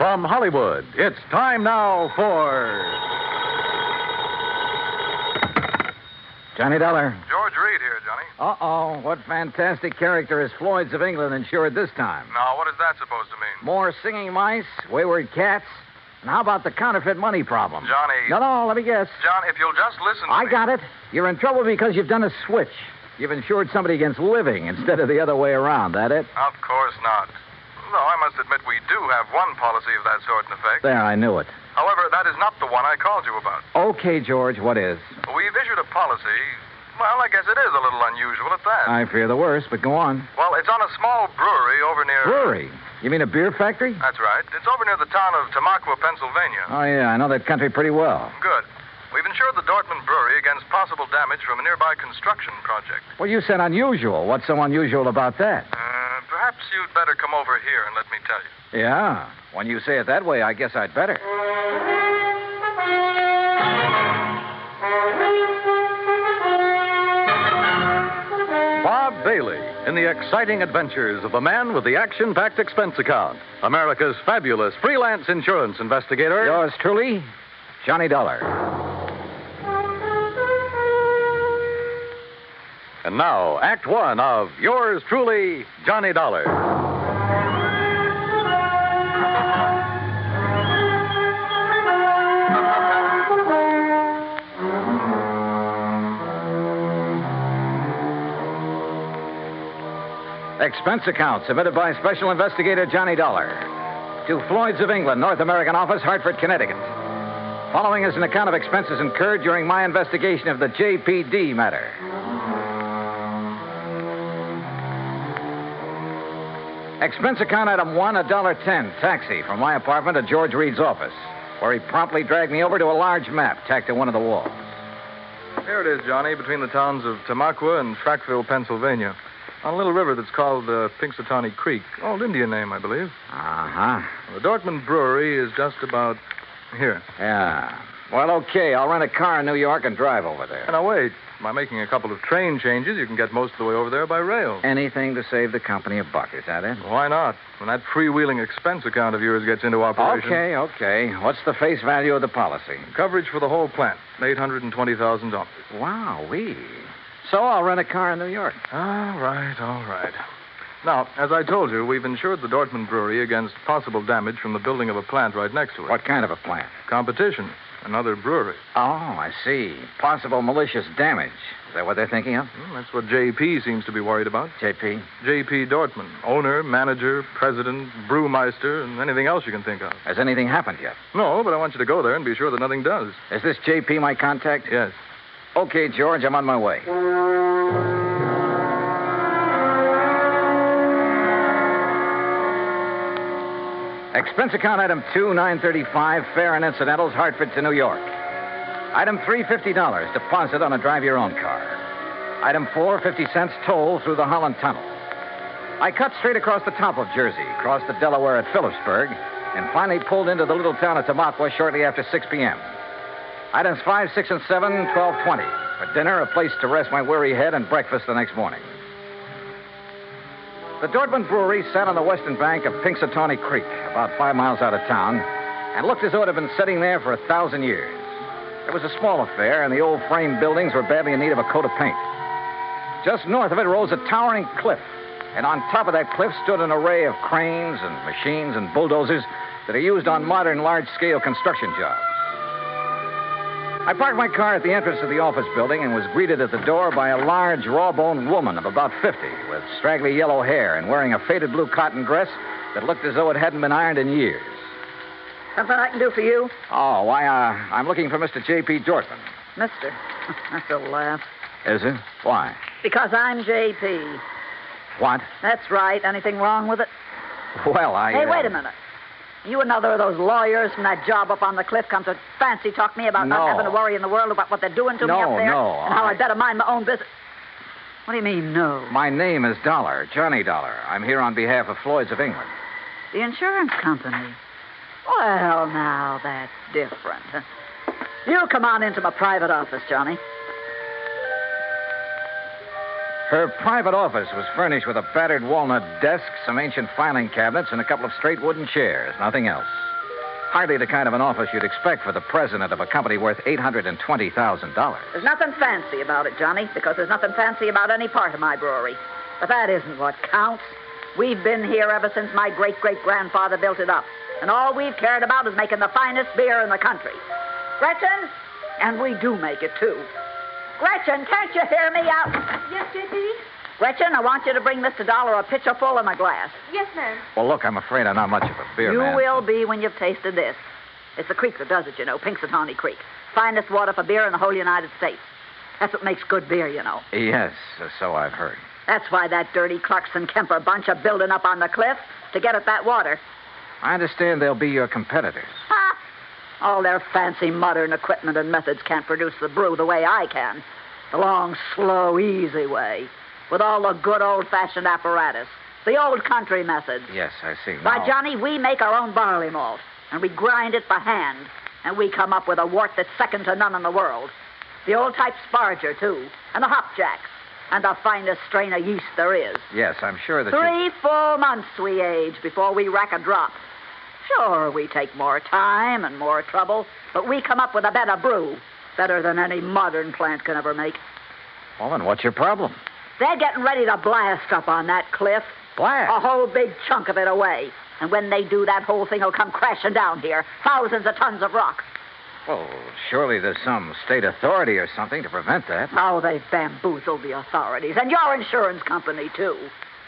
From Hollywood, it's time now for... Johnny Dollar. George Reed here, Johnny. Uh-oh. What fantastic character is Floyd's of England insured this time? Now, what is that supposed to mean? More singing mice, wayward cats, and how about the counterfeit money problem? Johnny. No, let me guess. John, if you'll just listen to me. I got it. You're in trouble because you've done a switch. You've insured somebody against living instead of the other way around. That it? Of course not. Though I must admit we do have one policy of that sort in effect. There, I knew it. However, that is not the one I called you about. Okay, George, what is? We've issued a policy. Well, I guess it is a little unusual at that. I fear the worst, but go on. Well, it's on a small brewery over near... Brewery? You mean a beer factory? That's right. It's over near the town of Tamaqua, Pennsylvania. Oh, yeah, I know that country pretty well. Good. We've insured the Dortmund Brewery against possible damage from a nearby construction project. Well, you said unusual. What's so unusual about that? Perhaps you'd better come over here and let me tell you. Yeah. When you say it that way, I guess I'd better. Bob Bailey in the exciting adventures of the man with the action-packed expense account. America's fabulous freelance insurance investigator. Yours truly, Johnny Dollar. And now, Act One of yours truly, Johnny Dollar. Expense account submitted by Special Investigator Johnny Dollar to Floyd's of England, North American Office, Hartford, Connecticut. Following is an account of expenses incurred during my investigation of the J.P.D. matter. Expense account item 1, $1.10, taxi from my apartment to George Reed's office, where he promptly dragged me over to a large map tacked to one of the walls. Here it is, Johnny, between the towns of Tamaqua and Frackville, Pennsylvania. On a little river that's called Pinxatawney Creek. Old Indian name, I believe. Uh-huh. The Dortmund Brewery is just about here. Yeah. Well, okay, I'll rent a car in New York and drive over there. Now, wait. By making a couple of train changes, you can get most of the way over there by rail. Anything to save the company a buck, is that it? Why not? When that freewheeling expense account of yours gets into operation. Okay. What's the face value of the policy? Coverage for the whole plant, $820,000. Wow-wee. So I'll rent a car in New York. All right. Now, as I told you, we've insured the Dortmund Brewery against possible damage from the building of a plant right next to it. What kind of a plant? Competition. Another brewery. Oh, I see. Possible malicious damage. Is that what they're thinking of? That's what J.P. seems to be worried about. J.P.? J.P. Dortmund. Owner, manager, president, brewmeister, and anything else you can think of. Has anything happened yet? No, but I want you to go there and be sure that nothing does. Is this J.P. my contact? Yes. Okay, George, I'm on my way. Expense account item 2, $935, fare and incidentals, Hartford to New York. Item 3, $50, deposit on a drive-your-own car. Item 4, 50 cents toll through the Holland Tunnel. I cut straight across the top of Jersey, crossed the Delaware at Phillipsburg, and finally pulled into the little town of Tamaqua shortly after 6 p.m. Items 5, 6, and 7, $12.20. For dinner, a place to rest my weary head, and breakfast the next morning. The Dortmund Brewery sat on the western bank of Pinxatawney Creek, about 5 miles out of town, and looked as though it had been sitting there for 1,000 years. It was a small affair, and the old frame buildings were badly in need of a coat of paint. Just north of it rose a towering cliff, and on top of that cliff stood an array of cranes and machines and bulldozers that are used on modern large-scale construction jobs. I parked my car at the entrance of the office building and was greeted at the door by a large, raw-boned woman of about 50 with straggly yellow hair and wearing a faded blue cotton dress that looked as though it hadn't been ironed in years. Something I can do for you? Oh, why, I'm looking for Mr. J.P. Dortmund. Mister. That's a laugh. Is it? Why? Because I'm J.P. What? That's right. Anything wrong with it? Well, Hey, wait a minute. You another of those lawyers from that job up on the cliff come to fancy talk me about not having to worry in the world about what they're doing to me up there? No, and how I'd better mind my own business. What do you mean, no? My name is Dollar, Johnny Dollar. I'm here on behalf of Floyd's of England. The insurance company? Well, now, that's different. You come on into my private office, Johnny. Her private office was furnished with a battered walnut desk, some ancient filing cabinets, and a couple of straight wooden chairs. Nothing else. Hardly the kind of an office you'd expect for the president of a company worth $820,000. There's nothing fancy about it, Johnny, because there's nothing fancy about any part of my brewery. But that isn't what counts. We've been here ever since my great-great-grandfather built it up. And all we've cared about is making the finest beer in the country. Gretchen? And we do make it, too. Gretchen, can't you hear me out? Yes, J.P.D. Gretchen, I want you to bring Mr. Dollar a pitcher full and a glass. Yes, ma'am. Well, look, I'm afraid I'm not much of a beer You man. will be when you've tasted this. It's the creek that does it, you know, Pinxatawney Creek. Finest water for beer in the whole United States. That's what makes good beer, you know. Yes, so I've heard. That's why that dirty Clarkson Kemper bunch are building up on the cliff to get at that water. I understand they'll be your competitors. Ha! All their fancy modern equipment and methods can't produce the brew the way I can. The long, slow, easy way. With all the good old-fashioned apparatus. The old country methods. Yes, I see. By Now- Johnny, we make our own barley malt. And we grind it by hand. And we come up with a wort that's second to none in the world. The old-type Sparger, too. And the hopjacks. And the finest strain of yeast there is. Yes, I'm sure that 3 full months we age before we rack a drop. Sure, we take more time and more trouble, but we come up with a better brew. Better than any modern plant can ever make. Well, then what's your problem? They're getting ready to blast up on that cliff. Blast? A whole big chunk of it away. And when they do, that whole thing will come crashing down here. Thousands of tons of rock. Well, surely there's some state authority or something to prevent that. Oh, they've bamboozled the authorities. And your insurance company, too.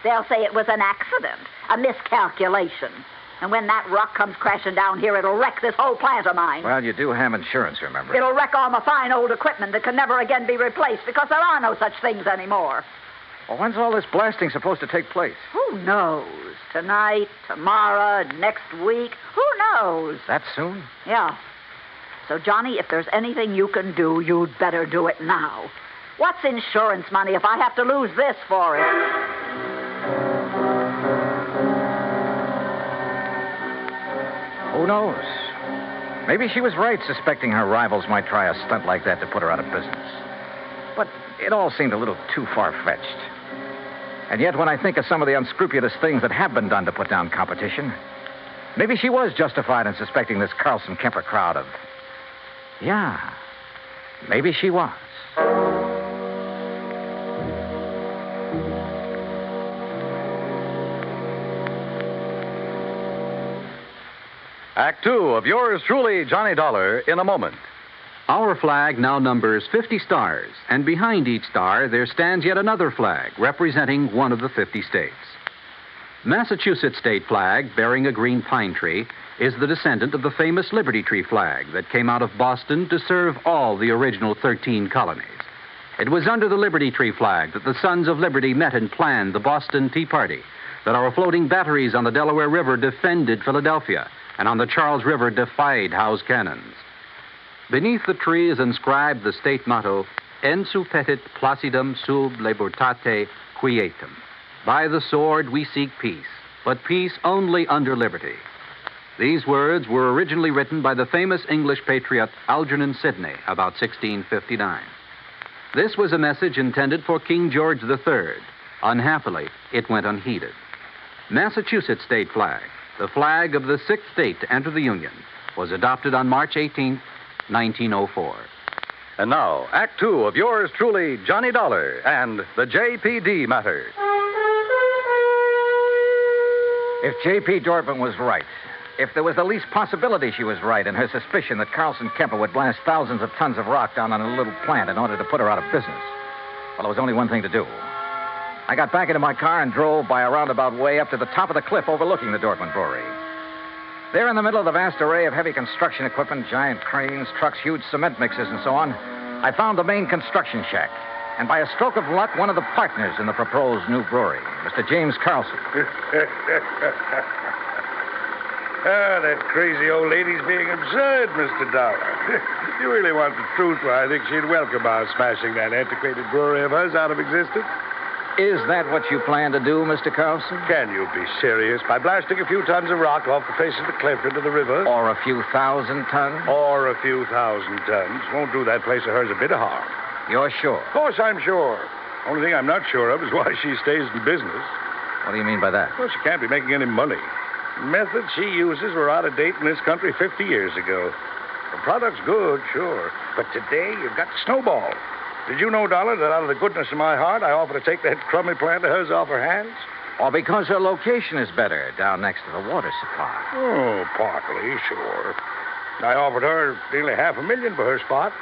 They'll say it was an accident, a miscalculation. And when that rock comes crashing down here, it'll wreck this whole plant of mine. Well, you do have insurance, remember? It'll wreck all my fine old equipment that can never again be replaced because there are no such things anymore. Well, when's all this blasting supposed to take place? Who knows? Tonight, tomorrow, next week. Who knows? That soon? Yeah. So, Johnny, if there's anything you can do, you'd better do it now. What's insurance money if I have to lose this for it? Who knows? Maybe she was right, suspecting her rivals might try a stunt like that to put her out of business. But it all seemed a little too far-fetched. And yet, when I think of some of the unscrupulous things that have been done to put down competition, maybe she was justified in suspecting this Carlson Kemper crowd of... Yeah, maybe she was. Act 2 of yours truly, Johnny Dollar, in a moment. Our flag now numbers 50 stars, and behind each star there stands yet another flag representing one of the 50 states. Massachusetts state flag, bearing a green pine tree, is the descendant of the famous Liberty Tree flag that came out of Boston to serve all the original 13 colonies. It was under the Liberty Tree flag that the Sons of Liberty met and planned the Boston Tea Party, that our floating batteries on the Delaware River defended Philadelphia, and on the Charles River defied Howe's cannons. Beneath the tree is inscribed the state motto, Ensu petit placidum sub libertate quietum. By the sword we seek peace, but peace only under liberty. These words were originally written by the famous English patriot Algernon Sidney about 1659. This was a message intended for King George III. Unhappily, it went unheeded. Massachusetts state flag, the flag of the sixth state to enter the Union, was adopted on March 18, 1904. And now, Act 2 of yours truly, Johnny Dollar, and the J.P.D. matter. If J.P. Dorfman was right, if there was the least possibility she was right in her suspicion that Carlson Kemper would blast thousands of tons of rock down on a little plant in order to put her out of business, well, there was only one thing to do. I got back into my car and drove by a roundabout way up to the top of the cliff overlooking the Dorfman Brewery. There in the middle of the vast array of heavy construction equipment, giant cranes, trucks, huge cement mixers, and so on, I found the main construction shack. And by a stroke of luck, one of the partners in the proposed new brewery, Mr. James Carlson. That crazy old lady's being absurd, Mr. Dollar. If you really want the truth, well, I think she'd welcome our smashing that antiquated brewery of hers out of existence. Is that what you plan to do, Mr. Carlson? Can you be serious? By blasting a few tons of rock off the face of the cliff into the river? Or a few thousand tons? Or a few thousand tons. Won't do that place of hers a bit of harm. You're sure? Of course I'm sure. Only thing I'm not sure of is why she stays in business. What do you mean by that? Well, she can't be making any money. Methods she uses were out of date in this country 50 years ago. The product's good, sure. But today, you've got to snowball. Did you know, Dollar, that out of the goodness of my heart, I offer to take that crummy plant of hers off her hands? Or because her location is better down next to the water supply? Oh, partly, sure. I offered her nearly $500,000 for her spot.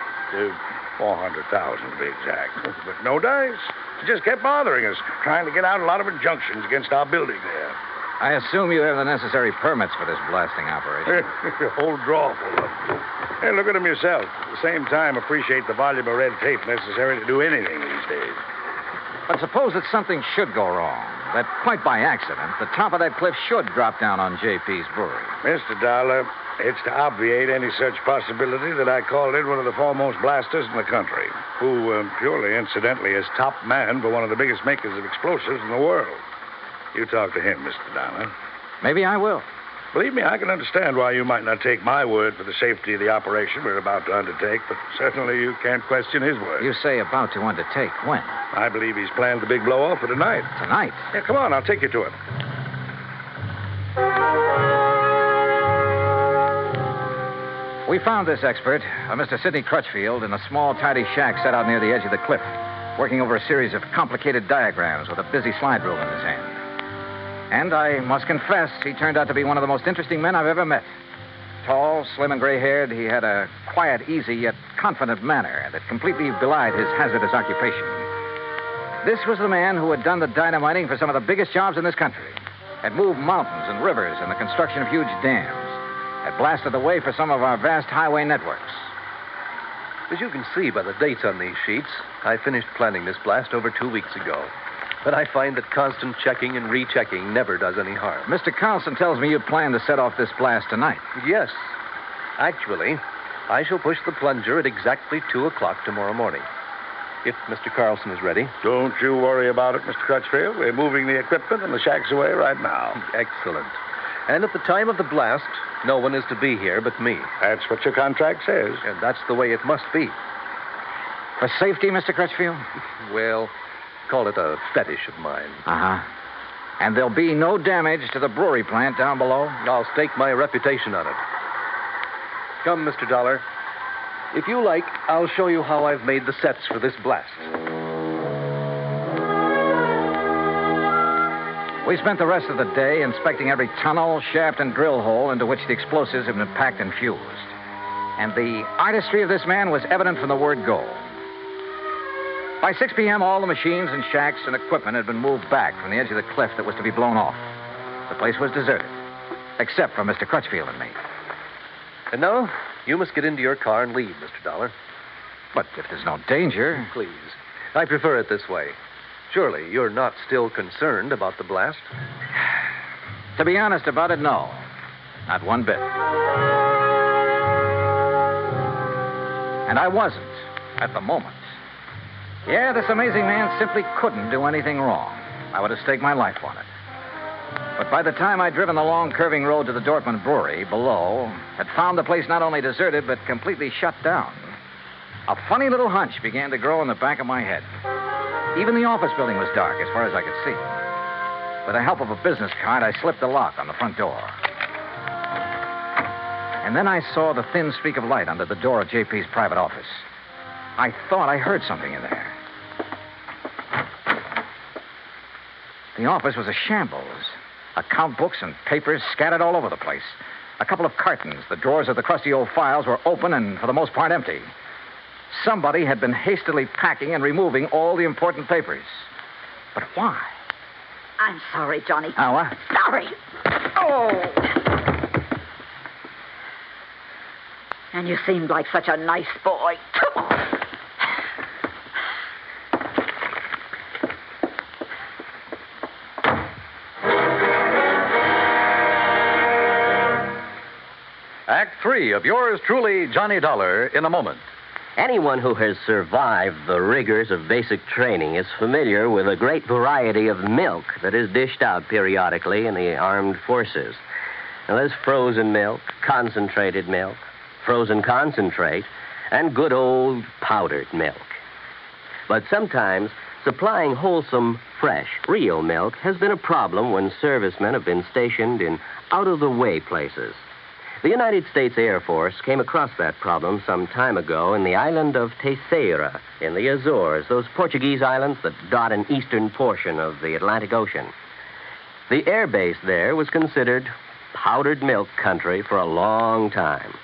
400,000 to be exact. But no dice. She just kept bothering us, trying to get out a lot of injunctions against our building there. I assume you have the necessary permits for this blasting operation. Whole drawer full of them. Hey, look at them yourself. At the same time, appreciate the volume of red tape necessary to do anything these days. But suppose that something should go wrong, that quite by accident, the top of that cliff should drop down on J.P.'s brewery. Mr. Dollar, it's to obviate any such possibility that I called in one of the foremost blasters in the country, who, purely incidentally, is top man for one of the biggest makers of explosives in the world. You talk to him, Mr. Dollar. Maybe I will. Believe me, I can understand why you might not take my word for the safety of the operation we're about to undertake, but certainly you can't question his word. You say about to undertake. When? I believe he's planned the big blow-off for tonight. Tonight? Yeah, come on, I'll take you to him. We found this expert, Mr. Sidney Crutchfield, in a small, tidy shack set out near the edge of the cliff, working over a series of complicated diagrams with a busy slide rule in his hand. And I must confess, he turned out to be one of the most interesting men I've ever met. Tall, slim, and gray-haired, he had a quiet, easy, yet confident manner that completely belied his hazardous occupation. This was the man who had done the dynamiting for some of the biggest jobs in this country, had moved mountains and rivers in the construction of huge dams, had blasted the way for some of our vast highway networks. As you can see by the dates on these sheets, I finished planning this blast over 2 weeks ago. But I find that constant checking and rechecking never does any harm. Mr. Carlson tells me you plan to set off this blast tonight. Yes. Actually, I shall push the plunger at exactly 2 o'clock tomorrow morning. If Mr. Carlson is ready. Don't you worry about it, Mr. Crutchfield. We're moving the equipment and the shack's away right now. Excellent. And at the time of the blast, no one is to be here but me. That's what your contract says. And that's the way it must be. For safety, Mr. Crutchfield? Well, call it a fetish of mine. Uh-huh. And there'll be no damage to the brewery plant down below? I'll stake my reputation on it. Come, Mr. Dollar. If you like, I'll show you how I've made the sets for this blast. We spent the rest of the day inspecting every tunnel, shaft, and drill hole into which the explosives had been packed and fused. And the artistry of this man was evident from the word go. By 6 p.m., all the machines and shacks and equipment had been moved back from the edge of the cliff that was to be blown off. The place was deserted, except for Mr. Crutchfield and me. And now, you must get into your car and leave, Mr. Dollar. But if there's no danger... Please. I prefer it this way. Surely you're not still concerned about the blast? To be honest about it, no. Not one bit. And I wasn't, at the moment. Yeah, this amazing man simply couldn't do anything wrong. I would have staked my life on it. But by the time I'd driven the long, curving road to the Dortmund Brewery below, had found the place not only deserted, but completely shut down, a funny little hunch began to grow in the back of my head. Even the office building was dark as far as I could see. With the help of a business card, I slipped the lock on the front door. And then I saw the thin streak of light under the door of J.P.'s private office. I thought I heard something in there. The office was a shambles. Account books and papers scattered all over the place. A couple of cartons. The drawers of the crusty old files were open and, for the most part, empty. Somebody had been hastily packing and removing all the important papers. But why? I'm sorry, Johnny. Oh, what? Sorry. Oh. And you seemed like such a nice boy. Act 3 of yours truly, Johnny Dollar, in a moment. Anyone who has survived the rigors of basic training is familiar with a great variety of milk that is dished out periodically in the armed forces. Now, there's frozen milk, concentrated milk, frozen concentrate, and good old powdered milk. But sometimes Supplying wholesome, fresh, real milk has been a problem when servicemen have been stationed in out-of-the-way places. The United States Air Force came across that problem some time ago in the island of Terceira in the Azores, those Portuguese islands that dot an eastern portion of the Atlantic Ocean. The air base there was considered powdered milk country for a long time.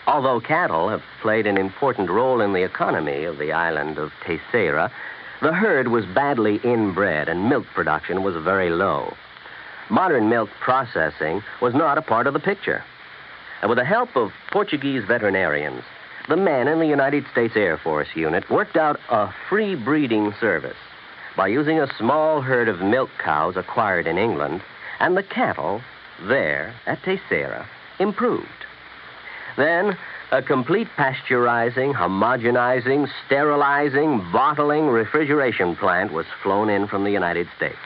Although cattle have played an important role in the economy of the island of Terceira, the herd was badly inbred and milk production was very low. Modern milk processing was not a part of the picture. And with the help of Portuguese veterinarians, the men in the United States Air Force unit worked out a free breeding service by using a small herd of milk cows acquired in England, and the cattle there at Terceira improved. Then, a complete pasteurizing, homogenizing, sterilizing, bottling, refrigeration plant was flown in from the United States.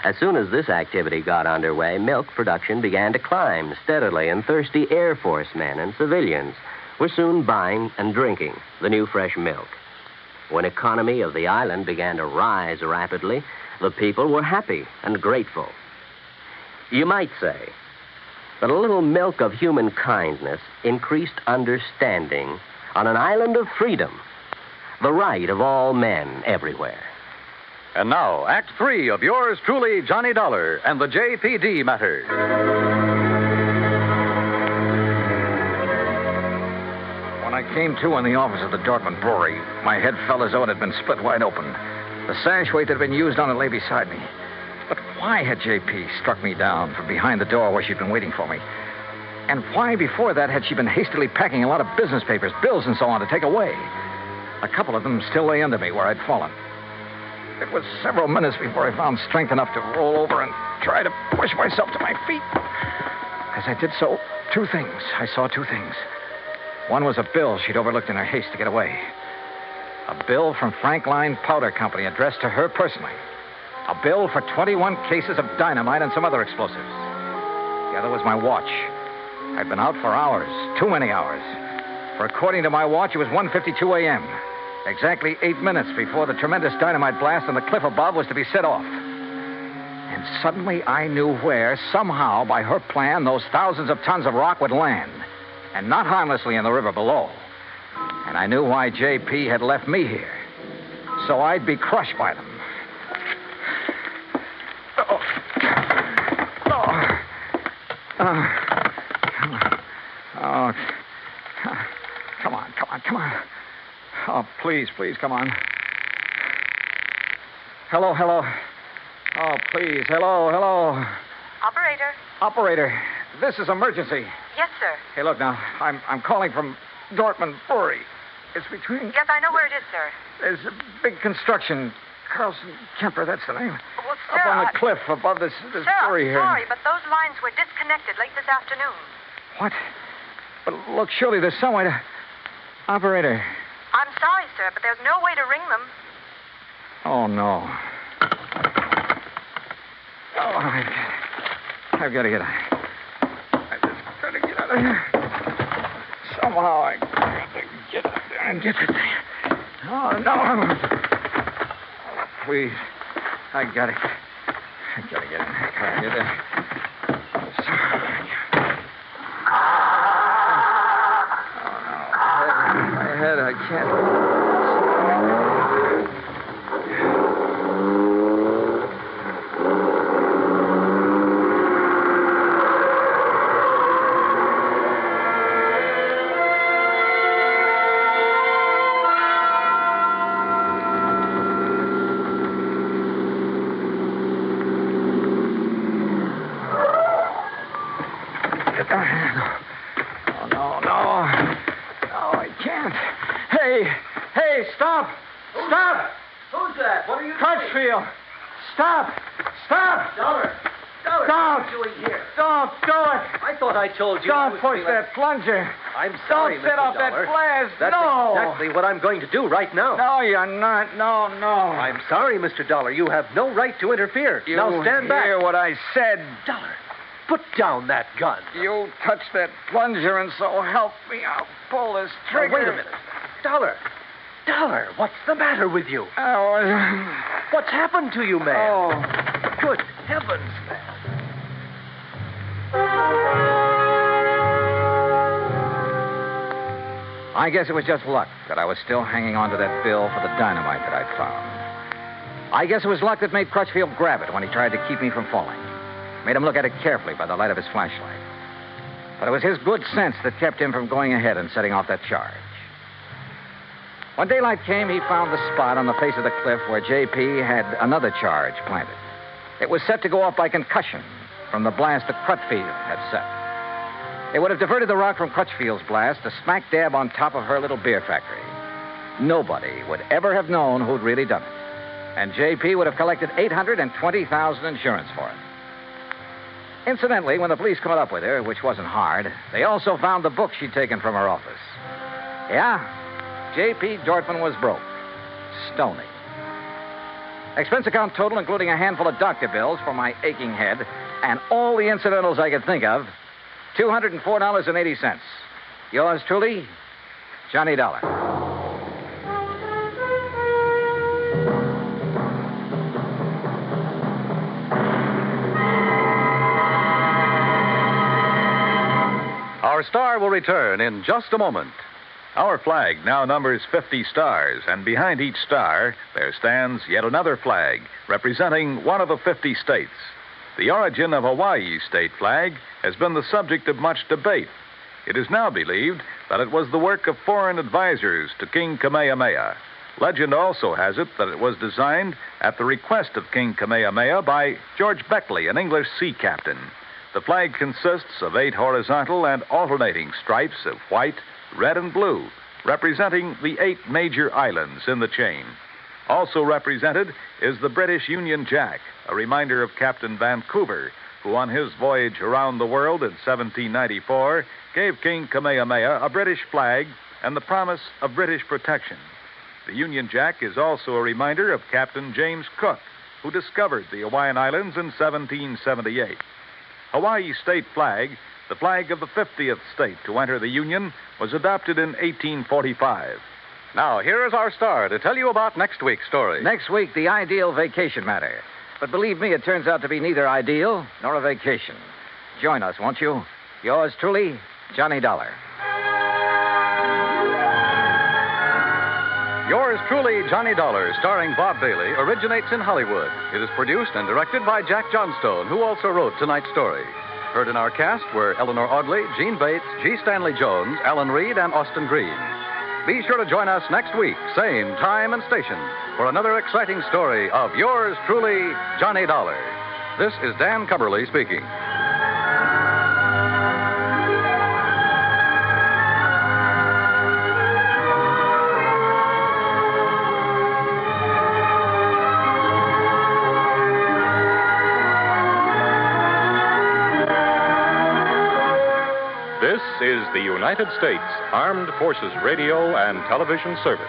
As soon as this activity got underway, milk production began to climb steadily, and thirsty Air Force men and civilians were soon buying and drinking the new fresh milk. When economy of the island began to rise rapidly, the people were happy and grateful. You might say that a little milk of human kindness increased understanding on an island of freedom, the right of all men everywhere. And now, Act 3 of yours truly, Johnny Dollar, and the J.P.D. matter. When I came to in the office of the Dortmund Brewery, my head felt as though it had been split wide open. The sash weight that had been used on it lay beside me. But why had J.P. struck me down from behind the door where she'd been waiting for me? And why, before that, had she been hastily packing a lot of business papers, bills, and so on to take away? A couple of them still lay under me where I'd fallen. It was several minutes before I found strength enough to roll over and try to push myself to my feet. As I did so, I saw two things. One was a bill she'd overlooked in her haste to get away. A bill from Frank Line Powder Company addressed to her personally. A bill for 21 cases of dynamite and some other explosives. The other was my watch. I'd been out for hours, too many hours. For according to my watch, it was 1:52 a.m., exactly 8 minutes before the tremendous dynamite blast on the cliff above was to be set off. And suddenly I knew where, somehow, by her plan, those thousands of tons of rock would land, and not harmlessly in the river below. And I knew why J.P. had left me here, so I'd be crushed by them. Come on. Oh, please, come on. Hello. Oh, please, hello. Operator, this is emergency. Yes, sir. Hey, look now, I'm calling from Dortmund Brewery. It's between... Yes, I know where it is, sir. There's a big construction. Carlson Kemper, that's the name. Well, sir, up on the cliff above this sir, brewery here. I'm sorry, but those lines were disconnected late this afternoon. What? But look, surely there's some way to... Operator. I'm sorry, sir, but there's no way to ring them. Oh, no. Oh, I've got to get out. I just got to get out of here. Somehow I got to get out there and get the thing. Oh, no. Please. I got to get in. I got to get in. My head, I can't... I told you. Don't push that plunger. I'm sorry, Don't set off that blast. That's no. exactly what I'm going to do right now. No, you're not. No. I'm sorry, Mr. Dollar. You have no right to interfere. You now stand back. Hear what I said. Dollar, put down that gun. You touch that plunger, and so help me, I'll pull this trigger. Now, wait a minute. Dollar, Dollar, what's the matter with you? What's happened to you, man? Good heavens, man. I guess it was just luck that I was still hanging on to that bill for the dynamite that I'd found. I guess it was luck that made Crutchfield grab it when he tried to keep me from falling. Made him look at it carefully by the light of his flashlight. But it was his good sense that kept him from going ahead and setting off that charge. When daylight came, he found the spot on the face of the cliff where J.P. had another charge planted. It was set to go off by concussion from the blast that Crutchfield had set. It would have diverted the rock from Crutchfield's blast to smack dab on top of her little beer factory. Nobody would ever have known who'd really done it. And J.P. would have collected $820,000 insurance for it. Incidentally, when the police caught up with her, which wasn't hard, they also found the book she'd taken from her office. Yeah, J.P. Dortmund was broke. Stony. Expense account total, including a handful of doctor bills for my aching head and all the incidentals I could think of, $204.80. Yours truly, Johnny Dollar. Our star will return in just a moment. Our flag now numbers 50 stars, and behind each star there stands yet another flag representing one of the 50 states. The origin of Hawaii's state flag has been the subject of much debate. It is now believed that it was the work of foreign advisors to King Kamehameha. Legend also has it that it was designed at the request of King Kamehameha by George Beckley, an English sea captain. The flag consists of 8 horizontal and alternating stripes of white, red, and blue, representing the 8 major islands in the chain. Also represented is the British Union Jack, a reminder of Captain Vancouver, who on his voyage around the world in 1794 gave King Kamehameha a British flag and the promise of British protection. The Union Jack is also a reminder of Captain James Cook, who discovered the Hawaiian Islands in 1778. Hawaii's state flag, the flag of the 50th state to enter the Union, was adopted in 1845. Now, here is our star to tell you about next week's story. Next week, the ideal vacation matter. But believe me, it turns out to be neither ideal nor a vacation. Join us, won't you? Yours truly, Johnny Dollar. Yours truly, Johnny Dollar, starring Bob Bailey, originates in Hollywood. It is produced and directed by Jack Johnstone, who also wrote tonight's story. Heard in our cast were Eleanor Audley, Gene Bates, G. Stanley Jones, Alan Reed, and Austin Green. Be sure to join us next week, same time and station, for another exciting story of yours truly, Johnny Dollar. This is Dan Cumberly speaking. This is the United States Armed Forces Radio and Television Service.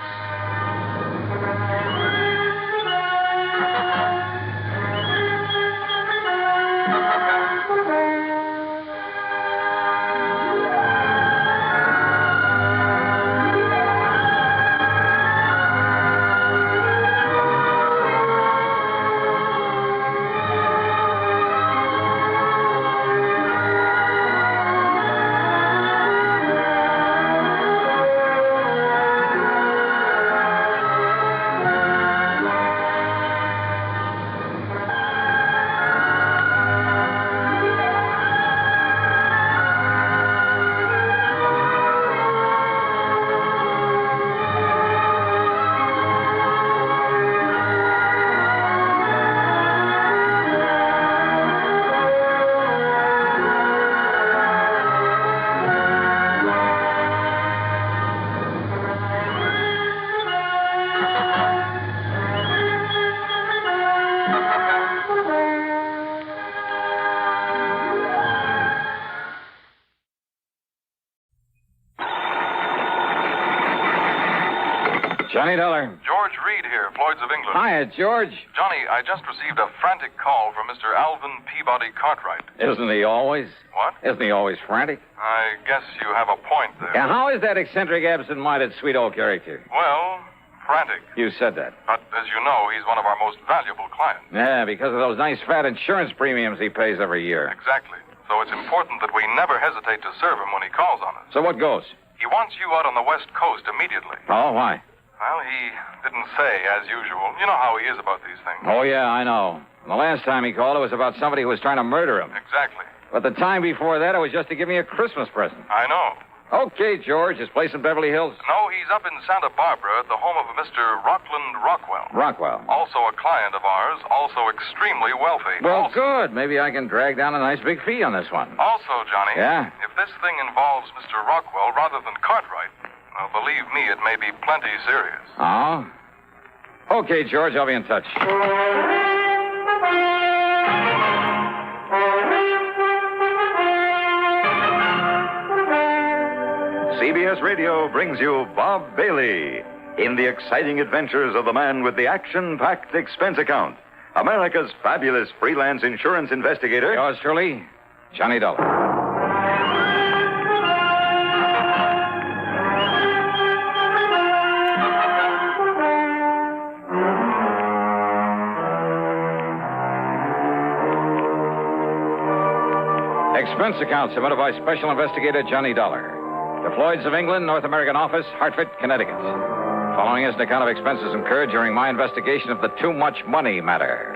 Johnny Dollar. George Reed here, Floyd's of England. Hiya, George. Johnny, I just received a frantic call from Mr. Alvin Peabody Cartwright. Isn't he always? What? Isn't he always frantic? I guess you have a point there. Yeah, how is that eccentric, absent-minded, sweet old character? Well, frantic. You said that. But as you know, he's one of our most valuable clients. Yeah, because of those nice fat insurance premiums he pays every year. Exactly. So it's important that we never hesitate to serve him when he calls on us. So what goes? He wants you out on the West Coast immediately. Oh, why? Well, he didn't say, as usual. You know how he is about these things. Oh, yeah, I know. The last time he called, it was about somebody who was trying to murder him. Exactly. But the time before that, it was just to give me a Christmas present. I know. Okay, George. His place in Beverly Hills? No, he's up in Santa Barbara at the home of a Mr. Rockland Rockwell. Rockwell. Also a client of ours, also extremely wealthy. Well, good. Maybe I can drag down a nice big fee on this one. Also, Johnny. Yeah? If this thing involves Mr. Rockwell rather than Cartwright, well, believe me, it may be plenty serious. Oh? Okay, George. I'll be in touch. CBS Radio brings you Bob Bailey in the exciting adventures of the man with the action-packed expense account, America's fabulous freelance insurance investigator. Yours truly, Johnny Dollar. Expense account submitted by Special Investigator Johnny Dollar. The Floyds of England, North American Office, Hartford, Connecticut. Following is an account of expenses incurred during my investigation of the too much money matter.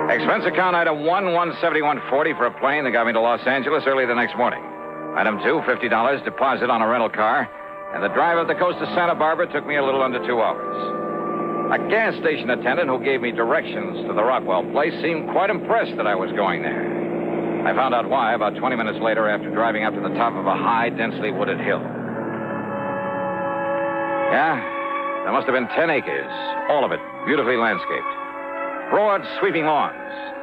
Expense account item 1, $171.40 for a plane that got me to Los Angeles early the next morning. Item 2, $50 deposit on a rental car. And the drive up the coast to Santa Barbara took me a little under 2 hours. A gas station attendant who gave me directions to the Rockwell place seemed quite impressed that I was going there. I found out why about 20 minutes later after driving up to the top of a high, densely wooded hill. Yeah, there must have been 10 acres, all of it beautifully landscaped. Broad, sweeping lawns.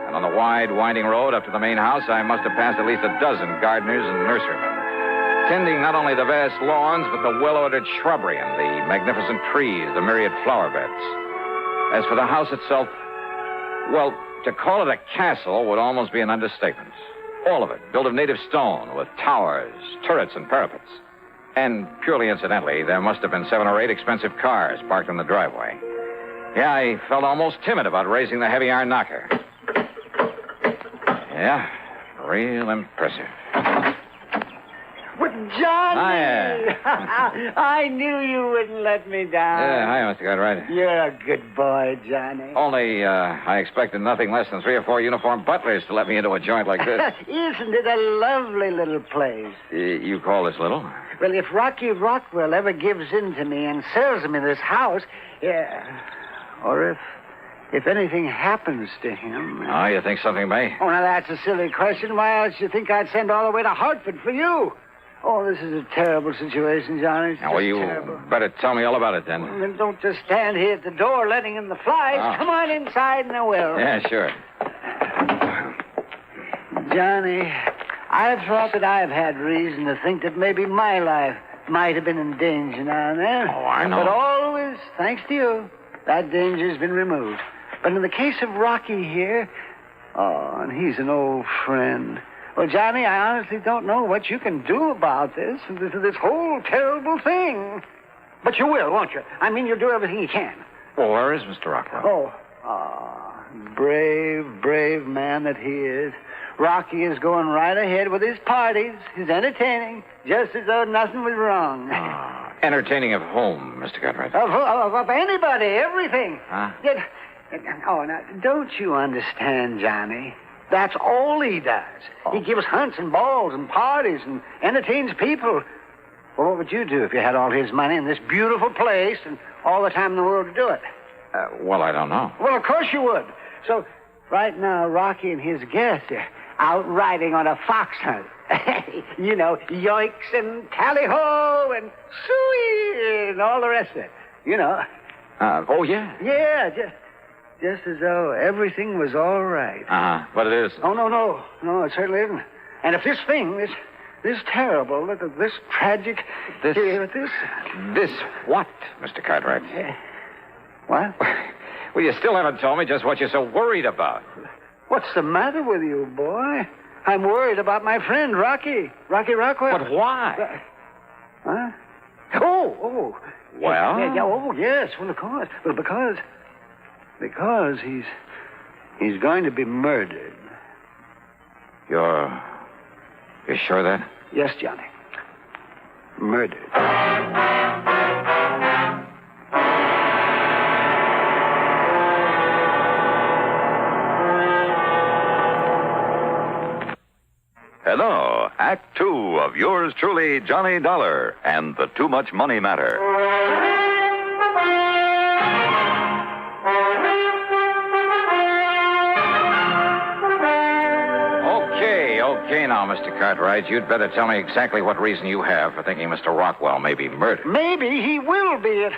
And on the wide, winding road up to the main house, I must have passed at least a dozen gardeners and nurserymen, tending not only the vast lawns, but the well-ordered shrubbery and the magnificent trees, the myriad flower beds. As for the house itself, well, to call it a castle would almost be an understatement. All of it, built of native stone, with towers, turrets, and parapets. And purely incidentally, there must have been 7 or 8 expensive cars parked in the driveway. Yeah, I felt almost timid about raising the heavy iron knocker. Yeah, real impressive. But Johnny! I knew you wouldn't let me down. Yeah, hi, Mr. Cartwright. You're a good boy, Johnny. Only, I expected nothing less than 3 or 4 uniformed butlers to let me into a joint like this. Isn't it a lovely little place? You call this little? Well, if Rocky Rockwell ever gives in to me and sells me this house, yeah, or if anything happens to him... Oh, you think something may? Oh, now that's a silly question. Why else do you think I'd send all the way to Hartford for you? Oh, this is a terrible situation, Johnny. It's well, you terrible. Better tell me all about it, then. Well, then don't just stand here at the door letting in the flies. Oh. Come on inside and I will. Yeah, sure. Johnny, I've thought that I've had reason to think that maybe my life might have been in danger now and then. Oh, I know. But always, thanks to you, that danger's been removed. But in the case of Rocky here, oh, and he's an old friend... Well, Johnny, I honestly don't know what you can do about this whole terrible thing. But you will, won't you? I mean, you'll do everything you can. Well, where is Mr. Rockwell? Brave, brave man that he is. Rocky is going right ahead with his parties, his entertaining, just as though nothing was wrong. Entertaining of whom, Mr. Cartwright? Of anybody, everything. Huh? Now, don't you understand, Johnny? That's all he does. Oh. He gives hunts and balls and parties and entertains people. Well, what would you do if you had all his money in this beautiful place and all the time in the world to do it? Well, I don't know. Well, of course you would. So, right now, Rocky and his guests are out riding on a fox hunt. You know, yoinks and tally-ho and suey and all the rest of it. You know. Oh, yeah? Yeah, just as though everything was all right. But it isn't. Oh, no, it certainly isn't. And if this thing, this terrible, this tragic... This what, Mr. Cartwright? What? Well, you still haven't told me just what you're so worried about. What's the matter with you, boy? I'm worried about my friend, Rocky Rockwell. But why? Huh? Oh. Well? Yes. Well, of course. Well, because he's going to be murdered. You're sure of that? Yes, Johnny. Murdered. Hello, Act Two of yours truly, Johnny Dollar, and the Too Much Money Matter. Okay, now, Mr. Cartwright, you'd better tell me exactly what reason you have for thinking Mr. Rockwell may be murdered. Maybe he will be it.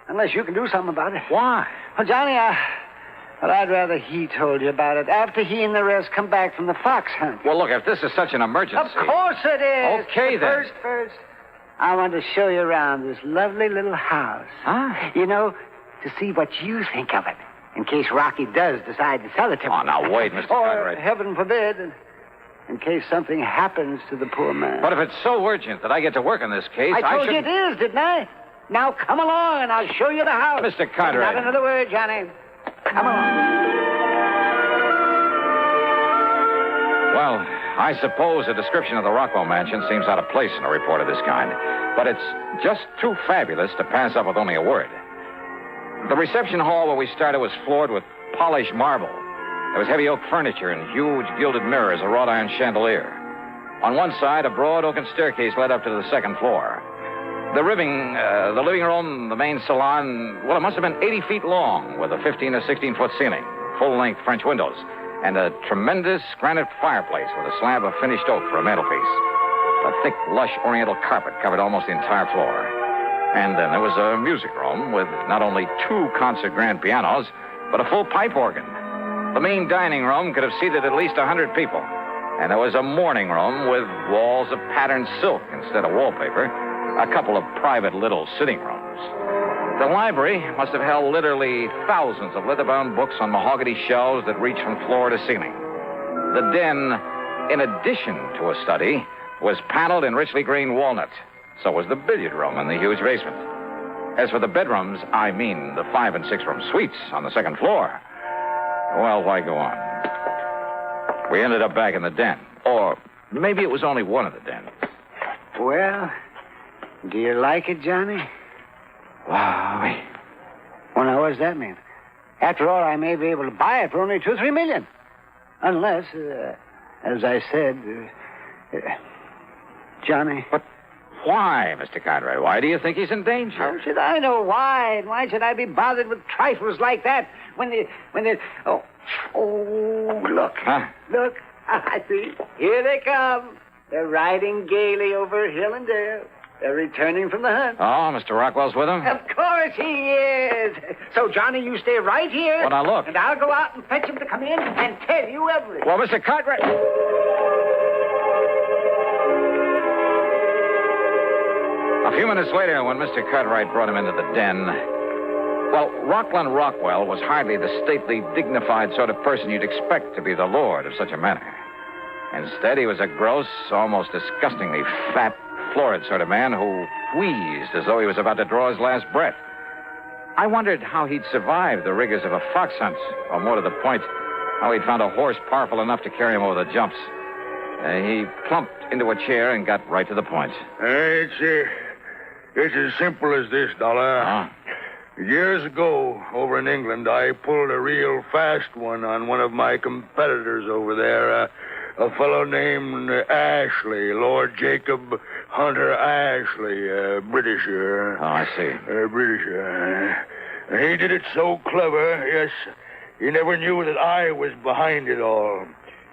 Unless you can do something about it. Why? Well, Johnny, I'd rather he told you about it after he and the rest come back from the fox hunt. Well, look, if this is such an emergency... Of course it is. Okay, then. First, I want to show you around this lovely little house. Huh? You know, to see what you think of it, in case Rocky does decide to sell it to me. Oh, now, wait, Mr. Cartwright. Heaven forbid, in case something happens to the poor man. But if it's so urgent that I get to work on this case, I told you it is, didn't I? Now come along, and I'll show you the house. Mr. Cartwright. Not another word, Johnny. Come along. Well, I suppose a description of the Rockwell mansion seems out of place in a report of this kind. But it's just too fabulous to pass up with only a word. The reception hall where we started was floored with polished marble. There was heavy oak furniture and huge gilded mirrors, a wrought iron chandelier. On one side, a broad oaken staircase led up to the second floor. The living room, the main salon, well, it must have been 80 feet long with a 15 or 16-foot ceiling, full-length French windows, and a tremendous granite fireplace with a slab of finished oak for a mantelpiece. A thick, lush oriental carpet covered almost the entire floor. And then there was a music room with not only 2 concert grand pianos, but a full pipe organ. The main dining room could have seated at least 100 people. And there was a morning room with walls of patterned silk instead of wallpaper, a couple of private little sitting rooms. The library must have held literally thousands of leather-bound books on mahogany shelves that reached from floor to ceiling. The den, in addition to a study, was paneled in richly green walnut. So was the billiard room in the huge basement. As for the bedrooms, I mean the 5- and 6-room suites on the second floor. Well, why go on? We ended up back in the den. Or maybe it was only one of the dens. Well, do you like it, Johnny? Wow. Well, now, what does that mean? After all, I may be able to buy it for only $2 or $3 million. Unless, as I said, Johnny. But why, Mr. Cartwright? Why do you think he's in danger? How should I know why? And why should I be bothered with trifles like that when they... Oh, look. Huh? Look. I see. Here they come. They're riding gaily over hill and dale. They're returning from the hunt. Oh, Mr. Rockwell's with them? Of course he is. So, Johnny, you stay right here. Well, now, look. And I'll go out and fetch him to come in and tell you everything. Well, Mr. Cartwright... A few minutes later, when Mr. Cartwright brought him into the den, well, Rockland Rockwell was hardly the stately, dignified sort of person you'd expect to be the lord of such a manor. Instead, he was a gross, almost disgustingly fat, florid sort of man who wheezed as though he was about to draw his last breath. I wondered how he'd survived the rigors of a fox hunt, or more to the point, how he'd found a horse powerful enough to carry him over the jumps. He plumped into a chair and got right to the point. It's as simple as this, Dollar. Huh? Years ago, over in England, I pulled a real fast one on one of my competitors over there, a fellow named Ashley, Lord Jacob Hunter Ashley, Britisher. Oh, I see. Britisher. He did it so clever, yes, he never knew that I was behind it all.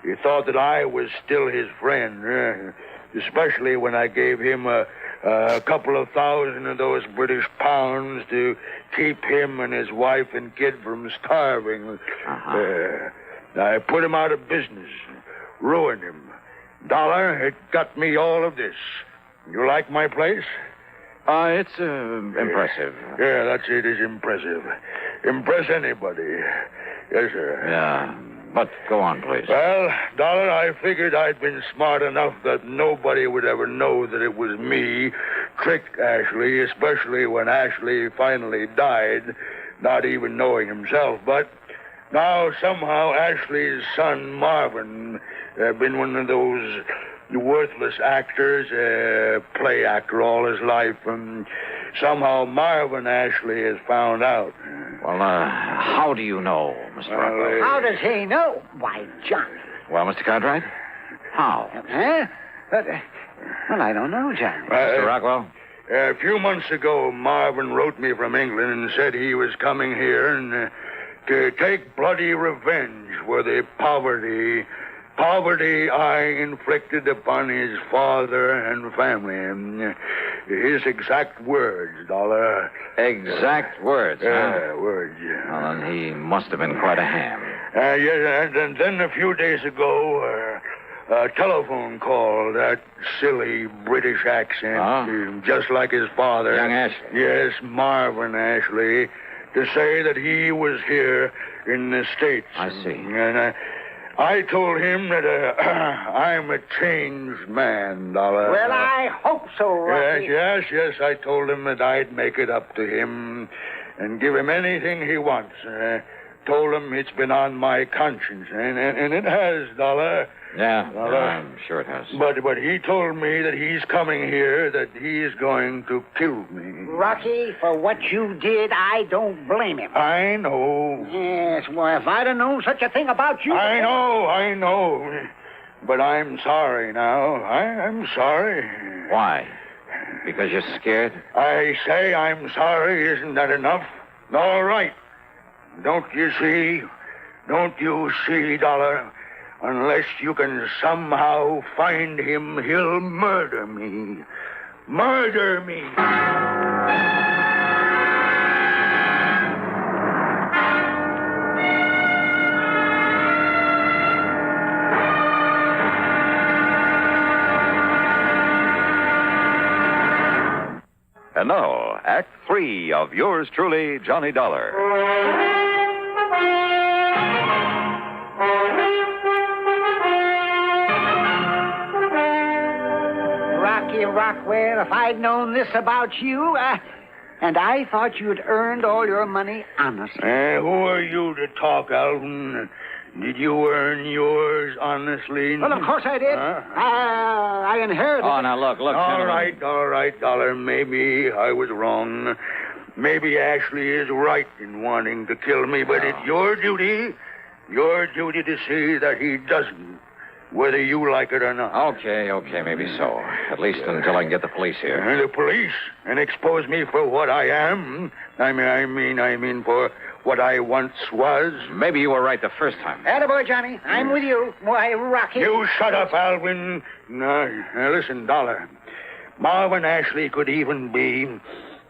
He thought that I was still his friend, especially when I gave him a couple of thousand of those British pounds to keep him and his wife and kid from starving. I put him out of business, ruined him. Dollar, it got me all of this. You like my place? It's impressive. Yeah, that's it. It's impressive. Impress anybody. Yes, sir. Yeah. But go on, please. Well, Dollar, I figured I'd been smart enough that nobody would ever know that it was me tricked Ashley, especially when Ashley finally died, not even knowing himself. But now somehow Ashley's son, Marvin, been one of those worthless actors, play actor all his life, and somehow Marvin Ashley has found out. Well, how do you know, Mr. Rockwell? How does he know? Why, Johnny. Well, Mr. Cartwright, how? Huh? But, well, I don't know, Johnny. Mr. Rockwell? A few months ago, Marvin wrote me from England and said he was coming here and to take bloody revenge for the poverty I inflicted upon his father and family. And his exact words, Dollar. Exact words, huh? Words, yeah. Well, then he must have been quite a ham. Yes, and then a few days ago, a telephone call, that silly British accent, just like his father. Young Ashley. Yes, Marvin Ashley, to say that he was here in the States. I see. And I told him that I'm a changed man, Dollar. Well, I hope so, Rocky. Yes, I told him that I'd make it up to him and give him anything he wants. Told him it's been on my conscience, and it has, Dollar. Yeah, I'm sure it has. But he told me that he's coming here, that he's going to kill me. Rocky, for what you did, I don't blame him. I know. Yes, well, if I'd have known such a thing about you... I know. But I'm sorry now. I'm sorry. Why? Because you're scared? I say I'm sorry. Isn't that enough? All right. Don't you see, Dollar? Unless you can somehow find him, he'll murder me. Murder me. And now, Act 3 of yours truly, Johnny Dollar. Rocky Rockwell, if I'd known this about you, and I thought you'd earned all your money honestly. Who are you to talk, Alvin? Did you earn yours honestly? Well, of course I did. I inherited Oh, it. now, look. All right, Dollar. Maybe I was wrong. Maybe Ashley is right in wanting to kill me, but it's your duty to see that he doesn't, whether you like it or not. Okay, maybe so. At least until I can get the police here. And the police? And expose me for what I am? I mean for what I once was? Maybe you were right the first time. Attaboy, Johnny. I'm with you. Why, Rocky... You shut up, Alvin. Now, listen, Dollar. Marvin Ashley could even be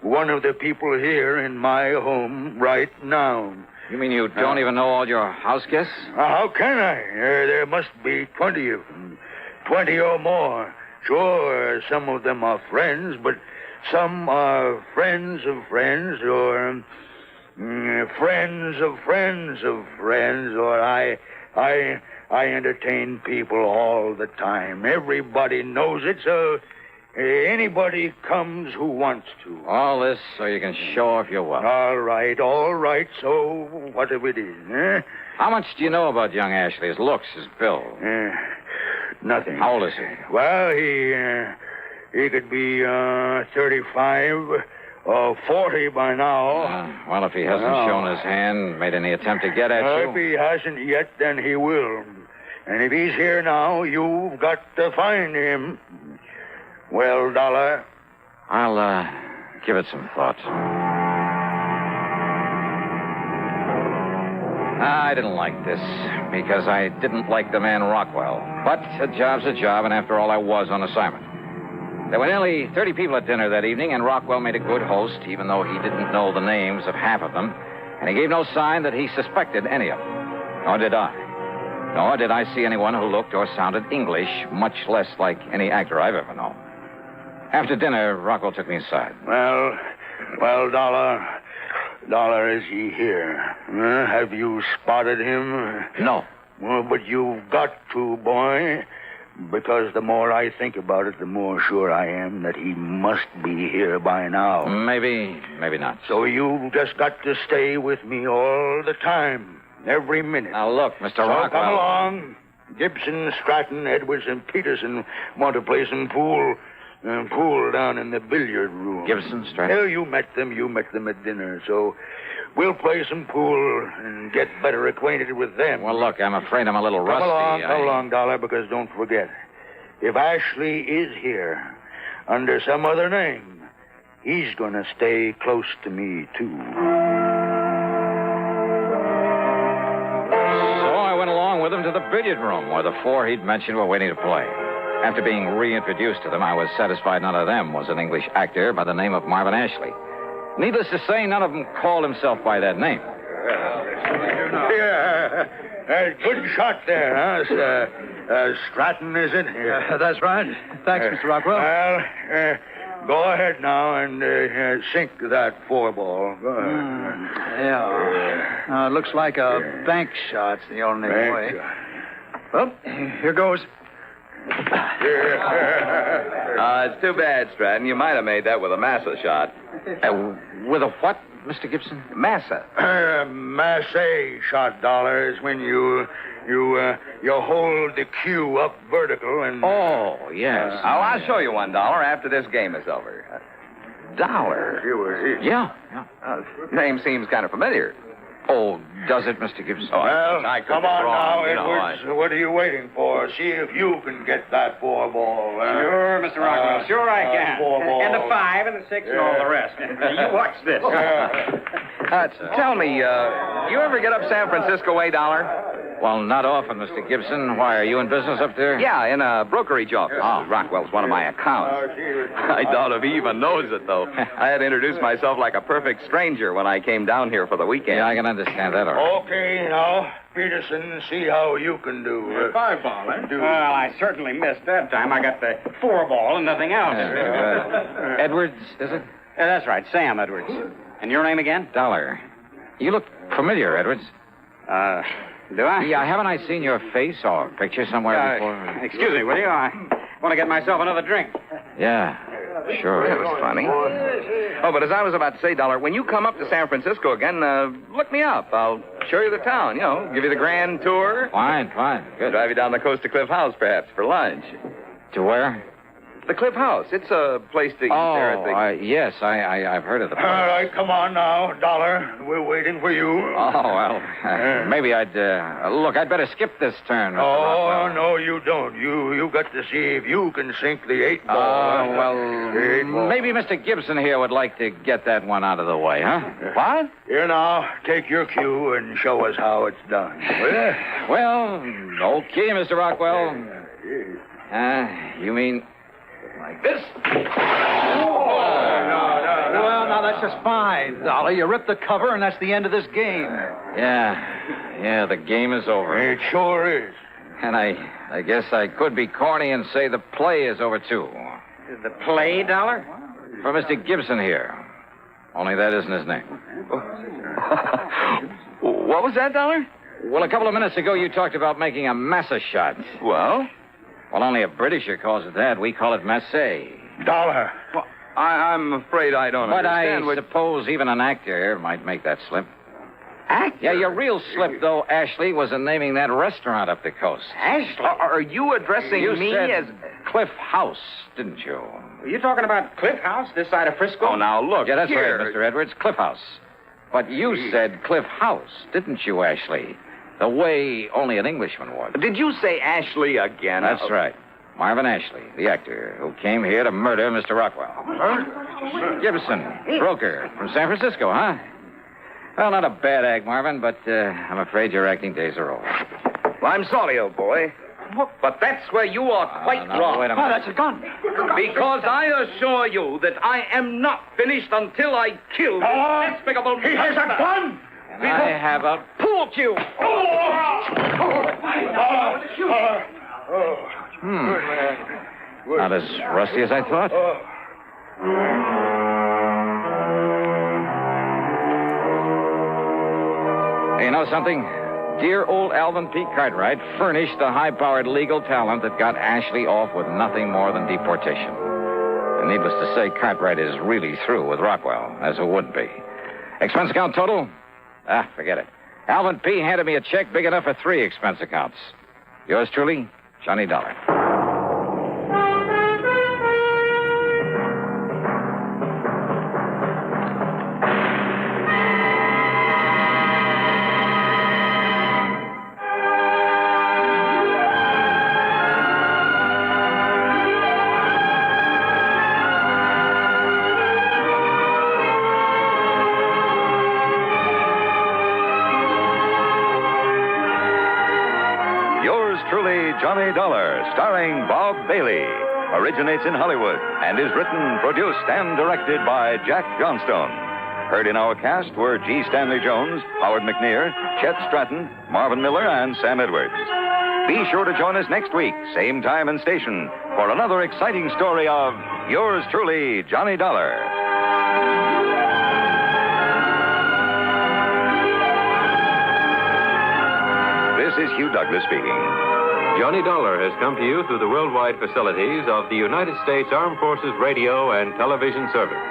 one of the people here in my home right now. You mean you don't even know all your house guests? How can I? There must be 20 of them. 20 or more. Sure, some of them are friends, but some are friends of friends, or friends of friends of friends, or I entertain people all the time. Everybody knows it, so anybody comes who wants to. All this so you can show off your wealth. All right. So what if it is, eh? How much do you know about young Ashley? His looks, his build? Nothing. How old is he? Well, he could be 35 or 40 by now. Well, if he hasn't shown his hand, made any attempt to get at you... If he hasn't yet, then he will. And if he's here now, you've got to find him. Well, Dollar? I'll give it some thought. I didn't like this because I didn't like the man Rockwell. But a job's a job, and after all, I was on assignment. There were nearly 30 people at dinner that evening, and Rockwell made a good host, even though he didn't know the names of half of them, and he gave no sign that he suspected any of them. Nor did I. Nor did I see anyone who looked or sounded English, much less like any actor I've ever known. After dinner, Rockwell took me aside. Well, Dollar, is he here? Have you spotted him? No. Well, but you've got to, boy. Because the more I think about it, the more sure I am that he must be here by now. Maybe not. So you just got to stay with me all the time, every minute. Now, look, Mr. So Rockwell. come along. Gibson, Stratton, Edwards, and Peterson want to play some pool down in the billiard room. Gibson, Stratton? Yeah, you met them at dinner, so we'll play some pool and get better acquainted with them. Well, look, I'm afraid I'm a little rusty. Come along, Dollar, because don't forget, if Ashley is here under some other name, he's going to stay close to me, too. So I went along with him to the billiard room where the four he'd mentioned were waiting to play. After being reintroduced to them, I was satisfied none of them was an English actor by the name of Marvin Ashley. Needless to say, none of them called himself by that name. Yeah, good shot there, huh? Stratton, is it? Yeah. That's right. Thanks, Mr. Rockwell. Well, go ahead now and sink that 4-ball. Go ahead. Yeah. Looks like a bank shot's the only way. Well, here goes. It's too bad, Stratton. You might have made that with a massa shot. With a what, Mr. Gibson? Massa. Masse shot, Dollar, is when you hold the cue up vertical and... Oh, yes. I'll show you $1 after this game is over. $1? Yeah. Name seems kind of familiar. Oh, does it, Mr. Gibson? Well, come on now, Edwards. What are you waiting for? See if you can get that 4-ball. Sure, Mr. Rockwell. Sure I can. 4-ball. And the 5 and the 6 and all the rest. You watch this. Tell me, you ever get up San Francisco way, Dollar? Well, not often, Mr. Gibson. Why, are you in business up there? Yeah, in a brokerage office. Oh. Rockwell's one of my accounts. I doubt if he even knows it, though. I had to introduce myself like a perfect stranger when I came down here for the weekend. Yeah, I can understand that, all right. Okay, now, Peterson, see how you can do. 5-ball, eh? Well, I certainly missed that time. I got the 4-ball and nothing else. Edwards, is it? Yeah, that's right, Sam Edwards. And your name again? Dollar. You look familiar, Edwards. Do I? Yeah, haven't I seen your face or picture somewhere before? Excuse me, will you? I want to get myself another drink. Yeah, sure. That was funny. Oh, but as I was about to say, Dollar, when you come up to San Francisco again, look me up. I'll show you the town, give you the grand tour. Fine, good. Drive you down the coast to Cliff House, perhaps, for lunch. To where? The Cliff House. It's a place to eat there at the... Yes, I've heard of the place. All right, come on now, Dollar. We're waiting for you. Oh, well, maybe I'd better skip this turn, Mr. Rockwell. No, you don't. You got to see if you can sink the 8-ball. Oh, well, maybe Mr. Gibson here would like to get that one out of the way, huh? What? Here now, take your cue and show us how it's done. Well, okay, Mr. Rockwell. You mean... like this? Well, now that's just fine, Dollar. You ripped the cover, and that's the end of this game. Yeah, the game is over. It sure is. And I guess I could be corny and say the play is over, too. The play, Dollar? For Mr. Gibson here. Only that isn't his name. What was that, Dollar? Well, a couple of minutes ago, you talked about making a massa shot. Well, only a Britisher calls it that. We call it masse. Dollar. Well, I'm afraid I don't understand. But I suppose even an actor might make that slip. Actor? Yeah, your real slip, though, Ashley, was in naming that restaurant up the coast. Ashley? Are you addressing me said as... Cliff House, didn't you? Are you talking about Cliff House, this side of Frisco? Oh, now, look, yeah, that's here. right, Mr. Edwards. Cliff House. But you said Cliff House, didn't you, Ashley? The way only an Englishman would. Did you say Ashley again? That's right. Marvin Ashley, the actor who came here to murder Mr. Rockwell. Gibson, broker from San Francisco, huh? Well, not a bad act, Marvin, but I'm afraid your acting days are over. Well, I'm sorry, old boy. But that's where you are quite wrong. Wait a minute. That's a gun. Because I assure you that I am not finished until I kill this despicable... He has a gun! And I have a pool cue. Not as rusty as I thought. You know something? Dear old Alvin P. Cartwright furnished the high-powered legal talent that got Ashley off with nothing more than deportation. And needless to say, Cartwright is really through with Rockwell, as who wouldn't be. Expense account total? Forget it. Alvin P. handed me a check big enough for 3 expense accounts. Yours truly, Johnny Dollar. Johnny Dollar, starring Bob Bailey, originates in Hollywood and is written, produced, and directed by Jack Johnstone. Heard in our cast were G. Stanley Jones, Howard McNear, Chet Stratton, Marvin Miller, and Sam Edwards. Be sure to join us next week, same time and station, for another exciting story of yours truly, Johnny Dollar. This is Hugh Douglas speaking. Johnny Dollar has come to you through the worldwide facilities of the United States Armed Forces Radio and Television Service.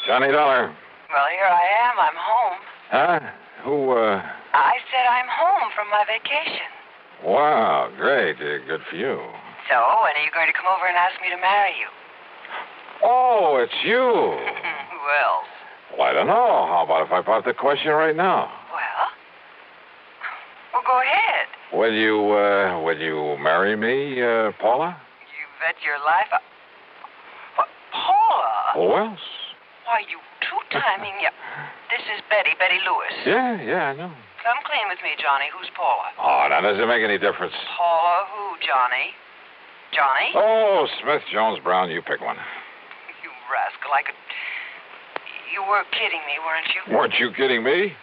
Johnny Dollar. Well, here I am. I'm home. Huh? Who, I said I'm home from my vacation. Wow, great. Good for you. So, when are you going to come over and ask me to marry you? Oh, it's you. Who else? Well, I don't know. How about if I pop the question right now? Well, go ahead. Will you marry me, Paula? You bet your life. What, Paula? Who else? Why, you two-timing. This is Betty Lewis. Yeah, I know. Come clean with me, Johnny. Who's Paula? Oh, now, does it make any difference? Paula who, Johnny? Johnny? Oh, Smith, Jones, Brown, you pick one. You rascal, I could... You were kidding me, weren't you? Weren't you kidding me?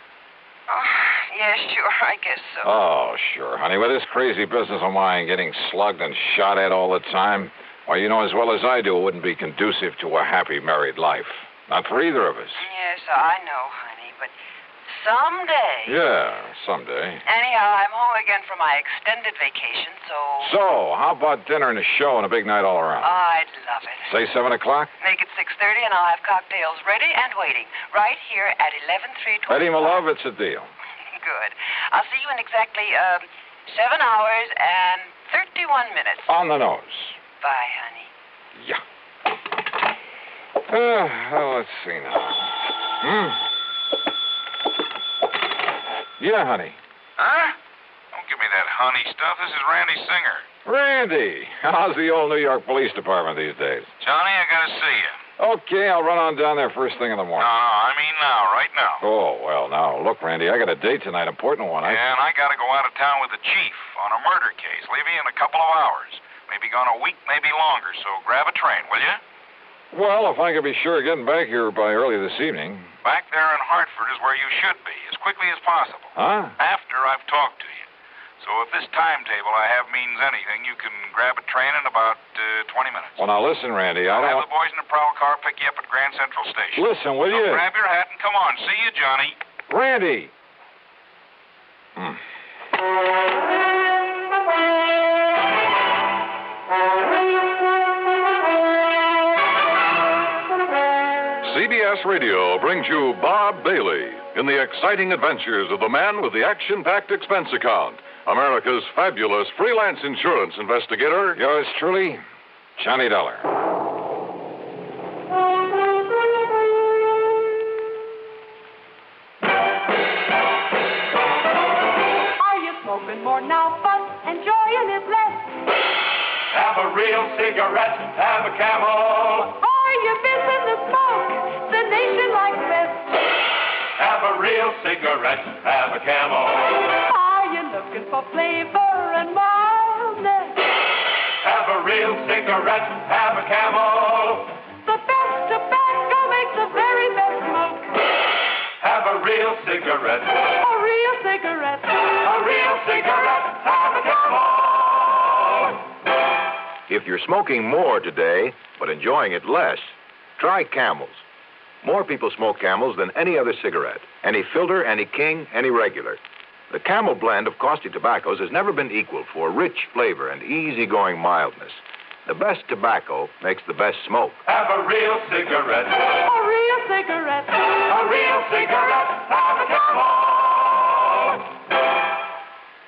Yeah, sure, I guess so. Oh, sure, honey. With this crazy business of mine getting slugged and shot at all the time, why, you know as well as I do, it wouldn't be conducive to a happy married life. Not for either of us. Yes, I know, honey, but someday... Yeah, someday. Anyhow, I'm home again for my extended vacation, so... So, how about dinner and a show and a big night all around? I'd love it. Say 7 o'clock? Make it 6:30 and I'll have cocktails ready and waiting, right here at 11-3-25. Betty, my love, it's a deal. Good. I'll see you in exactly 7 hours and 31 minutes. On the nose. Bye, honey. Yeah. Let's see now. Yeah, honey. Huh? Don't give me that honey stuff. This is Randy Singer. Randy, how's the old New York Police Department these days? Johnny, I gotta see you. Okay, I'll run on down there first thing in the morning. No, I mean now, right now. Oh, well, now, look, Randy, I got a date tonight, important one. Yeah, and I gotta go out of town with the chief on a murder case. Leaving in a couple of hours. Maybe gone a week, maybe longer, so grab a train, will you? Well, if I could be sure of getting back here by early this evening. Back there in Hartford is where you should be, as quickly as possible. Huh? After I've talked to you. So if this timetable I have means anything, you can grab a train in about 20 minutes. Well, now listen, Randy, I'll have the boys in the prowl car pick you up at Grand Central Station. Listen, will you? Grab your hat and come on. See you, Johnny. Randy! CBS Radio brings you Bob Bailey in the exciting adventures of the man with the action-packed expense account, America's fabulous freelance insurance investigator. Yours truly, Johnny Dollar. Are you smoking more now, fuss, enjoying it less? Have a real cigarette, have a Camel. Are you missing the smoke? The nation likes best. Have a real cigarette, have a Camel. Are you looking for flavor and mildness? real cigarette, have a Camel. The best tobacco makes the very best smoke. Have a real cigarette. A real cigarette. A real cigarette, have a Camel. If you're smoking more today, but enjoying it less, try Camels. More people smoke Camels than any other cigarette. Any filter, any king, any regular. The Camel blend of costly tobaccos has never been equaled for rich flavor and easygoing mildness. The best tobacco makes the best smoke. Have a real cigarette. A real cigarette. A real cigarette, have a Camel.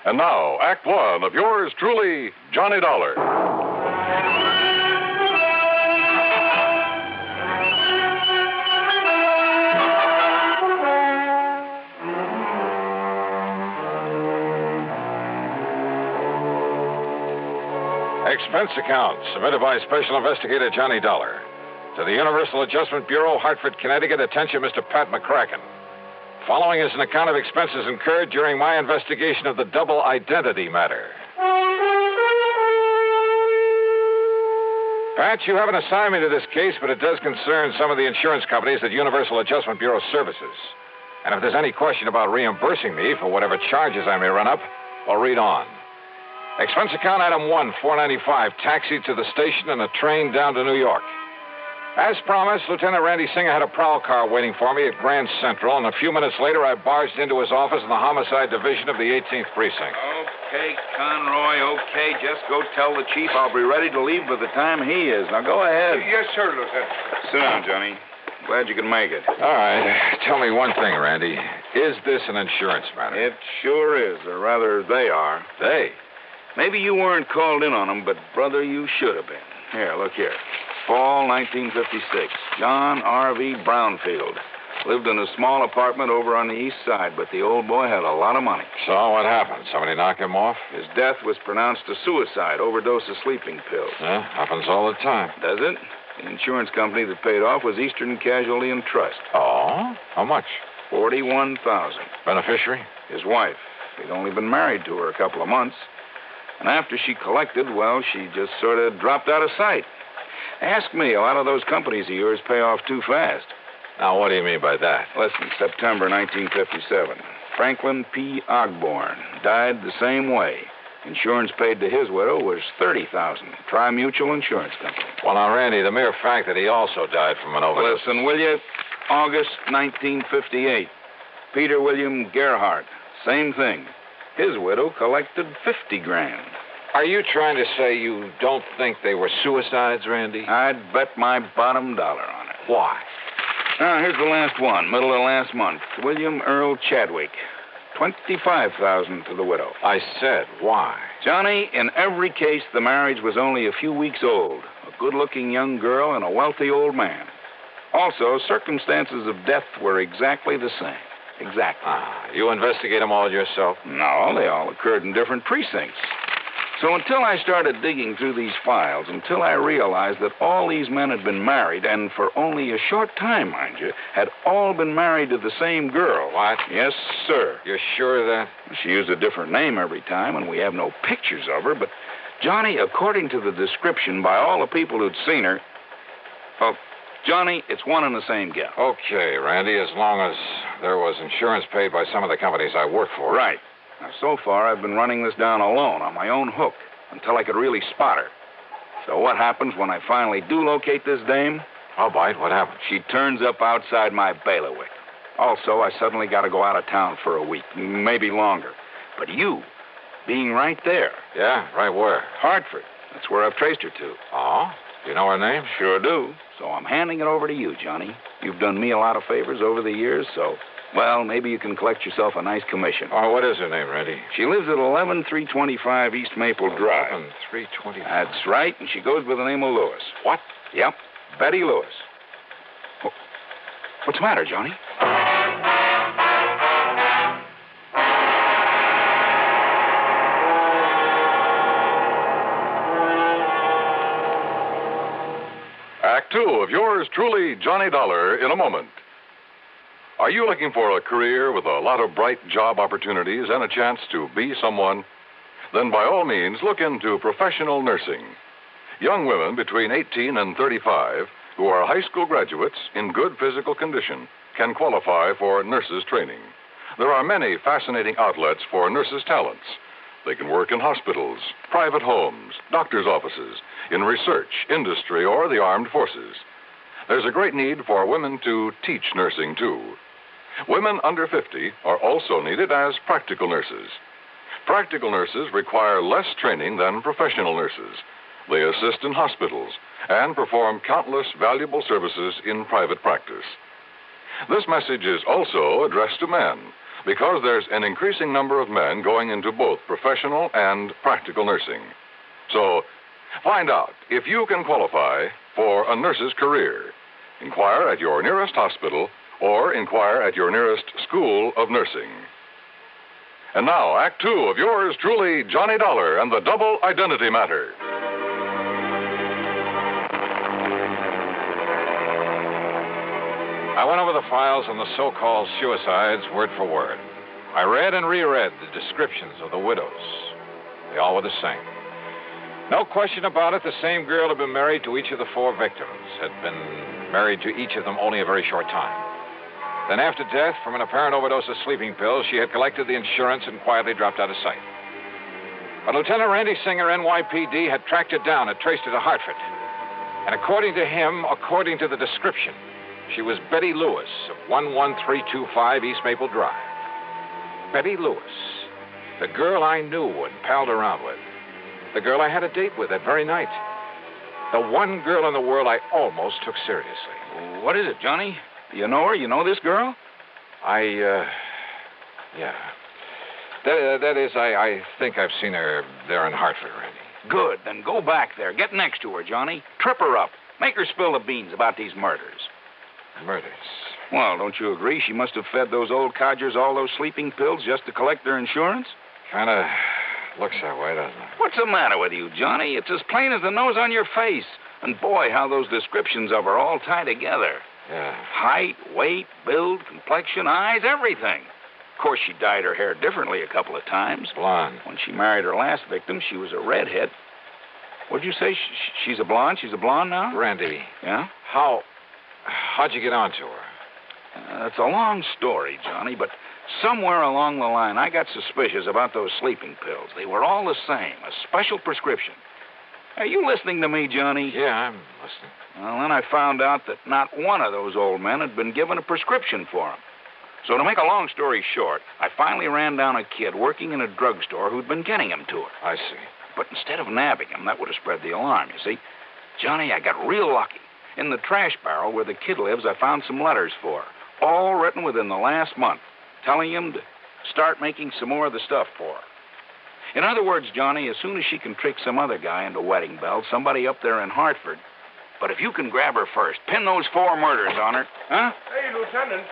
And now, Act One of yours truly, Johnny Dollar. Expense account submitted by Special Investigator Johnny Dollar. To the Universal Adjustment Bureau, Hartford, Connecticut. Attention, Mr. Pat McCracken. Following is an account of expenses incurred during my investigation of the double identity matter. Pat, you haven't assigned me to this case, but it does concern some of the insurance companies that Universal Adjustment Bureau services. And if there's any question about reimbursing me for whatever charges I may run up, well, read on. Expense account item 1, $495, taxi to the station and a train down to New York. As promised, Lieutenant Randy Singer had a prowl car waiting for me at Grand Central, and a few minutes later I barged into his office in the Homicide Division of the 18th Precinct. Okay, Conroy, okay. Just go tell the chief I'll be ready to leave by the time he is. Now, go ahead. Yes, sir, Lieutenant. Sit down, Johnny. Glad you can make it. All right. Tell me one thing, Randy. Is this an insurance matter? It sure is, or rather, they are. They? Maybe you weren't called in on them, but, brother, you should have been. Here, look here. Fall 1956. John R.V. Brownfield. Lived in a small apartment over on the east side, but the old boy had a lot of money. So what happened? Somebody knock him off? His death was pronounced a suicide, overdose of sleeping pills. Yeah, happens all the time. Does it? The insurance company that paid off was Eastern Casualty and Trust. Oh? How much? $41,000. Beneficiary? His wife. He'd only been married to her a couple of months. And after she collected, well, she just sort of dropped out of sight. Ask me, a lot of those companies of yours pay off too fast. Now, what do you mean by that? Listen, September 1957. Franklin P. Ogborn died the same way. Insurance paid to his widow was $30,000. Tri-Mutual Insurance Company. Well, now, Randy, the mere fact that he also died from an overdose... Listen, will you? August 1958. Peter William Gerhardt. Same thing. His widow collected $50,000. Are you trying to say you don't think they were suicides, Randy? I'd bet my bottom dollar on it. Why? Now, here's the last one, middle of last month. William Earl Chadwick. $25,000 to the widow. I said, why? Johnny, in every case, the marriage was only a few weeks old. A good-looking young girl and a wealthy old man. Also, circumstances of death were exactly the same. Exactly. You investigate them all yourself? No, they all occurred in different precincts. So until I started digging through these files, until I realized that all these men had been married, and for only a short time, mind you, had all been married to the same girl. What? Yes, sir. You're sure of that? She used a different name every time, and we have no pictures of her, but, Johnny, according to the description by all the people who'd seen her, well, Johnny, it's one and the same gal. Okay, Randy, as long as there was insurance paid by some of the companies I work for. Right. Now, so far, I've been running this down alone on my own hook until I could really spot her. So what happens when I finally do locate this dame? I'll bite. What happens? She turns up outside my bailiwick. Also, I suddenly got to go out of town for a week, maybe longer. But you, being right there. Yeah, right where? Hartford. That's where I've traced her to. Oh? Do you know her name? Sure do. So I'm handing it over to you, Johnny. You've done me a lot of favors over the years, so... Well, maybe you can collect yourself a nice commission. Oh, what is her name, Randy? She lives at 11325 East Maple Drive. 11325. That's right, and she goes by the name of Lewis. What? Yep, Betty Lewis. What's the matter, Johnny? Act Two of yours truly, Johnny Dollar, in a moment. Are you looking for a career with a lot of bright job opportunities and a chance to be someone? Then by all means, look into professional nursing. Young women between 18 and 35 who are high school graduates in good physical condition can qualify for nurses' training. There are many fascinating outlets for nurses' talents. They can work in hospitals, private homes, doctors' offices, in research, industry, or the armed forces. There's a great need for women to teach nursing, too. Women under 50 are also needed as practical nurses. Practical nurses require less training than professional nurses. They assist in hospitals and perform countless valuable services in private practice. This message is also addressed to men because there's an increasing number of men going into both professional and practical nursing. So, find out if you can qualify for a nurse's career. Inquire at your nearest hospital or inquire at your nearest school of nursing. And now, Act Two of yours truly, Johnny Dollar and the Double Identity Matter. I went over the files on the so-called suicides word for word. I read and reread the descriptions of the widows. They all were the same. No question about it, the same girl had been married to each of the four victims, had been married to each of them only a very short time. Then after death, from an apparent overdose of sleeping pills, she had collected the insurance and quietly dropped out of sight. But Lieutenant Randy Singer, NYPD, had tracked her down and traced her to Hartford. And according to him, according to the description, she was Betty Lewis of 11325 East Maple Drive. Betty Lewis, the girl I knew and palled around with. The girl I had a date with that very night. The one girl in the world I almost took seriously. What is it, Johnny? You know her? You know this girl? Yeah. That is, I think I've seen her there in Hartford, Randy. Good. Then go back there. Get next to her, Johnny. Trip her up. Make her spill the beans about these murders. Murders? Well, don't you agree she must have fed those old codgers all those sleeping pills just to collect their insurance? Kind of looks that way, doesn't it? What's the matter with you, Johnny? It's as plain as the nose on your face. And boy, how those descriptions of her all tie together. Yeah. Height, weight, build, complexion, eyes, everything. Of course, she dyed her hair differently a couple of times. Blonde. When she married her last victim, she was a redhead. What'd you say? She's a blonde? She's a blonde now? Randy. Yeah? How'd you get onto her? It's a long story, Johnny, but somewhere along the line, I got suspicious about those sleeping pills. They were all the same, a special prescription. Are you listening to me, Johnny? Yeah, I'm listening. Well, then I found out that not one of those old men had been given a prescription for them. So to make a long story short, I finally ran down a kid working in a drugstore who'd been getting him to her. I see. But instead of nabbing him, that would have spread the alarm, you see. Johnny, I got real lucky. In the trash barrel where the kid lives, I found some letters for her, all written within the last month, telling him to start making some more of the stuff for her. In other words, Johnny, as soon as she can trick some other guy into wedding bells, somebody up there in Hartford. But if you can grab her first, pin those 4 murders on her, huh? Hey, Lieutenant.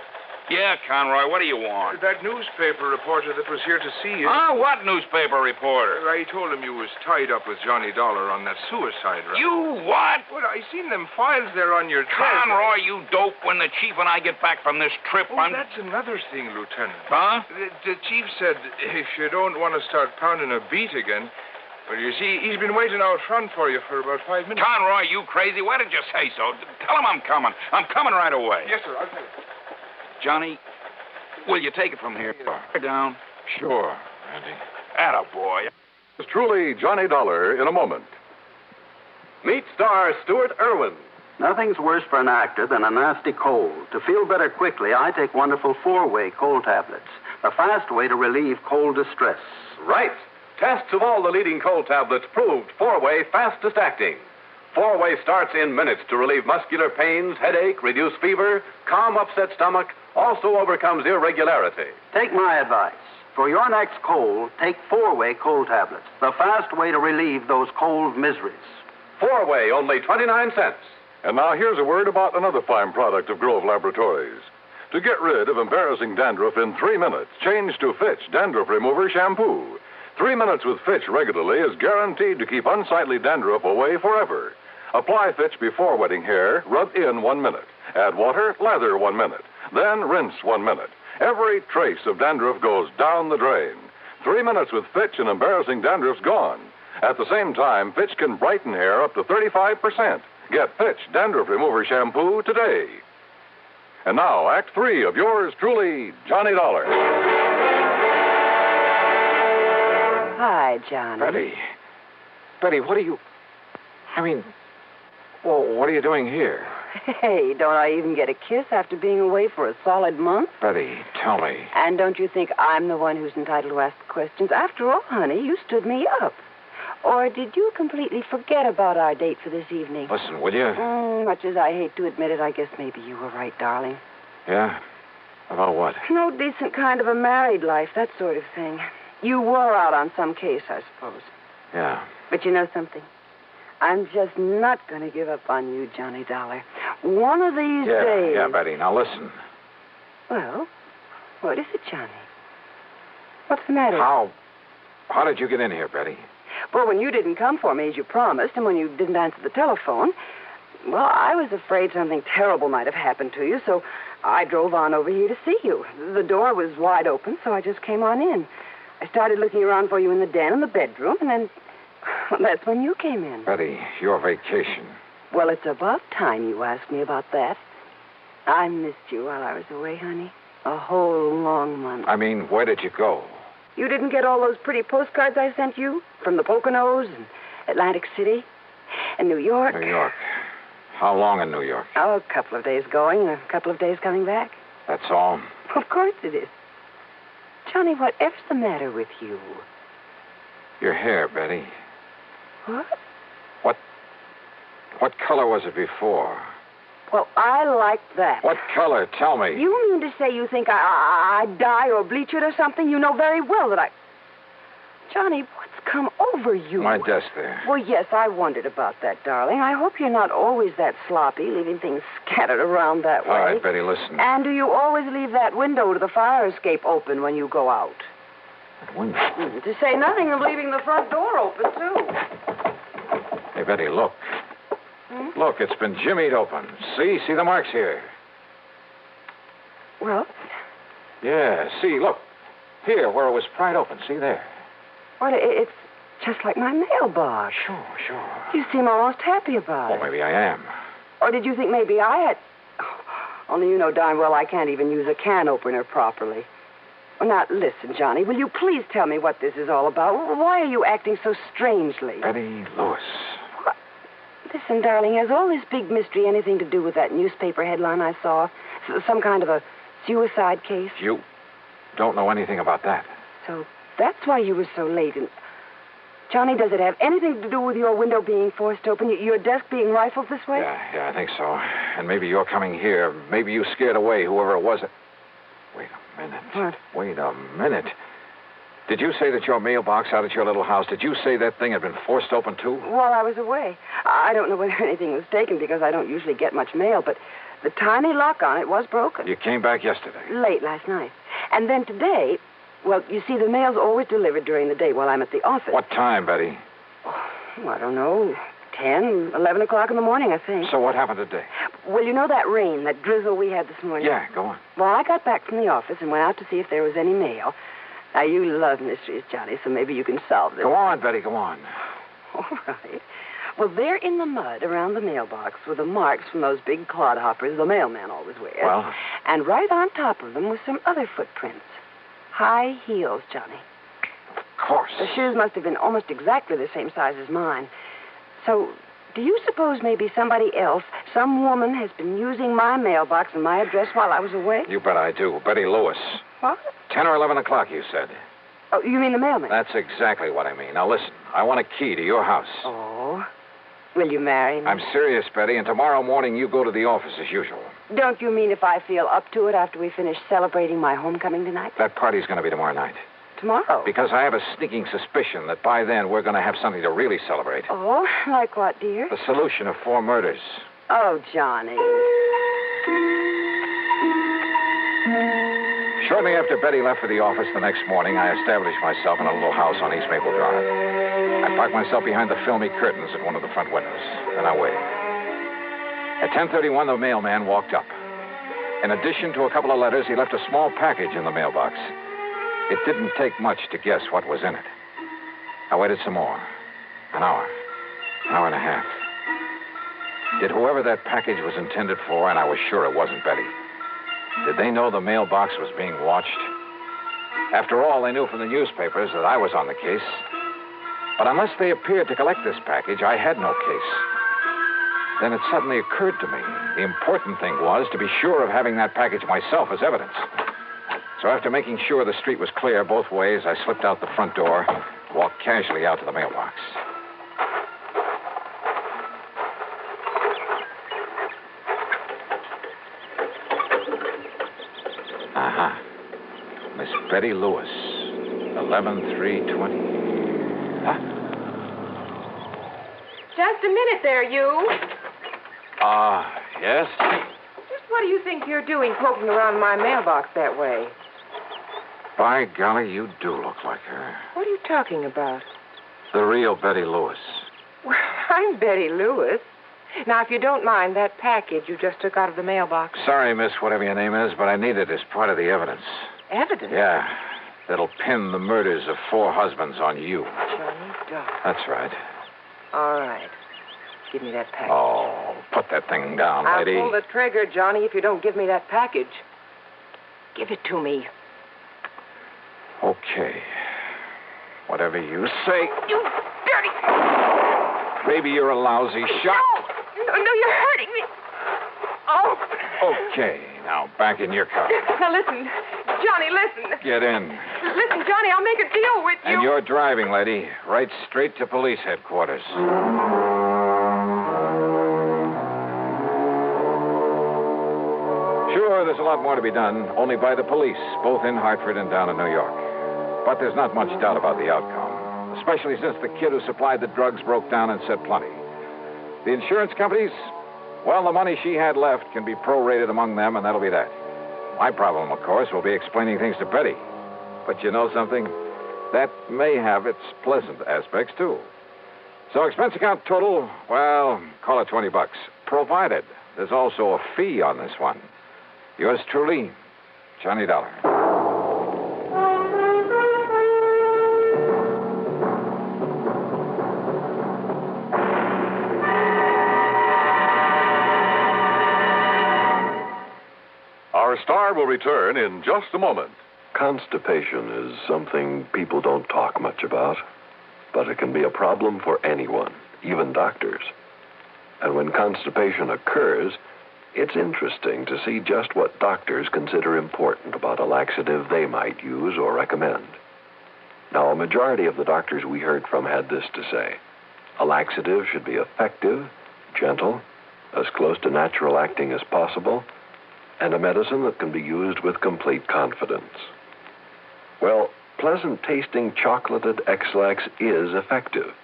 Yeah, Conroy, what do you want? That newspaper reporter that was here to see you. Ah, what newspaper reporter? I told him you was tied up with Johnny Dollar on that suicide run. You what? Well, I seen them files there on your desk. Conroy, you dope, when the chief and I get back from this trip, That's another thing, Lieutenant. Huh? The chief said if you don't want to start pounding a beat again, well, you see, he's been waiting out front for you for about 5 minutes. Conroy, you crazy? Why didn't you say so? Tell him I'm coming. I'm coming right away. Yes, sir, I'll tell you. Johnny, will you take it from here? Down. Sure, Randy. Attaboy. It's truly Johnny Dollar in a moment. Meet star Stuart Irwin. Nothing's worse for an actor than a nasty cold. To feel better quickly, I take wonderful 4-way cold tablets. A fast way to relieve cold distress. Right. Tests of all the leading cold tablets proved 4-way fastest acting. 4-way starts in minutes to relieve muscular pains, headache, reduce fever, calm upset stomach, also overcomes irregularity. Take my advice. For your next cold, take 4-way cold tablets. The fast way to relieve those cold miseries. 4-way, only 29 cents. And now here's a word about another fine product of Grove Laboratories. To get rid of embarrassing dandruff in 3 minutes, change to Fitch Dandruff Remover Shampoo. 3 minutes with Fitch regularly is guaranteed to keep unsightly dandruff away forever. Apply Fitch before wetting hair, rub in 1 minute. Add water, lather 1 minute. Then rinse 1 minute. Every trace of dandruff goes down the drain. 3 minutes with Fitch and embarrassing dandruff's gone. At the same time, Fitch can brighten hair up to 35%. Get Fitch Dandruff Remover Shampoo today. And now, Act 3 of yours truly, Johnny Dollar. Hi, Johnny. Betty, what are you... what are you doing here? Hey, don't I even get a kiss after being away for a solid month? Betty, tell me. And don't you think I'm the one who's entitled to ask the questions? After all, honey, you stood me up. Or did you completely forget about our date for this evening? Listen, will you? Much as I hate to admit it, I guess maybe you were right, darling. Yeah? About what? No decent kind of a married life, that sort of thing. You were out on some case, I suppose. Yeah. But you know something? I'm just not going to give up on you, Johnny Dollar. One of these days... Yeah, Betty. Now, listen. Well, what is it, Johnny? What's the matter? How did you get in here, Betty? Well, when you didn't come for me as you promised, and when you didn't answer the telephone, well, I was afraid something terrible might have happened to you, so I drove on over here to see you. The door was wide open, so I just came on in. I started looking around for you in the den and the bedroom, and then... Well, that's when you came in. Betty, your vacation. Well, it's about time you asked me about that. I missed you while I was away, honey. A whole long month. Where did you go? You didn't get all those pretty postcards I sent you? From the Poconos and Atlantic City and New York? New York. How long in New York? Oh, a couple of days going and a couple of days coming back. That's all? Of course it is. Johnny, whatever's the matter with you? Your hair, Betty. What? What color was it before? Well, I like that. What color? Tell me. You mean to say you think I'd dye or bleach it or something? You know very well that I... Johnny, what's come over you? My desk there. Well, yes, I wondered about that, darling. I hope you're not always that sloppy, leaving things scattered around that way. All right, Betty, listen. And do you always leave that window to the fire escape open when you go out? That window? To say nothing of leaving the front door open, too. Hey, Betty, look. Look, it's been jimmied open. See the marks here. Well? Yeah, see, look. Here, where it was pried open. See there. Well, it's just like my mailbox. Sure. You seem almost happy about it. Well, maybe I am. Or did you think maybe I had... Only you know darn well I can't even use a can opener properly. Well, now, listen, Johnny, will you please tell me what this is all about? Why are you acting so strangely? Betty Lewis. What? Listen, darling, has all this big mystery anything to do with that newspaper headline I saw? Some kind of a suicide case? You don't know anything about that. So that's why you were so late. And Johnny, does it have anything to do with your window being forced open, your desk being rifled this way? Yeah, I think so. And maybe you're coming here. Maybe you scared away whoever it was. Wait a minute. What? Wait a minute. Did you say that your mailbox out at your little house, did you say that thing had been forced open, too? While I was away. I don't know whether anything was taken because I don't usually get much mail, but the tiny lock on it was broken. You came back yesterday? Late last night. And then today, well, you see, the mail's always delivered during the day while I'm at the office. What time, Betty? Oh, I don't know. 10, 11 o'clock in the morning, I think. So what happened today? Well, you know that rain, that drizzle we had this morning? Yeah, go on. Well, I got back from the office and went out to see if there was any mail. Now, you love mysteries, Johnny, so maybe you can solve this. Go on, Betty, go on. All right. Well, there in the mud around the mailbox were the marks from those big clodhoppers the mailman always wears. Well? And right on top of them were some other footprints. High heels, Johnny. Of course. The shoes must have been almost exactly the same size as mine. So, do you suppose maybe somebody else, some woman, has been using my mailbox and my address while I was away? You bet I do. Betty Lewis. What? 10 or 11 o'clock, you said. Oh, you mean the mailman? That's exactly what I mean. Now, listen. I want a key to your house. Oh. Will you marry me? I'm serious, Betty, and tomorrow morning you go to the office as usual. Don't you mean if I feel up to it after we finish celebrating my homecoming tonight? That party's going to be tomorrow night. Tomorrow? Because I have a sneaking suspicion that by then we're going to have something to really celebrate. Oh, like what, dear? The solution of 4 murders. Oh, Johnny. Shortly after Betty left for the office the next morning, I established myself in a little house on East Maple Drive. I parked myself behind the filmy curtains at one of the front windows. Then I waited. At 10:31, the mailman walked up. In addition to a couple of letters, he left a small package in the mailbox. It didn't take much to guess what was in it. I waited some more. An hour. An hour and a half. Did whoever that package was intended for, and I was sure it wasn't Betty, did they know the mailbox was being watched? After all, they knew from the newspapers that I was on the case. But unless they appeared to collect this package, I had no case. Then it suddenly occurred to me the important thing was to be sure of having that package myself as evidence. So after making sure the street was clear both ways, I slipped out the front door, walked casually out to the mailbox. Aha. Miss Betty Lewis, 11/3/20. Huh? Just a minute there, you. Yes? Just what do you think you're doing poking around my mailbox that way? By golly, you do look like her. What are you talking about? The real Betty Lewis. Well, I'm Betty Lewis. Now, if you don't mind, that package you just took out of the mailbox. Sorry, miss, whatever your name is, but I need it as part of the evidence. Evidence? Yeah. That'll pin the murders of 4 husbands on you. Johnny Dollar. That's right. All right. Give me that package. Oh, put that thing down, lady. I'll pull the trigger, Johnny, if you don't give me that package. Give it to me. Okay. Whatever you say. You dirty... Maybe you're a lousy shot. No, you're hurting me. Oh. Okay, now back in your car. Now listen, Johnny, listen. Get in. Listen, Johnny, I'll make a deal with you. And you're driving, lady. Right straight to police headquarters. Sure, there's a lot more to be done, only by the police, both in Hartford and down in New York. But there's not much doubt about the outcome, especially since the kid who supplied the drugs broke down and said plenty. The insurance companies, well, the money she had left can be prorated among them, and that'll be that. My problem, of course, will be explaining things to Betty. But you know something? That may have its pleasant aspects, too. So expense account total, well, call it $20, provided there's also a fee on this one. Yours truly, Johnny Dollar. Our star will return in just a moment. Constipation is something people don't talk much about, but it can be a problem for anyone, even doctors. And when constipation occurs, it's interesting to see just what doctors consider important about a laxative they might use or recommend. Now, a majority of the doctors we heard from had this to say. A laxative should be effective, gentle, as close to natural acting as possible, and a medicine that can be used with complete confidence. Well, pleasant-tasting chocolated X-Lax is effective.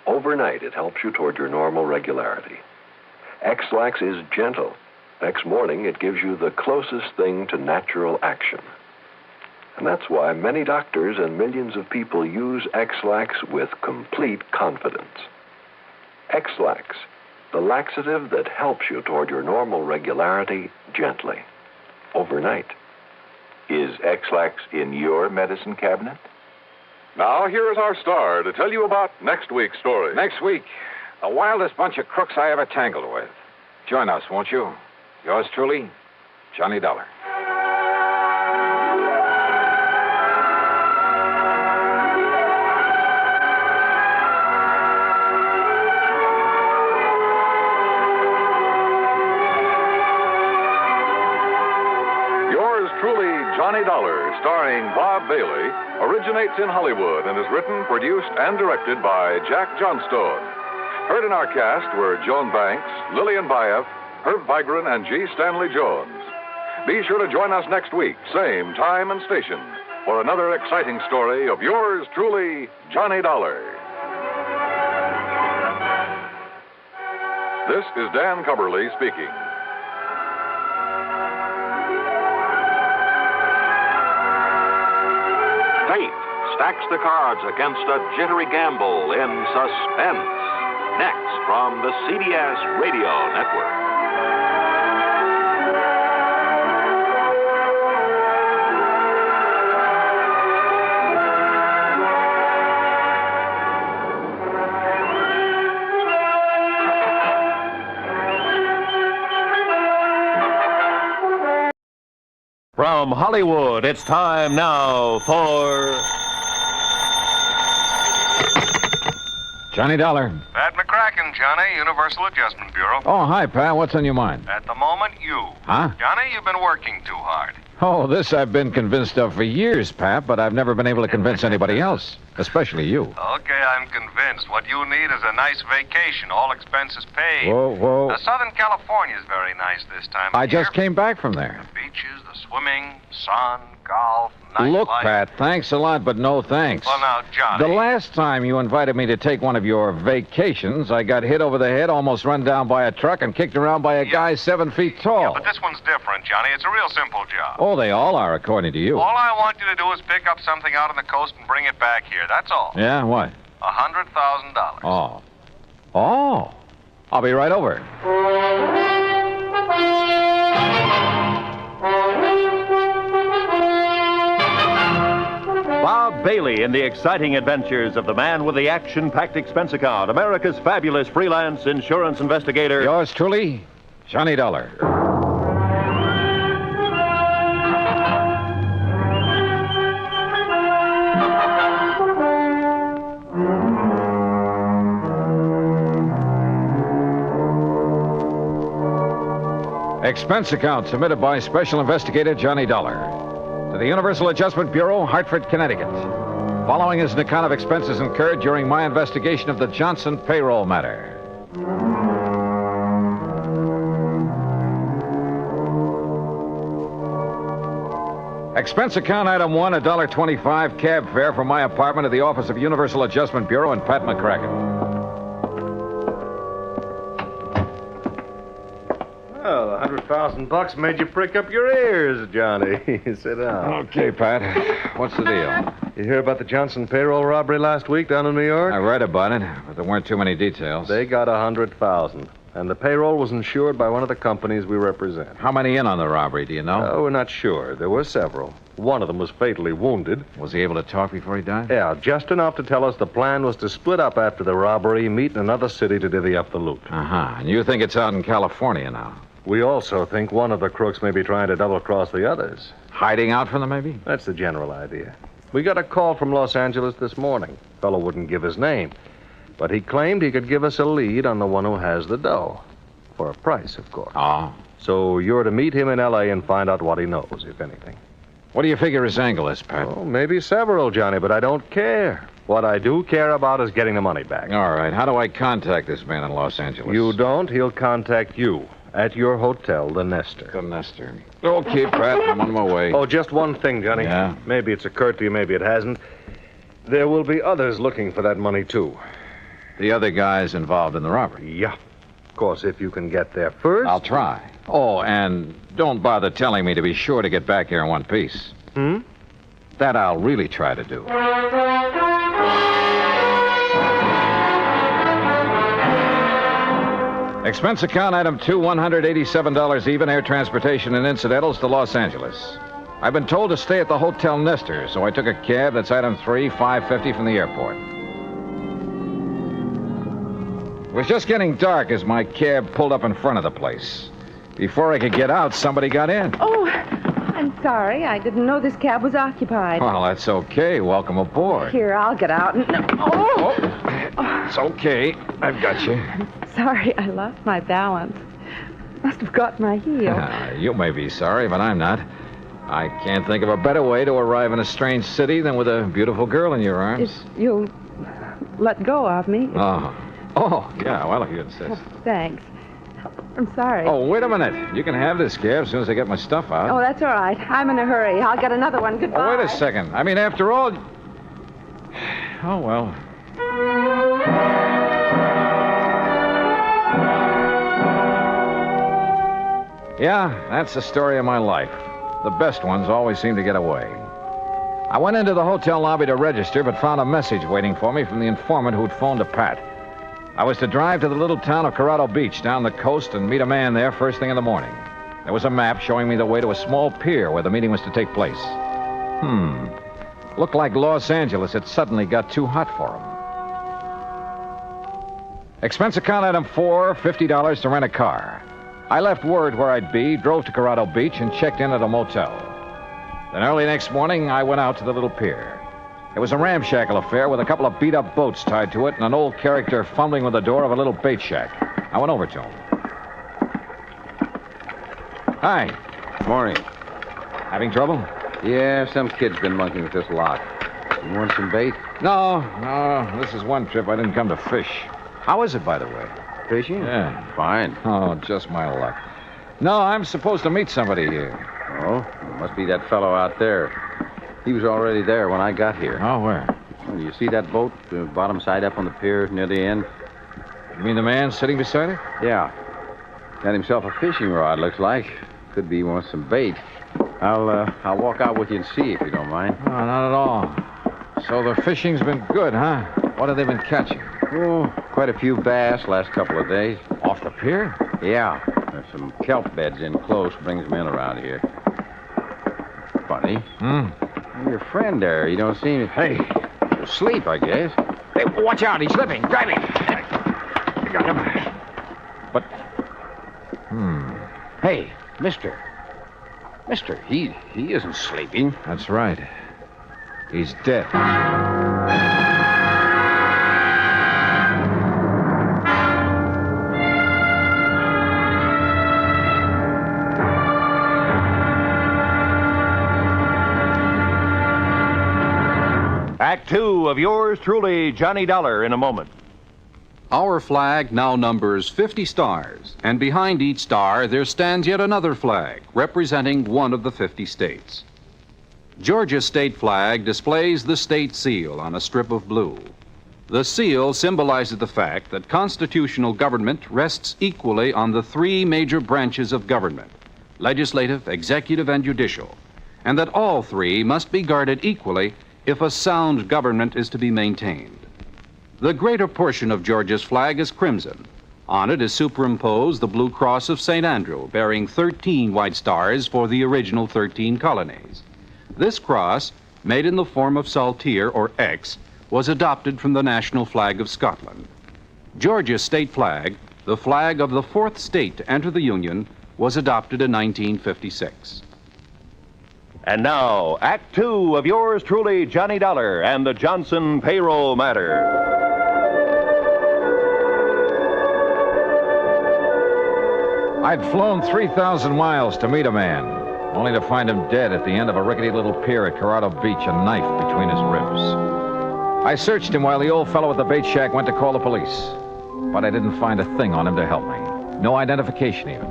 Overnight, it helps you toward your normal regularity. X-Lax is gentle. Next morning, it gives you the closest thing to natural action. And that's why many doctors and millions of people use X-Lax with complete confidence. X-Lax, the laxative that helps you toward your normal regularity gently, overnight. Is X-Lax in your medicine cabinet? Now, here is our star to tell you about next week's story. Next week, the wildest bunch of crooks I ever tangled with. Join us, won't you? Yours truly, Johnny Dollar. Yours truly, Johnny Dollar, starring Bob Bailey, originates in Hollywood and is written, produced, and directed by Jack Johnstone. Heard in our cast were Joan Banks, Lillian Baeff, Herb Vigran, and G. Stanley Jones. Be sure to join us next week, same time and station, for another exciting story of yours truly, Johnny Dollar. This is Dan Cumberly speaking. Fate stacks the cards against a jittery gamble in suspense. Next from the CBS Radio Network. From Hollywood, it's time now for... Johnny Dollar. Pat McCracken, Johnny, Universal Adjustment Bureau. Oh, hi, Pat. What's on your mind? At the moment, you. Huh? Johnny, you've been working too hard. Oh, this I've been convinced of for years, Pat, but I've never been able to convince anybody else, especially you. Okay, I'm convinced. What you need is a nice vacation, all expenses paid. Whoa. Southern California is very nice this time of I year. just came back from there. The beaches, the swimming, sun, golf, nightlife. Look, Pat, thanks a lot, but no thanks. Well, now, Johnny. The last time you invited me to take one of your vacations, I got hit over the head, almost run down by a truck, and kicked around by a guy 7 feet tall. Yeah, but this one's different, Johnny. It's a real simple job. Oh, they all are, according to you. All I want you to do is pick up something out on the coast and bring it back here. That's all. Yeah, what? $100,000. Oh. I'll be right over. Bob Bailey in the exciting adventures of the man with the action-packed expense account, America's fabulous freelance insurance investigator. Yours truly, Johnny Dollar. Expense account submitted by Special Investigator Johnny Dollar to the Universal Adjustment Bureau, Hartford, Connecticut. Following is an account of expenses incurred during my investigation of the Johnson payroll matter. Expense account item 1, $1.25 cab fare from my apartment to the office of Universal Adjustment Bureau and Pat McCracken. Well, $100,000 made you prick up your ears, Johnny. Sit down. Okay, Pat. What's the deal? You hear about the Johnson payroll robbery last week down in New York? I read about it, but there weren't too many details. They got $100,000, and the payroll was insured by one of the companies we represent. How many in on the robbery, do you know? Oh, we're not sure. There were several. One of them was fatally wounded. Was he able to talk before he died? Yeah, just enough to tell us the plan was to split up after the robbery, meet in another city to divvy up the loot. Uh-huh. And you think it's out in California now? We also think one of the crooks may be trying to double-cross the others. Hiding out from them, maybe? That's the general idea. We got a call from Los Angeles this morning. Fellow wouldn't give his name, but he claimed he could give us a lead on the one who has the dough. For a price, of course. Oh. So you're to meet him in L.A. and find out what he knows, if anything. What do you figure his angle is, Pat? Oh, maybe several, Johnny, but I don't care. What I do care about is getting the money back. All right. How do I contact this man in Los Angeles? You don't. He'll contact you. At your hotel, the Nestor. The Nestor. Okay, Pat, I'm on my way. Oh, just one thing, Johnny. Yeah? Maybe it's occurred to you, maybe it hasn't. There will be others looking for that money, too. The other guys involved in the robbery? Yeah. Of course, if you can get there first. I'll try. Oh, and don't bother telling me to be sure to get back here in one piece. That I'll really try to do. Expense account item 2, $187 even, air transportation and incidentals to Los Angeles. I've been told to stay at the Hotel Nestor, so I took a cab. That's item 3, $5.50 from the airport. It was just getting dark as my cab pulled up in front of the place. Before I could get out, somebody got in. Oh, I'm sorry. I didn't know this cab was occupied. Well, that's okay. Welcome aboard. Here, I'll get out. It's okay. I've got you. Sorry, I lost my balance. Must have got my heel. You may be sorry, but I'm not. I can't think of a better way to arrive in a strange city than with a beautiful girl in your arms. If you'll let go of me. Oh, yeah, well, if you insist. Thanks. I'm sorry. Oh, wait a minute. You can have this cab as soon as I get my stuff out. Oh, that's all right. I'm in a hurry. I'll get another one. Goodbye. Oh, wait a second. I mean, after all... Oh, well. Yeah, that's the story of my life. The best ones always seem to get away. I went into the hotel lobby to register, but found a message waiting for me from the informant who'd phoned to Pat. I was to drive to the little town of Corrado Beach down the coast and meet a man there first thing in the morning. There was a map showing me the way to a small pier where the meeting was to take place. Looked like Los Angeles had suddenly got too hot for him. Expense account item 4, $50 to rent a car. I left word where I'd be, drove to Corrado Beach, and checked in at a motel. Then early next morning, I went out to the little pier. It was a ramshackle affair with a couple of beat-up boats tied to it and an old character fumbling with the door of a little bait shack. I went over to him. Hi. Morning. Having trouble? Yeah, some kid's been monkeying with this lot. You want some bait? No. This is one trip I didn't come to fish. How is it, by the way? Fishing? Yeah. Fine. Oh, just my luck. No, I'm supposed to meet somebody here. Oh, it must be that fellow out there. He was already there when I got here. Oh, where? Oh, you see that boat, bottom side up on the pier near the end? You mean the man sitting beside it? Yeah. Got himself a fishing rod, looks like. Could be he wants some bait. I'll walk out with you and see if you don't mind. Oh, not at all. So the fishing's been good, huh? What have they been catching? Oh, quite a few bass last couple of days. Off the pier? Yeah. There's some kelp beds in close. Brings them in around here. Funny. Your friend there, you don't seem... Hey. Asleep, I guess. Hey, watch out. He's slipping. Drive him. I got him. But... Hey, mister. Mister, he isn't sleeping. That's right. He's dead. Act 2 of yours truly, Johnny Dollar, in a moment. Our flag now numbers 50 stars, and behind each star there stands yet another flag representing one of the 50 states. Georgia's state flag displays the state seal on a strip of blue. The seal symbolizes the fact that constitutional government rests equally on the three major branches of government: legislative, executive, and judicial, and that all three must be guarded equally if a sound government is to be maintained. The greater portion of Georgia's flag is crimson. On it is superimposed the blue cross of St. Andrew, bearing 13 white stars for the original 13 colonies. This cross, made in the form of saltire, or X, was adopted from the national flag of Scotland. Georgia's state flag, the flag of the fourth state to enter the Union, was adopted in 1956. And now, Act 2 of yours truly, Johnny Dollar, and the Johnson payroll matter. I'd flown 3,000 miles to meet a man, only to find him dead at the end of a rickety little pier at Corrado Beach, a knife between his ribs. I searched him while the old fellow at the bait shack went to call the police, but I didn't find a thing on him to help me. No identification even.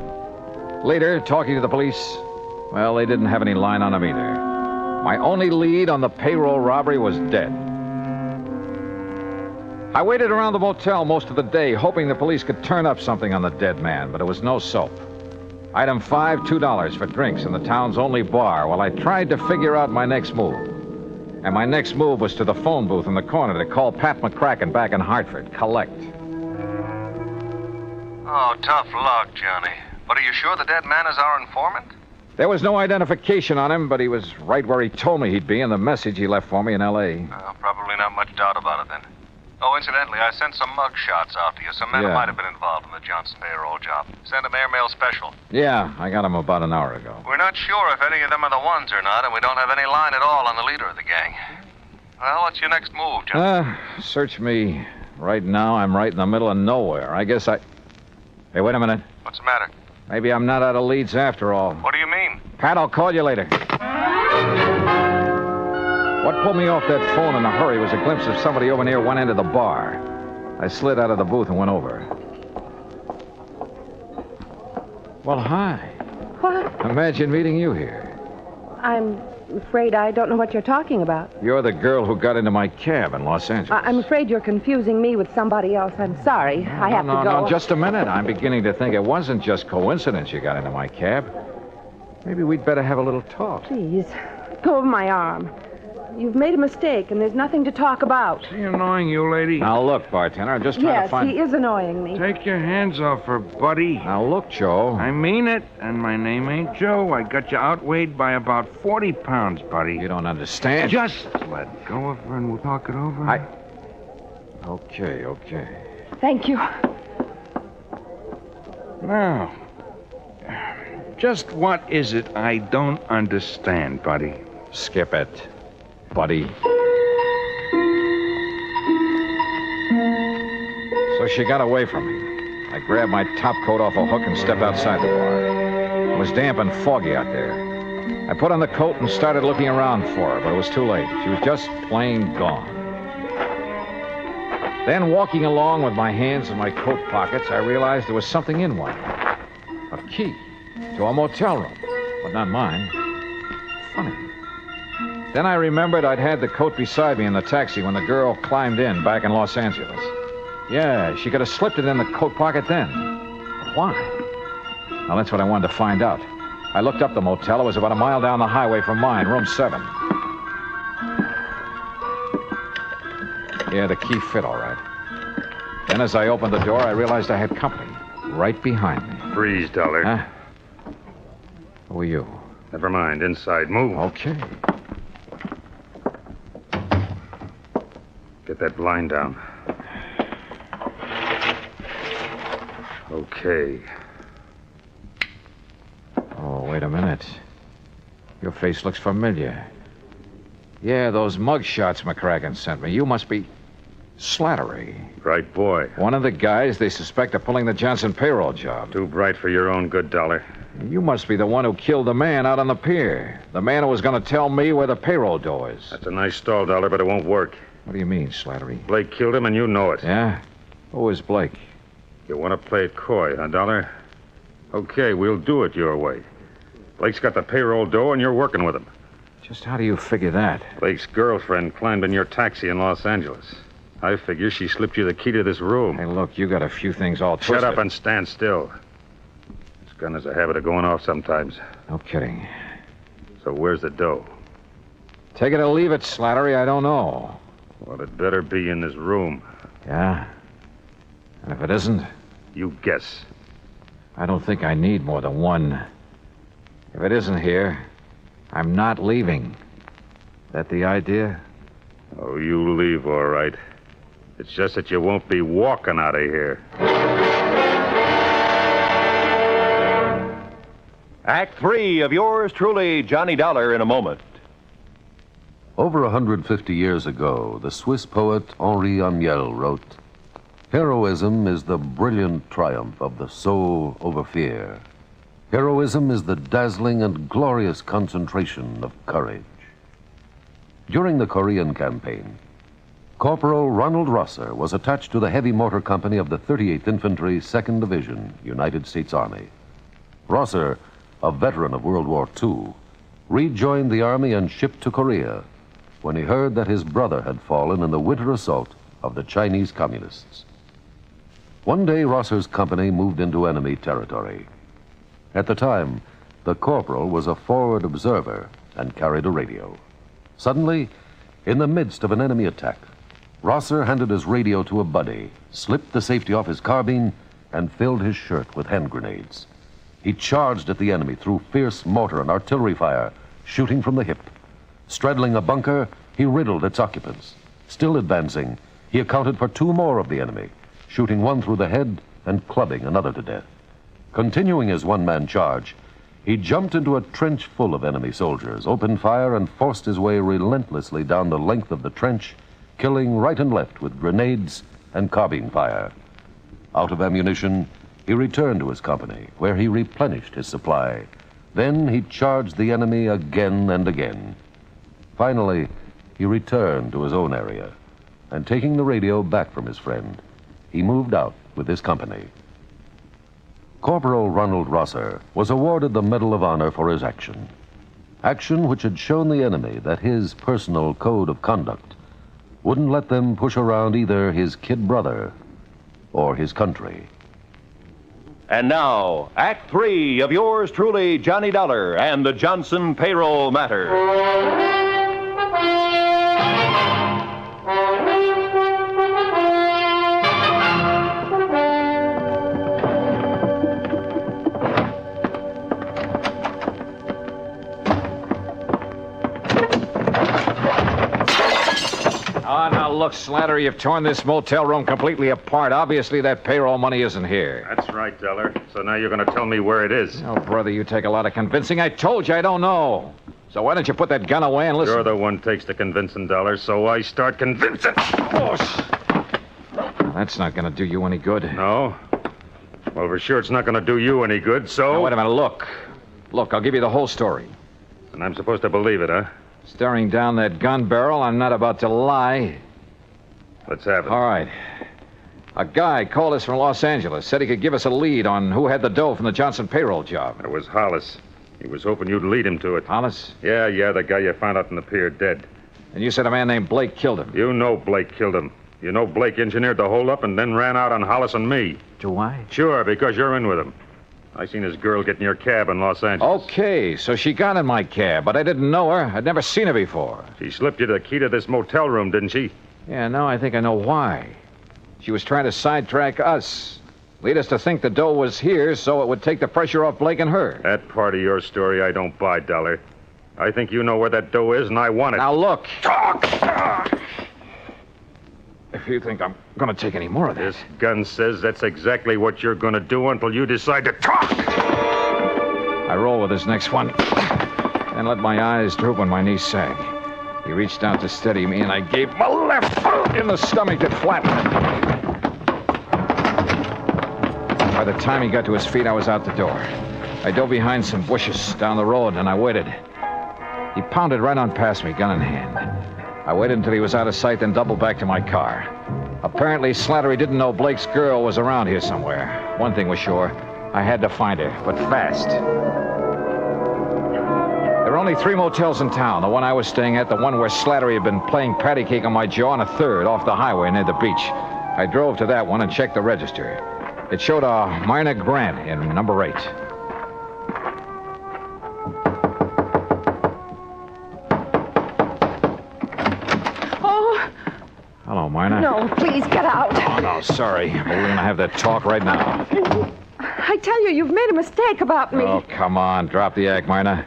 Later, talking to the police, well, they didn't have any line on him either. My only lead on the payroll robbery was dead. I waited around the motel most of the day, hoping the police could turn up something on the dead man, but it was no soap. Item 5, $2 for drinks in the town's only bar while I tried to figure out my next move. And my next move was to the phone booth in the corner to call Pat McCracken back in Hartford. Collect. Oh, tough luck, Johnny. But are you sure the dead man is our informant? There was no identification on him, but he was right where he told me he'd be in the message he left for me in L.A. Probably not much doubt about it, then. Oh, incidentally, I sent some mug shots out to you. Some men who Yeah. might have been involved in the Johnson payroll job. Send them airmail special. Yeah, I got him about an hour ago. We're not sure if any of them are the ones or not, and we don't have any line at all on the leader of the gang. Well, what's your next move, Johnny? Search me. Right now, I'm right in the middle of nowhere. I guess I... Hey, wait a minute. What's the matter? Maybe I'm not out of leads after all. What do you mean? Pat, I'll call you later. What pulled me off that phone in a hurry was a glimpse of somebody over near one end of the bar. I slid out of the booth and went over. Well, hi. What? Imagine meeting you here. I'm afraid I don't know what you're talking about. You're the girl who got into my cab in Los Angeles. I'm afraid you're confusing me with somebody else. I'm sorry. I have to go. No, just a minute. I'm beginning to think it wasn't just coincidence you got into my cab. Maybe we'd better have a little talk. Please, let go of my arm. You've made a mistake, and there's nothing to talk about. Is he annoying you, lady? Now, look, bartender, I'm just trying to find... Yes, he is annoying me. Take your hands off her, buddy. Now, look, Joe. I mean it, and my name ain't Joe. I got you outweighed by about 40 pounds, buddy. You don't understand. Just let go of her and we'll talk it over. Okay. Thank you. Now, Just what is it I don't understand, buddy? Skip it, buddy. So she got away from me. I grabbed my top coat off a hook and stepped outside the bar. It was damp and foggy out there. I put on the coat and started looking around for her, but it was too late. She was just plain gone. Then, walking along with my hands in my coat pockets, I realized there was something in one. A key to a motel room, but not mine. Funny. Then I remembered I'd had the coat beside me in the taxi when the girl climbed in back in Los Angeles. Yeah, she could have slipped it in the coat pocket then. But why? Now, that's what I wanted to find out. I looked up the motel. It was about a mile down the highway from mine, room 7. Yeah, the key fit all right. Then as I opened the door, I realized I had company right behind me. Freeze, Dollar. Huh? Who are you? Never mind. Inside. Move. Okay. Get that blind down. Okay. Oh, wait a minute. Your face looks familiar. Yeah, those mug shots McCracken sent me. You must be Slattery. Right boy. One of the guys they suspect of pulling the Johnson payroll job. Too bright for your own good, Dollar. You must be the one who killed the man out on the pier. The man who was going to tell me where the payroll door is. That's a nice stall, Dollar, but it won't work. What do you mean, Slattery? Blake killed him, and you know it. Yeah? Who is Blake? You want to play it coy, huh, Dollar? Okay, we'll do it your way. Blake's got the payroll door, and you're working with him. Just how do you figure that? Blake's girlfriend climbed in your taxi in Los Angeles. I figure she slipped you the key to this room. Hey, look, you got a few things all twisted. Shut up and stand still. This gun has a habit of going off sometimes. No kidding. So where's the dough? Take it or leave it, Slattery. I don't know. Well, it better be in this room. Yeah? And if it isn't? You guess. I don't think I need more than one. If it isn't here, I'm not leaving. That the idea? Oh, you leave, all right. It's just that you won't be walking out of here. Act 3 of yours truly, Johnny Dollar, in a moment. Over 150 years ago, the Swiss poet Henri Amiel wrote, "Heroism is the brilliant triumph of the soul over fear. Heroism is the dazzling and glorious concentration of courage." During the Korean campaign, Corporal Ronald Rosser was attached to the heavy mortar company of the 38th Infantry, 2nd Division, United States Army. Rosser, a veteran of World War II, rejoined the Army and shipped to Korea when he heard that his brother had fallen in the winter assault of the Chinese Communists. One day, Rosser's company moved into enemy territory. At the time, the corporal was a forward observer and carried a radio. Suddenly, in the midst of an enemy attack, Rosser handed his radio to a buddy, slipped the safety off his carbine, and filled his shirt with hand grenades. He charged at the enemy through fierce mortar and artillery fire, shooting from the hip. Straddling a bunker, he riddled its occupants. Still advancing, he accounted for 2 more of the enemy, shooting one through the head and clubbing another to death. Continuing his one-man charge, he jumped into a trench full of enemy soldiers, opened fire, and forced his way relentlessly down the length of the trench, killing right and left with grenades and carbine fire. Out of ammunition, he returned to his company, where he replenished his supply. Then he charged the enemy again and again. Finally, he returned to his own area, and taking the radio back from his friend, he moved out with his company. Corporal Ronald Rosser was awarded the Medal of Honor for his action. Action which had shown the enemy that his personal code of conduct wouldn't let them push around either his kid brother or his country. And now, Act 3 of yours truly, Johnny Dollar, and the Johnson payroll matter. look, Slattery, you've torn this motel room completely apart. Obviously, that payroll money isn't here. That's right, Dollar. So now you're going to tell me where it is. Oh, brother, you take a lot of convincing. I told you I don't know. So why don't you put that gun away and listen? You're the one takes the convincing, Dollar, so I start convincing. Oh, that's not going to do you any good. No? Well, for sure it's not going to do you any good, so... Now, wait a minute, look. Look, I'll give you the whole story. And I'm supposed to believe it, huh? Staring down that gun barrel, I'm not about to lie. Let's have it. All right. A guy called us from Los Angeles, said he could give us a lead on who had the dough from the Johnson payroll job. It was Hollis. He was hoping you'd lead him to it. Hollis? Yeah, the guy you found out in the pier dead. And you said a man named Blake killed him. You know Blake killed him. You know Blake engineered the holdup and then ran out on Hollis and me. Do I? Sure, because you're in with him. I seen his girl get in your cab in Los Angeles. Okay, so she got in my cab, but I didn't know her. I'd never seen her before. She slipped you the key to this motel room, didn't she? Yeah, now I think I know why. She was trying to sidetrack us. Lead us to think the dough was here so it would take the pressure off Blake and her. That part of your story I don't buy, Dollar. I think you know where that dough is, and I want it. Now, look. Talk! If you think I'm going to take any more of this. This gun says that's exactly what you're going to do until you decide to talk. I roll with this next one and let my eyes droop when my knees sag. He reached out to steady me, and I gave him a left hook in the stomach that flattened him. By the time he got to his feet, I was out the door. I dove behind some bushes down the road, and I waited. He pounded right on past me, gun in hand. I waited until he was out of sight, then doubled back to my car. Apparently, Slattery didn't know Blake's girl was around here somewhere. One thing was sure. I had to find her, but fast. There were only 3 motels in town. The one I was staying at, the one where Slattery had been playing patty cake on my jaw, and a third off the highway near the beach. I drove to that one and checked the register. It showed a Myrna Grant in number 8. Hello, Myrna. No, please get out. Oh, no, sorry. But we're going to have that talk right now. I tell you, you've made a mistake about me. Oh, come on. Drop the act, Myrna.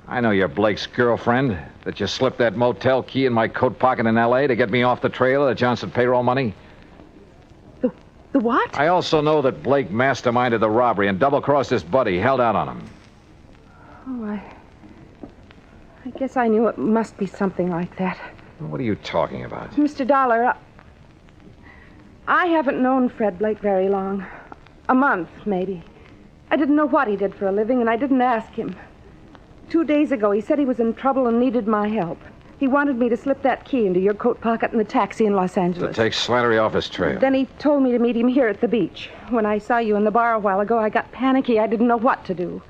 I know you're Blake's girlfriend, that you slipped that motel key in my coat pocket in L.A. to get me off the trail of the Johnson payroll money. The what? I also know that Blake masterminded the robbery and double-crossed his buddy, held out on him. Oh, I guess I knew it must be something like that. What are you talking about? Mr. Dollar, I haven't known Fred Blake very long. A month, maybe. I didn't know what he did for a living, and I didn't ask him. 2 days ago, he said he was in trouble and needed my help. He wanted me to slip that key into your coat pocket in the taxi in Los Angeles. To take Slattery off his trail. Then he told me to meet him here at the beach. When I saw you in the bar a while ago, I got panicky. I didn't know what to do.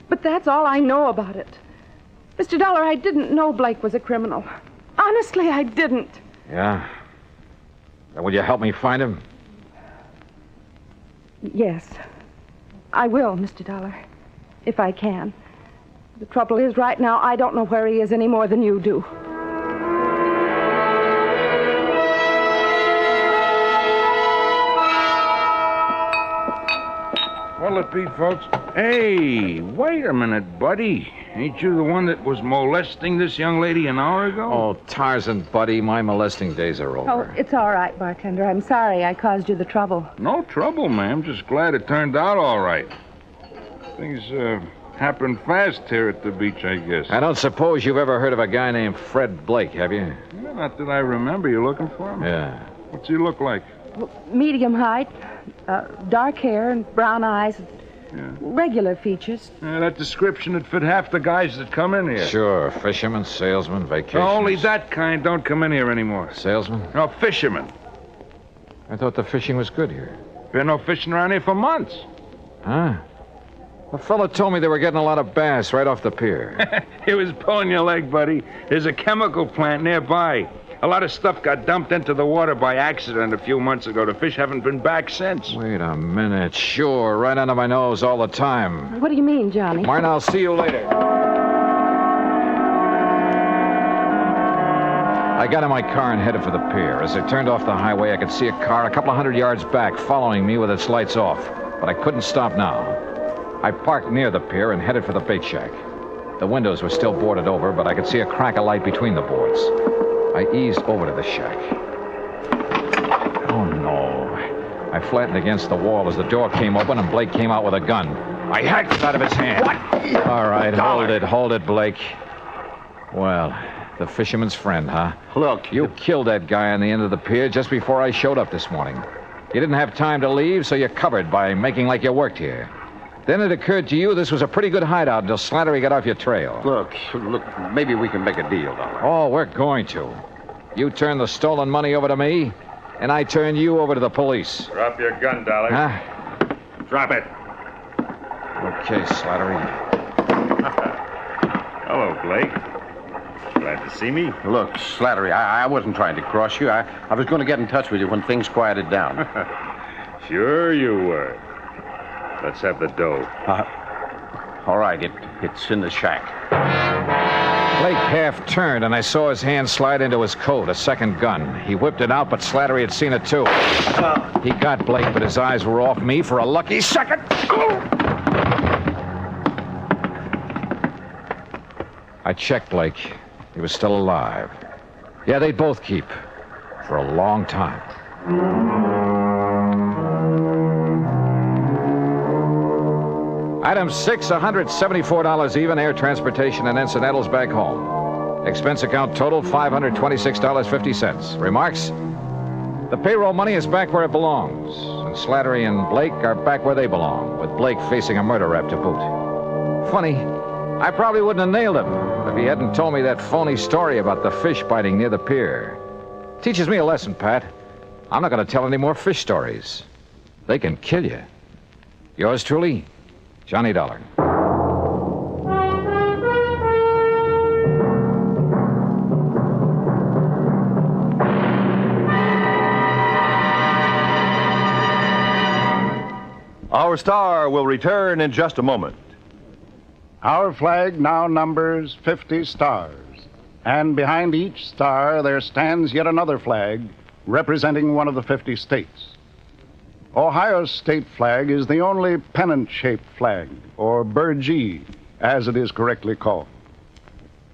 But that's all I know about it. Mr. Dollar, I didn't know Blake was a criminal. Honestly, I didn't. Yeah? Then will you help me find him? Yes. I will, Mr. Dollar. If I can. The trouble is, right now, I don't know where he is any more than you do. What'll it be, folks? Hey, wait a minute, buddy. Ain't you the one that was molesting this young lady an hour ago? Oh, Tarzan, buddy, my molesting days are over. Oh, it's all right, bartender. I'm sorry I caused you the trouble. No trouble, ma'am. Just glad it turned out all right. Things happen fast here at the beach, I guess. I don't suppose you've ever heard of a guy named Fred Blake, have you? Well, not that I remember. You looking for him? Yeah. What's he look like? Medium height, dark hair and brown eyes. Yeah. Regular features. That description would fit half the guys that come in here. Sure. Fisherman, salesman, vacation. Only that kind don't come in here anymore. Salesman? No, fishermen. I thought the fishing was good here. Been no fishing around here for months. Huh? A fellow told me they were getting a lot of bass right off the pier. He was pulling your leg, buddy. There's a chemical plant nearby. A lot of stuff got dumped into the water by accident a few months ago. The fish haven't been back since. Wait a minute. Sure, right under my nose all the time. What do you mean, Johnny? Martin, I'll see you later. I got in my car and headed for the pier. As I turned off the highway, I could see a car a couple of 100 yards back following me with its lights off. But I couldn't stop now. I parked near the pier and headed for the bait shack. The windows were still boarded over, but I could see a crack of light between the boards. I eased over to the shack. I flattened against the wall as the door came open and Blake came out with a gun. I hacked it out of his hand. What? All right, hold it, Blake. Well, the fisherman's friend, huh? Look. You killed that guy on the end of the pier just before I showed up this morning. You didn't have time to leave, so you covered by making like you worked here. Then it occurred to you this was a pretty good hideout until Slattery got off your trail. Look, maybe we can make a deal, Dollar. Oh, we're going to. You turn the stolen money over to me, and I turn you over to the police. Drop your gun, Dollar. Huh? Drop it. Okay, Slattery. Hello, Blake. Glad to see me? Look, Slattery, I wasn't trying to cross you. I was going to get in touch with you when things quieted down. Sure you were. Let's have the dough. All right, it's in the shack. Blake half turned, and I saw his hand slide into his coat, a second gun. He whipped it out, but Slattery had seen it too. He got Blake, but his eyes were off me for a lucky second. I checked Blake. He was still alive. Yeah, they'd both keep. For a long time. Item 6, $174 even, air transportation and incidentals back home. Expense account total, $526.50. Remarks? The payroll money is back where it belongs, and Slattery and Blake are back where they belong, with Blake facing a murder rap to boot. Funny, I probably wouldn't have nailed him if he hadn't told me that phony story about the fish biting near the pier. Teaches me a lesson, Pat. I'm not going to tell any more fish stories. They can kill you. Yours truly, Johnny Dollar. Our star will return in just a moment. Our flag now numbers 50 stars, and behind each star there stands yet another flag representing one of the 50 states. Ohio's state flag is the only pennant-shaped flag, or burgee, as it is correctly called.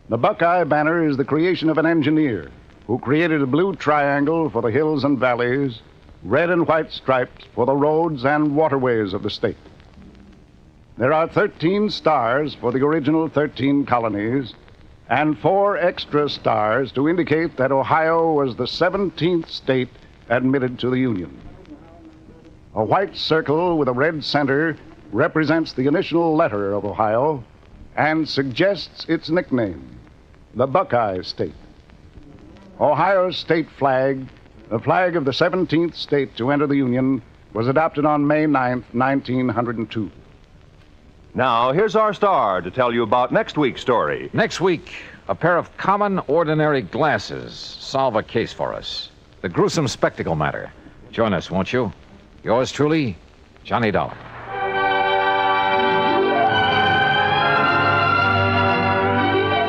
The Buckeye banner is the creation of an engineer who created a blue triangle for the hills and valleys, red and white stripes for the roads and waterways of the state. There are 13 stars for the original 13 colonies, and 4 extra stars to indicate that Ohio was the 17th state admitted to the Union. A white circle with a red center represents the initial letter of Ohio and suggests its nickname, the Buckeye State. Ohio's state flag, the flag of the 17th state to enter the Union, was adopted on May 9th, 1902. Now, here's our star to tell you about next week's story. Next week, a pair of common, ordinary glasses solve a case for us. The gruesome spectacle matter. Join us, won't you? Yours truly, Johnny Dollar.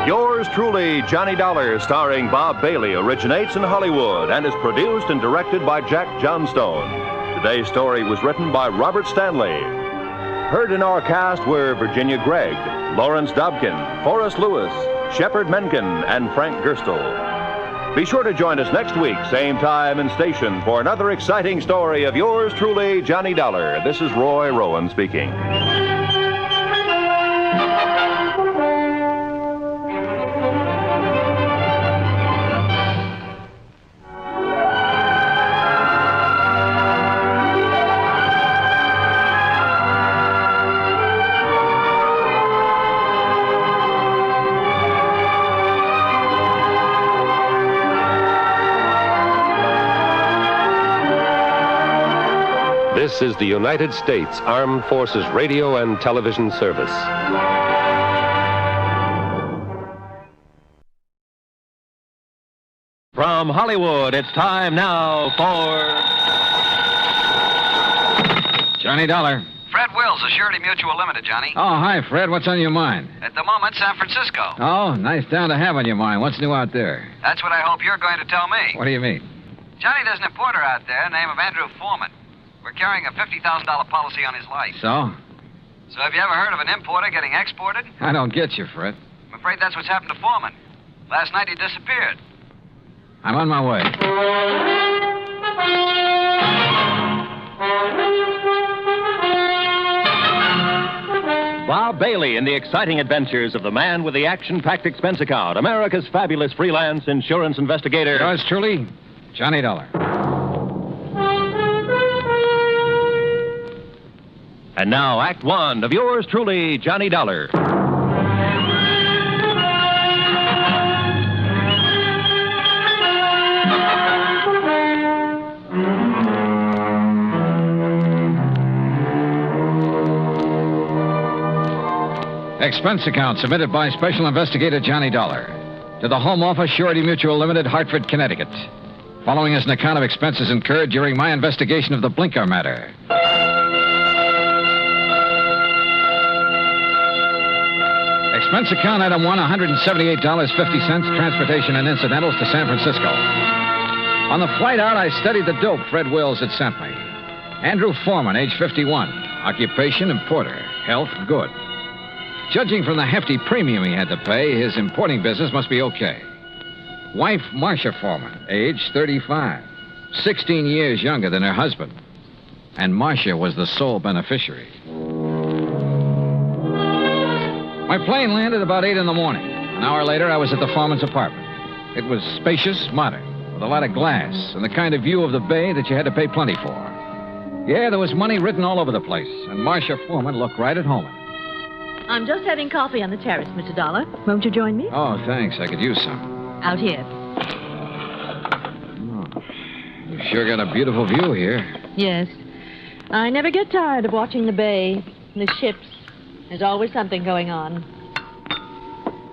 Yours truly, Johnny Dollar, starring Bob Bailey, originates in Hollywood and is produced and directed by Jack Johnstone. Today's story was written by Robert Stanley. Heard in our cast were Virginia Gregg, Lawrence Dobkin, Forrest Lewis, Shepard Menken, and Frank Gerstle. Be sure to join us next week, same time and station, for another exciting story of yours truly, Johnny Dollar. This is Roy Rowan speaking. This is the United States Armed Forces Radio and Television Service. From Hollywood, it's time now for Johnny Dollar. Fred Wills of Surety Mutual Limited, Johnny. Oh, hi, Fred. What's on your mind? At the moment, San Francisco. Oh, nice town to have on your mind. What's new out there? That's what I hope you're going to tell me. What do you mean? Johnny, there's an importer out there named Andrew Foreman. We're carrying a $50,000 policy on his life. So? So have you ever heard of an importer getting exported? I don't get you, Fred. I'm afraid that's what's happened to Foreman. Last night he disappeared. I'm on my way. Bob Bailey in the exciting adventures of the man with the action-packed expense account, America's fabulous freelance insurance investigator. Yours truly, Johnny Dollar. And now, Act One of yours truly, Johnny Dollar. Expense account submitted by Special Investigator Johnny Dollar to the Home Office, Surety Mutual Limited, Hartford, Connecticut. Following is an account of expenses incurred during my investigation of the Blinker matter. Expense account item 1, $178.50, transportation and incidentals to San Francisco. On the flight out, I studied the dope Fred Wills had sent me. Andrew Foreman, age 51. Occupation, importer. Health, good. Judging from the hefty premium he had to pay, his importing business must be okay. Wife, Marcia Foreman, age 35. 16 years younger than her husband. And Marcia was the sole beneficiary. My plane landed about 8 in the morning. An hour later, I was at the Foreman's apartment. It was spacious, modern, with a lot of glass, and the kind of view of the bay that you had to pay plenty for. Yeah, there was money written all over the place, and Marcia Foreman looked right at home. I'm just having coffee on the terrace, Mr. Dollar. Won't you join me? Oh, thanks. I could use some. Out here. Oh, you've sure got a beautiful view here. Yes. I never get tired of watching the bay, the ships. There's always something going on.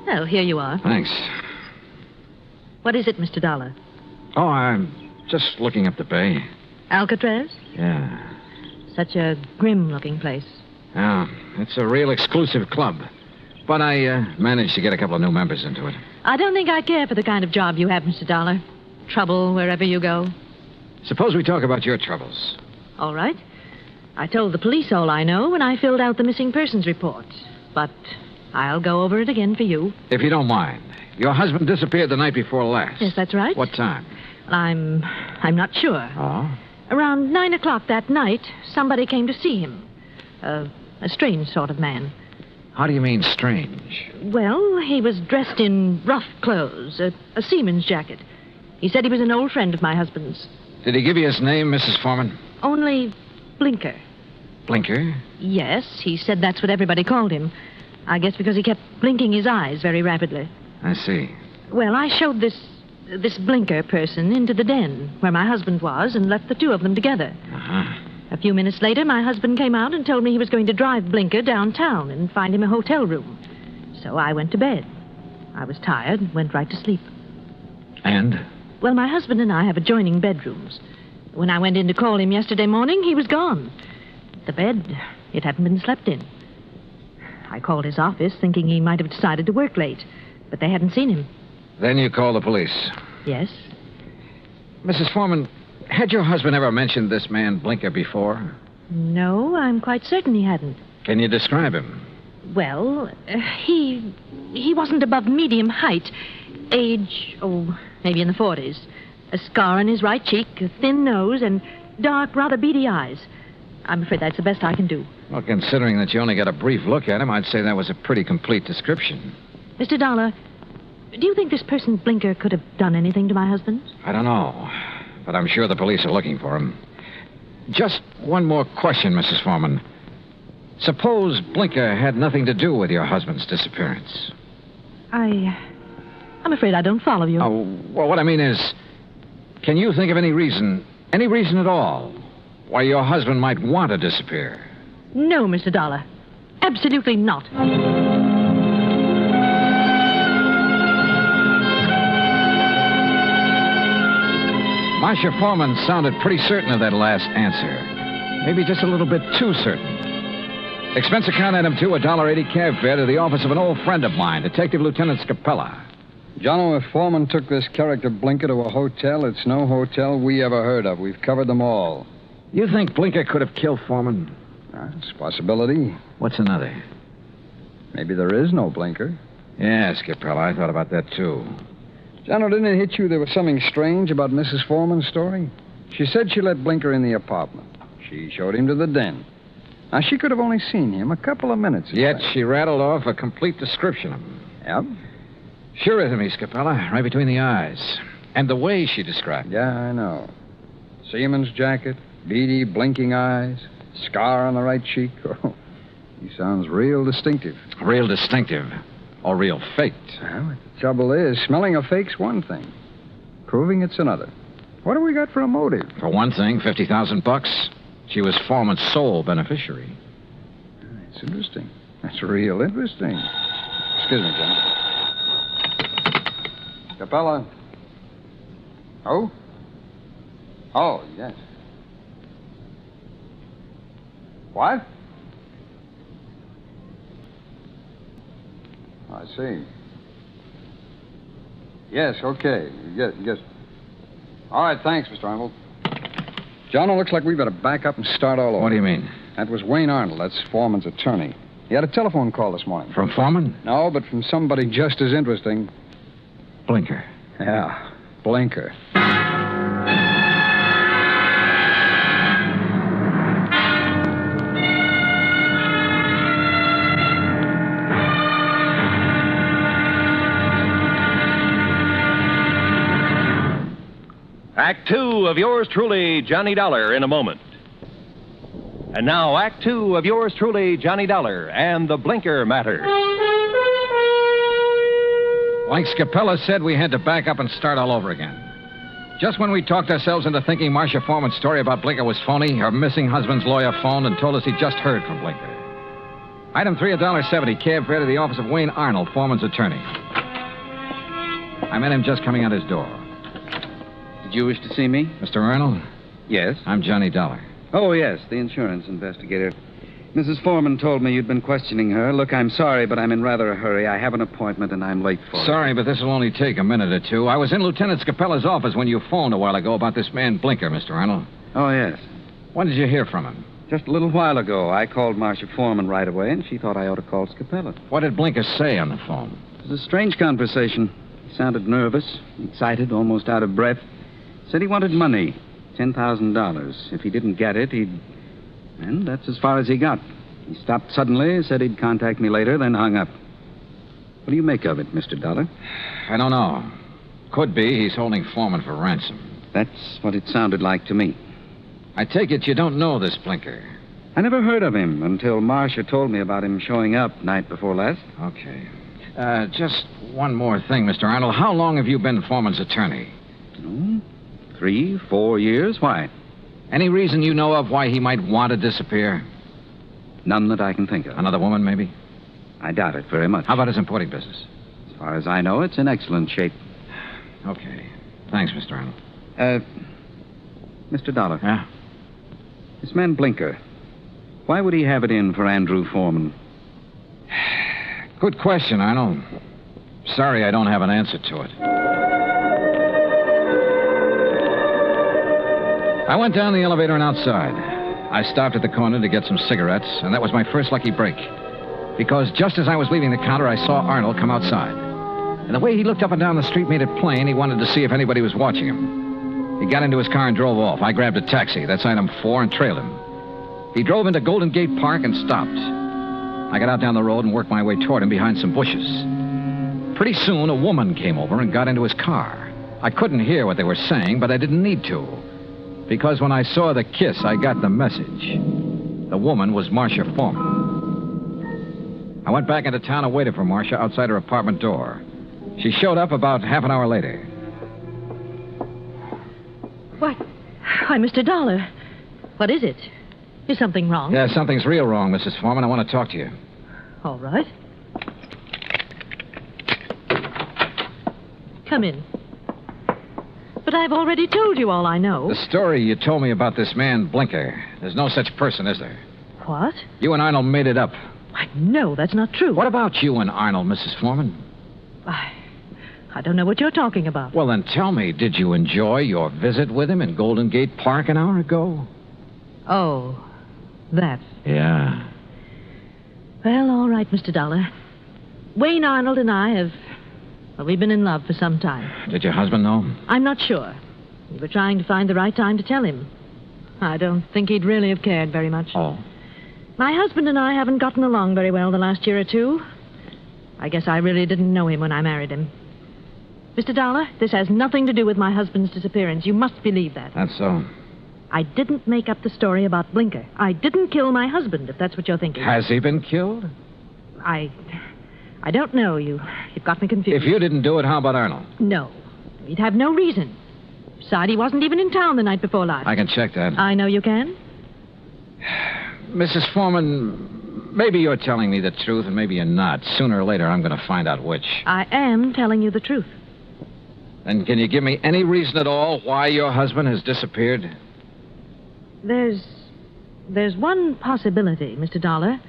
Oh, here you are. Thanks. What is it, Mr. Dollar? Oh, I'm just looking up the bay. Alcatraz? Yeah. Such a grim-looking place. Oh, it's a real exclusive club. But I managed to get a couple of new members into it. I don't think I care for the kind of job you have, Mr. Dollar. Trouble wherever you go. Suppose we talk about your troubles. All right. I told the police all I know when I filled out the missing persons report. But I'll go over it again for you. If you don't mind. Your husband disappeared the night before last. Yes, that's right. What time? I'm not sure. Oh? Around 9 o'clock that night, somebody came to see him. A strange sort of man. How do you mean strange? Well, he was dressed in rough clothes, a seaman's jacket. He said he was an old friend of my husband's. Did he give you his name, Mrs. Foreman? Only Blinker. Blinker? Yes, he said that's what everybody called him. I guess because he kept blinking his eyes very rapidly. I see. Well, I showed this Blinker person into the den where my husband was and left the two of them together. Uh-huh. A few minutes later, my husband came out and told me he was going to drive Blinker downtown and find him a hotel room. So I went to bed. I was tired and went right to sleep. And? Well, my husband and I have adjoining bedrooms. When I went in to call him yesterday morning, he was gone. The bed, it hadn't been slept in. I called his office thinking he might have decided to work late, but they hadn't seen him. Then you called the police? Yes. Mrs. Foreman, had your husband ever mentioned this man Blinker before? No, I'm quite certain he hadn't. Can you describe him? Well, he wasn't above medium height. Age, maybe in the 40s. A scar on his right cheek, a thin nose, and dark, rather beady eyes. I'm afraid that's the best I can do. Well, considering that you only got a brief look at him, I'd say that was a pretty complete description. Mr. Dollar, do you think this person Blinker could have done anything to my husband? I don't know. But I'm sure the police are looking for him. Just one more question, Mrs. Foreman. Suppose Blinker had nothing to do with your husband's disappearance. I'm afraid I don't follow you. Oh, well, what I mean is, can you think of any reason at all, why your husband might want to disappear? No, Mr. Dollar. Absolutely not. Marcia Foreman sounded pretty certain of that last answer. Maybe just a little bit too certain. Expense account item 2, $1.80 cab fare to the office of an old friend of mine, Detective Lieutenant Scapella. Jono, if Foreman took this character Blinker to a hotel, it's no hotel we ever heard of. We've covered them all. You think Blinker could have killed Foreman? It's a possibility. What's another? Maybe there is no Blinker. Yeah, Scapella, I thought about that, too. Jono, didn't it hit you there was something strange about Mrs. Foreman's story? She said she let Blinker in the apartment. She showed him to the den. Now, she could have only seen him a couple of minutes. Yet she rattled off a complete description of him. Yep. Sure is, Miss Capella, right between the eyes. And the way she described it. Yeah, I know. Seaman's jacket, beady, blinking eyes, scar on the right cheek. Oh, he sounds real distinctive. Real distinctive. Or real faked. Well, the trouble is, smelling a fake's one thing. Proving it's another. What have we got for a motive? For one thing, $50,000. She was Foreman's sole beneficiary. That's interesting. That's real interesting. Excuse me, John. Capella. Oh? Oh, yes. What? I see. Yes, okay. Yes. All right, thanks, Mr. Arnold. John, it looks like we better back up and start all over. What do you mean? That was Wayne Arnold. That's Foreman's attorney. He had a telephone call this morning. From Foreman? No, but from somebody just as interesting. Blinker. Yeah, Blinker. Act two of yours truly, Johnny Dollar, in a moment. And now, Act two of yours truly, Johnny Dollar, and the Blinker matter. Like Scapella said, we had to back up and start all over again. Just when we talked ourselves into thinking Marcia Foreman's story about Blinker was phony, her missing husband's lawyer phoned and told us he just heard from Blinker. Item 3, $1.70, cab fare to the office of Wayne Arnold, Foreman's attorney. I met him just coming out his door. Did you wish to see me? Mr. Arnold? Yes. I'm Johnny Dollar. Oh, yes, the insurance investigator. Mrs. Foreman told me you'd been questioning her. Look, I'm sorry, but I'm in rather a hurry. I have an appointment, and I'm late for it. Sorry, but this will only take a minute or two. I was in Lieutenant Scapella's office when you phoned a while ago about this man Blinker, Mr. Arnold. Oh, yes. When did you hear from him? Just a little while ago. I called Marcia Foreman right away, and she thought I ought to call Scapella. What did Blinker say on the phone? It was a strange conversation. He sounded nervous, excited, almost out of breath. Said he wanted money, $10,000. If he didn't get it, he'd... And that's as far as he got. He stopped suddenly, said he'd contact me later, then hung up. What do you make of it, Mr. Dollar? I don't know. Could be he's holding Foreman for ransom. That's what it sounded like to me. I take it you don't know this Blinker. I never heard of him until Marcia told me about him showing up night before last. Okay. Just one more thing, Mr. Arnold. How long have you been Foreman's attorney? 3, 4 years. Why? Any reason you know of why he might want to disappear? None that I can think of. Another woman, maybe? I doubt it very much. How about his importing business? As far as I know, it's in excellent shape. Okay. Thanks, Mr. Arnold. Mr. Dollar. Yeah? This man Blinker, why would he have it in for Andrew Foreman? Good question, Arnold. Sorry I don't have an answer to it. I went down the elevator and outside. I stopped at the corner to get some cigarettes, and that was my first lucky break. Because just as I was leaving the counter, I saw Arnold come outside. And the way he looked up and down the street made it plain he wanted to see if anybody was watching him. He got into his car and drove off. I grabbed a taxi, that's item 4, and trailed him. He drove into Golden Gate Park and stopped. I got out down the road and worked my way toward him behind some bushes. Pretty soon, a woman came over and got into his car. I couldn't hear what they were saying, but I didn't need to. Because when I saw the kiss, I got the message. The woman was Marcia Foreman. I went back into town and waited for Marcia outside her apartment door. She showed up about half an hour later. What? Why, Mr. Dollar. What is it? Is something wrong? Yeah, something's real wrong, Mrs. Foreman. I want to talk to you. All right. Come in. But I've already told you all I know. The story you told me about this man, Blinker. There's no such person, is there? What? You and Arnold made it up. Why, no, that's not true. What about you and Arnold, Mrs. Foreman? I don't know what you're talking about. Well, then tell me, did you enjoy your visit with him in Golden Gate Park an hour ago? Oh, that. Yeah. Well, all right, Mr. Dollar. Wayne Arnold and I have... Well, we've been in love for some time. Did your husband know? I'm not sure. We were trying to find the right time to tell him. I don't think he'd really have cared very much. Oh. My husband and I haven't gotten along very well the last year or two. I guess I really didn't know him when I married him. Mr. Dollar, this has nothing to do with my husband's disappearance. You must believe that. That's so. I didn't make up the story about Blinker. I didn't kill my husband, if that's what you're thinking. Has he been killed? I don't know. You've got me confused. If you didn't do it, how about Arnold? No. He'd have no reason. Besides, he wasn't even in town the night before last. I can check that. I know you can. Mrs. Foreman, maybe you're telling me the truth and maybe you're not. Sooner or later, I'm going to find out which. I am telling you the truth. Then can you give me any reason at all why your husband has disappeared? There's one possibility, Mr. Dollar.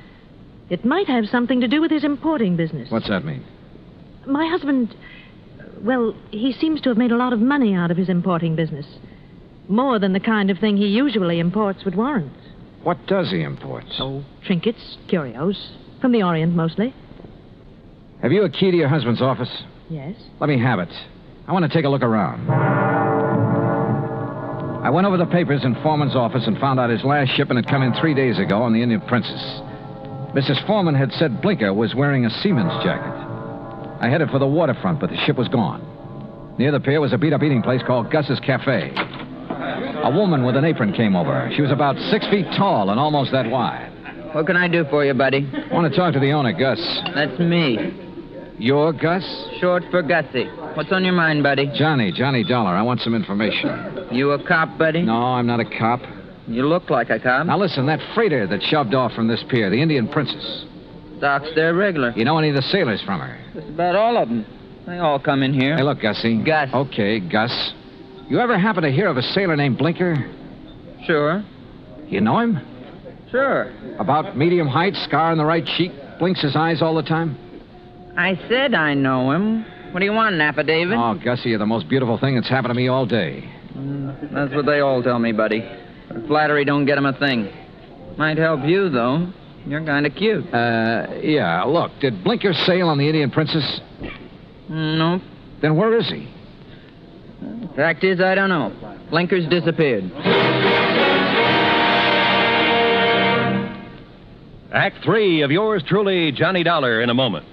It might have something to do with his importing business. What's that mean? My husband, well, he seems to have made a lot of money out of his importing business. More than the kind of thing he usually imports would warrant. What does he import? Oh, trinkets, curios. From the Orient, mostly. Have you a key to your husband's office? Yes. Let me have it. I want to take a look around. I went over the papers in Foreman's office and found out his last shipment had come in 3 days ago on the Indian Princess. Mrs. Foreman had said Blinker was wearing a seaman's jacket. I headed for the waterfront, but the ship was gone. Near the pier was a beat-up eating place called Gus's Cafe. A woman with an apron came over. She was about 6 feet tall and almost that wide. What can I do for you, buddy? I want to talk to the owner, Gus. That's me. You're Gus? Short for Gussie. What's on your mind, buddy? Johnny Dollar. I want some information. You a cop, buddy? No, I'm not a cop. You look like a cop. Now listen, that freighter that shoved off from this pier, the Indian Princess. Docks there regular. You know any of the sailors from her? Just about all of them. They all come in here. Hey, look, Gussie. Gus. Okay, Gus. You ever happen to hear of a sailor named Blinker? Sure. You know him? Sure. About medium height, scar on the right cheek, blinks his eyes all the time? I said I know him. What do you want, an affidavit? Oh, Gussie, you're the most beautiful thing that's happened to me all day. That's what they all tell me, buddy. But flattery don't get 'em a thing. Might help you, though. You're kind of cute. Yeah. Look, did Blinker sail on the Indian Princess? Nope. Then where is he? Fact is, I don't know. Blinker's disappeared. Act 3 of yours truly, Johnny Dollar, in a moment.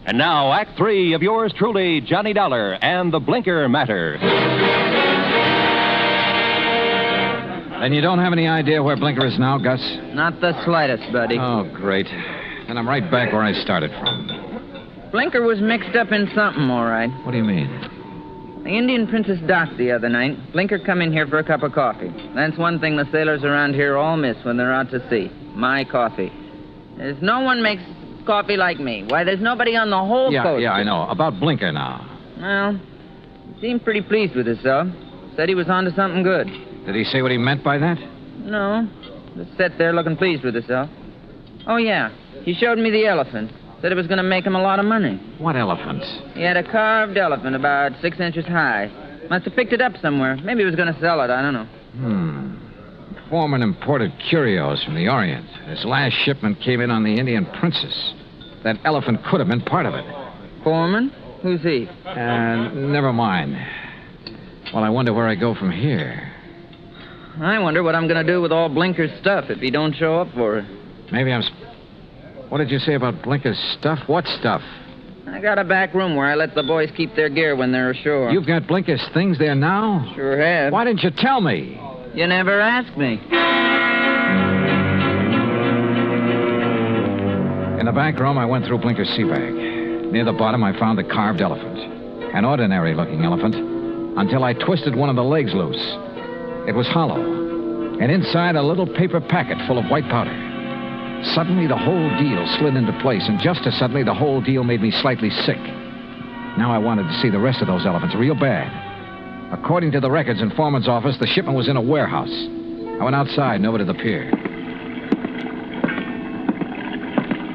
And now, Act 3 of yours truly, Johnny Dollar and the Blinker Matter. And you don't have any idea where Blinker is now, Gus? Not the slightest, buddy. Oh, great. Then I'm right back where I started from. Blinker was mixed up in something, all right. What do you mean? The Indian Princess docked the other night. Blinker come in here for a cup of coffee. That's one thing the sailors around here all miss when they're out to sea. My coffee. There's no one makes coffee like me. Why, there's nobody on the whole coast. Yeah, I know. About Blinker now. Well, he seemed pretty pleased with himself. Said he was onto something good. Did he say what he meant by that? No. Just sat there looking pleased with himself. Oh, yeah. He showed me the elephant. Said it was going to make him a lot of money. What elephant? He had a carved elephant about 6 inches high. Must have picked it up somewhere. Maybe he was going to sell it. I don't know. Foreman imported curios from the Orient. His last shipment came in on the Indian Princess. That elephant could have been part of it. Foreman? Who's he? Never mind. Well, I wonder where I go from here. I wonder what I'm going to do with all Blinker's stuff if he don't show up for it. Maybe I'm... What did you say about Blinker's stuff? What stuff? I got a back room where I let the boys keep their gear when they're ashore. You've got Blinker's things there now? Sure have. Why didn't you tell me? You never asked me. In the back room, I went through Blinker's sea bag. Near the bottom, I found a carved elephant. An ordinary-looking elephant, until I twisted one of the legs loose. It was hollow, and inside a little paper packet full of white powder. Suddenly, the whole deal slid into place, and just as suddenly, the whole deal made me slightly sick. Now I wanted to see the rest of those elephants real bad. According to the records in Foreman's office, the shipment was in a warehouse. I went outside and over to the pier.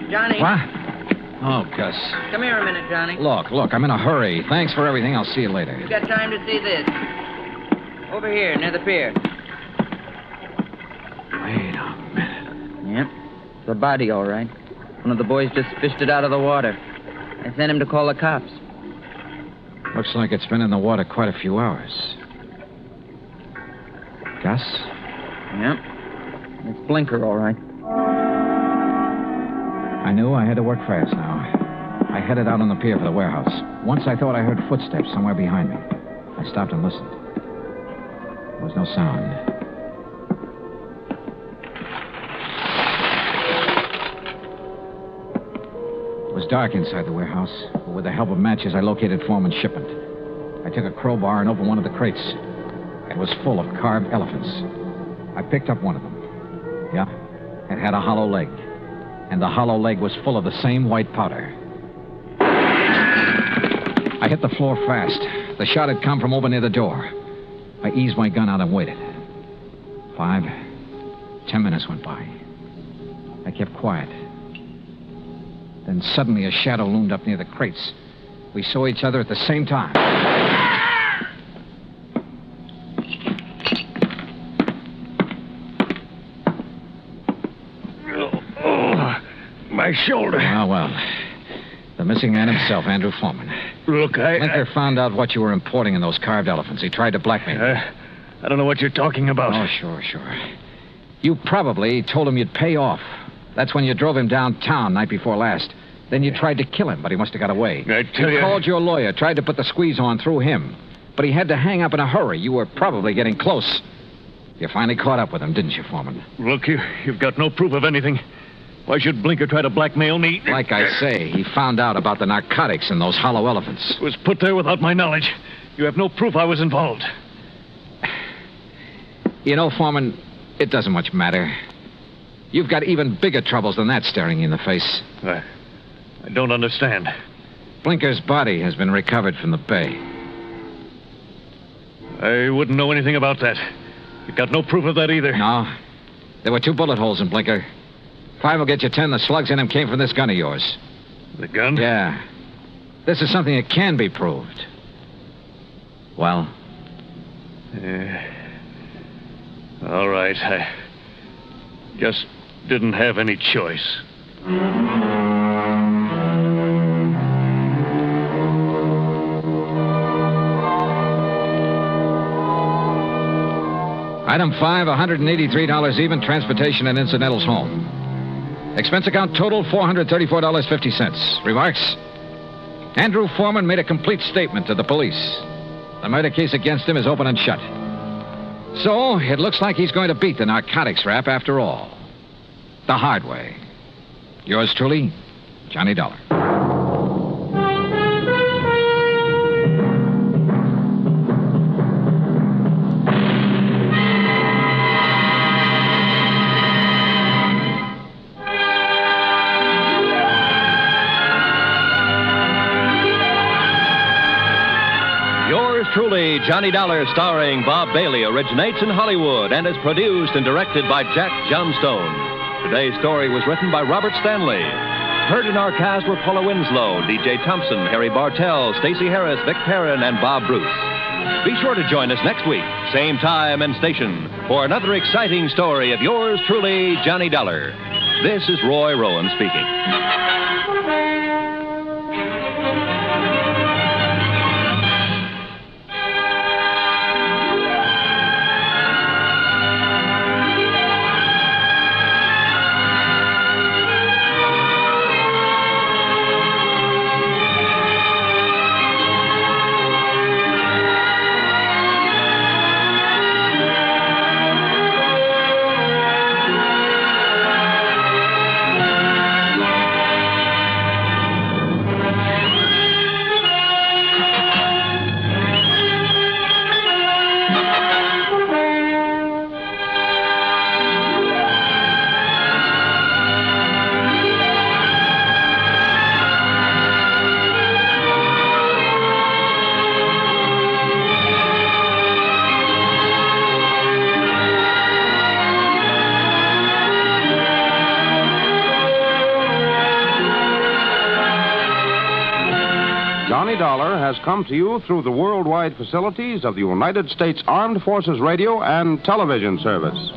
Johnny. What? Oh, Gus. Come here a minute, Johnny. Look, I'm in a hurry. Thanks for everything. I'll see you later. You got time to see this? Over here, near the pier. Wait a minute. Yep. It's a body, all right. One of the boys just fished it out of the water. I sent him to call the cops. Looks like it's been in the water quite a few hours. Gus? Yep. It's Blinker, all right. I knew I had to work fast now. I headed out on the pier for the warehouse. Once I thought I heard footsteps somewhere behind me. I stopped and listened. There was no sound. It was dark inside the warehouse, but with the help of matches, I located Foreman's shipment. I took a crowbar and opened one of the crates. It was full of carved elephants. I picked up one of them. Yeah, it had a hollow leg. And the hollow leg was full of the same white powder. I hit the floor fast. The shot had come from over near the door. I eased my gun out and waited. 5, 10 minutes went by. I kept quiet. Then suddenly a shadow loomed up near the crates. We saw each other at the same time. My shoulder. Well. The missing man himself, Andrew Foreman. Look, Blinker found out what you were importing in those carved elephants. He tried to blackmail me. I don't know what you're talking about. Oh, sure. You probably told him you'd pay off. That's when you drove him downtown night before last. Then you tried to kill him, but he must have got away. I tell you... You called your lawyer, tried to put the squeeze on through him. But he had to hang up in a hurry. You were probably getting close. You finally caught up with him, didn't you, Foreman? Look, you've got no proof of anything. Why should Blinker try to blackmail me? Like I say, he found out about the narcotics in those hollow elephants. It was put there without my knowledge. You have no proof I was involved. You know, Foreman, it doesn't much matter. You've got even bigger troubles than that staring you in the face. I don't understand. Blinker's body has been recovered from the bay. I wouldn't know anything about that. You've got no proof of that either. No. There were 2 bullet holes in Blinker. 5 will get you 10. The slugs in him came from this gun of yours. The gun? Yeah. This is something that can be proved. Well? All right. I just didn't have any choice. Item 5, $183 even, transportation and incidentals home. Expense account total, $434.50. Remarks? Andrew Foreman made a complete statement to the police. The murder case against him is open and shut. So, it looks like he's going to beat the narcotics rap after all. The hard way. Yours truly, Johnny Dollar. Truly, Johnny Dollar, starring Bob Bailey, originates in Hollywood and is produced and directed by Jack Johnstone. Today's story was written by Robert Stanley. Heard in our cast were Paula Winslow, D.J. Thompson, Harry Bartell, Stacey Harris, Vic Perrin, and Bob Bruce. Be sure to join us next week, same time and station, for another exciting story of yours truly, Johnny Dollar. This is Roy Rowan speaking. Johnny Dollar has come to you through the worldwide facilities of the United States Armed Forces Radio and Television Service.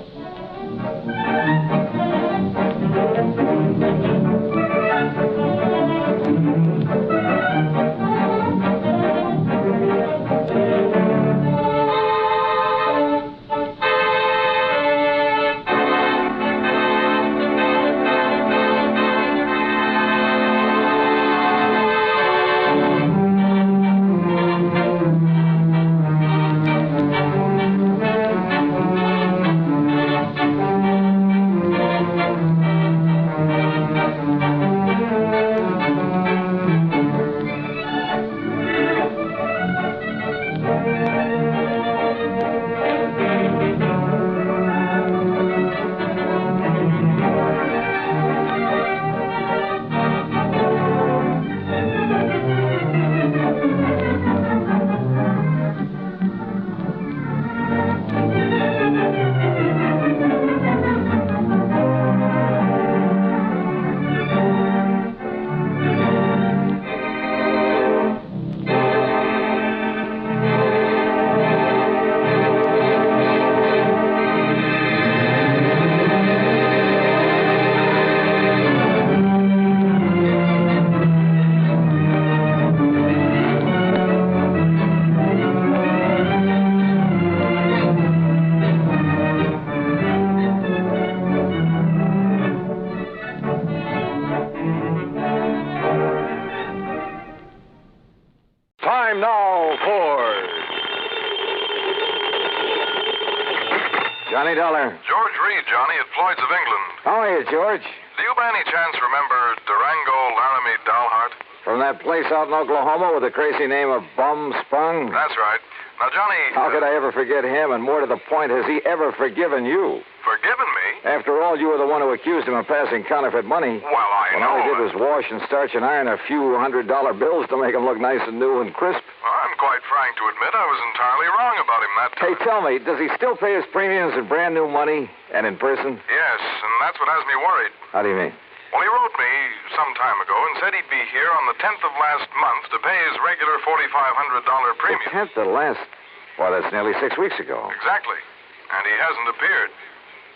Johnny Dollar. George Reed, Johnny, at Floyd's of England. How are you, George? Do you by any chance remember Durango, Laramie, Dalhart? From that place out in Oklahoma with the crazy name of Bum Spung? That's right. Now, Johnny... How could I ever forget him? And more to the point, has he ever forgiven you? Forgiven me? After all, you were the one who accused him of passing counterfeit money. Well, I know. All he did was wash and starch and iron a few $100 bills to make him look nice and new and crisp. Well, I'm quite frank to admit I was entirely wrong about him that time. Hey, tell me, does he still pay his premiums in brand new money and in person? Yes, and that's what has me worried. How do you mean? Well, he wrote me some time ago and said he'd be here on the 10th of last month to pay his regular $4,500 premium. The 10th of last... Well, that's nearly 6 weeks ago. Exactly. And he hasn't appeared.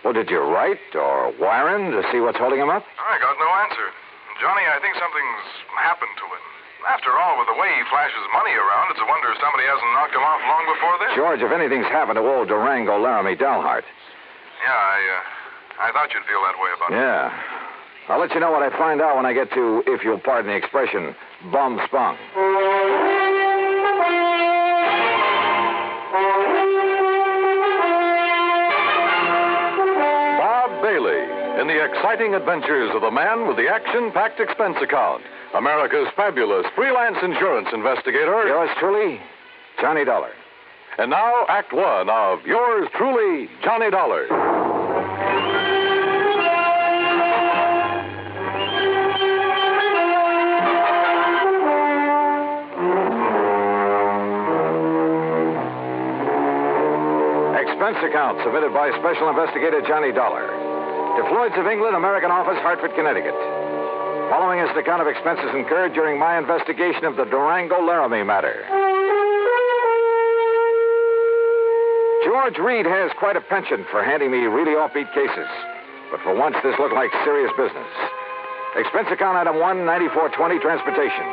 Well, did you write or wire him to see what's holding him up? I got no answer. Johnny, I think something's happened to him. After all, with the way he flashes money around, it's a wonder if somebody hasn't knocked him off long before this. George, if anything's happened to old Durango, Laramie, Dalhart. Yeah, I thought you'd feel that way about it. Yeah. I'll let you know what I find out when I get to, if you'll pardon the expression, bum spung. In the exciting adventures of the man with the action-packed expense account, America's fabulous freelance insurance investigator. Yours truly, Johnny Dollar. And now, Act One of yours truly, Johnny Dollar. Expense account submitted by Special Investigator Johnny Dollar. To Floyd's of England, American Office, Hartford, Connecticut. Following is the account of expenses incurred during my investigation of the Durango Laramie matter. George Reed has quite a penchant for handing me really offbeat cases. But for once, this looked like serious business. Expense account item 1, 9420, transportation.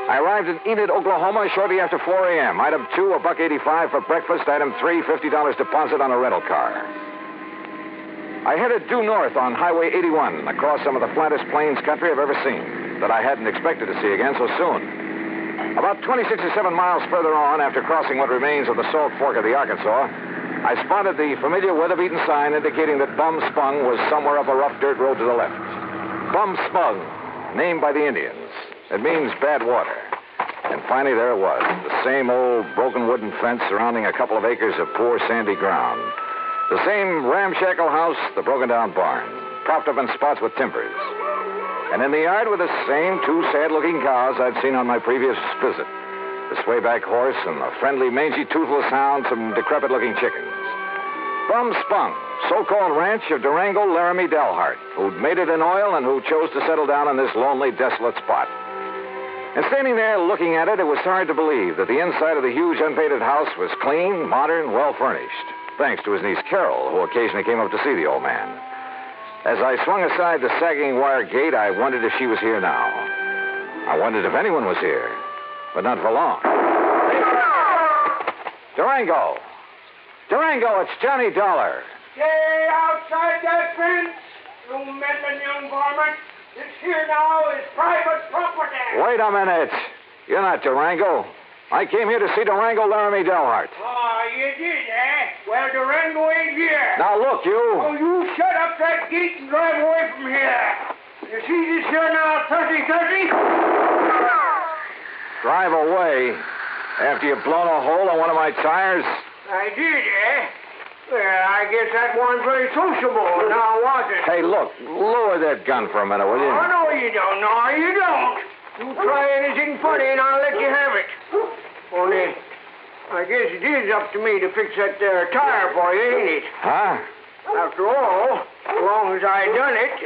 I arrived in Enid, Oklahoma shortly after 4 a.m. Item 2, $1.85 for breakfast. Item 3, $50 deposit on a rental car. I headed due north on Highway 81, across some of the flattest plains country I've ever seen, that I hadn't expected to see again so soon. About 26 or 7 miles further on, after crossing what remains of the Salt Fork of the Arkansas, I spotted the familiar weather-beaten sign indicating that Bum Spung was somewhere up a rough dirt road to the left. Bum Spung, named by the Indians. It means bad water. And finally, there it was, the same old broken wooden fence surrounding a couple of acres of poor sandy ground. The same ramshackle house, the broken-down barn, propped up in spots with timbers. And in the yard were the same 2 sad-looking cows I'd seen on my previous visit. The swayback horse and the friendly, mangy, toothless hound, some decrepit-looking chickens. Bum Spung, so-called ranch of Durango, Laramie, Dalhart, who'd made it in oil and who chose to settle down in this lonely, desolate spot. And standing there looking at it, it was hard to believe that the inside of the huge, unpainted house was clean, modern, well-furnished. Thanks to his niece Carol, who occasionally came up to see the old man. As I swung aside the sagging wire gate, I wondered if she was here now. I wondered if anyone was here, but not for long. Durango! Durango, it's Johnny Dollar. Stay outside that fence, you meddling young varmint. This here now is private property. Wait a minute. You're not Durango. I came here to see Durango, Laramie, Dalhart. Oh, you did, eh? Well, Durango ain't here. Now, look, you. Oh, you shut up that gate and drive away from here. You see this here now, 30-30? Drive away? After you've blown a hole in one of my tires? I did, eh? Well, I guess that wasn't very sociable, now was it? Hey, look, lower that gun for a minute, will you? Oh, no, you don't. No, you don't. You try anything funny and I'll let you have it. Only, I guess it is up to me to fix that there tire for you, ain't it? Huh? After all, as long as I done it,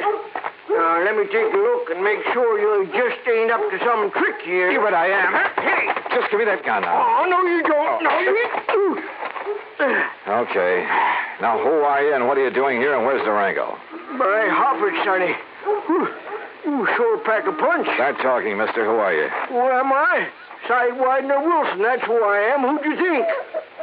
let me take a look and make sure you just ain't up to some trick here. Yeah, but I am. Hey! Just give me that gun now. Oh, no, you don't. No, you... Okay. Now, who are you and what are you doing here and where's Durango? By Hofford, sonny. You sure pack a punch. Start talking, mister. Who are you? Who am I? Cy Widener Wilson, that's who I am. Who'd you think?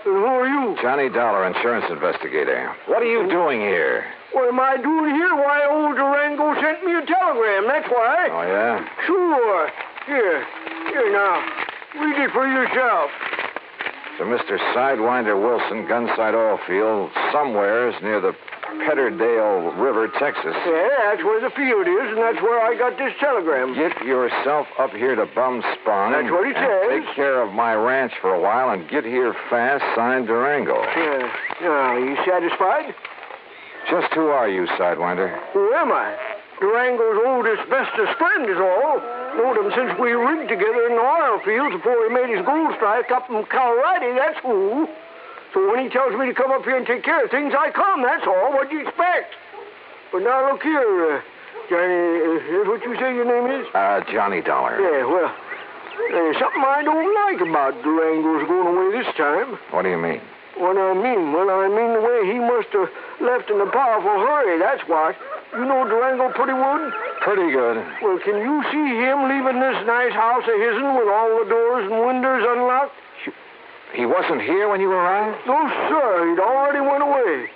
And who are you? Johnny Dollar, insurance investigator. What are you doing here? What am I doing here? Why, old Durango sent me a telegram, that's why. Oh, yeah? Sure. Here now. Read it for yourself. to Mr. Sidewinder Wilson, Gunsight Oil Field, somewheres near the Petterdale River, Texas. Yeah, that's where the field is, and that's where I got this telegram. Get yourself up here to Bumspung. That's what he says. Take care of my ranch for a while and get here fast, signed Durango. Yeah. Now, you satisfied? Just who are you, Sidewinder? Who am I? Durango's oldest, bestest friend is all. Known him since we rigged together in the oil fields before he made his gold strike up in Colorado, that's who. So when he tells me to come up here and take care of things, I come, that's all. What'd you expect? But now look here, Johnny, is what you say your name is? Johnny Dollar. Yeah, well, there's something I don't like about Durango's going away this time. What do you mean? What I mean? Well, I mean the way he must have left in a powerful hurry, that's what. You know Durango pretty good? Pretty good. Well, can you see him leaving this nice house of his'n with all the doors and windows unlocked? He wasn't here when you arrived? No, sir. He'd already went away.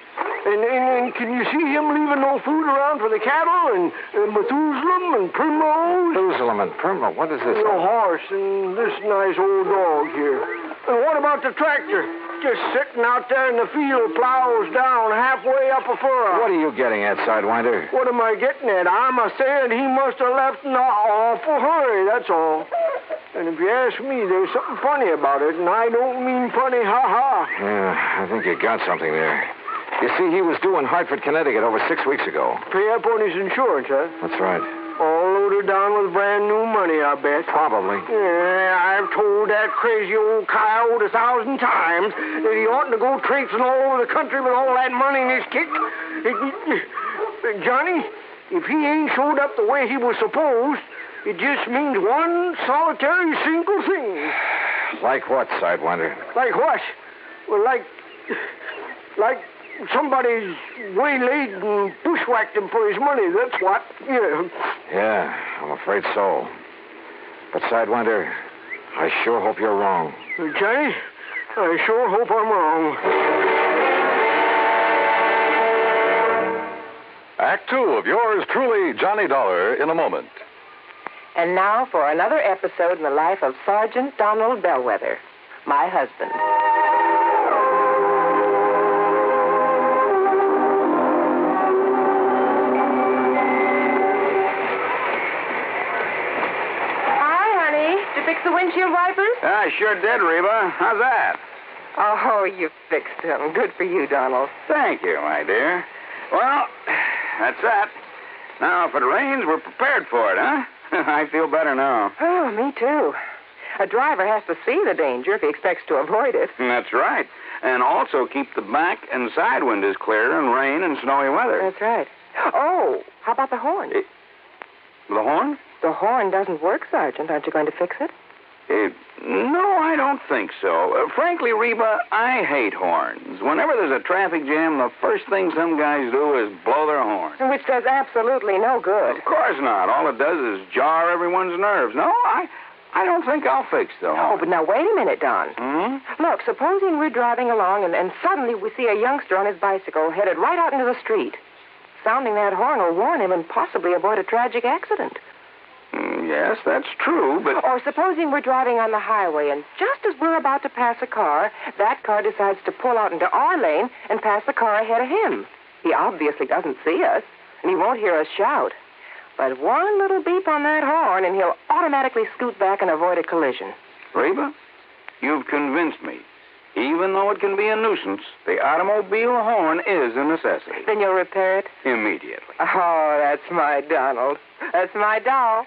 And can you see him leaving no food around for the cattle and Methuselah and Primrose? Methuselah and Primrose? What is this? The horse and this nice old dog here. And what about the tractor? Just sitting out there in the field, plows down halfway up a furrow. What are you getting at, Sidewinder? What am I getting at? I'm saying he must have left in an awful hurry, that's all. And if you ask me, there's something funny about it, and I don't mean funny, ha-ha. Yeah, I think you got something there. You see, he was due in Hartford, Connecticut over 6 weeks ago. Pay up on his insurance, huh? That's right. All loaded down with brand new money, I bet. Probably. Yeah, I've told that crazy old coyote 1,000 times that he oughtn't to go traipsing all over the country with all that money in his kick. Johnny, if he ain't showed up the way he was supposed, it just means one solitary single thing. Like what, Sidewinder? Like what? Well, like somebody's waylaid and bushwhacked him for his money, that's what. Yeah. Yeah, I'm afraid so. But, Sidewinder, I sure hope you're wrong. Johnny, I sure hope I'm wrong. Act 2 of yours truly, Johnny Dollar, in a moment. And now for another episode in the life of Sergeant Donald Bellwether, my husband. Fix the windshield wipers? I sure did, Reba. How's that? Oh, you fixed them. Good for you, Donald. Thank you, my dear. Well, that's that. Now, if it rains, we're prepared for it, huh? I feel better now. Oh, me too. A driver has to see the danger if he expects to avoid it. That's right. And also keep the back and side windows clear in rain and snowy weather. That's right. Oh, how about the horn? The horn? The horn doesn't work, Sergeant. Aren't you going to fix it? No, I don't think so. Frankly, Reba, I hate horns. Whenever there's a traffic jam, the first thing some guys do is blow their horn. Which does absolutely no good. Of course not. All it does is jar everyone's nerves. No, I don't think I'll fix the horn. Oh, but now wait a minute, Don. Look, supposing we're driving along and suddenly we see a youngster on his bicycle headed right out into the street. Sounding that horn will warn him and possibly avoid a tragic accident. Yes, that's true, but... Or supposing we're driving on the highway, and just as we're about to pass a car, that car decides to pull out into our lane and pass the car ahead of him. He obviously doesn't see us, and he won't hear us shout. But one little beep on that horn, and he'll automatically scoot back and avoid a collision. Reba, you've convinced me. Even though it can be a nuisance, the automobile horn is a necessity. Then you'll repair it? Immediately. Oh, that's my Donald. That's my doll.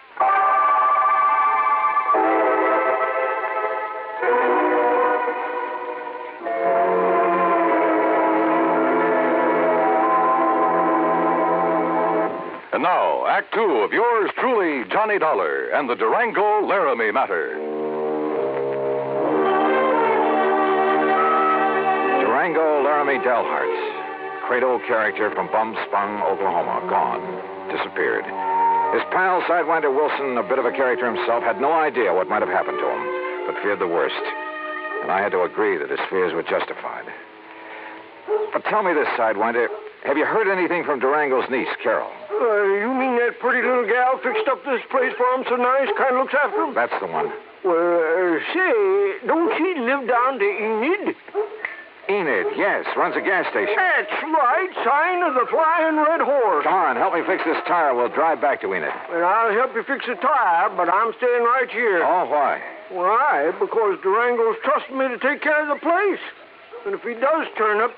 And now, Act 2 of yours truly, Johnny Dollar, and the Durango Laramie matter. Durango Laramie Delharts, cradle character from Bumspung, Oklahoma, gone, disappeared. His pal, Sidewinder Wilson, a bit of a character himself, had no idea what might have happened to him, but feared the worst. And I had to agree that his fears were justified. But tell me this, Sidewinder, have you heard anything from Durango's niece, Carol? You mean that pretty little gal fixed up this place for him so nice, kind of looks after him? That's the one. Well, say, don't she live down to Enid? Enid, yes, runs a gas station. That's right, sign of the Flying Red Horse. Come on, help me fix this tire. We'll drive back to Enid. Well, I'll help you fix the tire, but I'm staying right here. Oh, why? Why? Because Durango's trusted me to take care of the place. And if he does turn up,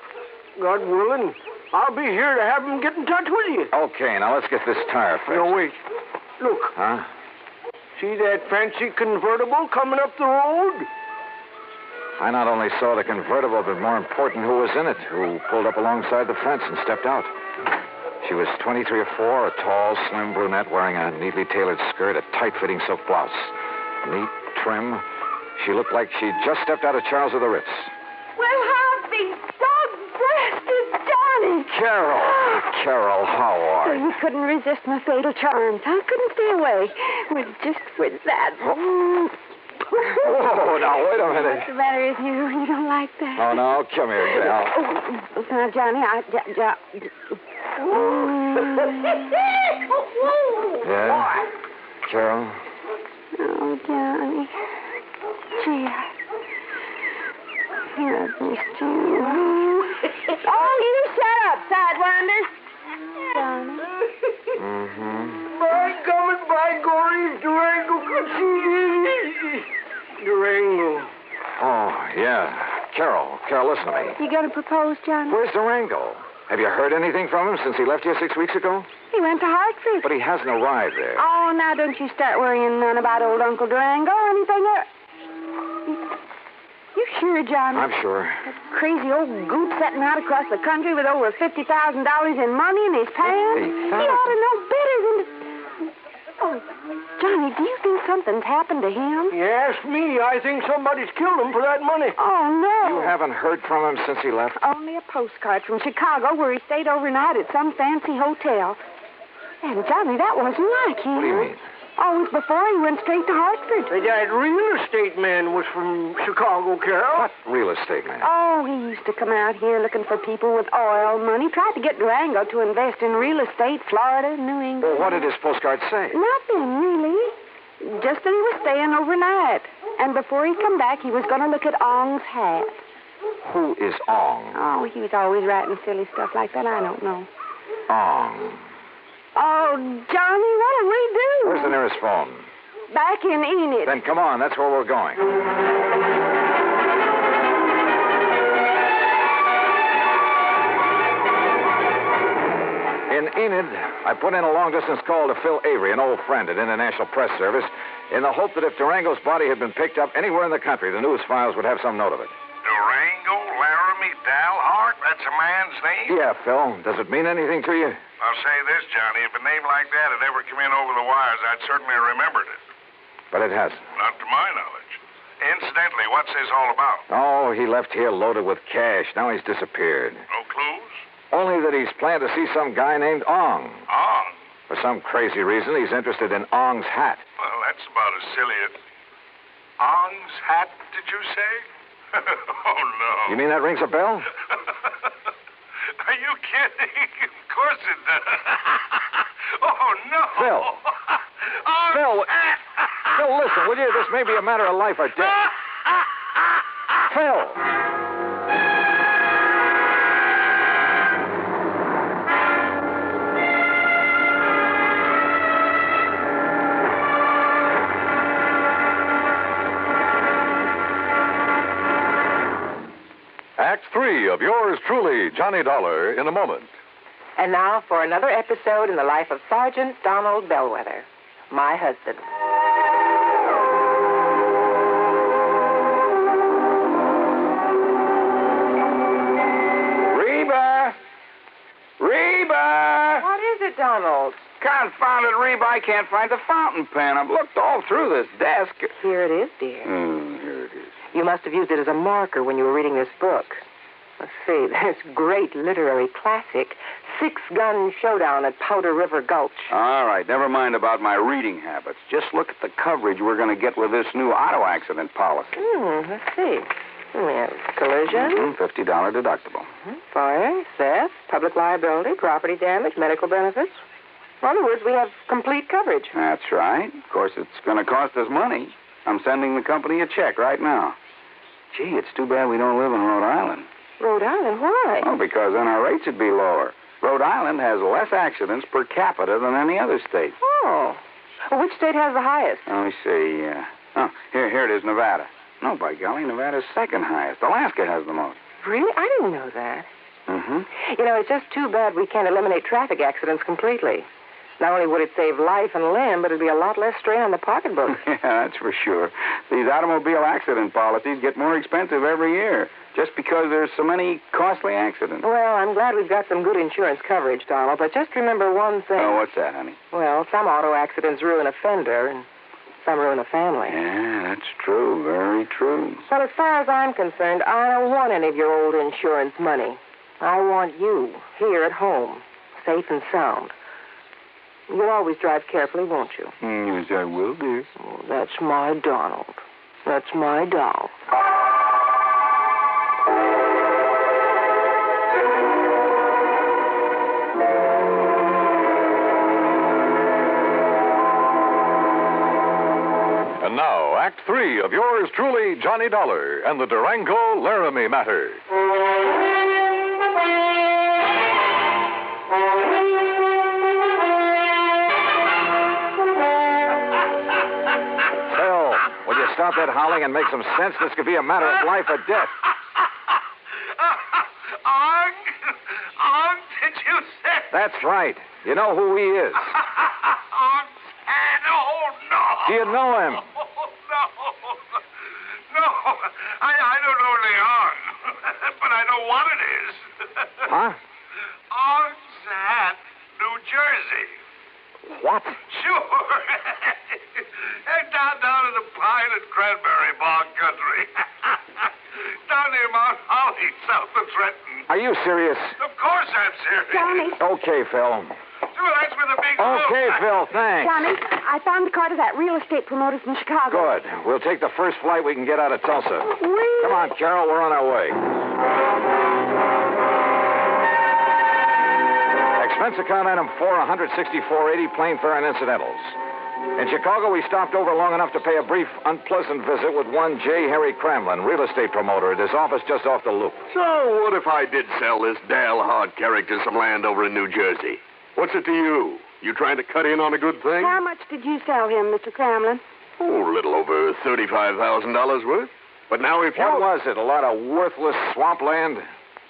God willing, I'll be here to have him get in touch with you. Okay, now let's get this tire fixed. No, wait. Look. Huh? See that fancy convertible coming up the road? I not only saw the convertible, but more important, who was in it, who pulled up alongside the fence and stepped out. She was 23 or 4, a tall, slim brunette wearing a neatly tailored skirt, a tight-fitting silk blouse. Neat, trim. She looked like she'd just stepped out of Charles of the Ritz. Well, how's these dog-breasted Johnny? Carol, how are you? You couldn't resist my fatal charms. I couldn't stay away. With that. Whoa, now, wait a minute. What's the matter with you? You don't like that? Oh, no, come here, gal. Now, Johnny, Yeah? Carol? Oh, Johnny. Gee, I missed you. Oh, you shut up, Sidewinder. Johnny. By coming by Gory, Durango could see Durango. Oh, yeah. Carol, listen to me. You gonna propose, Johnny? Where's Durango? Have you heard anything from him since he left here 6 weeks ago? He went to Hartford. But he hasn't arrived there. Oh, now don't you start worrying none about old Uncle Durango or anything. You sure, Johnny? I'm sure. That crazy old goot setting out across the country with over $50,000 in money in his pants. He ought to know better than to... Oh, Johnny, do you think something's happened to him? Yes, me. I think somebody's killed him for that money. Oh, no. You haven't heard from him since he left? Only a postcard from Chicago where he stayed overnight at some fancy hotel. And, Johnny, that wasn't like him. What do you mean? Oh, it was before he went straight to Hartford. That real estate man was from Chicago, Carol. What real estate man? Oh, he used to come out here looking for people with oil money. Tried to get Durango to invest in real estate, Florida, New England. Well, what did his postcard say? Nothing, really. Just that he was staying overnight. And before he come back, he was going to look at Ong's hat. Who is Ong? Oh, he was always writing silly stuff like that. I don't know. Ong. Oh, Johnny, what'll we do? Where's the nearest phone? Back in Enid. Then come on, that's where we're going. In Enid, I put in a long-distance call to Phil Avery, an old friend at International Press Service, in the hope that if Durango's body had been picked up anywhere in the country, the news files would have some note of it. Durango, Laramie, Dalhart? That's a man's name? Yeah, Phil. Does it mean anything to you? I'll say this, Johnny. If a name like that had ever come in over the wires, I'd certainly remembered it. But it hasn't. Not to my knowledge. Incidentally, what's this all about? Oh, he left here loaded with cash. Now he's disappeared. No clues? Only that he's planned to see some guy named Ong. Ong? For some crazy reason, he's interested in Ong's hat. Well, that's about as silly as... Ong's hat, did you say? Oh, no. You mean that rings a bell? Are you kidding? Of course it does. Oh, no. Phil. Phil, listen, will you? This may be a matter of life or death. Phil. Act 3 of yours truly, Johnny Dollar, in a moment. And now for another episode in the life of Sergeant Donald Bellwether, my husband. Reba! What is it, Donald? Confounded Reba, I can't find the fountain pen. I've looked all through this desk. Here it is, dear. Here it is. You must have used it as a marker when you were reading this book. Let's see, this great literary classic, Six Gun Showdown at Powder River Gulch. All right, never mind about my reading habits. Just look at the coverage we're going to get with this new auto accident policy. Let's see. We have collision. $50 deductible. Fire, theft, public liability, property damage, medical benefits. In other words, we have complete coverage. That's right. Of course, it's going to cost us money. I'm sending the company a check right now. Gee, it's too bad we don't live in Rhode Island. Rhode Island? Why? Oh, because then our rates would be lower. Rhode Island has less accidents per capita than any other state. Oh. Well, which state has the highest? Let me see. Here it is, Nevada. No, by golly, Nevada's second highest. Alaska has the most. Really? I didn't know that. Mm-hmm. You know, it's just too bad we can't eliminate traffic accidents completely. Not only would it save life and limb, but it'd be a lot less strain on the pocketbook. Yeah, that's for sure. These automobile accident policies get more expensive every year just because there's so many costly accidents. Well, I'm glad we've got some good insurance coverage, Donald, but just remember one thing. Oh, what's that, honey? Well, some auto accidents ruin a fender, and some ruin a family. Yeah, that's true. Very true. But as far as I'm concerned, I don't want any of your old insurance money. I want you here at home, safe and sound. You'll always drive carefully, won't you? Yes, I will, dear. Oh, that's my Donald. That's my doll. And now, Act 3 of yours truly, Johnny Dollar, and the Durango Laramie matter. Will you stop that howling and make some sense? This could be a matter of life or death. Ong, did you say? That's right. You know who he is. Ong, and oh, no. Do you know him? Oh, no, I don't know the Ong, but I know what it is. Huh? Ong's hat, New Jersey. What? Sure. Down in the pine and cranberry bog country. Down near Mount Holly, south of Trenton. Are you serious? Of course I'm serious. Johnny. Okay, Phil. Well, that's where the big Okay, Phil, thanks. Johnny, I found the car to that real estate promoter from Chicago. Good. We'll take the first flight we can get out of Tulsa. Come on, Carol, we're on our way. Expense account item 4, $164.80, plane fare and incidentals. In Chicago, we stopped over long enough to pay a brief, unpleasant visit with one J. Harry Cramlin, real estate promoter, at his office just off the loop. So, what if I did sell this Dal Hard character some land over in New Jersey? What's it to you? You trying to cut in on a good thing? How much did you sell him, Mr. Cramlin? Oh, a little over $35,000 worth. But now if you... What was it, a lot of worthless swampland?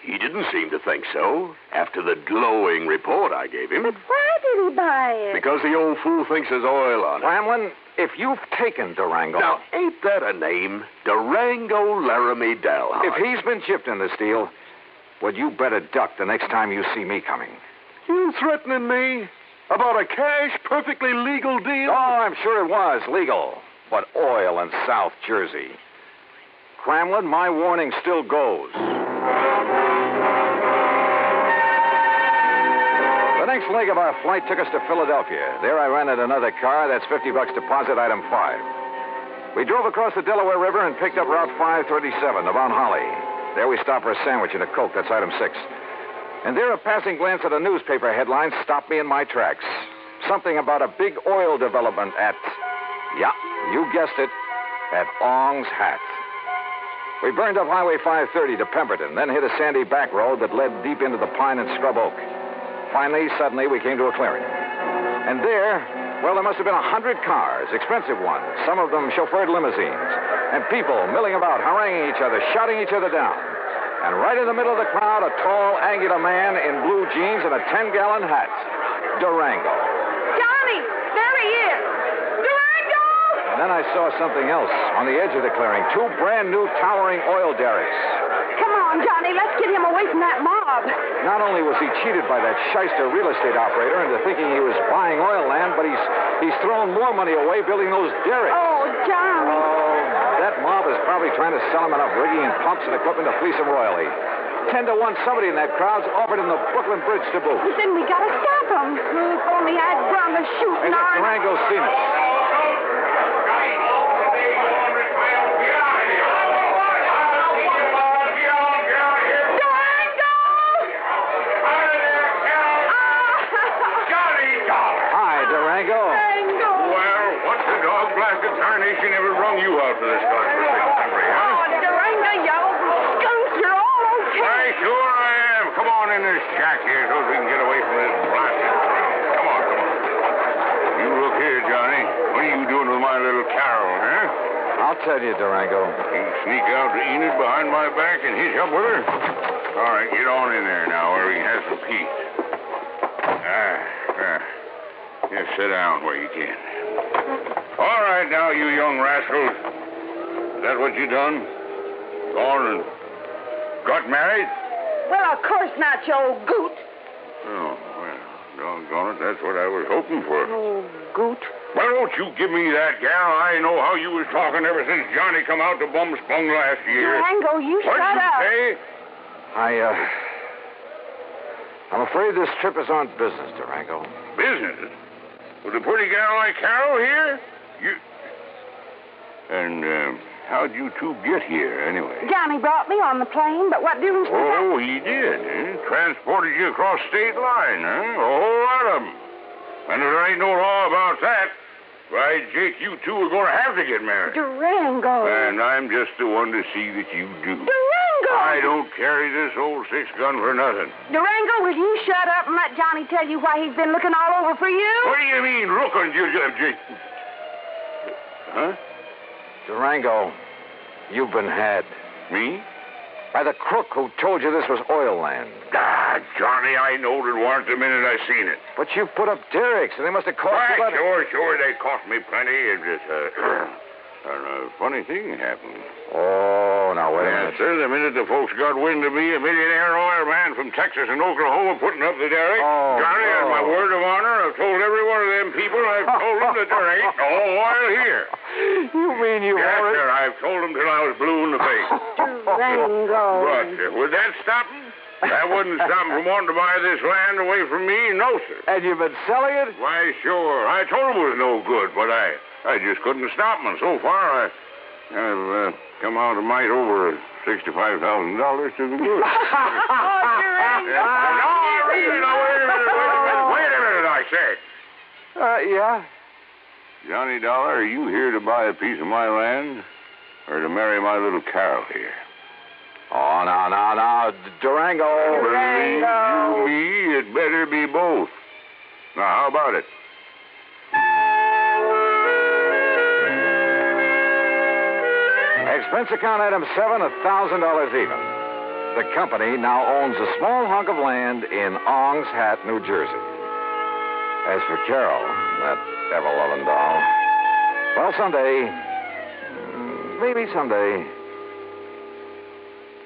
He didn't seem to think so, after the glowing report I gave him. But why did he buy it? Because the old fool thinks there's oil on it. Cramlin, if you've taken Durango... Now, ain't that a name? Durango Laramie Dalhart. If he's been chipped in this deal, well, you better duck the next time you see me coming. You threatening me? About a cash, perfectly legal deal? Oh, I'm sure it was legal. But oil in South Jersey. Cramlin, my warning still goes. The next leg of our flight took us to Philadelphia. There I rented another car. That's $50 deposit, item 5. We drove across the Delaware River and picked up Route 537 to Mount Holly. There we stopped for a sandwich and a Coke. That's item 6. And there a passing glance at a newspaper headline stopped me in my tracks. Something about a big oil development at, yeah, you guessed it, at Ong's Hat. We burned up Highway 530 to Pemberton, then hit a sandy back road that led deep into the pine and scrub oak. Finally, suddenly, we came to a clearing. And there, well, there must have been 100 cars, expensive ones, some of them chauffeured limousines, and people milling about, haranguing each other, shouting each other down. And right in the middle of the crowd, a tall, angular man in blue jeans and a 10-gallon hat. Durango. Johnny, there he is. Durango! And then I saw something else on the edge of the clearing. 2 brand-new towering oil derricks. Come on, Johnny, let's get him away from that mob. Not only was he cheated by that shyster real estate operator into thinking he was buying oil land, but he's thrown more money away building those derricks. Oh, Johnny. Oh, that mob is probably trying to sell him enough rigging and pumps and equipment to fleece him royally. 10 to 1, somebody in that crowd's offered him the Brooklyn Bridge to boot. Then we gotta stop him. If only I'd run the shooting Hey, Durango's seen us. Well, what's the dog-blasted tarnation ever rung you out for this godforsaken country, huh? Oh, Durango, you old skunks, you're all okay. Why, sure I am. Come on in this shack here so we can get away from this blasted crowd. Come on. You look here, Johnny. What are you doing with my little Carol, huh? I'll tell you, Durango. You sneak out to Enid behind my back and hitch up with her? All right, get on in there now where we can have some peace. Just sit down where you can. All right, now, you young rascals. Is that what you done? Gone and got married? Well, of course not, you old goot. Oh, well, doggone it, that's what I was hoping for. Oh, goot. Well, don't you give me that, gal. I know how you was talking ever since Johnny come out to Bum Spung last year. Durango, you What'd shut you up. say? I'm afraid this trip is on business, Durango. Business? With a pretty gal like Carol here? And how'd you two get here, anyway? Johnny brought me on the plane, but what difference does that... Oh, he did, eh? Transported you across state line, huh? A whole lot of them. And there ain't no law about that. Why, Jake, you two are going to have to get married. Durango. And I'm just the one to see that you do. Durango! I don't carry this old 6-gun for nothing. Durango, will you shut up and let Johnny tell you why he's been looking all over for you? What do you mean, looking, Jake? Huh? Durango, you've been had. Me? By the crook who told you this was oil land. Johnny, I knowed it weren't the minute I seen it. But you put up derricks, and they must have cost you... Sure, they cost me plenty. It just, a funny thing happened. Oh, now, wait a minute. Sir, the minute the folks got wind of me, a millionaire oil man from Texas and Oklahoma putting up the derrick, Johnny, on my word of honor, I've told every one of them people, I've told them that there ain't no oil here. You mean you Yes, sir, I've told them till I was blue in the face. Durango. But would that stop them? That wouldn't stop them from wanting to buy this land away from me, no, sir. And you've been selling it? Why, sure. I told them it was no good, but I just couldn't stop them. And so far, I've come out a mite over $65,000 to the good. Durango. Wait a minute, I say. Yeah? Johnny Dollar, are you here to buy a piece of my land or to marry my little Carol here? Oh, now, Durango. Believe you me, it better be both. Now, how about it? Expense account item 7, $1,000 even. The company now owns a small hunk of land in Ong's Hat, New Jersey. As for Carol, that ever-loving doll, well, someday, maybe someday.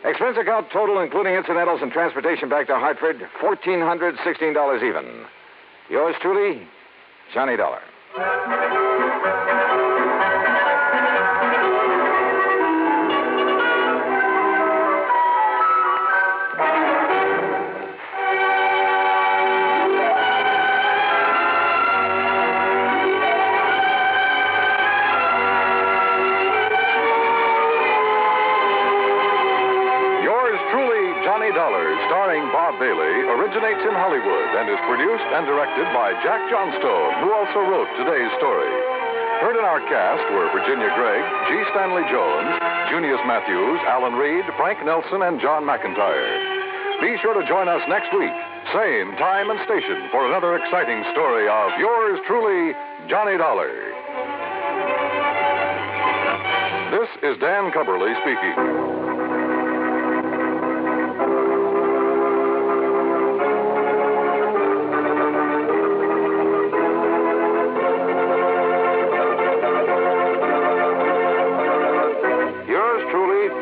Expense account total, including incidentals and transportation back to Hartford, $1,416 even. Yours truly, Johnny Dollar. Starring Bob Bailey, originates in Hollywood and is produced and directed by Jack Johnstone, who also wrote today's story. Heard in our cast were Virginia Gregg, G. Stanley Jones, Junius Matthews, Alan Reed, Frank Nelson, and John McIntyre. Be sure to join us next week, same time and station, for another exciting story of yours truly, Johnny Dollar. This is Dan Cubberly speaking.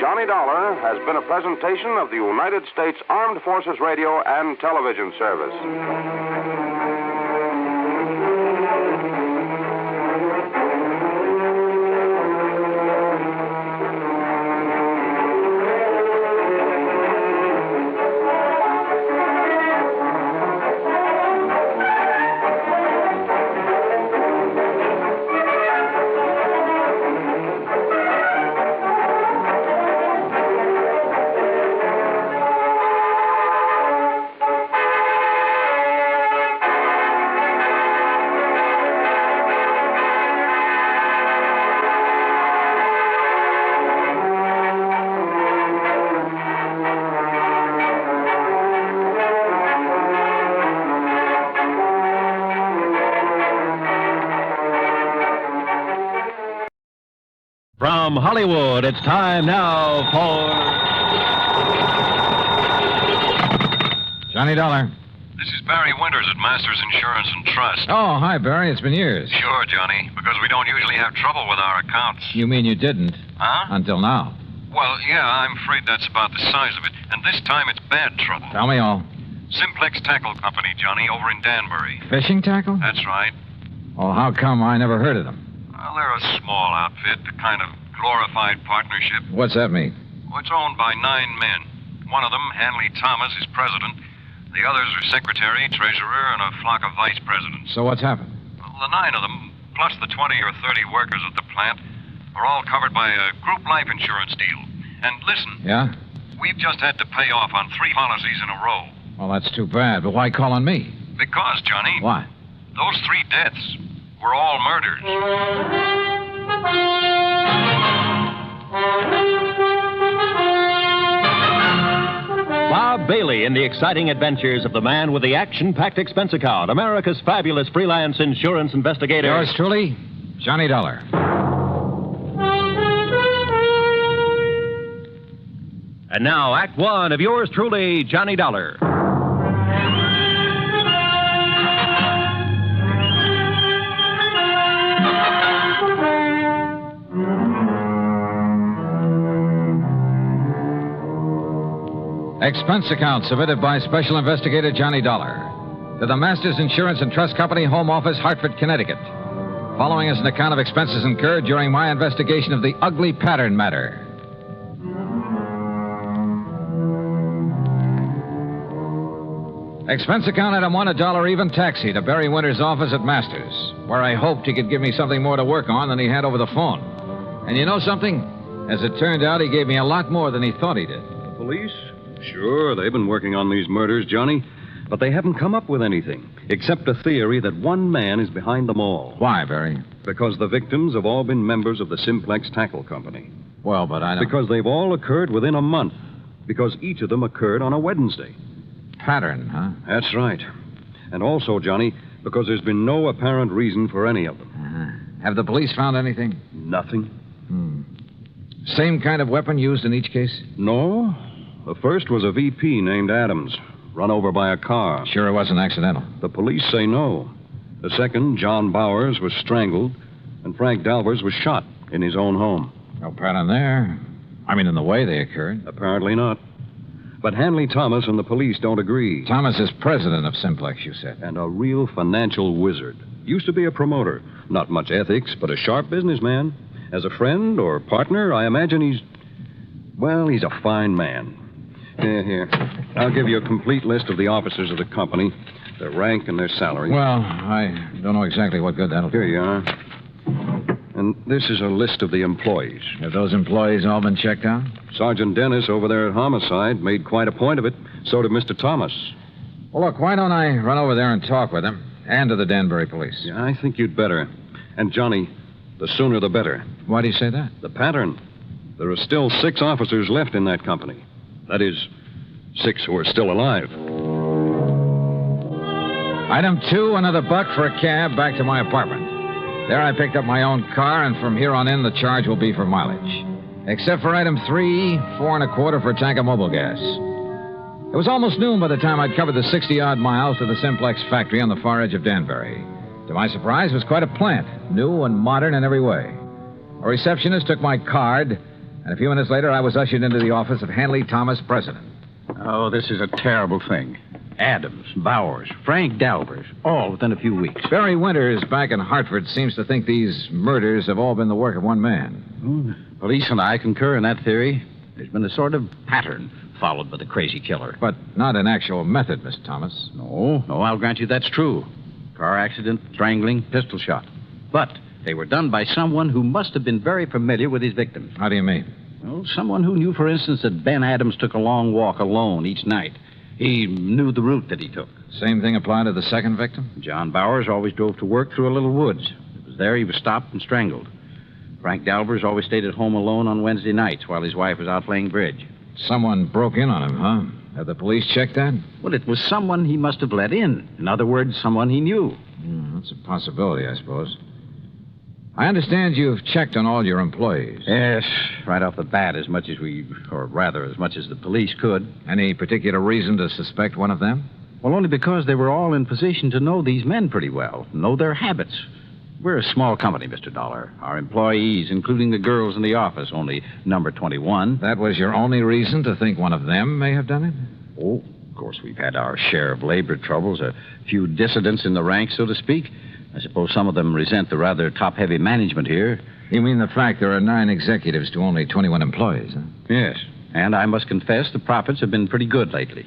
Johnny Dollar has been a presentation of the United States Armed Forces Radio and Television Service. From Hollywood, it's time now for... Johnny Dollar. This is Barry Winters at Masters Insurance and Trust. Oh, hi, Barry. It's been years. Sure, Johnny, because we don't usually have trouble with our accounts. You mean you didn't? Huh? Until now. Well, yeah, I'm afraid that's about the size of it. And this time it's bad trouble. Tell me all. Simplex Tackle Company, Johnny, over in Danbury. Fishing tackle? That's right. Oh, how come I never heard of them? Well, they're a small outfit, a kind of glorified partnership. What's that mean? Well, it's owned by 9 men. One of them, Hanley Thomas, is president. The others are secretary, treasurer, and a flock of vice presidents. So what's happened? Well, the 9 of them, plus the 20 or 30 workers at the plant, are all covered by a group life insurance deal. And listen. Yeah? We've just had to pay off on 3 policies in a row. Well, that's too bad, but why call on me? Because, Johnny. Why? Those 3 deaths were all murders. Bob Bailey in the exciting adventures of the man with the action-packed expense account, America's fabulous freelance insurance investigator. Yours truly, Johnny Dollar. And now, Act One of yours truly, Johnny Dollar. Expense account submitted by Special Investigator Johnny Dollar to the Masters Insurance and Trust Company, Home Office, Hartford, Connecticut. Following is an account of expenses incurred during my investigation of the ugly pattern matter. Expense account item 1, $1 even taxi to Barry Winters' office at Masters, where I hoped he could give me something more to work on than he had over the phone. And you know something? As it turned out, he gave me a lot more than he thought he did. Police? Sure, they've been working on these murders, Johnny, but they haven't come up with anything, except a theory that one man is behind them all. Why, Barry? Because the victims have all been members of the Simplex Tackle Company. Well, but I don't... Because they've all occurred within a month. Because each of them occurred on a Wednesday. Pattern, huh? That's right. And also, Johnny, because there's been no apparent reason for any of them. Uh-huh. Have the police found anything? Nothing. Same kind of weapon used in each case? No. The first was a VP named Adams, run over by a car. Sure it wasn't accidental? The police say no. The second, John Bowers, was strangled, and Frank Dalvers was shot in his own home. No pattern there. I mean, in the way they occurred. Apparently not. But Hanley Thomas and the police don't agree. Thomas is president of Simplex, you said. And a real financial wizard. Used to be a promoter. Not much ethics, but a sharp businessman. As a friend or partner, I imagine he's a fine man. Here. I'll give you a complete list of the officers of the company, their rank and their salary. Well, I don't know exactly what good that'll do. Here you are. And this is a list of the employees. Have those employees all been checked out? Sergeant Dennis over there at Homicide made quite a point of it. So did Mr. Thomas. Well, look, why don't I run over there and talk with him? And to the Danbury police. Yeah, I think you'd better. And, Johnny, the sooner the better. Why do you say that? The pattern. There are still 6 officers left in that company. That is, 6 who are still alive. Item 2, another $1 for a cab back to my apartment. There I picked up my own car, and from here on in, the charge will be for mileage. Except for item 3, $4 1/4 for a tank of mobile gas. It was almost noon by the time I'd covered the 60-odd miles to the Simplex factory on the far edge of Danbury. To my surprise, it was quite a plant, new and modern in every way. A receptionist took my card, and a few minutes later, I was ushered into the office of Hanley Thomas, president. Oh, this is a terrible thing. Adams, Bowers, Frank Dalvers, all within a few weeks. Barry Winters back in Hartford seems to think these murders have all been the work of one man. Police and I concur in that theory. There's been a sort of pattern followed by the crazy killer. But not an actual method, Mr. Thomas. No, I'll grant you that's true. Car accident, strangling, pistol shot. But they were done by someone who must have been very familiar with his victims. How do you mean? Well, someone who knew, for instance, that Ben Adams took a long walk alone each night. He knew the route that he took. Same thing applied to the second victim? John Bowers always drove to work through a little woods. It was there he was stopped and strangled. Frank Dalvers always stayed at home alone on Wednesday nights while his wife was out playing bridge. Someone broke in on him, huh? Have the police checked that? Well, it was someone he must have let in. In other words, someone he knew. That's a possibility, I suppose. I understand you've checked on all your employees. Yes, right off the bat, as much as the police could. Any particular reason to suspect one of them? Well, only because they were all in position to know these men pretty well, know their habits. We're a small company, Mr. Dollar. Our employees, including the girls in the office, only number 21. That was your only reason to think one of them may have done it? Oh, of course, we've had our share of labor troubles, a few dissidents in the ranks, so to speak. I suppose some of them resent the rather top-heavy management here. You mean the fact there are 9 executives to only 21 employees, huh? Yes, and I must confess the profits have been pretty good lately.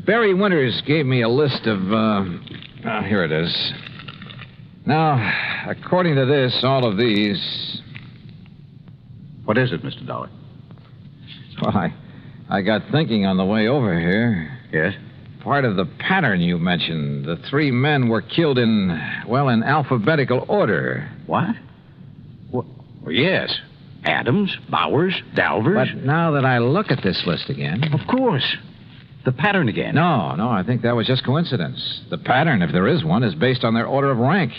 Barry Winters gave me a list of, here it is. Now, according to this, all of these... What is it, Mr. Dollar? Well, I got thinking on the way over here. Yes? Part of the pattern you mentioned, the 3 men were killed in alphabetical order. What? Well, yes. Adams, Bowers, Dalvers. But now that I look at this list again... Of course. The pattern again. No, I think that was just coincidence. The pattern, if there is one, is based on their order of rank.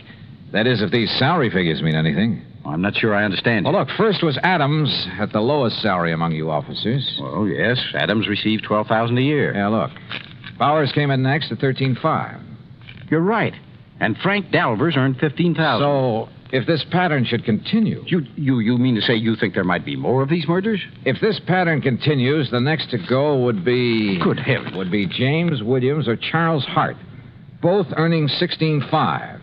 That is, if these salary figures mean anything. I'm not sure I understand you. Well, look, first was Adams at the lowest salary among you officers. Well, yes. Adams received $12,000 a year. Yeah, look. Bowers came in next at $13,500. You're right. And Frank Dalvers earned $15,000. So, if this pattern should continue... You mean to say you think there might be more of these murders? If this pattern continues, the next to go would be... Good heavens. Would be James Williams or Charles Hart, both earning $16,500.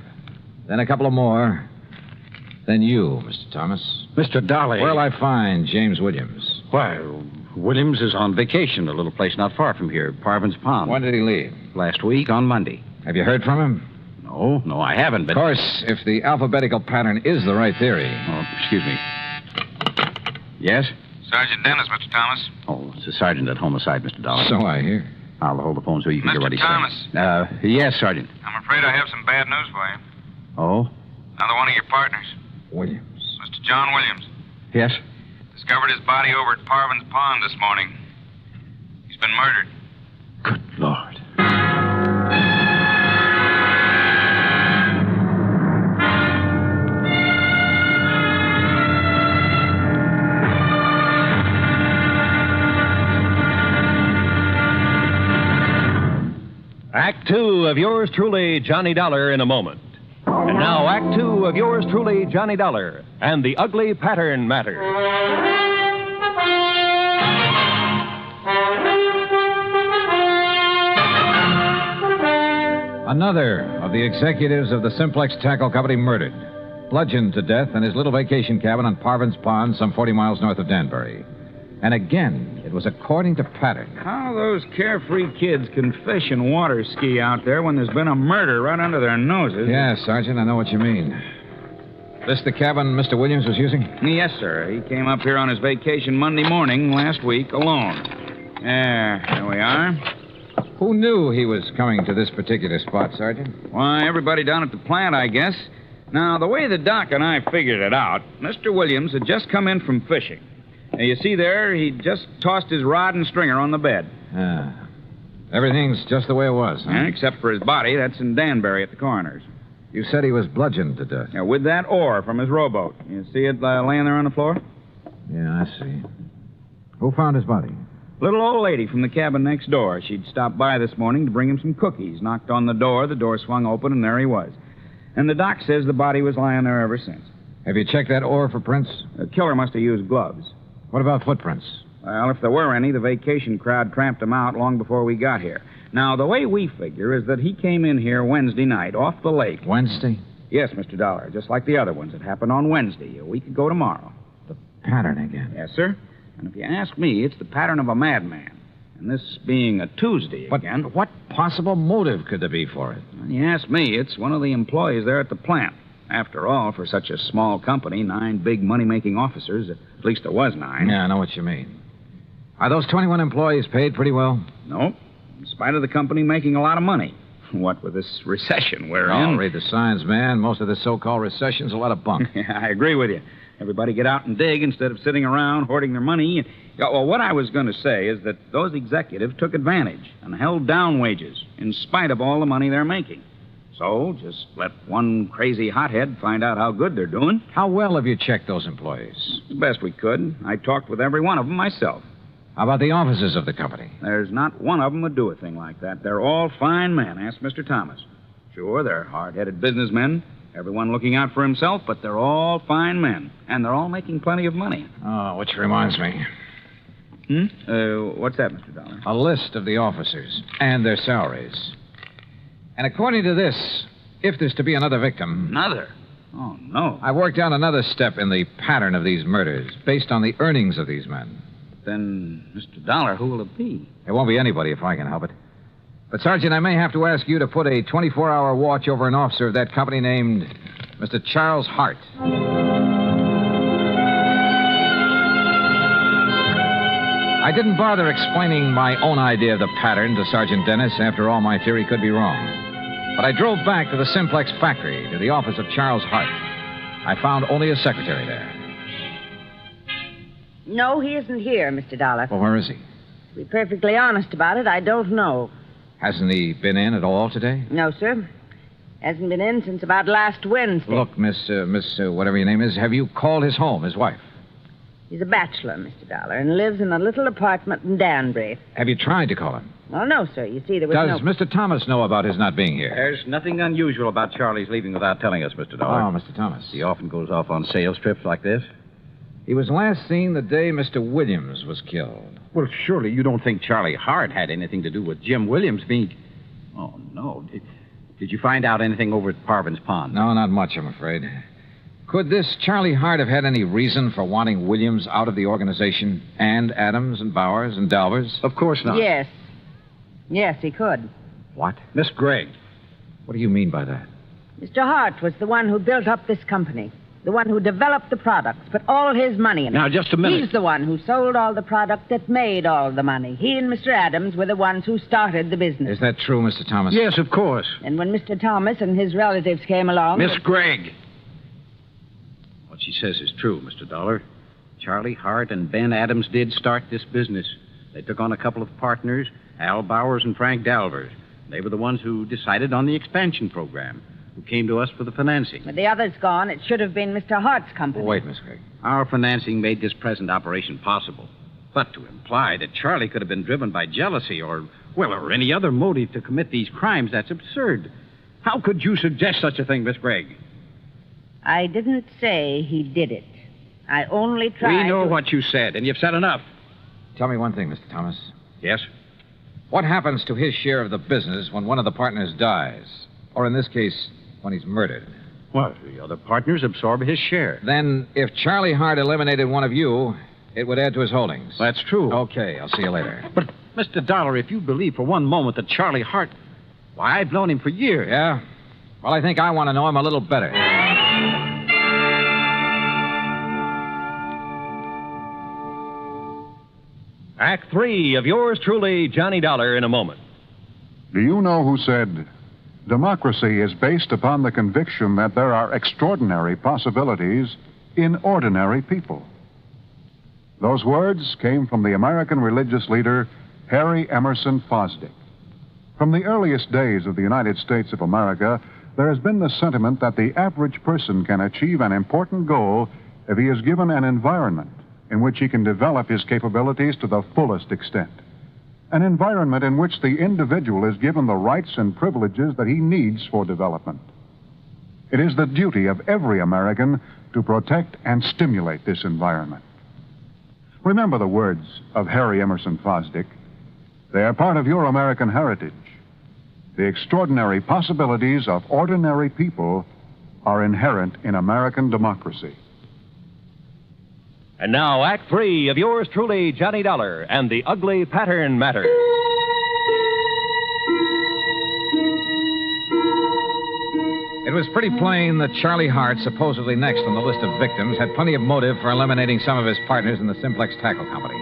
Then a couple of more. Then you, Mr. Thomas. Mr. Dolly. Where'll I find James Williams? Why, Williams is on vacation, a little place not far from here, Parvin's Pond. When did he leave? Last week, on Monday. Have you heard from him? No, I haven't, but... Of course, if the alphabetical pattern is the right theory... Oh, excuse me. Yes? Sergeant Dennis, Mr. Thomas. Oh, it's the sergeant at Homicide, Mr. Dollar. So I hear. I'll hold the phone so you can hear what he's Thomas. saying. Yes, Sergeant. I'm afraid I have some bad news for you. Oh? Another one of your partners. Williams. Mr. John Williams. Yes? Discovered his body over at Parvin's Pond this morning. He's been murdered. Good Lord. Act 2 of yours truly, Johnny Dollar, in a moment. And now, Act 2 of yours truly, Johnny Dollar, and the ugly pattern matter. Another of the executives of the Simplex Tackle Company murdered, bludgeoned to death in his little vacation cabin on Parvin's Pond, some 40 miles north of Danbury. And again, it was according to pattern. How those carefree kids can fish and water ski out there when there's been a murder right under their noses. Yeah, Sergeant, I know what you mean. This the cabin Mr. Williams was using? Yes, sir. He came up here on his vacation Monday morning last week alone. There we are. Who knew he was coming to this particular spot, Sergeant? Why, everybody down at the plant, I guess. Now, the way the doc and I figured it out, Mr. Williams had just come in from fishing. Now, you see there, he just tossed his rod and stringer on the bed. Everything's just the way it was, huh? Yeah, except for his body. That's in Danbury at the coroner's. You said he was bludgeoned to death. Yeah, with that oar from his rowboat. You see it laying there on the floor? Yeah, I see. Who found his body? Little old lady from the cabin next door. She'd stopped by this morning to bring him some cookies. Knocked on the door swung open, and there he was. And the doc says the body was lying there ever since. Have you checked that oar for prints? The killer must have used gloves. What about footprints? Well, if there were any, the vacation crowd tramped them out long before we got here. Now, the way we figure is that he came in here Wednesday night, off the lake. Wednesday? Yes, Mr. Dollar, just like the other ones. It happened on Wednesday, a week ago tomorrow. The pattern again. Yes, sir. And if you ask me, it's the pattern of a madman. And this being a Tuesday again... But what possible motive could there be for it? When you ask me, it's one of the employees there at the plant. After all, for such a small company, 9 big money-making officers, at least there was 9. Yeah, I know what you mean. Are those 21 employees paid pretty well? Nope. In spite of the company making a lot of money. What with this recession we're in. Oh, read the signs, man. Most of this so-called recession's a lot of bunk. Yeah, I agree with you. Everybody get out and dig instead of sitting around hoarding their money. Well, what I was going to say is that those executives took advantage and held down wages in spite of all the money they're making. So just let one crazy hothead find out how good they're doing. How well have you checked those employees? As best we could. I talked with every one of them myself. How about the officers of the company? There's not one of them would do a thing like that. They're all fine men. Ask Mr. Thomas. Sure, they're hard-headed businessmen, everyone looking out for himself, but they're all fine men, and they're all making plenty of money. Oh, which reminds me. What's that, Mr. Dollar? A list of the officers and their salaries. And according to this, if there's to be another victim... Another? Oh, no. I've worked out another step in the pattern of these murders, based on the earnings of these men. Then, Mr. Dollar, who will it be? It won't be anybody if I can help it. But, Sergeant, I may have to ask you to put a 24-hour watch over an officer of that company named Mr. Charles Hart. I didn't bother explaining my own idea of the pattern to Sergeant Dennis. After all, my theory could be wrong. But I drove back to the Simplex factory, to the office of Charles Hart. I found only a secretary there. No, he isn't here, Mr. Dollar. Well, where is he? To be perfectly honest about it, I don't know. Hasn't he been in at all today? No, sir. Hasn't been in since about last Wednesday. Look, Miss, whatever your name is, have you called his home, his wife? He's a bachelor, Mr. Dollar, and lives in a little apartment in Danbury. Have you tried to call him? Well, no, sir. You see, there was Does Mr. Thomas know about his not being here? There's nothing unusual about Charlie's leaving without telling us, Mr. Dollar. Oh, Mr. Thomas. He often goes off on sales trips like this. He was last seen the day Mr. Williams was killed. Well, surely you don't think Charlie Hart had anything to do with Jim Williams being... Oh, no. Did you find out anything over at Parvin's Pond? No, not much, I'm afraid. Could this Charlie Hart have had any reason for wanting Williams out of the organization? And Adams and Bowers and Dalvers? Of course not. Yes. Yes, he could. What? Miss Gregg. What do you mean by that? Mr. Hart was the one who built up this company. The one who developed the products, put all his money in it. Now, just a minute. He's the one who sold all the product that made all the money. He and Mr. Adams were the ones who started the business. Is that true, Mr. Thomas? Yes, of course. And when Mr. Thomas and his relatives came along... Miss Gregg. What she says is true, Mr. Dollar. Charlie Hart and Ben Adams did start this business. They took on a couple of partners, Al Bowers and Frank Dalvers. They were the ones who decided on the expansion program, who came to us for the financing. With the others gone, it should have been Mr. Hart's company. Wait, Miss Gregg. Our financing made this present operation possible. But to imply that Charlie could have been driven by jealousy or any other motive to commit these crimes, that's absurd. How could you suggest such a thing, Miss Gregg? I didn't say he did it. I only tried We know what you said, and you've said enough. Tell me one thing, Mr. Thomas. Yes? What happens to his share of the business when one of the partners dies? Or in this case, when he's murdered? Well, the other partners absorb his share. Then, if Charlie Hart eliminated one of you, it would add to his holdings. That's true. Okay, I'll see you later. But, Mr. Dollar, if you believe for one moment that Charlie Hart... Why, I've known him for years. Yeah? Well, I think I want to know him a little better. Act 3 of yours truly, Johnny Dollar, in a moment. Do you know who said, democracy is based upon the conviction that there are extraordinary possibilities in ordinary people? Those words came from the American religious leader, Harry Emerson Fosdick. From the earliest days of the United States of America, there has been the sentiment that the average person can achieve an important goal if he is given an environment in which he can develop his capabilities to the fullest extent. An environment in which the individual is given the rights and privileges that he needs for development. It is the duty of every American to protect and stimulate this environment. Remember the words of Harry Emerson Fosdick. They are part of your American heritage. The extraordinary possibilities of ordinary people are inherent in American democracy. And now, Act 3 of yours truly, Johnny Dollar, and the Ugly Pattern Matter. It was pretty plain that Charlie Hart, supposedly next on the list of victims, had plenty of motive for eliminating some of his partners in the Simplex Tackle Company.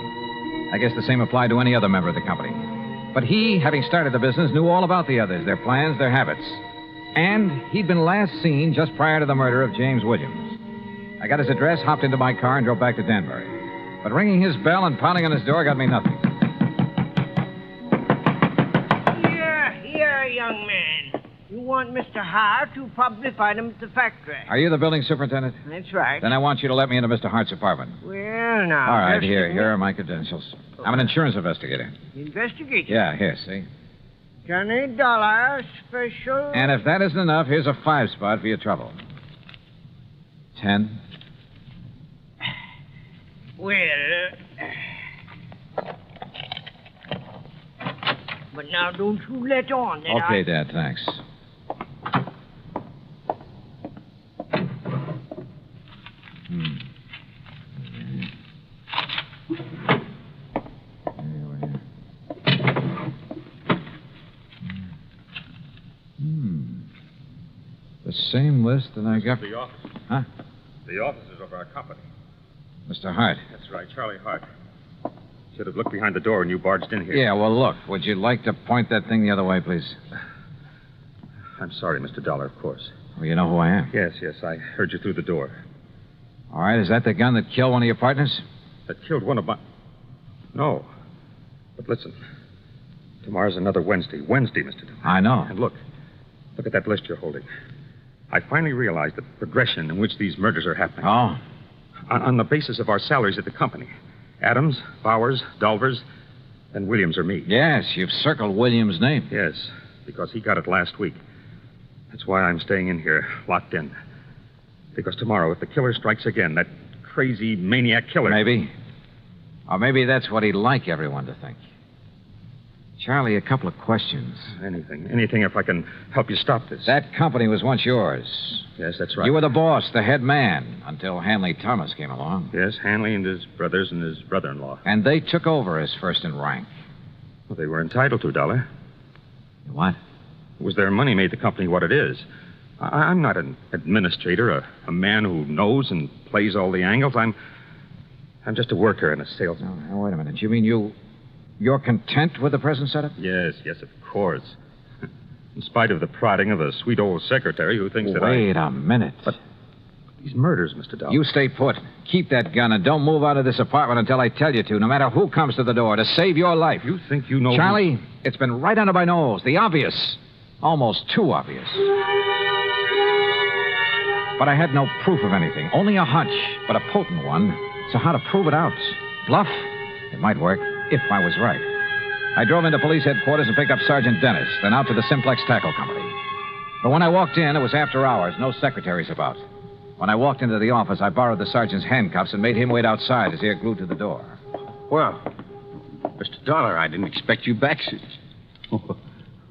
I guess the same applied to any other member of the company. But he, having started the business, knew all about the others, their plans, their habits. And he'd been last seen just prior to the murder of James Williams. I got his address, hopped into my car, and drove back to Danbury. But ringing his bell and pounding on his door got me nothing. Here, young man. You want Mr. Hart, you'll probably find him at the factory. Are you the building superintendent? That's right. Then I want you to let me into Mr. Hart's apartment. Well, now... All right, just a here minute. are my credentials. I'm an insurance investigator. Investigator? Yeah, here, see? Johnny Dollar, special... And if that isn't enough, here's a 5 spot for your trouble. 10. Well... But now don't you let on that Okay, Dad, thanks. The same list that I got... The office. Huh? The offices of our company. Mr. Hart. That's right, Charlie Hart. Should have looked behind the door when you barged in here. Yeah, well, look, would you like to point that thing the other way, please? I'm sorry, Mr. Dollar, of course. Well, you know who I am. Yes, I heard you through the door. All right, is that the gun that killed one of your partners? That killed one of my... No. But listen. Tomorrow's another Wednesday. Wednesday, Mr. Dollar. I know. And look at that list you're holding. I finally realized the progression in which these murders are happening. Oh? On the basis of our salaries at the company. Adams, Bowers, Dolvers, and Williams or me. Yes, you've circled Williams' name. Yes, because he got it last week. That's why I'm staying in here, locked in. Because tomorrow, if the killer strikes again, that crazy maniac killer... Maybe. Or maybe that's what he'd like everyone to think. Charlie, a couple of questions. Anything if I can help you stop this. That company was once yours. Yes, that's right. You were the boss, the head man, until Hanley Thomas came along. Yes, Hanley and his brothers and his brother-in-law. And they took over as first in rank. Well, they were entitled to, Dollar. What? It was their money made the company what it is. I'm not an administrator, a man who knows and plays all the angles. I'm just a worker and a salesman. Now, wait a minute. You mean you're content with the present setup? Yes, of course. In spite of the prodding of a sweet old secretary who thinks that Wait a minute. But these murders, Mr. Dollar. You stay put. Keep that gun and don't move out of this apartment until I tell you to, no matter who comes to the door, to save your life. You think you know... Charlie, it's been right under my nose. The obvious. Almost too obvious. But I had no proof of anything. Only a hunch, but a potent one. So how to prove it out? Bluff? It might work, if I was right. I drove into police headquarters and picked up Sergeant Dennis, then out to the Simplex Tackle Company. But when I walked in, it was after hours, no secretaries about. When I walked into the office, I borrowed the sergeant's handcuffs and made him wait outside as he glued to the door. Well, Mr. Dollar, I didn't expect you back.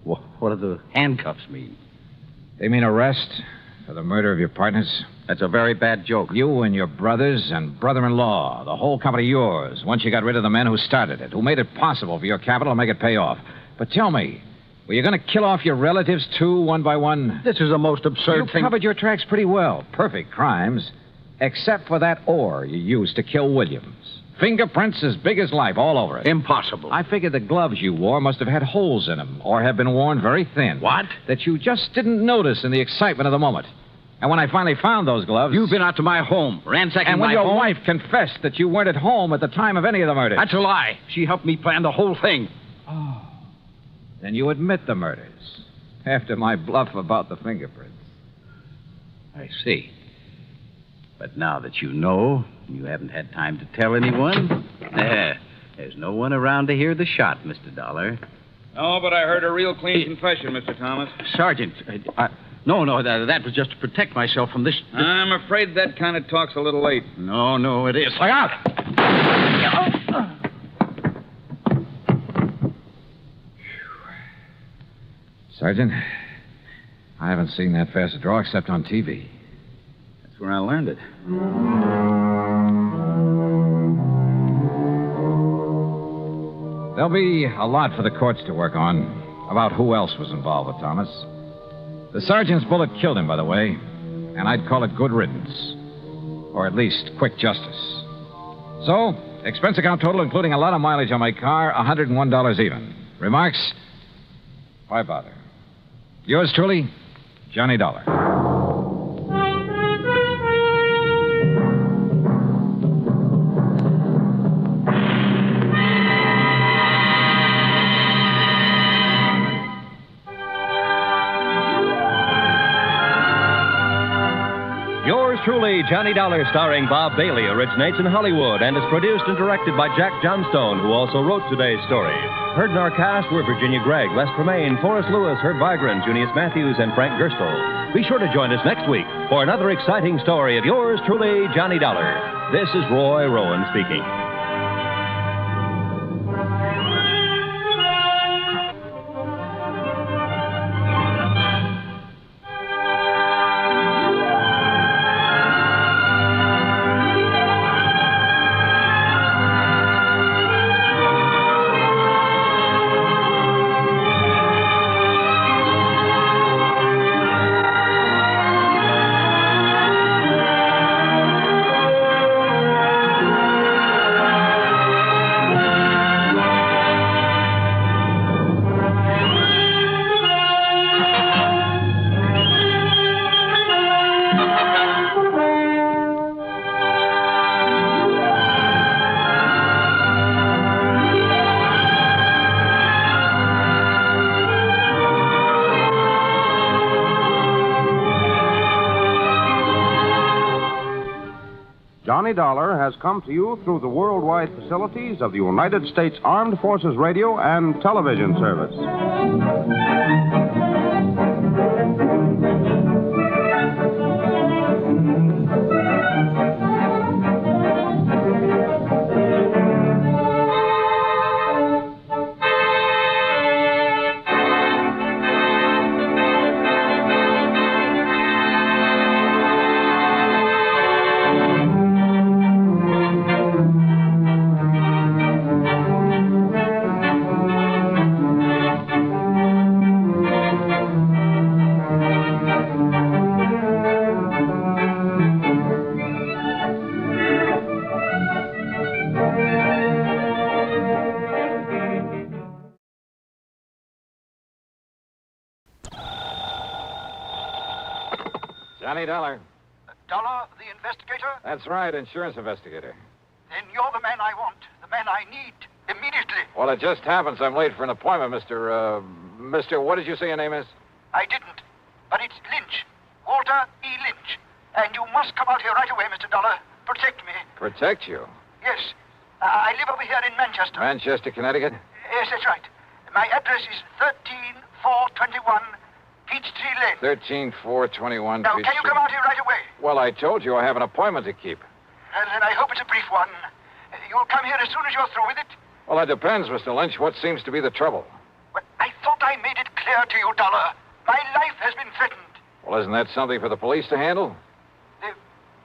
What do the handcuffs mean? They mean arrest for the murder of your partners. That's a very bad joke. You and your brothers and brother-in-law, the whole company yours, once you got rid of the men who started it, who made it possible for your capital to make it pay off. But tell me, were you going to kill off your relatives, too, one by one? This is the most absurd thing. You covered your tracks pretty well. Perfect crimes. Except for that ore you used to kill Williams. Fingerprints as big as life all over it. Impossible. I figured the gloves you wore must have had holes in them, or have been worn very thin. What? That you just didn't notice in the excitement of the moment. And when I finally found those gloves... You've been out to my home, ransacking my home. And when your wife confessed that you weren't at home at the time of any of the murders. That's a lie. She helped me plan the whole thing. Oh. Then you admit the murders. After my bluff about the fingerprints. I see. But now that you know, you haven't had time to tell anyone, there's no one around to hear the shot, Mr. Dollar. No, but I heard a real clean confession, Mr. Thomas. Sergeant, No, that was just to protect myself from this... I'm afraid that kind of talk's a little late. No, it is. Look out! Sergeant, I haven't seen that fast a draw except on TV. That's where I learned it. There'll be a lot for the courts to work on about who else was involved with Thomas. The sergeant's bullet killed him, by the way, and I'd call it good riddance. Or at least quick justice. So, expense account total, including a lot of mileage on my car, $101 even. Remarks? Why bother? Yours truly, Johnny Dollar. truly, Johnny Dollar, starring Bob Bailey, originates in Hollywood and is produced and directed by Jack Johnstone, who also wrote today's story. Heard in our cast were Virginia Gregg, Les Tremaine, Forrest Lewis, Herb Vigran, Junius Matthews, and Frank Gerstle. Be sure to join us next week for another exciting story of yours truly, Johnny Dollar. This is Roy Rowan speaking. Johnny Dollar has come to you through the worldwide facilities of the United States Armed Forces Radio and Television Service. Johnny Dollar. Dollar, the investigator? That's right, insurance investigator. Then you're the man I want, the man I need, immediately. Well, it just happens I'm late for an appointment, Mr. What did you say your name is? I didn't, but it's Lynch. Walter E. Lynch. And you must come out here right away, Mr. Dollar. Protect me. Protect you? Yes. I live over here in Manchester. Manchester, Connecticut? Yes, that's right. My address is 13421 Peachtree Lane. 13421 Now, can you come out here right away? Well, I told you I have an appointment to keep. Then I hope it's a brief one. You'll come here as soon as you're through with it? Well, that depends, Mr. Lynch. What seems to be the trouble? Well, I thought I made it clear to you, Dollar. My life has been threatened. Well, isn't that something for the police to handle? The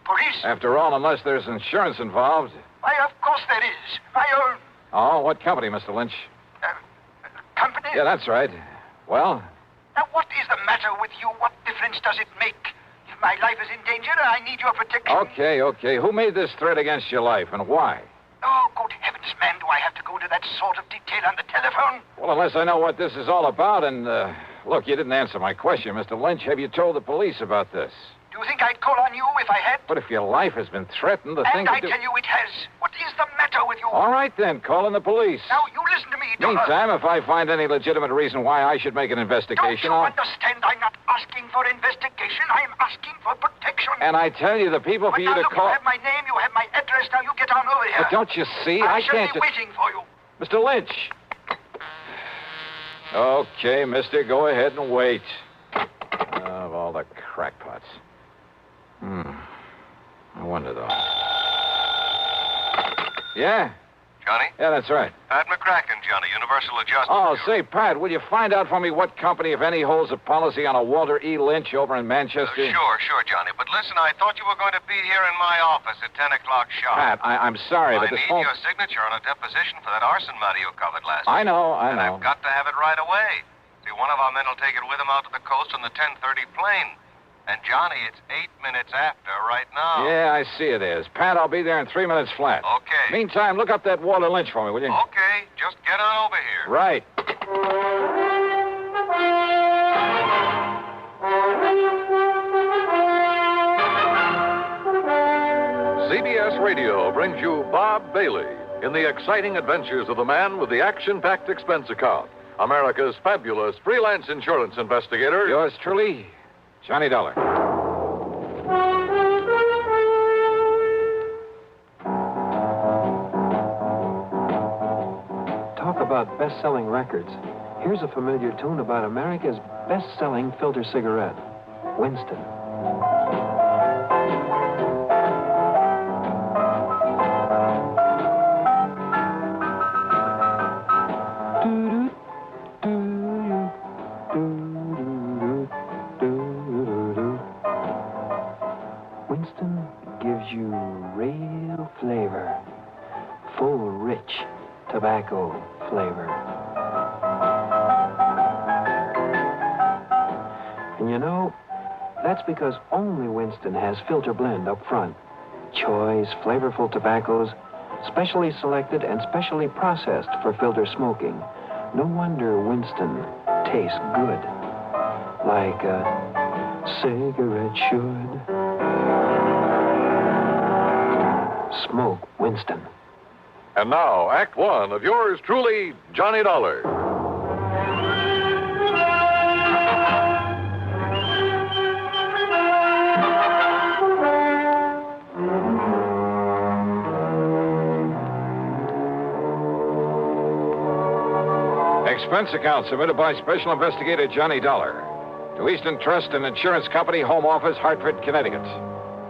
police? After all, unless there's insurance involved. Why, of course there is. My own. Oh, what company, Mr. Lynch? Company? Yeah, that's right. Well? Now, what is the matter with you? What difference does it make? If my life is in danger, I need your protection. Okay. Who made this threat against your life, and why? Oh, good heavens, man, do I have to go to that sort of detail on the telephone? Well, unless I know what this is all about, and, look, you didn't answer my question, Mr. Lynch. Have you told the police about this? Do you think I'd call on you if I had? But if your life has been threatened, the thing And I tell you it has. What is the matter with you? All right, then. Call in the police. Now, you listen to me, Dollar. Meantime, if I find any legitimate reason why I should make an investigation, Don't you understand? I'm not asking for investigation. I'm asking for protection. And I tell you, the people for But you now, to look, call... you have my name, you have my address. Now, you get on over here. But don't you see? I I shall can't be just... waiting for you. Mr. Lynch. Okay, mister, go ahead and wait. Of all the crackpots. I wonder, though. Yeah? Johnny? Yeah, that's right. Pat McCracken, Johnny, Universal Adjustment. Oh, say, Pat, will you find out for me what company, if any, holds a policy on a Walter E. Lynch over in Manchester? Sure, Johnny. But listen, I thought you were going to be here in my office at 10 o'clock sharp. Pat, I'm sorry, but this I need your signature on a deposition for that arson matter you covered last I week. know. And I've got to have it right away. See, one of our men will take it with him out to the coast on the 10:30 plane. And, Johnny, it's 8 minutes after right now. Yeah, I see it is. Pat, I'll be there in 3 minutes flat. Okay. Meantime, look up that Walter Lynch for me, will you? Okay, just get on over here. Right. CBS Radio brings you Bob Bailey in the exciting adventures of the man with the action-packed expense account, America's fabulous freelance insurance investigator. Yours truly, Johnny Dollar. about best-selling records, here's a familiar tune about America's best-selling filter cigarette, Winston. Winston gives you real flavor, full, rich tobacco flavor. And you know, that's because only Winston has filter blend up front. Choice, flavorful tobaccos, specially selected and specially processed for filter smoking. No wonder Winston tastes good, like a cigarette should. Smoke Winston. And now, Act One of yours truly, Johnny Dollar. Expense account submitted by Special Investigator Johnny Dollar to Eastern Trust and Insurance Company, Home Office, Hartford, Connecticut.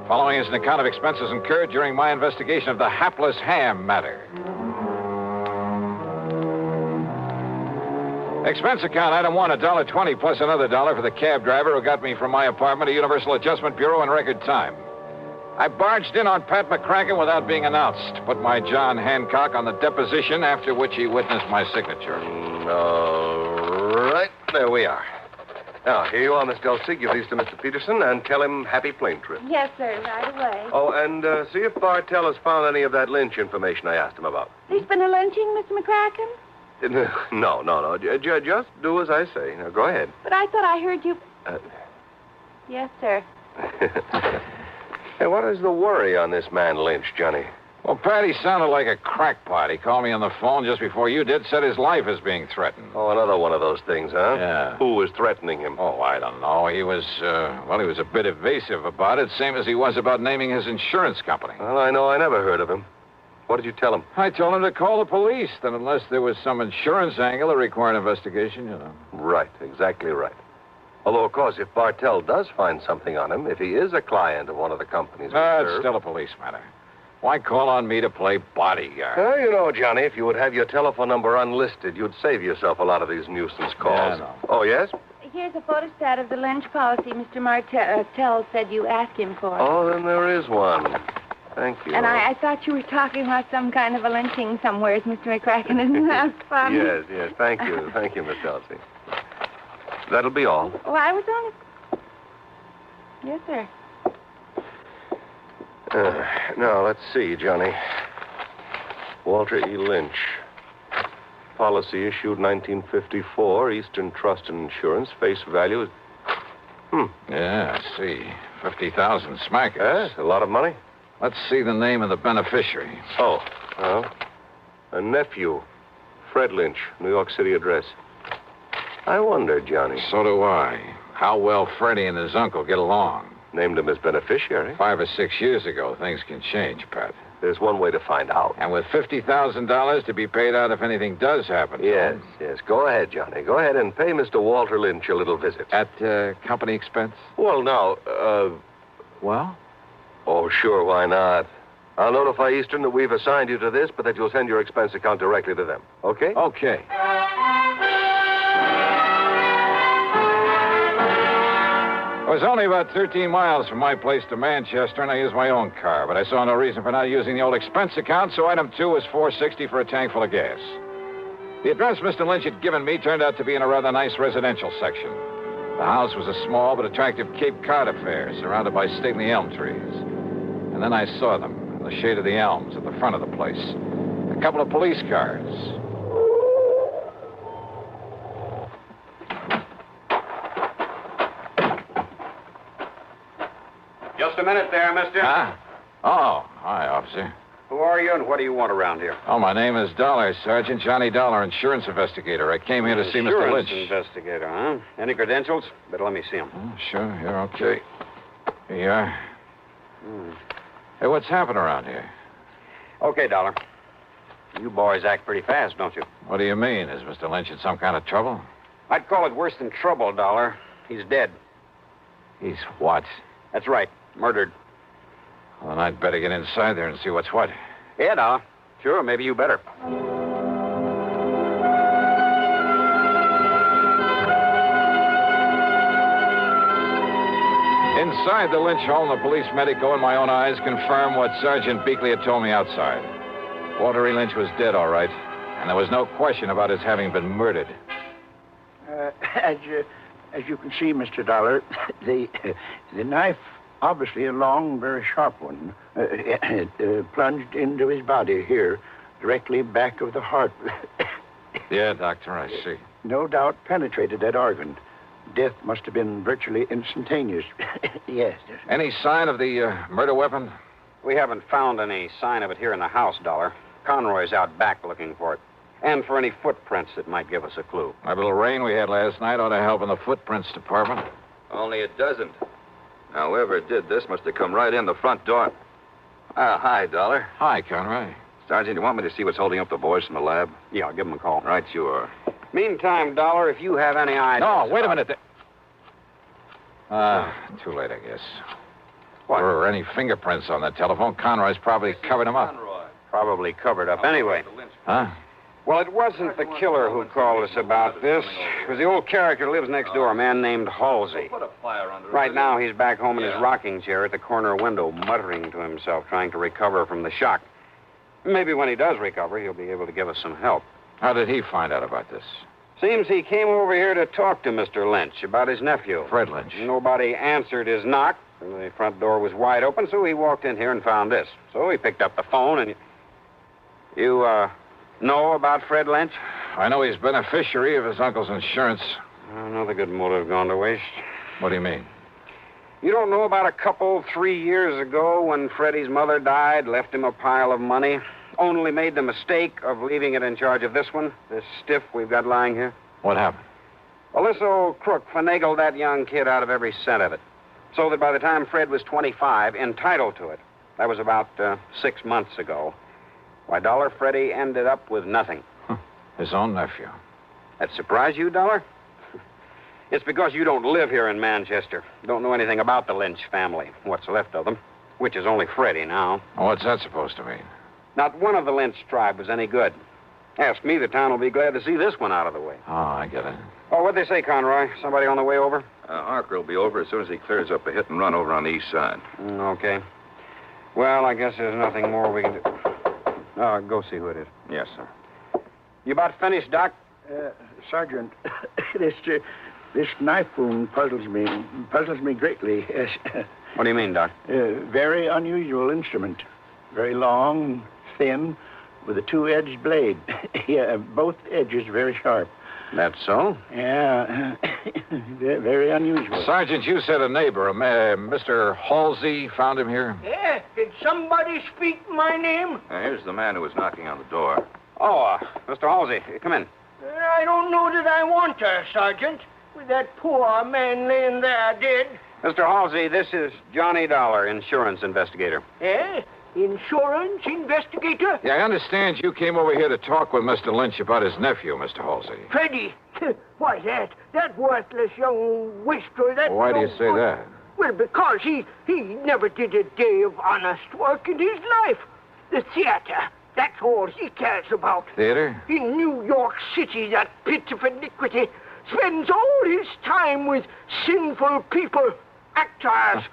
Following is an account of expenses incurred during my investigation of the Hapless ham matter. Expense account, item one, $1.20 plus another $1 for the cab driver who got me from my apartment to Universal Adjustment Bureau in record time. I barged in on Pat McCracken without being announced. Put my John Hancock on the deposition, after which he witnessed my signature. All right, there we are. Now, here you are, Miss Delsey. Give these to Mr. Peterson and tell him happy plane trip. Yes, sir, right away. Oh, and see if Bartell has found any of that lynch information I asked him about. There's been a lynching, Mr. McCracken? No. Just do as I say. Now, go ahead. But I thought I heard you... Yes, sir. Hey, what is the worry on this man Lynch, Johnny? Well, Pat, he sounded like a crackpot. He called me on the phone just before you did, said his life is being threatened. Oh, another one of those things, huh? Yeah. Who was threatening him? Oh, I don't know. He was a bit evasive about it, same as he was about naming his insurance company. Well, I know I never heard of him. What did you tell him? I told him to call the police, that unless there was some insurance angle that required investigation, you know. Right, exactly right. Although, of course, if Bartell does find something on him, if he is a client of one of the companies... It's still a police matter. Why call on me to play bodyguard? Well, you know, Johnny, if you would have your telephone number unlisted, you'd save yourself a lot of these nuisance calls. Yeah, I know. Oh, yes? Here's a photostat of the lynch policy Mr. Martell said you asked him for. Oh, then there is one. Thank you. And I thought you were talking about some kind of a lynching somewhere, Mr. McCracken. Isn't that funny? Yes. Thank you. Thank you, Miss Delsey. That'll be all. Oh, I was only... Yes, sir. Now, let's see, Johnny. Walter E. Lynch. Policy issued 1954, Eastern Trust and Insurance. Face value is... Yeah, I see. 50,000 smackers. Yes, a lot of money. Let's see the name of the beneficiary. Oh, well, a nephew, Fred Lynch, New York City address. I wonder, Johnny. So do I. How well Freddie and his uncle get along. Named him as beneficiary. 5 or 6 years ago, things can change, Pat. There's one way to find out. And with $50,000 to be paid out if anything does happen to him. Yes. Go ahead, Johnny. Go ahead and pay Mr. Walter Lynch a little visit. At company expense? Well, now, Well? Oh, sure, why not? I'll notify Eastern that we've assigned you to this, but that you'll send your expense account directly to them. Okay? Okay. It was only about 13 miles from my place to Manchester, and I used my own car, but I saw no reason for not using the old expense account, so item 2 was $4.60 for a tank full of gas. The address Mr. Lynch had given me turned out to be in a rather nice residential section. The house was a small but attractive Cape Cod affair, surrounded by stately elm trees. And then I saw them, in the shade of the elms at the front of the place. A couple of police cars. Just a minute there, mister. Huh? Oh, hi, officer. Who are you and what do you want around here? Oh, my name is Dollar, Sergeant Johnny Dollar, insurance investigator. I came here to see Mr. Lynch. Insurance investigator, huh? Any credentials? Better let me see them. Oh, sure, you're okay. Here you are. Hey, what's happened around here? Okay, Dollar. You boys act pretty fast, don't you? What do you mean? Is Mr. Lynch in some kind of trouble? I'd call it worse than trouble, Dollar. He's dead. He's what? That's right. Murdered. Well, then I'd better get inside there and see what's what. Yeah, Dollar. Sure, maybe you better. Inside the Lynch home, the police medico and my own eyes confirmed what Sergeant Beakley had told me outside. Walter E. Lynch was dead, all right, and there was no question about his having been murdered. As you can see, Mr. Dollar, the knife, obviously a long, very sharp one, plunged into his body here, directly back of the heart. Yeah, Doctor, I see. No doubt penetrated that organ. Death must have been virtually instantaneous. Yes. Any sign of the murder weapon? We haven't found any sign of it here in the house, Dollar. Conroy's out back looking for it. And for any footprints that might give us a clue. That little rain we had last night ought to help in the footprints department. Only it doesn't. Now, whoever did this must have come right in the front door. Hi, Dollar. Hi, Conroy. Sergeant, you want me to see what's holding up the boys from the lab? Yeah, I'll give them a call. Right, you are. Meantime, Dollar, if you have any ideas... No, wait a minute. Too late, I guess. What? If there were any fingerprints on the telephone, Conroy's probably covered them up. Probably covered up anyway. Huh? Well, it wasn't the killer who called us about this. It was the old character who lives next door, a man named Halsey. Right now, he's back home in his rocking chair at the corner window, muttering to himself, trying to recover from the shock. Maybe when he does recover, he'll be able to give us some help. How did he find out about this? Seems he came over here to talk to Mr. Lynch about his nephew. Fred Lynch. Nobody answered his knock. The front door was wide open, so he walked in here and found this. So he picked up the phone and... You, know about Fred Lynch? I know he's beneficiary of his uncle's insurance. Another good motive gone to waste. What do you mean? You don't know about 3 years ago when Freddie's mother died, left him a pile of money, only made the mistake of leaving it in charge of this one, this stiff we've got lying here? What happened? Well, this old crook finagled that young kid out of every cent of it, so that by the time Fred was 25, entitled to it. That was about 6 months ago. Why, Dollar, Freddie ended up with nothing. His own nephew. That surprise you, Dollar? It's because you don't live here in Manchester. Don't know anything about the Lynch family, what's left of them, which is only Freddie now. What's that supposed to mean? Not one of the Lynch tribe was any good. Ask me, the town will be glad to see this one out of the way. Oh, I get it. Oh, what'd they say, Conroy? Somebody on the way over? Harker will be over as soon as he clears up a hit and run over on the east side. Okay. Well, I guess there's nothing more we can do. Go see who it is. Yes, sir. You about finished, Doc? Sergeant, this knife wound puzzles me greatly. Yes. What do you mean, Doc? Very unusual instrument. Very long, thin, with a two-edged blade. Yeah, both edges very sharp. That's so? Yeah, very unusual. Sergeant, you said a neighbor, Mr. Halsey, found him here? Yeah, did somebody speak my name? Here's the man who was knocking on the door. Oh, Mr. Halsey, come in. I don't know that I want her, Sergeant. With that poor man laying there dead. Mr. Halsey, this is Johnny Dollar, insurance investigator. Eh? Insurance investigator? Yeah, I understand you came over here to talk with Mr. Lynch about his nephew, Mr. Halsey. Freddie. Why, that worthless young wastrel, that... Why do you say that? Well, because he never did a day of honest work in his life. The theater, that's all he cares about. Theater? In New York City, that pit of iniquity spends all his time with sinful people, actors,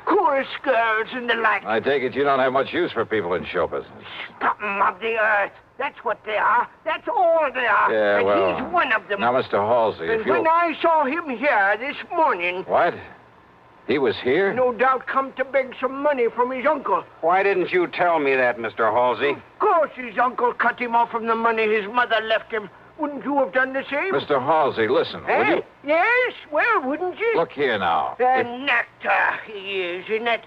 chorus girls, and the like. I take it you don't have much use for people in show business. Scum of the earth. That's what they are. That's all they are. Yeah, and well, he's one of them. Now, Mr. Halsey, And when I saw him here this morning... What? He was here? No doubt come to beg some money from his uncle. Why didn't you tell me that, Mr. Halsey? Of course his uncle cut him off from the money his mother left him. Wouldn't you have done the same? Mr. Halsey, listen. Will you... Yes, well, wouldn't you? Look here now. An actor he is in that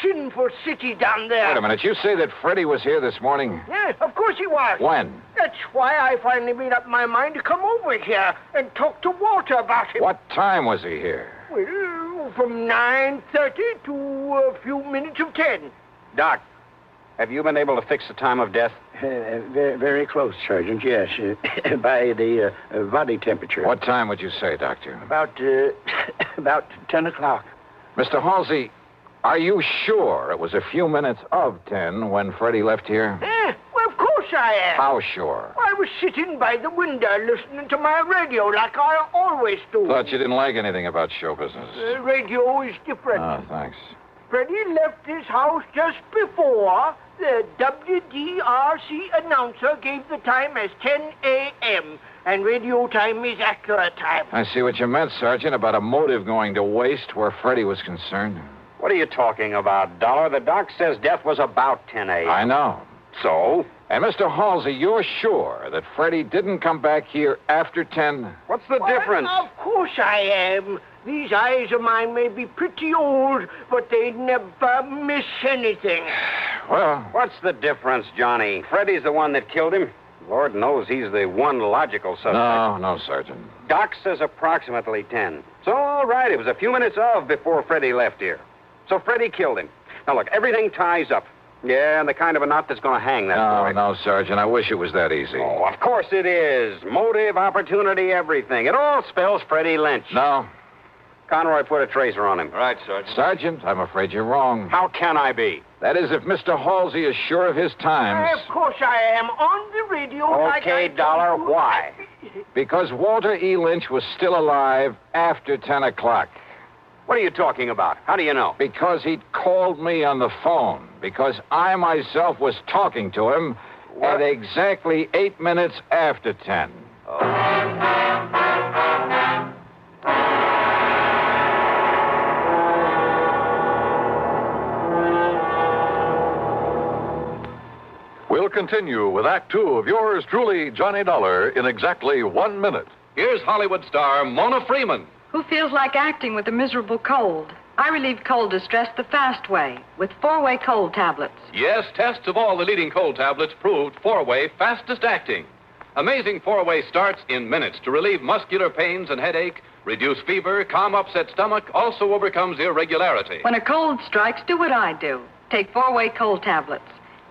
sinful city down there. Wait a minute. You say that Freddie was here this morning? Yeah, of course he was. When? That's why I finally made up my mind to come over here and talk to Walter about him. What time was he here? Well, from 9:30 to a few minutes of 10. Doc, have you been able to fix the time of death? Very, very close, Sergeant, yes. By the body temperature. What time would you say, Doctor? About 10 o'clock. Mr. Halsey, are you sure it was a few minutes of 10 when Freddie left here? Well, of course I am. How sure? I was sitting by the window listening to my radio like I always do. Thought you didn't like anything about show business. Radio is different. Oh, thanks. Freddie left his house just before the WDRC announcer gave the time as 10 a.m., and radio time is accurate time. I see what you meant, Sergeant, about a motive going to waste where Freddie was concerned. What are you talking about, Dollar? The doc says death was about 10 a.m. I know. So? And Mr. Halsey, you're sure that Freddie didn't come back here after 10? What's the difference? Of course I am. These eyes of mine may be pretty old, but they never miss anything. Well... What's the difference, Johnny? Freddie's the one that killed him. Lord knows he's the one logical suspect. No, Sergeant. Doc says approximately 10. So, all right, it was a few minutes of before Freddie left here. So Freddie killed him. Now, look, everything ties up. Yeah, and the kind of a knot that's going to hang that boy. No, Sergeant, I wish it was that easy. Oh, of course it is. Motive, opportunity, everything. It all spells Freddie Lynch. No. Conroy put a tracer on him. Right, Sergeant. Sergeant, I'm afraid you're wrong. How can I be? That is, if Mr. Halsey is sure of his times. Of course I am. On the radio. Okay, Dollar, why? Because Walter E. Lynch was still alive after 10 o'clock. What are you talking about? How do you know? Because he'd called me on the phone. Because I myself was talking to him at exactly 8 minutes after 10. We'll continue with Act Two of yours truly, Johnny Dollar, in exactly 1 minute. Here's Hollywood star Mona Freeman. Who feels like acting with a miserable cold? I relieve cold distress the fast way with 4-way cold tablets. Yes, tests of all the leading cold tablets proved 4-way fastest acting. Amazing 4-way starts in minutes to relieve muscular pains and headache, reduce fever, calm upset stomach, also overcomes irregularity. When a cold strikes, do what I do. Take 4-way cold tablets.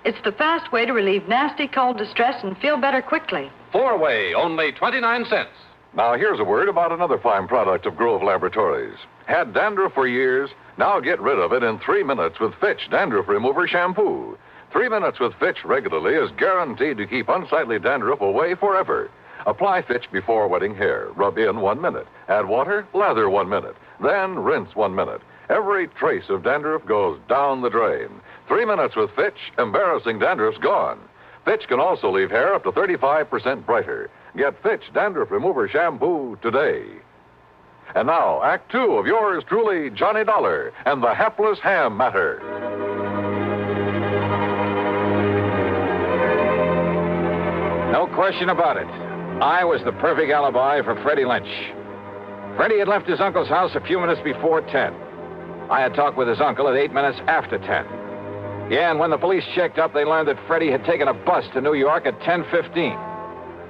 It's the fast way to relieve nasty cold distress and feel better quickly. 4-way, only 29 cents. Now, here's a word about another fine product of Grove Laboratories. Had dandruff for years? Now get rid of it in 3 minutes with Fitch Dandruff Remover Shampoo. 3 minutes with Fitch regularly is guaranteed to keep unsightly dandruff away forever. Apply Fitch before wetting hair. Rub in 1 minute. Add water, lather 1 minute. Then rinse 1 minute. Every trace of dandruff goes down the drain. 3 minutes with Fitch, embarrassing dandruff's gone. Fitch can also leave hair up to 35% brighter. Get Fitch Dandruff Remover Shampoo today. And now, Act Two of yours truly, Johnny Dollar, and the Hapless Ham Matter. No question about it. I was the perfect alibi for Freddie Lynch. Freddie had left his uncle's house a few minutes before 10. I had talked with his uncle at 8 minutes after 10. Yeah, and when the police checked up, they learned that Freddie had taken a bus to New York at 10:15.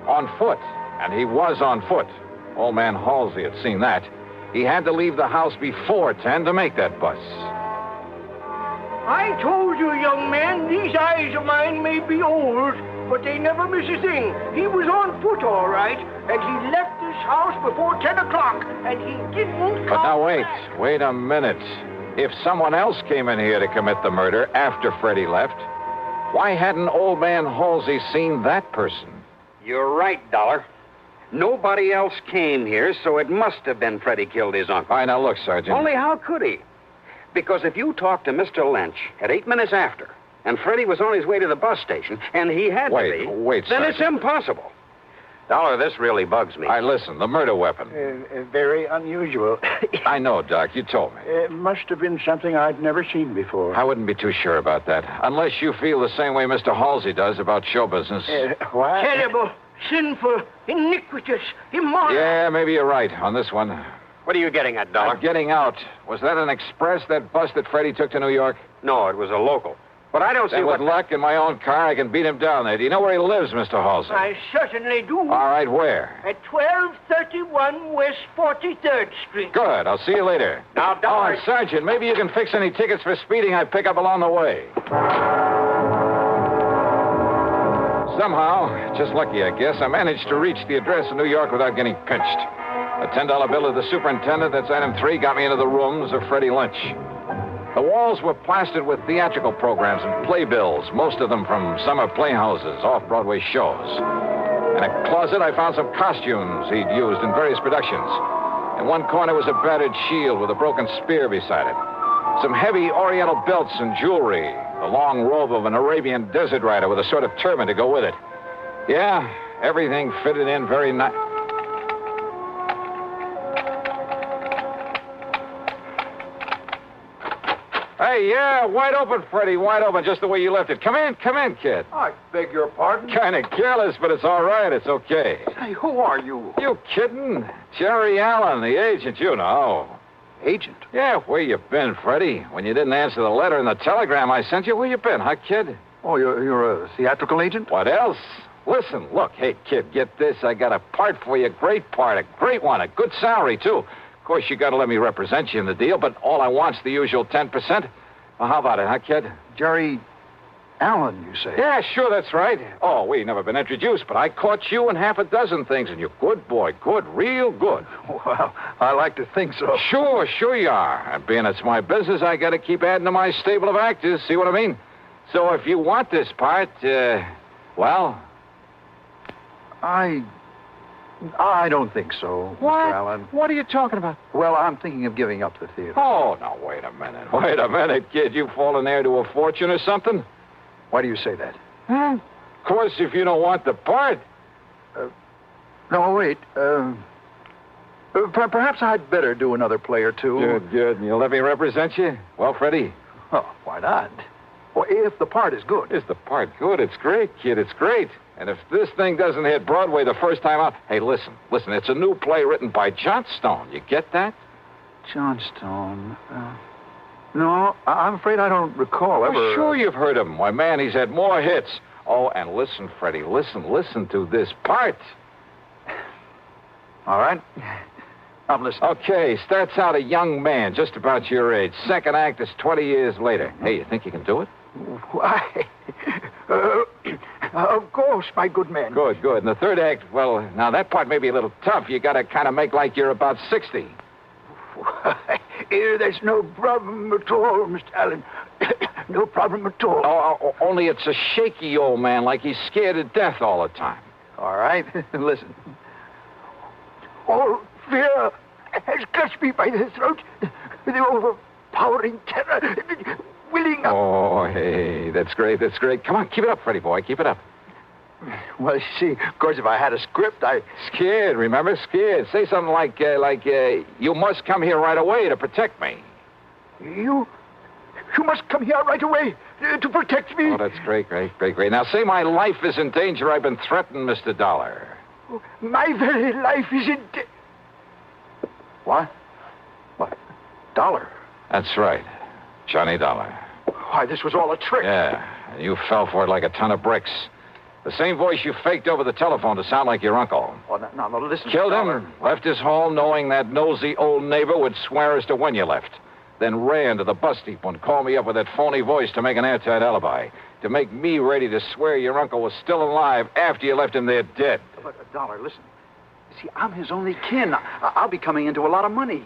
On foot, and he was on foot. Old man Halsey had seen that. He had to leave the house before 10 to make that bus. I told you, young man, these eyes of mine may be old, but they never miss a thing. He was on foot, all right, and he left this house before 10 o'clock, and he didn't come But now back. wait a minute. If someone else came in here to commit the murder after Freddie left, why hadn't old man Halsey seen that person? You're right, Dollar. Nobody else came here, so it must have been Freddie killed his uncle. All right, now look, Sergeant. Only how could he? Because if you talked to Mr. Lynch at 8 minutes after, and Freddie was on his way to the bus station, and he had to be... Wait, then Sergeant. it's impossible. Dollar, this really bugs me. All right, listen, the murder weapon. Very unusual. I know, Doc, you told me. It must have been something I'd never seen before. I wouldn't be too sure about that, unless you feel the same way Mr. Halsey does about show business. Why? Terrible, sinful, iniquitous, immoral. Yeah, maybe you're right on this one. What are you getting at, Dollar? Getting out. Was that an express, that bus that Freddie took to New York? No, it was a local. But I don't see Then what... with luck in my own car, I can beat him down there. Do you know where he lives, Mr. Halsey? I certainly do. All right, where? At 1231 West 43rd Street. Good. I'll see you later. Now, Dollar... Oh, and Sergeant, maybe you can fix any tickets for speeding I pick up along the way. Somehow, just lucky, I guess, I managed to reach the address in New York without getting pinched. A $10 bill of the superintendent, that's item 3, got me into the rooms of Freddie Lynch. The walls were plastered with theatrical programs and playbills, most of them from summer playhouses, off-Broadway shows. In a closet, I found some costumes he'd used in various productions. In one corner was a battered shield with a broken spear beside it. Some heavy oriental belts and jewelry. The long robe of an Arabian desert rider with a sort of turban to go with it. Yeah, everything fitted in very nice. Hey, yeah, wide open, Freddie, wide open, just the way you left it. Come in, kid. I beg your pardon? Kind of careless, but it's all right. It's okay. Hey, who are you? You kidding? Jerry Allen, the agent, you know. Agent? Yeah, where you been, Freddie? When you didn't answer the letter and the telegram I sent you, where you been, huh, kid? Oh, you're a theatrical agent? What else? Listen, look, hey, kid, get this. I got a part for you, great part, a great one, a good salary, too. Of course, you got to let me represent you in the deal, but all I want's the usual 10%. Well, how about it, huh, kid? Jerry Allen, you say? Yeah, sure, that's right. Oh, we never been introduced, but I caught you in half a dozen things, and you're good, boy, good, real good. Well, I like to think so. Sure you are. And being it's my business, I got to keep adding to my stable of actors, see what I mean? So if you want this part, well... I don't think so, What? Mr. Allen. What are you talking about? Well, I'm thinking of giving up the theater. Oh, now, wait a minute. Wait a minute, kid. You fallen heir to a fortune or something? Why do you say that? Huh? Of course, if you don't want the part. No, wait. Perhaps I'd better do another play or two. Good. And you'll let me represent you? Well, Freddie? Oh, why not? Well, if the part is good. Is the part good? It's great, kid. It's great. And if this thing doesn't hit Broadway the first time out... Hey, listen. It's a new play written by Johnstone. You get that? Johnstone? No, I'm afraid I don't recall ever... Well, sure you've heard of him. Why, man, he's had more hits. Oh, and listen, Freddie, listen to this part. All right. I'm listening. Okay, starts out a young man, just about your age. Second act is 20 years later. Hey, you think you can do it? Why? Of course, my good man. Good. And the third act, well, now that part may be a little tough. You got to kind of make like you're about 60. Why, there's no problem at all, Mr. Allen. No problem at all. Oh, only it's a shaky old man, like he's scared to death all the time. All right, listen. All fear has clutched me by the throat. The overpowering terror, willing up. Oh, hey, that's great. Come on, keep it up, Freddie boy, keep it up. Well, you see, of course, if I had a script, Scared, remember? Scared. Say something like, you must come here right away to protect me. You must come here right away to protect me. Oh, that's great. Now, say my life is in danger. I've been threatened, Mr. Dollar. My very life is in danger. What? Dollar? That's right. Johnny Dollar. Why, this was all a trick. Yeah, and you fell for it like a ton of bricks. The same voice you faked over the telephone to sound like your uncle. Oh, no, listen. Killed him, left his home knowing that nosy old neighbor would swear as to when you left. Then ran to the bus depot and called me up with that phony voice to make an airtight alibi. To make me ready to swear your uncle was still alive after you left him there dead. But, Dollar, listen. See, I'm his only kin. I'll be coming into a lot of money.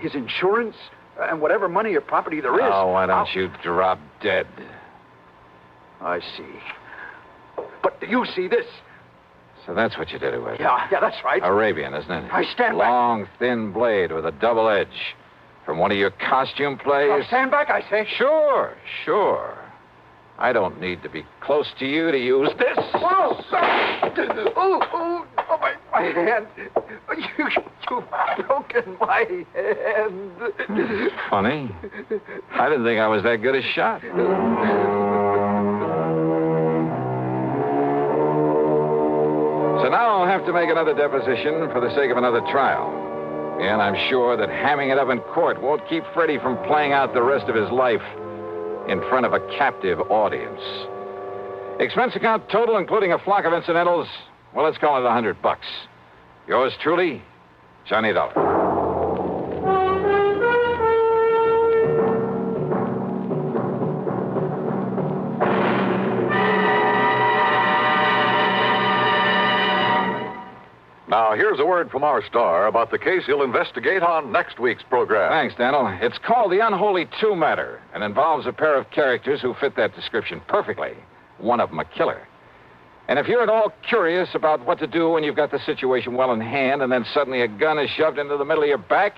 His insurance and whatever money or property there is. Oh, why don't you drop dead? I see. But do you see this? So that's what you did it with. Yeah, that's right. Arabian, isn't it? I stand back. Long, thin blade with a double edge. From one of your costume plays? I'll stand back, I say. Sure. I don't need to be close to you to use this. Whoa! Oh, my hand. You've broken my hand. Funny. I didn't think I was that good a shot. So now I'll have to make another deposition for the sake of another trial. And I'm sure that hamming it up in court won't keep Freddie from playing out the rest of his life in front of a captive audience. Expense account total, including a flock of incidentals, well, let's call it $100. Yours truly, Johnny Dollar. Now, here's a word from our star about the case he'll investigate on next week's program. Thanks, Daniel. It's called the Unholy 2 matter and involves a pair of characters who fit that description perfectly. One of them a killer. And if you're at all curious about what to do when you've got the situation well in hand and then suddenly a gun is shoved into the middle of your back,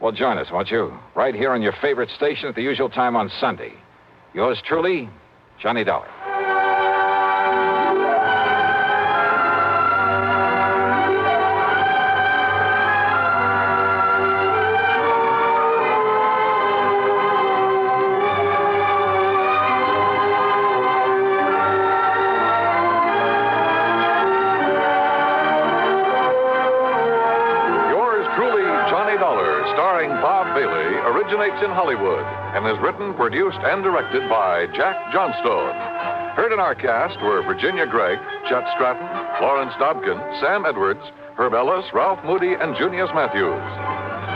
well, join us, won't you? Right here on your favorite station at the usual time on Sunday. Yours truly, Johnny Dollar. Originates in Hollywood and is written, produced, and directed by Jack Johnstone. Heard in our cast were Virginia Gregg, Chet Stratton, Lawrence Dobkin, Sam Edwards, Herb Ellis, Ralph Moody, and Junius Matthews.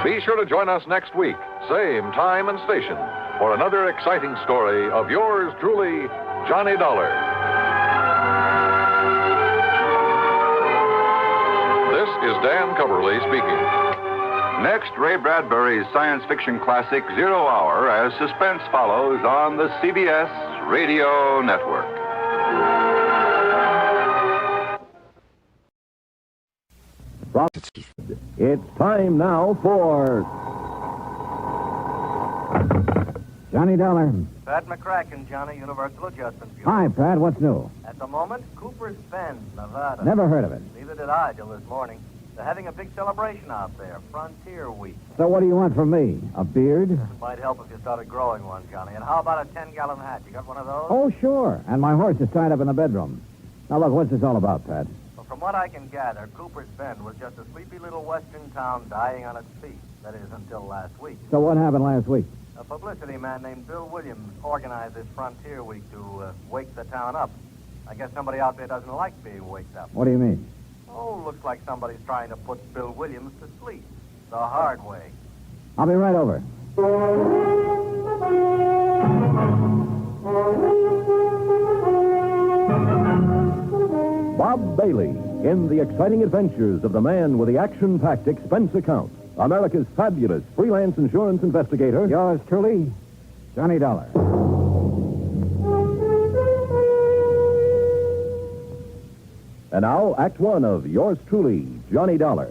Be sure to join us next week, same time and station, for another exciting story of yours truly, Johnny Dollar. This is Dan Coverly speaking. Next, Ray Bradbury's science fiction classic 0 Hour as suspense follows on the CBS Radio Network. It's time now for Johnny Dollar. Pat McCracken, Johnny, Universal Adjustment Bureau. Hi, Pat. What's new? At the moment, Cooper's Bend, Nevada. Never heard of it. Neither did I till this morning. They're having a big celebration out there, Frontier Week. So what do you want from me? A beard? Might help if you started growing one, Johnny. And how about a 10-gallon hat? You got one of those? Oh, sure. And my horse is tied up in the bedroom. Now, look, what's this all about, Pat? Well, from what I can gather, Cooper's Bend was just a sleepy little western town dying on its feet. That is, until last week. So what happened last week? A publicity man named Bill Williams organized this Frontier Week to wake the town up. I guess somebody out there doesn't like being waked up. What do you mean? Oh, looks like somebody's trying to put Bill Williams to sleep. The hard way. I'll be right over. Bob Bailey in the exciting adventures of the man with the action-packed expense account. America's fabulous freelance insurance investigator. Yours truly, Johnny Dollar. And now, Act One of yours truly, Johnny Dollar.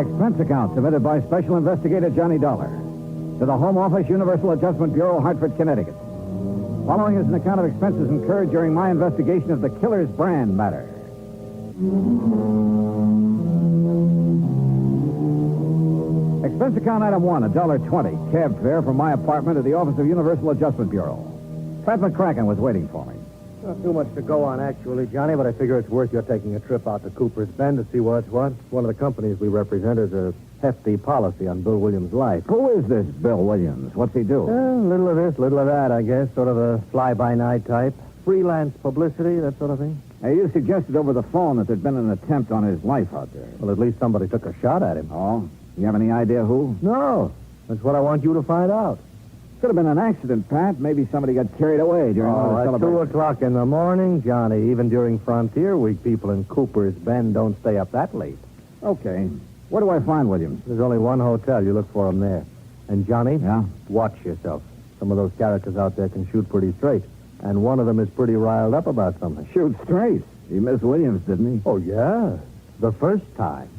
Expense account submitted by Special Investigator Johnny Dollar to the Home Office, Universal Adjustment Bureau, Hartford, Connecticut. Following is an account of expenses incurred during my investigation of the killer's brand matter. Expense account item 1, $1.20, cab fare from my apartment to the office of Universal Adjustment Bureau. Pat McCracken was waiting for me. Not too much to go on, actually, Johnny, but I figure it's worth your taking a trip out to Cooper's Bend to see what's what. One of the companies we represent has a hefty policy on Bill Williams' life. Who is this Bill Williams? What's he do? Little of this, little of that, I guess. Sort of a fly-by-night type. Freelance publicity, that sort of thing. Hey, you suggested over the phone that there'd been an attempt on his life out there. Well, at least somebody took a shot at him. Oh? You have any idea who? No. That's what I want you to find out. Could have been an accident, Pat. Maybe somebody got carried away during one of the at celebrations. 2 o'clock in the morning, Johnny. Even during Frontier Week, people in Cooper's Bend don't stay up that late. Okay. Where do I find Williams? There's only one hotel. You look for him there. And, Johnny? Yeah? Watch yourself. Some of those characters out there can shoot pretty straight. And one of them is pretty riled up about something. Shoot straight? He missed Williams, didn't he? Oh, yeah. The first time.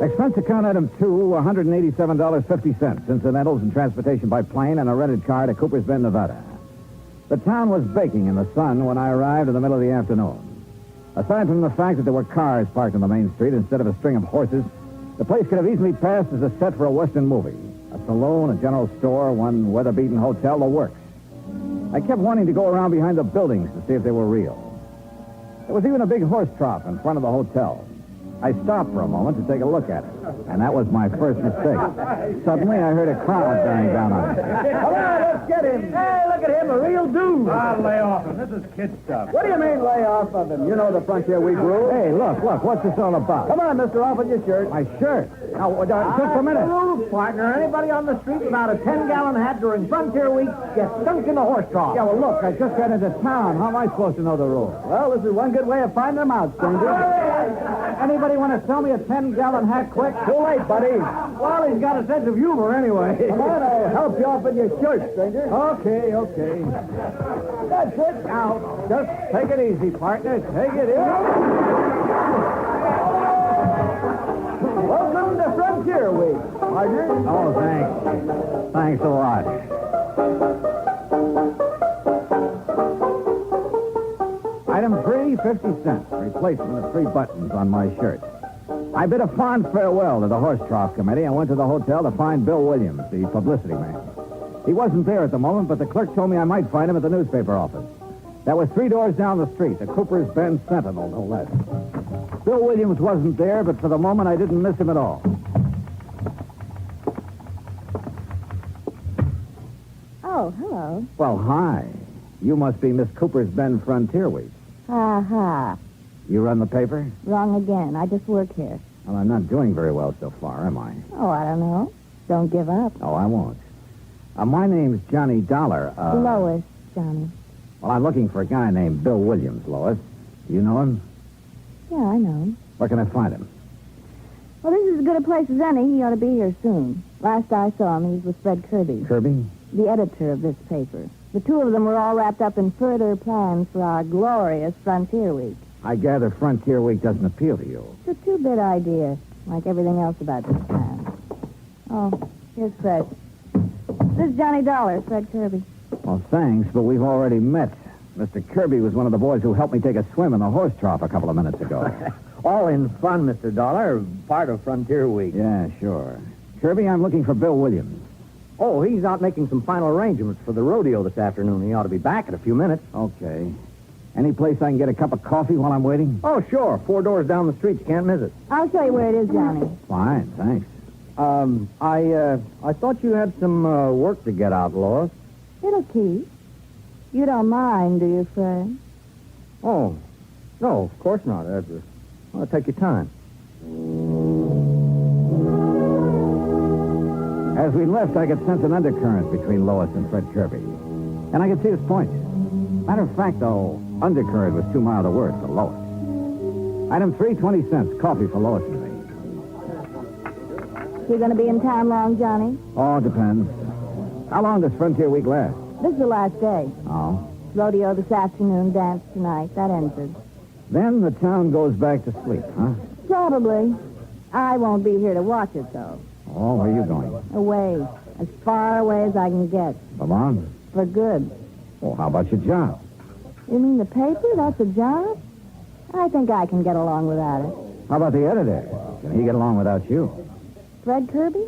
Expense account item 2, $187.50, incidentals and transportation by plane and a rented car to Cooper's Bend, Nevada. The town was baking in the sun when I arrived in the middle of the afternoon. Aside from the fact that there were cars parked on the main street instead of a string of horses, the place could have easily passed as a set for a Western movie. A saloon, a general store, one weather-beaten hotel, the works. I kept wanting to go around behind the buildings to see if they were real. There was even a big horse trough in front of the hotel. I stopped for a moment to take a look at it, and that was my first mistake. Suddenly, I heard a crowd bearing down on me. Come on, let's get him. Hey, look at him, a real dude. I'll lay off him. This is kid stuff. What do you mean, lay off of him? You know the Frontier Week rule. Hey, look, what's this all about? Come on, mister, off with your shirt. My shirt? Now, just a minute. The rules, partner. Anybody on the street without a 10-gallon hat during Frontier Week gets stunk in the horse trough. Yeah, well, look, I just got into town. How am I supposed to know the rules? Well, this is one good way of finding them out, stranger. Anybody want to sell me a 10-gallon hat quick? Too late, buddy. Well, he's got a sense of humor anyway. Come on, I'll help you off with your shirt, stranger. Okay. That's it. Now, just take it easy, partner. Take it easy. Welcome to Frontier Week, partner. Oh, thanks. Thanks a lot. Item 3, 50 cents. Replacement of 3 buttons on my shirt. I bid a fond farewell to the Horse Trough Committee and went to the hotel to find Bill Williams, the publicity man. He wasn't there at the moment, but the clerk told me I might find him at the newspaper office. That was 3 doors down the street, the Cooper's Bend Sentinel, no less. Bill Williams wasn't there, but for the moment I didn't miss him at all. Oh, hello. Well, hi. You must be Miss Cooper's Bend Frontier Week. Ha. You run the paper? Wrong again. I just work here. Well, I'm not doing very well so far, am I? Oh, I don't know. Don't give up. Oh, I won't. My name's Johnny Dollar. Lois, Johnny. Well, I'm looking for a guy named Bill Williams, Lois. You know him? Yeah, I know him. Where can I find him? Well, this is as good a place as any. He ought to be here soon. Last I saw him, he was with Fred Kirby. Kirby? The editor of this paper. The two of them were all wrapped up in further plans for our glorious Frontier Week. I gather Frontier Week doesn't appeal to you. It's a 2-bit idea, like everything else about this plan. Oh, here's Fred. This is Johnny Dollar, Fred Kirby. Well, thanks, but we've already met. Mr. Kirby was one of the boys who helped me take a swim in the horse trough a couple of minutes ago. All in fun, Mr. Dollar. Part of Frontier Week. Yeah, sure. Kirby, I'm looking for Bill Williams. Oh, he's out making some final arrangements for the rodeo this afternoon. He ought to be back in a few minutes. Okay. Any place I can get a cup of coffee while I'm waiting? Oh, sure. 4 doors down the street. You can't miss it. I'll show you where it is, Johnny. Fine, thanks. I thought you had some work to get out, Lois. It'll keep. You don't mind, do you, Fred? Oh, no, of course not. Well, take your time. As we left, I could sense an undercurrent between Lois and Fred Kirby. And I could see his point. Matter of fact, though, undercurrent was too mild a word for Lois. Item 3, 20 cents. Coffee for Lois and me. You going to be in town long, Johnny? Oh, depends. How long does Frontier Week last? This is the last day. Oh? Rodeo this afternoon, dance tonight. That ends it. Then the town goes back to sleep, huh? Probably. I won't be here to watch it, though. Oh, where are you going? Away. As far away as I can get. Come on. For good. Well, how about your job? You mean the paper? That's a job? I think I can get along without it. How about the editor? Can he get along without you? Fred Kirby?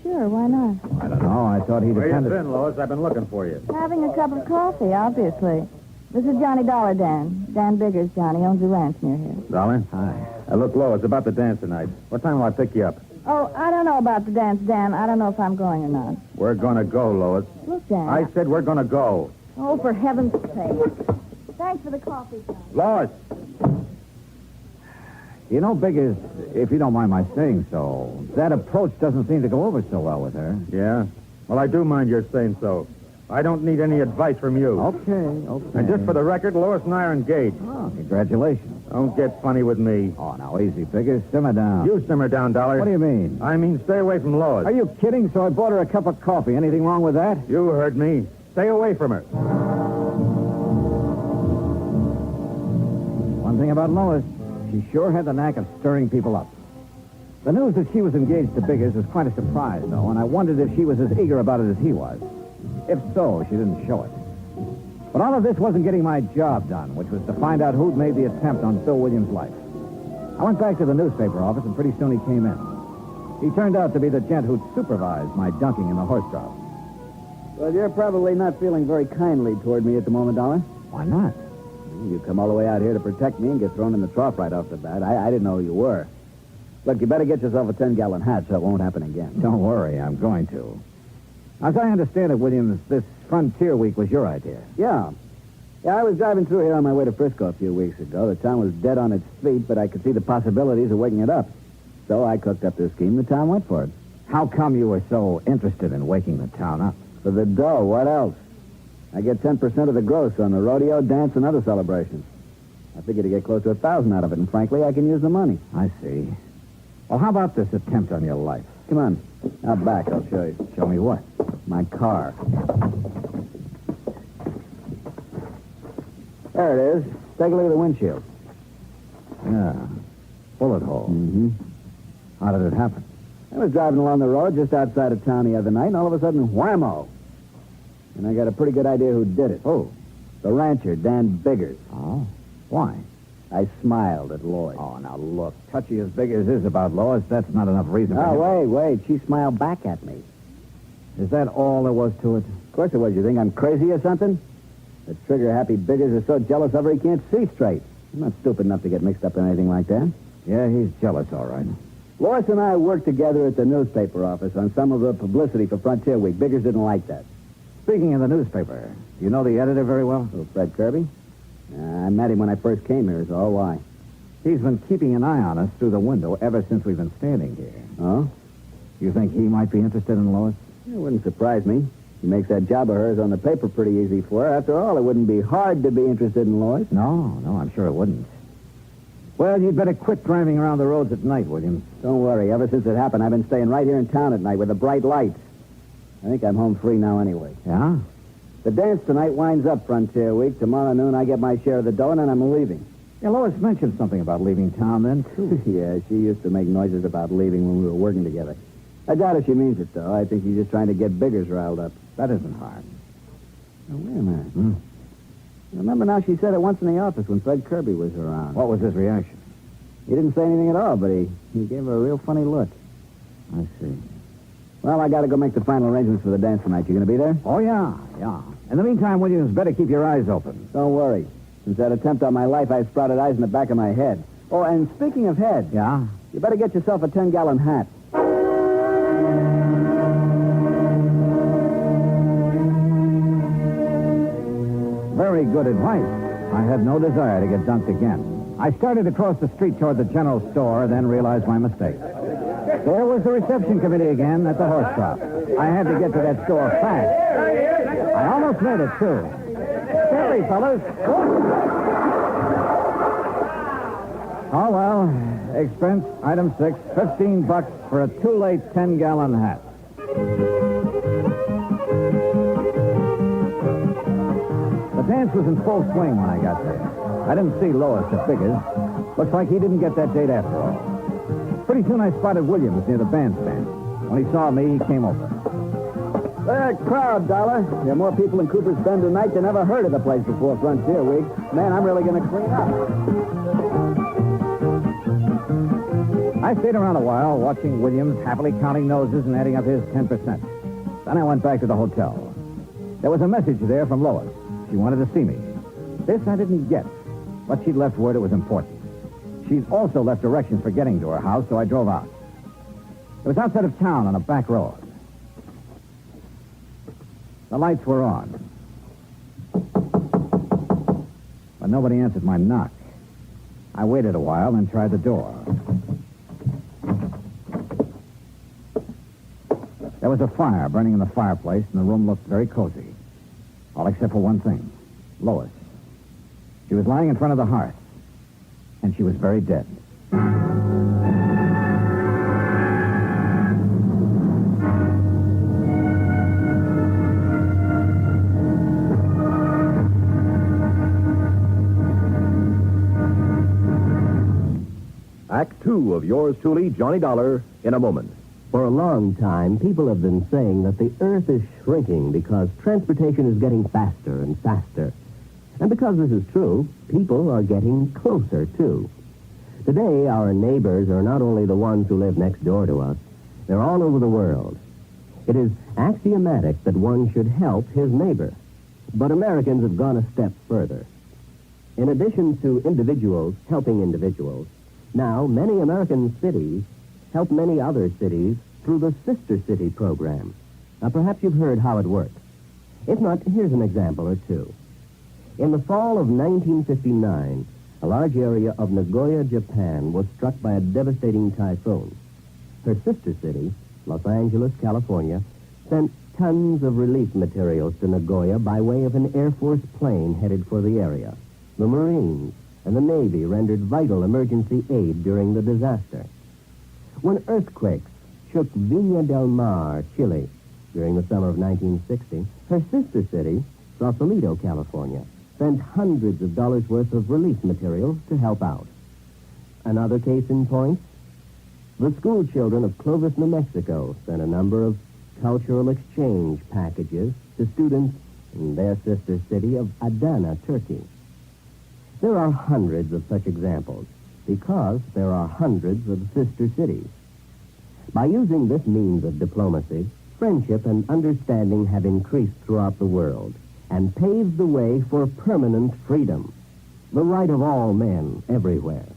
Sure, why not? I don't know. I thought he Where depended... you been, Lois? I've been looking for you. Having a cup of coffee, obviously. This is Johnny Dollar, Dan. Dan Biggers, Johnny, owns a ranch near here. Dollar? Hi. Look, Lois, about the dance tonight. What time will I pick you up? Oh, I don't know about the dance, Dan. I don't know if I'm going or not. We're gonna go, Lois. Look, Dan. I said we're gonna go. Oh, for heaven's sake. Thanks for the coffee, Johnny. Lois! You know, Biggers, if you don't mind my saying so, that approach doesn't seem to go over so well with her. Yeah? Well, I do mind your saying so. I don't need any advice from you. Okay. And just for the record, Lois and I are engaged. Oh, congratulations. Don't get funny with me. Oh, now, easy, Biggers. Simmer down. You simmer down, Dollar. What do you mean? I mean, stay away from Lois. Are you kidding? So I bought her a cup of coffee. Anything wrong with that? You heard me. Stay away from her. One thing about Lois, she sure had the knack of stirring people up. The news that she was engaged to Biggers was quite a surprise, though, and I wondered if she was as eager about it as he was. If so, she didn't show it. But all of this wasn't getting my job done, which was to find out who'd made the attempt on Bill Williams' life. I went back to the newspaper office, and pretty soon he came in. He turned out to be the gent who'd supervised my dunking in the horse trough. Well, you're probably not feeling very kindly toward me at the moment, Dollar. Why not? You come all the way out here to protect me and get thrown in the trough right off the bat. I didn't know who you were. Look, you better get yourself a 10-gallon hat so it won't happen again. Don't worry, I'm going to. As I understand it, Williams, this Frontier Week was your idea. Yeah. Yeah, I was driving through here on my way to Frisco a few weeks ago. The town was dead on its feet, but I could see the possibilities of waking it up. So I cooked up this scheme. The town went for it. How come you were so interested in waking the town up? For the dough. What else? I get 10% of the gross on the rodeo, dance, and other celebrations. I figured to get close to 1,000 out of it, and frankly, I can use the money. I see. Well, how about this attempt on your life? Come on. Out back, I'll show you. Show me what? My car. There it is. Take a look at the windshield. Yeah. Bullet hole. Mm-hmm. How did it happen? I was driving along the road just outside of town the other night, and all of a sudden, whammo. And I got a pretty good idea who did it. Oh. The rancher, Dan Biggers. Oh? Why? I smiled at Lloyd. Oh, now look. Touchy as big as is about Lois, that's not enough reason for Oh, wait. She smiled back at me. Is that all there was to it? Of course it was. You think I'm crazy or something? The trigger-happy Biggers is so jealous of her he can't see straight. I'm not stupid enough to get mixed up in anything like that. Yeah, he's jealous, all right. Lois and I worked together at the newspaper office on some of the publicity for Frontier Week. Biggers didn't like that. Speaking of the newspaper, do you know the editor very well? Oh, Fred Kirby? I met him when I first came here, is all. Why? He's been keeping an eye on us through the window ever since we've been standing here. Oh? You think he might be interested in Lois? It wouldn't surprise me. He makes that job of hers on the paper pretty easy for her. After all, it wouldn't be hard to be interested in Lois. No, I'm sure it wouldn't. Well, you'd better quit driving around the roads at night, Williams. Don't worry. Ever since it happened, I've been staying right here in town at night with the bright lights. I think I'm home free now anyway. Yeah? The dance tonight winds up Frontier Week. Tomorrow noon, I get my share of the dough, and then I'm leaving. Yeah, Lois mentioned something about leaving town then, too. Yeah, she used to make noises about leaving when we were working together. I doubt if she means it, though. I think she's just trying to get Biggers riled up. That isn't hard. Now, wait a minute. Remember now, she said it once in the office when Fred Kirby was around. What was his reaction? He didn't say anything at all, but he gave her a real funny look. I see. Well, I got to go make the final arrangements for the dance tonight. You going to be there? Oh, yeah. In the meantime, Williams, better keep your eyes open. Don't worry. Since that attempt on my life, I've sprouted eyes in the back of my head. Oh, and speaking of head... Yeah? You better get yourself a 10-gallon hat. Very good advice. I had no desire to get dunked again. I started across the street toward the general store, then realized my mistake. There was the reception committee again at the horse shop. I had to get to that store fast. I almost made it, too. Sorry, fellas. Oh, well. Expense, item 6, $15 for a too-late 10-gallon hat. The dance was in full swing when I got there. I didn't see Lois at Biggers. Looks like he didn't get that date after all. Pretty soon I spotted Williams near the bandstand. When he saw me, he came over. There, crowd, Dollar. There are more people in Cooper's Bend tonight than ever heard of the place before Frontier Week. Man, I'm really going to clean up. I stayed around a while, watching Williams happily counting noses and adding up his 10%. Then I went back to the hotel. There was a message there from Lois. She wanted to see me. This I didn't get, but she'd left word it was important. She'd also left directions for getting to her house, so I drove out. It was outside of town on a back road. The lights were on. But nobody answered my knock. I waited a while, then tried the door. There was a fire burning in the fireplace, and the room looked very cozy. All except for one thing. Lois. She was lying in front of the hearth, and she was very dead. Act 2 of yours truly, Johnny Dollar, in a moment. For a long time, people have been saying that the Earth is shrinking because transportation is getting faster and faster. And because this is true, people are getting closer, too. Today, our neighbors are not only the ones who live next door to us, they're all over the world. It is axiomatic that one should help his neighbor. But Americans have gone a step further. In addition to individuals helping individuals, now many American cities help many other cities through the Sister City program. Now, perhaps you've heard how it works. If not, here's an example or two. In the fall of 1959, a large area of Nagoya, Japan, was struck by a devastating typhoon. Her sister city, Los Angeles, California, sent tons of relief materials to Nagoya by way of an Air Force plane headed for the area. The Marines and the Navy rendered vital emergency aid during the disaster. When earthquakes shook Viña del Mar, Chile, during the summer of 1960, her sister city, Sausalito, California, sent hundreds of dollars worth of relief materials to help out. Another case in point, the school children of Clovis, New Mexico, sent a number of cultural exchange packages to students in their sister city of Adana, Turkey. There are hundreds of such examples because there are hundreds of sister cities. By using this means of diplomacy, friendship and understanding have increased throughout the world and paved the way for permanent freedom, the right of all men everywhere.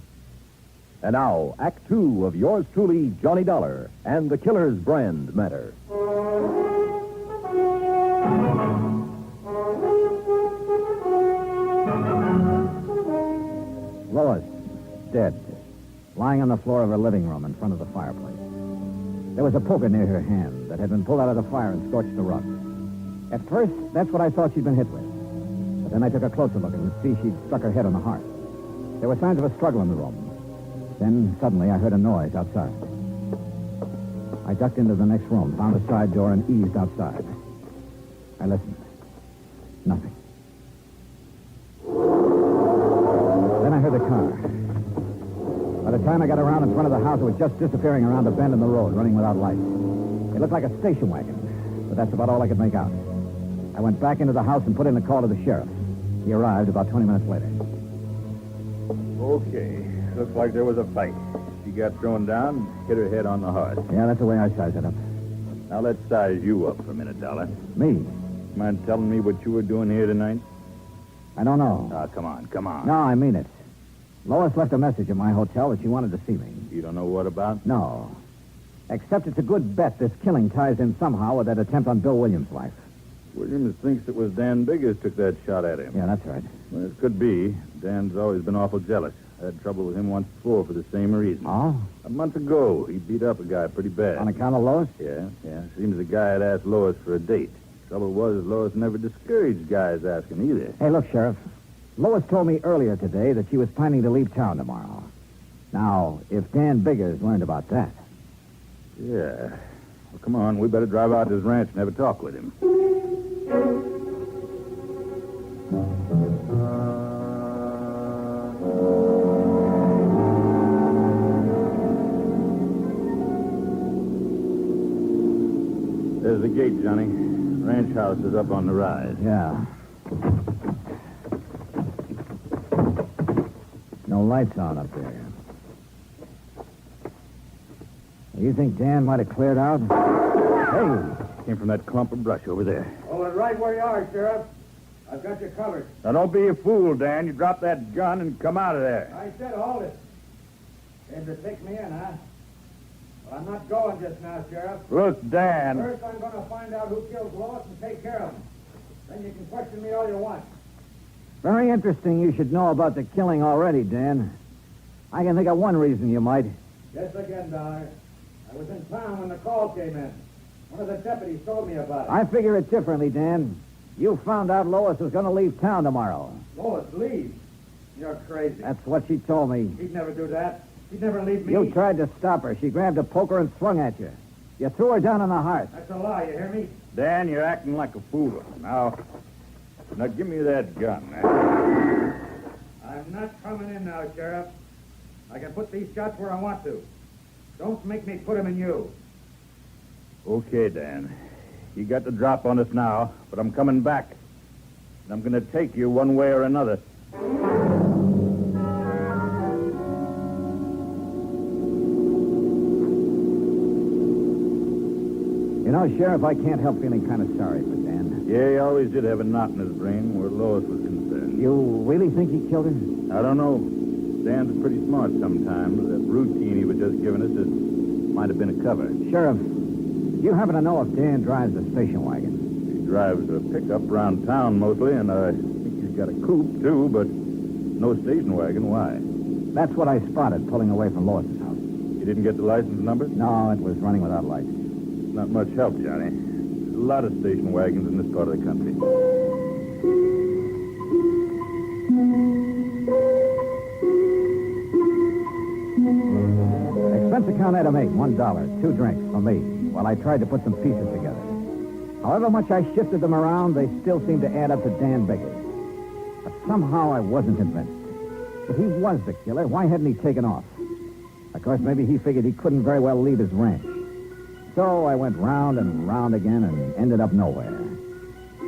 And now, Act Two of yours truly, Johnny Dollar, and the Killer's Brand Matter. Lois, dead, lying on the floor of her living room in front of the fireplace. There was a poker near her hand that had been pulled out of the fire and scorched the rug. At first, that's what I thought she'd been hit with. But then I took a closer look and could see she'd struck her head on the hearth. There were signs of a struggle in the room. Then, suddenly, I heard a noise outside. I ducked into the next room, found a side door, and eased outside. I listened. Nothing. Then I heard the car. By the time I got around in front of the house, it was just disappearing around a bend in the road, running without lights. It looked like a station wagon, but that's about all I could make out. I went back into the house and put in a call to the sheriff. He arrived about 20 minutes later. Okay. Looks like there was a fight. She got thrown down, hit her head on the hearth. Yeah, that's the way I sized it up. Now let's size you up for a minute, Dollar. Me? Mind telling me what you were doing here tonight? I don't know. Ah, come on. No, I mean it. Lois left a message at my hotel that she wanted to see me. You don't know what about? No. Except it's a good bet this killing ties in somehow with that attempt on Bill Williams' life. Williams thinks it was Dan Biggers took that shot at him. Yeah, that's right. Well, it could be. Dan's always been awful jealous. I had trouble with him once before for the same reason. Oh? A month ago, he beat up a guy pretty bad. On account of Lois? Yeah. Seems the guy had asked Lois for a date. Trouble was, Lois never discouraged guys asking either. Hey, look, Sheriff. Lois told me earlier today that she was planning to leave town tomorrow. Now, if Dan Biggers learned about that... Yeah. Well, come on. We better drive out to his ranch and have a talk with him. There's the gate, Johnny. Ranch house is up on the rise. Yeah. No lights on up there. You think Dan might have cleared out? Hey! Came from that clump of brush over there. Hold it right where you are, Sheriff. I've got you covered. Now, don't be a fool, Dan. You drop that gun and come out of there. I said hold it. Came to take me in, huh? Well, I'm not going just now, Sheriff. Look, Dan. First, I'm going to find out who killed Lois and take care of him. Then you can question me all you want. Very interesting you should know about the killing already, Dan. I can think of one reason you might. Guess again, Dollar. I was in town when the call came in. One of the deputies told me about it. I figure it differently, Dan. You found out Lois was going to leave town tomorrow. Lois, leave? You're crazy. That's what she told me. She'd never do that. She'd never leave me. You tried to stop her. She grabbed a poker and swung at you. You threw her down on the hearth. That's a lie, you hear me? Dan, you're acting like a fool. Now give me that gun, man. I'm not coming in now, Sheriff. I can put these shots where I want to. Don't make me put them in you. Okay, Dan. You got the drop on us now, but I'm coming back. And I'm going to take you one way or another. You know, Sheriff, I can't help feeling kind of sorry for Dan. Yeah, he always did have a knot in his brain where Lois was concerned. You really think he killed her? I don't know. Dan's pretty smart sometimes. That routine he was just giving us might have been a cover. Sheriff, you happen to know if Dan drives the station wagon? He drives a pickup around town mostly, and I think he's got a coupe, too, but no station wagon. Why? That's what I spotted pulling away from Lois's house. You didn't get the license number? No, it was running without lights. Not much help, Johnny. There's a lot of station wagons in this part of the country. Expense account item 8, $1, 2 drinks for me, while I tried to put some pieces together. However much I shifted them around, they still seemed to add up to Dan Biggers. But somehow I wasn't convinced. If he was the killer, why hadn't he taken off? Of course, maybe he figured he couldn't very well leave his ranch. So I went round and round again and ended up nowhere.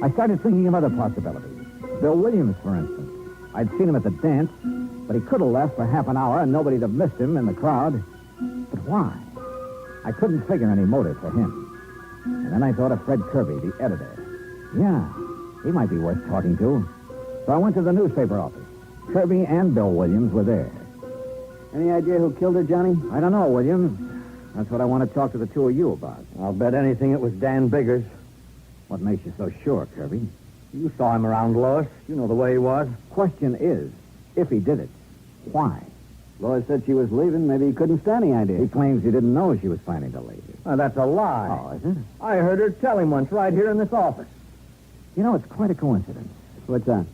I started thinking of other possibilities. Bill Williams, for instance. I'd seen him at the dance, but he could have left for half an hour and nobody'd have missed him in the crowd. But why? I couldn't figure any motive for him. And then I thought of Fred Kirby, the editor. Yeah, he might be worth talking to. So I went to the newspaper office. Kirby and Bill Williams were there. Any idea who killed her, Johnny? I don't know, Williams. That's what I want to talk to the two of you about. I'll bet anything it was Dan Biggers. What makes you so sure, Kirby? You saw him around Lois. You know the way he was. Question is, if he did it, why? Lois said she was leaving. Maybe he couldn't stand the idea. He claims he didn't know she was planning to leave. That's a lie. Oh, is it? I heard her tell him once right here in this office. You know, it's quite a coincidence. What's that?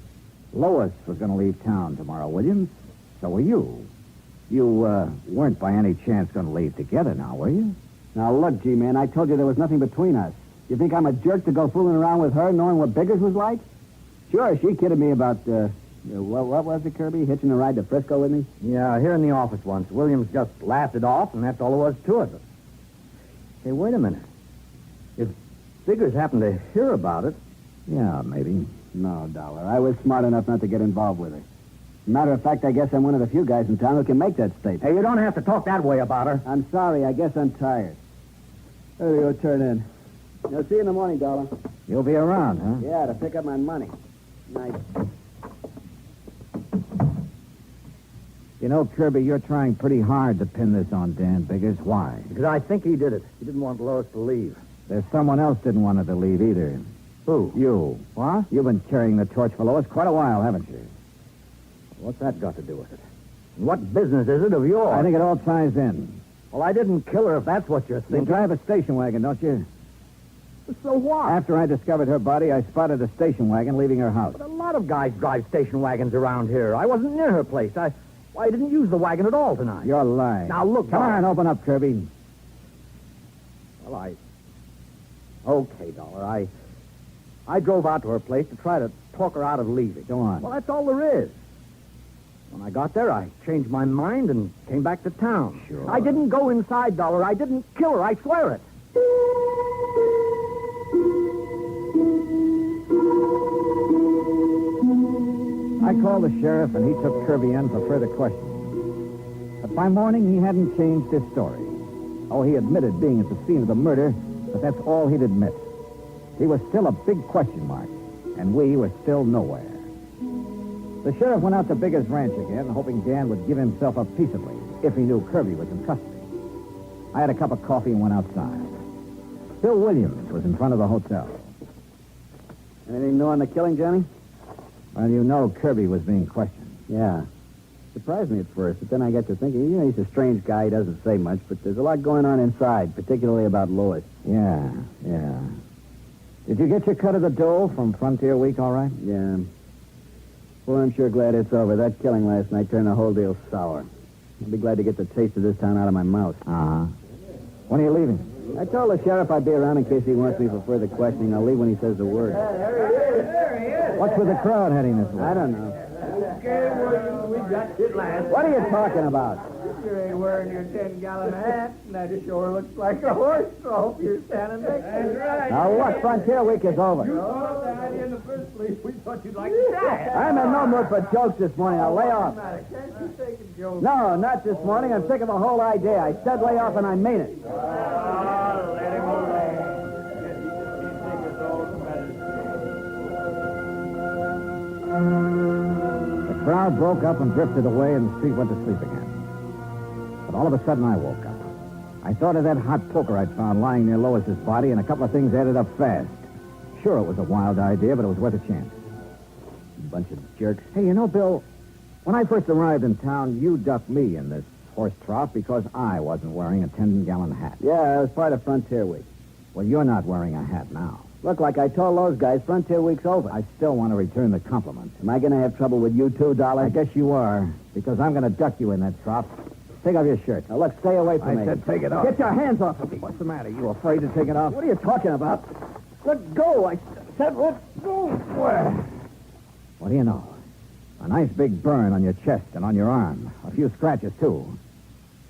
Lois was going to leave town tomorrow, Williams. So were you. You weren't by any chance going to leave together now, were you? Now, look, G-Man, I told you there was nothing between us. You think I'm a jerk to go fooling around with her knowing what Biggers was like? Sure, she kidded me about, what was it, Kirby? Hitching a ride to Frisco with me? Yeah, here in the office once. Williams just laughed it off, and that's all there was to it. Hey, wait a minute. If Biggers happened to hear about it... Yeah, maybe. No, Dollar. I was smart enough not to get involved with her. Matter of fact, I guess I'm one of the few guys in town who can make that statement. Hey, you don't have to talk that way about her. I'm sorry. I guess I'm tired. There you go, turn in. I'll see you in the morning, Dollar. You'll be around, huh? Yeah, to pick up my money. Night. You know, Kirby, you're trying pretty hard to pin this on Dan Biggers. Why? Because I think he did it. He didn't want Lois to leave. There's someone else didn't want her to leave either. Who? You. What? You've been carrying the torch for Lois quite a while, haven't you? What's that got to do with it? And what business is it of yours? I think it all ties in. Well, I didn't kill her if that's what you're thinking. You drive a station wagon, don't you? So what? After I discovered her body, I spotted a station wagon leaving her house. But a lot of guys drive station wagons around here. I wasn't near her place. I didn't use the wagon at all tonight. You're lying. Now, look, Come on, open up, Kirby. Well, Okay, Dollar. I drove out to her place to try to talk her out of leaving. Go on. Well, that's all there is. When I got there, I changed my mind and came back to town. Sure. I didn't go inside, Dollar. I didn't kill her. I swear it. I called the sheriff, and he took Kirby in for further questioning. But by morning, he hadn't changed his story. Oh, he admitted being at the scene of the murder, but that's all he'd admit. He was still a big question mark, and we were still nowhere. The sheriff went out to Biggers' ranch again, hoping Dan would give himself up peaceably if he knew Kirby was in custody. I had a cup of coffee and went outside. Bill Williams was in front of the hotel. Anything new on the killing, Johnny? Well, you know Kirby was being questioned. Yeah. Surprised me at first, but then I got to thinking, he's a strange guy. He doesn't say much, but there's a lot going on inside, particularly about Lois. Yeah. Did you get your cut of the dough from Frontier Week all right? Yeah. Well, I'm sure glad it's over. That killing last night turned the whole deal sour. I'll be glad to get the taste of this town out of my mouth. Uh-huh. When are you leaving? I told the sheriff I'd be around in case he wants me for further questioning. I'll leave when he says the word. There he is. What's with the crowd heading this way? I don't know. Okay, Williams, we got it last. What are you talking about? You ain't wearing your 10-gallon hat, and that sure looks like a horse, so I hope you're standing next to me. Right. Now, look, Frontier Week is over. You thought the idea in the first place. We thought you'd like to die. I'm in no mood for jokes this morning. I'll lay off. Can't you take a joke? No, not this morning. I'm sick of the whole idea. I said lay off, and I mean it. Let him away. The crowd broke up and drifted away, and the street went to sleep again. But all of a sudden, I woke up. I thought of that hot poker I'd found lying near Lois's body, and a couple of things added up fast. Sure, it was a wild idea, but it was worth a chance. Bunch of jerks. Hey, you know, Bill, when I first arrived in town, you ducked me in this horse trough because I wasn't wearing a 10-gallon hat. Yeah, it was part of Frontier Week. Well, you're not wearing a hat now. Look, like I told those guys, Frontier Week's over. I still want to return the compliment. Am I going to have trouble with you too, Dollar? I guess you are, because I'm going to duck you in that trough. Take off your shirt. Now, look, stay away from me. I said take it off. Get your hands off of me. What's the matter? You afraid to take it off? What are you talking about? Let go. I said let go. Where? What do you know? A nice big burn on your chest and on your arm. A few scratches, too.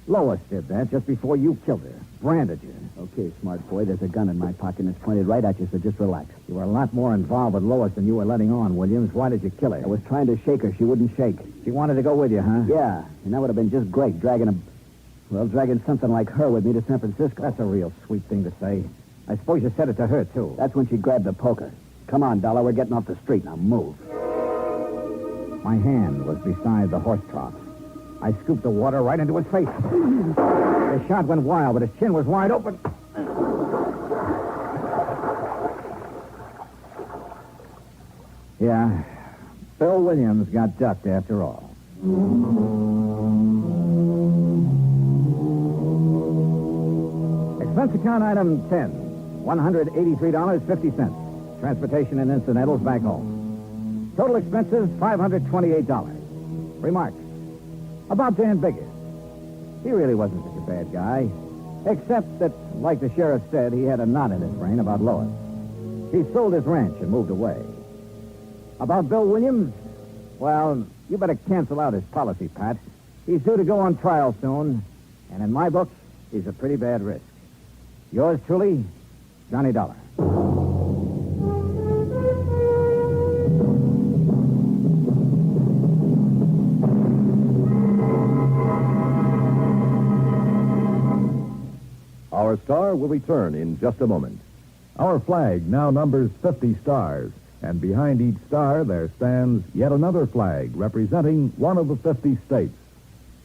Lois did that just before you killed her. Branded you. Okay, smart boy, there's a gun in my pocket and it's pointed right at you, so just relax. You were a lot more involved with Lois than you were letting on, Williams. Why did you kill her? I was trying to shake her. She wouldn't shake. She wanted to go with you, huh? Yeah, and that would have been just great, dragging something like her with me to San Francisco. That's a real sweet thing to say. I suppose you said it to her, too. That's when she grabbed the poker. Come on, Dollar, we're getting off the street. Now move. My hand was beside the horse trough. I scooped the water right into his face. The shot went wild, but his chin was wide open. Yeah, Bill Williams got ducked after all. Expense account item 10, $183.50. Transportation and incidentals back home. Total expenses, $528. Remarks. About Dan Biggers. He really wasn't such a bad guy. Except that, like the sheriff said, he had a knot in his brain about Lois. He sold his ranch and moved away. About Bill Williams, well, you better cancel out his policy, Pat. He's due to go on trial soon, and in my book, he's a pretty bad risk. Yours truly, Johnny Dollar. Our star will return in just a moment. Our flag now numbers 50 stars, and behind each star there stands yet another flag representing one of the 50 states.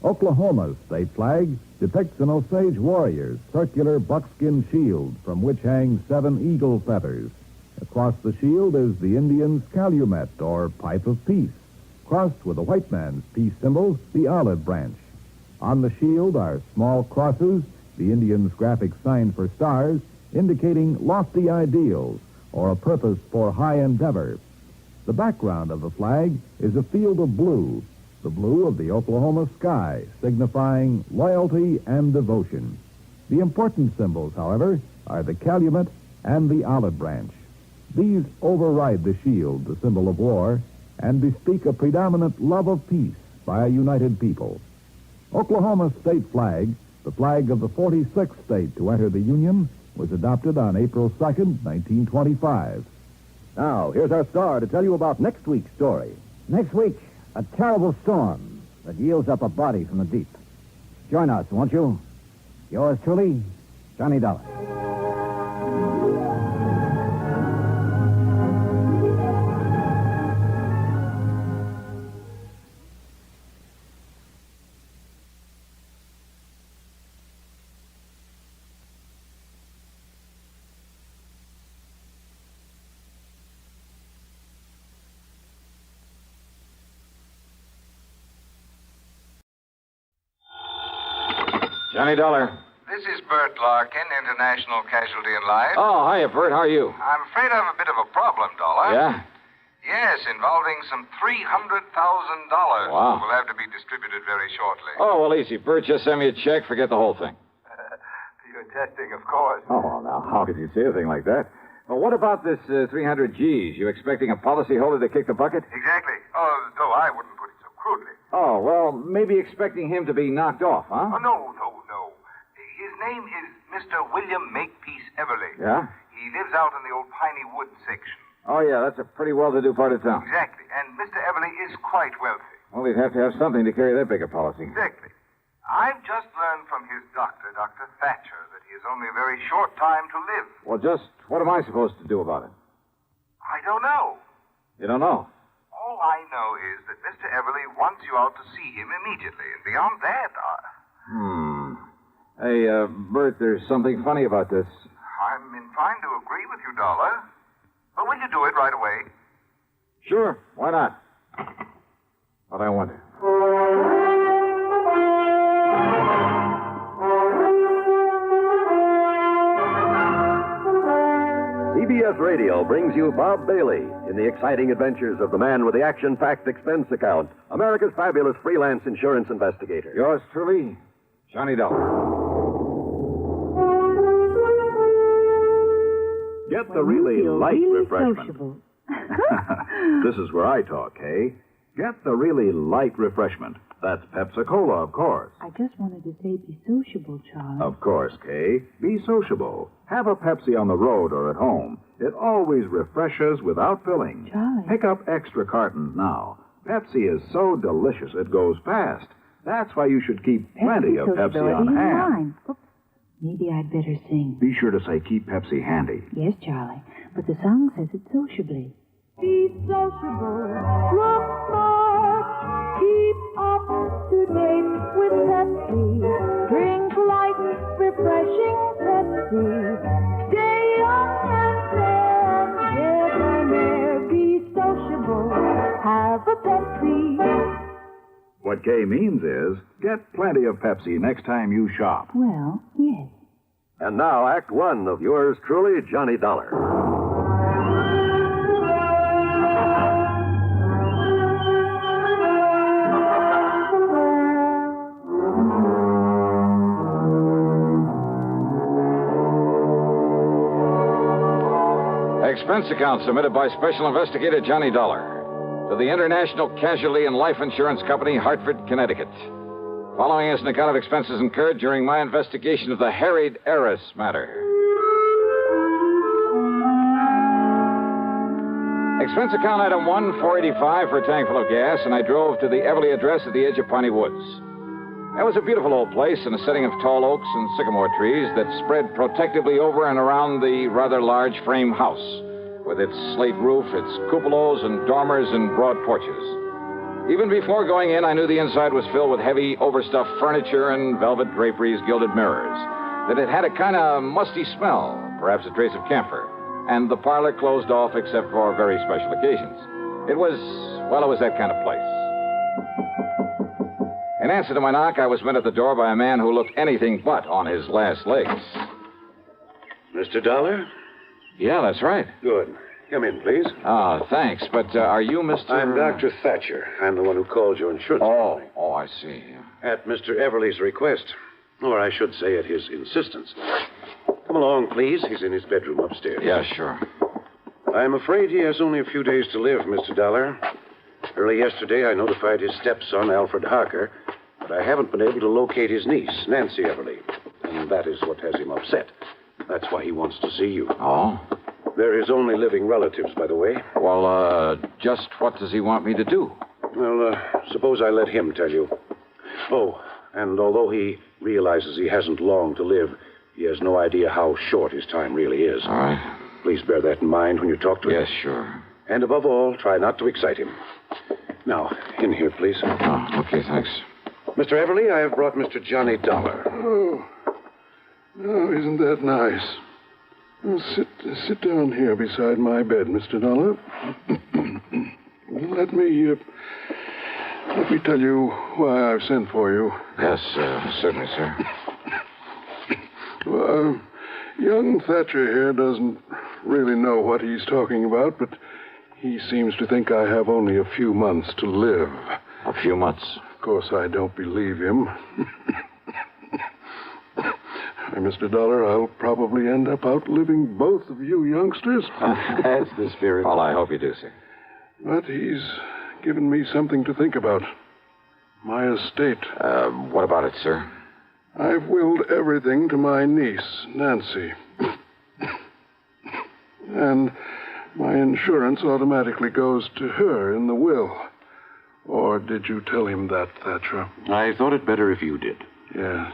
Oklahoma's state flag depicts an Osage warrior's circular buckskin shield from which hang 7 eagle feathers. Across the shield is the Indian's calumet, or pipe of peace, crossed with the white man's peace symbol, the olive branch. On the shield are small crosses, the Indian's graphic sign for stars, indicating lofty ideals or a purpose for high endeavor. The background of the flag is a field of blue, the blue of the Oklahoma sky, signifying loyalty and devotion. The important symbols, however, are the calumet and the olive branch. These override the shield, the symbol of war, and bespeak a predominant love of peace by a united people. Oklahoma's state flag, the flag of the 46th state to enter the Union, was adopted on April 2nd, 1925. Now, here's our star to tell you about next week's story. Next week, a terrible storm that yields up a body from the deep. Join us, won't you? Yours truly, Johnny Dollar. Johnny Dollar. This is Bert Larkin, International Casualty in Life. Oh, hiya, Bert. How are you? I'm afraid I have a bit of a problem, Dollar. Yeah? Yes, involving some $300,000. Wow. Will have to be distributed very shortly. Oh, well, easy, Bert. Just send me a check. Forget the whole thing. You're testing, of course. Oh, well, now, how could you say a thing like that? Well, what about this 300 G's? You expecting a policyholder to kick the bucket? Exactly. Oh, though I wouldn't put it so crudely. Oh, well, maybe expecting him to be knocked off, huh? Oh, no. His name is Mr. William Makepeace Everly. Yeah? He lives out in the old Piney Woods section. Oh, yeah, that's a pretty well-to-do part of town. Exactly. And Mr. Everly is quite wealthy. Well, he'd have to have something to carry that big a policy. Exactly. I've just learned from his doctor, Dr. Thatcher, that he has only a very short time to live. Well, just what am I supposed to do about it? I don't know. You don't know? Oh, All I know is that Mr. Everly wants you out to see him immediately. And beyond that, Hey, Bert, there's something funny about this. I'm inclined to agree with you, Dollar. But will you do it right away? Sure, why not? But I wonder. CBS Radio brings you Bob Bailey in the exciting adventures of the man with the action-packed expense account, America's fabulous freelance insurance investigator. Yours truly, Johnny Dollar. Get the really light refreshment. This is where I talk, Kay. Get the really light refreshment. That's Pepsi-Cola, of course. I just wanted to say be sociable, Charlie. Of course, Kay. Be sociable. Have a Pepsi on the road or at home. It always refreshes without filling. Charlie. Pick up extra cartons now. Pepsi is so delicious it goes fast. That's why you should keep plenty of Pepsi on hand. Oops. Maybe I'd better sing. Be sure to say keep Pepsi handy. Yes, Charlie. But the song says it sociably. Be sociable, look smart, keep up to date with Pepsi. Drink light, refreshing Pepsi. Stay young and fair, debonair. Be sociable, have a Pepsi. What Kay means is get plenty of Pepsi next time you shop. Well, yes. And now, Act One of yours truly, Johnny Dollar. Expense account submitted by Special Investigator Johnny Dollar to the International Casualty and Life Insurance Company, Hartford, Connecticut. Following is an account of expenses incurred during my investigation of the Harried Heiress matter. Expense account item 1, $4.85 for a tank full of gas, and I drove to the Everly address at the edge of Piney Woods. It was a beautiful old place in a setting of tall oaks and sycamore trees that spread protectively over and around the rather large frame house, with its slate roof, its cupolas and dormers and broad porches. Even before going in, I knew the inside was filled with heavy, overstuffed furniture and velvet draperies, gilded mirrors, that it had a kind of musty smell, perhaps a trace of camphor, and the parlor closed off except for very special occasions. It was that kind of place. In answer to my knock, I was met at the door by a man who looked anything but on his last legs. Mr. Dollar? Yeah, that's right. Good. Come in, please. Thanks. But are you Mr. I'm Dr. Thatcher. I'm the one who called your insurance company. Oh, I see. At Mr. Everly's request. Or I should say at his insistence. Come along, please. He's in his bedroom upstairs. Yeah, sure. I'm afraid he has only a few days to live, Mr. Dollar. Early yesterday, I notified his stepson, Alfred Harker, but I haven't been able to locate his niece, Nancy Everly. And that is what has him upset. That's why he wants to see you. Oh? They're his only living relatives, by the way. Well, just what does he want me to do? Well, suppose I let him tell you. Oh, and although he realizes he hasn't long to live, he has no idea how short his time really is. All right. Please bear that in mind when you talk to him. Yes, sure. And above all, try not to excite him. Now, in here, please. Oh, okay, thanks. Mr. Everly, I have brought Mr. Johnny Dollar. Oh, isn't that nice? Well, sit down here beside my bed, Mr. Dollar. Let me tell you why I've sent for you. Yes, certainly, sir. Well, young Thatcher here doesn't really know what he's talking about, but he seems to think I have only a few months to live. A few months? Of course, I don't believe him. Mr. Dollar, I'll probably end up outliving both of you youngsters. That's the spirit. Well, I hope you do, sir. But he's given me something to think about. My estate. What about it, sir? I've willed everything to my niece, Nancy. And my insurance automatically goes to her in the will. Or did you tell him that, Thatcher? I thought it better if you did. Yes.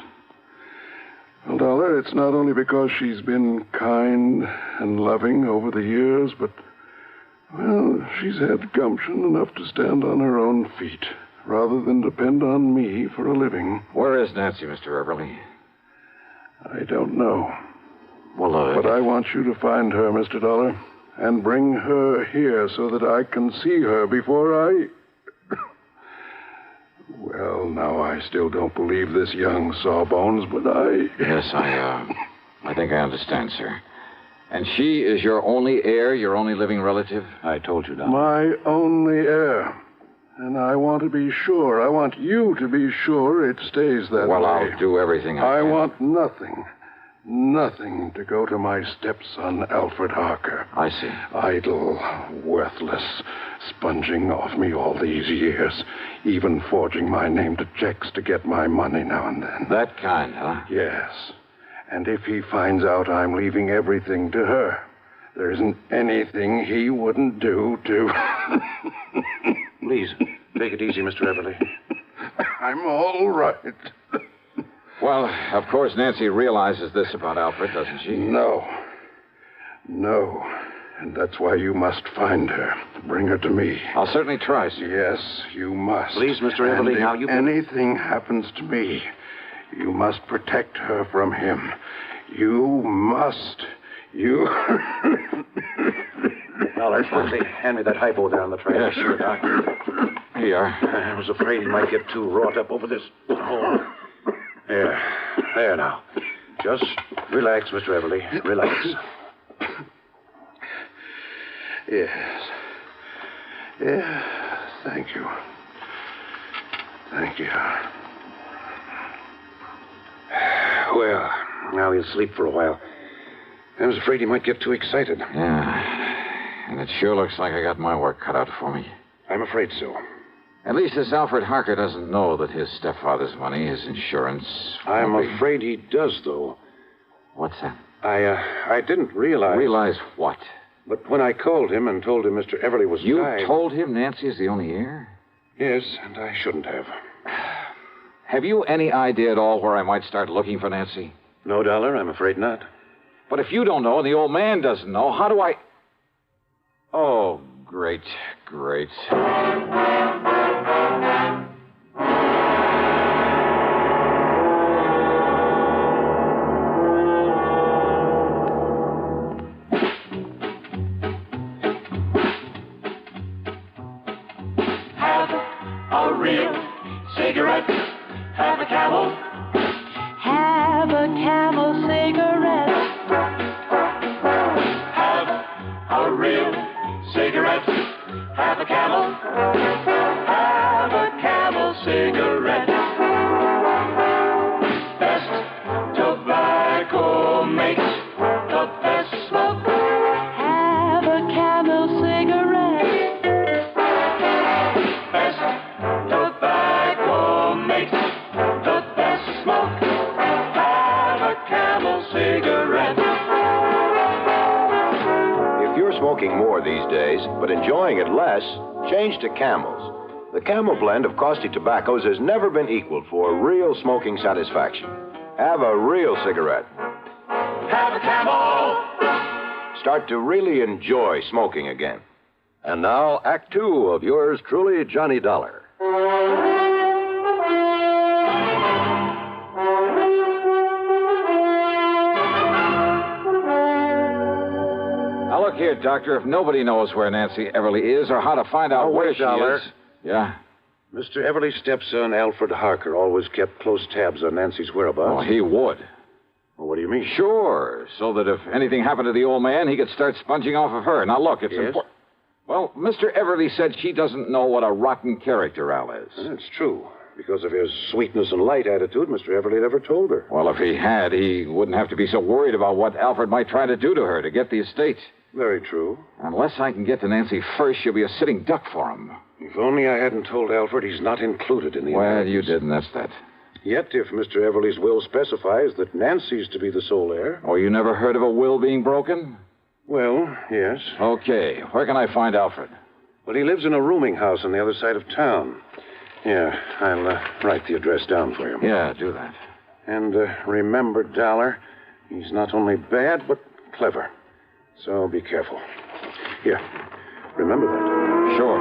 Well, Dollar, it's not only because she's been kind and loving over the years, but Well, she's had gumption enough to stand on her own feet, rather than depend on me for a living. Where is Nancy, Mr. Everly? I don't know. Well, But I want you to find her, Mr. Dollar, and bring her here so that I can see her before I... Well, now, I still don't believe this young Sawbones, but I... Yes, I think I understand, sir. And she is your only heir, your only living relative? I told you, Doctor. My only heir. And I want to be sure. I want you to be sure it stays that way. Well, I'll do everything I can. want nothing to go to my stepson, Alfred Harker. I see. Idle, worthless, sponging off me all these years, even forging my name to checks to get my money now and then. That kind, huh? Yes. And if he finds out I'm leaving everything to her, there isn't anything he wouldn't do to... Please, take it easy, Mr. Everly. I'm all right. Well, of course, Nancy realizes this about Alfred, doesn't she? No. And that's why you must find her. Bring her to me. I'll certainly try, sir. Yes, you must. Please, Mr. Everly, and now if you... anything happens to me, you must protect her from him. You must. You... Dollar, hand me that hypo there on the tray. Yeah, sure, Doc. Here you are. I was afraid he might get too wrought up over this. Oh. There now. Just relax, Mr. Everly. Relax. Yes. Thank you. Well, Now he'll sleep for a while. I was afraid he might get too excited. Yeah. And it sure looks like I got my work cut out for me. I'm afraid so. At least this Alfred Harker doesn't know that his stepfather's money, his insurance... I'm afraid he does, though. What's that? I didn't realize... Realize what? But when I called him and told him Mr. Everly was You dying... told him Nancy is the only heir? Yes, and I shouldn't have. Have you any idea at all where I might start looking for Nancy? No, Dollar, I'm afraid not. But if you don't know and the old man doesn't know, how do I... Oh, great. Have a real cigarette. Have a Camel. Have a Camel cigarette. Have a real cigarette. Have a Camel. Have a Camel cigarette. Best tobacco makes the best smoke. Have a Camel cigarette. Best tobacco makes the best smoke. Have a Camel cigarette. If you're smoking more these days, but enjoying it less, change to Camels. The Camel blend of caustic tobaccos has never been equaled for real smoking satisfaction. Have a real cigarette. Have a Camel. Start to really enjoy smoking again. And now, Act Two of yours truly, Johnny Dollar. Now, look here, Doctor. If nobody knows where Nancy Everly is or how to find out where wait, she Dollar. is... Yeah? Mr. Everly's stepson, Alfred Harker, always kept close tabs on Nancy's whereabouts. Oh, he would. Well, what do you mean? Sure, so that if anything happened to the old man, he could start sponging off of her. Now, look, it's Yes? important. Well, Mr. Everly said she doesn't know what a rotten character Al is. That's true. Because of his sweetness and light attitude, Mr. Everly never told her. Well, if he had, he wouldn't have to be so worried about what Alfred might try to do to her to get the estate. Very true. Unless I can get to Nancy first, she'll be a sitting duck for him. If only I hadn't told Alfred he's not included in the Well, inheritance. you didn't, that's that. Yet, if Mr. Everly's will specifies that Nancy's to be the sole heir... Oh, you never heard of a will being broken? Well, yes. Okay, where can I find Alfred? Well, he lives in a rooming house on the other side of town. Yeah, I'll write the address down for you. Yeah, do that. And remember, Dollar, he's not only bad, but clever. So be careful. Here, Remember that. Sure.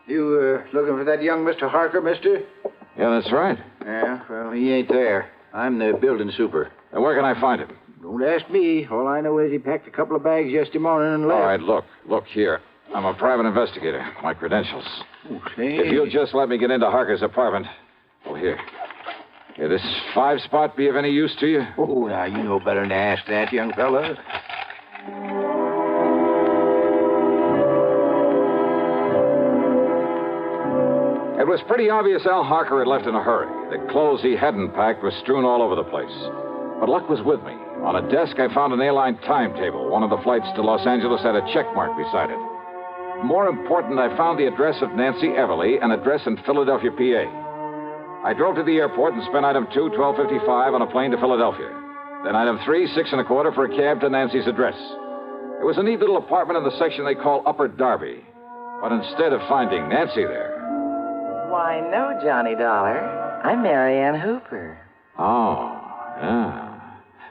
You looking for that young Mr. Harker, mister? Yeah, that's right. Yeah, well, he ain't there. I'm the building super. Now, where can I find him? Don't ask me. All I know is he packed a couple of bags yesterday morning and left. All right, look here. I'm a private investigator. My credentials. Okay. If you'll just let me get into Harker's apartment. Oh, here. Here, this 5-spot be of any use to you? Oh, now, you know better than to ask that, young fella. It was pretty obvious Al Harker had left in a hurry. The clothes he hadn't packed were strewn all over the place. But luck was with me. On a desk, I found an airline timetable. One of the flights to Los Angeles had a check mark beside it. More important, I found the address of Nancy Everly, an address in Philadelphia, PA. I drove to the airport and spent item 2, $12.55 on a plane to Philadelphia. Then item 3, $6.25 for a cab to Nancy's address. It was a neat little apartment in the section they call Upper Darby. But instead of finding Nancy there... Why, no, Johnny Dollar. I'm Marianne Hooper. Oh, yeah.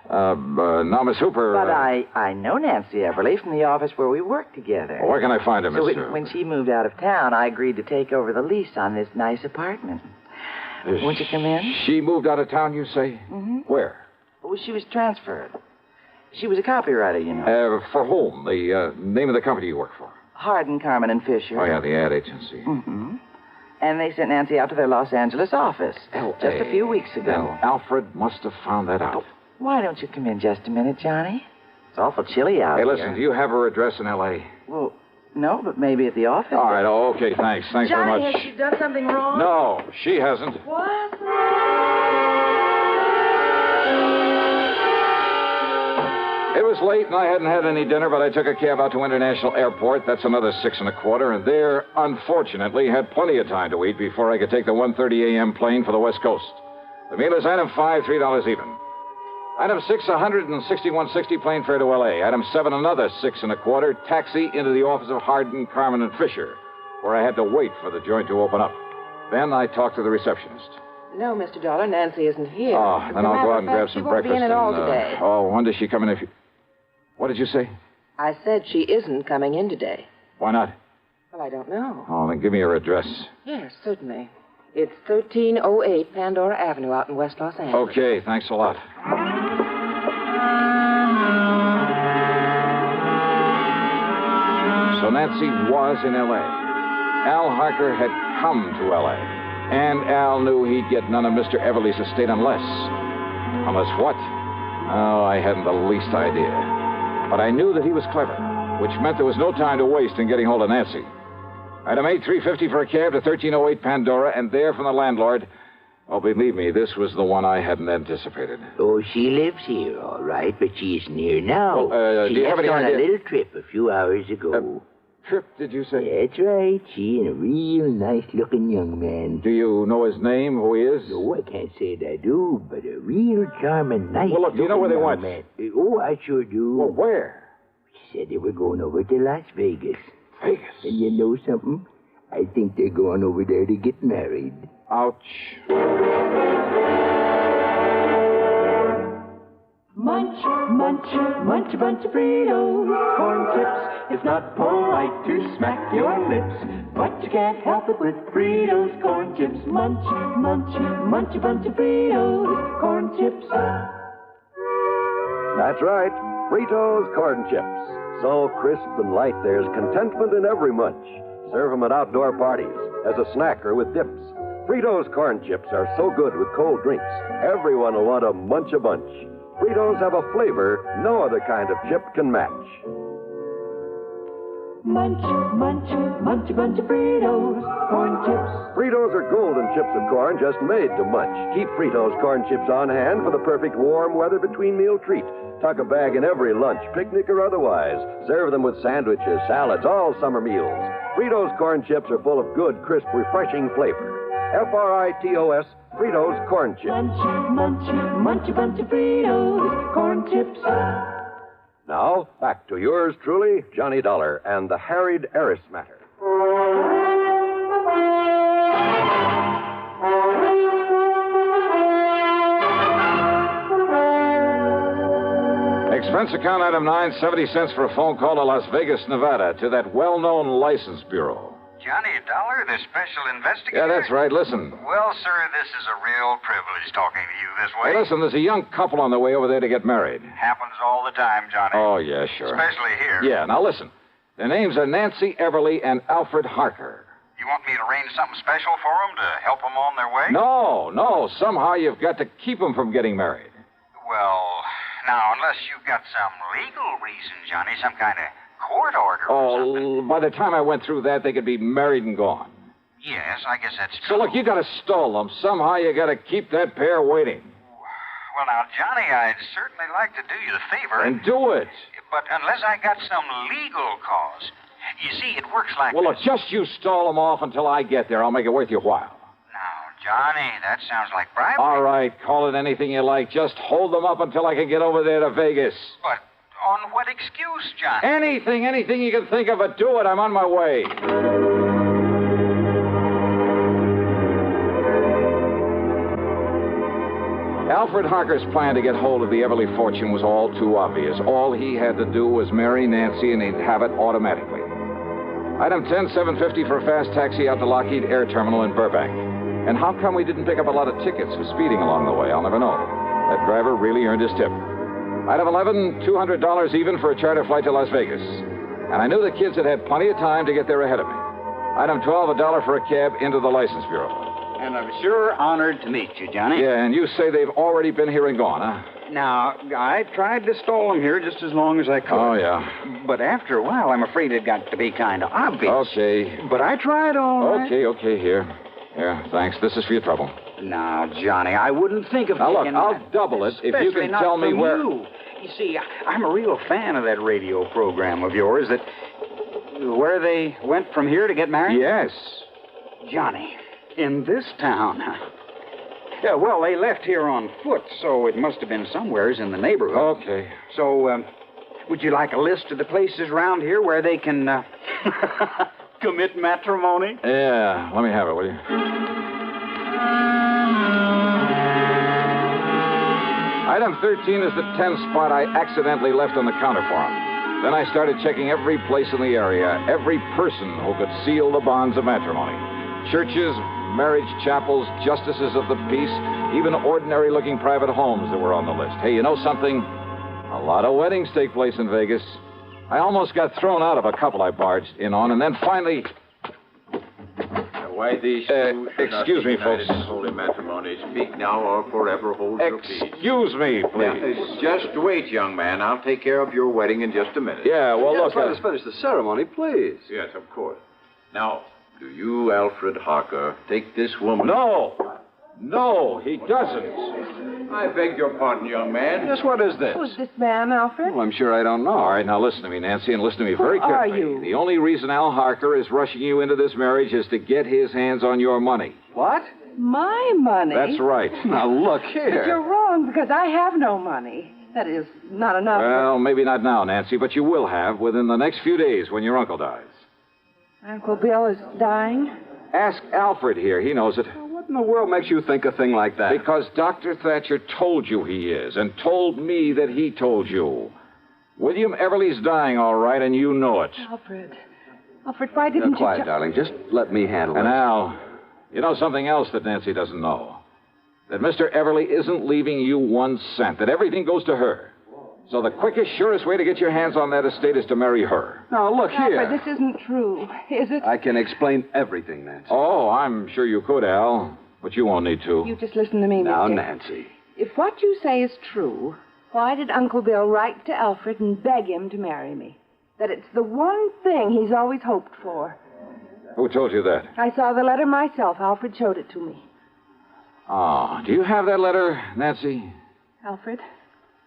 Now, Miss Hooper... But I know Nancy Everly from the office where we work together. Well, where can I find her, Miss So when she moved out of town, I agreed to take over the lease on this nice apartment. Won't you come in? She moved out of town, you say? Mm-hmm. Where? Oh, she was transferred. She was a copywriter, you know. For whom? The name of the company you work for? Hardin, Carmen, and Fisher. Oh, yeah, the ad agency. Mm-hmm. And they sent Nancy out to their Los Angeles office just a few weeks ago. Then Alfred must have found that out. Why don't you come in just a minute, Johnny? It's awful chilly out here. Hey, listen, do you have her address in L.A.? Well, no, but maybe at the office. All right, okay, thanks. Thanks Johnny, very much. has she done something wrong? No, she hasn't. What? It was late, and I hadn't had any dinner, but I took a cab out to International Airport. That's another $6.25, and there, unfortunately, had plenty of time to eat before I could take the 1:30 a.m. plane for the West Coast. The meal is item 5, $3 even. Item 6, $161.60 plane fare to L.A. Item 7, another $6.25, taxi into the office of Hardin, Carmen, and Fisher, where I had to wait for the joint to open up. Then I talked to the receptionist. No, Mr. Dollar, Nancy isn't here. Oh, then I'll go out and grab some she won't breakfast. Be in at all today. Oh, when does she come in if you... What did you say? I said she isn't coming in today. Why not? Well, I don't know. Oh, then give me her address. Yes, certainly. It's 1308 Pandora Avenue out in West Los Angeles. Okay, thanks a lot. So Nancy was in L.A. Al Harker had come to L.A. And Al knew he'd get none of Mr. Everly's estate unless... Unless what? Oh, I hadn't the least idea. But I knew that he was clever, which meant there was no time to waste in getting hold of Nancy. Item 8, $3.50 for a cab to 1308 Pandora, and there from the landlord... Oh, believe me, this was the one I hadn't anticipated. Oh, she lives here, all right, but she isn't here now. Well, do you have any on idea? a little trip a few hours ago. Trip, did you say? That's right. She and a real nice-looking young man. Do you know his name, who he is? No, I can't say that I do, but a real charming, nice-looking Well, look, do you know where they went? man. Oh, I sure do. Well, where? She said they were going over to Las Vegas. Vegas? And you know something? I think they're going over there to get married. Ouch. Munch, munch, munch a bunch of Fritos, corn chips. It's not polite to smack your lips, but you can't help it with Fritos, corn chips. Munch, munch, munch a bunch of Fritos, corn chips. That's right, Fritos corn chips. So crisp and light, there's contentment in every munch. Serve them at outdoor parties, as a snack or with dips. Fritos corn chips are so good with cold drinks, everyone will want to munch a bunch. Fritos have a flavor no other kind of chip can match. Munch, munch, munch a bunch of Fritos, corn chips. Fritos are golden chips of corn just made to munch. Keep Fritos corn chips on hand for the perfect warm weather between meal treat. Tuck a bag in every lunch, picnic or otherwise. Serve them with sandwiches, salads, all summer meals. Fritos corn chips are full of good, crisp, refreshing flavor. Fritos, Fritos corn chips. Munch, munch, munch a bunch of Fritos, corn chips. Now, back to yours truly, Johnny Dollar, and the Harried Heiress matter. Expense account item 9, 70 cents for a phone call to Las Vegas, Nevada, to that well-known license bureau. Johnny Dollar, the special investigator? Yeah, that's right. Listen. Well, sir, this is a real privilege talking to you this way. Hey, listen, there's a young couple on the way over there to get married. Happens all the time, Johnny. Oh, yeah, sure. Especially here. Yeah, now listen. Their names are Nancy Everly and Alfred Harker. You want me to arrange something special for them to help them on their way? No. Somehow you've got to keep them from getting married. Well, now, unless you've got some legal reason, Johnny, some kind of court order or something. By the time I went through that, they could be married and gone. Yes, I guess that's So, true. look, you got to stall them. Somehow you got to keep that pair waiting. Well, now, Johnny, I'd certainly like to do you the favor. And do it. But unless I got some legal cause. You see, it works like Well, look, this. just you stall them off until I get there. I'll make it worth your while. Now, Johnny, that sounds like bribery. All right, call it anything you like. Just hold them up until I can get over there to Vegas. But on what excuse, Johnny? Anything you can think of, but do it. I'm on my way. Alfred Harker's plan to get hold of the Everly fortune was all too obvious. All he had to do was marry Nancy, and he'd have it automatically. Item 10, $7.50 for a fast taxi out to Lockheed Air Terminal in Burbank. And how come we didn't pick up a lot of tickets for speeding along the way? I'll never know. That driver really earned his tip. Item 11, $200 even for a charter flight to Las Vegas. And I knew the kids had had plenty of time to get there ahead of me. Item 12, $1 for a cab into the license bureau. And I'm sure honored to meet you, Johnny. Yeah, and you say they've already been here and gone, huh? Now, I tried to stall them here just as long as I could. Oh, yeah. But after a while, I'm afraid it got to be kind of obvious. Okay. But I tried all right. Okay, here. Here, thanks. This is for your trouble. Now, Johnny, I wouldn't think of Now, look, taking I'll that. double it if you Especially can not tell me from where... You see, I'm a real fan of that radio program of yours that... Where they went from here to get married? Yes. Johnny, in this town. Yeah, well, they left here on foot, so it must have been somewheres in the neighborhood. Okay. So, would you like a list of the places around here where they can commit matrimony? Yeah, let me have it, will you? Item 13 is the 10 spot I accidentally left on the counter for him. Then I started checking every place in the area, every person who could seal the bonds of matrimony. Churches, marriage chapels, justices of the peace, even ordinary-looking private homes that were on the list. Hey, you know something? A lot of weddings take place in Vegas. I almost got thrown out of a couple I barged in on, and then finally... Why these excuse me, folks. Holy matrimony. Speak now or forever hold your peace. Excuse me, please. Just wait, young man. I'll take care of your wedding in just a minute. Yeah, well, Yes, look... let us finish the ceremony, please. Yes, of course. Now, do you, Alfred Harker, take this woman... No, he doesn't. I beg your pardon, young man. Yes, what is this? Who's this man, Alfred? Well, I'm sure I don't know. All right, now listen to me, Nancy, and listen to me very Who are carefully. you? The only reason Al Harker is rushing you into this marriage is to get his hands on your money. What? My money? That's right. Now, look But here. you're wrong, because I have no money. That is, not enough. Well, maybe not now, Nancy, but you will have within the next few days when your uncle dies. Uncle Bill is dying? Ask Alfred here. He knows it. What in the world makes you think a thing like that? Because Dr. Thatcher told you he is, and told me that he told you. William Everly's dying, all right, and you know it. Alfred, why didn't you... Quiet, darling. Just let me handle And it. Al, you know something else that Nancy doesn't know? That Mr. Everly isn't leaving you 1 cent, that everything goes to her. So the quickest, surest way to get your hands on that estate is to marry her. Now, look here. Alfred, this isn't true, is it? I can explain everything, Nancy. Oh, I'm sure you could, Al, but you won't need to. You just listen to me, Now, Mr. Nancy. If what you say is true, why did Uncle Bill write to Alfred and beg him to marry me? That it's the one thing he's always hoped for. Who told you that? I saw the letter myself. Alfred showed it to me. Oh, do you have that letter, Nancy? Alfred?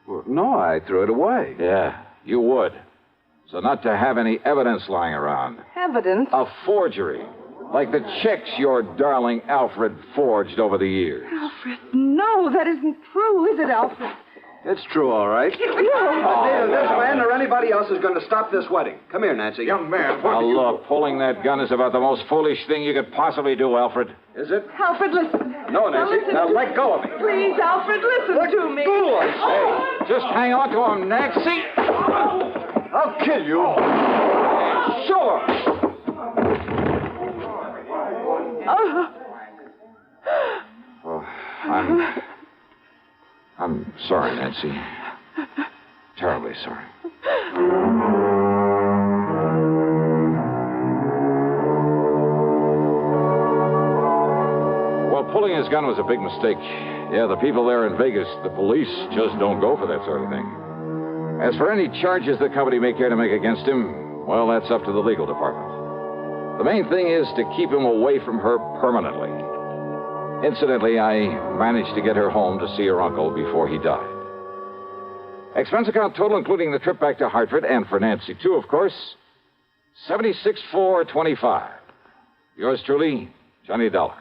Well, no, I threw it away. Yeah, you would. So not to have any evidence lying around. Evidence? A forgery. Like the checks your darling Alfred forged over the years. Alfred, no, that isn't true, is it, Alfred? It's true, all right. No. Neither this man or anybody else is going to stop this wedding. Come here, Nancy. Young man, Now, look, pulling that gun is about the most foolish thing you could possibly do, Alfred. Is it? Alfred, listen. No, Nancy. listen Now, to let go of me. Please, Alfred, listen to me. Go, I say. Just hang on to him, Nancy. I'll kill you. Sure. Oh, I'm sorry, Nancy. Terribly sorry. Well, pulling his gun was a big mistake. Yeah, the people there in Vegas, the police, just don't go for that sort of thing. As for any charges the company may care to make against him, well, that's up to the legal department. The main thing is to keep him away from her permanently. Incidentally, I managed to get her home to see her uncle before he died. Expense account total, including the trip back to Hartford, and for Nancy, too, of course, $76,425. Yours truly, Johnny Dollar.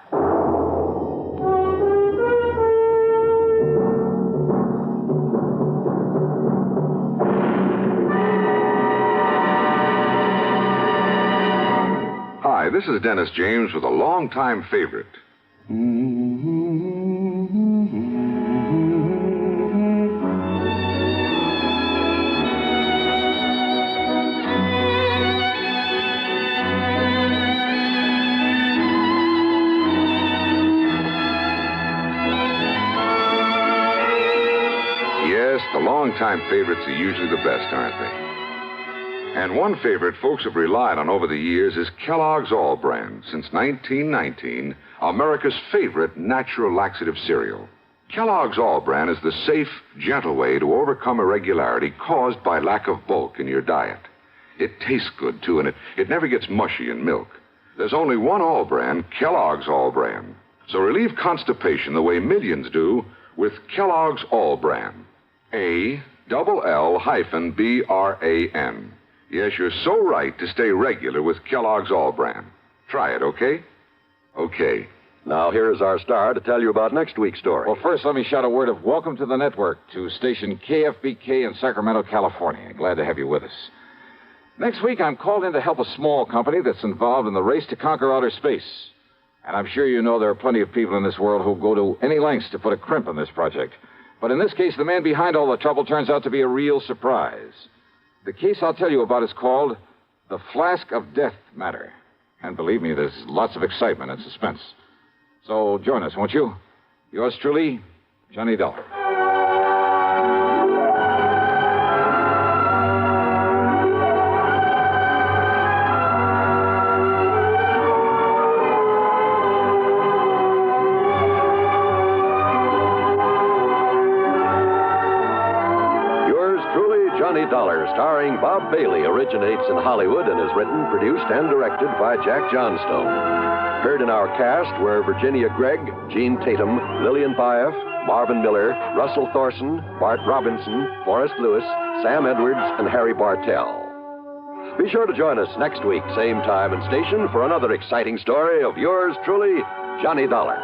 Hi, this is Dennis James with a longtime favorite. Yes, the longtime favorites are usually the best, aren't they? And one favorite folks have relied on over the years is Kellogg's All Brand. Since 1919, America's favorite natural laxative cereal. Kellogg's All Brand is the safe, gentle way to overcome irregularity caused by lack of bulk in your diet. It tastes good, too, and it never gets mushy in milk. There's only one All Brand, Kellogg's All Brand. So relieve constipation the way millions do with Kellogg's All Brand. ALL-BRAN. Yes, you're so right to stay regular with Kellogg's All Brand. Try it, okay? Okay. Now, here is our star to tell you about next week's story. Well, first, let me shout a word of welcome to the network to station KFBK in Sacramento, California. Glad to have you with us. Next week, I'm called in to help a small company that's involved in the race to conquer outer space. And I'm sure you know there are plenty of people in this world who go to any lengths to put a crimp in this project. But in this case, the man behind all the trouble turns out to be a real surprise. The case I'll tell you about is called the Flask of Death Matter. And believe me, there's lots of excitement and suspense. So join us, won't you? Yours truly, Johnny Dollar. Johnny Dollar, starring Bob Bailey, originates in Hollywood and is written, produced, and directed by Jack Johnstone. Heard in our cast were Virginia Gregg, Gene Tatum, Lillian Baeff, Marvin Miller, Russell Thorson, Bart Robinson, Forrest Lewis, Sam Edwards, and Harry Bartell. Be sure to join us next week, same time and station, for another exciting story of yours truly, Johnny Dollar.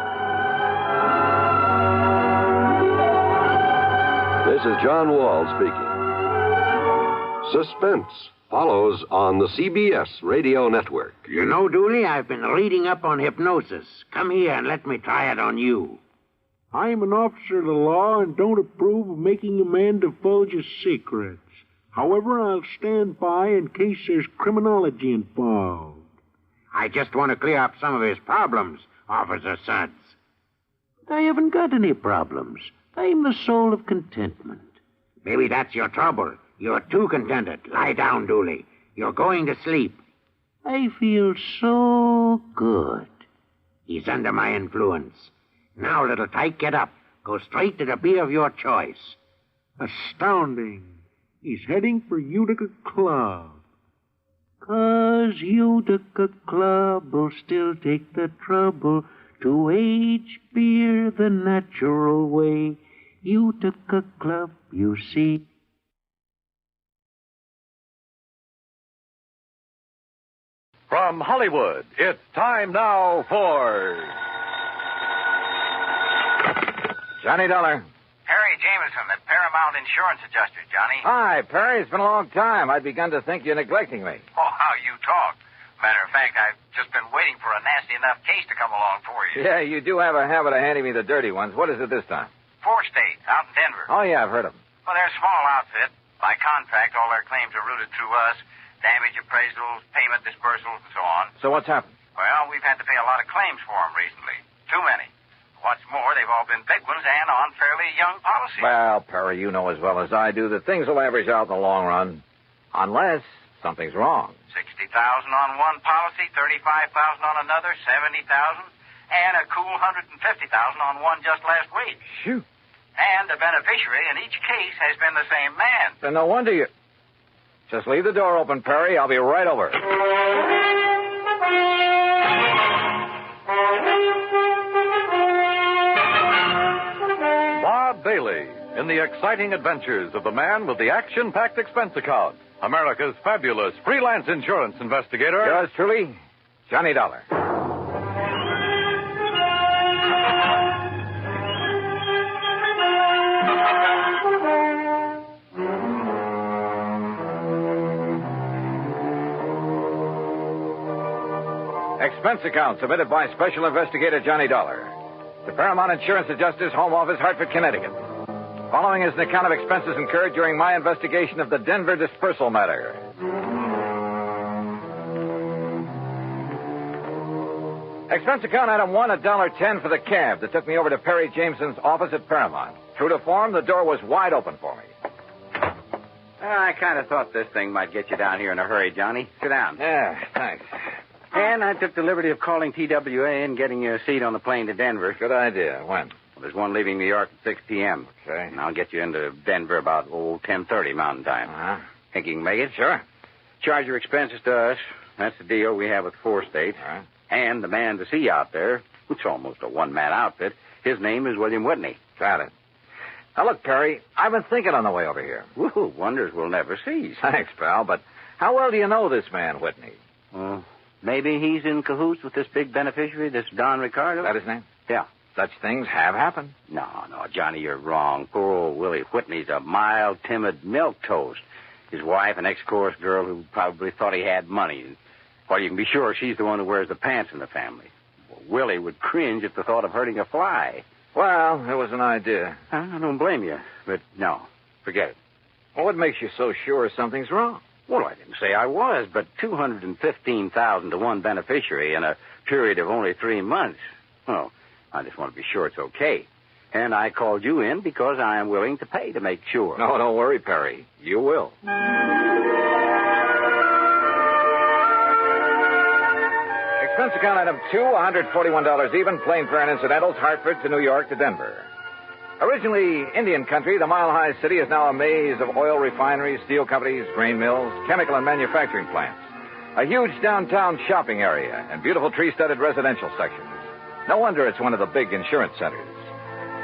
This is John Wall speaking. Suspense follows on the CBS Radio Network. You know, Dooley, I've been reading up on hypnosis. Come here and let me try it on you. I'm an officer of the law and don't approve of making a man divulge his secrets. However, I'll stand by in case there's criminology involved. I just want to clear up some of his problems, Officer Suds. I haven't got any problems. I'm the soul of contentment. Maybe that's your trouble. You're too contented. Lie down, Dooley. You're going to sleep. I feel so good. He's under my influence. Now, little tyke, get up. Go straight to the beer of your choice. Astounding. He's heading for Utica Club. 'Cause Utica Club will still take the trouble to age beer the natural way. Utica Club, you see. From Hollywood, it's time now for Johnny Dollar. Perry Jameson, the Paramount Insurance Adjuster, Johnny. Hi, Perry. It's been a long time. I'd begun to think you're neglecting me. Oh, how you talk. Matter of fact, I've just been waiting for a nasty enough case to come along for you. Yeah, you do have a habit of handing me the dirty ones. What is it this time? 4 State, out in Denver. Oh, yeah, I've heard of them. Well, they're a small outfit. By contract, all their claims are routed through us. Damage appraisals, payment disbursals, and so on. So what's happened? Well, we've had to pay a lot of claims for them recently. Too many. What's more, they've all been big ones and on fairly young policies. Well, Perry, you know as well as I do that things will average out in the long run. Unless something's wrong. $60,000 on one policy, $35,000 on another, $70,000, and a cool $150,000 on one just last week. Shoot. And the beneficiary in each case has been the same man. Then no wonder you... Just leave the door open, Perry. I'll be right over. Bob Bailey in the exciting adventures of the man with the action-packed expense account. America's fabulous freelance insurance investigator. Yours truly, Johnny Dollar. Expense account submitted by Special Investigator Johnny Dollar to Paramount Insurance Adjusters, Home Office, Hartford, Connecticut. Following is an account of expenses incurred during my investigation of the Denver dispersal matter. Expense account item 1, $1.10 for the cab that took me over to Perry Jameson's office at Paramount. True to form, the door was wide open for me. I kind of thought this thing might get you down here in a hurry, Johnny. Sit down. Yeah, thanks. And I took the liberty of calling TWA and getting you a seat on the plane to Denver. Good idea. When? Well, there's one leaving New York at 6 p.m. Okay. And I'll get you into Denver about, 10:30 Mountain Time. Uh-huh. Think you can make it? Sure. Charge your expenses to us. That's the deal we have with 4 states. All right. And the man to see you out there, it's almost a one-man outfit, his name is William Whitney. Got it. Now, look, Perry, I've been thinking on the way over here. Woo, wonders will never cease. Thanks, pal, but how well do you know this man, Whitney? Maybe he's in cahoots with this big beneficiary, this Don Ricardo. Is that his name? Yeah. Such things have happened. No, Johnny, you're wrong. Poor old Willie Whitney's a mild, timid milquetoast. His wife, an ex-chorus girl who probably thought he had money. Well, you can be sure she's the one who wears the pants in the family. Well, Willie would cringe at the thought of hurting a fly. Well, it was an idea. I don't blame you, but no, forget it. Well, what makes you so sure something's wrong? Well, I didn't say I was, but $215,000 to one beneficiary in a period of only 3 months. Well, I just want to be sure it's okay. And I called you in because I am willing to pay to make sure. No, don't worry, Perry. You will. Expense account item 2, $141 even, plane fare and incidentals, Hartford to New York to Denver. Originally Indian country, the mile-high city is now a maze of oil refineries, steel companies, grain mills, chemical and manufacturing plants. A huge downtown shopping area and beautiful tree-studded residential sections. No wonder it's one of the big insurance centers.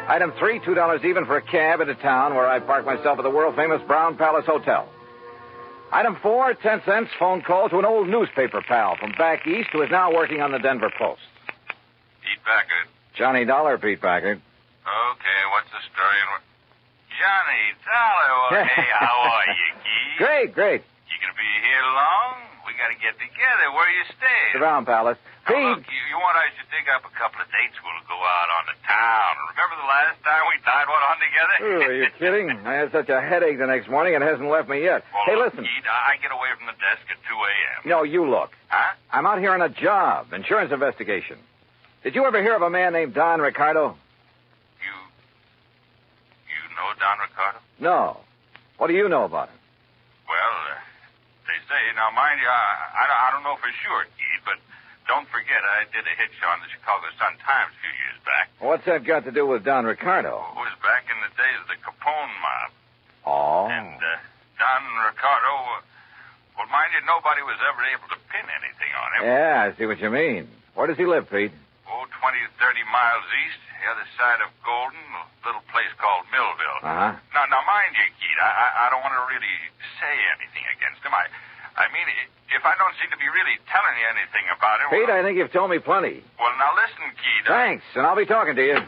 Item 3, $2 even for a cab into town where I park myself at the world-famous Brown Palace Hotel. Item 4, 10 cents, phone call to an old newspaper pal from back east who is now working on the Denver Post. Pete Packard. Johnny Dollar, Pete Packard. Okay, what's the story? Johnny Dollar. Well, hey, how are you, Keith? Great. You gonna be here long? We gotta get together. Where you staying? The Brown Palace. Now, look, you want I should dig up a couple of dates? We'll go out on the town. Remember the last time we tied one on together? Oh, are you kidding? I had such a headache the next morning, it hasn't left me yet. Well, hey, look, listen. Keith, I get away from the desk at 2 a.m. No, you look. Huh? I'm out here on a job, insurance investigation. Did you ever hear of a man named Don Ricardo? You know Don Ricardo? No. What do you know about him? Well, they say, now mind you, I don't know for sure, Keith, but don't forget I did a hitch on the Chicago Sun-Times a few years back. What's that got to do with Don Ricardo? It was back in the days of the Capone mob. Oh. And Don Ricardo, well, mind you, nobody was ever able to pin anything on him. Yeah, I see what you mean. Where does he live, Pete? 20 to 30 miles east, the other side of Golden, a little place called Millville. Uh-huh. Now, mind you, Keith, I don't want to really say anything against him. I mean, if I don't seem to be really telling you anything about him... Pete, I think you've told me plenty. Well, now listen, Keith. Thanks, and I'll be talking to you.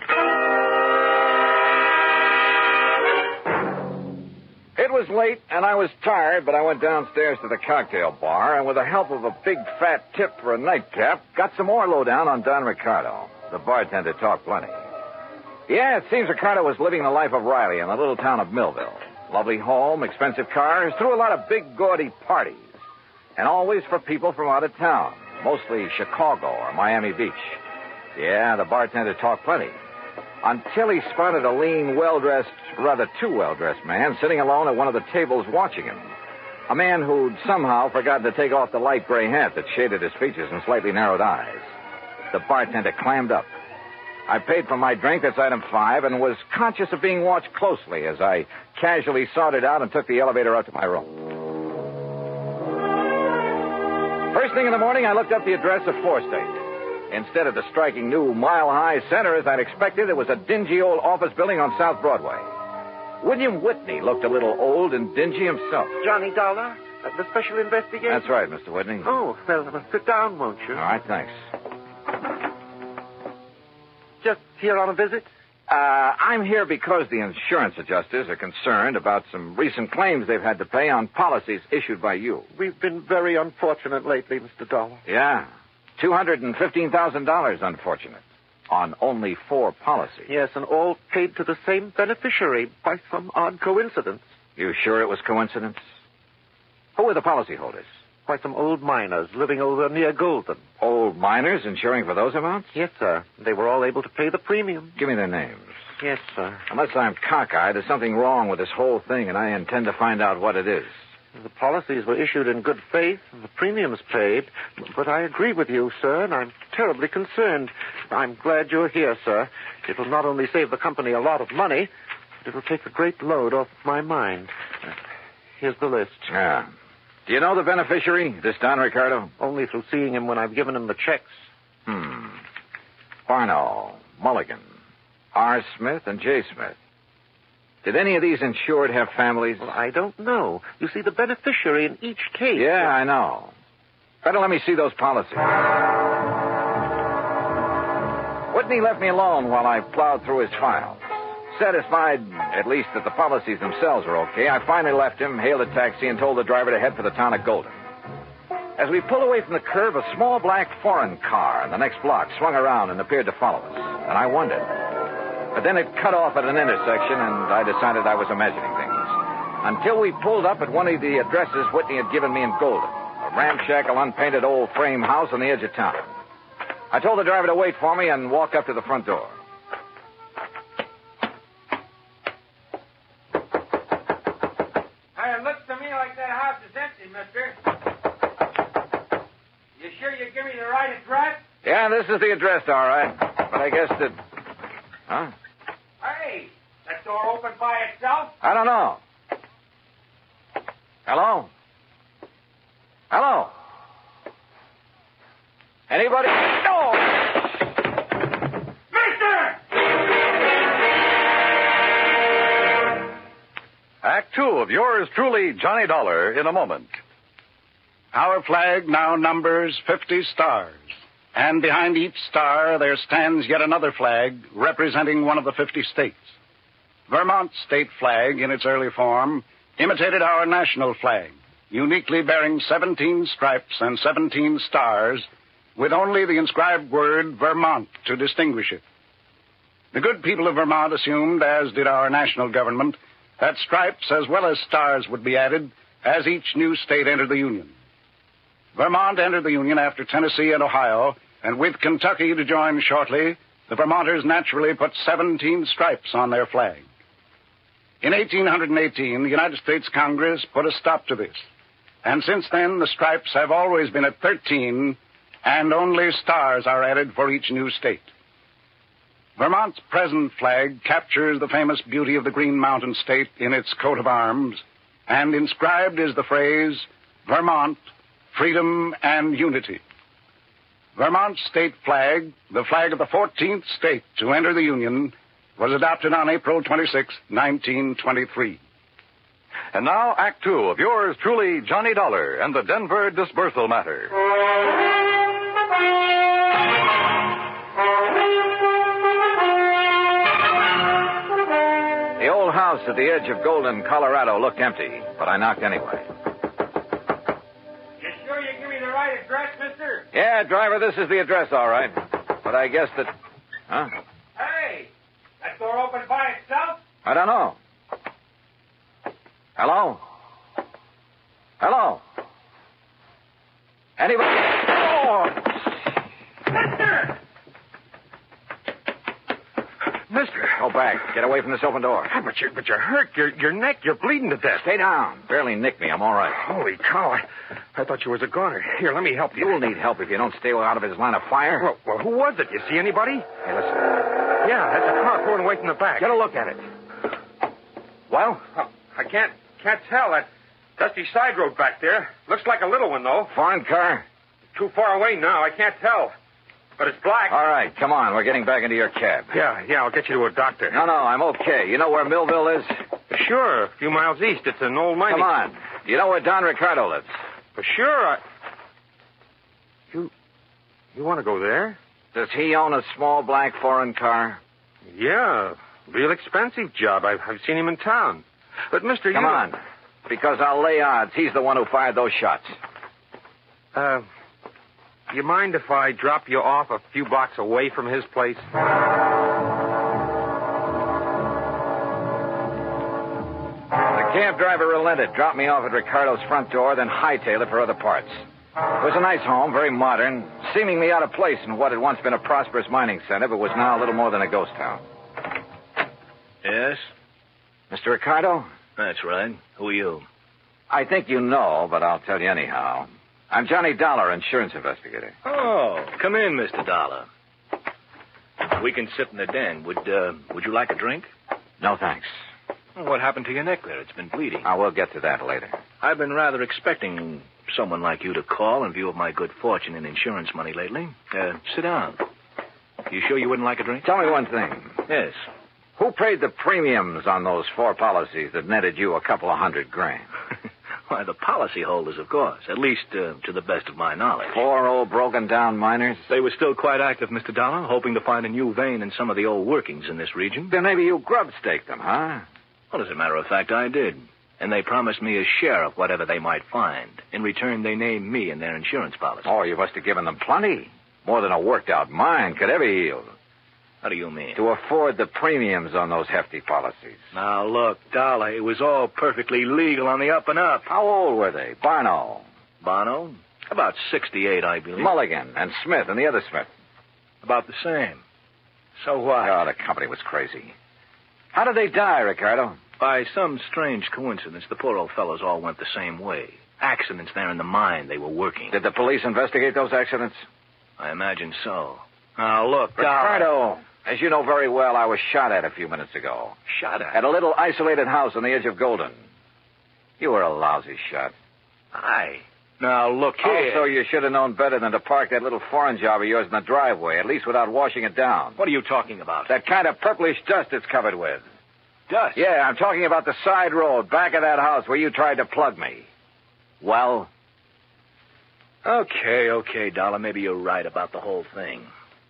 It was late, and I was tired, but I went downstairs to the cocktail bar, and with the help of a big fat tip for a nightcap, got some more lowdown on Don Ricardo. The bartender talked plenty. Yeah, it seems Ricardo was living the life of Riley in the little town of Millville. Lovely home, expensive cars, threw a lot of big, gaudy parties. And always for people from out of town, mostly Chicago or Miami Beach. Yeah, the bartender talked plenty. Until he spotted a lean, well-dressed, rather too well-dressed man sitting alone at one of the tables watching him. A man who'd somehow forgotten to take off the light gray hat that shaded his features and slightly narrowed eyes. The bartender clammed up. I paid for my drink, that's item 5, and was conscious of being watched closely as I casually sorted out and took the elevator up to my room. First thing in the morning, I looked up the address of 4 State. Instead of the striking new mile-high center as I'd expected, it was a dingy old office building on South Broadway. William Whitney looked a little old and dingy himself. Johnny Dollar, the special investigator? That's right, Mr. Whitney. Oh, well, sit down, won't you? All right, thanks. Just here on a visit? I'm here because the insurance adjusters are concerned about some recent claims they've had to pay on policies issued by you. We've been very unfortunate lately, Mr. Dollar. Yeah. $215,000 unfortunate. On only 4 policies. Yes, and all paid to the same beneficiary by some odd coincidence. You sure it was coincidence? Who were the policyholders? By some old miners living over near Golden. Old miners insuring for those amounts? Yes, sir. They were all able to pay the premium. Give me their names. Yes, sir. Unless I'm cockeyed, there's something wrong with this whole thing, and I intend to find out what it is. The policies were issued in good faith, and the premiums paid. But I agree with you, sir, and I'm terribly concerned. I'm glad you're here, sir. It will not only save the company a lot of money, but it will take a great load off my mind. Here's the list. Yeah. Do you know the beneficiary, this Don Ricardo? Only through seeing him when I've given him the checks. Barno, Mulligan, R. Smith, and J. Smith. Did any of these insured have families? Well, I don't know. You see, the beneficiary in each case... Yeah, I know. Better let me see those policies. Whitney left me alone while I plowed through his files. Satisfied, at least, that the policies themselves were okay, I finally left him, hailed a taxi, and told the driver to head for the town of Golden. As we pulled away from the curb, a small black foreign car in the next block swung around and appeared to follow us, and I wondered. But then it cut off at an intersection, and I decided I was imagining things. Until we pulled up at one of the addresses Whitney had given me in Golden, a ramshackle, unpainted old frame house on the edge of town. I told the driver to wait for me and walk up to the front door. It looks to me like that house is empty, mister. You sure you give me the right address? Yeah, this is the address, all right. But I guess that... Huh? Hey, that door open by itself? I don't know. Hello? Hello? Anybody? No! Mister! Act 2 of yours truly, Johnny Dollar, in a moment. Our flag now numbers 50 stars. And behind each star there stands yet another flag representing one of the 50 states. Vermont's state flag, in its early form, imitated our national flag, uniquely bearing 17 stripes and 17 stars, with only the inscribed word Vermont to distinguish it. The good people of Vermont assumed, as did our national government, that stripes as well as stars would be added as each new state entered the Union. Vermont entered the Union after Tennessee and Ohio, and with Kentucky to join shortly, the Vermonters naturally put 17 stripes on their flag. In 1818, the United States Congress put a stop to this, and since then the stripes have always been at 13, and only stars are added for each new state. Vermont's present flag captures the famous beauty of the Green Mountain State in its coat of arms, and inscribed is the phrase, Vermont, Freedom and Unity. Vermont's state flag, the flag of the 14th state to enter the Union, was adopted on April 26, 1923. And now, Act 2 of yours truly, Johnny Dollar, and the Denver disbursal matter. The old house at the edge of Golden, Colorado looked empty, but I knocked anyway. You sure you give me the right address, mister? Yeah, driver, this is the address, all right. But I guess that... Huh? Hey, that door open by itself? I don't know. Hello? Hello? Anybody? Oh! Mister! Go back. Get away from this open door. But you're hurt. Your neck, you're bleeding to death. Stay down. Barely nicked me. I'm all right. Holy cow. I thought you was a goner. Here, let me help you. You'll need help if you don't stay out of his line of fire. Well, who was it? You see anybody? Hey, listen. Yeah, that's a car pulling away from the back. Get a look at it. Well? I can't tell. That dusty side road back there. Looks like a little one, though. Foreign car? Too far away now. I can't tell. But it's black. All right, come on. We're getting back into your cab. Yeah, I'll get you to a doctor. No, I'm okay. You know where Millville is? Sure, a few miles east. It's an old mining... Come on. You know where Don Ricardo lives? For sure. You want to go there? Does he own a small black foreign car? Yeah, real expensive job. I've seen him in town. But, mister, Come on, because I'll lay odds he's the one who fired those shots. You mind if I drop you off a few blocks away from his place? The cab driver relented, dropped me off at Ricardo's front door, then hightailed it for other parts. It was a nice home, very modern, seemingly out of place in what had once been a prosperous mining center, but was now a little more than a ghost town. Yes? Mr. Ricardo? That's right. Who are you? I think you know, but I'll tell you anyhow. I'm Johnny Dollar, insurance investigator. Oh, come in, Mr. Dollar. We can sit in the den. Would you like a drink? No, thanks. Well, what happened to your neck there? It's been bleeding. We'll get to that later. I've been rather expecting someone like you to call in view of my good fortune in insurance money lately. Sit down. You sure you wouldn't like a drink? Tell me one thing. Yes. Who paid the premiums on those 4 policies that netted you a couple of $100,000? Why, the policyholders, of course. At least to the best of my knowledge. 4 old broken-down miners? They were still quite active, Mr. Dollar, hoping to find a new vein in some of the old workings in this region. Then maybe you grub-staked them, huh? Well, as a matter of fact, I did. And they promised me a share of whatever they might find. In return, they named me in their insurance policy. Oh, you must have given them plenty. More than a worked-out mine could ever yield. How do you mean? To afford the premiums on those hefty policies. Now, look, Dollar, it was all perfectly legal on the up and up. How old were they? Barno? About 68, I believe. Mulligan and Smith and the other Smith? About the same. So what? Oh, the company was crazy. How did they die, Ricardo? By some strange coincidence, the poor old fellows all went the same way. Accidents there in the mine they were working. Did the police investigate those accidents? I imagine so. Now, look, Ricardo, as you know very well, I was shot at a few minutes ago. Shot at? At a little isolated house on the edge of Golden. You were a lousy shot. Now, look here. Also, you should have known better than to park that little foreign job of yours in the driveway, at least without washing it down. What are you talking about? That kind of purplish dust it's covered with. Dust? Yeah, I'm talking about the side road back of that house where you tried to plug me. Well? Okay, Dollar. Maybe you're right about the whole thing.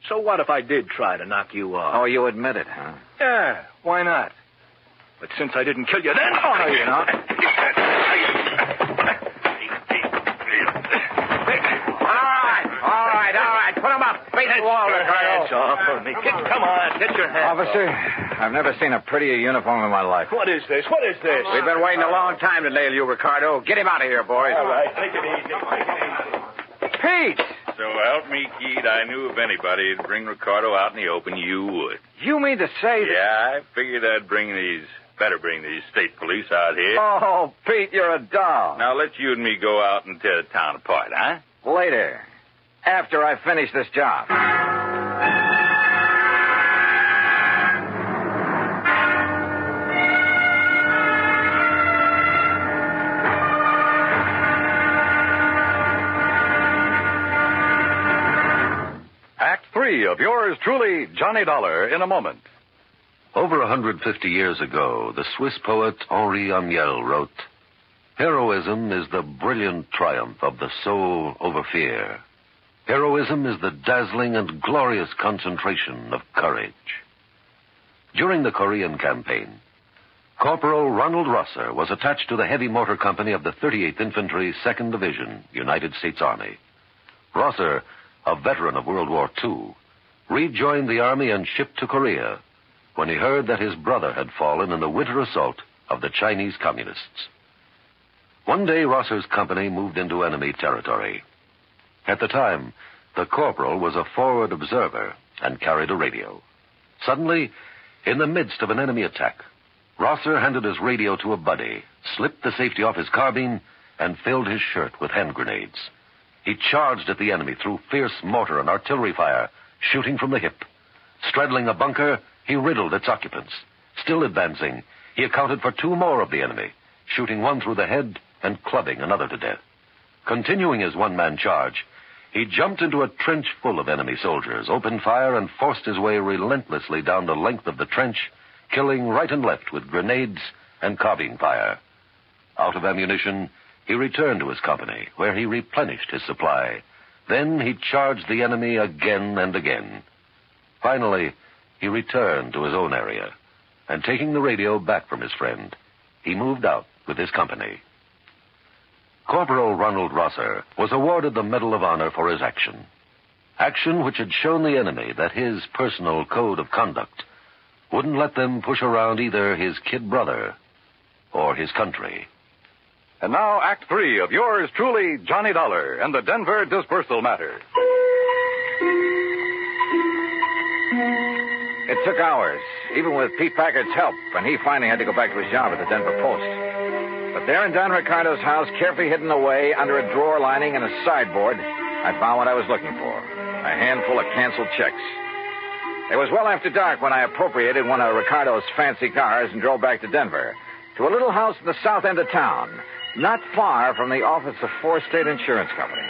So what if I did try to knock you off? Oh, you admit it, huh? Yeah, why not? But since I didn't kill you then... Oh, no, you're not. All right. Put him up. Face the wall, Ricardo. Hands off of me. Come on, get your hands Officer, off. I've never seen a prettier uniform in my life. What is this? We've been waiting a long time to nail you, Ricardo. Get him out of here, boys. All right, take it easy. Pete! So help me, Keith, I knew if anybody'd bring Ricardo out in the open, you would. You mean to say that... Yeah, I figured I'd better bring these state police out here. Oh, Pete, you're a doll. Now let you and me go out and tear the town apart, huh? Later. After I finish this job. Act 3 of yours truly, Johnny Dollar, in a moment. Over 150 years ago, the Swiss poet Henri Amiel wrote, "Heroism is the brilliant triumph of the soul over fear. Heroism is the dazzling and glorious concentration of courage." During the Korean campaign, Corporal Ronald Rosser was attached to the heavy motor company of the 38th Infantry, 2nd Division, United States Army. Rosser, a veteran of World War II, rejoined the Army and shipped to Korea when he heard that his brother had fallen in the winter assault of the Chinese Communists. One day, Rosser's company moved into enemy territory. At the time, the corporal was a forward observer and carried a radio. Suddenly, in the midst of an enemy attack, Rosser handed his radio to a buddy, slipped the safety off his carbine, and filled his shirt with hand grenades. He charged at the enemy through fierce mortar and artillery fire, shooting from the hip. Straddling a bunker, he riddled its occupants. Still advancing, he accounted for 2 more of the enemy, shooting one through the head and clubbing another to death. Continuing his one-man charge, he jumped into a trench full of enemy soldiers, opened fire, and forced his way relentlessly down the length of the trench, killing right and left with grenades and carbine fire. Out of ammunition, he returned to his company, where he replenished his supply. Then he charged the enemy again and again. Finally, he returned to his own area, and taking the radio back from his friend, he moved out with his company. Corporal Ronald Rosser was awarded the Medal of Honor for his action. Action which had shown the enemy that his personal code of conduct wouldn't let them push around either his kid brother or his country. And now, Act 3 of yours truly, Johnny Dollar, and the Denver Disbursal Matter. It took hours, even with Pete Packard's help, and he finally had to go back to his job at the Denver Post. But there in Don Ricardo's house, carefully hidden away under a drawer lining and a sideboard, I found what I was looking for, a handful of canceled checks. It was well after dark when I appropriated one of Ricardo's fancy cars and drove back to Denver, to a little house in the south end of town, not far from the office of 4 State Insurance Company.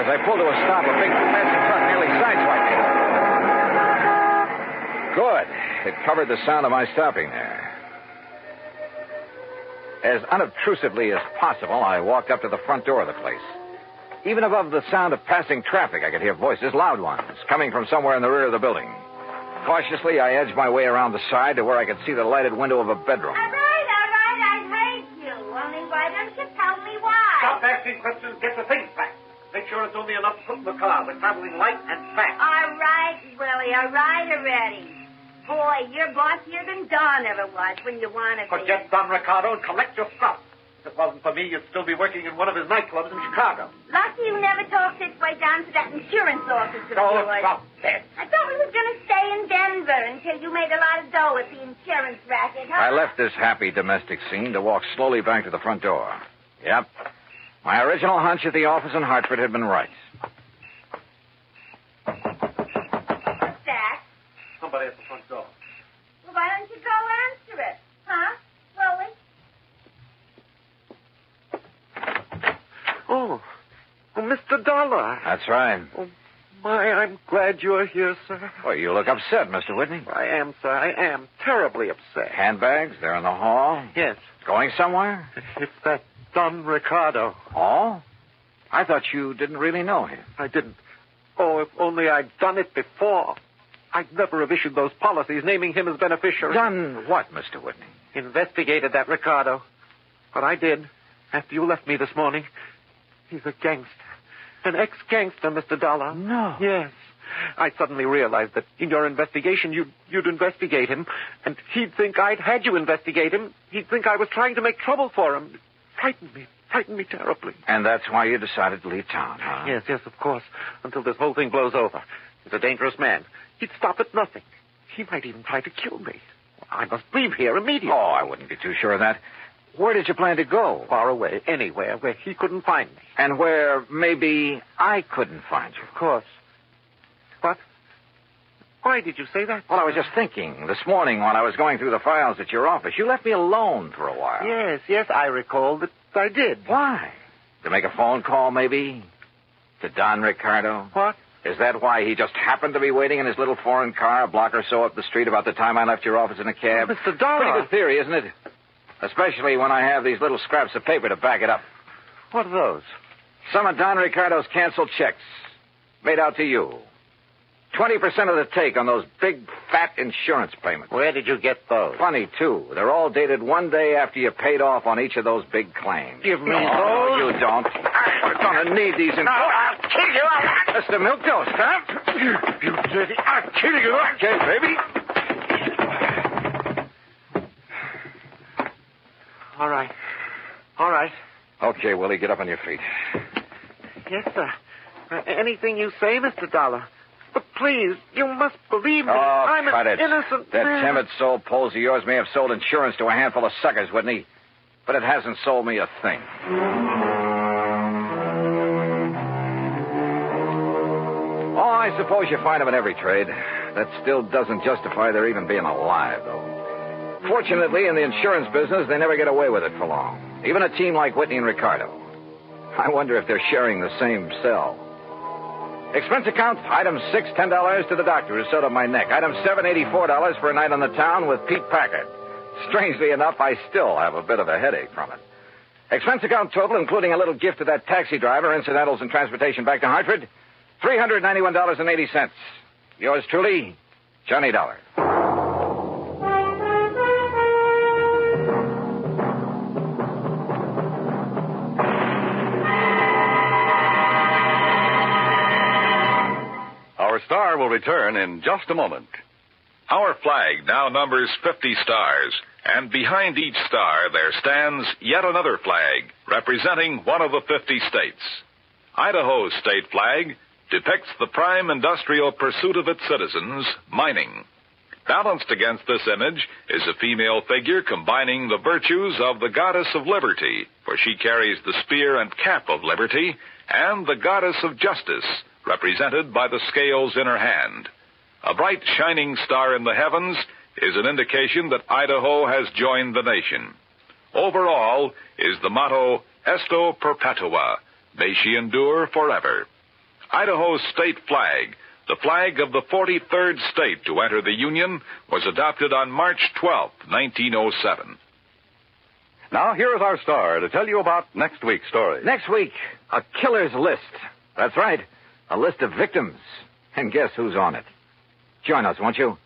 As I pulled to a stop, a big passing truck nearly sideswiped me. Good. It covered the sound of my stopping there. As unobtrusively as possible, I walked up to the front door of the place. Even above the sound of passing traffic, I could hear voices, loud ones, coming from somewhere in the rear of the building. Cautiously, I edged my way around the side to where I could see the lighted window of a bedroom. All right, I hate you. Only why don't you tell me why? Stop asking questions. Get the things back. Make sure it's only enough to put in the car. We're traveling light and fast. All right, Willie. All right already. Boy, you're bossier than Don ever was when you want to be. Forget Don Ricardo and collect your stuff. If it wasn't for me, you'd still be working in one of his nightclubs in Chicago. Lucky you never talked this way down to that insurance office of yours. Stop that. I thought we was going to stay in Denver until you made a lot of dough at the insurance racket, huh? I left this happy domestic scene to walk slowly back to the front door. Yep. My original hunch at the office in Hartford had been right. What's that? Somebody at the front door. Well, why don't you go answer it? Huh? Willie? Oh, Mr. Dollar. That's right. Oh, my, I'm glad you're here, sir. Well, you look upset, Mr. Whitney. I am, sir. I am terribly upset. Handbags? They're in the hall? Yes. Going somewhere? It's that Don Ricardo. Oh? I thought you didn't really know him. I didn't. Oh, if only I'd done it before. I'd never have issued those policies naming him as beneficiary. Done what, Mr. Whitney? Investigated that Ricardo. But I did. After you left me this morning. He's a gangster. An ex-gangster, Mr. Dollar. No. Yes. I suddenly realized that in your investigation, you'd investigate him, and he'd think I'd had you investigate him. He'd think I was trying to make trouble for him. Frightened me terribly. And that's why you decided to leave town, huh? Yes, of course. Until this whole thing blows over. He's a dangerous man. He'd stop at nothing. He might even try to kill me. I must leave here immediately. Oh, I wouldn't be too sure of that. Where did you plan to go? Far away, anywhere where he couldn't find me. And where maybe I couldn't find you. Of course. What? Why did you say that? Well, I was just thinking. This morning when I was going through the files at your office, you left me alone for a while. Yes, I recall that I did. Why? To make a phone call, maybe? To Don Ricardo? What? Is that why he just happened to be waiting in his little foreign car a block or so up the street about the time I left your office in a cab? Oh, Mr. Dollar. Pretty good theory, isn't it? Especially when I have these little scraps of paper to back it up. What are those? Some of Don Ricardo's canceled checks. Made out to you. 20% of the take on those big, fat insurance payments. Where did you get those? Funny, too. They're all dated one day after you paid off on each of those big claims. Give me those? You don't. We're going to need these. No, I'll kill you. Mr. Milktoast, huh? You dirty. I'll kill you. Okay, baby. All right. All right. Okay, Willie, get up on your feet. Yes, sir. Anything you say, Mr. Dollar. But please, you must believe me. Oh, I'm cut an it. innocent That man. timid soul Poles of yours may have sold insurance to a handful of suckers, wouldn't he? But it hasn't sold me a thing. Oh, I suppose you find them in every trade. That still doesn't justify their even being alive, though. Fortunately, in the insurance business, they never get away with it for long. Even a team like Whitney and Ricardo. I wonder if they're sharing the same cell. Expense account, item 6, $10 to the doctor who sewed up my neck. Item 7, $84 for a night on the town with Pete Packard. Strangely enough, I still have a bit of a headache from it. Expense account total, including a little gift to that taxi driver, incidentals and transportation back to Hartford, $391.80. Yours truly, Johnny Dollar. Our star will return in just a moment. Our flag now numbers 50 stars, and behind each star there stands yet another flag representing one of the 50 states. Idaho's state flag depicts the prime industrial pursuit of its citizens, mining. Balanced against this image is a female figure combining the virtues of the goddess of liberty, for she carries the spear and cap of liberty, and the goddess of justice, represented by the scales in her hand. A bright shining star in the heavens is an indication that Idaho has joined the nation. Overall is the motto, Esto Perpetua, may she endure forever. Idaho's state flag, the flag of the 43rd state to enter the Union, was adopted on March 12, 1907. Now, here is our star to tell you about next week's story. Next week, a killer's list. That's right, a list of victims. And guess who's on it? Join us, won't you?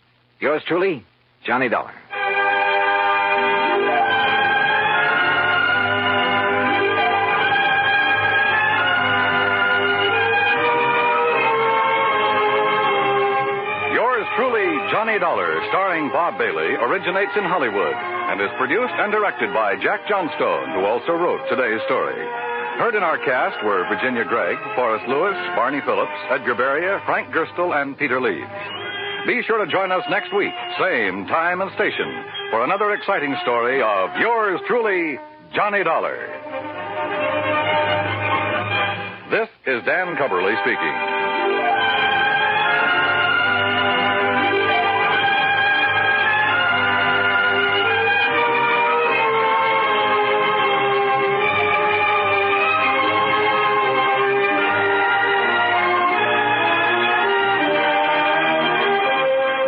Yours truly, Johnny Dollar. Yours truly, Johnny Dollar, starring Bob Bailey, originates in Hollywood and is produced and directed by Jack Johnstone, who also wrote today's story. Heard in our cast were Virginia Gregg, Forrest Lewis, Barney Phillips, Edgar Beria, Frank Gerstle, and Peter Leeds. Be sure to join us next week, same time and station, for another exciting story of yours truly, Johnny Dollar. This is Dan Cubberly speaking.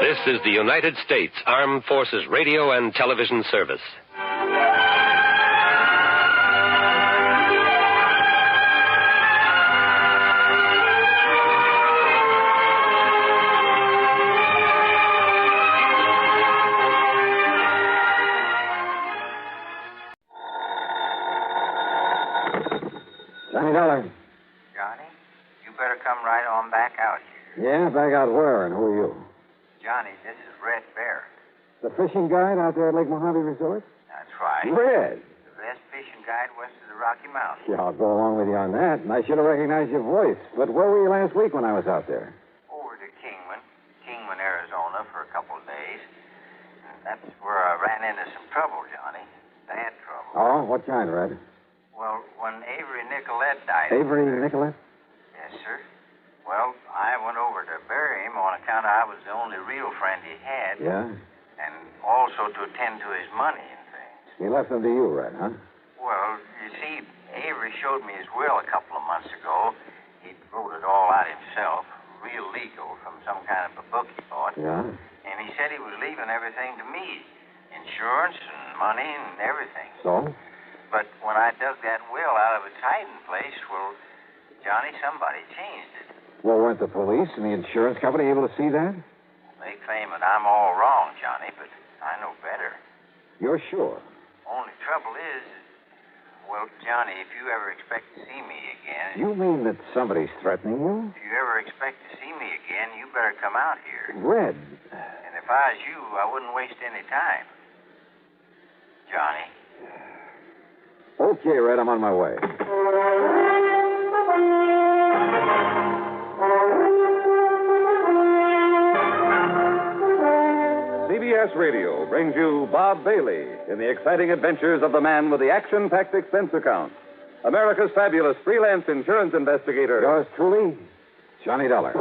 This is the United States Armed Forces Radio and Television Service. Johnny Dollar. Johnny, you better come right on back out here. Yeah, back out where, and who are you? Johnny, this is Red Bear. The fishing guide out there at Lake Mojave Resort? That's right. Red? The best fishing guide west of the Rocky Mountains. Yeah, I'll go along with you on that, and I should have recognized your voice. But where were you last week when I was out there? Over to Kingman, Arizona for a couple of days. And that's where I ran into some trouble, Johnny. Bad trouble. Oh, what kind, Red? Well, when Avery Nicolette died... Avery Nicolette? Yes, sir. Well, I went over to bury him on account I was the only real friend he had. Yeah? And also to attend to his money and things. He left them to you, Red, huh? Well, you see, Avery showed me his will a couple of months ago. He wrote it all out himself, real legal, from some kind of a book he bought. Yeah? And he said he was leaving everything to me. Insurance and money and everything. So? But when I dug that will out of its hiding place, well, Johnny, somebody changed it. Well, weren't the police and the insurance company able to see that? They claim that I'm all wrong, Johnny, but I know better. You're sure? Only trouble is, well, Johnny, if you ever expect to see me again... You mean that somebody's threatening you? If you ever expect to see me again, you better come out here. Red. And if I was you, I wouldn't waste any time. Johnny. Okay, Red, I'm on my way. CBS Radio brings you Bob Bailey in the exciting adventures of the man with the action-packed expense account. America's fabulous freelance insurance investigator. Yours truly, Johnny Dollar.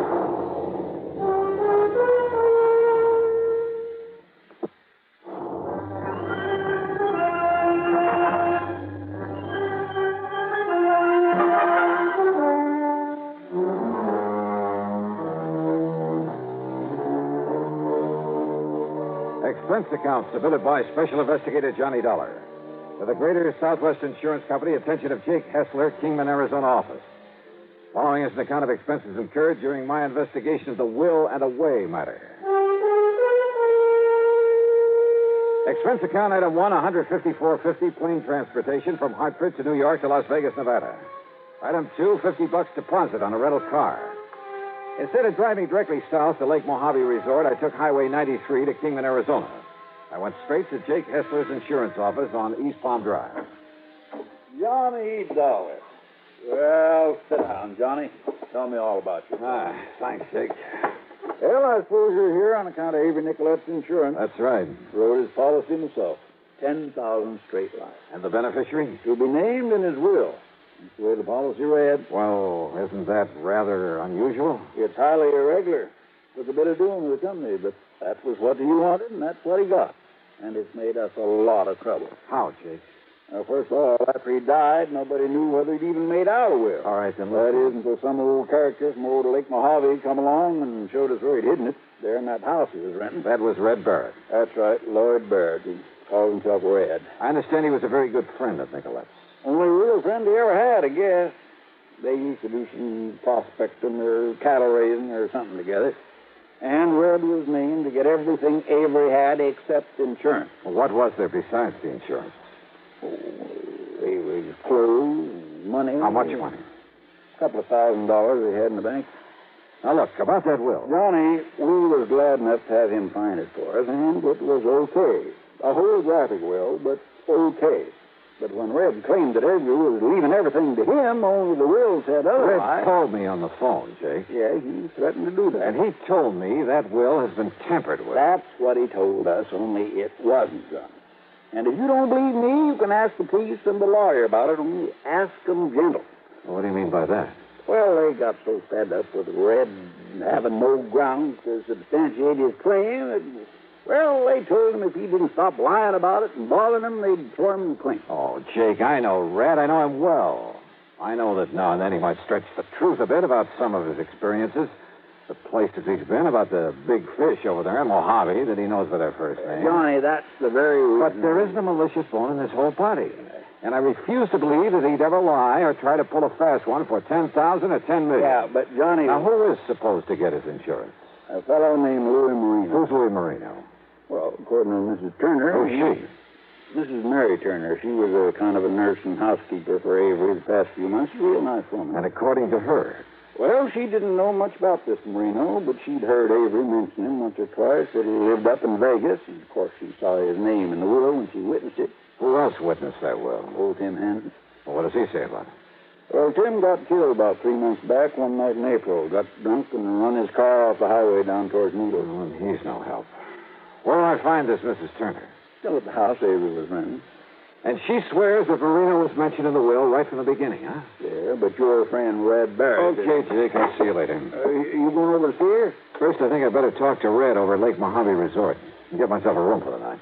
Expense account submitted by Special Investigator Johnny Dollar. To the Greater Southwest Insurance Company, attention of Jake Hessler, Kingman, Arizona office. Following is an account of expenses incurred during my investigation of the will and away matter. Expense account item 1, $154.50 plane transportation from Hartford to New York to Las Vegas, Nevada. Item 2, $50 deposit on a rental car. Instead of driving directly south to Lake Mojave Resort, I took Highway 93 to Kingman, Arizona. I went straight to Jake Hessler's insurance office on East Palm Drive. Johnny Dollar. Well, sit down, Johnny. Tell me all about you. Thanks, Jake. Well, I suppose you're here on account of Avery Nicolette's insurance. That's right. Wrote his policy himself. 10,000 straight line. And the beneficiary? To be named in his will. That's the way the policy read. Well, isn't that rather unusual? It's highly irregular. Took a bit of doing with the company, but that was what he wanted, and that's what he got. And it's made us a lot of trouble. How, Jake? First of all, after he died, nobody knew whether he'd even made out a will. All right, then. That is, until some old character from old Lake Mojave come along and showed us where he'd hidden it, there in that house he was renting. That was Red Barrett. That's right, Lloyd Barrett. He called himself Red. I understand he was a very good friend of Nicolette's. Only real friend he ever had, I guess. They used to do some prospecting or cattle raising or something together. And Red was named to get everything Avery had except insurance. Well, what was there besides the insurance? Avery's clothes, money. How much money? A couple of $1,000 he had in the bank. Now, look, about that will. Johnny, we was glad enough to have him find it for us, and it was okay. A holographic will, but okay. But when Red claimed that Avery was leaving everything to him, only the will said otherwise. Red called me on the phone, Jake. Yeah, he threatened to do that. And he told me that will has been tampered with. That's what he told us, only it wasn't done. And if you don't believe me, you can ask the police and the lawyer about it, only ask them gentle. Well, what do you mean by that? Well, they got so fed up with Red having no grounds to substantiate his claim that... Well, they told him if he didn't stop lying about it and bothering them, they'd throw him clean. Oh, Jake, I know Red. I know him well. I know that now and then he might stretch the truth a bit about some of his experiences, the places he's been, about the big fish over there in Mojave that he knows by their first name. Johnny, that's the very reason. But there isn't a malicious bone in this whole body. And I refuse to believe that he'd ever lie or try to pull a fast one for $10,000 or $10 million. Yeah, but Johnny... Now, who is supposed to get his insurance? A fellow named Louis Marino. Who's Louis Marino? Well, according to Mrs. Turner... Who's she? Mrs. Mary Turner. She was a kind of a nurse and housekeeper for Avery the past few months. A real nice woman. And according to her? Well, she didn't know much about this Marino, but she'd heard Avery mention him once or twice, that he lived up in Vegas. And, of course, she saw his name in the will when she witnessed it. Who else witnessed that will? Old Tim Hansen. Well, what does he say about it? Well, Tim got killed about 3 months back one night in April. Got drunk and run his car off the highway down towards Needles. Well, he's no help. Where will I find this Mrs. Turner? Still at the house Avery was renting. And she swears that Marino was mentioned in the will right from the beginning, huh? Yeah, but your friend Red Barrett... Okay, Jake, I'll see you later. You going over to see her? First, I think I'd better talk to Red over at Lake Mojave Resort and get myself a room for the night.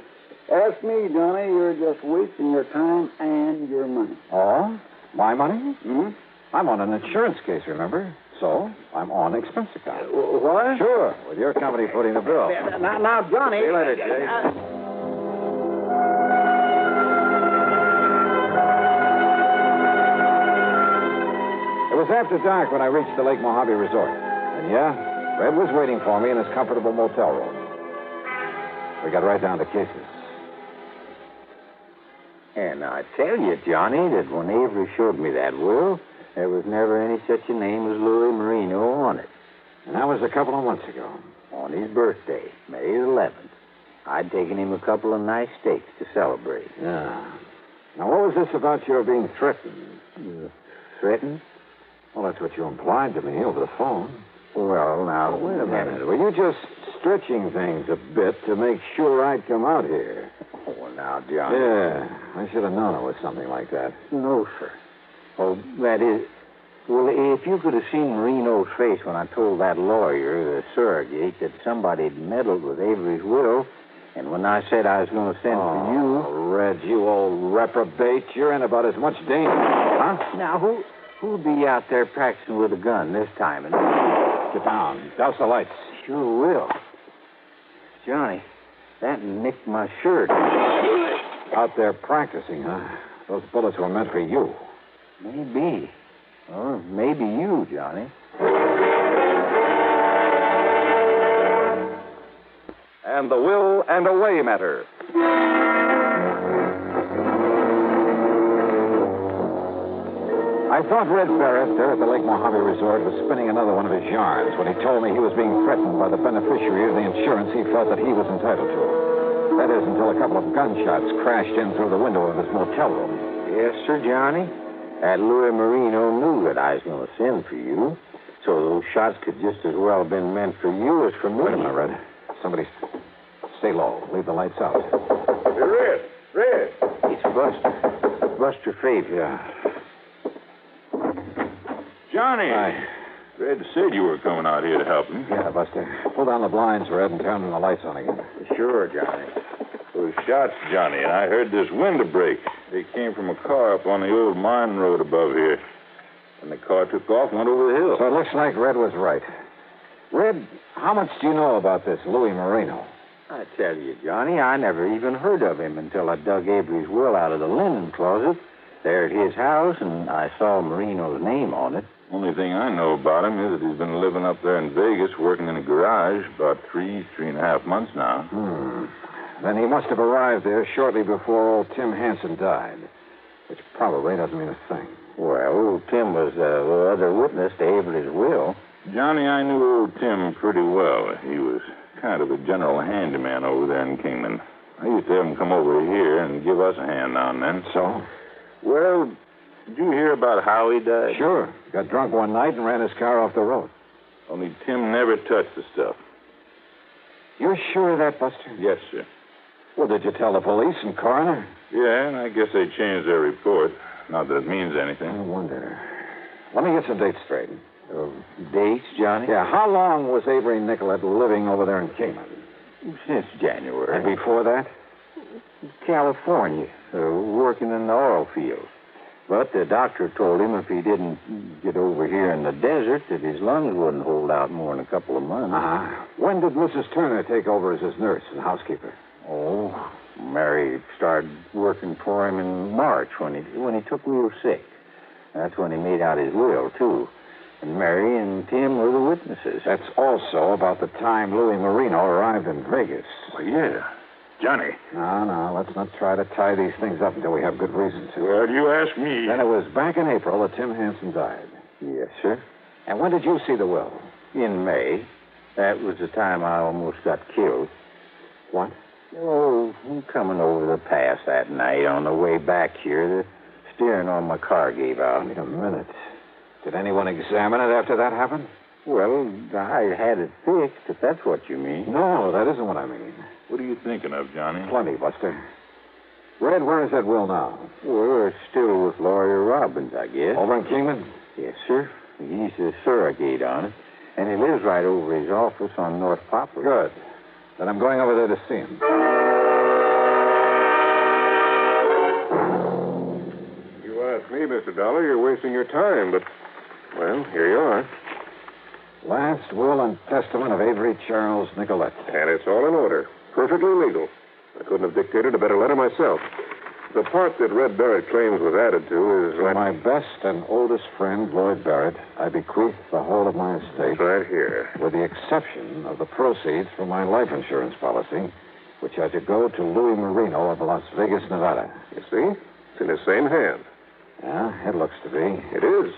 Ask me, Johnny. You're just wasting your time and your money. Oh? My money? Hmm? I'm on an insurance case, remember? So, I'm on expense account. What? Sure, with your company footing the bill. Now, Johnny... See you later, Jake. It was after dark when I reached the Lake Mojave Resort. And yeah, Red was waiting for me in his comfortable motel room. We got right down to cases. And I tell you, Johnny, that when Avery showed me that will, there was never any such a name as Louis Marino on it. And that was a couple of months ago. On his birthday, May 11th. I'd taken him a couple of nice steaks to celebrate. Yeah. Now, what was this about your being threatened? Threatened? Well, that's what you implied to me over the phone. Well, now, wait a minute. Were you just stretching things a bit to make sure I'd come out here? Oh, now, John. Yeah, I should have known it was something like that. No, sir. Oh, that is... Well, if you could have seen Marino's face when I told that lawyer, the surrogate, that somebody had meddled with Avery's will, and when I said I was going to send for you... Red, you old reprobate. You're in about as much danger. Huh? Now, who'll be out there practicing with a gun this time? And... Get down. Douse the lights. Sure will. Johnny, that nicked my shirt. Out there practicing, huh? Those bullets were meant for you. Maybe. Or maybe you, Johnny. And the will and away matter. I thought Red Barrett there at the Lake Mojave Resort was spinning another one of his yarns when he told me he was being threatened by the beneficiary of the insurance he felt that he was entitled to. That is, until a couple of gunshots crashed in through the window of his motel room. Yes, sir, Johnny. That Louis Marino knew that I was going to send for you, so those shots could just as well have been meant for you as for me. Wait a minute, Red. Somebody... Stay low. Leave the lights out. Hey, Red. It's Buster. Buster Fabian. Yeah. Johnny. Hi. Red said you were coming out here to help him. Yeah, Buster. Pull down the blinds, Red, and turn the lights on again. Sure, Johnny. Those shots, Johnny, and I heard this window break. They came from a car up on the old mine road above here. And the car took off and went over the hill. So it looks like Red was right. Red, how much do you know about this Louis Marino? I tell you, Johnny, I never even heard of him until I dug Avery's will out of the linen closet there at his house, and I saw Marino's name on it. Only thing I know about him is that he's been living up there in Vegas, working in a garage, about 3.5 months now. Then he must have arrived there shortly before old Tim Hansen died, which probably doesn't mean a thing. Well, old Tim was the other witness to Avery's will. Johnny, I knew old Tim pretty well. He was kind of a general handyman over there in Kingman. I used to have him come over here and give us a hand now and then. So? Well, did you hear about how he died? Sure. Got drunk one night and ran his car off the road. Only Tim never touched the stuff. You're sure of that, Buster? Yes, sir. Well, did you tell the police and coroner? Yeah, and I guess they changed their report. Not that it means anything. I wonder. Let me get some dates straight. Dates, Johnny? Yeah, how long was Avery Nicolette living over there in Cayman? Since January. And before that? California, working in the oil field. But the doctor told him if he didn't get over here in the desert, that his lungs wouldn't hold out more than a couple of months. When did Mrs. Turner take over as his nurse and housekeeper? Oh, Mary started working for him in March when he took real sick. That's when he made out his will, too. And Mary and Tim were the witnesses. That's also about the time Louis Marino arrived in Vegas. Well, yeah. Johnny. No, let's not try to tie these things up until we have good reason to. Well, you ask me. Then it was back in April that Tim Hansen died. Yes, sir. And when did you see the will? In May. That was the time I almost got killed. What? Oh, coming over the pass that night on the way back here, the steering on my car gave out. Wait a minute. Did anyone examine it after that happened? Well, I had it fixed, if that's what you mean. No, that isn't what I mean. What are you thinking of, Johnny? Plenty, Buster. Red, where is that will now? Well, it's still with Lawyer Robbins, I guess. Over in Kingman? Yes, sir. He's the surrogate on it. And he lives right over his office on North Poplar. Good. Then I'm going over there to see him. You ask me, Mr. Dollar, you're wasting your time, but, well, here you are. Last will and testament of Avery Charles Nicolette. And it's all in order. Perfectly legal. I couldn't have dictated a better letter myself. The part that Red Barrett claims was added to is... To my best and oldest friend, Lloyd Barrett, I bequeath the whole of my estate. Right here. With the exception of the proceeds from my life insurance policy, which are to go to Louis Marino of Las Vegas, Nevada. You see? It's in his same hand. Yeah, it looks to be. It is.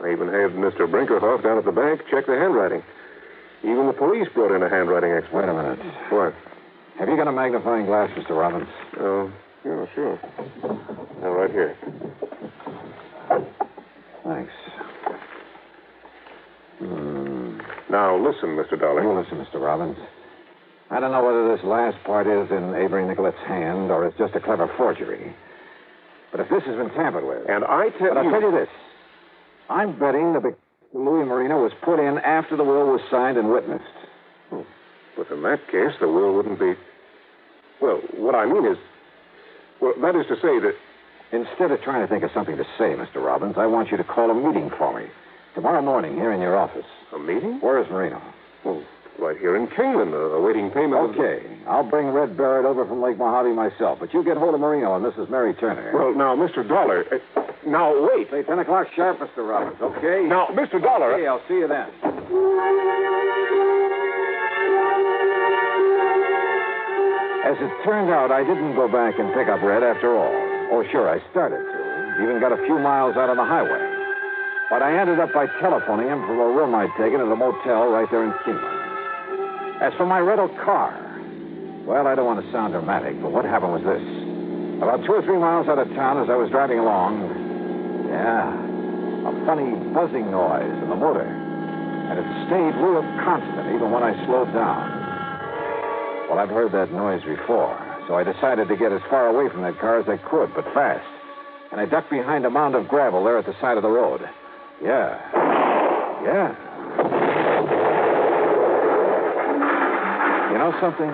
I even had Mr. Brinkerhoff down at the bank check the handwriting. Even the police brought in a handwriting expert. Wait a minute. What? Have you got a magnifying glass, Mr. Robbins? Oh, Sure. Now, right here. Thanks. Now, listen, Mr. Dollar. You listen, Mr. Robbins. I don't know whether this last part is in Avery Nicolet's hand or it's just a clever forgery. But if this has been tampered with... And I tell you... But I'll tell you this. I'm betting the Louis Marino was put in after the will was signed and witnessed. But in that case, the will wouldn't be... Well, what I mean is... Well, that is to say that... Instead of trying to think of something to say, Mr. Robbins, I want you to call a meeting for me. Tomorrow morning, here in your office. A meeting? Where is Marino? Well, right here in Kingman, awaiting payment. Okay. I'll bring Red Barrett over from Lake Mojave myself, but you get hold of Marino and Mrs. Mary Turner. Well, now, Mr. Dollar... now, wait. Say 10 o'clock sharp, Mr. Robbins, okay? Now, Mr. Dollar... Okay, I'll see you then. As it turned out, I didn't go back and pick up Red after all. Oh, sure, I started to. Even got a few miles out on the highway. But I ended up by telephoning him from a room I'd taken at a motel right there in Kingman. As for my rental car, well, I don't want to sound dramatic, but what happened was this. About 2 or 3 miles out of town as I was driving along, a funny buzzing noise in the motor. And it stayed real constant even when I slowed down. Well, I've heard that noise before, so I decided to get as far away from that car as I could, but fast. And I ducked behind a mound of gravel there at the side of the road. Yeah. You know something?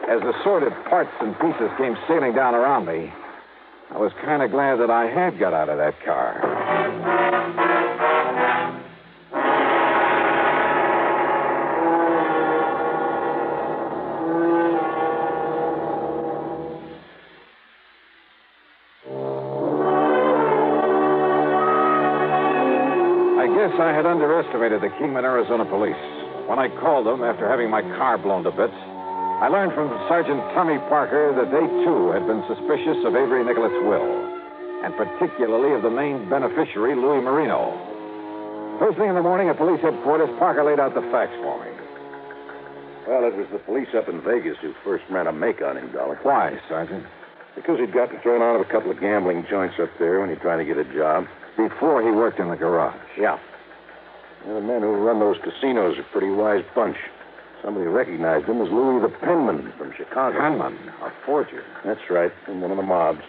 As the sordid parts and pieces came sailing down around me, I was kind of glad that I had got out of that car. I had underestimated the Kingman, Arizona police. When I called them after having my car blown to bits, I learned from Sergeant Tommy Parker that they, too, had been suspicious of Avery Nicolet's will, and particularly of the main beneficiary, Louis Marino. First thing in the morning at police headquarters, Parker laid out the facts for me. Well, it was the police up in Vegas who first ran a make on him, Dollar. Why, Sergeant? Because he'd gotten thrown out of a couple of gambling joints up there when he tried to get a job. Before he worked in the garage? Yeah. The men who run those casinos are a pretty wise bunch. Somebody recognized him as Louis the Penman from Chicago. Penman? A forger? That's right, from one of the mobs.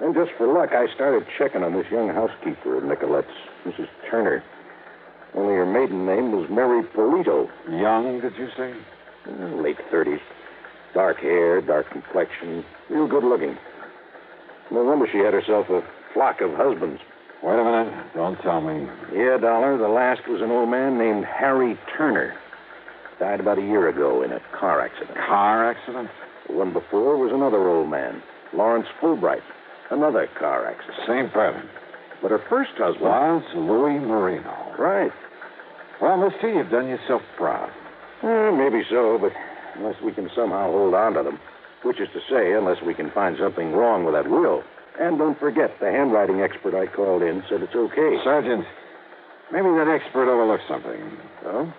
And just for luck, I started checking on this young housekeeper of Nicolette's, Mrs. Turner. Only her maiden name was Mary Polito. Young, did you say? Late 30s. Dark hair, dark complexion, real good looking. No wonder she had herself a flock of husbands. Wait a minute. Don't tell me. Yeah, Dollar. The last was an old man named Harry Turner. Died about a year ago in a car accident. Car accident? The one before was another old man, Lawrence Fulbright. Another car accident. Same pattern. But her first husband... was Louis Marino. Right. Well, mister, you've done yourself proud. Maybe so, but unless we can somehow hold on to them. Which is to say, unless we can find something wrong with that will. And don't forget, the handwriting expert I called in said it's okay. Sergeant, maybe that expert overlooked something. Oh?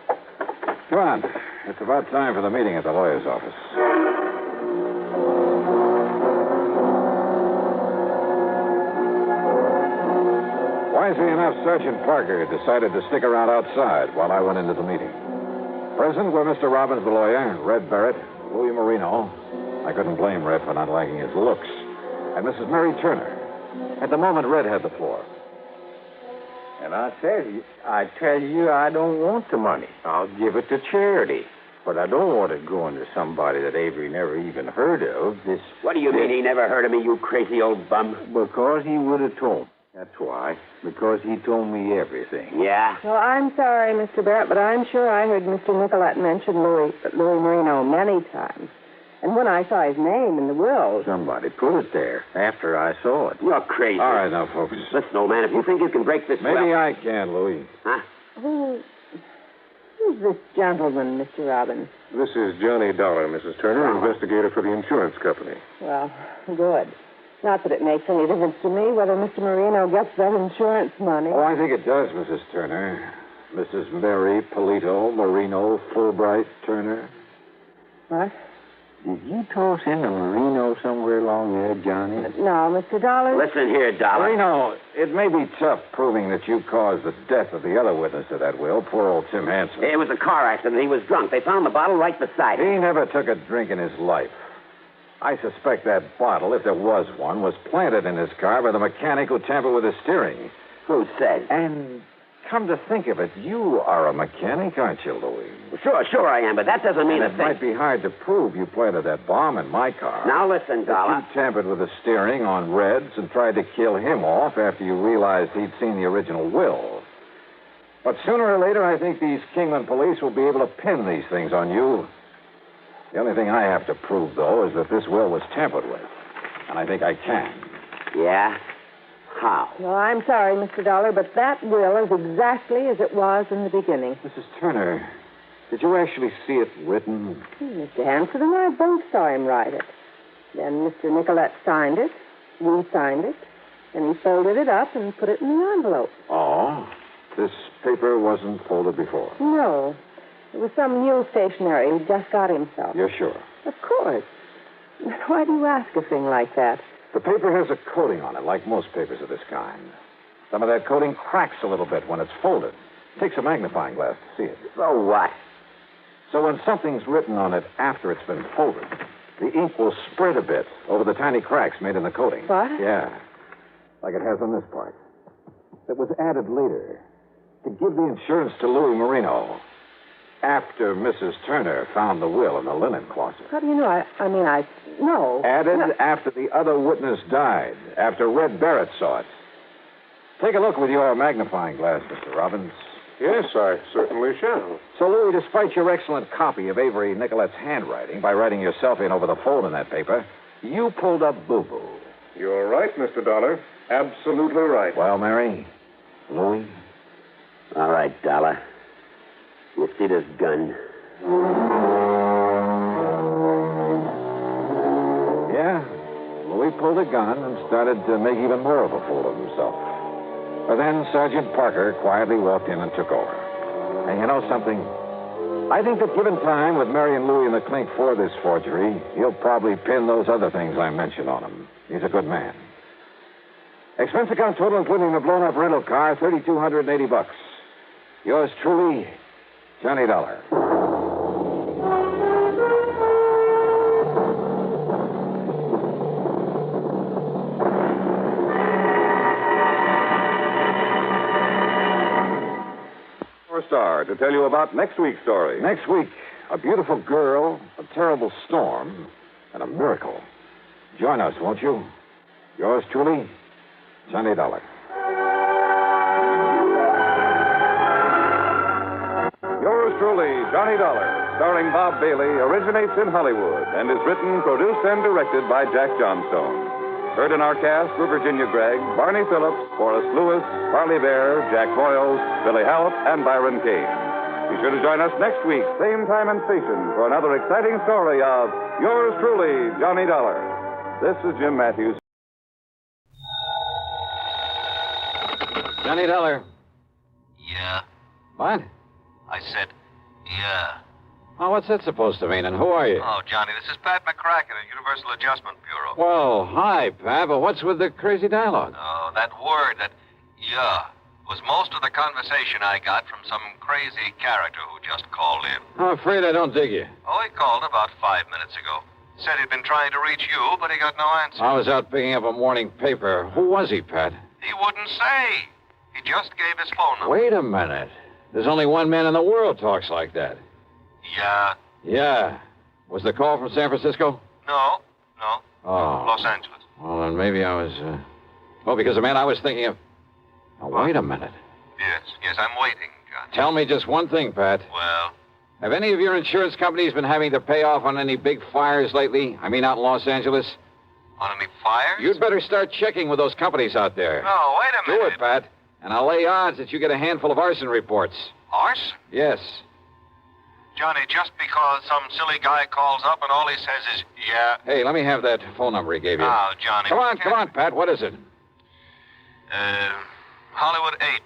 Come on. It's about time for the meeting at the lawyer's office. Wisely enough, Sergeant Parker decided to stick around outside while I went into the meeting. Present were Mr. Robbins, the lawyer, Red Barrett, Louis Marino. I couldn't blame Red for not liking his looks. And Mrs. Mary Turner. At the moment, Red had the floor. And I tell you, I don't want the money. I'll give it to charity. But I don't want it going to somebody that Avery never even heard of. What do you mean he never heard of me, you crazy old bum? Because he would have told me. That's why. Because he told me everything. Yeah? Well, I'm sorry, Mr. Barrett, but I'm sure I heard Mr. Nicolette mention Louis Marino many times. And when I saw his name in the will... Somebody put it there after I saw it. You're crazy. All right, now, folks. Listen, old man, if you think you can break this... Maybe I can, Louis. Huh? Who's this gentleman, Mr. Robbins? This is Johnny Dollar, Mrs. Turner, investigator for the insurance company. Well, good. Not that it makes any difference to me whether Mr. Marino gets that insurance money. Oh, I think it does, Mrs. Turner. Mrs. Mary Polito, Marino, Fulbright, Turner. What? Did you toss in a Marino somewhere along there, Johnny? No, Mr. Dollar. Listen here, Dollar. Marino, it may be tough proving that you caused the death of the other witness to that will, poor old Tim Hanson. It was a car accident. He was drunk. They found the bottle right beside him. He never took a drink in his life. I suspect that bottle, if there was one, was planted in his car by the mechanic who tampered with his steering. Who says? And come to think of it, you are a mechanic, aren't you, Louis? Sure I am, but that doesn't mean it might be hard to prove you planted that bomb in my car. Now listen, Dollar. You tampered with the steering on Reds and tried to kill him off after you realized he'd seen the original will. But sooner or later, I think these Kingman police will be able to pin these things on you. The only thing I have to prove, though, is that this will was tampered with. And I think I can. Yeah? How? Well, I'm sorry, Mr. Dollar, but that will is exactly as it was in the beginning. Mrs. Turner, did you actually see it written? Mr. Hanson and I both saw him write it. Then Mr. Nicolette signed it, we signed it, and he folded it up and put it in the envelope. Oh? This paper wasn't folded before? No. It was some new stationery he just got himself. You're sure? Of course. Why do you ask a thing like that? The paper has a coating on it, like most papers of this kind. Some of that coating cracks a little bit when it's folded. It takes a magnifying glass to see it. So what? So when something's written on it after it's been folded, the ink will spread a bit over the tiny cracks made in the coating. What? Yeah. Like it has on this part. It was added later to give the insurance to Louis Marino after Mrs. Turner found the will in the linen closet. How do you know? I know. Added after the other witness died, after Red Barrett saw it. Take a look with your magnifying glass, Mr. Robbins. Yes, I certainly shall. So, Louis, despite your excellent copy of Avery Nicolette's handwriting, by writing yourself in over the fold in that paper, you pulled up boo-boo. You're right, Mr. Dollar. Absolutely right. Well, Mary, Louis? All right, Dollar. You see this gun? Yeah. Louis pulled a gun and started to make even more of a fool of himself. But then Sergeant Parker quietly walked in and took over. And you know something? I think that given time with Mary and Louis in the clink for this forgery, he'll probably pin those other things I mentioned on him. He's a good man. Expense account total, including the blown-up rental car, $3,280. Yours truly, Johnny Dollar. Star to tell you about next week's story. Next week, a beautiful girl, a terrible storm, and a miracle. Join us, won't you? Yours truly, Johnny Dollar. Yours truly, Johnny Dollar, starring Bob Bailey, originates in Hollywood and is written, produced, and directed by Jack Johnstone. Heard in our cast were Virginia Gregg, Barney Phillips, Forrest Lewis, Harley Bear, Jack Boyles, Billy Hallett, and Byron Kane. Be sure to join us next week, same time and station, for another exciting story of Yours truly, Johnny Dollar. This is Jim Matthews. Johnny Dollar. Yeah. What? I said, yeah. Oh, what's that supposed to mean, and who are you? Oh, Johnny, this is Pat McCracken at Universal Adjustment Bureau. Well, hi, Pat, but what's with the crazy dialogue? Oh, that word, that yeah, was most of the conversation I got from some crazy character who just called in. I'm afraid I don't dig you. Oh, he called about 5 minutes ago. Said he'd been trying to reach you, but he got no answer. I was out picking up a morning paper. Who was he, Pat? He wouldn't say. He just gave his phone number. Wait a minute. There's only one man in the world talks like that. Yeah. Yeah. Was the call from San Francisco? No. Oh. Los Angeles. Well, then maybe I was, Well, because the man I was thinking of... Now, wait a minute. Yes, I'm waiting, John. Tell me just one thing, Pat. Well? Have any of your insurance companies been having to pay off on any big fires lately? I mean, out in Los Angeles? On any fires? You'd better start checking with those companies out there. No, wait a minute. Do it, Pat. And I'll lay odds that you get a handful of arson reports. Arson? Yes. Johnny, just because some silly guy calls up and all he says is, yeah. Hey, let me have that phone number he gave you. Now, Johnny. Come on, Pat. What is it? Hollywood 8,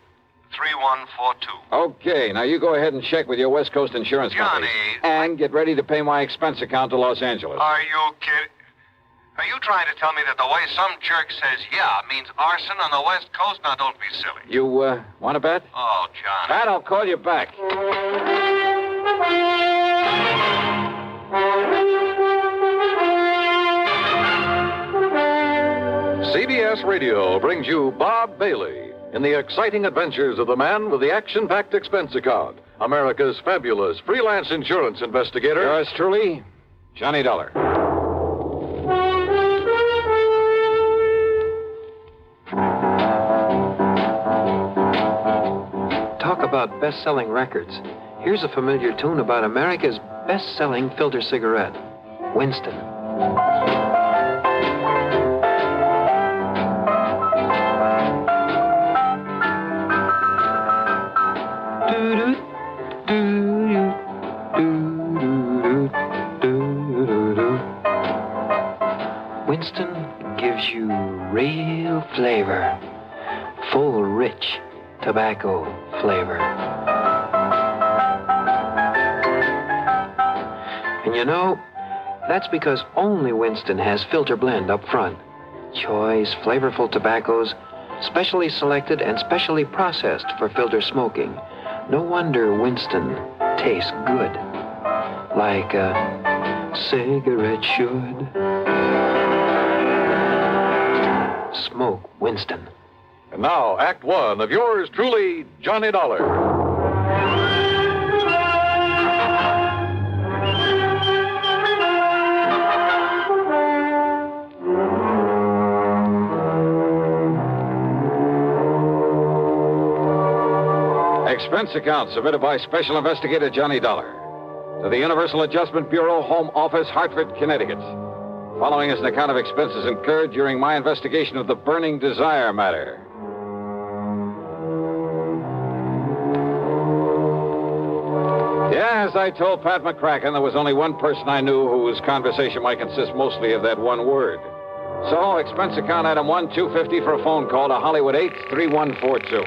3142. Okay, now you go ahead and check with your West Coast insurance company. And get ready to pay my expense account to Los Angeles. Are you kidding? Are you trying to tell me that the way some jerk says yeah means arson on the West Coast? Now, don't be silly. You, want to bet? Oh, John. Pat, I'll call you back. CBS Radio brings you Bob Bailey in the exciting adventures of the man with the action-packed expense account, America's fabulous freelance insurance investigator. Yours truly, Johnny Dollar. Talk about best-selling records. Here's a familiar tune about America's best-selling filter cigarette, Winston. Winston gives you real flavor, full, rich tobacco flavor. And you know, that's because only Winston has filter blend up front. Choice, flavorful tobaccos, specially selected and specially processed for filter smoking. No wonder Winston tastes good, like a cigarette should. Smoke Winston. And now, Act One of yours truly, Johnny Dollar. Expense account submitted by Special Investigator Johnny Dollar to the Universal Adjustment Bureau, Home Office, Hartford, Connecticut. Following is an account of expenses incurred during my investigation of the Burning Desire matter. Yeah, as I told Pat McCracken, there was only one person I knew whose conversation might consist mostly of that one word. So, expense account item 1, $250 for a phone call to Hollywood 8, 3142.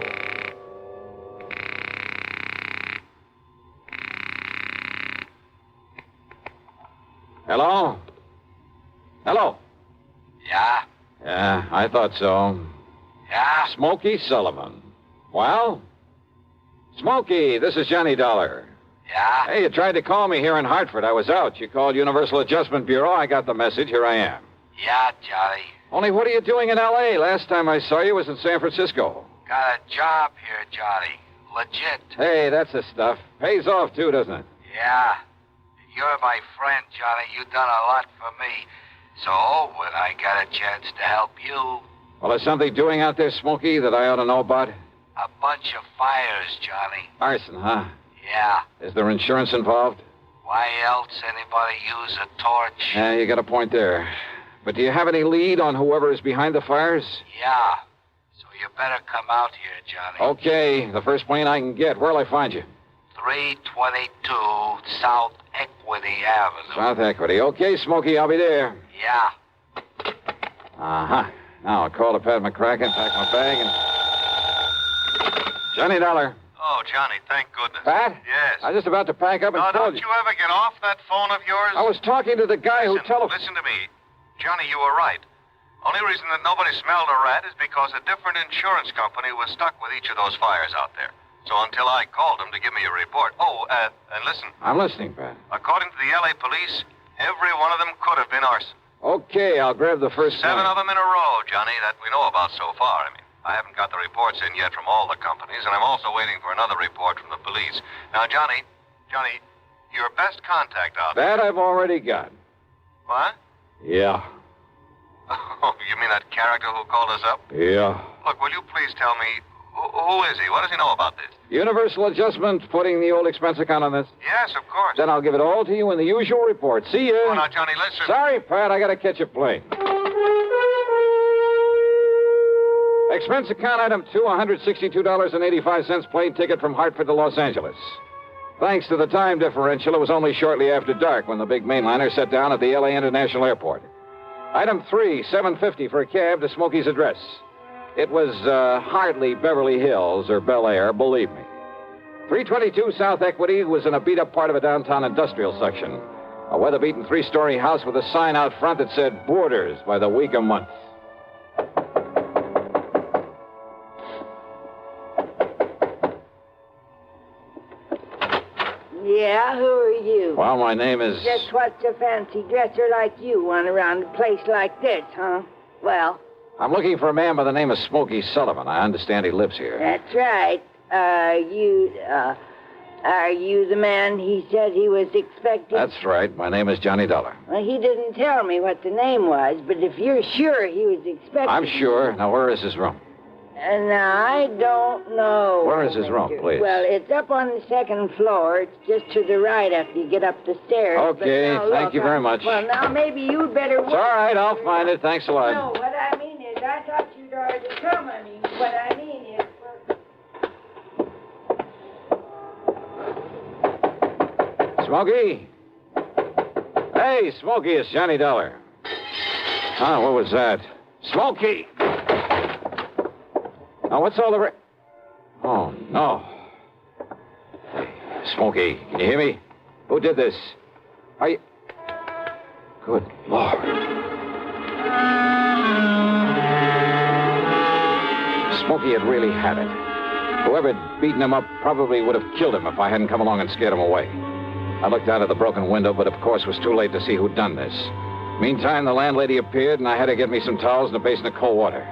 Hello? Hello? Yeah? Yeah, I thought so. Yeah? Smokey Sullivan. Well? Smokey, this is Johnny Dollar. Yeah? Hey, you tried to call me here in Hartford. I was out. You called Universal Adjustment Bureau. I got the message. Here I am. Yeah, Johnny. Only what are you doing in L.A.? Last time I saw you was in San Francisco. Got a job here, Johnny. Legit. Hey, that's the stuff. Pays off, too, doesn't it? Yeah. You're my friend, Johnny. You've done a lot for me. So, when I got a chance to help you... Well, is something doing out there, Smokey, that I ought to know about? A bunch of fires, Johnny. Arson, huh? Yeah. Is there insurance involved? Why else anybody use a torch? Yeah, you got a point there. But do you have any lead on whoever is behind the fires? Yeah. So you better come out here, Johnny. Okay. The first plane I can get. Where'll I find you? 322 South Equity Avenue. South Equity. Okay, Smokey, I'll be there. Yeah. Uh-huh. Now I'll call to Pat McCracken, pack my bag, and... Johnny Dollar. Oh, Johnny, thank goodness. Pat? Yes. I was just about to pack up and No, call don't you ever get off that phone of yours? I was talking to the guy who Listen to me. Johnny, you were right. Only reason that nobody smelled a rat is because a different insurance company was stuck with each of those fires out there. So until I called them to give me a report. Oh, and listen. I'm listening, Pat. According to the L.A. police, every one of them could have been arson. Okay, I'll grab the first 7 one. of them in a row, Johnny, that we know about so far. I mean, I haven't got the reports in yet from all the companies, and I'm also waiting for another report from the police. Now, Johnny, your best contact out there. That I've already got. What? Yeah. Oh, you mean that character who called us up? Yeah. Look, will you please tell me, who is he? What does he know about this? Universal Adjustment putting the old expense account on this? Yes, of course. Then I'll give it all to you in the usual report. See ya. Oh, now, Johnny, listen. Sorry, Pat, I gotta catch a plane. Expense account item 2, $162.85 plane ticket from Hartford to Los Angeles. Thanks to the time differential, it was only shortly after dark when the big mainliner set down at the L.A. International Airport. Item 3, $750 for a cab to Smokey's address. It was hardly Beverly Hills or Bel Air, believe me. 322 South Equity was in a beat-up part of a downtown industrial section. A weather-beaten 3-story house with a sign out front that said Boarders by the week a month. Yeah, who are you? Well, my name is... Just what's a fancy dresser like you want around a place like this, huh? Well... I'm looking for a man by the name of Smokey Sullivan. I understand he lives here. That's right. Are you the man he said he was expecting? That's right. My name is Johnny Dollar. Well, he didn't tell me what the name was, but if you're sure he was expecting... I'm sure. Now, where is his room? And I don't know. Where is his room, please? Well, it's up on the second floor. It's just to the right after you get up the stairs. Okay, thank you very much. Well, now maybe you'd better... It's all right, I'll find it. Thanks a lot. No, what I mean is, I thought you'd already come. What I mean is... Smokey? Hey, Smokey, it's Johnny Dollar. Huh, what was that? Smokey! Now, what's all the... Oh, no. Hey, Smokey, can you hear me? Who did this? Are you... Good Lord. Smokey had really had it. Whoever had beaten him up probably would have killed him if I hadn't come along and scared him away. I looked out of the broken window, but of course it was too late to see who'd done this. Meantime, the landlady appeared, and I had to get me some towels and a basin of cold water.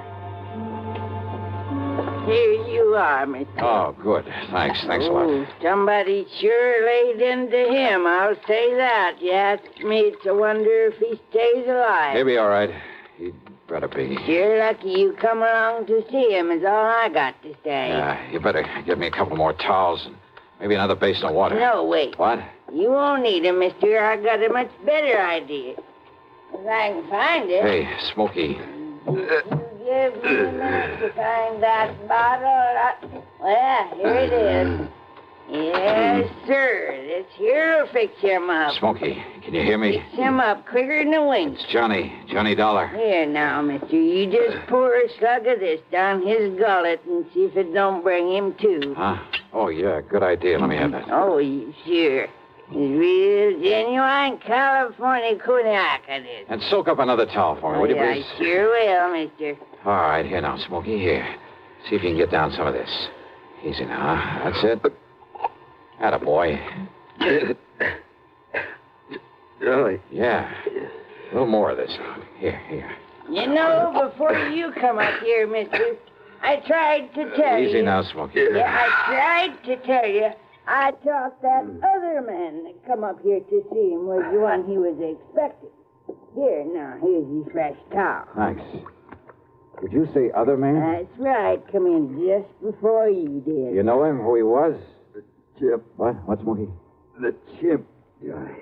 Here you are, Mr. Oh, good. Thanks a lot. Somebody sure laid into him, I'll say that. You ask me, it's a wonder if he stays alive. He'll be all right. He'd better be. You're lucky you come along to see him, is all I got to say. Yeah, you better get me a couple more towels and maybe another basin of water. No, wait. What? You won't need him, mister. I got a much better idea. If I can find it. Hey, Smokey. Give me a minute to find that bottle. Well, here it is. Yes, sir. This here'll fix him up. Smokey, can you hear me? Fix him up quicker than a wink. It's Johnny Dollar. Here now, mister. You just pour a slug of this down his gullet and see if it don't bring him to. Huh? Oh, yeah, good idea. Let me have that. Oh, sure. It's real genuine California cognac, it is. And soak up another towel for me, will you, please? I sure will, mister. All right, here now, Smokey, here. See if you can get down some of this. Easy now, huh? That's it. Attaboy. Really? Yeah. A little more of this. Here. You know, before you come up here, mister, I tried to tell you. Easy now, Smokey. Yeah, I tried to tell you. I thought that other man that come up here to see him was the one he was expecting. Here, now, here's your fresh towel. Thanks. Did you say other man? That's right. Come in just before you did. You know him, who he was? The chimp. What? What, Smokey? The chimp, Johnny.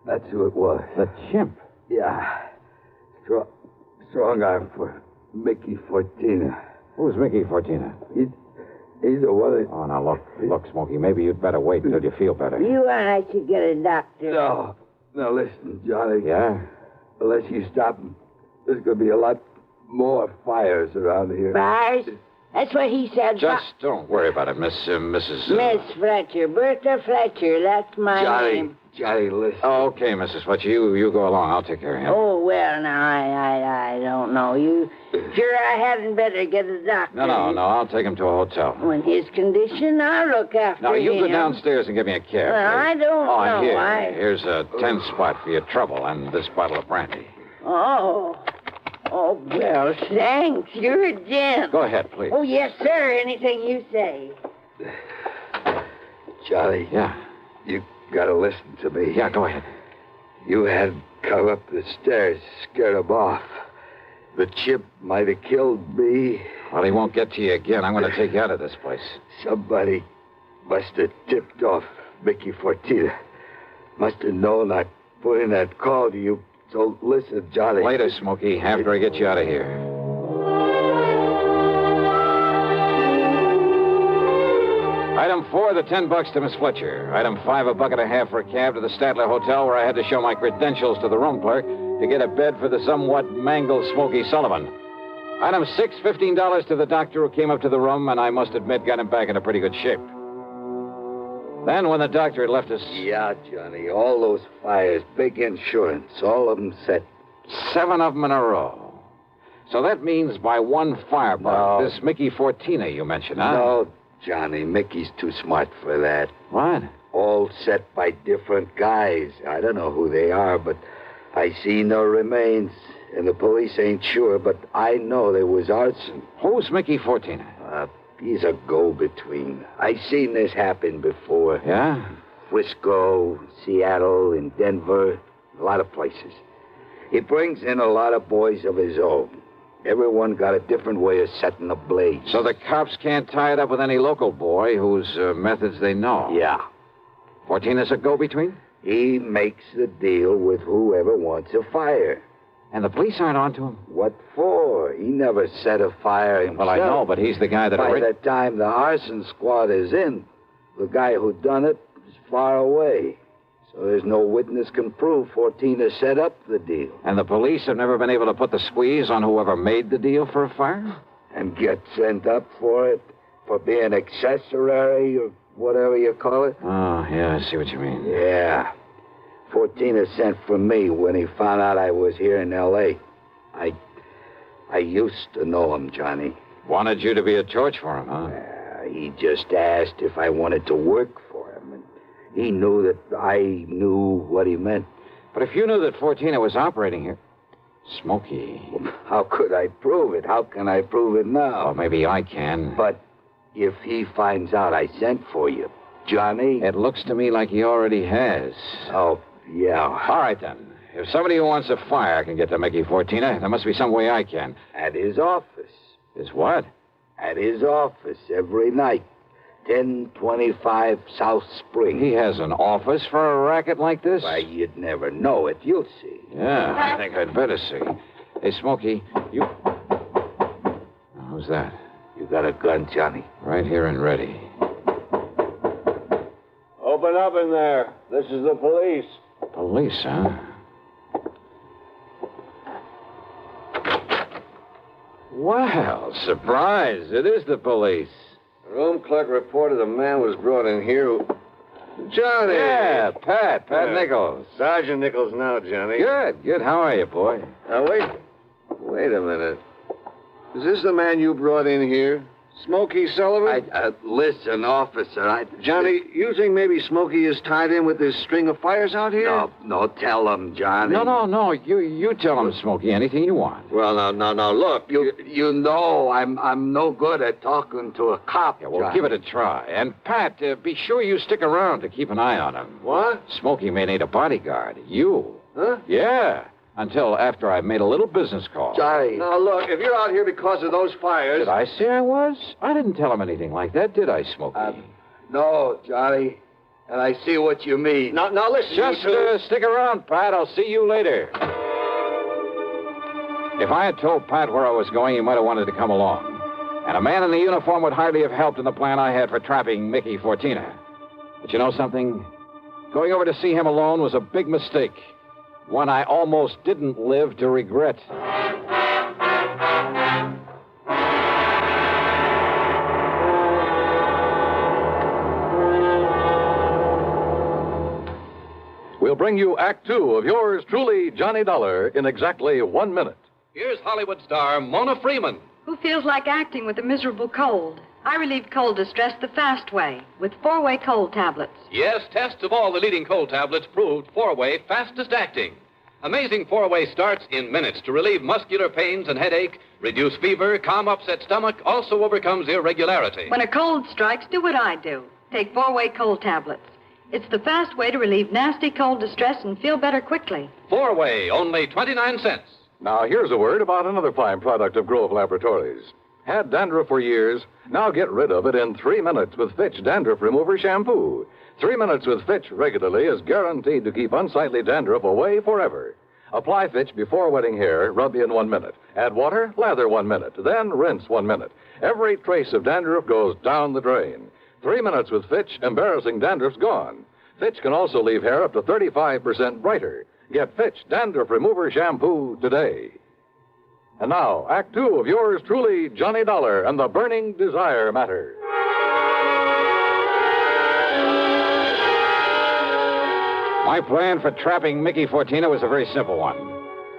That's who it was. The chimp? Yeah. Strong arm for Mickey Fortina. Who's Mickey Fortina? He's the one that... Oh, now, look, Smokey, maybe you'd better wait until you feel better. You and I should get a doctor. No. Now, listen, Johnny. Yeah? Unless you stop him, there's going to be a lot more fires around here. Fires? That's what he said. Just don't worry about it, Mrs. Miss Fletcher. Bertha Fletcher. That's my name. Johnny, listen. Oh, okay, Mrs. Fletcher. You go along. I'll take care of him. Oh, well, now, I don't know. You sure I hadn't better get a doctor? No. I'll take him to a hotel. In his condition, I'll look after him. Now, you go downstairs and give me a cab. Well, I don't know. And here's a 10 spot for your trouble and this bottle of brandy. Oh, well, thanks. You're a gent. Go ahead, please. Oh, yes, sir. Anything you say. Johnny. Yeah? You gotta listen to me. Yeah, go ahead. You had come up the stairs, scared him off. The chimp might have killed me. Well, he won't get to you again. I'm going to take you out of this place. Somebody must have tipped off Mickey Fortina. Must have known I'd put in that call to you. So listen, Johnny. Later, Smokey, after I get you out of here. Item 4, the $10 to Miss Fletcher. Item 5, a bucket and a half for a cab to the Statler Hotel, where I had to show my credentials to the room clerk to get a bed for the somewhat mangled Smokey Sullivan. Item 6, $15 to the doctor who came up to the room, and I must admit got him back into pretty good shape. Then, when the doctor had left us... Yeah, Johnny, all those fires, big insurance, all of them set. 7 of them in a row. So that means by one firebug, this Mickey Fortina you mentioned, huh? No, Johnny, Mickey's too smart for that. What? All set by different guys. I don't know who they are, but I see no remains. And the police ain't sure, but I know there was arson. Who's Mickey Fortina? He's a go-between. I seen this happen before. Yeah? Frisco, Seattle, and Denver, a lot of places. He brings in a lot of boys of his own. Everyone got a different way of setting a blaze. So the cops can't tie it up with any local boy whose methods they know? Yeah. Fortina's a go-between? He makes the deal with whoever wants a fire. And the police aren't onto him? What for? He never set a fire himself. Well, I know, but he's the guy that... By the time the arson squad is in, the guy who done it is far away. So there's no witness can prove Fortina set up the deal. And the police have never been able to put the squeeze on whoever made the deal for a fire? And get sent up for it? For being accessory or whatever you call it? Oh, yeah, I see what you mean. Yeah. Fortina sent for me when he found out I was here in L.A. I used to know him, Johnny. Wanted you to be a torch for him, huh? He just asked if I wanted to work for him, and he knew that I knew what he meant. But if you knew that Fortina was operating here... Smokey. How could I prove it? How can I prove it now? Well, maybe I can. But if he finds out I sent for you, Johnny... It looks to me like he already has. Oh, yeah. All right, then. If somebody who wants a fire can get to Mickey Fortina, there must be some way I can. At his office. His what? At his office every night. 1025 South Spring. He has an office for a racket like this? Why, you'd never know it. You'll see. Yeah, I think I'd better see. Hey, Smokey, you... Who's that? You got a gun, Johnny? Right here and ready. Open up in there. This is the police. Police, huh? Well, surprise. It is the police. The room clerk reported a man was brought in here who... Johnny! Yeah, Pat Nichols. Sergeant Nichols now, Johnny. Good. How are you, boy? Now, wait a minute. Is this the man you brought in here? Smokey Sullivan? Listen, officer, Johnny, you think maybe Smokey is tied in with this string of fires out here? No, tell him, Johnny. No. You tell him, Smokey, anything you want. Well, now, look. You know I'm no good at talking to a cop, Yeah, well, Johnny. give it a try. And, Pat, be sure you stick around to keep an eye on him. What? Smokey may need a bodyguard. You. Huh? Yeah. Until after I've made a little business call. Johnny. Now, look, if you're out here because of those fires... Did I say I was? I didn't tell him anything like that, did I, Smokey? No, Johnny. And I see what you mean. Now listen, Just you two. stick around, Pat. I'll see you later. If I had told Pat where I was going, he might have wanted to come along. And a man in the uniform would hardly have helped in the plan I had for trapping Mickey Fortina. But you know something? Going over to see him alone was a big mistake. One I almost didn't live to regret. We'll bring you Act Two of yours truly, Johnny Dollar, in exactly 1 minute. Here's Hollywood star Mona Freeman. Who feels like acting with a miserable cold? I relieve cold distress the fast way with 4-way cold tablets. Yes, tests of all the leading cold tablets proved 4-way fastest acting. Amazing 4-way starts in minutes to relieve muscular pains and headache, reduce fever, calm upset stomach, also overcomes irregularity. When a cold strikes, do what I do. Take 4-way cold tablets. It's the fast way to relieve nasty cold distress and feel better quickly. 4-way, only 29 cents. Now, here's a word about another fine product of Grove Laboratories. Had dandruff for years? Now get rid of it in 3 minutes with Fitch Dandruff Remover Shampoo. 3 minutes with Fitch regularly is guaranteed to keep unsightly dandruff away forever. Apply Fitch before wetting hair, rub in 1 minute. Add water, lather 1 minute, then rinse 1 minute. Every trace of dandruff goes down the drain. 3 minutes with Fitch, embarrassing dandruff's gone. Fitch can also leave hair up to 35% brighter. Get Fitch Dandruff Remover Shampoo today. And now, Act Two of yours truly, Johnny Dollar and the Burning Desire Matter. My plan for trapping Mickey Fortina was a very simple one.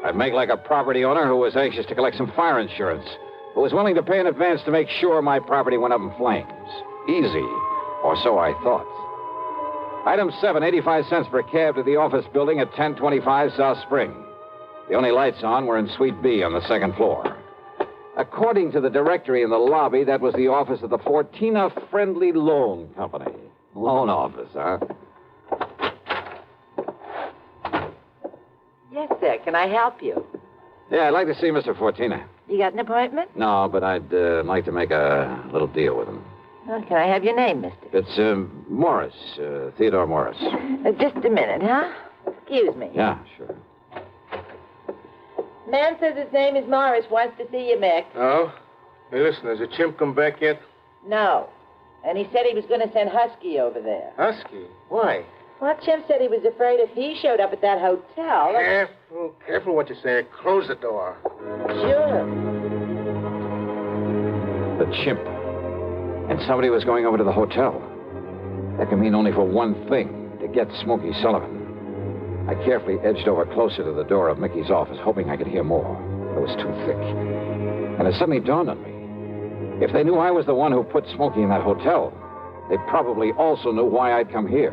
I'd make like a property owner who was anxious to collect some fire insurance, who was willing to pay in advance to make sure my property went up in flames. Easy, or so I thought. Item 7, 85 cents per cab to the office building at 1025 South Spring. The only lights on were in Suite B on the second floor. According to the directory in the lobby, that was the office of the Fortina Friendly Loan Company. Loan office, huh? Yes, sir. Can I help you? Yeah, I'd like to see Mr. Fortina. You got an appointment? No, but I'd like to make a little deal with him. Well, can I have your name, mister? It's Morris, Theodore Morris. Just a minute, huh? Excuse me. Yeah, sure. Man says his name is Morris, wants to see you, Mick. Oh? Hey, listen, has the chimp come back yet? No. And he said he was going to send Husky over there. Husky? Why? Well, Chimp said he was afraid if he showed up at that hotel... Careful what you say. Close the door. Sure. The chimp. And somebody was going over to the hotel. That can mean only for one thing, to get Smokey Sullivan. I carefully edged over closer to the door of Mickey's office, hoping I could hear more. It was too thick. And it suddenly dawned on me. If they knew I was the one who put Smokey in that hotel, they probably also knew why I'd come here.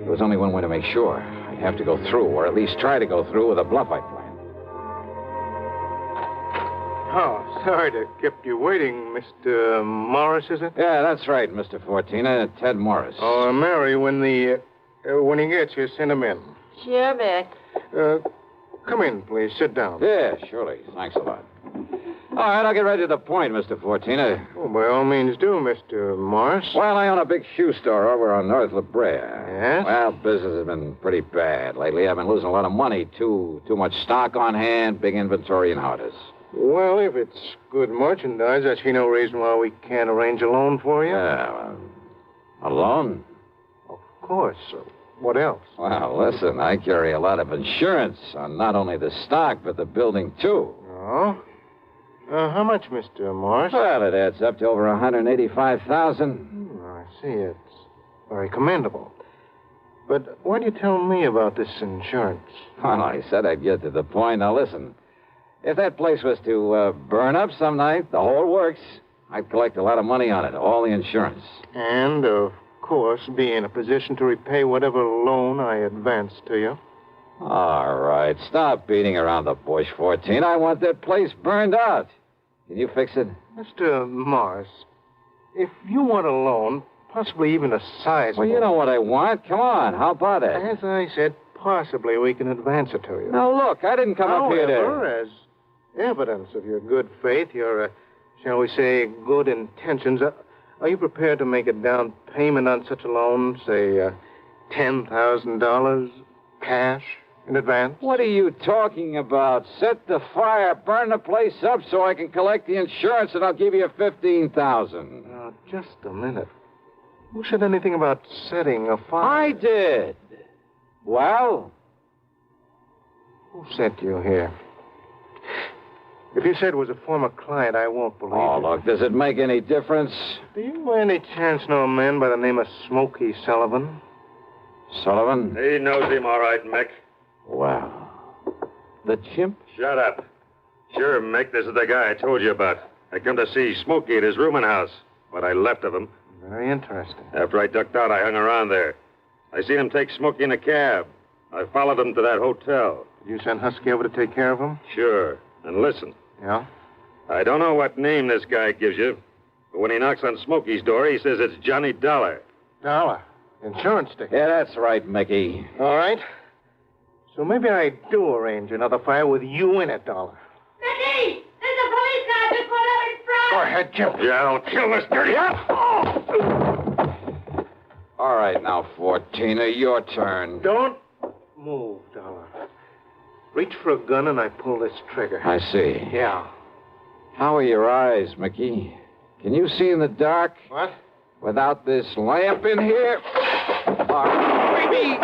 There was only one way to make sure. I'd have to go through, or at least try to go through, with a bluff I planned. Oh, sorry to keep you waiting, Mr. Morris, is it? Yeah, that's right, Mr. Fortina. Ted Morris. Oh, Mary, when he gets here, send him in. Sure, Mick. Come in, please. Sit down. Yeah, surely. Thanks a lot. All right, I'll get right to the point, Mr. Fortina. Oh, by all means do, Mr. Morris. Well, I own a big shoe store over on North La Brea. Yes? Well, business has been pretty bad lately. I've been losing a lot of money. Too much stock on hand, big inventory, and how it is. Well, if it's good merchandise, I see no reason why we can't arrange a loan for you. Yeah, well, a loan? Of course. What else? Well, listen, I carry a lot of insurance on not only the stock, but the building, too. Oh? How much, Mr. Morris? Well, it adds up to over $185,000. I see. It's very commendable. But why do you tell me about this insurance? Well, I said I'd get to the point. Now, listen. If that place was to burn up some night, the whole works, I'd collect a lot of money on it, all the insurance. And, of course, be in a position to repay whatever loan I advance to you. All right, stop beating around the bush, 14. I want that place burned out. Can you fix it? Mr. Morris, if you want a loan, possibly even a sizable... Well, you know what I want. Come on, how about it? As I said, possibly we can advance it to you. Now, look, I didn't come up here to... However, as evidence of your good faith, your, shall we say, good intentions, are you prepared to make a down payment on such a loan, say, $10,000 cash in advance? What are you talking about? Set the fire, burn the place up so I can collect the insurance, and I'll give you $15,000. Now, just a minute. Who said anything about setting a fire? I did. Well? Who sent you here? If you said it was a former client, I won't believe Oh, it. look, does it make any difference? Do you by any chance know a man by the name of Smokey Sullivan? Sullivan? He knows him all right, Mick. Well, the chimp? Shut up. Sure, Mick, this is the guy I told you about. I come to see Smokey at his rooming house. What I left of him. Very interesting. After I ducked out, I hung around there. I seen him take Smokey in a cab. I followed him to that hotel. Did you send Husky over to take care of him? Sure. And listen. Yeah? I don't know what name this guy gives you, but when he knocks on Smokey's door, he says it's Johnny Dollar. Dollar? Insurance ticket? Yeah, that's right, Mickey. All right. So maybe I do arrange another fire with you in it, Dollar. Mickey! There's a police car just pulled up in front! Go ahead, Jim. Yeah, I'll kill this dirty... All right, now, Fortina, your turn. Don't move, Dollar. Reach for a gun and I pull this trigger. I see. Yeah. How are your eyes, Mickey? Can you see in the dark? What? Without this lamp in here? Baby!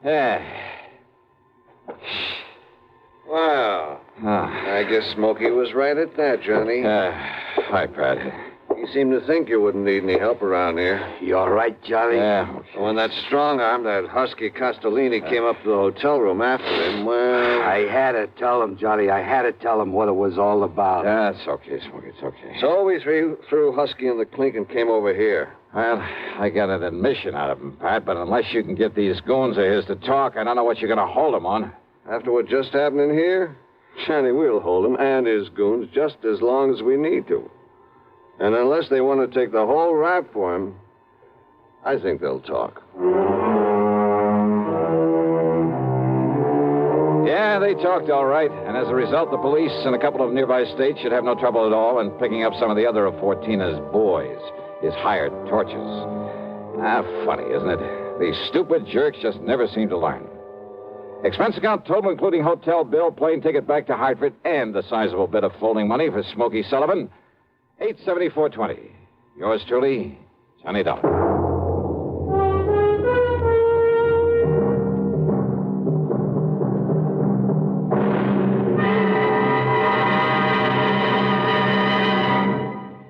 Well, I guess Smokey was right at that, Johnny. Hi, Pat. He seemed to think you wouldn't need any help around here. You all right, Johnny? Yeah. When that strong arm, that husky Castellini, came up to the hotel room after him, well... I had to tell him, Johnny. I had to tell him what it was all about. Yeah, it's okay, Smokey. It's okay. So we threw Husky in the clink and came over here. Well, I got an admission out of him, Pat, but unless you can get these goons of his to talk, I don't know what you're going to hold them on. After what just happened in here? Johnny, we'll hold him and his goons just as long as we need to. And unless they want to take the whole rap for him, I think they'll talk. Yeah, they talked all right. And as a result, the police in a couple of nearby states should have no trouble at all in picking up some of the other of Fortina's boys, his hired torches. Funny, isn't it? These stupid jerks just never seem to learn. Expense account total, including hotel bill, plane ticket back to Hartford, and the sizable bit of folding money for Smokey Sullivan, $874.20. Yours truly, Johnny Dollar.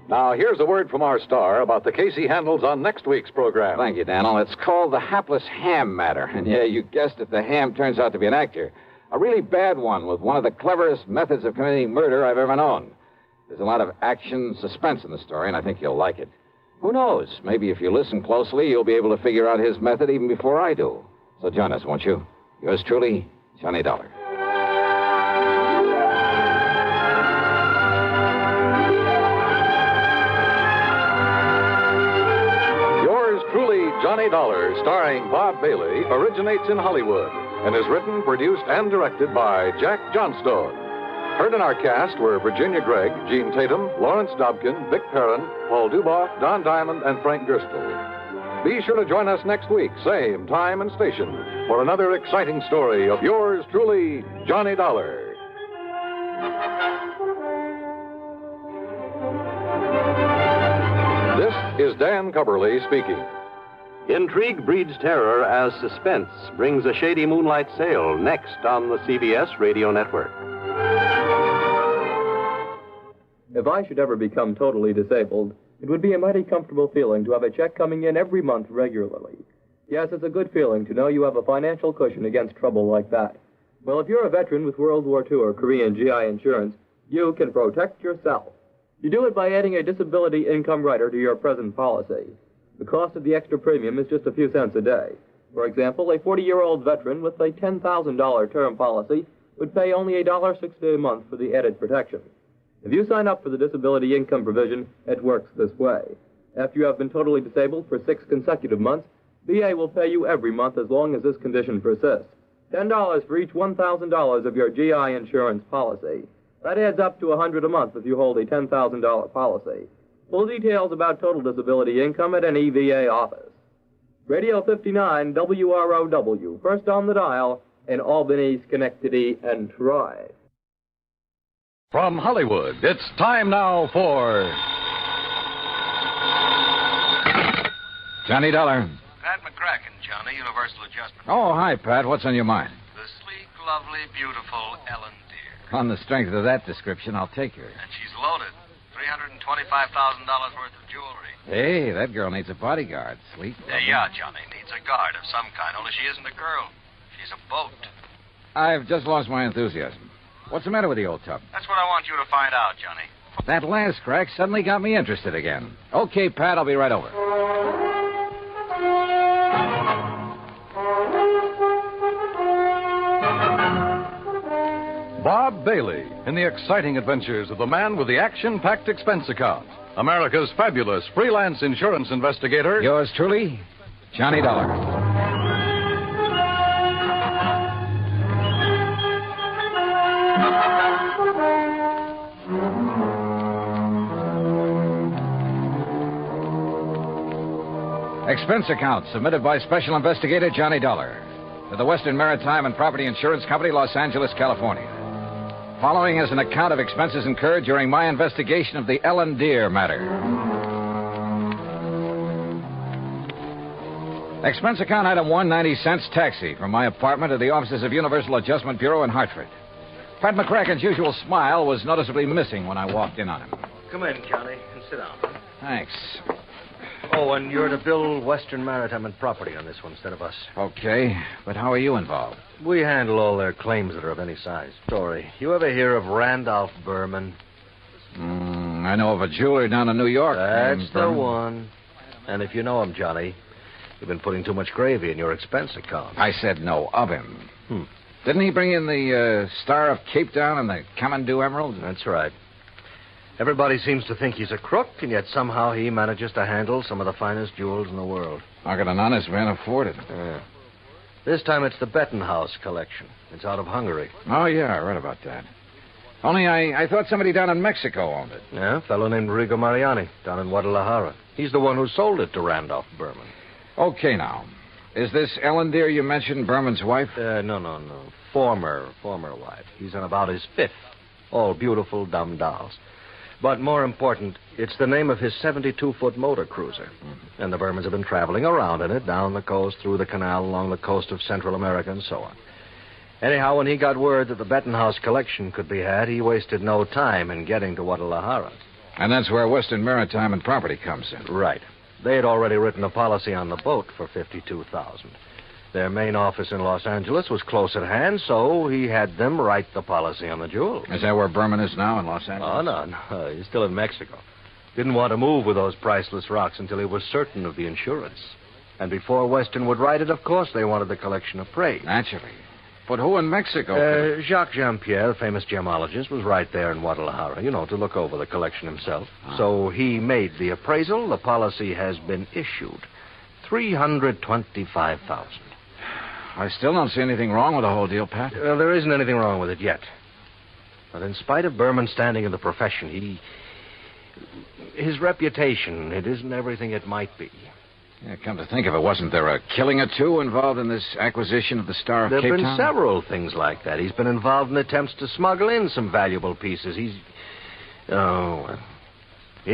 Now, here's a word from our star about the case he handles on next week's program. Thank you, Daniel. It's called the Hapless Ham Matter. And yeah, you guessed it, the ham turns out to be an actor. A really bad one with one of the cleverest methods of committing murder I've ever known. There's a lot of action, suspense in the story, and I think you'll like it. Who knows? Maybe if you listen closely, you'll be able to figure out his method even before I do. So join us, won't you? Yours truly, Johnny Dollar. Yours truly, Johnny Dollar, starring Bob Bailey, originates in Hollywood and is written, produced, and directed by Jack Johnstone. Heard in our cast were Virginia Gregg, Gene Tatum, Lawrence Dobkin, Vic Perrin, Paul Duboff, Don Diamond, and Frank Gerstle. Be sure to join us next week, same time and station, for another exciting story of yours truly, Johnny Dollar. This is Dan Cubberly speaking. Intrigue breeds terror as suspense brings a shady moonlight sail next on the CBS Radio Network. If I should ever become totally disabled, it would be a mighty comfortable feeling to have a check coming in every month regularly. Yes, it's a good feeling to know you have a financial cushion against trouble like that. Well, if you're a veteran with World War II or Korean GI insurance, you can protect yourself. You do it by adding a disability income rider to your present policy. The cost of the extra premium is just a few cents a day. For example, a 40-year-old veteran with a $10,000 term policy would pay only $1.60 a month for the added protection. If you sign up for the disability income provision, it works this way. After you have been totally disabled for 6 consecutive months, VA will pay you every month as long as this condition persists. $10 for each $1,000 of your GI insurance policy. That adds up to $100 a month if you hold a $10,000 policy. Full details about total disability income at any VA office. Radio 59 WROW, first on the dial in Albany, Schenectady, and Troy. From Hollywood, it's time now for Johnny Dollar. Pat McCracken, Johnny, Universal Adjustment. Oh, hi, Pat. What's on your mind? The sleek, lovely, beautiful Ellen Deer. On the strength of that description, I'll take her. And she's loaded. $325,000 worth of jewelry. Hey, that girl needs a bodyguard. Sweet. Yeah, Johnny. Needs a guard of some kind, only she isn't a girl. She's a boat. I've just lost my enthusiasm. What's the matter with the old tub? That's what I want you to find out, Johnny. That last crack suddenly got me interested again. Okay, Pat, I'll be right over. Bob Bailey in the exciting adventures of the man with the action-packed expense account. America's fabulous freelance insurance investigator. Yours truly, Johnny Dollar. Expense account submitted by Special Investigator Johnny Dollar to the Western Maritime and Property Insurance Company, Los Angeles, California. Following is an account of expenses incurred during my investigation of the Ellen Deer matter. Expense account item 1, 90 cents taxi from my apartment to the offices of Universal Adjustment Bureau in Hartford. Pat McCracken's usual smile was noticeably missing when I walked in on him. Come in, Johnny, and sit down. Thanks. Oh, and you're to bill Western Maritime and Property on this one instead of us. Okay, but how are you involved? We handle all their claims that are of any size. Story. You ever hear of Randolph Berman? I know of a jeweler down in New York. That's the one. And if you know him, Johnny, you've been putting too much gravy in your expense account. I said no of him. Didn't he bring in the Star of Cape Town and the Kamandu Emerald? That's right. Everybody seems to think he's a crook, and yet somehow he manages to handle some of the finest jewels in the world. How could an honest man afford it? Yeah. This time it's the Bettenhaus collection. It's out of Hungary. Oh, yeah, I read about that. Only I thought somebody down in Mexico owned it. Yeah, a fellow named Rigo Mariani down in Guadalajara. He's the one who sold it to Randolph Berman. Okay, now. Is this Ellen Deere you mentioned Berman's wife? No. Former wife. He's on about his 5th. All beautiful, dumb dolls. But more important, it's the name of his 72-foot motor cruiser. Mm-hmm. And the Bermans have been traveling around in it, down the coast, through the canal, along the coast of Central America, and so on. Anyhow, when he got word that the Bettenhaus collection could be had, he wasted no time in getting to Guadalajara. And that's where Western Maritime and Property comes in. Right. They had already written a policy on the boat for $52,000. Their main office in Los Angeles was close at hand, so he had them write the policy on the jewels. Is that where Berman is now, in Los Angeles? Oh, no. He's still in Mexico. Didn't want to move with those priceless rocks until he was certain of the insurance. And before Western would write it, of course, they wanted the collection appraised. Naturally. But who in Mexico? Jacques Jean-Pierre, the famous gemologist, was right there in Guadalajara, to look over the collection himself. So he made the appraisal. The policy has been issued. $325,000. I still don't see anything wrong with the whole deal, Pat. There isn't anything wrong with it yet. But in spite of Berman's standing in the profession, his reputation, it isn't everything it might be. Yeah, come to think of it, wasn't there a killing or two involved in this acquisition of the Star of Cape Town? There have been several things like that. He's been involved in attempts to smuggle in some valuable pieces. He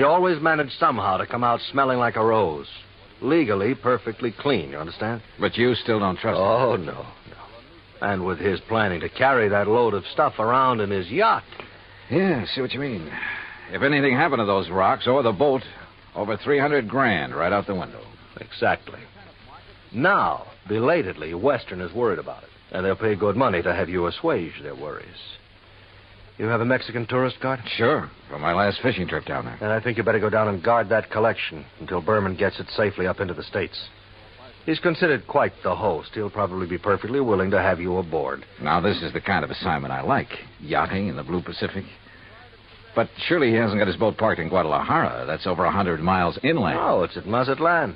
always managed somehow to come out smelling like a rose. Legally, perfectly clean, you understand? But you still don't trust him? Oh, no. And with his planning to carry that load of stuff around in his yacht. Yeah, I see what you mean. If anything happened to those rocks or the boat, over $300,000 right out the window. Exactly. Now, belatedly, Western is worried about it. And they'll pay good money to have you assuage their worries. You have a Mexican tourist card? Sure, for my last fishing trip down there. And I think you better go down and guard that collection until Berman gets it safely up into the States. He's considered quite the host. He'll probably be perfectly willing to have you aboard. Now, this is the kind of assignment I like. Yachting in the Blue Pacific. But surely he hasn't got his boat parked in Guadalajara. That's over 100 miles inland. No, it's at Mazatlan.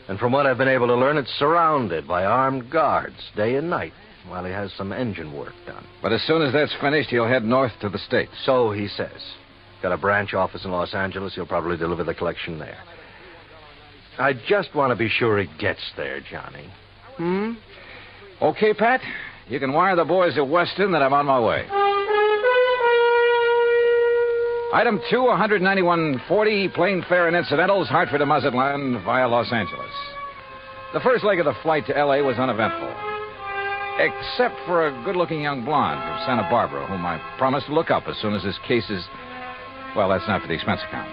And from what I've been able to learn, it's surrounded by armed guards day and night while he has some engine work done. But as soon as that's finished, he'll head north to the States. So he says. Got a branch office in Los Angeles. He'll probably deliver the collection there. I just want to be sure he gets there, Johnny. Okay, Pat. You can wire the boys at Weston that I'm on my way. Item 2, $191.40, plane fare and incidentals, Hartford to Mazatlan via Los Angeles. The first leg of the flight to L.A. was uneventful, except for a good-looking young blonde from Santa Barbara, whom I promised to look up as soon as his case is... Well, that's not for the expense account.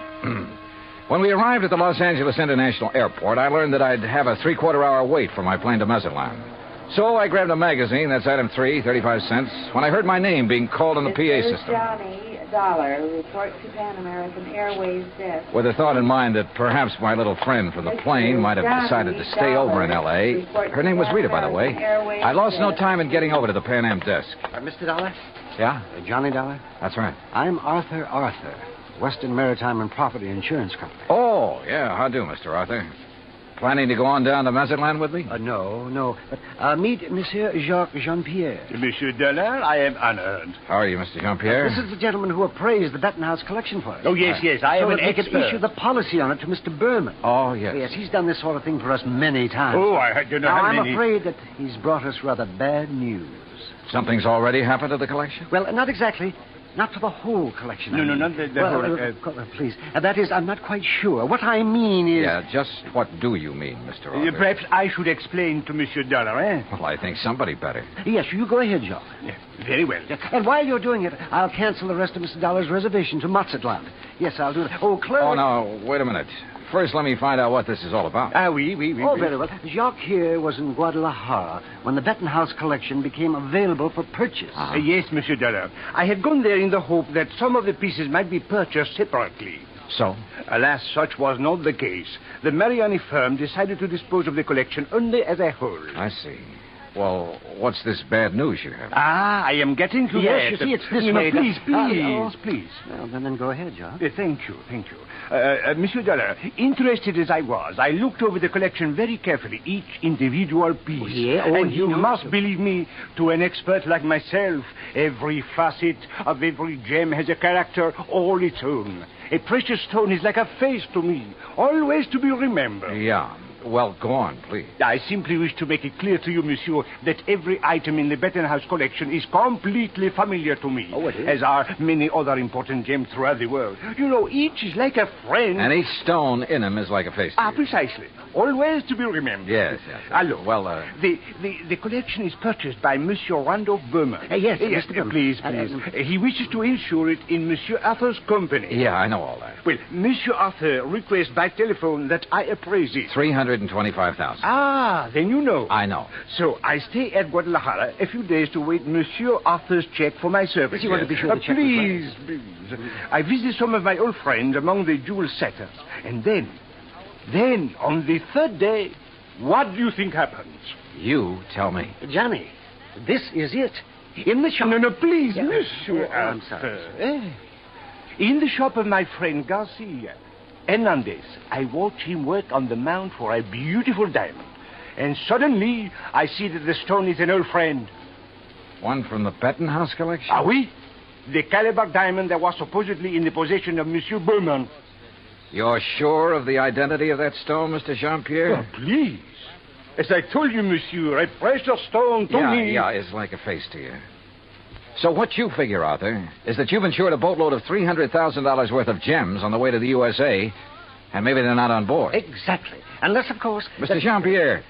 When we arrived at the Los Angeles International Airport, I learned that I'd have a three-quarter-hour wait for my plane to Mazatlan. So I grabbed a magazine, that's item 3, 35 cents, when I heard my name being called on the PA system. Johnny, $1. Report to Pan American Airways desk. With the thought in mind that perhaps my little friend from the plane might have decided to stay over in L.A. Her name was Rita, by the way. I lost no time in getting over to the Pan Am desk. Mr. Dollar? Yeah? Johnny Dollar? That's right. I'm Arthur, Western Maritime and Property Insurance Company. Oh, yeah. How do, Mr. Arthur? Planning to go on down to Mazatlan with me? No. But meet Monsieur Jacques Jean-Pierre. Monsieur Dollar, I am honored. How are you, Mr. Jean-Pierre? This is the gentleman who appraised the Bettenhaus collection for us. Oh, yes. I am an expert. So that we could issue the policy on it to Mr. Berman. Oh, yes. Yes, he's done this sort of thing for us many times. Oh, I don't know how many. I'm afraid that he's brought us rather bad news. Something's already happened to the collection? Well, not exactly. Not for the whole collection. No, I mean. not the whole... Please. That is, I'm not quite sure. What I mean is... Yeah, just what do you mean, Mr. Arthur? Perhaps I should explain to Monsieur Dollar, eh? Well, I think somebody better. Yes, you go ahead, John. Yeah, very well. And while you're doing it, I'll cancel the rest of Mr. Dollar's reservation to Mazatlan. Yes, I'll do that. Oh, Claire... Oh, no, wait a minute. First, let me find out what this is all about. Oui. Oh, very well. Jacques here was in Guadalajara when the Bettenhouse collection became available for purchase. Yes, Monsieur Dollar. I had gone there in the hope that some of the pieces might be purchased separately. So? Alas, such was not the case. The Mariani firm decided to dispose of the collection only as a whole. I see. Well, what's this bad news you have? I am getting to that. Yes, you see, it's this way. Please. Well, then go ahead, John. Thank you. Monsieur Dollar, interested as I was, I looked over the collection very carefully, each individual piece. You must believe me, to an expert like myself, every facet of every gem has a character all its own. A precious stone is like a face to me, always to be remembered. Yeah. Well, go on, please. I simply wish to make it clear to you, monsieur, that every item in the Bettenhouse collection is completely familiar to me. Oh, it is? As are many other important gems throughout the world. You know, each is like a friend. And each stone in them is like a face to you. Precisely. Always to be remembered. Yes. Alors, well, The collection is purchased by Monsieur Randolph Berman. Yes, Mr. Berman. Please. He wishes to insure it in Monsieur Arthur's company. Yeah, I know all that. Well, Monsieur Arthur requests by telephone that I appraise it. $325,000. Then you know. I know. So I stay at Guadalajara a few days to wait Monsieur Arthur's check for my service. You want to be sure the check please. I visit some of my old friends among the jewel setters. And then, on the third day, what do you think happens? You tell me. Johnny, this is it. In the shop... No, please, Monsieur I'm sorry. In the shop of my friend Garcia Hernandez, I watch him work on the mount for a beautiful diamond. And suddenly, I see that the stone is an old friend. One from the Bettenhouse collection? Oui. The Calabar diamond that was supposedly in the possession of Monsieur Berman. You're sure of the identity of that stone, Mr. Jean-Pierre? Oh, please. As I told you, monsieur, a precious stone to me. Yeah, it's like a face to you. So what you figure, Arthur, is that you've insured a boatload of $300,000 worth of gems on the way to the USA, and maybe they're not on board. Exactly. Unless, of course... Mr. Jean-Pierre,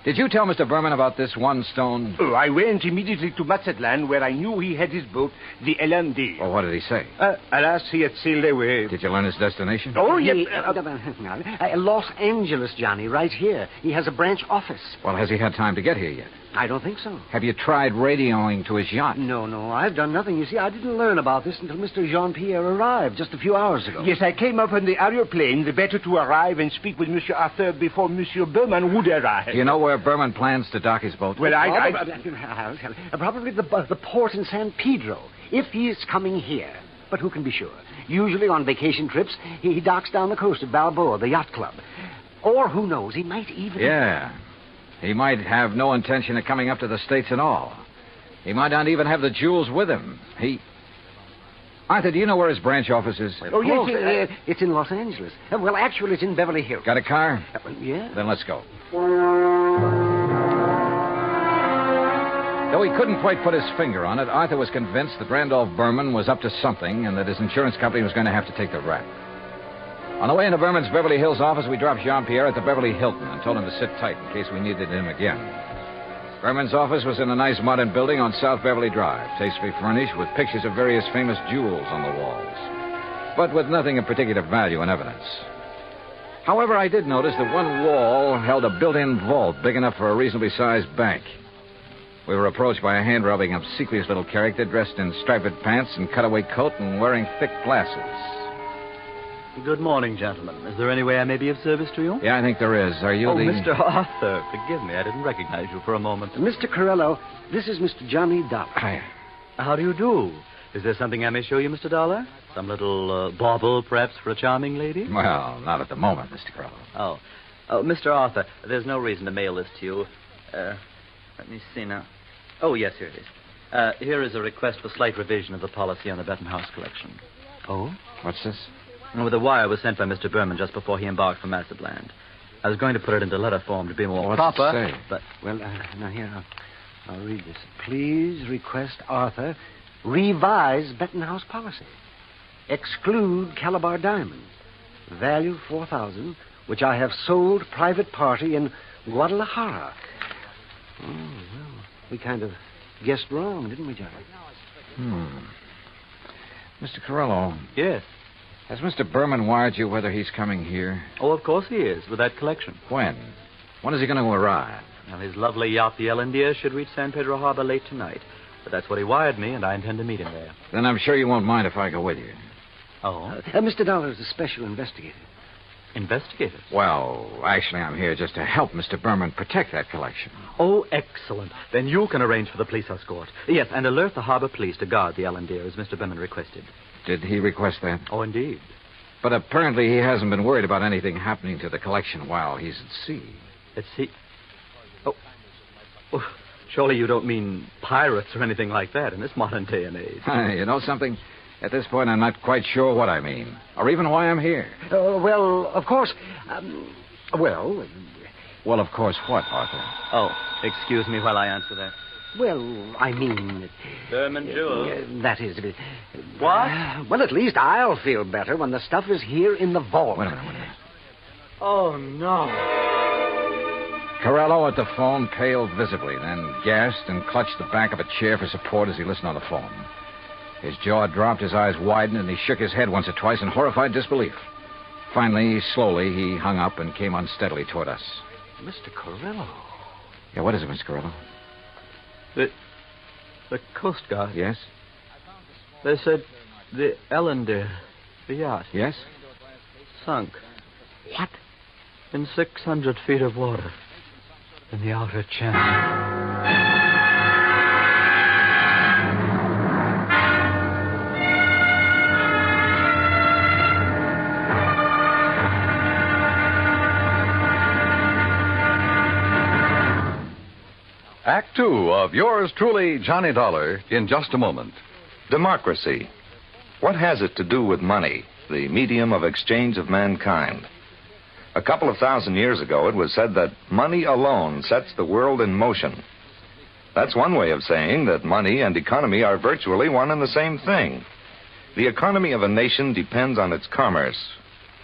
did you tell Mr. Berman about this one stone? Oh, I went immediately to Mazatlan, where I knew he had his boat, the LMD. Well, what did he say? Alas, he had sailed away. Did you learn his destination? Oh, yes. Los Angeles, Johnny, right here. He has a branch office. Well, has he had time to get here yet? I don't think so. Have you tried radioing to his yacht? No, I've done nothing. You see, I didn't learn about this until Mr. Jean-Pierre arrived just a few hours ago. Yes, I came up on the aeroplane, the better to arrive and speak with Monsieur Arthur before Monsieur Berman would arrive. Do you know where Berman plans to dock his boat? Well, I'll tell you. Probably the port in San Pedro, if he is coming here. But who can be sure? Usually on vacation trips, he docks down the coast at Balboa, the yacht club. Or, who knows, he might even... Yeah. He might have no intention of coming up to the States at all. He might not even have the jewels with him. Arthur, do you know where his branch office is? Yes, it's in Los Angeles. Well, actually, it's in Beverly Hills. Got a car? Yeah. Then let's go. Though he couldn't quite put his finger on it, Arthur was convinced that Randolph Berman was up to something and that his insurance company was going to have to take the rap. On the way into Berman's Beverly Hills office, we dropped Jean-Pierre at the Beverly Hilton and told him to sit tight in case we needed him again. Berman's office was in a nice modern building on South Beverly Drive, tastefully furnished with pictures of various famous jewels on the walls, but with nothing of particular value in evidence. However, I did notice that one wall held a built-in vault big enough for a reasonably sized bank. We were approached by a hand-rubbing, obsequious little character dressed in striped pants and cutaway coat and wearing thick glasses. Good morning, gentlemen. Is there any way I may be of service to you? Yeah, I think there is. Are you the... Mr. Arthur, forgive me. I didn't recognize you for a moment. Mr. Corello, this is Mr. Johnny Dollar. Hi. How do you do? Is there something I may show you, Mr. Dollar? Some little bauble, perhaps, for a charming lady? Well, not at the moment, Mr. Corello. Oh, Mr. Arthur, there's no reason to mail this to you. Let me see now. Oh, yes, here it is. Here is a request for slight revision of the policy on the Bettenhouse collection. Oh? What's this? Well, the wire was sent by Mr. Berman just before he embarked for Mazatlan. I was going to put it into letter form to be more proper. What's it say? But well, now here I'll read this. Please request Arthur revise Bettenhouse policy. Exclude Calabar diamonds. Value $4,000, which I have sold private party in Guadalajara. Oh, well, we kind of guessed wrong, didn't we, Johnny? Mr. Corello. Yes? Has Mr. Berman wired you whether he's coming here? Oh, of course he is, with that collection. When? When is he going to arrive? Now, his lovely yacht, the Ellendeer, should reach San Pedro Harbor late tonight. But that's what he wired me, and I intend to meet him there. Then I'm sure you won't mind if I go with you. Oh? Mr. Dollar is a special investigator. Investigator? Well, actually, I'm here just to help Mr. Berman protect that collection. Oh, excellent. Then you can arrange for the police escort. Yes, and alert the harbor police to guard the Ellendeer, as Mr. Berman requested. Did he request that? Oh, indeed. But apparently he hasn't been worried about anything happening to the collection while he's at sea. At sea? Oh, surely you don't mean pirates or anything like that in this modern day and age. You know something? At this point, I'm not quite sure what I mean, or even why I'm here. Well, of course, Well, of course what, Arthur? Oh, excuse me while I answer that. well, I mean... Berman Jewels. that is... What? Well, at least I'll feel better when the stuff is here in the vault. Wait a minute. Oh, no. Corello at the phone paled visibly, then gasped and clutched the back of a chair for support as he listened on the phone. His jaw dropped, his eyes widened, and he shook his head once or twice in horrified disbelief. Finally, slowly, he hung up and came unsteadily toward us. Mr. Corello. Yeah, what is it, Mr. Corello? The Coast Guard. Yes? They said the Ellendeer, the yacht. Yes? Sunk. What? In 600 feet of water. In the outer channel. Act Two of yours truly, Johnny Dollar, in just a moment. Democracy. What has it to do with money, the medium of exchange of mankind? A couple of thousand years ago, it was said that money alone sets the world in motion. That's one way of saying that money and economy are virtually one and the same thing. The economy of a nation depends on its commerce.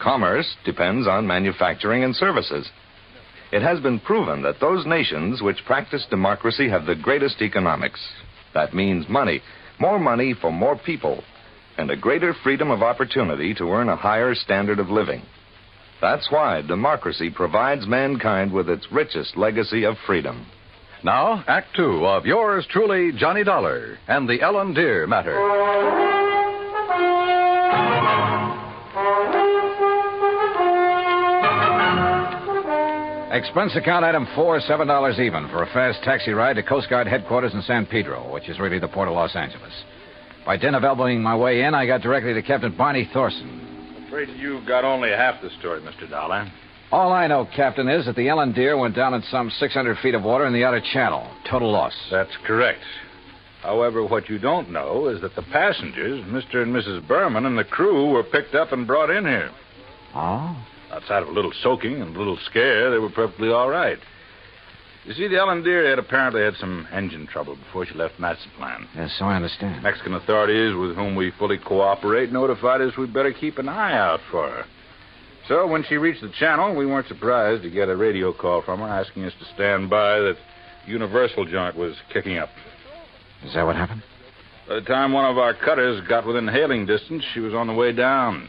Commerce depends on manufacturing and services. It has been proven that those nations which practice democracy have the greatest economics. That means money, more money for more people, and a greater freedom of opportunity to earn a higher standard of living. That's why democracy provides mankind with its richest legacy of freedom. Now, Act Two of yours truly, Johnny Dollar, and the Ellendeer matter. Expense account item 4, $7 even for a fast taxi ride to Coast Guard headquarters in San Pedro, which is really the port of Los Angeles. By dint of elbowing my way in, I got directly to Captain Barney Thorson. Afraid you got only half the story, Mr. Dollar. All I know, Captain, is that the Ellendeer went down in some 600 feet of water in the outer channel. Total loss. That's correct. However, what you don't know is that the passengers, Mr. and Mrs. Berman, and the crew were picked up and brought in here. Oh? Outside of a little soaking and a little scare, they were perfectly all right. You see, the Ellendeer had apparently had some engine trouble before she left Mazatlan. Yes, so I understand. Mexican authorities, with whom we fully cooperate, notified us we'd better keep an eye out for her. So when she reached the channel, we weren't surprised to get a radio call from her asking us to stand by that Universal joint was kicking up. Is that what happened? By the time one of our cutters got within hailing distance, she was on the way down.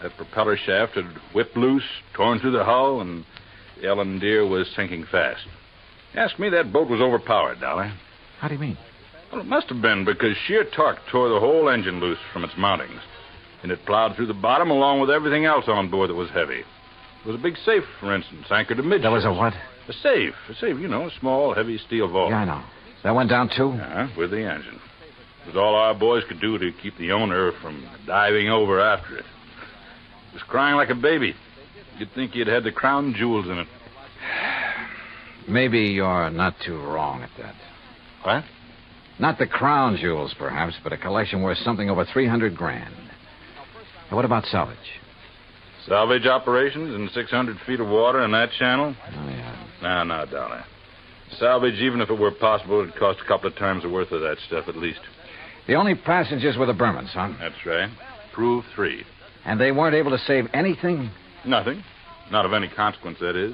That propeller shaft had whipped loose, torn through the hull, and the Ellendeer was sinking fast. Ask me, that boat was overpowered, Dolly. How do you mean? Well, it must have been, because sheer torque tore the whole engine loose from its mountings. And it plowed through the bottom along with everything else on board that was heavy. There was a big safe, for instance, anchored amidships. There was a what? A safe, you know, a small, heavy steel vault. Yeah, I know. That went down, too? Yeah, with the engine. It was all our boys could do to keep the owner from diving over after it. It was crying like a baby. You'd think he'd had the crown jewels in it. Maybe you're not too wrong at that. What? Not the crown jewels, perhaps, but a collection worth something over $300,000. Now, what about salvage? Salvage operations in 600 feet of water in that channel? Oh, yeah. No, Dolly. Salvage, even if it were possible, would cost a couple of times the worth of that stuff at least. The only passengers were the Bermans, huh? That's right. Prove 3. And they weren't able to save anything? Nothing. Not of any consequence, that is.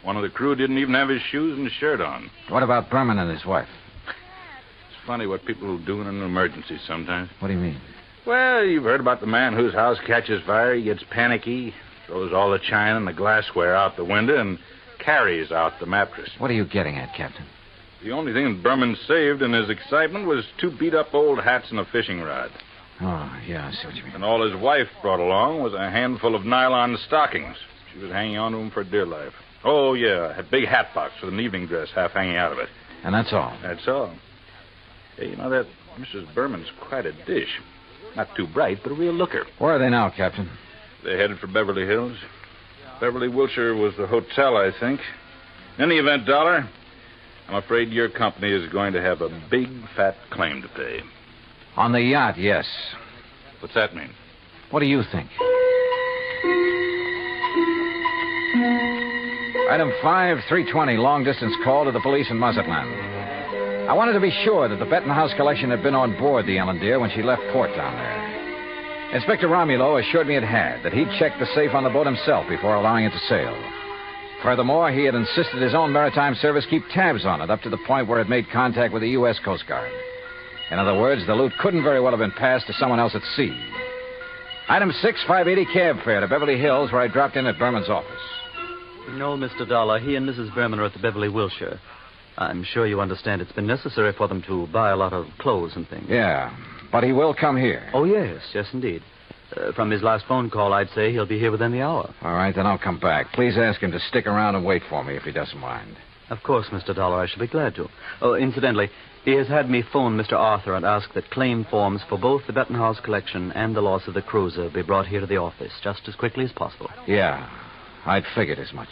One of the crew didn't even have his shoes and shirt on. What about Berman and his wife? It's funny what people will do in an emergency sometimes. What do you mean? Well, you've heard about the man whose house catches fire. He gets panicky, throws all the china and the glassware out the window, and carries out the mattress. What are you getting at, Captain? The only thing that Berman saved in his excitement was 2 beat-up old hats and a fishing rod. Oh, yeah, I see what you mean. And all his wife brought along was a handful of nylon stockings. She was hanging on to them for dear life. Oh, yeah, a big hat box with an evening dress half hanging out of it. And that's all? That's all. Hey, you know, that Mrs. Berman's quite a dish. Not too bright, but a real looker. Where are they now, Captain? They're headed for Beverly Hills. Beverly, Wilshire was the hotel, I think. In any event, Dollar, I'm afraid your company is going to have a big, fat claim to pay. On the yacht, yes. What's that mean? What do you think? Item 5, 320, long-distance call to the police in Mazatlan. I wanted to be sure that the Bettenhouse collection had been on board the Ellendeer when she left port down there. Inspector Romulo assured me it had, that he'd checked the safe on the boat himself before allowing it to sail. Furthermore, he had insisted his own maritime service keep tabs on it up to the point where it made contact with the U.S. Coast Guard. In other words, the loot couldn't very well have been passed to someone else at sea. Item 6, 580 cab fare to Beverly Hills, where I dropped in at Berman's office. No, Mr. Dollar. He and Mrs. Berman are at the Beverly Wilshire. I'm sure you understand it's been necessary for them to buy a lot of clothes and things. Yeah, but he will come here. Oh, yes, indeed. From his last phone call, I'd say he'll be here within the hour. All right, then I'll come back. Please ask him to stick around and wait for me if he doesn't mind. Of course, Mr. Dollar, I shall be glad to. Oh, incidentally, he has had me phone Mr. Arthur and ask that claim forms for both the Bettenhouse collection and the loss of the cruiser be brought here to the office just as quickly as possible. Yeah, I'd figured as much.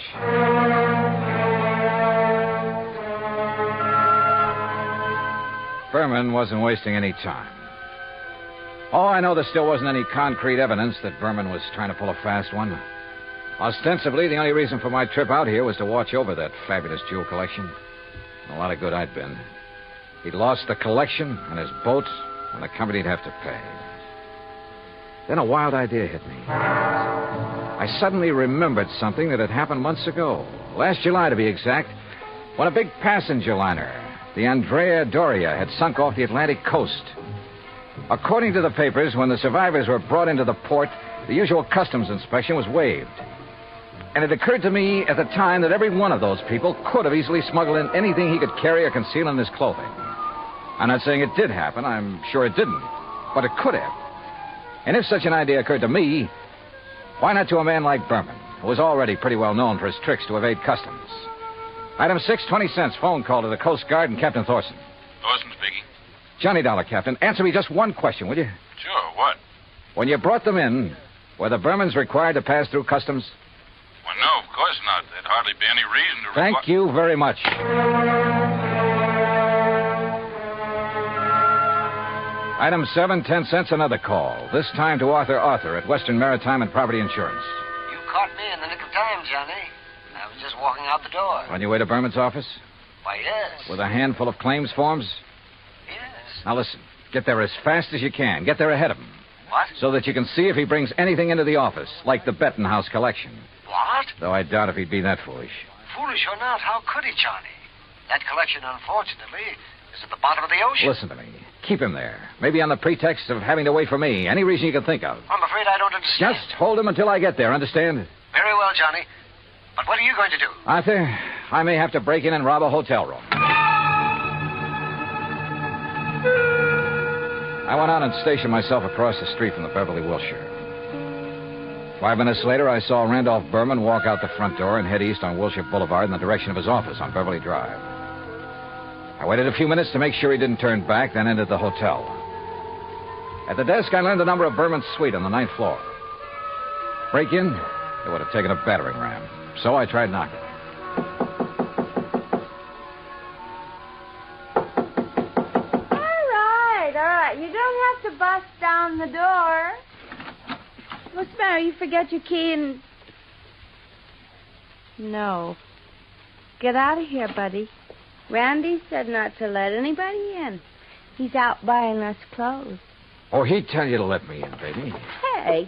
Berman wasn't wasting any time. Oh, I know there still wasn't any concrete evidence that Berman was trying to pull a fast one. Ostensibly, the only reason for my trip out here was to watch over that fabulous jewel collection. A lot of good I'd been. He'd lost the collection and his boat, and the company'd have to pay. Then a wild idea hit me. I suddenly remembered something that had happened months ago. Last July, to be exact, when a big passenger liner, the Andrea Doria, had sunk off the Atlantic coast. According to the papers, when the survivors were brought into the port, the usual customs inspection was waived. And it occurred to me at the time that every one of those people could have easily smuggled in anything he could carry or conceal in his clothing. I'm not saying it did happen. I'm sure it didn't. But it could have. And if such an idea occurred to me, why not to a man like Berman, who was already pretty well known for his tricks to evade customs? Item 6, 20 cents, phone call to the Coast Guard and Captain Thorson. Thorson speaking. Johnny Dollar, Captain. Answer me just one question, will you? Sure, what? When you brought them in, were the Bermans required to pass through customs? Well, no, of course not. There'd hardly be any reason to... Thank you very much. Item 7, 10 cents, another call. This time to Arthur at Western Maritime and Property Insurance. You caught me in the nick of time, Johnny. I was just walking out the door. On your way to Berman's office? Why, yes. With a handful of claims forms? Yes. Now listen, get there as fast as you can. Get there ahead of him. What? So that you can see if he brings anything into the office, like the Bettenhouse collection. What? Though I doubt if he'd be that foolish. Foolish or not, how could he, Johnny? That collection, unfortunately, is at the bottom of the ocean. Listen to me. Keep him there. Maybe on the pretext of having to wait for me. Any reason you can think of. I'm afraid I don't understand. Just hold him until I get there, understand? Very well, Johnny. But what are you going to do? Arthur, I may have to break in and rob a hotel room. I went out and stationed myself across the street from the Beverly Wilshire. 5 minutes later, I saw Randolph Berman walk out the front door and head east on Wilshire Boulevard in the direction of his office on Beverly Drive. I waited a few minutes to make sure he didn't turn back, then entered the hotel. At the desk, I learned the number of Berman's suite on the 9th floor. Break in? It would have taken a battering ram. So I tried knocking. All right. You don't have to bust down the door. What's the matter? You forget your key and... No. Get out of here, buddy. Randy said not to let anybody in. He's out buying us clothes. Oh, he'd tell you to let me in, baby. Hey,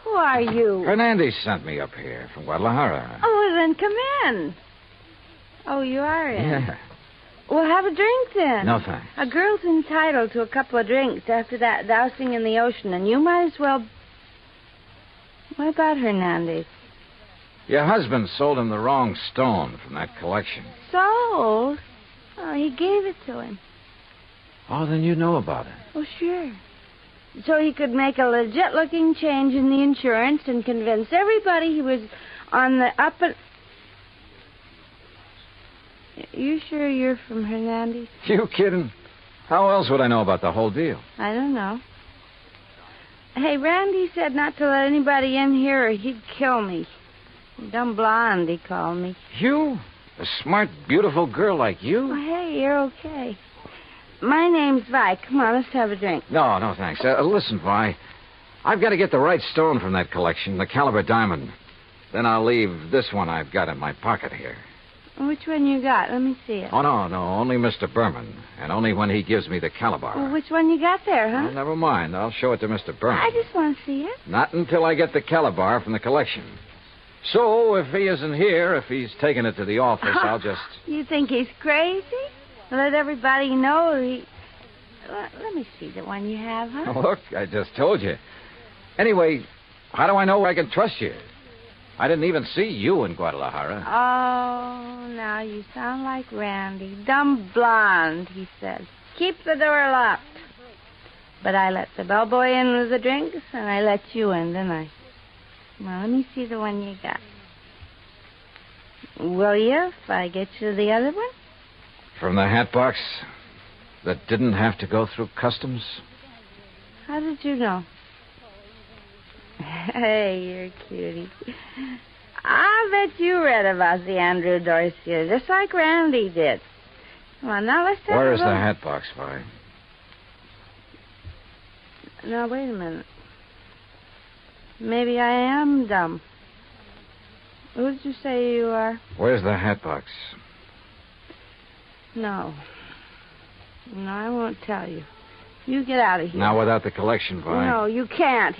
who are you? Hernandez sent me up here from Guadalajara. Oh, well, then come in. Oh, you are in? Yeah. Well, have a drink then. No, thanks. A girl's entitled to a couple of drinks after that dousing in the ocean, and you might as well... What about Hernandez? Your husband sold him the wrong stone from that collection. Sold? Oh, he gave it to him. Oh, then you know about it. Oh, sure. So he could make a legit-looking change in the insurance and convince everybody he was on the up and... You sure you're from Hernandez? You kidding? How else would I know about the whole deal? I don't know. Hey, Randy said not to let anybody in here or he'd kill me. Dumb blonde, he called me. You? A smart, beautiful girl like you? Oh, hey, you're okay. My name's Vi. Come on, let's have a drink. No, thanks. Listen, Vi. I've got to get the right stone from that collection, the caliber diamond. Then I'll leave this one I've got in my pocket here. Which one you got? Let me see it. Oh, no. Only Mr. Berman. And only when he gives me the caliber. Well, which one you got there, huh? Well, never mind. I'll show it to Mr. Berman. I just want to see it. Not until I get the caliber from the collection. So, if he isn't here, if he's taken it to the office, I'll just... You think he's crazy? Let everybody know he... Let me see the one you have, huh? Oh, look, I just told you. Anyway, how do I know I can trust you? I didn't even see you in Guadalajara. Oh, now you sound like Randy. Dumb blonde, he said. Keep the door locked. But I let the bellboy in with the drinks, and I let you in, didn't I? Well, let me see the one you got. Will you, if I get you the other one? From the hat box that didn't have to go through customs? How did you know? Hey, you're a cutie. I bet you read about the Andrew Dorsey, just like Randy did. Come on, now let's have Where's a look. the hat box, Vi? Now, wait a minute. Maybe I am dumb. Who did you say you are? Where's the hat box? No, I won't tell you. You get out of here. Now, without the collection, Vi. No, you can't.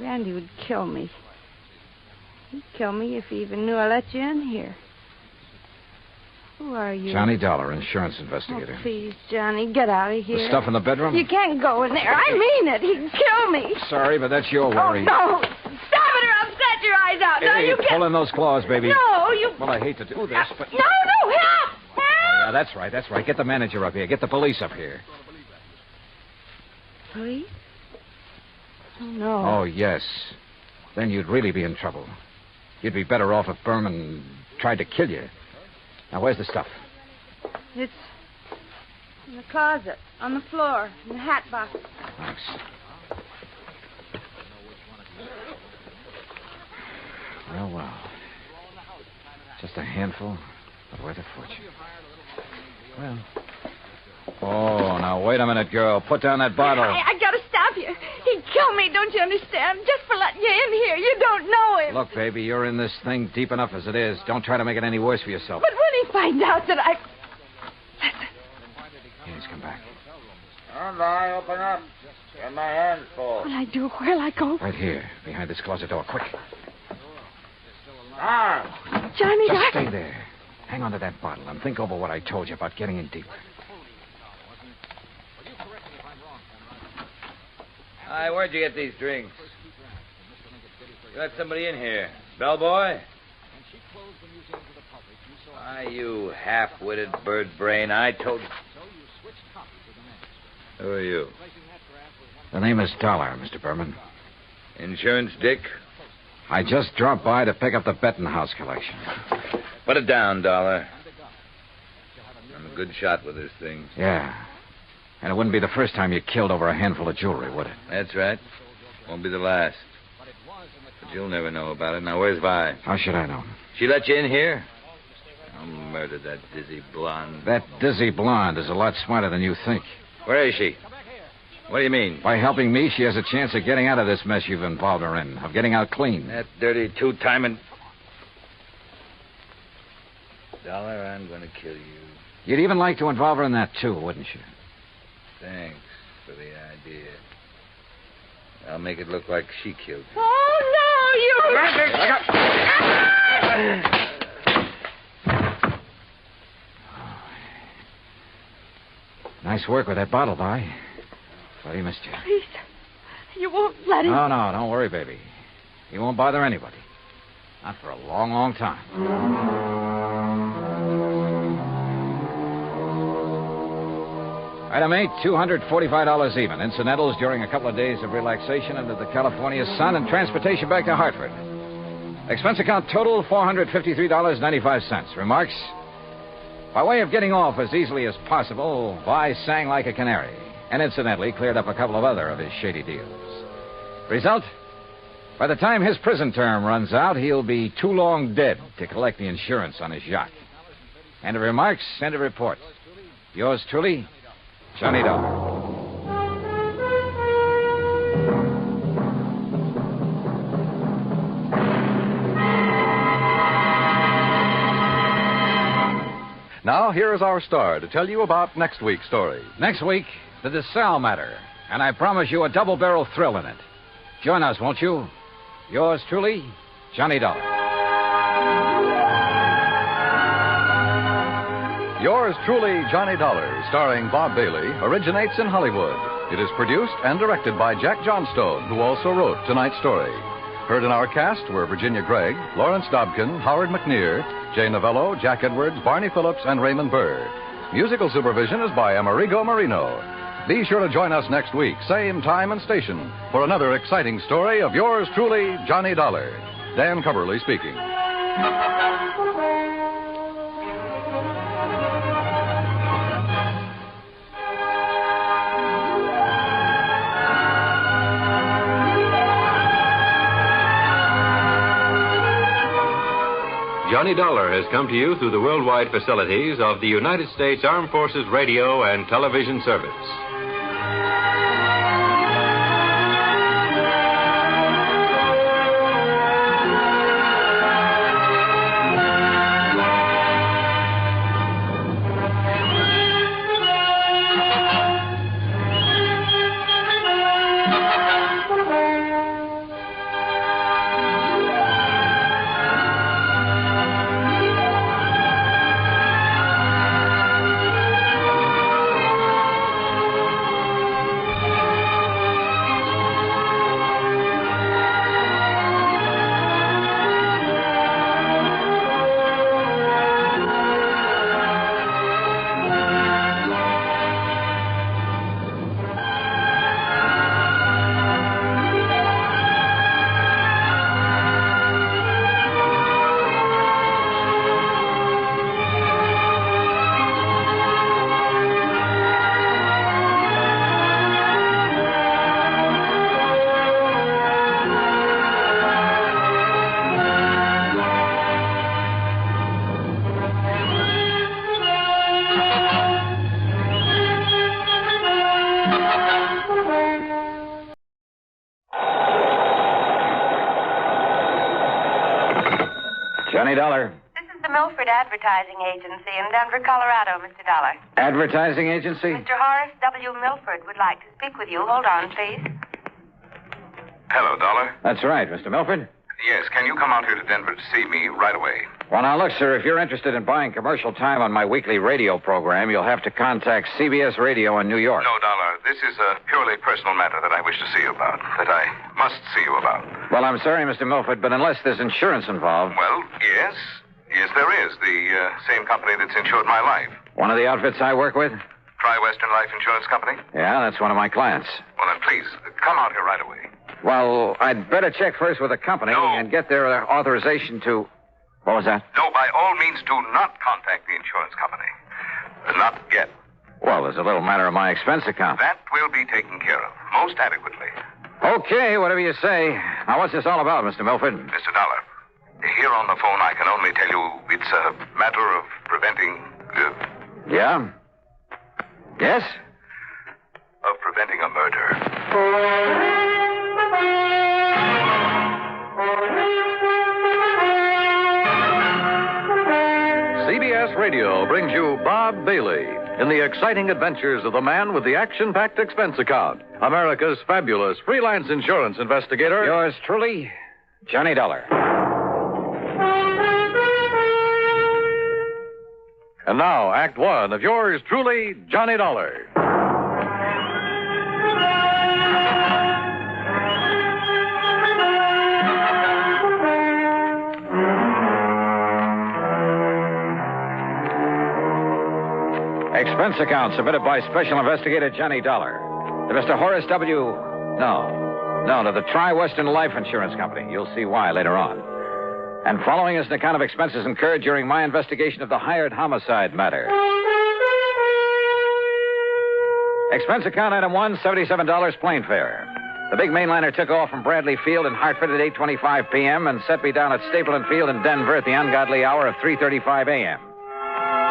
Randy would kill me. He'd kill me if he even knew I let you in here. Who are you? Johnny Dollar, insurance investigator. Oh, please, Johnny, get out of here. The stuff in the bedroom? You can't go in there. I mean it. He'd kill me. Sorry, but that's your worry. Oh, no. Stop it or I'll scratch your eyes out. Now Hey, you get... pull in those claws, baby. No, you... Well, I hate to do this, but... No, help! Oh, yeah, that's right. Get the manager up here. Get the police up here. Police? Oh, no. Oh, yes. Then you'd really be in trouble. You'd be better off if Berman tried to kill you. Now, where's the stuff? It's in the closet, on the floor, in the hat box. Thanks. Well. Just a handful, but worth a fortune. Well. Oh, now, wait a minute, girl. Put down that bottle. I gotta stop you. He'd kill me, don't you understand? Just for letting you in here. You don't know him. Look, baby, you're in this thing deep enough as it is. Don't try to make it any worse for yourself. But when he finds out that I... Yeah, he's come back. I open up. Get my hands full. What'll I do? Where'll I go? Right here, behind this closet door. Quick. Johnny, Just stay there. Hang on to that bottle and think over what I told you about getting in deep. Hi, where'd you get these drinks? You let somebody in here. Bellboy? Why, you half-witted bird brain, I told you. Who are you? The name is Dollar, Mr. Berman. Insurance Dick? I just dropped by to pick up the Bettenhouse collection. Put it down, Dollar. I'm a good shot with this thing. Yeah. And it wouldn't be the first time you killed over a handful of jewelry, would it? That's right. Won't be the last. But you'll never know about it. Now, where's Vi? How should I know? She let you in here? I'll murder that dizzy blonde. That dizzy blonde is a lot smarter than you think. Where is she? What do you mean? By helping me, she has a chance of getting out of this mess you've involved her in, of getting out clean. That dirty two-timing... Dollar, I'm going to kill you. You'd even like to involve her in that, too, wouldn't you? Thanks for the idea. I'll make it look like she killed you. Oh, no, you... Nice work with that bottle, Vi. Well, he missed you. Please, you won't let him... No, don't worry, baby. He won't bother anybody. Not for a long, long time. Item 8, $245 even. Incidentals during a couple of days of relaxation under the California sun and transportation back to Hartford. Expense account total, $453.95. Remarks? By way of getting off as easily as possible, Vi sang like a canary, and incidentally cleared up a couple of other of his shady deals. Result? By the time his prison term runs out, he'll be too long dead to collect the insurance on his yacht. End of remarks, end of report. Yours truly, Johnny Dollar. Now, here is our star to tell you about next week's story. Next week, the DeSalle matter. And I promise you a double-barrel thrill in it. Join us, won't you? Yours truly, Johnny Dollar. Yours truly, Johnny Dollar, starring Bob Bailey, originates in Hollywood. It is produced and directed by Jack Johnstone, who also wrote tonight's story. Heard in our cast were Virginia Gregg, Lawrence Dobkin, Howard McNear, Jay Novello, Jack Edwards, Barney Phillips, and Raymond Burr. Musical supervision is by Amerigo Marino. Be sure to join us next week, same time and station, for another exciting story of yours truly, Johnny Dollar. Dan Coverly speaking. Johnny Dollar has come to you through the worldwide facilities of the United States Armed Forces Radio and Television Service. Johnny Dollar. This is the Milford Advertising Agency in Denver, Colorado, Mr. Dollar. Advertising agency? Mr. Horace W. Milford would like to speak with you. Hold on, please. Hello, Dollar. That's right, Mr. Milford. Yes, can you come out here to Denver to see me right away? Well, now, look, sir, if you're interested in buying commercial time on my weekly radio program, you'll have to contact CBS Radio in New York. No, Dollar. This is a purely personal matter that I wish to see you about, that I must see you about. Well, I'm sorry, Mr. Milford, but unless there's insurance involved... Well, yes. Yes, there is. The same company that's insured my life. One of the outfits I work with? Tri-Western Life Insurance Company? Yeah, that's one of my clients. Well, then, please, come out here right away. Well, I'd better check first with the company and get their authorization to... What was that? No, by all means, do not contact the insurance company. Not yet. Well, there's a little matter of my expense account. That will be taken care of, most adequately. Okay, whatever you say. Now, what's this all about, Mr. Milford? Mr. Dollar, here on the phone, I can only tell you it's a matter of preventing... Yeah? Yes? Of preventing a murder. CBS Radio brings you Bob Bailey in the exciting adventures of the man with the action-packed expense account, America's fabulous freelance insurance investigator. Yours truly, Johnny Dollar. And now, Act One of yours truly, Johnny Dollar. Expense account submitted by Special Investigator Johnny Dollar to Mr. Horace W. No, to the Tri-Western Life Insurance Company. You'll see why later on. And following is an account of expenses incurred during my investigation of the Hired homicide matter. Expense account item 1, $77 plane fare. The big mainliner took off from Bradley Field in Hartford at 8:25 p.m. and set me down at Stapleton Field in Denver at the ungodly hour of 3:35 a.m.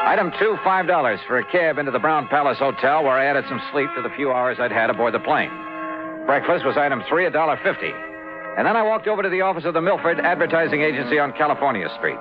Item 2, $5 for a cab into the Brown Palace Hotel, where I added some sleep to the few hours I'd had aboard the plane. Breakfast was item 3, $1.50. And then I walked over to the office of the Milford Advertising Agency on California Street.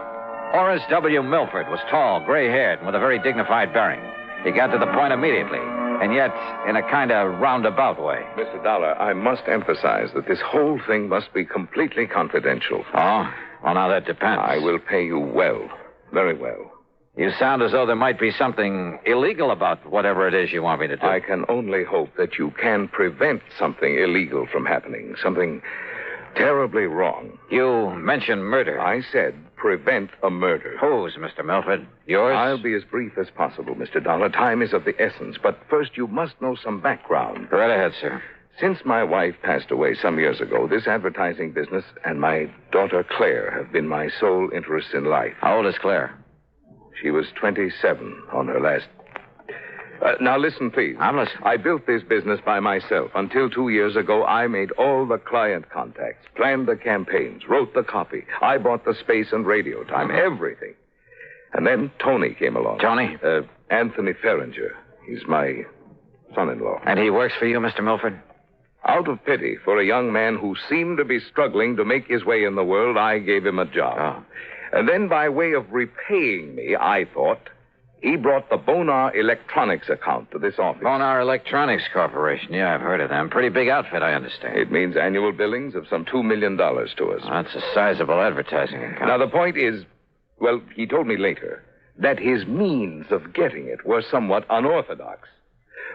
Horace W. Milford was tall, gray-haired, and with a very dignified bearing. He got to the point immediately, and yet in a kind of roundabout way. Mr. Dollar, I must emphasize that this whole thing must be completely confidential. Oh? Well, now that depends. I will pay you well, very well. You sound as though there might be something illegal about whatever it is you want me to do. I can only hope that you can prevent something illegal from happening, something terribly wrong. You mentioned murder. I said prevent a murder. Whose, Mr. Milford? Yours? I'll be as brief as possible, Mr. Dollar. Time is of the essence. But first, you must know some background. Right ahead, sir. Since my wife passed away some years ago, this advertising business and my daughter Claire have been my sole interests in life. How old is Claire? She was 27 on her last... now, listen, please. I'm listening. I built this business by myself. Until 2 years ago, I made all the client contacts, planned the campaigns, wrote the copy. I bought the space and radio time, everything. And then Tony came along. Tony? Anthony Ferringer. He's my son-in-law. And he works for you, Mr. Milford? Out of pity for a young man who seemed to be struggling to make his way in the world, I gave him a job. Oh. And then by way of repaying me, I thought, he brought the Bonar Electronics account to this office. Bonar Electronics Corporation. Yeah, I've heard of them. Pretty big outfit, I understand. It means annual billings of some $2 million to us. That's a sizable advertising account. Now, the point is, well, he told me later, that his means of getting it were somewhat unorthodox.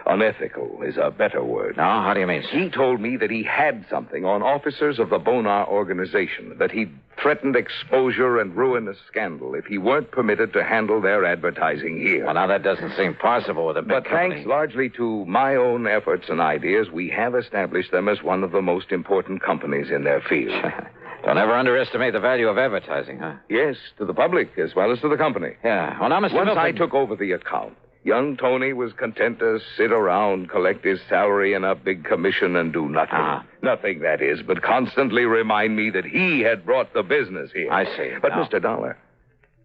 Unethical is a better word. No, how do you mean, sir? He told me that he had something on officers of the Bonar organization, that he'd threatened exposure and ruinous scandal if he weren't permitted to handle their advertising here. Well, now that doesn't seem possible with a big company. Thanks largely to my own efforts and ideas, we have established them as one of the most important companies in their field. Don't ever underestimate the value of advertising, huh? Yes, to the public as well as to the company. Yeah. Well, now, Mr. Once Milford... I took over the account, young Tony was content to sit around, collect his salary and a big commission and do nothing. Nothing, that is, but constantly remind me that he had brought the business here. I see. But, Mr. Dollar,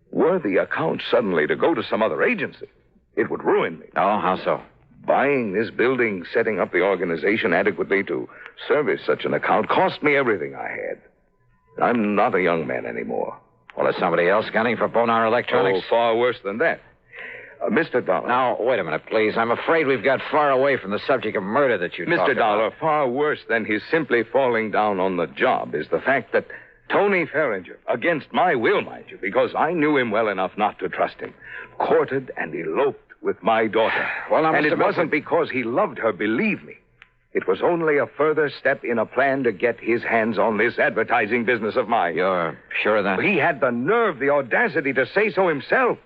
were the account suddenly to go to some other agency, it would ruin me. Oh, how so? Buying this building, setting up the organization adequately to service such an account cost me everything I had. I'm not a young man anymore. Well, is somebody else gunning for Bonar Electronics? Oh, far worse than that. Mr. Dollar. Now, wait a minute, please. I'm afraid we've got far away from the subject of murder that you talked about. Mr. Dollar, far worse than his simply falling down on the job is the fact that Tony Ferringer, against my will, mind you, because I knew him well enough not to trust him, courted and eloped with my daughter. Well, now, and Mr. it wasn't because he loved her, believe me. It was only a further step in a plan to get his hands on this advertising business of mine. You're sure of that? He had the nerve, the audacity to say so himself.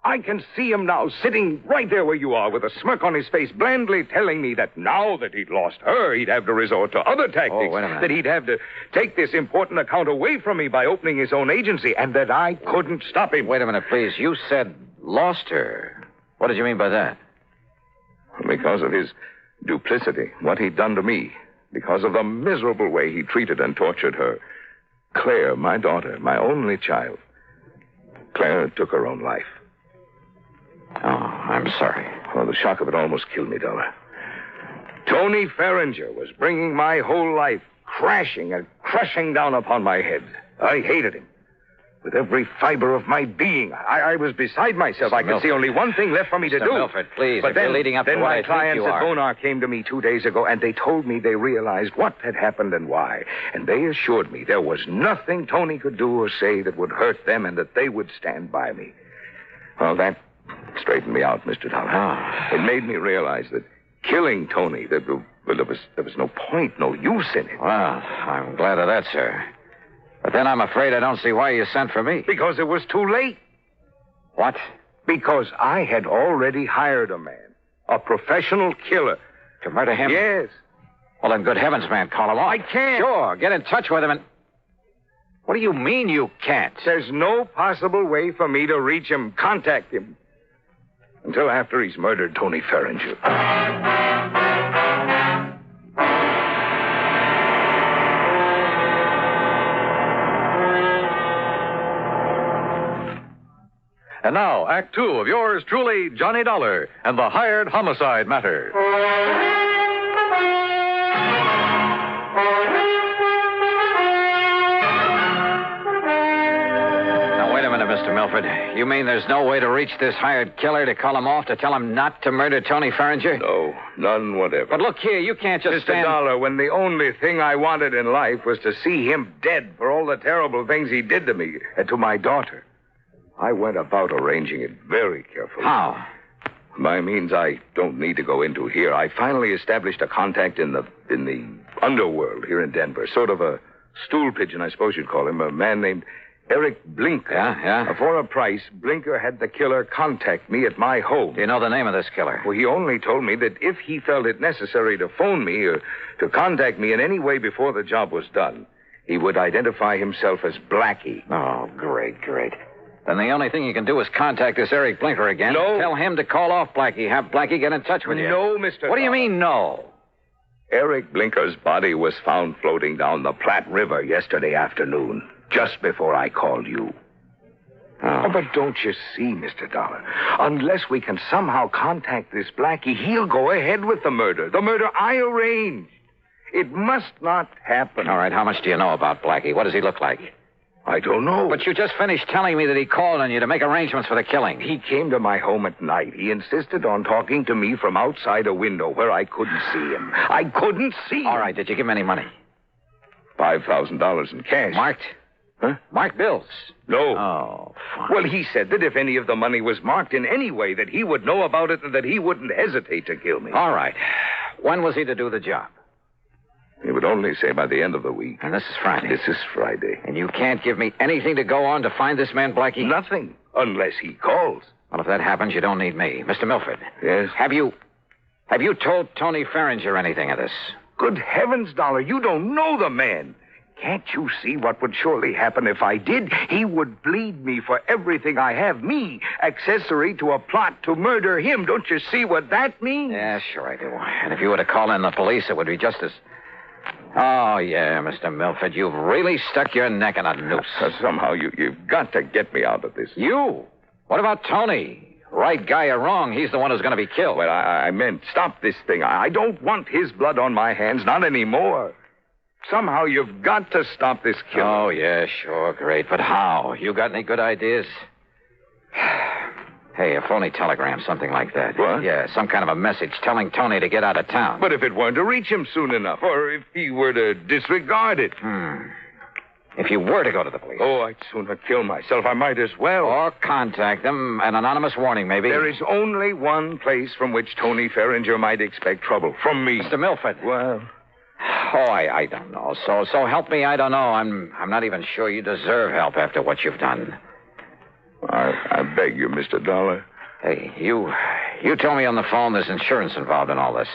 I can see him now, sitting right there where you are, with a smirk on his face, blandly telling me that now that he'd lost her, he'd have to resort to other tactics. Oh, wait a minute. That he'd have to take this important account away from me by opening his own agency, and that I couldn't stop him. Wait a minute, please. You said lost her. What did you mean by that? Because of his duplicity, what he'd done to me. Because of the miserable way he treated and tortured her. Claire, my daughter, my only child. Claire took her own life. Oh, I'm sorry. Oh, the shock of it almost killed me, Dollar. Tony Ferringer was bringing my whole life crashing and crushing down upon my head. I hated him. with every fiber of my being. I was beside myself. I could see only one thing left for me to Mr. do. Milford, please, But if then, you're leading up to then what my I think clients you at are. Bonar came to me 2 days ago, and they told me they realized what had happened and why. And they assured me there was nothing Tony could do or say that would hurt them and that they would stand by me. Well, that straightened me out, Mr. Dollar. It made me realize that killing Tony, there was no point, no use in it. Well, I'm glad of that, sir. But then I'm afraid I don't see why you sent for me. Because it was too late. What? Because I had already hired a man, a professional killer. To murder him? Yes. Well, then, good heavens, man, call him off. I can't. Sure, get in touch with him and... What do you mean you can't? There's no possible way for me to reach him, contact him, until after he's murdered Tony Ferringer. And now, Act Two of yours truly, Johnny Dollar, and the hired homicide matter. Now, wait a minute, Mr. Milford. You mean there's no way to reach this hired killer to call him off, to tell him not to murder Tony Ferringer? No, none whatever. But look here, you can't just Mr. stand... Dollar, when the only thing I wanted in life was to see him dead for all the terrible things he did to me and to my daughter, I went about arranging it very carefully. How? By means I don't need to go into here. I finally established a contact in the underworld here in Denver. Sort of a stool pigeon, I suppose you'd call him. A man named Eric Blinker. Yeah? For a price, Blinker had the killer contact me at my home. Do you know the name of this killer? Well, he only told me that if he felt it necessary to phone me or to contact me in any way before the job was done, he would identify himself as Blackie. Oh, great. Then the only thing you can do is contact this Eric Blinker again. No. Tell him to call off Blackie. Have Blackie get in touch with you. No, Mr. What do you Dollar. mean, no? Eric Blinker's body was found floating down the Platte River yesterday afternoon, just before I called you. Oh, but don't you see, Mr. Dollar? Unless we can somehow contact this Blackie, he'll go ahead with the murder. The murder I arranged. It must not happen. All right, how much do you know about Blackie? What does he look like? I don't know. But you just finished telling me that he called on you to make arrangements for the killing. He came to my home at night. He insisted on talking to me from outside a window where I couldn't see him. I couldn't see him. All right, did you give him any money? $5,000 in cash. Marked? Huh? Marked bills? No. Oh, fine. Well, he said that if any of the money was marked in any way, that he would know about it and that he wouldn't hesitate to kill me. All right. When was he to do the job? He would only say by the end of the week. And this is Friday. This is Friday. And you can't give me anything to go on to find this man, Blackie? Nothing, unless he calls. Well, if that happens, you don't need me. Mr. Milford. Yes? Have you told Tony Ferringer anything of this? Good heavens, Dollar, you don't know the man. Can't you see what would surely happen if I did? He would bleed me for everything I have. Me, accessory to a plot to murder him. Don't you see what that means? Yeah, sure I do. And if you were to call in the police, it would be just as... Oh, yeah, Mr. Milford, you've really stuck your neck in a noose. Somehow you've got to get me out of this. You? What about Tony? Right guy or wrong, he's the one who's going to be killed. Well, I meant stop this thing. I don't want his blood on my hands, not anymore. Somehow you've got to stop this killing. Oh, yeah, sure, great. But how? You got any good ideas? Hey, a phony telegram, something like that. What? Yeah, some kind of a message telling Tony to get out of town. But if it weren't to reach him soon enough, or if he were to disregard it. If you were to go to the police. Oh, I'd sooner kill myself. I might as well. Or contact them, an anonymous warning, maybe. There is only one place from which Tony Ferringer might expect trouble. From me. Mr. Milford. Well... Oh, I don't know. So help me, I don't know. I'm not even sure you deserve help after what you've done. I beg you, Mr. Dollar. Hey, you told me on the phone there's insurance involved in all this.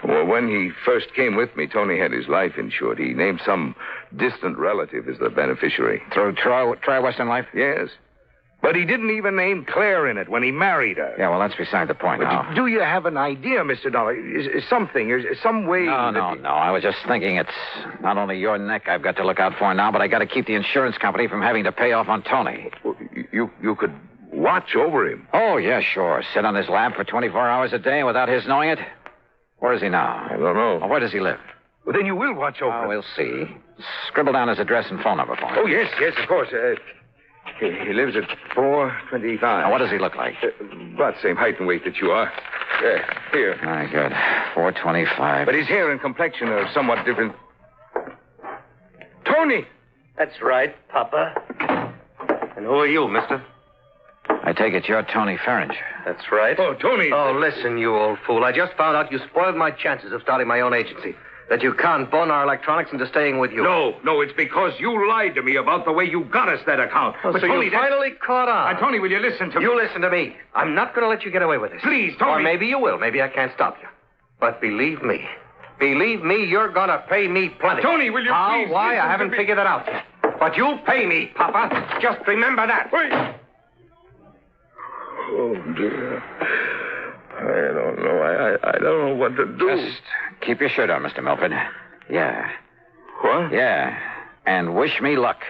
Well, when he first came with me, Tony had his life insured. He named some distant relative as the beneficiary. Through Tri-Western Life? Yes. But he didn't even name Claire in it when he married her. Yeah, well, that's beside the point now. Do you have an idea, Mr. Dollar? Is some way... No. I was just thinking it's not only your neck I've got to look out for now, but I got to keep the insurance company from having to pay off on Tony. Well, you could watch over him. Oh, yeah, sure. Sit on his lap for 24 hours a day without his knowing it? Where is he now? I don't know. Well, where does he live? Well, then you will watch over him. We'll see. Scribble down his address and phone number for me. Oh, yes, of course. He lives at 425. Now, what does he look like? About the same height and weight that you are. Here. My good. 425. But his hair and complexion are somewhat different. Tony! That's right, Papa. And who are you, mister? I take it you're Tony Farringer. That's right. Oh, Tony. Oh, listen, you old fool. I just found out you spoiled my chances of starting my own agency. That you can't bone our electronics into staying with you. No, it's because you lied to me about the way you got us that account. Oh, but so Tony, you finally caught on. Tony, will you listen to me? You listen to me. I'm not going to let you get away with this. Please, Tony. Or maybe you will. Maybe I can't stop you. But believe me, you're going to pay me plenty. Tony, will you How? please Why? listen I haven't to me? figured it out yet. But you'll pay me, Papa. Just remember that. Wait. Oh, dear. I don't know. I don't know what to do. Just keep your shirt on, Mr. Milford. Yeah. What? Yeah. And wish me luck.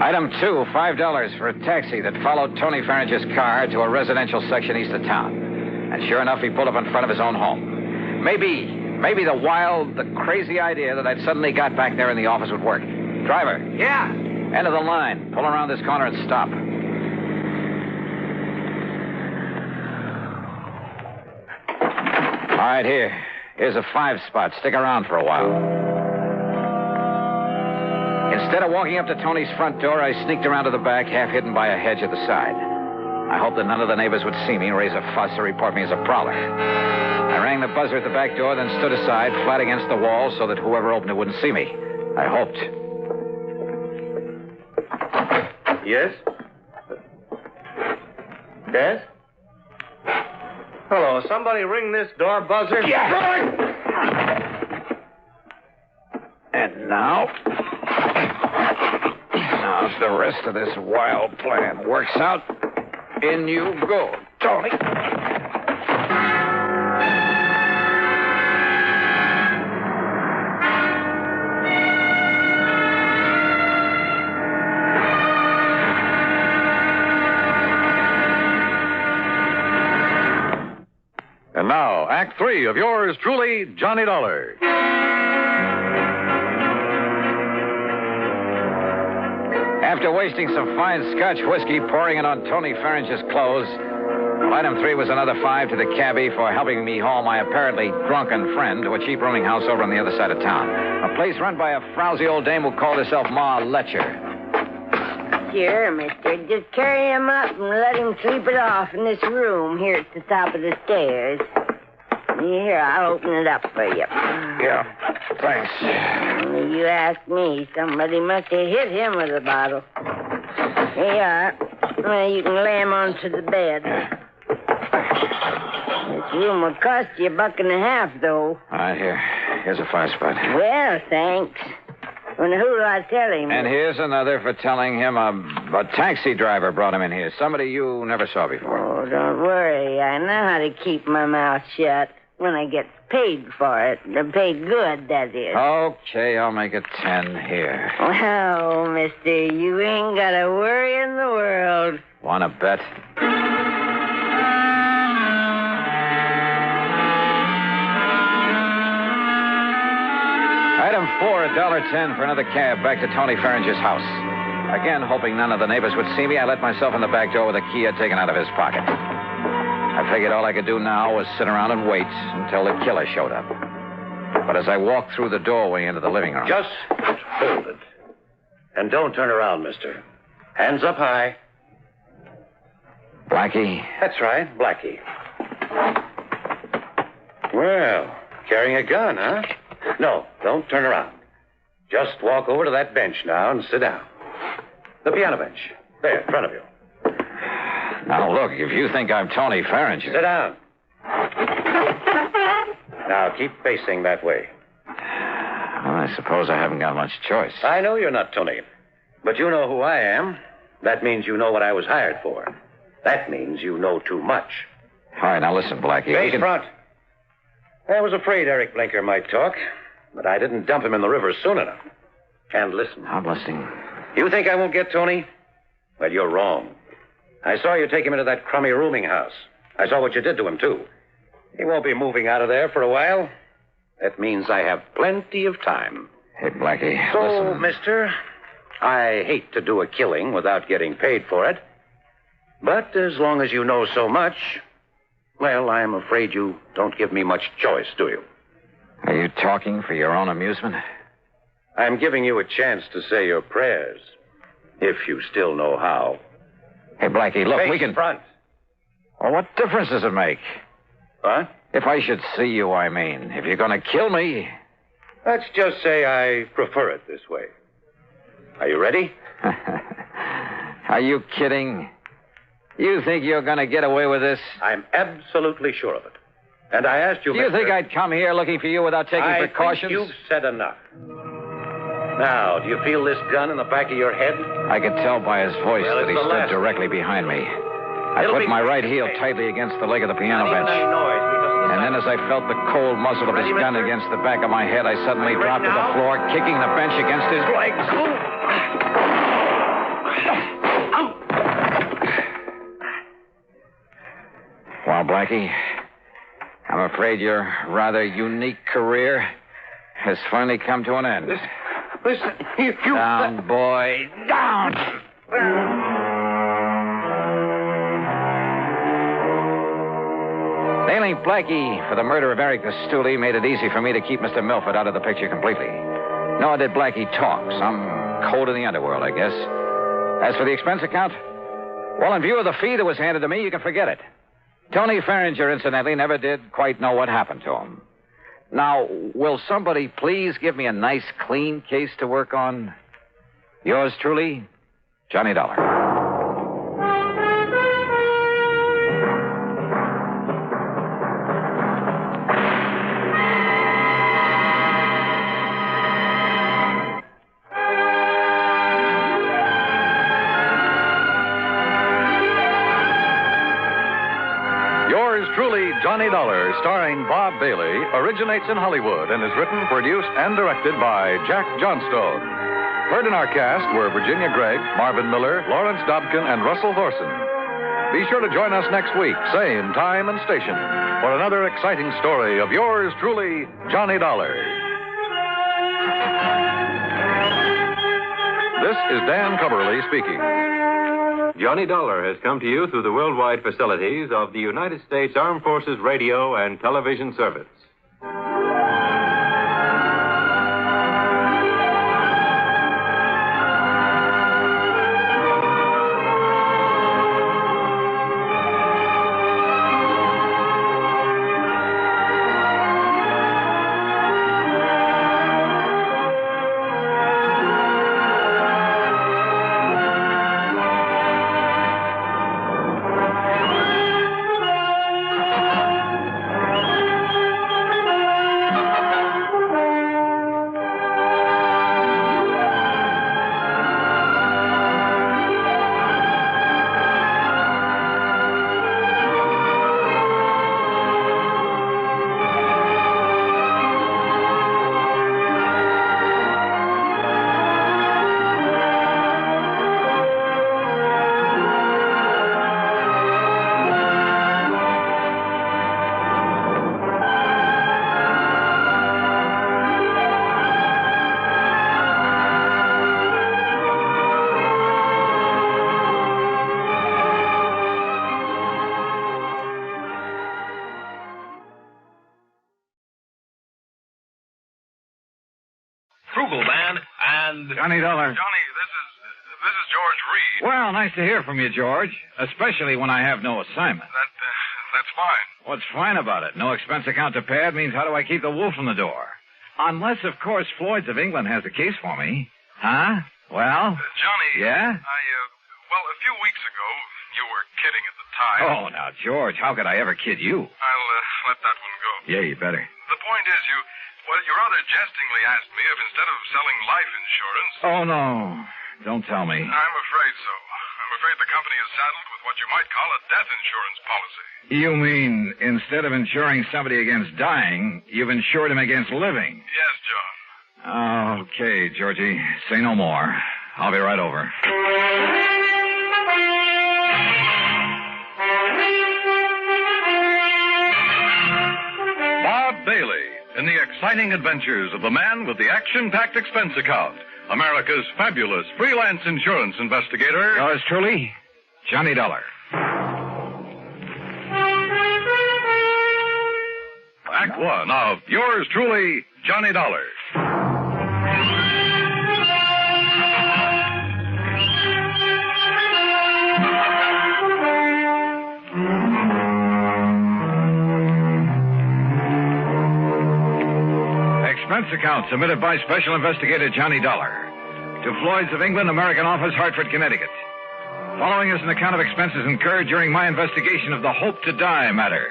Item 2, $5 for a taxi that followed Tony Farringer's car to a residential section east of town. And sure enough, he pulled up in front of his own home. Maybe the crazy idea that I'd suddenly got back there in the office would work. Driver. Yeah? End of the line. Pull around this corner and stop. All right, here's a 5 spot. Stick around for a while. Instead of walking up to Tony's front door, I sneaked around to the back, half hidden by a hedge at the side. I hoped that none of the neighbors would see me, raise a fuss, or report me as a prowler. I rang the buzzer at the back door, then stood aside, flat against the wall, so that whoever opened it wouldn't see me. I hoped. Yes? Yes? Hello, somebody ring this door buzzer? Yeah. And now, if the rest of this wild plan works out, in you go, Tony. And now, Act 3 of yours truly, Johnny Dollar. After wasting some fine Scotch whiskey, pouring it on Tony Farringer's clothes, item 3 was another 5 to the cabbie for helping me haul my apparently drunken friend to a cheap rooming house over on the other side of town. A place run by a frowsy old dame who called herself Ma Letcher. Sure, mister. Just carry him up and let him sleep it off in this room here at the top of the stairs. Here, I'll open it up for you. Yeah, thanks. Only you ask me. Somebody must have hit him with a bottle. Here you are. Well, you can lay him onto the bed. This room will cost you $1.50, though. All right, here's a 5 spot. Well, thanks. Well, who'll I tell him? And here's another for telling him a taxi driver brought him in here. Somebody you never saw before. Oh, don't worry. I know how to keep my mouth shut when I get paid for it. Paid good, that is. Okay, I'll make it 10 here. Well, mister, you ain't got a worry in the world. Want to bet? Item 4, $1.10 for another cab back to Tony Farringer's house. Again, hoping none of the neighbors would see me, I let myself in the back door with a key I'd taken out of his pocket. I figured all I could do now was sit around and wait until the killer showed up. But as I walked through the doorway into the living room... Just hold it. And don't turn around, mister. Hands up high. Blackie? That's right, Blackie. Well, carrying a gun, huh? No, don't turn around. Just walk over to that bench now and sit down. The piano bench. There, in front of you. Now, look, if you think I'm Tony Farringer... Sit down. Now, keep facing that way. Well, I suppose I haven't got much choice. I know you're not Tony, but you know who I am. That means you know what I was hired for. That means you know too much. All right, now listen, Blackie. Face front. I was afraid Eric Blinker might talk, but I didn't dump him in the river soon enough. And listen. I'm listening. You think I won't get Tony? Well, you're wrong. I saw you take him into that crummy rooming house. I saw what you did to him, too. He won't be moving out of there for a while. That means I have plenty of time. Hey, Blackie, So, listen. mister, I hate to do a killing without getting paid for it. But as long as you know so much, well, I'm afraid you don't give me much choice, do you? Are you talking for your own amusement? I'm giving you a chance to say your prayers, if you still know how. Hey, Blackie, look, Face we can... front. Well, what difference does it make? What? If I should see you, I mean. If you're going to kill me... Let's just say I prefer it this way. Are you ready? Are you kidding? You think you're going to get away with this? I'm absolutely sure of it. And I asked you, Do you think I'd come here looking for you without taking precautions? I think you've said enough. Now, do you feel this gun in the back of your head? I could tell by his voice Well, that he it's the stood last directly behind me. I It'll put be my right quick, heel Dave. tightly against the leg of the piano Not even bench. any noise because of the And then as I felt the cold muzzle of his Ready, gun mister? against the back of my head, I suddenly Are you ready dropped to the now? floor, kicking the bench against his legs. Well, Blackie, I'm afraid your rather unique career has finally come to an end. Listen, if you... Down, boy, down! Nailing Blackie for the murder of Eric the Stoolie made it easy for me to keep Mr. Milford out of the picture completely. Nor did Blackie talk. Some code in the underworld, I guess. As for the expense account, well, in view of the fee that was handed to me, you can forget it. Tony Farringer, incidentally, never did quite know what happened to him. Now, will somebody please give me a nice, clean case to work on? Yours truly, Johnny Dollar. Yours truly, Johnny Dollar, starring Bob Bailey, originates in Hollywood and is written, produced, and directed by Jack Johnstone. Heard in our cast were Virginia Gregg, Marvin Miller, Lawrence Dobkin, and Russell Thorson. Be sure to join us next week, same time and station, for another exciting story of yours truly, Johnny Dollar. This is Dan Cumberly speaking. Johnny Dollar has come to you through the worldwide facilities of the United States Armed Forces Radio and Television Service. Johnny Dollar. Johnny, this is George Reed. Well, nice to hear from you, George. Especially when I have no assignment. That's fine. What's fine about it? No expense account to pad means how do I keep the wolf from the door? Unless, of course, Floyd's of England has a case for me. Huh? Well? Johnny. Yeah? Well, a few weeks ago, you were kidding at the time. Oh, now, George, how could I ever kid you? I'll let that one go. Yeah, you better. The point is, you rather jestingly asked me if instead of selling life insurance... Oh, no. Don't tell me. I'm afraid so. I'm afraid the company is saddled with what you might call a death insurance policy. You mean instead of insuring somebody against dying, you've insured him against living? Yes, John. Okay, Georgie. Say no more. I'll be right over. exciting adventures of the man with the action-packed expense account, America's fabulous freelance insurance investigator. Yours truly, Johnny Dollar. Act one of yours truly, Johnny Dollar. Expense account submitted by Special Investigator Johnny Dollar to Floyd's of England, American Office, Hartford, Connecticut. Following is an account of expenses incurred during my investigation of the Hope to Die matter.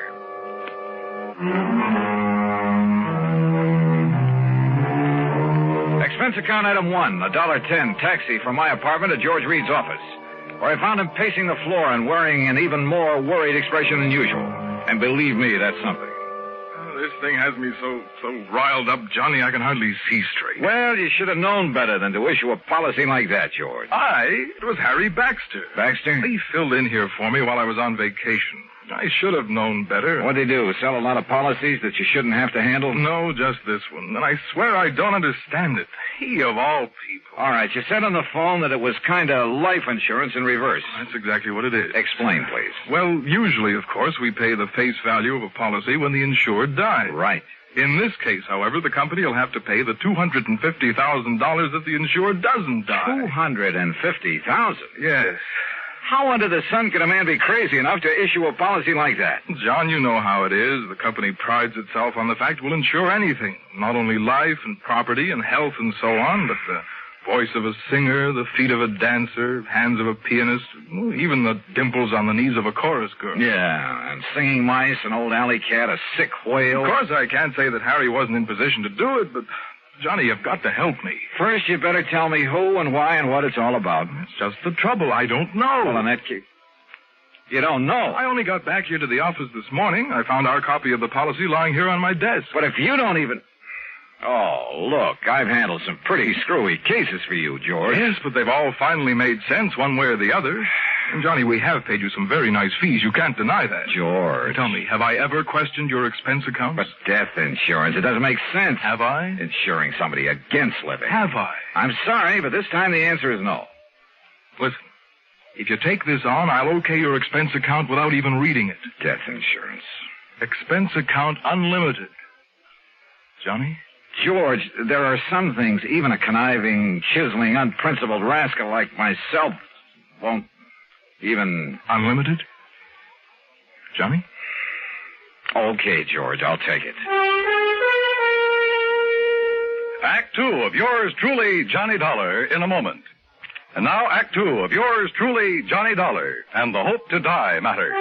Expense account item 1, $1.10 taxi from my apartment to George Reed's office, where I found him pacing the floor and wearing an even more worried expression than usual. And believe me, that's something. This thing has me so riled up, Johnny, I can hardly see straight. Well, you should have known better than to issue a policy like that, George. It was Harry Baxter. Baxter? He filled in here for me while I was on vacation. I should have known better. What'd he do, sell a lot of policies that you shouldn't have to handle? No, just this one. And I swear I don't understand it. He, of all people. All right, you said on the phone that it was kind of life insurance in reverse. That's exactly what it is. Explain, please. Well, usually, of course, we pay the face value of a policy when the insured dies. Right. In this case, however, the company will have to pay the $250,000 if the insured doesn't die. $250,000? Yes. How under the sun could a man be crazy enough to issue a policy like that? John, you know how it is. The company prides itself on the fact we'll insure anything. Not only life and property and health and so on, but the voice of a singer, the feet of a dancer, hands of a pianist, even the dimples on the knees of a chorus girl. Yeah, and singing mice, an old alley cat, a sick whale. Of course, I can't say that Harry wasn't in position to do it, but... Johnny, you've got to help me. First, you better tell me who and why and what it's all about. That's just the trouble. I don't know. Well, in that case... You don't know? I only got back here to the office this morning. I found our copy of the policy lying here on my desk. But if you don't even... Oh, look, I've handled some pretty screwy cases for you, George. Yes, but they've all finally made sense one way or the other. And, Johnny, we have paid you some very nice fees. You can't deny that. George. Tell me, have I ever questioned your expense accounts? But death insurance, it doesn't make sense. Have I? Insuring somebody against living. Have I? I'm sorry, but this time the answer is no. Listen, if you take this on, I'll okay your expense account without even reading it. Death insurance. Expense account unlimited. Johnny? George, there are some things even a conniving, chiseling, unprincipled rascal like myself won't even... Unlimited? Johnny? Okay, George, I'll take it. Act two of yours truly, Johnny Dollar, in a moment. And now, Act two of yours truly, Johnny Dollar, and the Hope to Die matter.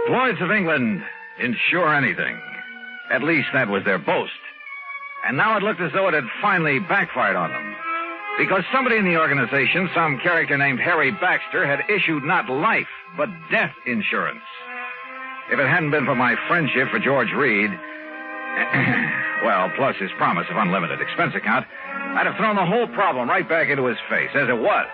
Floyd's of England insure anything. At least that was their boast. And now it looked as though it had finally backfired on them. Because somebody in the organization, some character named Harry Baxter, had issued not life, but death insurance. If it hadn't been for my friendship for George Reed, well, plus his promise of unlimited expense account, I'd have thrown the whole problem right back into his face, as it was.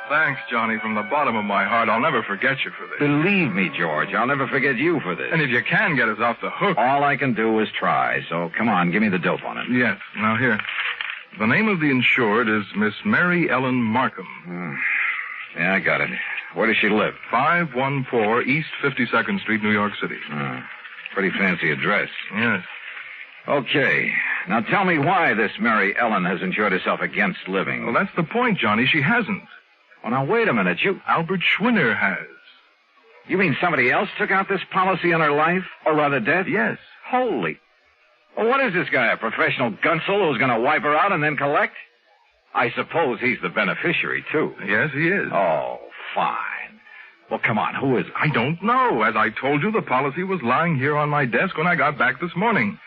Thanks, Johnny, from the bottom of my heart. I'll never forget you for this. Believe me, George, I'll never forget you for this. And if you can get us off the hook... All I can do is try, so come on, give me the dope on it. Yes. Now, here. The name of the insured is Miss Mary Ellen Markham. Yeah, I got it. Where does she live? 514 East 52nd Street, New York City. Pretty fancy address. Yes. Okay. Now tell me why this Mary Ellen has insured herself against living. Well, that's the point, Johnny. She hasn't. Well, now, wait a minute. Albert Schwinner has. You mean somebody else took out this policy on her life? Or rather death? Yes. Holy. Well, what is this guy, a professional gunsel who's going to wipe her out and then collect? I suppose he's the beneficiary, too. Yes, he is. Oh, fine. Well, come on, who is it? I don't know. As I told you, the policy was lying here on my desk when I got back this morning.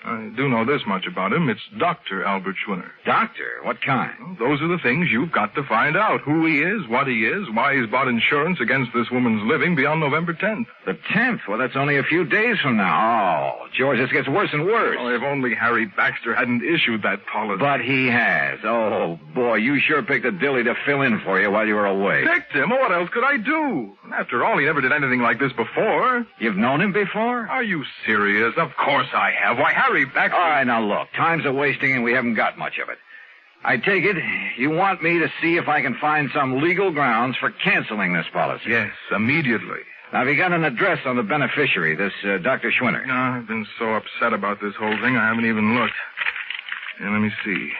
I do know this much about him. It's Dr. Albert Schwinner. Doctor? What kind? Well, those are the things you've got to find out. Who he is, what he is, why he's bought insurance against this woman's living beyond November 10th. The 10th? Well, that's only a few days from now. Oh, George, this gets worse and worse. Oh, if only Harry Baxter hadn't issued that policy. But he has. Oh, boy, you sure picked a dilly to fill in for you while you were away. Picked him? What else could I do? After all, he never did anything like this before. You've known him before? Are you serious? Of course I have. Why, Harry Baxter... All right, now look. Time's a-wasting and we haven't got much of it. I take it you want me to see if I can find some legal grounds for canceling this policy. Yes, immediately. Now, have you got an address on the beneficiary, this Dr. Schwinner? No, I've been so upset about this whole thing, I haven't even looked. And let me see.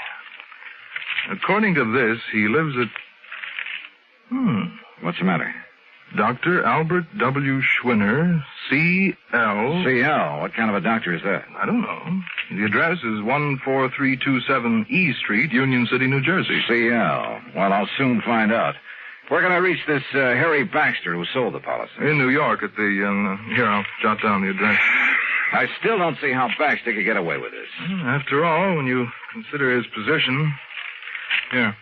According to this, he lives at... What's the matter? Dr. Albert W. Schwinner, C.L. C.L.? What kind of a doctor is that? I don't know. The address is 14327 E Street, Union City, New Jersey. C.L. Well, I'll soon find out. We're going to reach this Harry Baxter who sold the policy. In New York at the... here, I'll jot down the address. I still don't see how Baxter could get away with this. After all, when you consider his position... Here.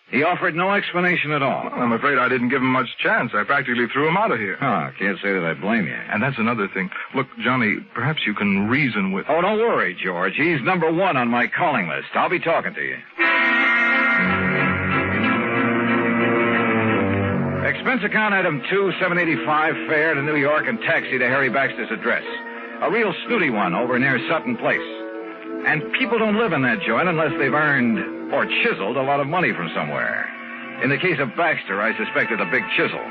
He offered no explanation at all. Well, I'm afraid I didn't give him much chance. I practically threw him out of here. Oh, can't say that I blame you. And that's another thing. Look, Johnny, perhaps you can reason with... Oh, don't worry, George. He's number one on my calling list. I'll be talking to you. Expense account item 2, $785, fare to New York and taxi to Harry Baxter's address. A real snooty one over near Sutton Place. And people don't live in that joint unless they've earned or chiseled a lot of money from somewhere. In the case of Baxter, I suspected a big chisel.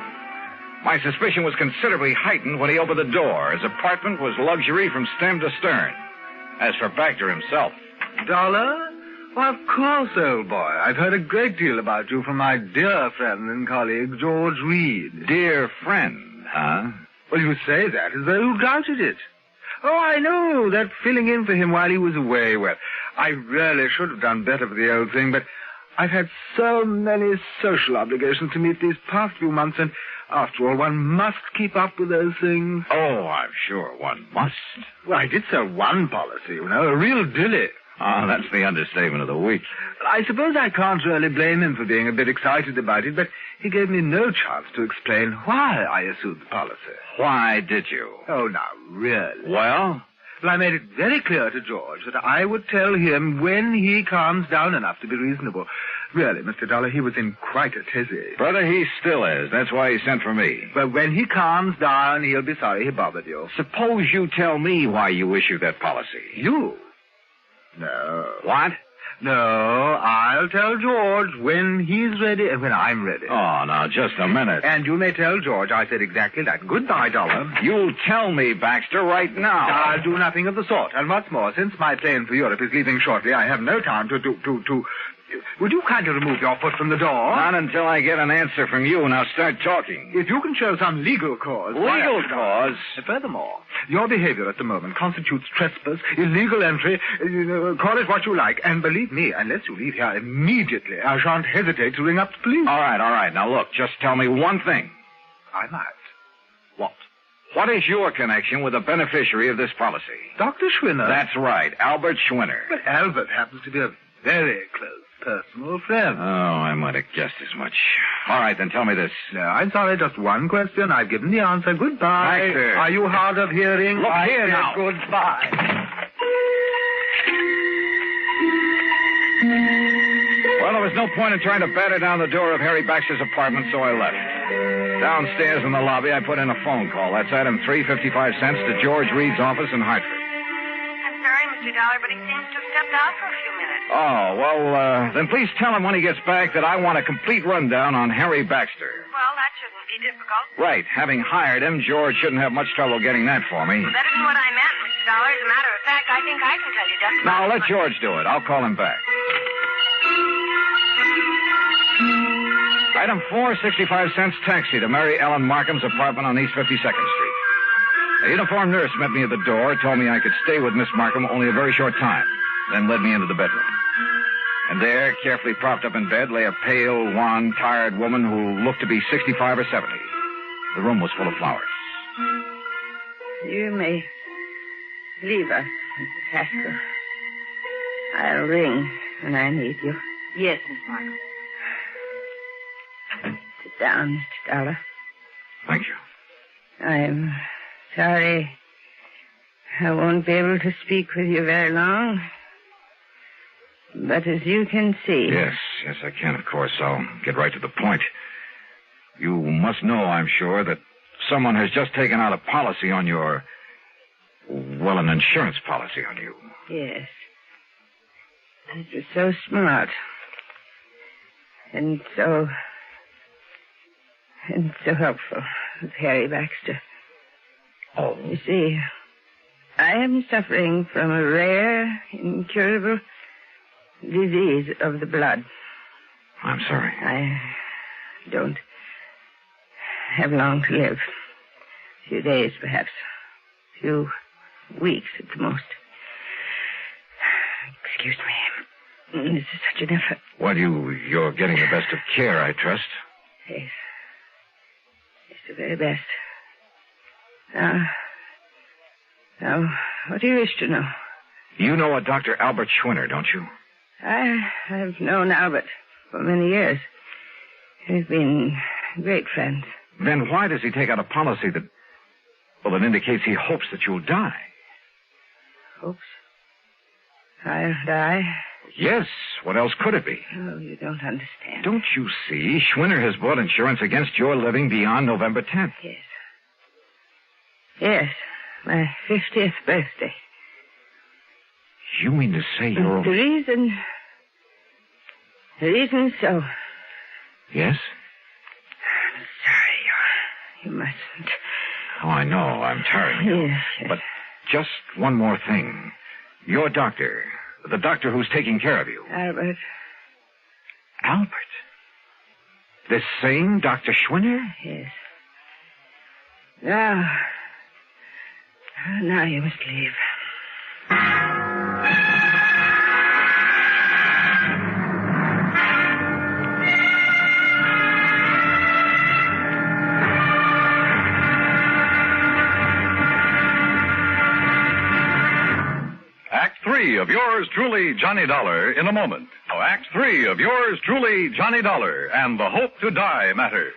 My suspicion was considerably heightened when he opened the door. His apartment was luxury from stem to stern. As for Baxter himself... Dollar? Well, of course, old boy. I've heard a great deal about you from my dear friend and colleague, George Reed. Dear friend, huh? Well, you say that as though you doubted it. Oh, I know, that filling in for him while he was away. Well, I really should have done better for the old thing, but I've had so many social obligations to meet these past few months, and after all, one must keep up with those things. Oh, I'm sure one must. Well, I did sell one policy, you know, a real dilly. Oh, that's the understatement of the week. I suppose I can't really blame him for being a bit excited about it, but he gave me no chance to explain why I issued the policy. Why did you? Oh, now, really. Well? Well, I made it very clear to George that I would tell him when he calms down enough to be reasonable. Really, Mr. Dollar, he was in quite a tizzy. Brother, he still is. That's why he sent for me. Well, when he calms down, he'll be sorry he bothered you. Suppose you tell me why you issued that policy. You? No. What? No, I'll tell George when he's ready and when I'm ready. Oh, now, just a minute. And you may tell George I said exactly that. Goodbye, Dollar. You'll tell me, Baxter, right now. I'll do nothing of the sort. And what's more, since my plane for Europe is leaving shortly, I have no time to... Would you kindly remove your foot from the door? Not until I get an answer from you. Now start talking. If you can show some legal cause... Legal cause? Furthermore, your behavior at the moment constitutes trespass, illegal entry, call it what you like. And believe me, unless you leave here immediately, I shan't hesitate to ring up the police. All right. Now look, just tell me one thing. I might. What? What is your connection with the beneficiary of this policy? Dr. Schwinner. That's right, Albert Schwinner. But Albert happens to be a very close personal friend. Oh, I might have guessed as much. All right, then tell me this. No, I'm sorry, just one question. I've given the answer. Goodbye. Baxter. Are you hard of hearing? Look here now. Goodbye. Well, there was no point in trying to batter down the door of Harry Baxter's apartment, so I left. Downstairs in the lobby, I put in a phone call. That's item 3.55 cents to George Reed's office in Hartford. I'm sorry, Mr. Dollar, but he seems to have stepped out for a few minutes. Oh, well, then please tell him when he gets back that I want a complete rundown on Harry Baxter. Well, that shouldn't be difficult. Right. Having hired him, George shouldn't have much trouble getting that for me. Well, that isn't what I meant, Mr. Dollar. As a matter of fact, I think I can tell you just Now, let George do it. I'll call him back. Item 4, 65 cents taxi to Mary Ellen Markham's apartment on East 52nd Street. A uniformed nurse met me at the door, told me I could stay with Miss Markham only a very short time, then led me into the bedroom. And there, carefully propped up in bed, lay a pale, wan, tired woman who looked to be 65 or 70. The room was full of flowers. You may leave us. Pascal, I'll ring when I need you. Yes, Miss Markham. Sit down, Mr. Dollar. Thank you. I'm sorry I won't be able to speak with you very long. But as you can see... Yes, I can, of course. I'll get right to the point. You must know, I'm sure, that someone has just taken out a policy on your... Well, an insurance policy on you. Yes. This is so smart. And so helpful with Harry Baxter. Oh. You see, I am suffering from a rare, incurable disease of the blood. I'm sorry. I don't have long to live. A few days, perhaps. A few weeks at the most. Excuse me. This is such an effort. Well, you're getting the best of care, I trust. Yes. It's the very best. Now, what do you wish to know? You know a Dr. Albert Schwinner, don't you? I've known Albert for many years. We've been great friends. Then why does he take out a policy that indicates he hopes that you'll die? Hopes? I'll die? Yes. What else could it be? Oh, you don't understand. Don't you see? Schwinner has bought insurance against your living beyond November 10th. Yes. Yes. My 50th birthday. You mean to say you're... The reason so. Yes? I'm sorry. You mustn't. Oh, I know. I'm tiring you. Yes. But just one more thing. Your doctor, the doctor who's taking care of you. Albert. Albert? This same Dr. Schwinner? Yes. Now you must leave. Act 3 of yours truly, Johnny Dollar, in a moment. Now, Act 3 of yours truly, Johnny Dollar, and the Hope to Die matter.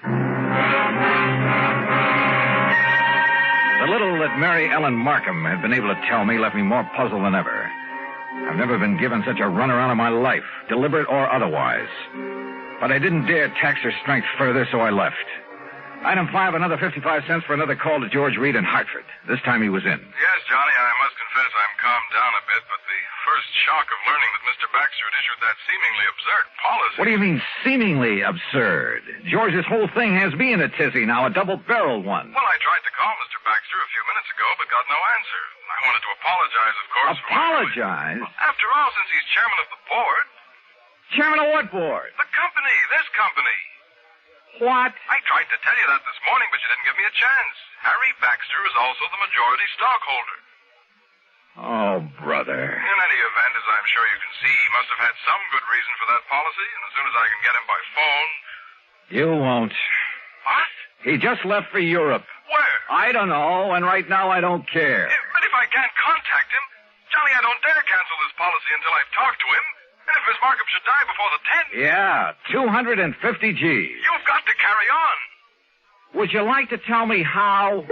The little that Mary Ellen Markham had been able to tell me left me more puzzled than ever. I've never been given such a runaround of my life, deliberate or otherwise. But I didn't dare tax her strength further, so I left. Item 5, another 55 cents for another call to George Reed in Hartford. This time he was in. Yes, Johnny, I must confess I'm calmed down a bit, but the first shock of learning that Mr. Baxter had issued that seemingly absurd policy... What do you mean, seemingly absurd? George's whole thing has me in a tizzy now, a double-barreled one. Well, I tried to call Mr. Baxter a few minutes ago, but got no answer. I wanted to apologize, of course. Apologize? Well, after all, since he's chairman of the board... Chairman of what board? The company, this company. What? I tried to tell you that this morning, but you didn't give me a chance. Harry Baxter is also the majority stockholder. Oh, brother. In any event, as I'm sure you can see, he must have had some good reason for that policy, and as soon as I can get him by phone... You won't. What? He just left for Europe. Where? I don't know, and right now I don't care. But if I can't contact him, Johnny, I don't dare cancel this policy until I've talked to him. And if Miss Markham should die before the 10th... Yeah, 250 G's. You've got to carry on. Would you like to tell me how?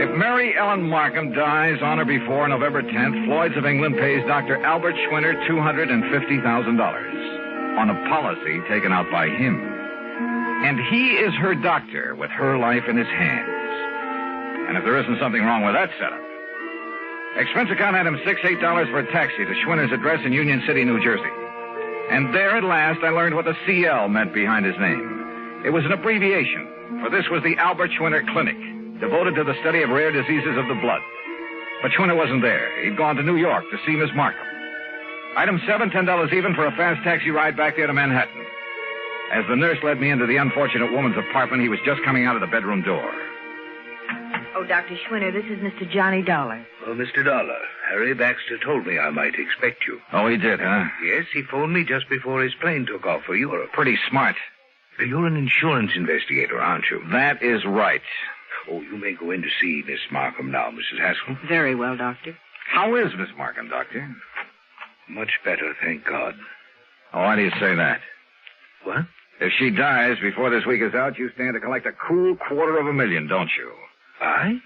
If Mary Ellen Markham dies on or before November 10th, Floyd's of England pays Dr. Albert Schwinner $250,000 on a policy taken out by him. And he is her doctor with her life in his hands. And if there isn't something wrong with that setup, expense account item 6, $8 for a taxi to Schwinner's address in Union City, New Jersey. And there at last I learned what the CL meant behind his name. It was an abbreviation, for this was the Albert Schwinner Clinic, devoted to the study of rare diseases of the blood. But Schwinner wasn't there. He'd gone to New York to see Miss Markham. Item 7, $10 even for a fast taxi ride back there to Manhattan. As the nurse led me into the unfortunate woman's apartment, he was just coming out of the bedroom door. Oh, Dr. Schwinner, this is Mr. Johnny Dollar. Oh, Mr. Dollar, Harry Baxter told me I might expect you. Oh, he did, huh? Yes, he phoned me just before his plane took off for Europe. Pretty smart. You're an insurance investigator, aren't you? That is right. Oh, you may go in to see Miss Markham now, Mrs. Haskell. Very well, Doctor. How is Miss Markham, Doctor? Much better, thank God. Oh, why do you say that? What? If she dies before this week is out, you stand to collect a cool $250,000, don't you? I?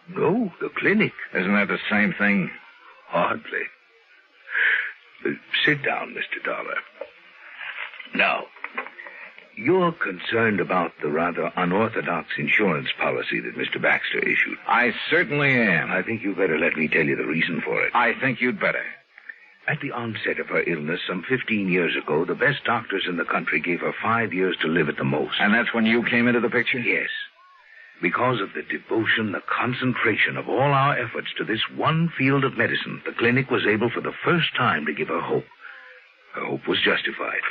No, the clinic. Isn't that the same thing? Hardly. Sit down, Mr. Dollar. Now, you're concerned about the rather unorthodox insurance policy that Mr. Baxter issued. I certainly am. I think you better let me tell you the reason for it. I think you'd better. At the onset of her illness some 15 years ago, the best doctors in the country gave her 5 years to live at the most. And that's when you came into the picture? Yes. Because of the devotion, the concentration of all our efforts to this one field of medicine, the clinic was able for the first time to give her hope. Her hope was justified.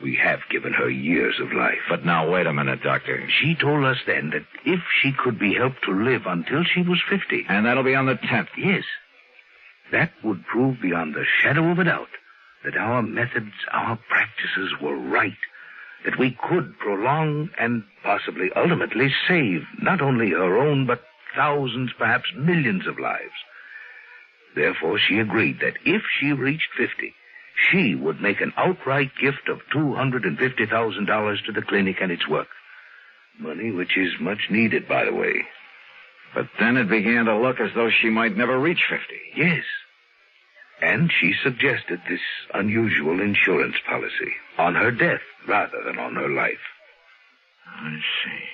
We have given her years of life. But now, wait a minute, Doctor. She told us then that if she could be helped to live until she was 50... And that'll be on the 10th? Yes. That would prove beyond the shadow of a doubt that our methods, our practices were right, that we could prolong and possibly ultimately save not only her own, but thousands, perhaps millions of lives. Therefore, she agreed that if she reached 50, she would make an outright gift of $250,000 to the clinic and its work. Money which is much needed, by the way. But then it began to look as though she might never reach 50. Yes. And she suggested this unusual insurance policy on her death rather than on her life. I see.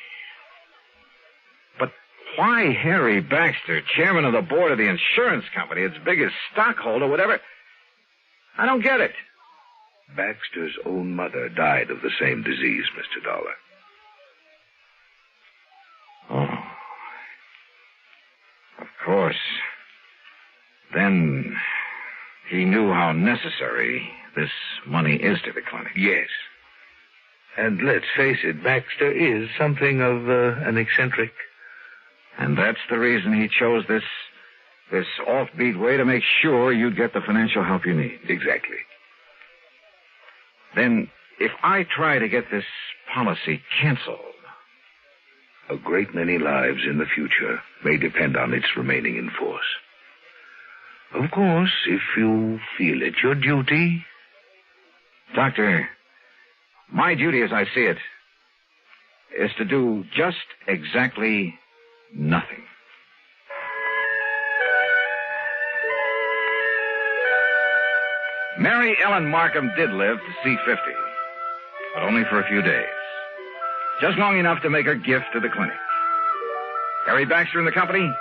But why Harry Baxter, chairman of the board of the insurance company, its biggest stockholder, whatever? I don't get it. Baxter's own mother died of the same disease, Mr. Dollar. Oh. Of course. Then he knew how necessary this money is to the clinic. Yes. And let's face it, Baxter is something of an eccentric. And that's the reason he chose this offbeat way to make sure you'd get the financial help you need. Exactly. Then, if I try to get this policy canceled... A great many lives in the future may depend on its remaining in force. Of course, if you feel it your duty... Doctor, my duty as I see it is to do just exactly nothing. Mary Ellen Markham did live to see 50, but only for a few days. Just long enough to make her gift to the clinic. Harry Baxter and the company?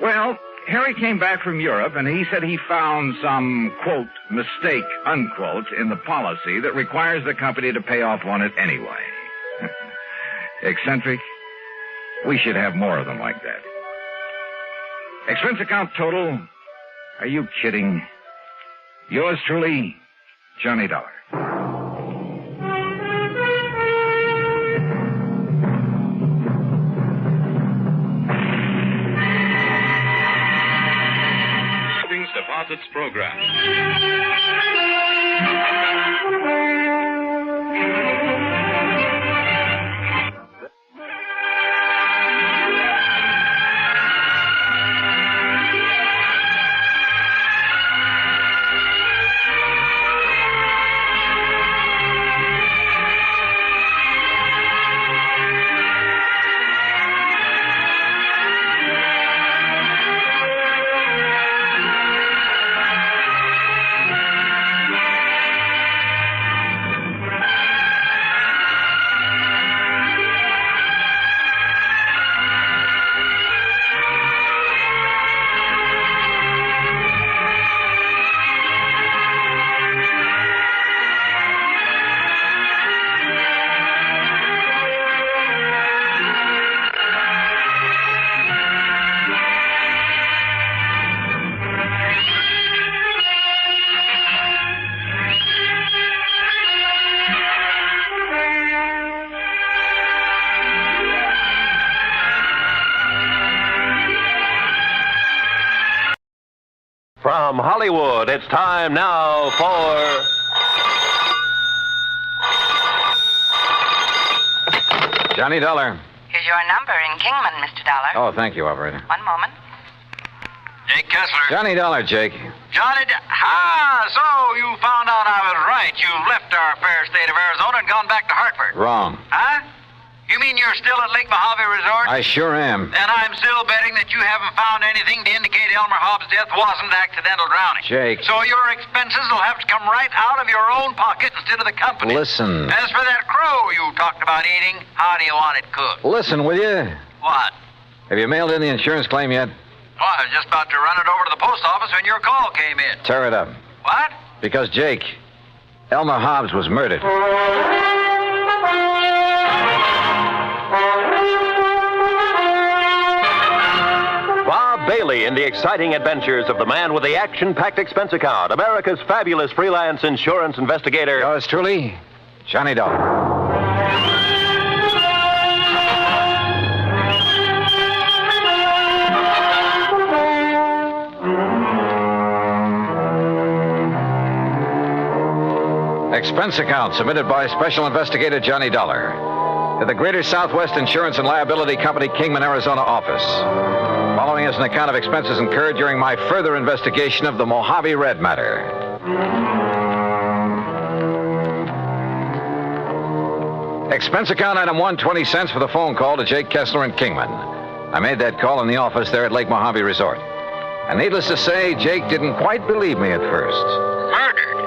Well, Harry came back from Europe, and he said he found some, quote, mistake, unquote, in the policy that requires the company to pay off on it anyway. Eccentric? We should have more of them like that. Expense account total? Are you kidding? Yours truly, Johnny Dollar. Savings Deposits Program. From Hollywood, it's time now for... Johnny Dollar. Here's your number in Kingman, Mr. Dollar. Oh, thank you, operator. One moment. Jake Kessler. Johnny Dollar, Jake. So you found out I was right. You left our fair state of Arizona and gone back to Hartford. Wrong. Huh? You mean you're still at Lake Mojave Resort? I sure am. Then I'm still betting that you haven't found anything to indicate Elmer Hobbs' death wasn't accidental drowning. Jake. So your expenses will have to come right out of your own pocket instead of the company. Listen. As for that crow you talked about eating, how do you want it cooked? Listen, will you? What? Have you mailed in the insurance claim yet? Oh, I was just about to run it over to the post office when your call came in. Tear it up. What? Because, Jake, Elmer Hobbs was murdered. Bob Bailey in the exciting adventures of the man with the action-packed expense account, America's fabulous freelance insurance investigator. Yours truly, Johnny Dollar. Expense account submitted by Special Investigator Johnny Dollar to the Greater Southwest Insurance and Liability Company, Kingman, Arizona office. Following is an account of expenses incurred during my further investigation of the Mojave Red matter. Expense account item 1, 20 cents for the phone call to Jake Kessler in Kingman. I made that call in the office there at Lake Mojave Resort. And needless to say, Jake didn't quite believe me at first. Murdered?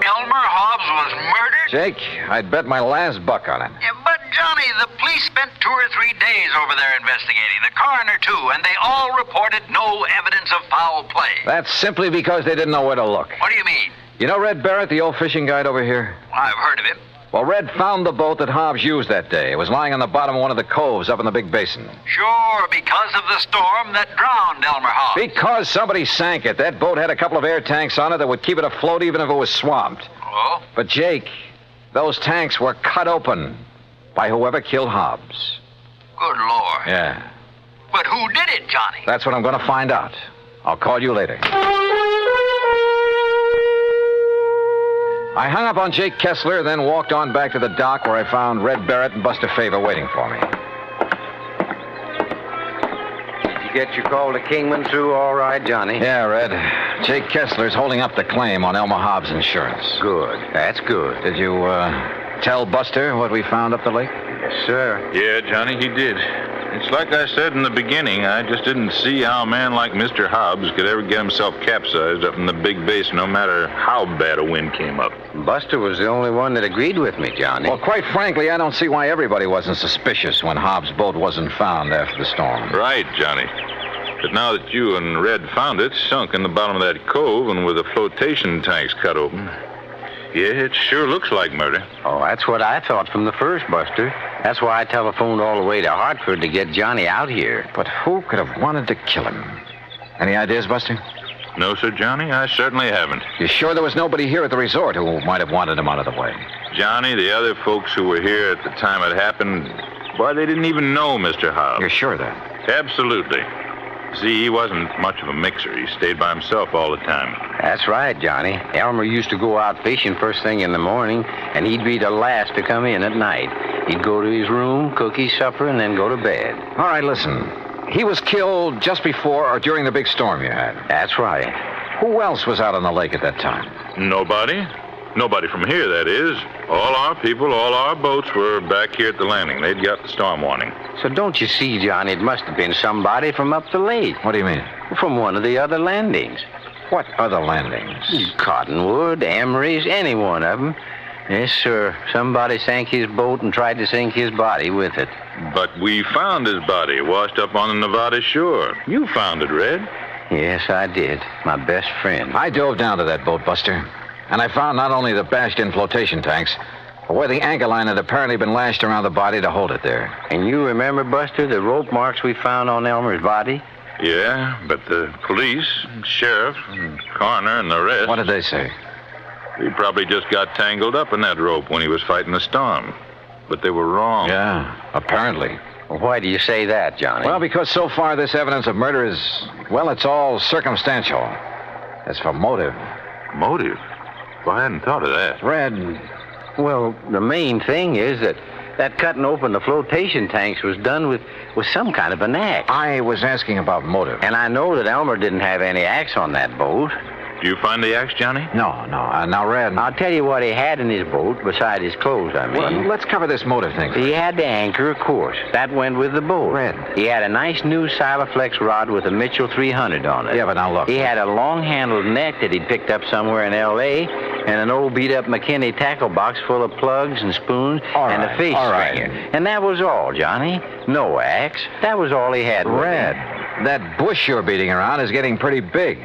Elmer Hobbs was murdered? Jake, I'd bet my last buck on it. Yeah, but Johnny, the police spent 2 or 3 days over there investigating. The coroner, too, and they all reported no evidence of foul play. That's simply because they didn't know where to look. What do you mean? You know Red Barrett, the old fishing guide over here? I've heard of him. Well, Red found the boat that Hobbs used that day. It was lying on the bottom of one of the coves up in the big basin. Sure, because of the storm that drowned Elmer Hobbs. Because somebody sank it. That boat had a couple of air tanks on it that would keep it afloat even if it was swamped. Oh? But, Jake, those tanks were cut open by whoever killed Hobbs. Good Lord. Yeah. But who did it, Johnny? That's what I'm going to find out. I'll call you later. I hung up on Jake Kessler, then walked on back to the dock where I found Red Barrett and Buster Favor waiting for me. Did you get your call to Kingman through all right, Johnny? Yeah, Red. Jake Kessler's holding up the claim on Elmer Hobbs' insurance. Good. That's good. Did you, tell Buster what we found up the lake? Yes, sir. Yeah, Johnny, he did. It's like I said in the beginning. I just didn't see how a man like Mr. Hobbs could ever get himself capsized up in the big basin, no matter how bad a wind came up. Buster was the only one that agreed with me, Johnny. Well, quite frankly, I don't see why everybody wasn't suspicious when Hobbs' boat wasn't found after the storm. Right, Johnny. But now that you and Red found it, sunk in the bottom of that cove and with the flotation tanks cut open, yeah, it sure looks like murder. Oh, that's what I thought from the first, Buster. That's why I telephoned all the way to Hartford to get Johnny out here. But who could have wanted to kill him? Any ideas, Buster? No, sir, Johnny, I certainly haven't. You sure there was nobody here at the resort who might have wanted him out of the way? Johnny, the other folks who were here at the time it happened, why, they didn't even know Mr. Hobbs. You're sure of that? Absolutely. See, he wasn't much of a mixer. He stayed by himself all the time. That's right, Johnny. Elmer used to go out fishing first thing in the morning, and he'd be the last to come in at night. He'd go to his room, cook his supper, and then go to bed. All right, listen. He was killed just before or during the big storm you had. That's right. Who else was out on the lake at that time? Nobody. Nobody from here, that is. All our people, all our boats were back here at the landing. They'd got the storm warning. So don't you see, Johnny, it must have been somebody from up the lake. What do you mean? From one of the other landings. What other landings? Cottonwood, Emery's, any one of them. Yes, sir. Somebody sank his boat and tried to sink his body with it. But we found his body washed up on the Nevada shore. You found it, Red. Yes, I did. My best friend. I dove down to that boat, Buster. And I found not only the bashed-in flotation tanks, but where the anchor line had apparently been lashed around the body to hold it there. And you remember, Buster, the rope marks we found on Elmer's body? Yeah, but the police, sheriff, and coroner, and the rest... What did they say? He probably just got tangled up in that rope when he was fighting the storm. But they were wrong. Yeah, apparently. Well, why do you say that, Johnny? Well, because so far this evidence of murder is, well, it's all circumstantial. As for motive... Motive? Well, I hadn't thought of that. Red. Well, the main thing is that That cutting open the flotation tanks was done with some kind of an axe. I was asking about motive. And I know that Elmer didn't have any axe on that boat. Did you find the axe, Johnny? No. Now, Red. I'll tell you what he had in his boat, beside his clothes, I mean. Well, let's cover this motive thing. He had the anchor, of course. That went with the boat. Red. He had a nice new Silaflex rod with a Mitchell 300 on it. Yeah, but now look. He had a long-handled net that he'd picked up somewhere in L.A., and an old beat-up McKinney tackle box full of plugs and spoons and a fish stringer. And that was all, Johnny. No axe. That was all he had. Red, that bush you're beating around is getting pretty big.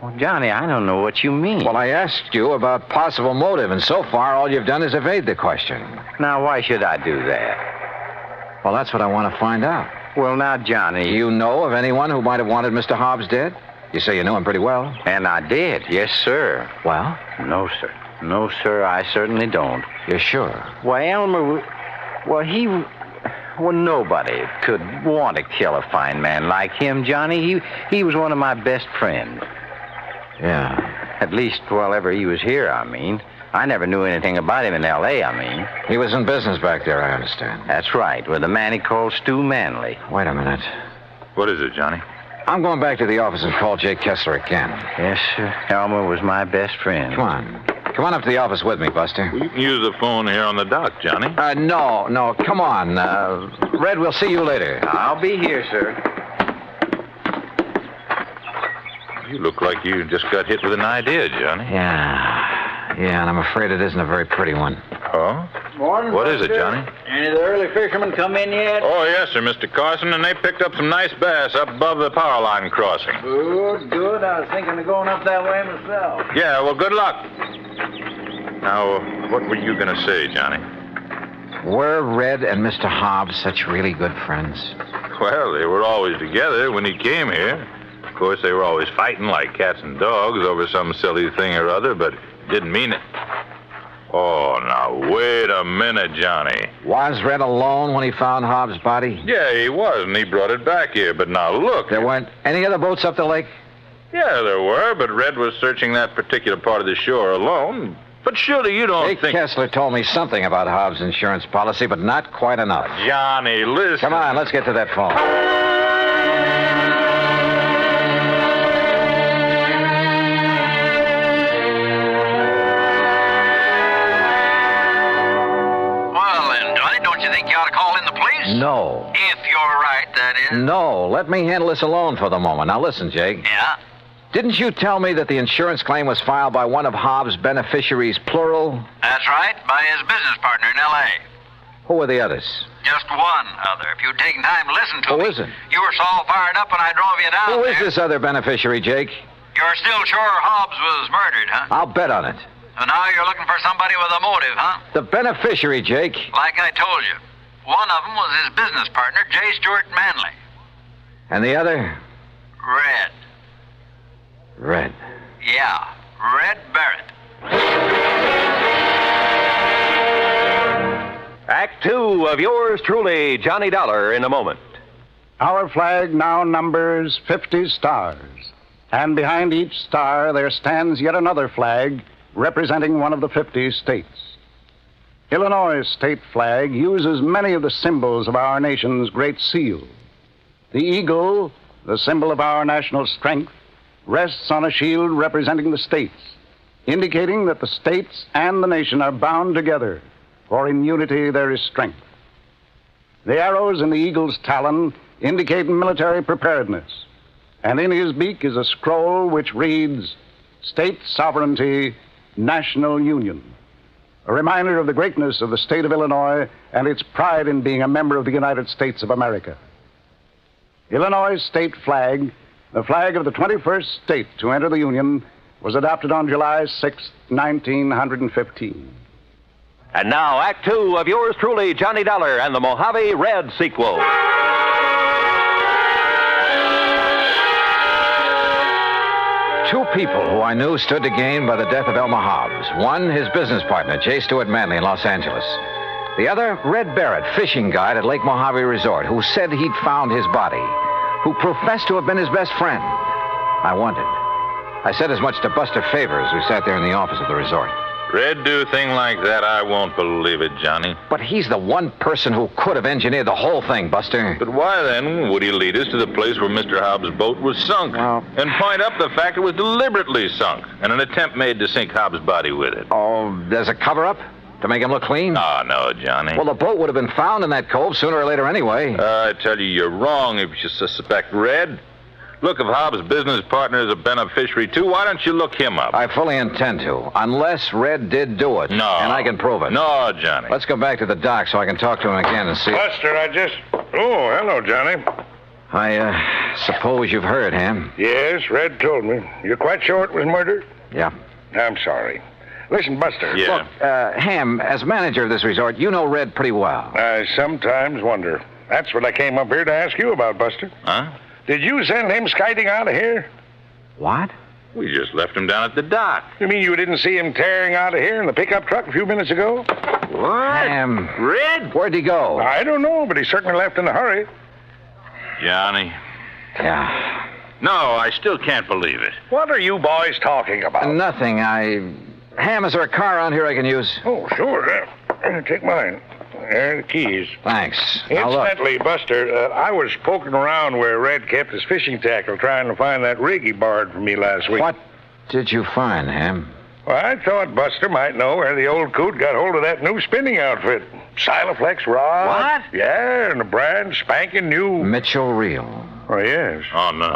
Well, Johnny, I don't know what you mean. Well, I asked you about possible motive, and so far all you've done is evade the question. Now, why should I do that? Well, that's what I want to find out. Well, now, Johnny... Do you know of anyone who might have wanted Mr. Hobbs dead? You say you knew him pretty well. And I did, yes, sir. Well? No, sir. No, sir, I certainly don't. You're sure? Why, Elmer... Well, nobody could want to kill a fine man like him, Johnny. He was one of my best friends. Yeah. At least while ever he was here, I mean. I never knew anything about him in L.A., I mean. He was in business back there, I understand. That's right, with a man he called Stu Manley. Wait a minute. What is it, Johnny? I'm going back to the office and call Jake Kessler again. Yes, sir. Elmer was my best friend. Come on up to the office with me, Buster. Well, you can use the phone here on the dock, Johnny. No. Come on. Red, we'll see you later. I'll be here, sir. You look like you just got hit with an idea, Johnny. Yeah, and I'm afraid it isn't a very pretty one. Oh? Morning, What is it, Buster. Johnny? Any of the early fishermen come in yet? Oh, yes, sir, Mr. Carson, and they picked up some nice bass up above the power line crossing. Good. I was thinking of going up that way myself. Yeah, well, good luck. Now, what were you going to say, Johnny? Were Red and Mr. Hobbs such really good friends? Well, they were always together when he came here. Of course, they were always fighting like cats and dogs over some silly thing or other, but didn't mean it. Oh, now, wait a minute, Johnny. Was Red alone when he found Hobbs' body? Yeah, he was, and he brought it back here. But now, look. There weren't any other boats up the lake? Yeah, there were, but Red was searching that particular part of the shore alone. But surely you don't Jake think... Kessler told me something about Hobbs' insurance policy, but not quite enough. Johnny, listen. Come on, let's get to that phone. No. If you're right, that is. No, let me handle this alone for the moment. Now listen, Jake. Yeah? Didn't you tell me that the insurance claim was filed by one of Hobbs' beneficiaries, plural? That's right, by his business partner in L.A. Who were the others? Just one other. If you'd taken time to listen to me. Who is it? You were so all fired up when I drove you down Who there. is this other beneficiary, Jake? You're still sure Hobbs was murdered, huh? I'll bet on it. So now you're looking for somebody with a motive, huh? The beneficiary, Jake. Like I told you. One of them was his business partner, J. Stuart Manley. And the other? Red. Red. Yeah, Red Barrett. Act 2 of yours truly, Johnny Dollar, in a moment. Our flag now numbers 50 stars. And behind each star there stands yet another flag representing one of the 50 states. Illinois' state flag uses many of the symbols of our nation's great seal. The eagle, the symbol of our national strength, rests on a shield representing the states, indicating that the states and the nation are bound together, for in unity there is strength. The arrows in the eagle's talon indicate military preparedness, and in his beak is a scroll which reads, State Sovereignty, National Union. A reminder of the greatness of the state of Illinois and its pride in being a member of the United States of America. Illinois' state flag, the flag of the 21st state to enter the Union, was adopted on July 6, 1915. And now, Act 2 of yours truly, Johnny Dollar, and the Mojave Red sequel. Two people who I knew stood to gain by the death of Elmer Hobbs. One, his business partner, J. Stuart Manley in Los Angeles. The other, Red Barrett, fishing guide at Lake Mojave Resort, who said he'd found his body, who professed to have been his best friend. I wondered. I said as much to Buster Favors, who sat there in the office of the resort. Red do a thing like that, I won't believe it, Johnny. But he's the one person who could have engineered the whole thing, Buster. But why, then, would he lead us to the place where Mr. Hobbs' boat was sunk? And point up the fact it was deliberately sunk, and an attempt made to sink Hobbs' body with it? Oh, there's a cover-up? To make him look clean? Oh, no, Johnny. Well, the boat would have been found in that cove sooner or later anyway. I tell you, you're wrong if you suspect Red. Look, if Hobbs' business partner is a beneficiary, too, why don't you look him up? I fully intend to, unless Red did do it. No. And I can prove it. No, Johnny. Let's go back to the dock so I can talk to him again and see... Buster, Oh, hello, Johnny. I suppose you've heard, Ham? Yes, Red told me. You're quite sure it was murder? Yeah. I'm sorry. Listen, Buster. Yeah. Look, Ham, as manager of this resort, you know Red pretty well. I sometimes wonder. That's what I came up here to ask you about, Buster. Huh? Did you send him skiting out of here? What? We just left him down at the dock. You mean you didn't see him tearing out of here in the pickup truck a few minutes ago? What? Ham. Red? Where'd he go? I don't know, but he certainly left in a hurry. Johnny. Yeah. No, I still can't believe it. What are you boys talking about? Nothing. Ham, is there a car around here I can use? Oh, sure. Take mine. There are the keys. Thanks. Now, look. Incidentally, Buster, I was poking around where Red kept his fishing tackle trying to find that rig he borrowed from me last week. What did you find, Ham? Well, I thought Buster might know where the old coot got hold of that new spinning outfit. Silaflex rod. What? Yeah, and a brand spanking new... Mitchell Reel. Oh, yes. Oh, no.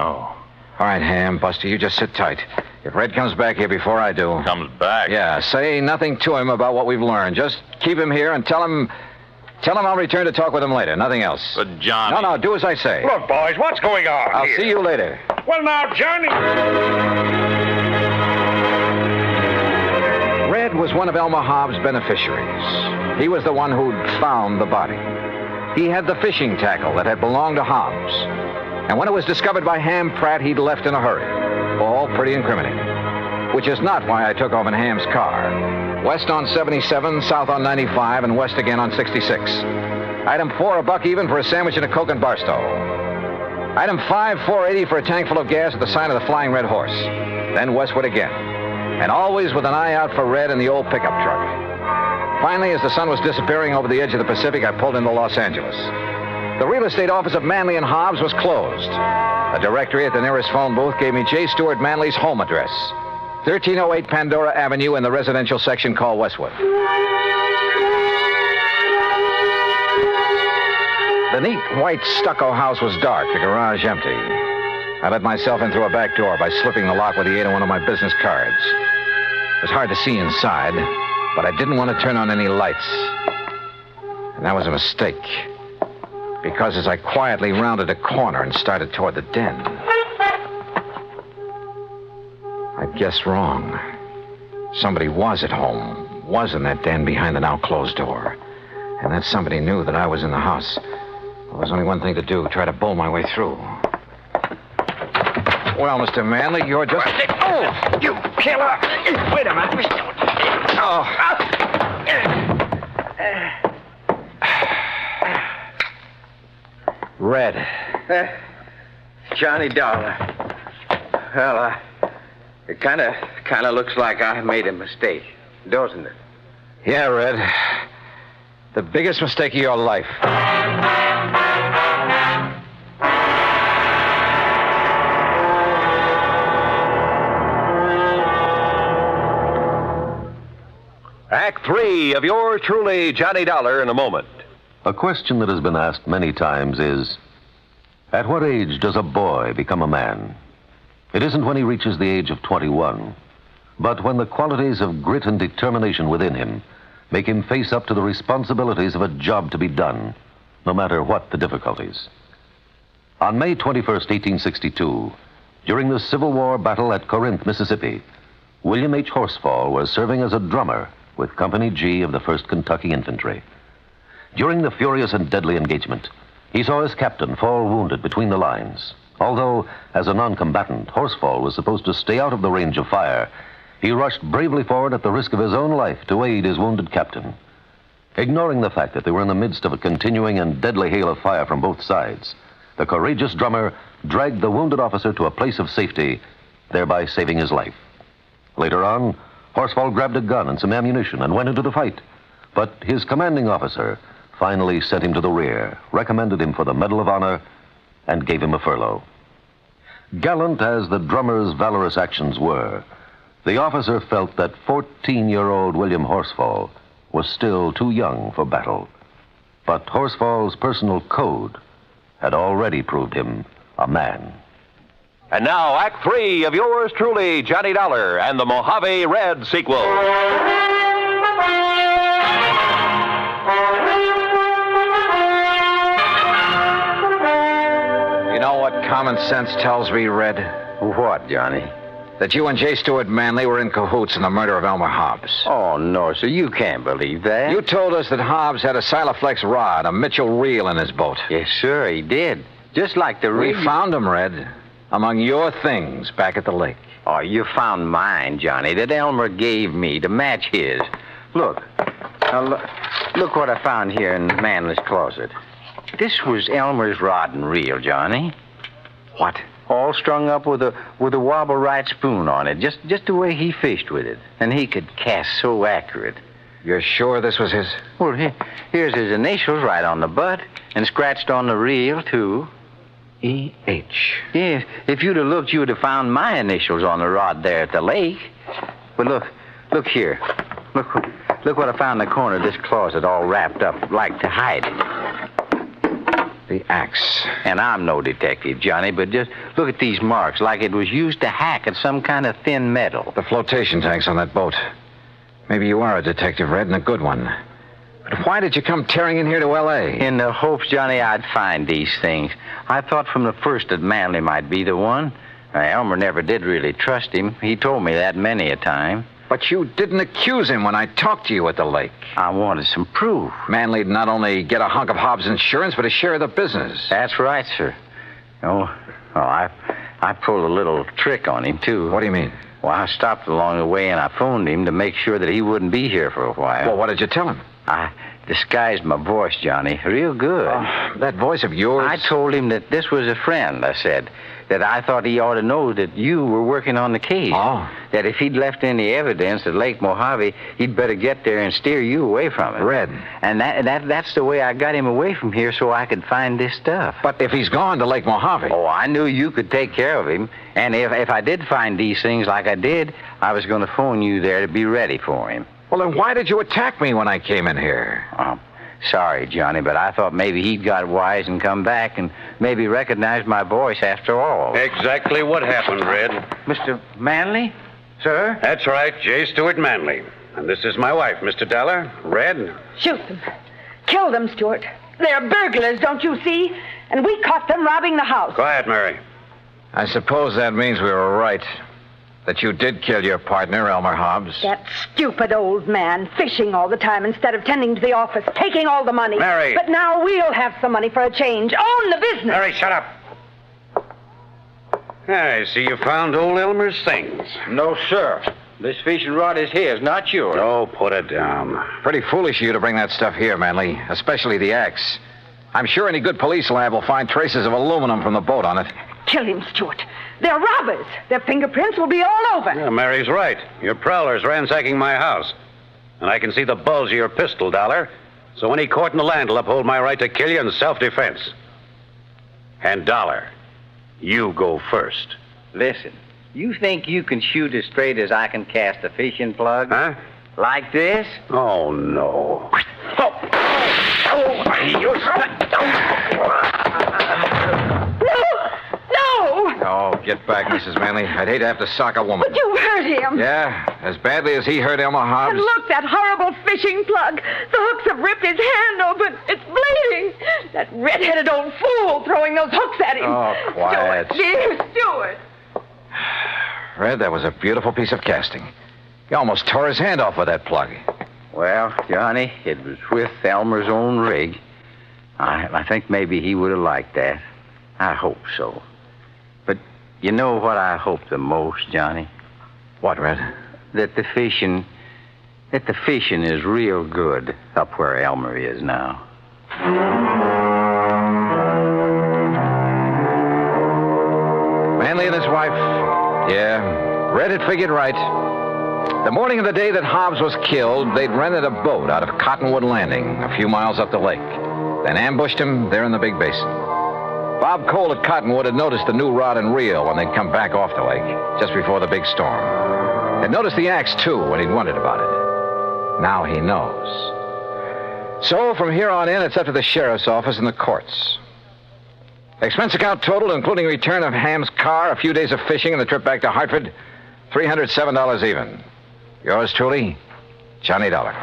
All right, Ham, Buster, you just sit tight. If Red comes back here before I do... Comes back? Yeah, say nothing to him about what we've learned. Just keep him here and tell him I'll return to talk with him later. Nothing else. But, Johnny... No, do as I say. Look, boys, what's going on I'll here? see you later. Well, now, Johnny... Red was one of Elmer Hobbs' beneficiaries. He was the one who'd found the body. He had the fishing tackle that had belonged to Hobbs. And when it was discovered by Ham Pratt, he'd left in a hurry. All pretty incriminating. Which is not why I took off in Ham's car. West on 77, south on 95, and west again on 66. Item 4, $1 even for a sandwich and a Coke and Barstow. Item 5, $4.80 for a tank full of gas at the sign of the Flying Red Horse. Then westward again. And always with an eye out for Red in the old pickup truck. Finally, as the sun was disappearing over the edge of the Pacific, I pulled into Los Angeles. The real estate office of Manley and Hobbs was closed. A directory at the nearest phone booth gave me J. Stuart Manley's home address. 1308 Pandora Avenue in the residential section called Westwood. The neat white stucco house was dark, the garage empty. I let myself in through a back door by slipping the lock with the aid of one of my business cards. It was hard to see inside, but I didn't want to turn on any lights. And that was a mistake. Because as I quietly rounded a corner and started toward the den, I guessed wrong. Somebody was at home, was in that den behind the now closed door. And that somebody knew that I was in the house. There was only one thing to do, try to bull my way through. Well, Mr. Manley, you're just... Oh, you killer! Wait a minute. Oh. Red. Johnny Dollar. Well, it kind of looks like I made a mistake, doesn't it? Yeah, Red. The biggest mistake of your life. Act 3 of yours truly, Johnny Dollar, in a moment. A question that has been asked many times is, at what age does a boy become a man? It isn't when he reaches the age of 21, but when the qualities of grit and determination within him make him face up to the responsibilities of a job to be done, no matter what the difficulties. On May 21st, 1862, during the Civil War battle at Corinth, Mississippi, William H. Horsfall was serving as a drummer with Company G of the 1st Kentucky Infantry. During the furious and deadly engagement, he saw his captain fall wounded between the lines. Although, as a non-combatant, Horsfall was supposed to stay out of the range of fire, he rushed bravely forward at the risk of his own life to aid his wounded captain. Ignoring the fact that they were in the midst of a continuing and deadly hail of fire from both sides, the courageous drummer dragged the wounded officer to a place of safety, thereby saving his life. Later on, Horsfall grabbed a gun and some ammunition and went into the fight. But his commanding officer finally sent him to the rear, recommended him for the Medal of Honor, and gave him a furlough. Gallant as the drummer's valorous actions were, the officer felt that 14-year-old William Horsfall was still too young for battle. But Horsfall's personal code had already proved him a man. And now, Act 3 of yours truly, Johnny Dollar, and the Mojave Red sequel. You know what common sense tells me, Red? What, Johnny? That you and J. Stuart Manley were in cahoots in the murder of Elmer Hobbs. Oh, no, sir. You can't believe that. You told us that Hobbs had a Silaflex rod, a Mitchell reel in his boat. Yes, sir, he did. Just like the We rig. found him, Red, among your things back at the lake. Oh, you found mine, Johnny, that Elmer gave me to match his. Look. Now, look what I found here in Manley's closet. This was Elmer's rod and reel, Johnny. What? All strung up with a wobble right spoon on it, just the way he fished with it. And he could cast so accurate. You're sure this was his? Well, here's his initials right on the butt, and scratched on the reel, too. E.H. Yes, if you'd have looked, you would have found my initials on the rod there at the lake. But look here. Look what I found in the corner of this closet, all wrapped up, like to hide it. The axe. And I'm no detective, Johnny, but just look at these marks, like it was used to hack at some kind of thin metal. The flotation tanks on that boat. Maybe you are a detective, Red, and a good one. But why did you come tearing in here to L.A.? In the hopes, Johnny, I'd find these things. I thought from the first that Manley might be the one. Elmer never did really trust him. He told me that many a time. But you didn't accuse him when I talked to you at the lake. I wanted some proof. Manley'd not only get a hunk of Hobbs' insurance, but a share of the business. That's right, sir. I pulled a little trick on him, too. What do you mean? Well, I stopped along the way and I phoned him to make sure that he wouldn't be here for a while. Well, what did you tell him? I disguised my voice, Johnny, real good. That voice of yours? I told him that this was a friend, I said. That I thought he ought to know that you were working on the case. Oh. That if he'd left any evidence at Lake Mojave, he'd better get there and steer you away from it. Red. And that's the way I got him away from here so I could find this stuff. But if he's gone to Lake Mojave... Oh, I knew you could take care of him. And if I did find these things like I did, I was going to phone you there to be ready for him. Well, then why did you attack me when I came in here? Sorry, Johnny, but I thought maybe he'd got wise and come back and maybe recognized my voice after all. Exactly what happened, Red. Mr. Manley? Sir? That's right, J. Stuart Manley. And this is my wife, Mr. Dollar. Red. Shoot them. Kill them, Stuart. They're burglars, don't you see? And we caught them robbing the house. Quiet, Mary. I suppose that means we were right. That you did kill your partner, Elmer Hobbs. That stupid old man, fishing all the time instead of tending to the office, taking all the money. Mary! But now we'll have some money for a change. Own the business. Mary, shut up. I see you found old Elmer's things. No, sir. This fishing rod is his, not yours. Oh, put it down. Pretty foolish of you to bring that stuff here, Manley, especially the axe. I'm sure any good police lab will find traces of aluminum from the boat on it. Kill him, Stuart. They're robbers. Their fingerprints will be all over. Yeah, Mary's right. Your prowler's ransacking my house. And I can see the bulge of your pistol, Dollar. So any court in the land will uphold my right to kill you in self-defense. And Dollar, you go first. Listen, you think you can shoot as straight as I can cast a fishing plug? Huh? Like this? Oh, no. Oh, get back, Mrs. Manley. I'd hate to have to sock a woman. But you hurt him. Yeah, as badly as he hurt Elmer Hobbs. And look, that horrible fishing plug. The hooks have ripped his hand open. It's bleeding. That red-headed old fool throwing those hooks at him. Oh, quiet. Stuart, dear Stuart. Red, that was a beautiful piece of casting. He almost tore his hand off with that plug. Well, Johnny, it was with Elmer's own rig. I think maybe he would have liked that. I hope so. But you know what I hope the most, Johnny? What, Red? That the fishing is real good up where Elmer is now. Manley and his wife. Yeah, Red had figured right. The morning of the day that Hobbs was killed, they'd rented a boat out of Cottonwood Landing, a few miles up the lake, then ambushed him there in the Big Basin. Bob Cole at Cottonwood had noticed the new rod and reel when they'd come back off the lake, just before the big storm. Had noticed the axe, too, when he'd wondered about it. Now he knows. So, from here on in, it's up to the sheriff's office and the courts. Expense account total, including return of Ham's car, a few days of fishing, and the trip back to Hartford, $307 even. Yours truly, Johnny Dollar.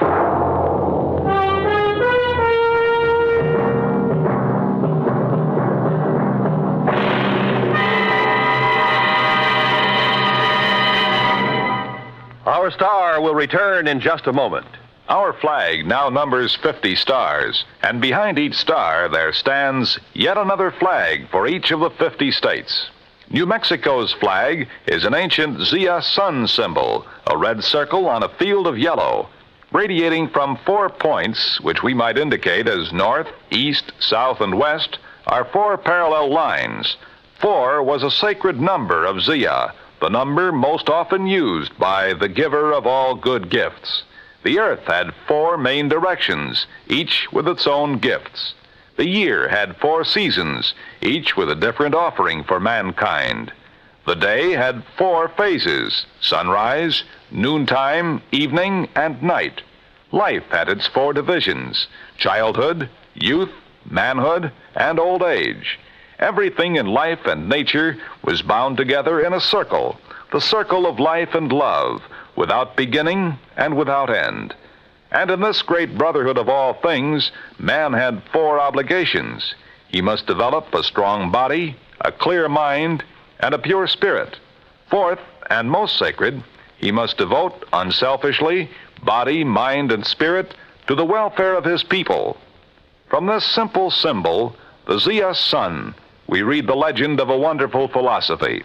Our star will return in just a moment. Our flag now numbers 50 stars, and behind each star there stands yet another flag for each of the 50 states. New Mexico's flag is an ancient Zia sun symbol, a red circle on a field of yellow. Radiating from 4 points, which we might indicate as north, east, south, and west, are 4 parallel lines. 4 was a sacred number of Zia, the number most often used by the giver of all good gifts. The earth had 4 main directions, each with its own gifts. The year had 4 seasons, each with a different offering for mankind. The day had 4 phases: sunrise, noontime, evening, and night. Life had its 4 divisions: childhood, youth, manhood, and old age. Everything in life and nature was bound together in a circle, the circle of life and love, without beginning and without end. And in this great brotherhood of all things, man had 4 obligations. He must develop a strong body, a clear mind, and a pure spirit. 4th, and most sacred, he must devote unselfishly body, mind, and spirit to the welfare of his people. From this simple symbol, the Zia sun, we read the legend of a wonderful philosophy.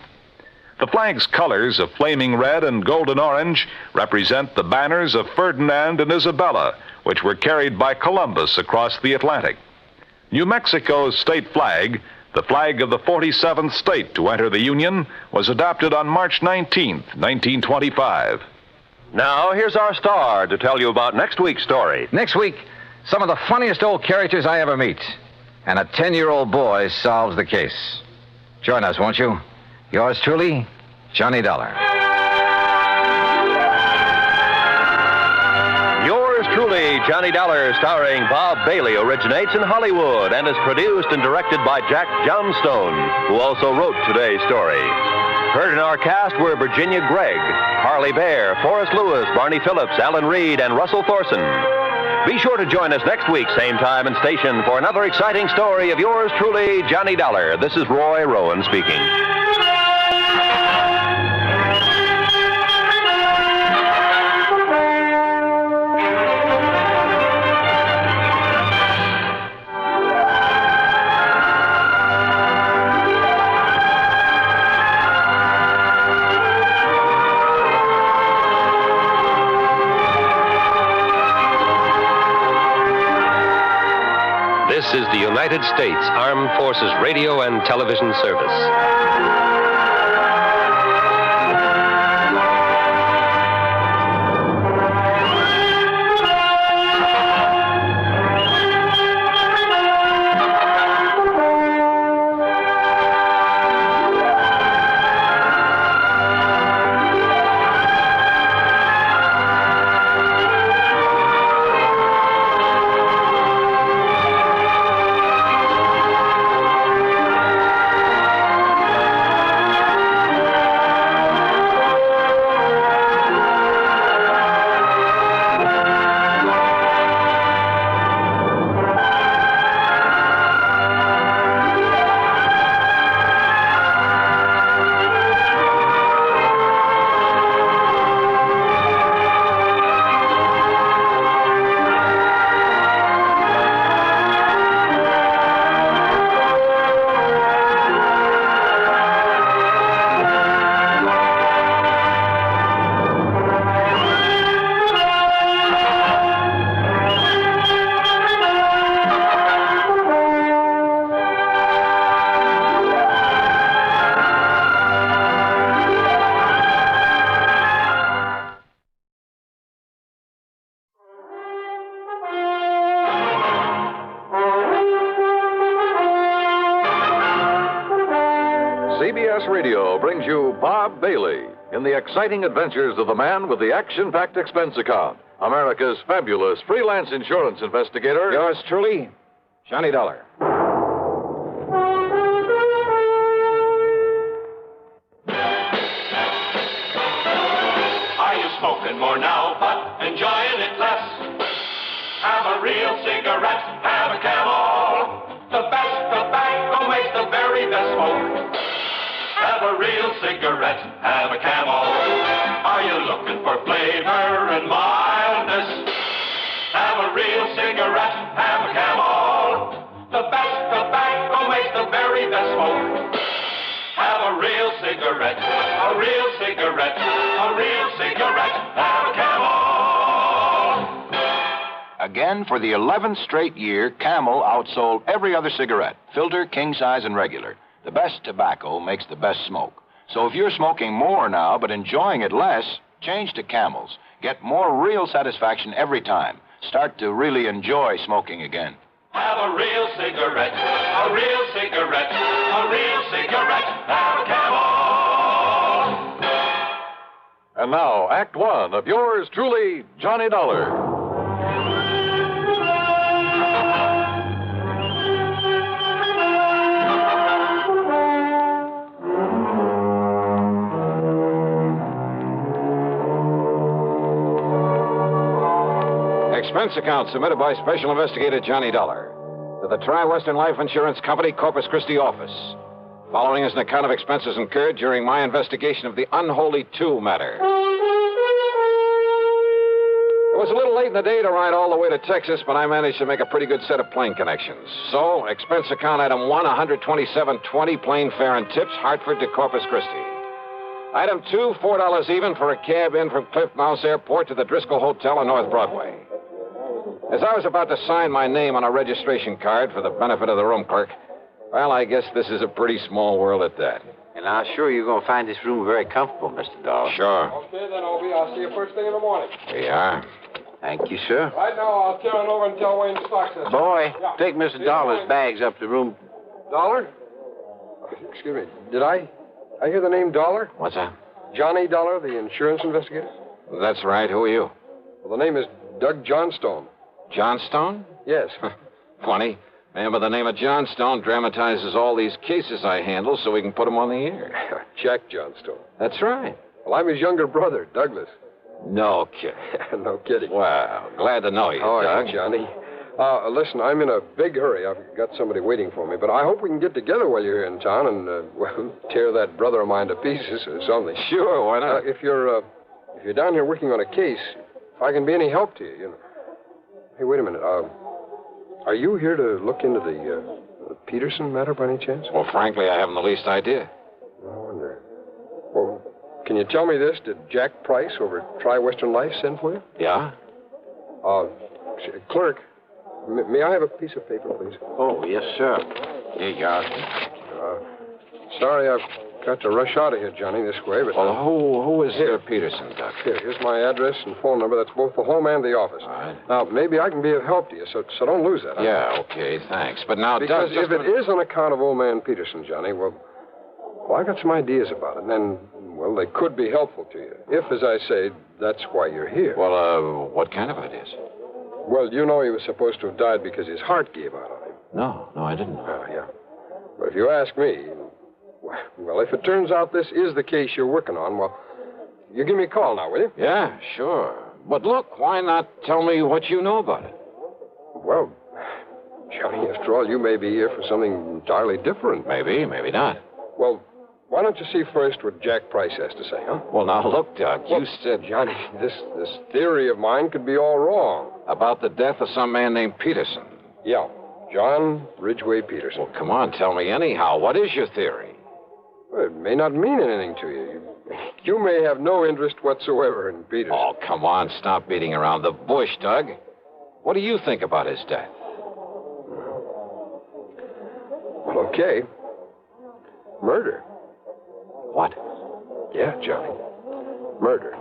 The flag's colors of flaming red and golden orange represent the banners of Ferdinand and Isabella, which were carried by Columbus across the Atlantic. New Mexico's state flag, the flag of the 47th state to enter the Union, was adopted on March 19th, 1925. Now, here's our star to tell you about next week's story. Next week, some of the funniest old characters I ever meet. And a 10-year-old boy solves the case. Join us, won't you? Yours truly, Johnny Dollar. Yours truly, Johnny Dollar, starring Bob Bailey, originates in Hollywood and is produced and directed by Jack Johnstone, who also wrote today's story. Heard in our cast were Virginia Gregg, Harley Bear, Forrest Lewis, Barney Phillips, Alan Reed, and Russell Thorson. Be sure to join us next week, same time and station, for another exciting story of yours truly, Johnny Dollar. This is Roy Rowan speaking. This is the United States Armed Forces Radio and Television Service. in the exciting adventures of the man with the action-packed expense account, America's fabulous freelance insurance investigator. Yours truly, Johnny Dollar. Are you smoking more now, but enjoying it less? Have a real cigarette, have a Camel. The best tobacco makes the very best smoke. Have a real cigarette, have a Camel. Are you looking for flavor and mildness? Have a real cigarette, have a Camel. The best tobacco makes the very best smoke. Have a real cigarette, a real cigarette, a real cigarette, have a Camel. Again, for the 11th straight year, Camel outsold every other cigarette, filter, king size, and regular. The best tobacco makes the best smoke. So if you're smoking more now but enjoying it less, change to Camels. Get more real satisfaction every time. Start to really enjoy smoking again. Have a real cigarette, a real cigarette, a real cigarette, have a Camel. And now, Act One of yours truly, Johnny Dollar. Expense account submitted by Special Investigator Johnny Dollar to the Tri-Western Life Insurance Company, Corpus Christi office. Following is an account of expenses incurred during my investigation of the Unholy 2 matter. It was a little late in the day to ride all the way to Texas, but I managed to make a pretty good set of plane connections. So, expense account item 1, $127.20, plane fare and tips, Hartford to Corpus Christi. Item 2, $4 even for a cab in from Cliff Mouse Airport to the Driscoll Hotel on North Broadway. As I was about to sign my name on a registration card for the benefit of the room clerk, well, I guess this is a pretty small world at that. And I'm sure you're going to find this room very comfortable, Mr. Dollar. Sure. Okay, then, Obi. I'll see you first thing in the morning. Here you are. Thank you, sir. Right now, I'll turn over and tell Wayne the stock says. Boy, Yeah. take Mr. Dollar's bags up to room. Dollar? Excuse me. Did I hear the name Dollar? What's that? Johnny Dollar, the insurance investigator? That's right. Who are you? Well, the name is Doug Johnstone. Johnstone? Yes. Funny. A man by the name of Johnstone dramatizes all these cases I handle so we can put them on the air. Jack Johnstone. That's right. Well, I'm his younger brother, Douglas. No kidding. No kidding. Well, glad to know you, Doug. Right, Johnny. Listen, I'm in a big hurry. I've got somebody waiting for me, but I hope we can get together while you're here in town and, well, tear that brother of mine to pieces or something. Sure, why not? If you're down here working on a case, if I can be any help to you, you know. Hey, wait a minute. Are you here to look into the Peterson matter by any chance? Well, frankly, I haven't the least idea. I wonder. Well, can you tell me this? Did Jack Price over at Tri-Western Life send for you? Yeah? Clerk, may I have a piece of paper, please? Oh, yes, sir. Here you are. Sorry, I've got to rush out of here, Johnny, this way, but... Well, who is here, Peterson, Doc? Here's my address and phone number. That's both the home and the office. All right. Now, maybe I can be of help to you, so don't lose that. Yeah, okay, thanks. But now, because Doug, if it is on account of old man Peterson, Johnny, well, I got some ideas about it, and then, well, they could be helpful to you. If, as I say, that's why you're here. Well, what kind of ideas? Well, you know he was supposed to have died because his heart gave out on him. No, I didn't know. Yeah. But if you ask me, well, if it turns out this is the case you're working on, well, you give me a call now, will you? Yeah, sure. But look, why not tell me what you know about it? Well, Johnny, after all, you may be here for something entirely different. Maybe, maybe not. Well, why don't you see first what Jack Price has to say, huh? Well, now, look, Doug, you said... Johnny, this theory of mine could be all wrong. About the death of some man named Peterson? Yeah, John Ridgway Peterson. Well, come on, tell me anyhow. What is your theory? Well, it may not mean anything to you. You may have no interest whatsoever in Peterson. Oh, come on, stop beating around the bush, Doug. What do you think about his death? Well, okay. Murder. What? Yeah, Johnny. Murder.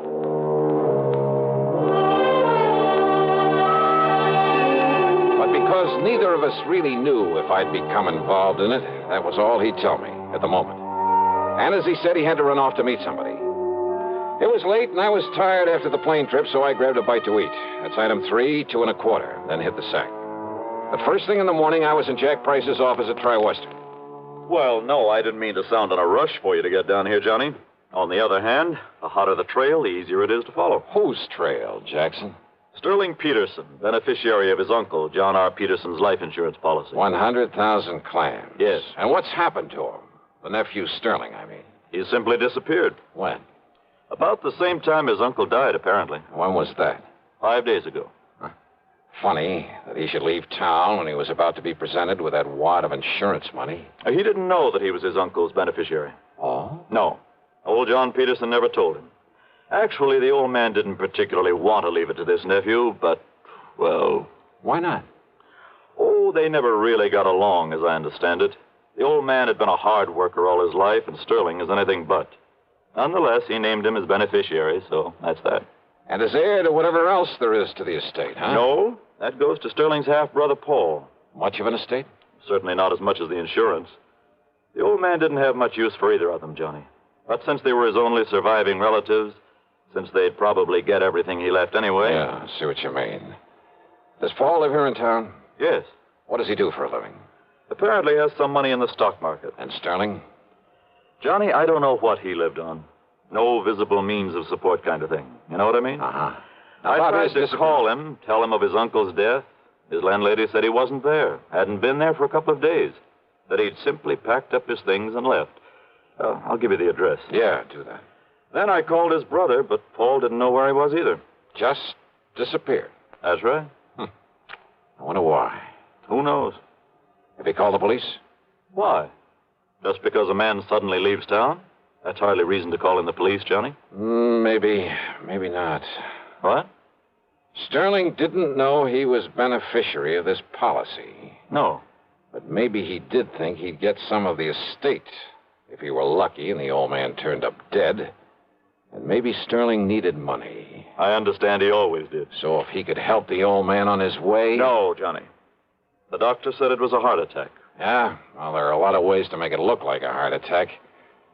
But because neither of us really knew if I'd become involved in it, that was all he'd tell me at the moment. And as he said, he had to run off to meet somebody. It was late, and I was tired after the plane trip, so I grabbed a bite to eat. That's item 3, 2 1/4, then hit the sack. But first thing in the morning, I was in Jack Price's office at Tri-Western. Well, no, I didn't mean to sound in a rush for you to get down here, Johnny. On the other hand, the hotter the trail, the easier it is to follow. Whose trail, Jackson? Sterling Peterson, beneficiary of his uncle, John R. Peterson's life insurance policy. 100,000 clams. Yes. And what's happened to him? The nephew Sterling, I mean. He simply disappeared. When? About the same time his uncle died, apparently. When was that? 5 days ago. Huh. Funny that he should leave town when he was about to be presented with that wad of insurance money. He didn't know that he was his uncle's beneficiary. Oh? No. Old John Peterson never told him. Actually, the old man didn't particularly want to leave it to this nephew, but, well... Why not? Oh, they never really got along, as I understand it. The old man had been a hard worker all his life, and Sterling is anything but. Nonetheless, he named him his beneficiary, so that's that. And as heir to whatever else there is to the estate, huh? No, that goes to Sterling's half-brother, Paul. Much of an estate? Certainly not as much as the insurance. The old man didn't have much use for either of them, Johnny. But since they were his only surviving relatives, since they'd probably get everything he left anyway... Yeah, I see what you mean. Does Paul live here in town? Yes. What does he do for a living? Apparently has some money in the stock market. And Sterling? Johnny, I don't know what he lived on. No visible means of support kind of thing. You know what I mean? Uh-huh. I tried to call him, tell him of his uncle's death. His landlady said he wasn't there, hadn't been there for a couple of days, that he'd simply packed up his things and left. I'll give you the address. Yeah, do that. Then I called his brother, but Paul didn't know where he was either. Just disappeared. That's right. I wonder why. Who knows? Have he called the police? Why? Just because a man suddenly leaves town? That's hardly reason to call in the police, Johnny. Maybe not. What? Sterling didn't know he was beneficiary of this policy. No. But maybe he did think he'd get some of the estate if he were lucky and the old man turned up dead. And maybe Sterling needed money. I understand he always did. So if he could help the old man on his way... No, Johnny. The doctor said it was a heart attack. Yeah? Well, there are a lot of ways to make it look like a heart attack.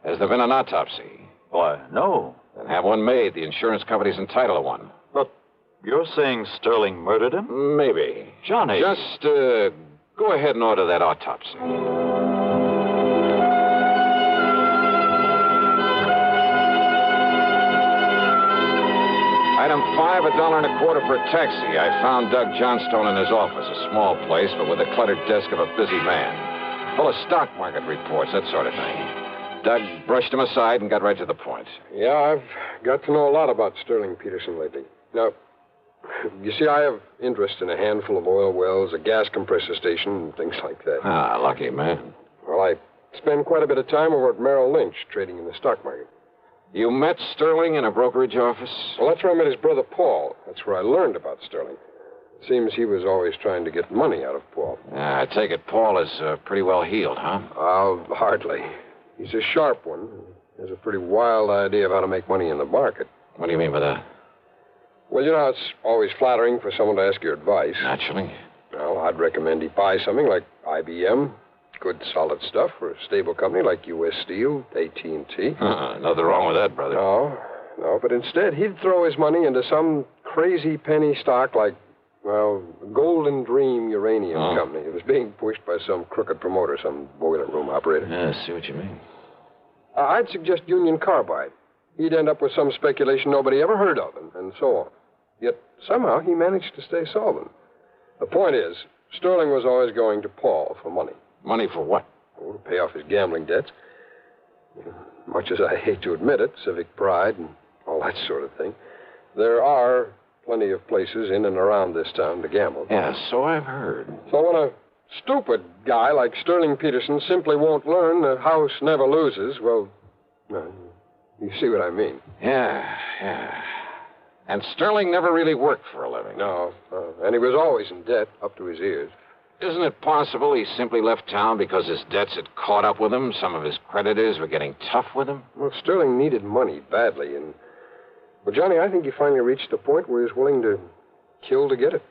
Has there been an autopsy? Why, no. Then have one made. The insurance company's entitled to one. But you're saying Sterling murdered him? Maybe. Johnny. Just go ahead and order that autopsy. Item 5, $1.25 for a taxi. I found Doug Johnstone in his office, a small place, but with the cluttered desk of a busy man. Full of stock market reports, that sort of thing. Doug brushed him aside and got right to the point. Yeah, I've got to know a lot about Sterling Peterson lately. Now, you see, I have interest in a handful of oil wells, a gas compressor station, and things like that. Ah, lucky man. Well, I spend quite a bit of time over at Merrill Lynch, trading in the stock market. You met Sterling in a brokerage office? Well, that's where I met his brother, Paul. That's where I learned about Sterling. It seems he was always trying to get money out of Paul. I take it Paul is pretty well heeled, huh? Hardly. He's a sharp one. He has a pretty wild idea of how to make money in the market. What do you mean by that? Well, you know, it's always flattering for someone to ask your advice. Naturally. Well, I'd recommend he buy something like IBM. Good, solid stuff for a stable company like U.S. Steel, AT&T. Nothing wrong with that, brother. No, but instead he'd throw his money into some crazy penny stock like, well, Golden Dream Uranium Company. It was being pushed by some crooked promoter, some boiler room operator. Yeah, I see what you mean. I'd suggest Union Carbide. He'd end up with some speculation nobody ever heard of, and so on. Yet somehow he managed to stay solvent. The point is, Sterling was always going to Paul for money. Money for what? Oh, to pay off his gambling debts. Much as I hate to admit it, civic pride and all that sort of thing, there are plenty of places in and around this town to gamble. Yeah, so I've heard. So when a stupid guy like Sterling Peterson simply won't learn the house never loses, well, you see what I mean. Yeah. And Sterling never really worked for a living. No, and he was always in debt up to his ears. Isn't it possible he simply left town because his debts had caught up with him? Some of his creditors were getting tough with him? Well, Sterling needed money badly, and... Well, Johnny, I think he finally reached the point where he's willing to kill to get it.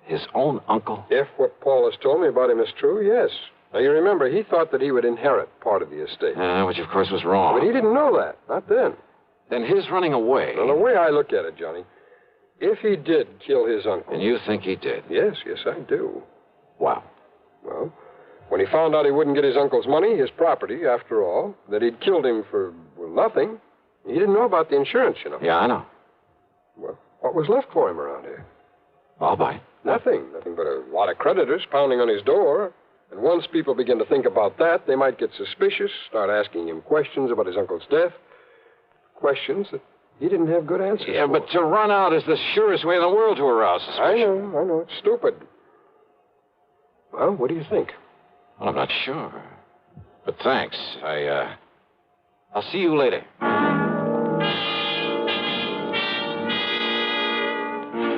His own uncle? If what Paul has told me about him is true, yes. Now, you remember, he thought that he would inherit part of the estate. Which, of course, was wrong. But he didn't know that, not then. Then his running away... Well, the way I look at it, Johnny, if he did kill his uncle... And you think he did? Yes, I do. Wow. Well, when he found out he wouldn't get his uncle's money, his property, after all, that he'd killed him for, nothing, he didn't know about the insurance, you know. Yeah, I know. Well, what was left for him around here? I'll buy. Nothing but a lot of creditors pounding on his door. And once people begin to think about that, they might get suspicious, start asking him questions about his uncle's death. Questions that he didn't have good answers for. Yeah, but to run out is the surest way in the world to arouse suspicion. I know. It's stupid. Well, what do you think? Well, I'm not sure. But thanks. I'll see you later.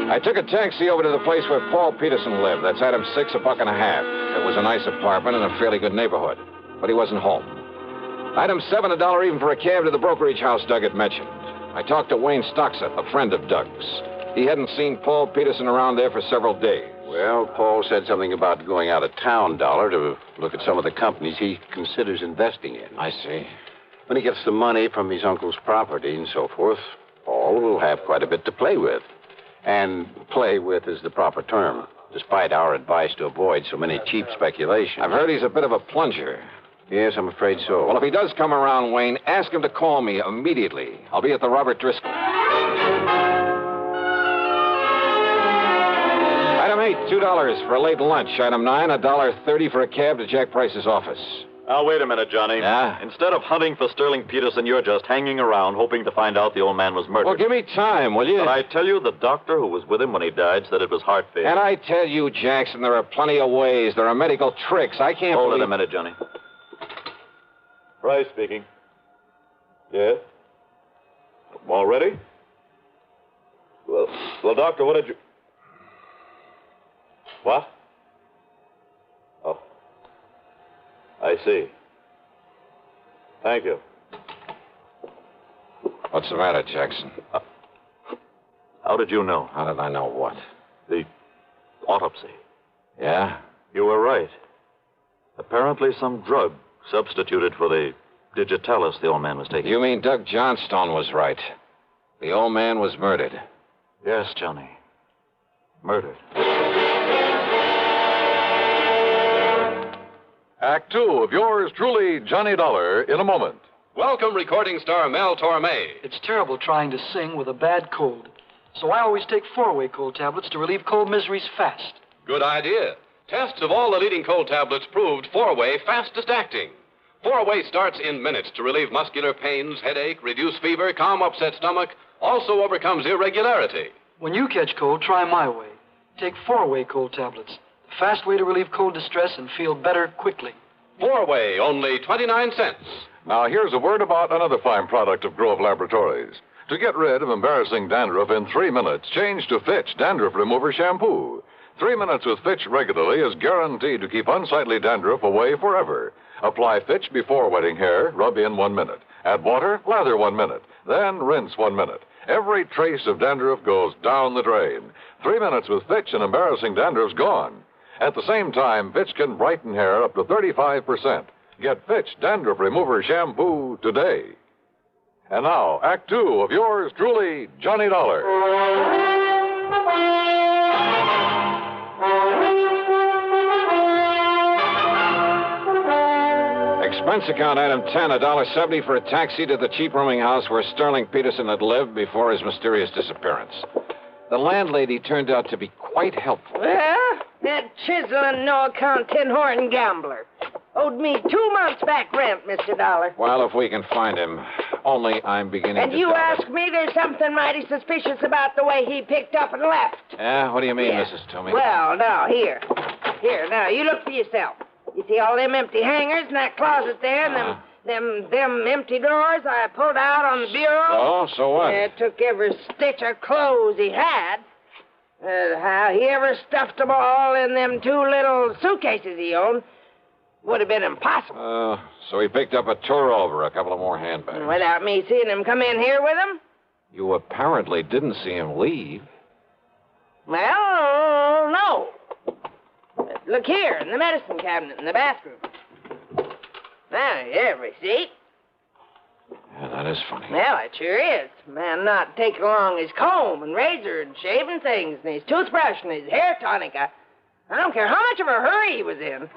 I took a taxi over to the place where Paul Peterson lived. That's item 6, $1.50. It was a nice apartment in a fairly good neighborhood. But he wasn't home. Item 7, $1 even for a cab to the brokerage house Doug had mentioned. I talked to Wayne Stockset, a friend of Doug's. He hadn't seen Paul Peterson around there for several days. Well, Paul said something about going out of town, Dollar, to look at some of the companies he considers investing in. I see. When he gets the money from his uncle's property and so forth, Paul will have quite a bit to play with. And play with is the proper term, despite our advice to avoid so many cheap speculations. I've heard he's a bit of a plunger. Yes, I'm afraid so. Well, if he does come around, Wayne, ask him to call me immediately. I'll be at the Robert Driscoll. Item 8, $2 for a late lunch. Item 9, $1.30 for a cab to Jack Price's office. Now, wait a minute, Johnny. Yeah? Instead of hunting for Sterling Peterson, you're just hanging around hoping to find out the old man was murdered. Well, give me time, will you? But I tell you, the doctor who was with him when he died said it was heart failure. And I tell you, Jackson, there are plenty of ways. There are medical tricks. I can't Hold believe... it a minute, Johnny. Price speaking. Yes? All ready? Well, doctor, what did you... What? Oh. I see. Thank you. What's the matter, Jackson? How did you know? How did I know what? The autopsy. Yeah? You were right. Apparently some drug substituted for the digitalis the old man was taking. You mean Doug Johnstone was right. The old man was murdered. Yes, Johnny. Murdered. Act 2 of yours truly, Johnny Dollar, in a moment. Welcome, recording star Mel Torme. It's terrible trying to sing with a bad cold. So I always take 4-way cold tablets to relieve cold miseries fast. Good idea. Tests of all the leading cold tablets proved 4-way fastest acting. 4-way starts in minutes to relieve muscular pains, headache, reduce fever, calm upset stomach, also overcomes irregularity. When you catch cold, try my way. Take 4-way cold tablets. The fast way to relieve cold distress and feel better quickly. 4-way, only 29 cents. Now, here's a word about another fine product of Grove Laboratories. To get rid of embarrassing dandruff in 3 minutes, change to Fitch Dandruff Remover Shampoo. 3 minutes with Fitch regularly is guaranteed to keep unsightly dandruff away forever. Apply Fitch before wetting hair, rub in 1 minute. Add water, lather 1 minute. Then rinse 1 minute. Every trace of dandruff goes down the drain. 3 minutes with Fitch and embarrassing dandruff's gone. At the same time, Fitch can brighten hair up to 35%. Get Fitch Dandruff Remover Shampoo today. And now, Act 2 of yours truly, Johnny Dollar. Expense account item 10, $1.70 for a taxi to the cheap rooming house where Sterling Peterson had lived before his mysterious disappearance. The landlady turned out to be quite helpful. Well, that chiseling, no-account, tin-horn gambler owed me 2 months back rent, Mr. Dollar. Well, if we can find him. Only I'm beginning And to you doubt ask me there's something mighty suspicious about the way he picked up and left. Yeah? What do you mean, Yeah. Mrs. Toomey? Well, now, here. Here, now, you look for yourself. You see all them empty hangers in that closet there and them empty drawers I pulled out on the bureau? Oh, so what? Yeah, took every stitch of clothes he had. How he ever stuffed them all in them 2 little suitcases he owned would have been impossible. So he picked up a tour over, a couple of more handbags. Without me seeing him come in here with him? You apparently didn't see him leave. Well, no. Look here, in the medicine cabinet in the bathroom. Now, every receipt. Yeah, that is funny. Well, it sure is. Man not taking along his comb and razor and shaving things and his toothbrush and his hair tonic. I don't care how much of a hurry he was in.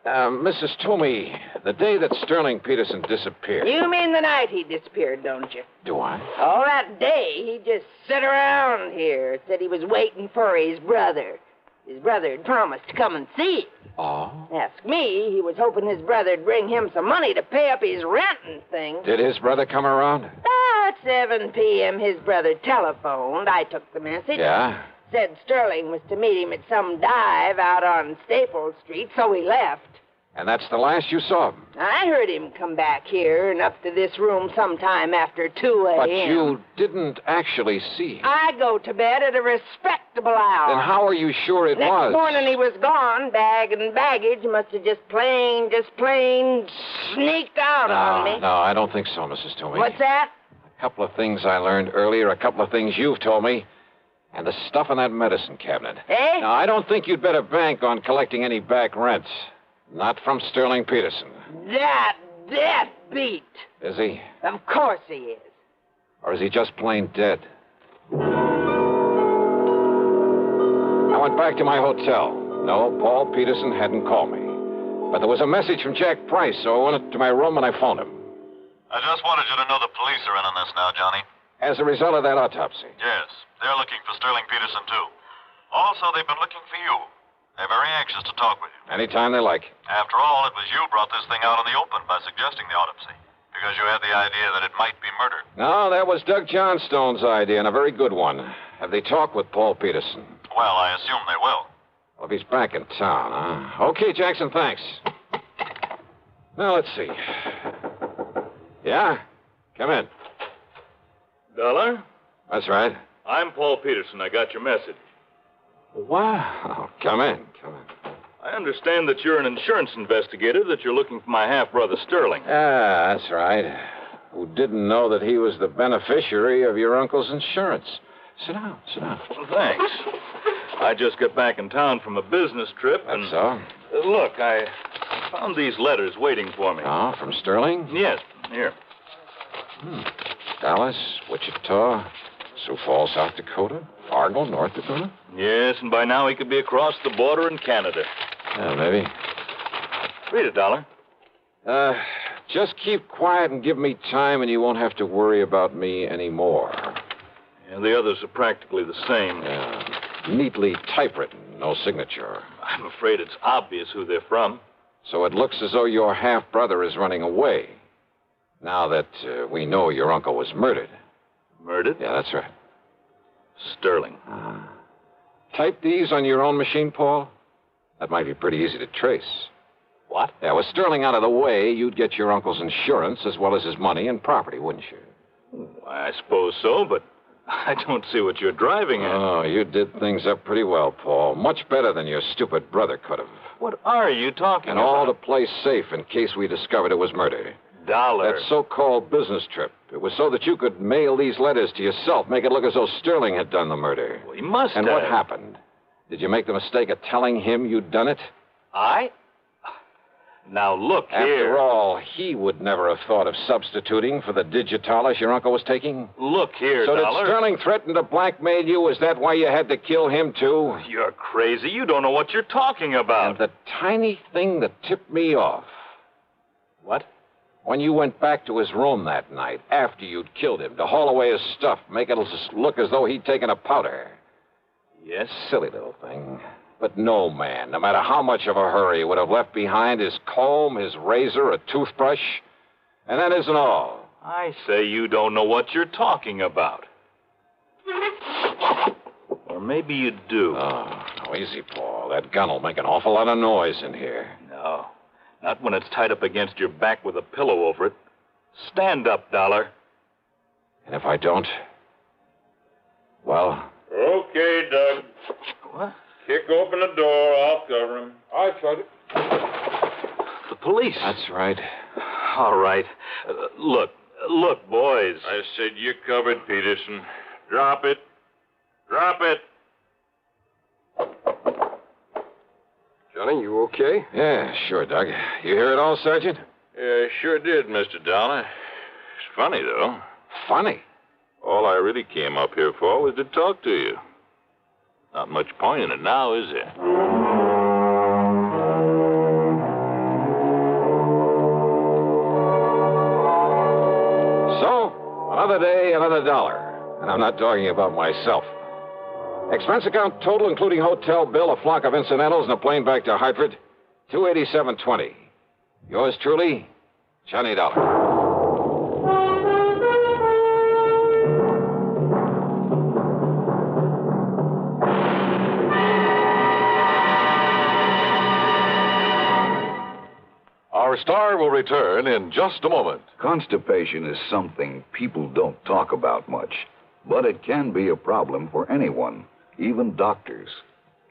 Mrs. Toomey, the day that Sterling Peterson disappeared. You mean the night he disappeared, don't you? Do I? All that day, he just sit around here. Said he was waiting for his brother. His brother had promised to come and see him. Oh? Ask me, he was hoping his brother'd bring him some money to pay up his rent and things. Did his brother come around? At 7 p.m., his brother telephoned. I took the message. Yeah? Said Sterling was to meet him at some dive out on Staples Street, so he left. And that's the last you saw of him? I heard him come back here and up to this room sometime after 2 a.m. But you didn't actually see him. I go to bed at a respectable hour. Then how are you sure it Next was? morning he was gone. Bag and baggage must have just plain sneaked out on me. No, I don't think so, Mrs. Toomey. What's that? A couple of things I learned earlier, a couple of things you've told me, and the stuff in that medicine cabinet. Eh? Now, I don't think you'd better bank on collecting any back rents. Not from Sterling Peterson. That beat. Is he? Of course he is. Or is he just plain dead? I went back to my hotel. No, Paul Peterson hadn't called me. But there was a message from Jack Price, so I went to my room and I phoned him. I just wanted you to know the police are in on this now, Johnny. As a result of that autopsy. Yes, they're looking for Sterling Peterson, too. Also, they've been looking for you. They're very anxious to talk with you. Anytime they like. After all, it was you brought this thing out in the open by suggesting the autopsy. Because you had the idea that it might be murder. No, that was Doug Johnstone's idea, and a very good one. Have they talked with Paul Peterson? Well, I assume they will. Well, if he's back in town, huh? Okay, Jackson, thanks. Now, let's see. Yeah? Come in. Dollar? That's right. I'm Paul Peterson. I got your message. Wow. Come in. I understand that you're an insurance investigator, that you're looking for my half-brother Sterling. Ah, that's right. Who didn't know that he was the beneficiary of your uncle's insurance. Sit down. Well, thanks. I just got back in town from a business trip, and... That's so? Look, I found these letters waiting for me. Oh, from Sterling? Yes, here. Dallas, Wichita, Sioux Falls, South Dakota, Fargo, North Dakota? Yes, and by now he could be across the border in Canada. Yeah, maybe. Read it, Dollar. Just keep quiet and give me time, and you won't have to worry about me anymore. Yeah, the others are practically the same. Yeah. Neatly typewritten, no signature. I'm afraid it's obvious who they're from. So it looks as though your half-brother is running away. Now that we know your uncle was murdered. Murdered? Yeah, that's right. Sterling. Type these on your own machine, Paul? That might be pretty easy to trace. What? Yeah, with Sterling out of the way, you'd get your uncle's insurance as well as his money and property, wouldn't you? I suppose so, but I don't see what you're driving at. Oh, you did things up pretty well, Paul. Much better than your stupid brother could have. What are you talking and about? And all to play safe in case we discovered it was murder. Dollar. That so-called business trip. It was so that you could mail these letters to yourself, make it look as though Sterling had done the murder. Well, he must have. And what happened? Did you make the mistake of telling him you'd done it? I? Now, look here. After all, he would never have thought of substituting for the digitalis your uncle was taking. Look here, So Dollar. did Sterling threaten to blackmail you? Is that why you had to kill him, too? You're crazy. You don't know what you're talking about. And the tiny thing that tipped me off. What? When you went back to his room that night, after you'd killed him, to haul away his stuff, make it look as though he'd taken a powder. Yes? Silly little thing. But no man, no matter how much of a hurry, would have left behind his comb, his razor, a toothbrush. And that isn't all. I say you don't know what you're talking about. Or maybe you do. Oh, no, easy, Paul. That gun'll make an awful lot of noise in here. No. Not when it's tied up against your back with a pillow over it. Stand up, Dollar. And if I don't? Well? Okay, Doug. What? Kick open the door. I'll cover him. I tried it. The police. That's right. All right. Look, boys. I said you covered, Peterson. Drop it. Drop it. Johnny, you okay? Yeah, sure, Doug. You hear it all, Sergeant? Yeah, sure did, Mr. Dollar. Funny, though. Funny? All I really came up here for was to talk to you. Not much point in it now, is there? So, another day, another dollar. And I'm not talking about myself. Expense account total, including hotel bill, a flock of incidentals, and a plane back to Hartford, $287.20. Yours truly, Johnny Dollar. Our star will return in just a moment. Constipation is something people don't talk about much, but it can be a problem for anyone, even doctors.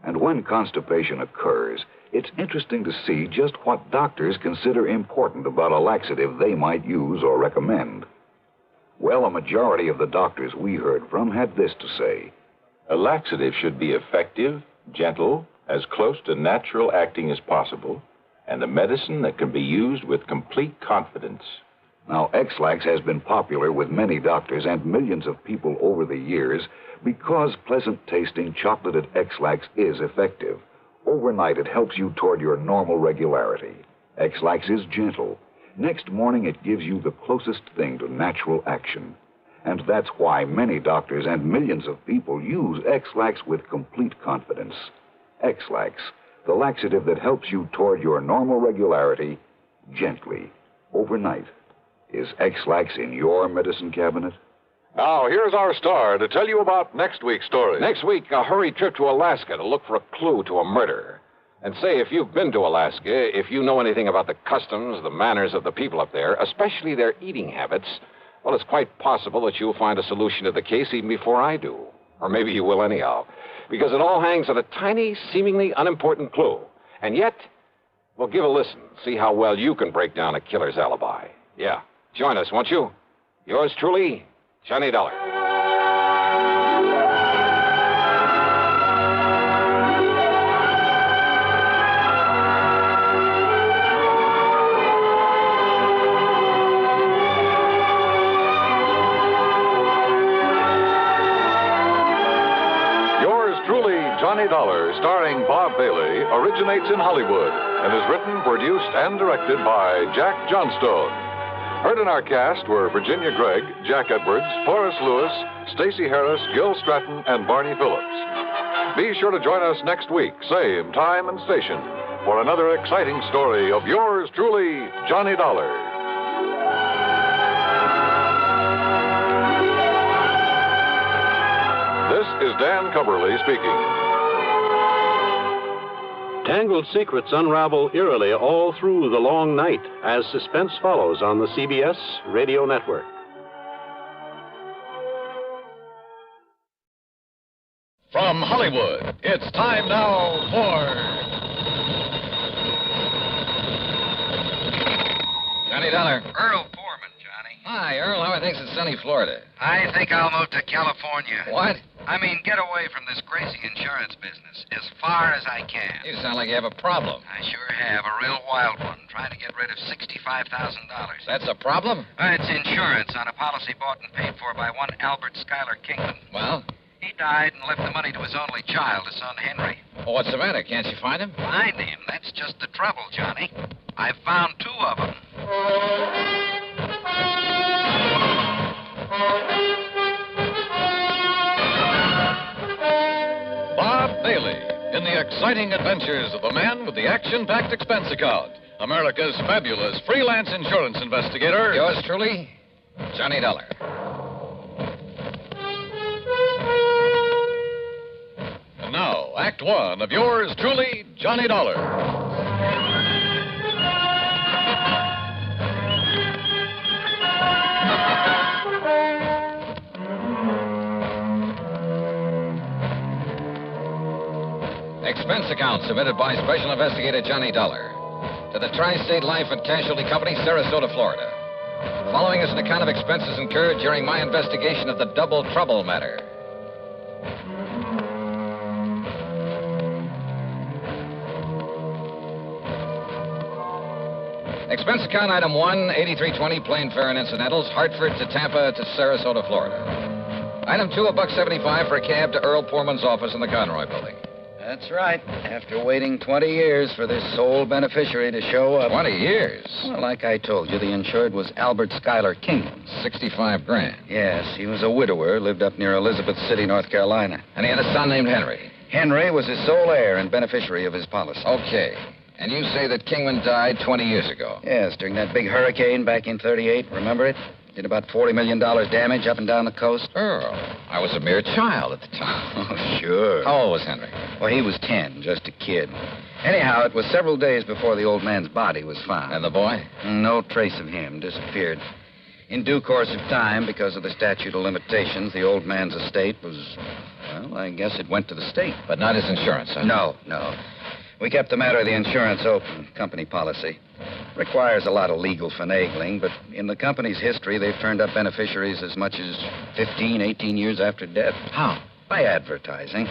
And when constipation occurs, it's interesting to see just what doctors consider important about a laxative they might use or recommend. Well, a majority of the doctors we heard from had this to say. A laxative should be effective, gentle, as close to natural acting as possible, and a medicine that can be used with complete confidence. Now, X-Lax has been popular with many doctors and millions of people over the years because pleasant-tasting chocolated X-Lax is effective. Overnight, it helps you toward your normal regularity. X-Lax is gentle. Next morning, it gives you the closest thing to natural action. And that's why many doctors and millions of people use X-Lax with complete confidence. X-Lax, the laxative that helps you toward your normal regularity gently, overnight. Is X-Lax in your medicine cabinet? Now, here's our star to tell you about next week's story. Next week, a hurried trip to Alaska to look for a clue to a murder. And say, if you've been to Alaska, if you know anything about the customs, the manners of the people up there, especially their eating habits, well, it's quite possible that you'll find a solution to the case even before I do. Or maybe you will anyhow. Because it all hangs on a tiny, seemingly unimportant clue. And yet, well, give a listen. See how well you can break down a killer's alibi. Yeah. Join us, won't you? Yours truly, Johnny Dollar. Yours truly, Johnny Dollar, starring Bob Bailey, originates in Hollywood and is written, produced, and directed by Jack Johnstone. Heard in our cast were Virginia Gregg, Jack Edwards, Forrest Lewis, Stacey Harris, Gil Stratton, and Barney Phillips. Be sure to join us next week, same time and station, for another exciting story of yours truly, Johnny Dollar. This is Dan Cumberly speaking. Tangled secrets unravel eerily all through the long night as suspense follows on the CBS Radio Network. From Hollywood, it's time now for Johnny Dollar. Earl Foreman, Johnny. Hi, Earl. How are things in sunny Florida? I think I'll move to California. What? I mean, get away from this crazy insurance business as far as I can. You sound like you have a problem. I sure have, a real wild one, trying to get rid of $65,000. That's a problem? It's insurance on a policy bought and paid for by one Albert Schuyler Kingman. Well? He died and left the money to his only child, his son Henry. Well, what's the matter? Can't you find him? Find him? That's just the trouble, Johnny. I've found two of them. Bob Bailey in the exciting adventures of the man with the action-packed expense account. America's fabulous freelance insurance investigator. Yours truly, Johnny Dollar. And now, Act One of yours truly, Johnny Dollar. Expense account submitted by Special Investigator Johnny Dollar to the Tri-State Life and Casualty Company, Sarasota, Florida. Following is an account of expenses incurred during my investigation of the Double Trouble matter. Expense account item 1, 8320, plane fare and incidentals, Hartford to Tampa to Sarasota, Florida. Item 2, $1.75 for a cab to Earl Poorman's office in the Conroy building. That's right. After waiting 20 years for this sole beneficiary to show up. 20 years? Well, like I told you, the insured was Albert Schuyler Kingman. $65,000. Yes, he was a widower, lived up near Elizabeth City, North Carolina. And he had a son named Henry. Henry was his sole heir and beneficiary of his policy. Okay. And you say that Kingman died 20 years ago? Yes, during that big hurricane back in 38. Remember it? Did about $40 million damage up and down the coast. Earl, I was a mere child at the time. Oh, sure. How old was Henry? Well, he was 10, just a kid. Anyhow, it was several days before the old man's body was found. And the boy? No trace of him. Disappeared. In due course of time, because of the statute of limitations, the old man's estate was, well, I guess it went to the state. But not his insurance, huh? No. We kept the matter of the insurance open, company policy. Requires a lot of legal finagling, but in the company's history, they've turned up beneficiaries as much as 15, 18 years after death. How? By advertising.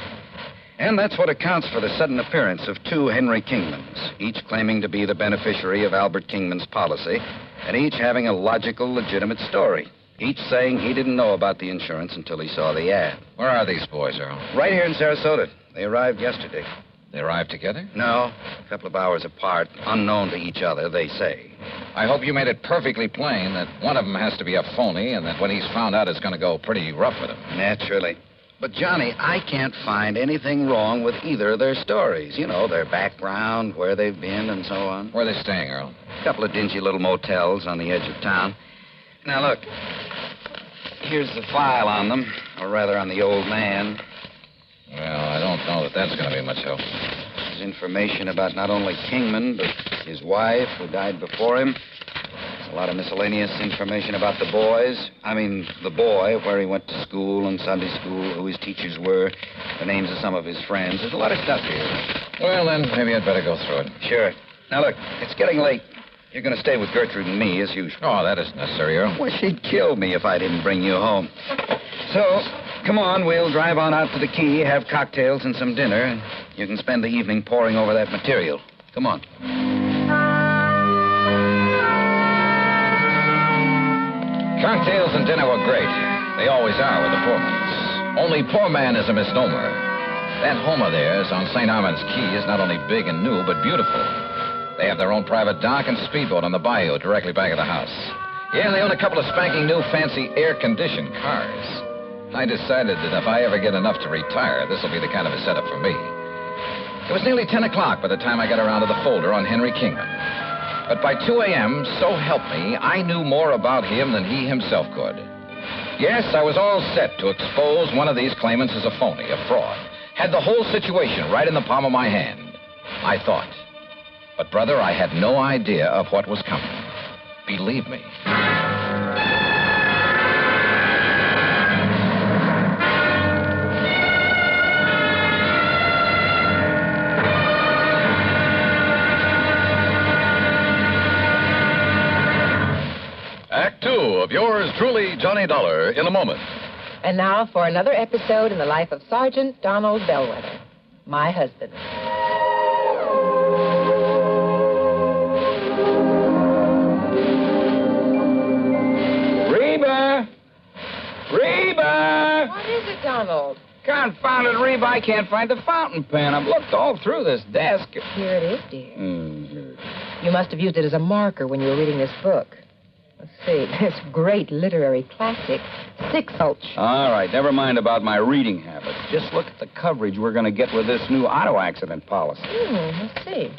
And that's what accounts for the sudden appearance of 2 Henry Kingmans, each claiming to be the beneficiary of Albert Kingman's policy, and each having a logical, legitimate story. Each saying he didn't know about the insurance until he saw the ad. Where are these boys, Earl? Right here in Sarasota. They arrived yesterday. They arrived together? No, a couple of hours apart, unknown to each other, they say. I hope you made it perfectly plain that one of them has to be a phony and that when he's found out, it's going to go pretty rough with him. Naturally. But, Johnny, I can't find anything wrong with either of their stories. You know, their background, where they've been, and so on. Where are they staying, Earl? A couple of dingy little motels on the edge of town. Now, look. Here's the file on them, or rather on the old man. Well, I don't know that that's going to be much help. There's information about not only Kingman, but his wife, who died before him. There's a lot of miscellaneous information about the boys. I mean, the boy, where he went to school and Sunday school, who his teachers were, the names of some of his friends. There's a lot of stuff here. Well, then, maybe I'd better go through it. Sure. Now, look, it's getting late. You're going to stay with Gertrude and me, as usual. Oh, that isn't necessary, Earl. Well, she'd kill me if I didn't bring you home. So, come on, we'll drive on out to the Key, have cocktails and some dinner, and you can spend the evening poring over that material. Come on. Cocktails and dinner were great. They always are with the Poormans. Only poor man is a misnomer. That home of theirs on St. Armand's Key is not only big and new, but beautiful. They have their own private dock and speedboat on the Bayou directly back of the house. Yeah, they own a couple of spanking new fancy air-conditioned cars. I decided that if I ever get enough to retire, this will be the kind of a setup for me. It was nearly 10 o'clock by the time I got around to the folder on Henry Kingman. But by 2 a.m., so help me, I knew more about him than he himself could. Yes, I was all set to expose one of these claimants as a phony, a fraud. Had the whole situation right in the palm of my hand, I thought. But, brother, I had no idea of what was coming. Believe me. Act 2 of yours truly, Johnny Dollar, in a moment. And now for another episode in the life of Sergeant Donald Bellwether, my husband. Reba! What is it, Donald? Confounded Reba, I can't find the fountain pen. I've looked all through this desk. Here it is, dear. You must have used it as a marker when you were reading this book. Let's see. This great literary classic, Six Ulch. All right, never mind about my reading habits. Just look at the coverage we're going to get with this new auto accident policy. Let's see.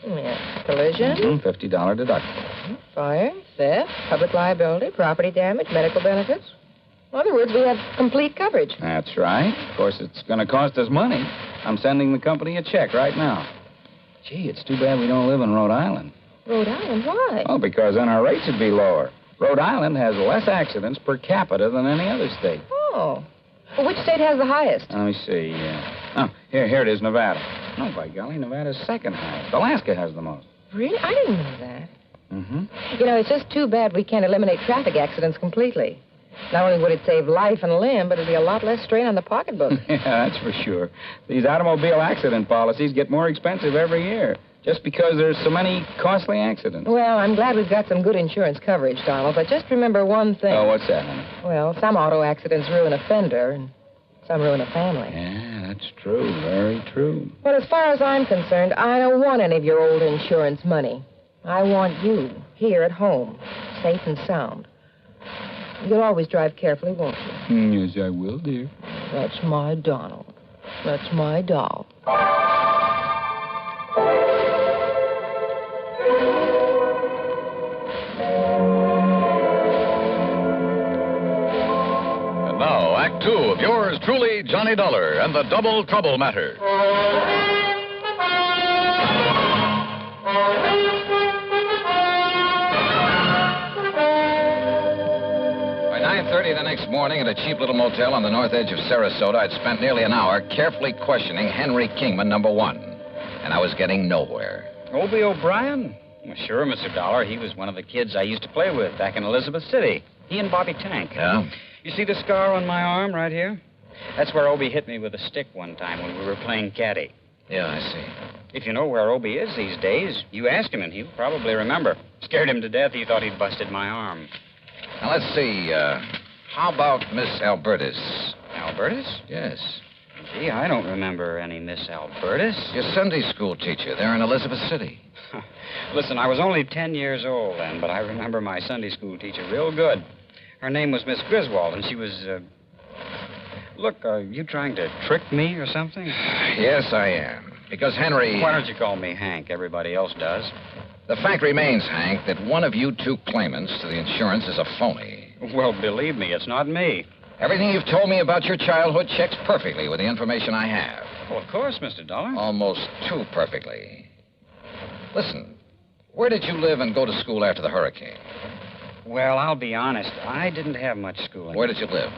Yeah. Collision. $50 deductible. Fire, theft, public liability, property damage, medical benefits. In other words, we have complete coverage. That's right. Of course, it's going to cost us money. I'm sending the company a check right now. Gee, it's too bad we don't live in Rhode Island. Rhode Island? Why? Oh, because then our rates would be lower. Rhode Island has less accidents per capita than any other state. Oh. Well, which state has the highest? Let me see. Here it is, Nevada. No, by golly, Nevada's second highest. Alaska has the most. Really? I didn't know that. Mm-hmm. You know, it's just too bad we can't eliminate traffic accidents completely. Not only would it save life and limb, but it'd be a lot less strain on the pocketbook. Yeah, that's for sure. These automobile accident policies get more expensive every year. Just because there's so many costly accidents. Well, I'm glad we've got some good insurance coverage, Donald, but just remember one thing. Oh, what's that, honey? Well, some auto accidents ruin a fender, and some ruin a family. Yeah, that's true. Very true. But as far as I'm concerned, I don't want any of your old insurance money. I want you here at home, safe and sound. You'll always drive carefully, won't you? Yes, I will, dear. That's my Donald. That's my doll. And now, Act Two of yours truly, Johnny Dollar and the Double Trouble Matter. By 9:30 the next morning at a cheap little motel on the north edge of Sarasota, I'd spent nearly an hour carefully questioning Henry Kingman, number one. And I was getting nowhere. Obie O'Brien? Well, sure, Mr. Dollar. He was one of the kids I used to play with back in Elizabeth City. He and Bobby Tank. Yeah? You see the scar on my arm right here? That's where Obie hit me with a stick one time when we were playing caddy. Yeah, I see. If you know where Obie is these days, you ask him and he'll probably remember. Scared him to death. He thought he'd busted my arm. Now, let's see. How about Miss Albertus? Albertus? Yes. Gee, I don't remember any Miss Albertus. Your Sunday school teacher there in Elizabeth City. Listen, I was only 10 years old then, but I remember my Sunday school teacher real good. Her name was Miss Griswold, and she was, Look, are you trying to trick me or something? Yes, I am. Because Henry... Why don't you call me Hank? Everybody else does. The fact remains, Hank, that one of you two claimants to the insurance is a phony. Well, believe me, it's not me. Everything you've told me about your childhood checks perfectly with the information I have. Well, of course, Mr. Dollar. Almost too perfectly. Listen, where did you live and go to school after the hurricane? Well, I'll be honest. I didn't have much schooling. Where did you live?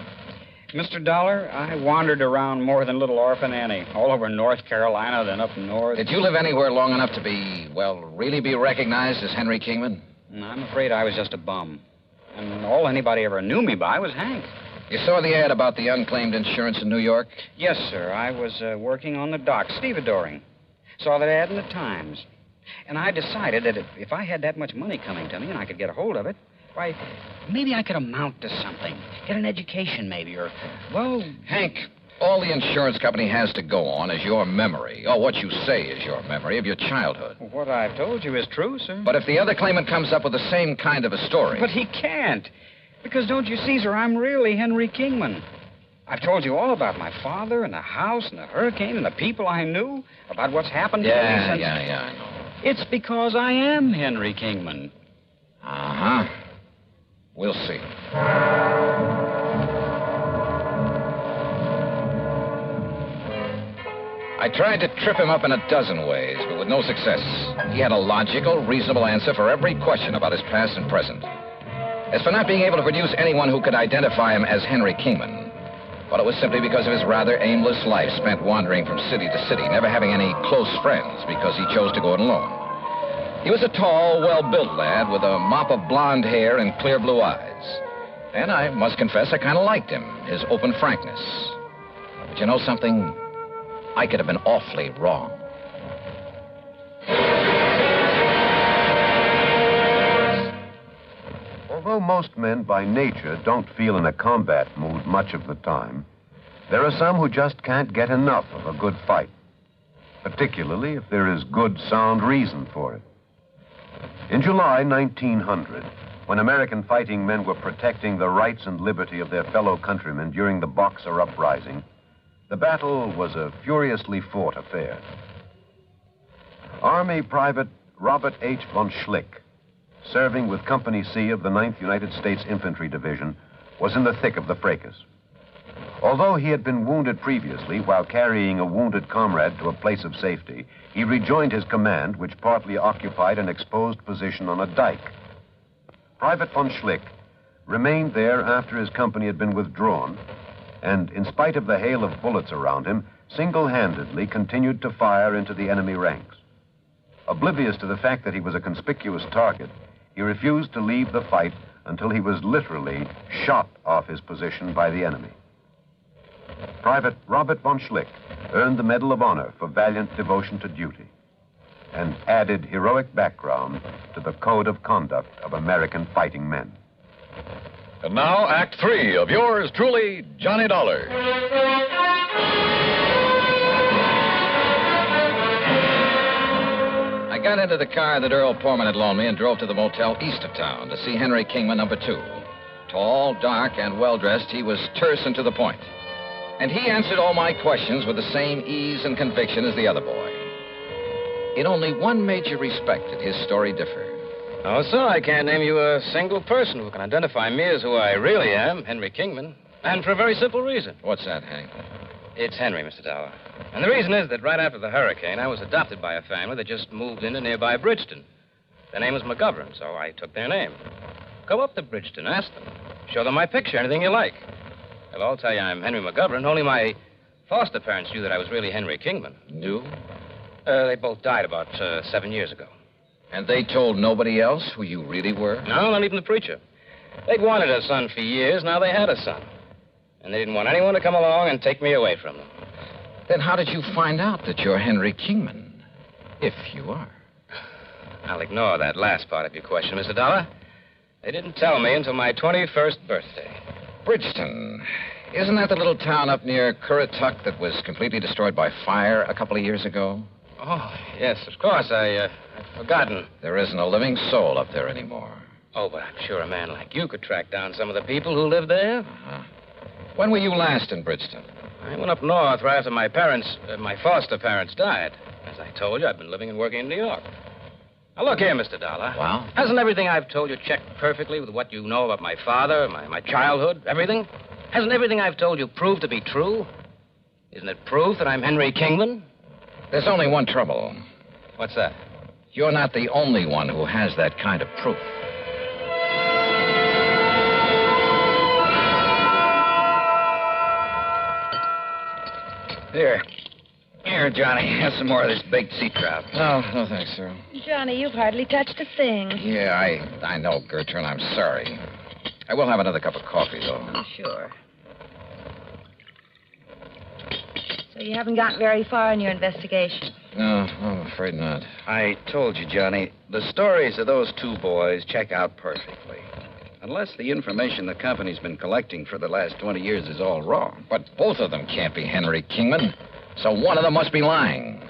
Mr. Dollar, I wandered around more than little Orphan Annie. All over North Carolina, then up north. Did you live anywhere long enough to be, well, really be recognized as Henry Kingman? I'm afraid I was just a bum. And all anybody ever knew me by was Hank. You saw the ad about the unclaimed insurance in New York? Yes, sir. I was working on the dock, stevedoring. Saw that ad in the Times. And I decided that if I had that much money coming to me and I could get a hold of it, why, maybe I could amount to something. Get an education, maybe, or, well... Hank, all the insurance company has to go on is your memory. Or what you say is your memory of your childhood. What I've told you is true, sir. But if the other claimant comes up with the same kind of a story... But he can't. Because, don't you see, sir, I'm really Henry Kingman. I've told you all about my father and the house and the hurricane and the people I knew, about what's happened to me since... Yeah, I know. It's because I am Henry Kingman. Uh-huh. We'll see. I tried to trip him up in a dozen ways, but with no success. He had a logical, reasonable answer for every question about his past and present. As for not being able to produce anyone who could identify him as Henry Kingman, well, it was simply because of his rather aimless life spent wandering from city to city, never having any close friends because he chose to go it alone. He was a tall, well-built lad with a mop of blonde hair and clear blue eyes. And I must confess I kind of liked him, his open frankness. But you know something? I could have been awfully wrong. Although most men by nature don't feel in a combat mood much of the time, there are some who just can't get enough of a good fight, particularly if there is good, sound reason for it. In July 1900, when American fighting men were protecting the rights and liberty of their fellow countrymen during the Boxer Uprising, the battle was a furiously fought affair. Army Private Robert H. von Schlick, serving with Company C of the 9th United States Infantry Division, was in the thick of the fracas. Although he had been wounded previously while carrying a wounded comrade to a place of safety, he rejoined his command, which partly occupied an exposed position on a dike. Private von Schlick remained there after his company had been withdrawn, and in spite of the hail of bullets around him, single-handedly continued to fire into the enemy ranks. Oblivious to the fact that he was a conspicuous target, he refused to leave the fight until he was literally shot off his position by the enemy. Private Robert von Schlick earned the Medal of Honor for valiant devotion to duty. and added heroic background to the code of conduct of American fighting men. And now, Act 3 of yours truly, Johnny Dollar. I got into the car that Earl Portman had loaned me and drove to the motel east of town to see Henry Kingman, number 2. Tall, dark, and well-dressed, he was terse and to the point. And he answered all my questions with the same ease and conviction as the other boy. In only one major respect did his story differ. Oh, sir, I can't name you a single person who can identify me as who I really am, Henry Kingman. And for a very simple reason. What's that, Hank? It's Henry, Mr. Dollar. And the reason is that right after the hurricane, I was adopted by a family that just moved into nearby Bridgeton. Their name was McGovern, so I took their name. Go up to Bridgeton, ask them. Show them my picture, anything you like. They'll all tell you I'm Henry McGovern. Only my foster parents knew that I was really Henry Kingman. Knew? They both died about 7 years ago. And they told nobody else who you really were? No, not even the preacher. They'd wanted a son for years. Now they had a son. And they didn't want anyone to come along and take me away from them. Then how did you find out that you're Henry Kingman? If you are. I'll ignore that last part of your question, Mr. Dollar. They didn't tell me until my 21st birthday. Bridgeton. Isn't that the little town up near Currituck that was completely destroyed by fire a couple of years ago? Oh, yes, of course. I'd forgotten. There isn't a living soul up there anymore. Oh, but I'm sure a man like you could track down some of the people who live there. Uh-huh. When were you last in Bridgeton? I went up north right after my foster parents died. As I told you, I've been living and working in New York. Now, look here, Mr. Dollar. Well? Hasn't everything I've told you checked perfectly with what you know about my father, my childhood, everything? Hasn't everything I've told you proved to be true? Isn't it proof that I'm Henry Kingman? There's only one trouble. What's that? You're not the only one who has that kind of proof. Here, Johnny. Have some more of this baked sea trout. No, thanks, sir. Johnny, you've hardly touched a thing. Yeah, I know, Gertrude. I'm sorry. I will have another cup of coffee, though. Sure. So you haven't gotten very far in your investigation? No, I'm afraid not. I told you, Johnny, the stories of those two boys check out perfectly. Unless the information the company's been collecting for the last 20 years is all wrong. But both of them can't be Henry Kingman. So one of them must be lying.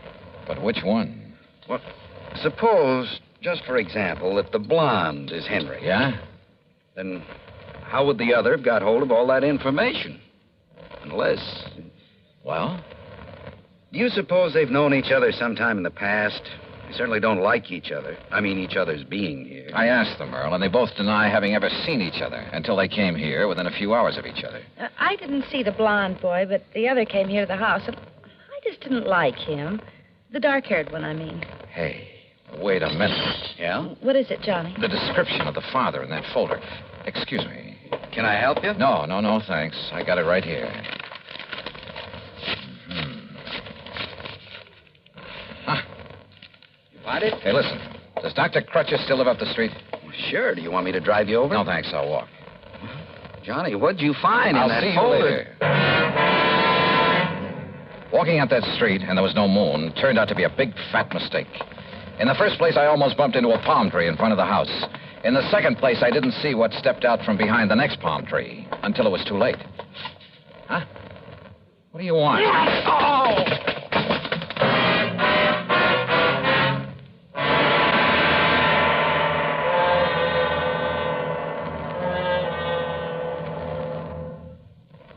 But which one? Well, suppose, just for example, that the blonde is Henry. Yeah? Then how would the other have got hold of all that information? Unless... Well? Do you suppose they've known each other sometime in the past? They certainly don't like each other. I mean, each other's being here. I asked them, Earl, and they both deny having ever seen each other until they came here within a few hours of each other. I didn't see the blonde boy, but the other came here to the house, and I just didn't like him. The dark-haired one, I mean. Hey, wait a minute. Yeah? What is it, Johnny? The description of the father in that folder. Excuse me. Can I help you? No, thanks. I got it right here. Find it? Hey, listen. Does Dr. Crutcher still live up the street? Sure. Do you want me to drive you over? No, thanks. I'll walk. Johnny, what'd you find in that I'll see folder? you later. Walking out that street, and there was no moon, turned out to be a big, fat mistake. In the first place, I almost bumped into a palm tree in front of the house. In the second place, I didn't see what stepped out from behind the next palm tree until it was too late. Huh? What do you want? Oh!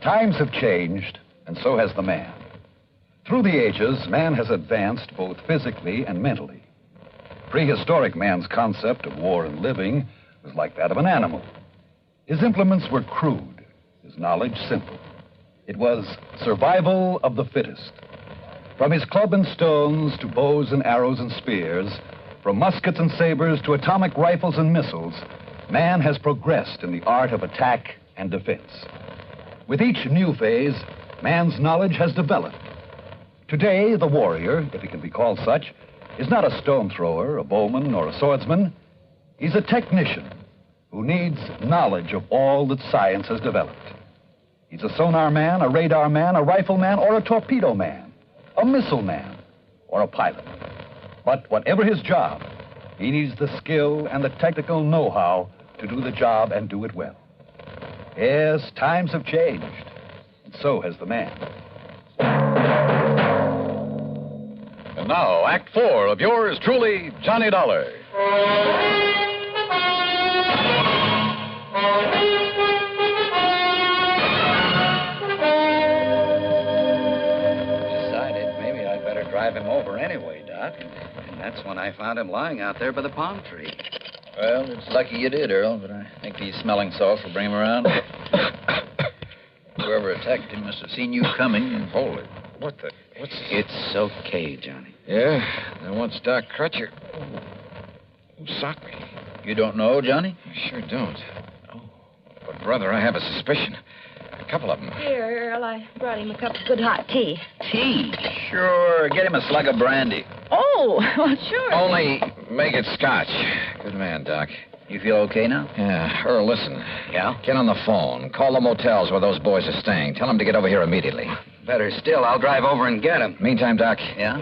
Times have changed, and so has the man. Through the ages, man has advanced both physically and mentally. Prehistoric man's concept of war and living was like that of an animal. His implements were crude, his knowledge simple. It was survival of the fittest. From his club and stones to bows and arrows and spears, from muskets and sabers to atomic rifles and missiles, man has progressed in the art of attack and defense. With each new phase, man's knowledge has developed. Today, the warrior, if he can be called such, is not a stone thrower, a bowman, or a swordsman. He's a technician who needs knowledge of all that science has developed. He's a sonar man, a radar man, a rifle man, or a torpedo man, a missile man, or a pilot. But whatever his job, he needs the skill and the technical know-how to do the job and do it well. Yes, times have changed. And so has the man. And now, Act 4 of yours truly, Johnny Dollar. Decided maybe I'd better drive him over anyway, Doc. And that's when I found him lying out there by the palm tree. Well, it's lucky you did, Earl, but I think these smelling salts will bring him around. Whoever attacked him must have seen you coming and hold it. What's It's okay, Johnny. Yeah? Then what's Doc Crutcher? Who socked me? You don't know, Johnny? I sure don't. Oh, but, brother, I have a suspicion. A couple of them. Here, Earl, I brought him a cup of good hot tea. Tea? Sure. Get him a slug of brandy. Oh, well, sure. Only make it scotch. Good man, Doc. You feel okay now? Yeah. Earl, listen. Yeah? Get on the phone. Call the motels where those boys are staying. Tell them to get over here immediately. Better still, I'll drive over and get him. Meantime, Doc. Yeah?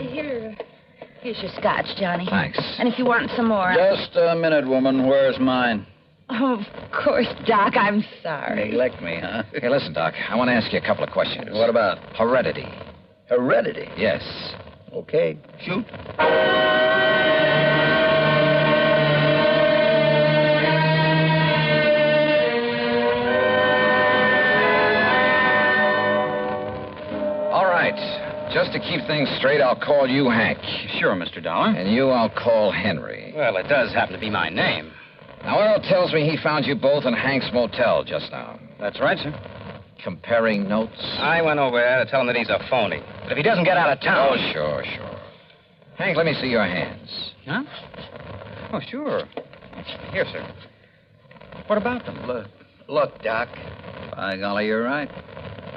Here's your scotch, Johnny. Thanks. And if you want some more... Just a minute, woman. Where's mine? Oh, of course, Doc. I'm sorry. Neglect me, huh? Hey, listen, Doc. I want to ask you a couple of questions. What about? Heredity. Heredity? Yes. Okay. Shoot. All right. Just to keep things straight, I'll call you Hank. Sure, Mr. Dollar. And you I'll call Henry. Well, it does happen to be my name. Now, Earl tells me he found you both in Hank's motel just now. That's right, sir. Comparing notes? I went over there to tell him that he's a phony. But if he doesn't get out of town... Oh, sure. Hank, let me see your hands. Huh? Oh, sure. Here, sir. What about them? Look, Doc. By golly, you're right.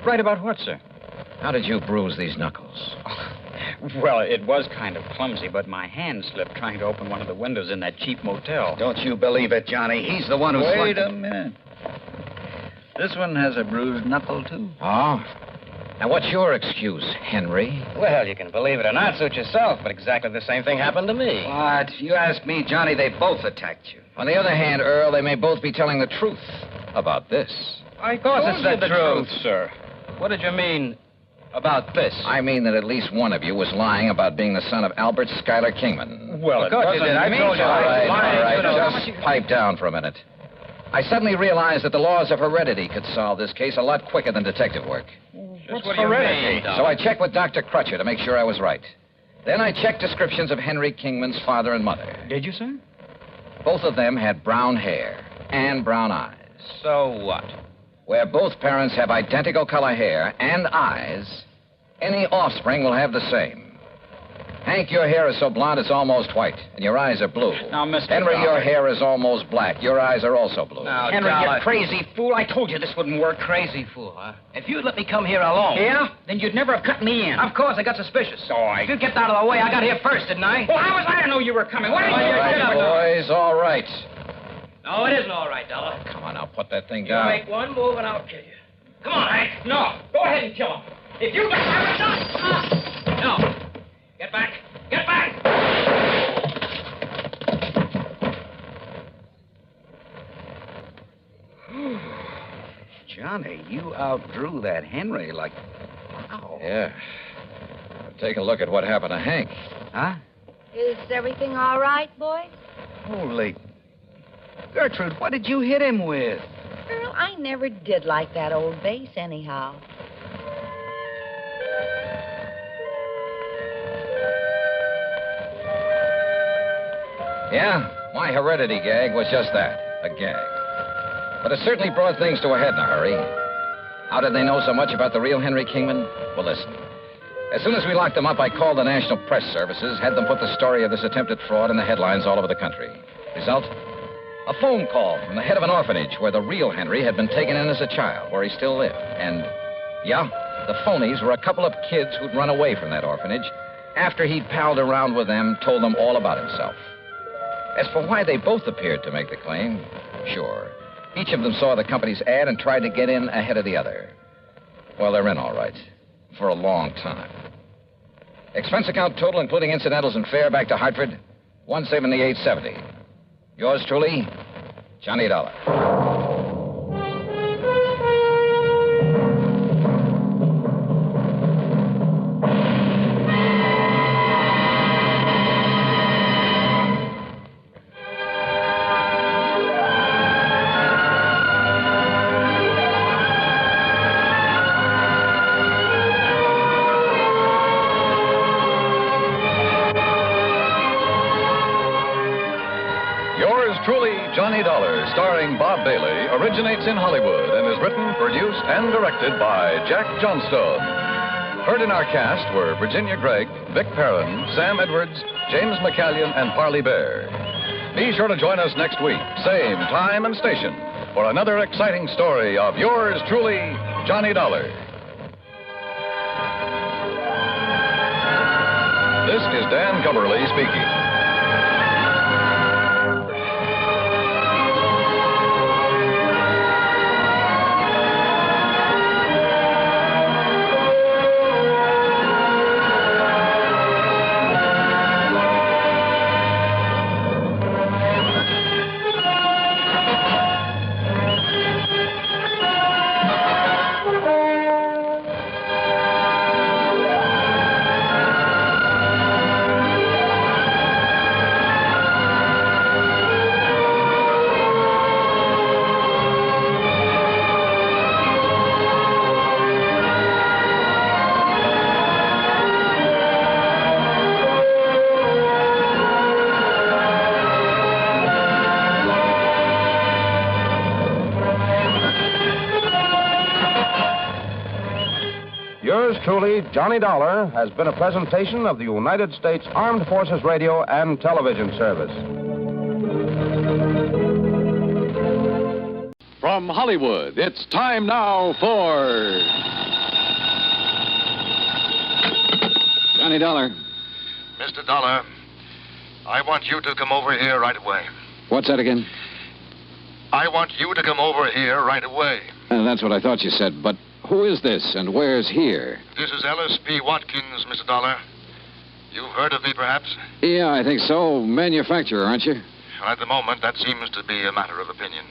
Right about what, sir? How did you bruise these knuckles? Well, it was kind of clumsy, but my hand slipped trying to open one of the windows in that cheap motel. Don't you believe it, Johnny. He's the one who... Wait a minute. This one has a bruised knuckle, too. Oh? Now, what's your excuse, Henry? Well, you can believe it or not, suit yourself, but exactly the same thing happened to me. What? You ask me, Johnny, they both attacked you. On the other hand, Earl, they may both be telling the truth about this. Of course it's the truth, sir. What did you mean about this? I mean that at least one of you was lying about being the son of Albert Schuyler Kingman. Well, of course you did. I told you. All right. Just pipe down for a minute. I suddenly realized that the laws of heredity could solve this case a lot quicker than detective work. What's heredity? So I checked with Dr. Crutcher to make sure I was right. Then I checked descriptions of Henry Kingman's father and mother. Did you, sir? Both of them had brown hair and brown eyes. So what? Where both parents have identical color hair and eyes, any offspring will have the same. Hank, your hair is so blonde it's almost white, and your eyes are blue. Now, Mr. Henry, Dollar. your hair is almost black. Your eyes are also blue. Now, Henry, you crazy fool. I told you this wouldn't work. Crazy fool, huh? If you'd let me come here alone... Yeah? Then you'd never have cut me in. Of course, I got suspicious. So I... You kept out of the way. I got here first, didn't I? Well, how was I to know you were coming? Why didn't you get up? Boys, all right. No, it isn't all right, Dollar. Come on, now, put that thing You down. make one move and I'll kill you. Come on, Hank. No. Go ahead and kill him. If you got... No. Get back. Get back! Johnny, you outdrew that Henry like... Wow. Yeah. Take a look at what happened to Hank. Huh? Is everything all right, boys? Holy... Gertrude, what did you hit him with? Earl, I never did like that old bass anyhow. Yeah, my heredity gag was just that, a gag. But it certainly brought things to a head in a hurry. How did they know so much about the real Henry Kingman? Well, listen. As soon as we locked them up, I called the National Press Services, had them put the story of this attempted fraud in the headlines all over the country. Result? A phone call from the head of an orphanage where the real Henry had been taken in as a child, where he still lived. And, yeah, the phonies were a couple of kids who'd run away from that orphanage after he'd palled around with them, told them all about himself. As for why they both appeared to make the claim, sure. Each of them saw the company's ad and tried to get in ahead of the other. Well, they're in all right. For a long time. Expense account total, including incidentals and fare back to Hartford, $178.70. Yours truly, Johnny Dollar. Truly, Johnny Dollar, starring Bob Bailey, originates in Hollywood and is written, produced, and directed by Jack Johnstone. Heard in our cast were Virginia Gregg, Vic Perrin, Sam Edwards, James McCallion, and Parley Bear. Be sure to join us next week, same time and station, for another exciting story of yours truly, Johnny Dollar. This is Dan Cumberly speaking. Truly, Johnny Dollar has been a presentation of the United States Armed Forces Radio and Television Service. From Hollywood, it's time now for... Johnny Dollar. Mr. Dollar, I want you to come over here right away. What's that again? I want you to come over here right away. That's what I thought you said, but who is this and where's here? This is Ellis P. Watkins, Mr. Dollar. You've heard of me, perhaps? Yeah, I think so. Manufacturer, aren't you? Well, at the moment, that seems to be a matter of opinion.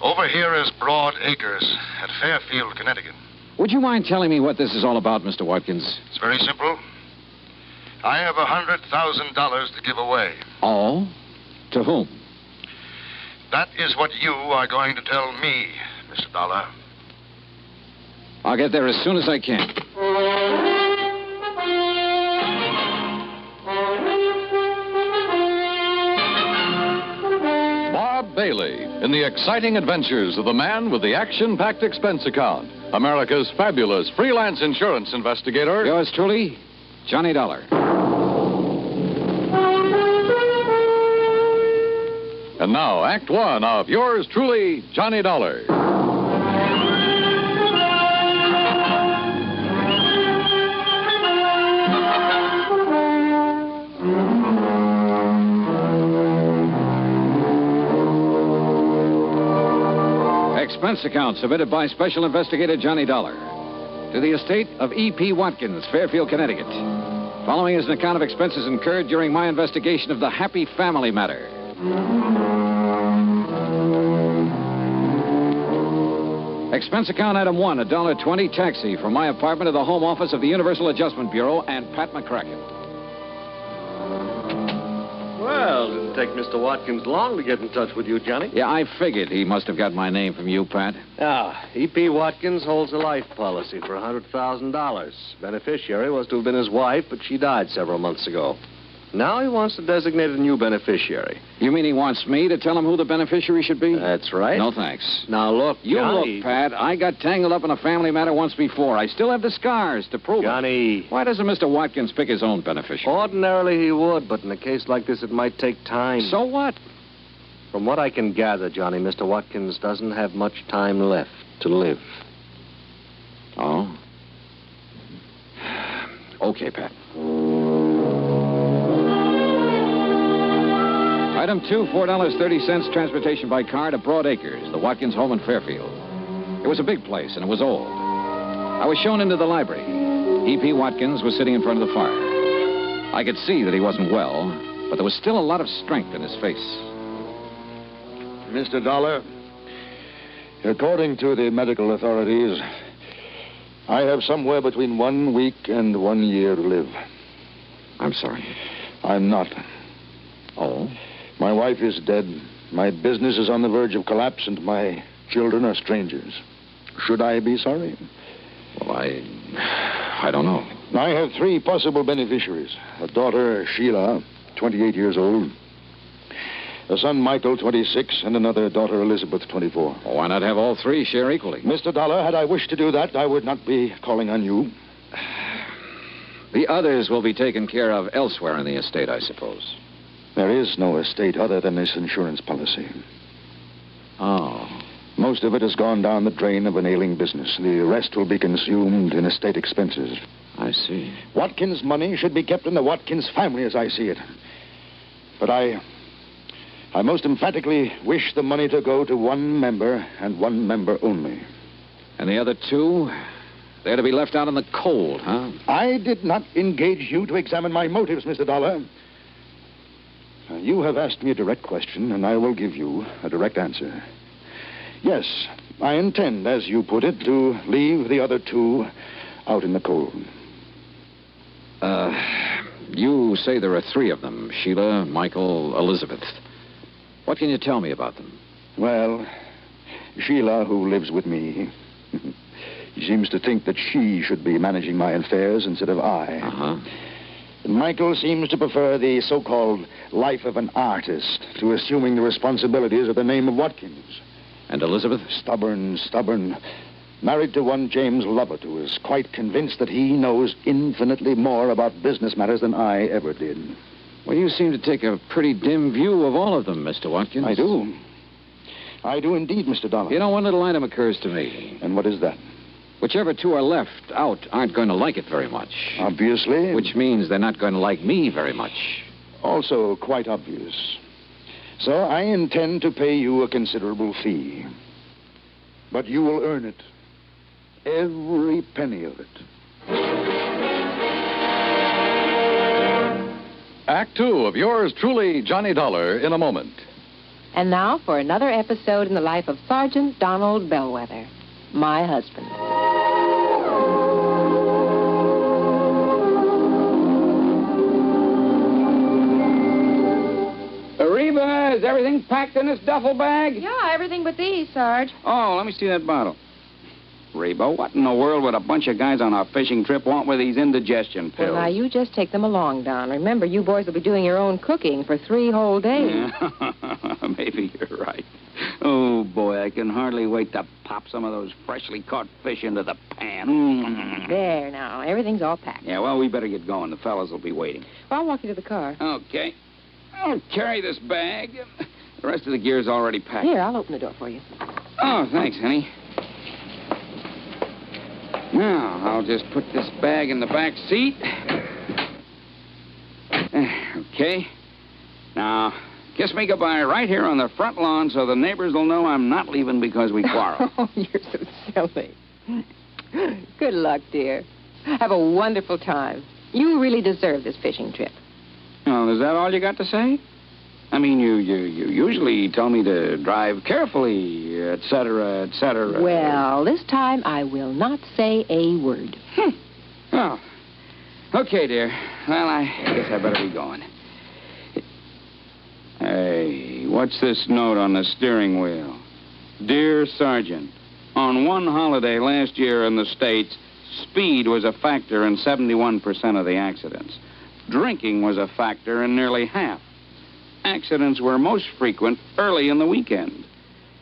Over here is Broad Acres at Fairfield, Connecticut. Would you mind telling me what this is all about, Mr. Watkins? It's very simple. I have $100,000 to give away. Oh? To whom? That is what you are going to tell me, Mr. Dollar. I'll get there as soon as I can. Bob Bailey in the exciting adventures of the man with the action-packed expense account. America's fabulous freelance insurance investigator. Yours truly, Johnny Dollar. And now, Act One of yours truly, Johnny Dollar. Expense account submitted by Special Investigator Johnny Dollar to the estate of E.P. Watkins, Fairfield, Connecticut. Following is an account of expenses incurred during my investigation of the Happy Family matter. Expense account item 1, $1.20 taxi from my apartment to the home office of the Universal Adjustment Bureau and Pat McCracken. Well, didn't take Mr. Watkins long to get in touch with you, Johnny. Yeah, I figured he must have got my name from you, Pat. E.P. Watkins holds a life policy for $100,000. Beneficiary was to have been his wife, but she died several months ago. Now he wants to designate a new beneficiary. You mean he wants me to tell him who the beneficiary should be? That's right. No, thanks. Now, look, Johnny... Look, Pat, I got tangled up in a family matter once before. I still have the scars to prove Johnny... it. Why doesn't Mr. Watkins pick his own beneficiary? Ordinarily he would, but in a case like this, it might take time. So what? From what I can gather, Johnny, Mr. Watkins doesn't have much time left to live. Oh? Okay, Pat. Item 2, $4.30, transportation by car to Broad Acres, the Watkins home in Fairfield. It was a big place, and it was old. I was shown into the library. E.P. Watkins was sitting in front of the fire. I could see that he wasn't well, but there was still a lot of strength in his face. Mr. Dollar, according to the medical authorities, I have somewhere between 1 week and 1 year to live. I'm sorry. I'm not. Oh? My wife is dead. My business is on the verge of collapse, and my children are strangers. Should I be sorry? Well, I don't know. I have 3 possible beneficiaries. A daughter, Sheila, 28 years old. A son, Michael, 26, and another daughter, Elizabeth, 24. Well, why not have all 3 share equally? Mr. Dollar, had I wished to do that, I would not be calling on you. The others will be taken care of elsewhere in the estate, I suppose. There is no estate other than this insurance policy. Oh. Most of it has gone down the drain of an ailing business. The rest will be consumed in estate expenses. I see. Watkins' money should be kept in the Watkins family, as I see it. But I most emphatically wish the money to go to 1 member and 1 member only. And the other 2? They're to be left out in the cold, huh? I did not engage you to examine my motives, Mr. Dollar. You have asked me a direct question, and I will give you a direct answer. Yes, I intend, as you put it, to leave the other 2 out in the cold. You say there are 3 of them, Sheila, Michael, Elizabeth. What can you tell me about them? Well, Sheila, who lives with me, she seems to think that she should be managing my affairs instead of I. Uh-huh. Michael seems to prefer the so-called life of an artist to assuming the responsibilities of the name of Watkins. And Elizabeth? Stubborn. Married to one James Lovett, who is quite convinced that he knows infinitely more about business matters than I ever did. Well, you seem to take a pretty dim view of all of them, Mr. Watkins. I do. I do indeed, Mr. Dollar. You know, one little item occurs to me. And what is that? Whichever 2 are left out aren't going to like it very much. Obviously. Which means they're not going to like me very much. Also quite obvious. So I intend to pay you a considerable fee. But you will earn it. Every penny of it. Act 2 of yours truly, Johnny Dollar, in a moment. And now for another episode in the life of Sergeant Donald Bellwether, my husband. Reba, is everything packed in this duffel bag? Yeah, everything but these, Sarge. Oh, let me see that bottle. Reba, what in the world would a bunch of guys on a fishing trip want with these indigestion pills? Well, now, you just take them along, Don. Remember, you boys will be doing your own cooking for 3 whole days. Yeah. Maybe you're right. Oh, boy, I can hardly wait to pop some of those freshly caught fish into the pan. There, now. Everything's all packed. Yeah, well, we better get going. The fellas will be waiting. Well, I'll walk you to the car. Okay. I'll carry this bag. The rest of the gear's already packed. Here, I'll open the door for you. Oh, thanks, honey. Now, I'll just put this bag in the back seat. Okay. Now, kiss me goodbye right here on the front lawn so the neighbors will know I'm not leaving because we quarreled. Oh, you're so silly. Good luck, dear. Have a wonderful time. You really deserve this fishing trip. Oh, is that all you got to say? I mean, you usually tell me to drive carefully, et cetera, et cetera. Well, this time I will not say a word. Oh. Okay, dear. Well, I guess I better be going. Hey, what's this note on the steering wheel? Dear Sergeant, on one holiday last year in the States, speed was a factor in 71% of the accidents. Drinking was a factor in nearly half. Accidents were most frequent early in the weekend.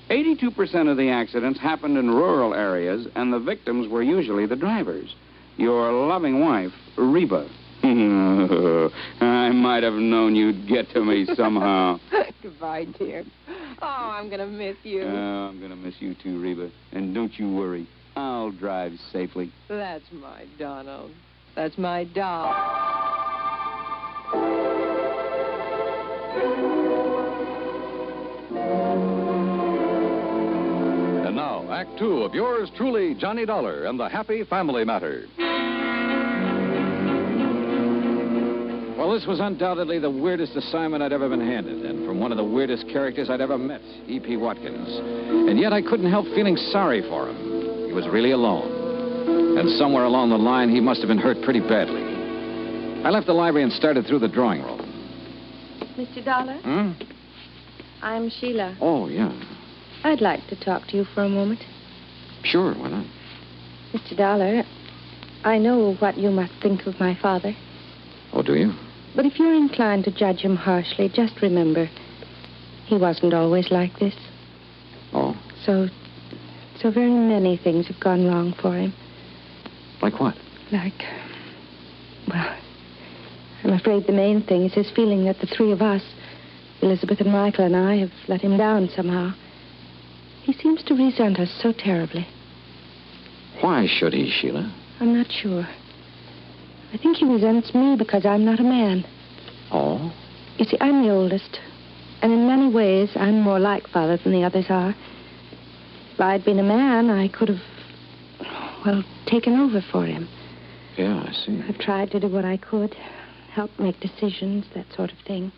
82% of the accidents happened in rural areas, and the victims were usually the drivers. Your loving wife, Reba. I might have known you'd get to me somehow. Goodbye, dear. Oh, I'm going to miss you. I'm going to miss you too, Reba. And don't you worry. I'll drive safely. That's my Donald. That's my doll. And now, Act 2 of yours truly, Johnny Dollar and the Happy Family Matter. Well, this was undoubtedly the weirdest assignment I'd ever been handed, and from one of the weirdest characters I'd ever met, E.P. Watkins. And yet I couldn't help feeling sorry for him. He was really alone. And somewhere along the line, he must have been hurt pretty badly. I left the library and started through the drawing room. Mr. Dollar? Hmm? I'm Sheila. Oh, yeah. I'd like to talk to you for a moment. Sure, why not? Mr. Dollar, I know what you must think of my father. Oh, do you? But if you're inclined to judge him harshly, just remember, he wasn't always like this. Oh? So very many things have gone wrong for him. Like what? Well, I'm afraid the main thing is his feeling that the three of us, Elizabeth and Michael and I, have let him down somehow. He seems to resent us so terribly. Why should he, Sheila? I'm not sure. I think he resents me because I'm not a man. Oh? You see, I'm the oldest. And in many ways, I'm more like Father than the others are. If I'd been a man, I could have, taken over for him. Yeah, I see. I've tried to do what I could. Help make decisions, that sort of thing.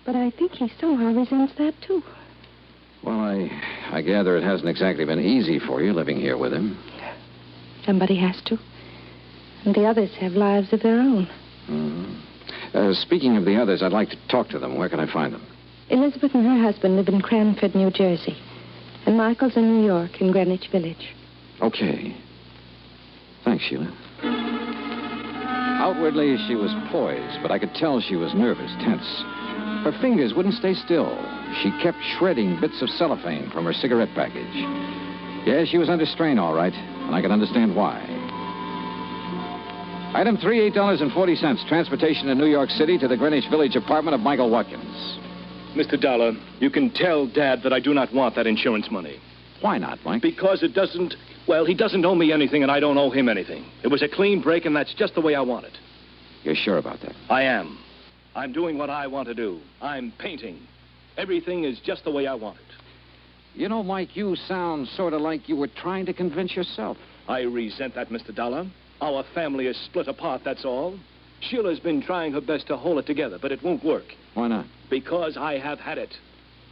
But I think he somehow resents that, too. Well, I gather it hasn't exactly been easy for you living here with him. Somebody has to. And the others have lives of their own. Mm-hmm. Speaking of the others, I'd like to talk to them. Where can I find them? Elizabeth and her husband live in Cranford, New Jersey. And Michael's in New York, in Greenwich Village. Okay. Thanks, Sheila. Outwardly, she was poised, but I could tell she was nervous, tense. Her fingers wouldn't stay still. She kept shredding bits of cellophane from her cigarette package. Yeah, she was under strain, all right, and I could understand why. Item 3, $8.40. Transportation in New York City to the Greenwich Village apartment of Michael Watkins. Mr. Dollar, you can tell Dad that I do not want that insurance money. Why not, Mike? Because it doesn't... Well, he doesn't owe me anything, and I don't owe him anything. It was a clean break, and that's just the way I want it. You're sure about that? I am. I'm doing what I want to do. I'm painting. Everything is just the way I want it. You know, Mike, you sound sort of like you were trying to convince yourself. I resent that, Mr. Dollar. Our family is split apart, that's all. Sheila's been trying her best to hold it together, but it won't work. Why not? Because I have had it.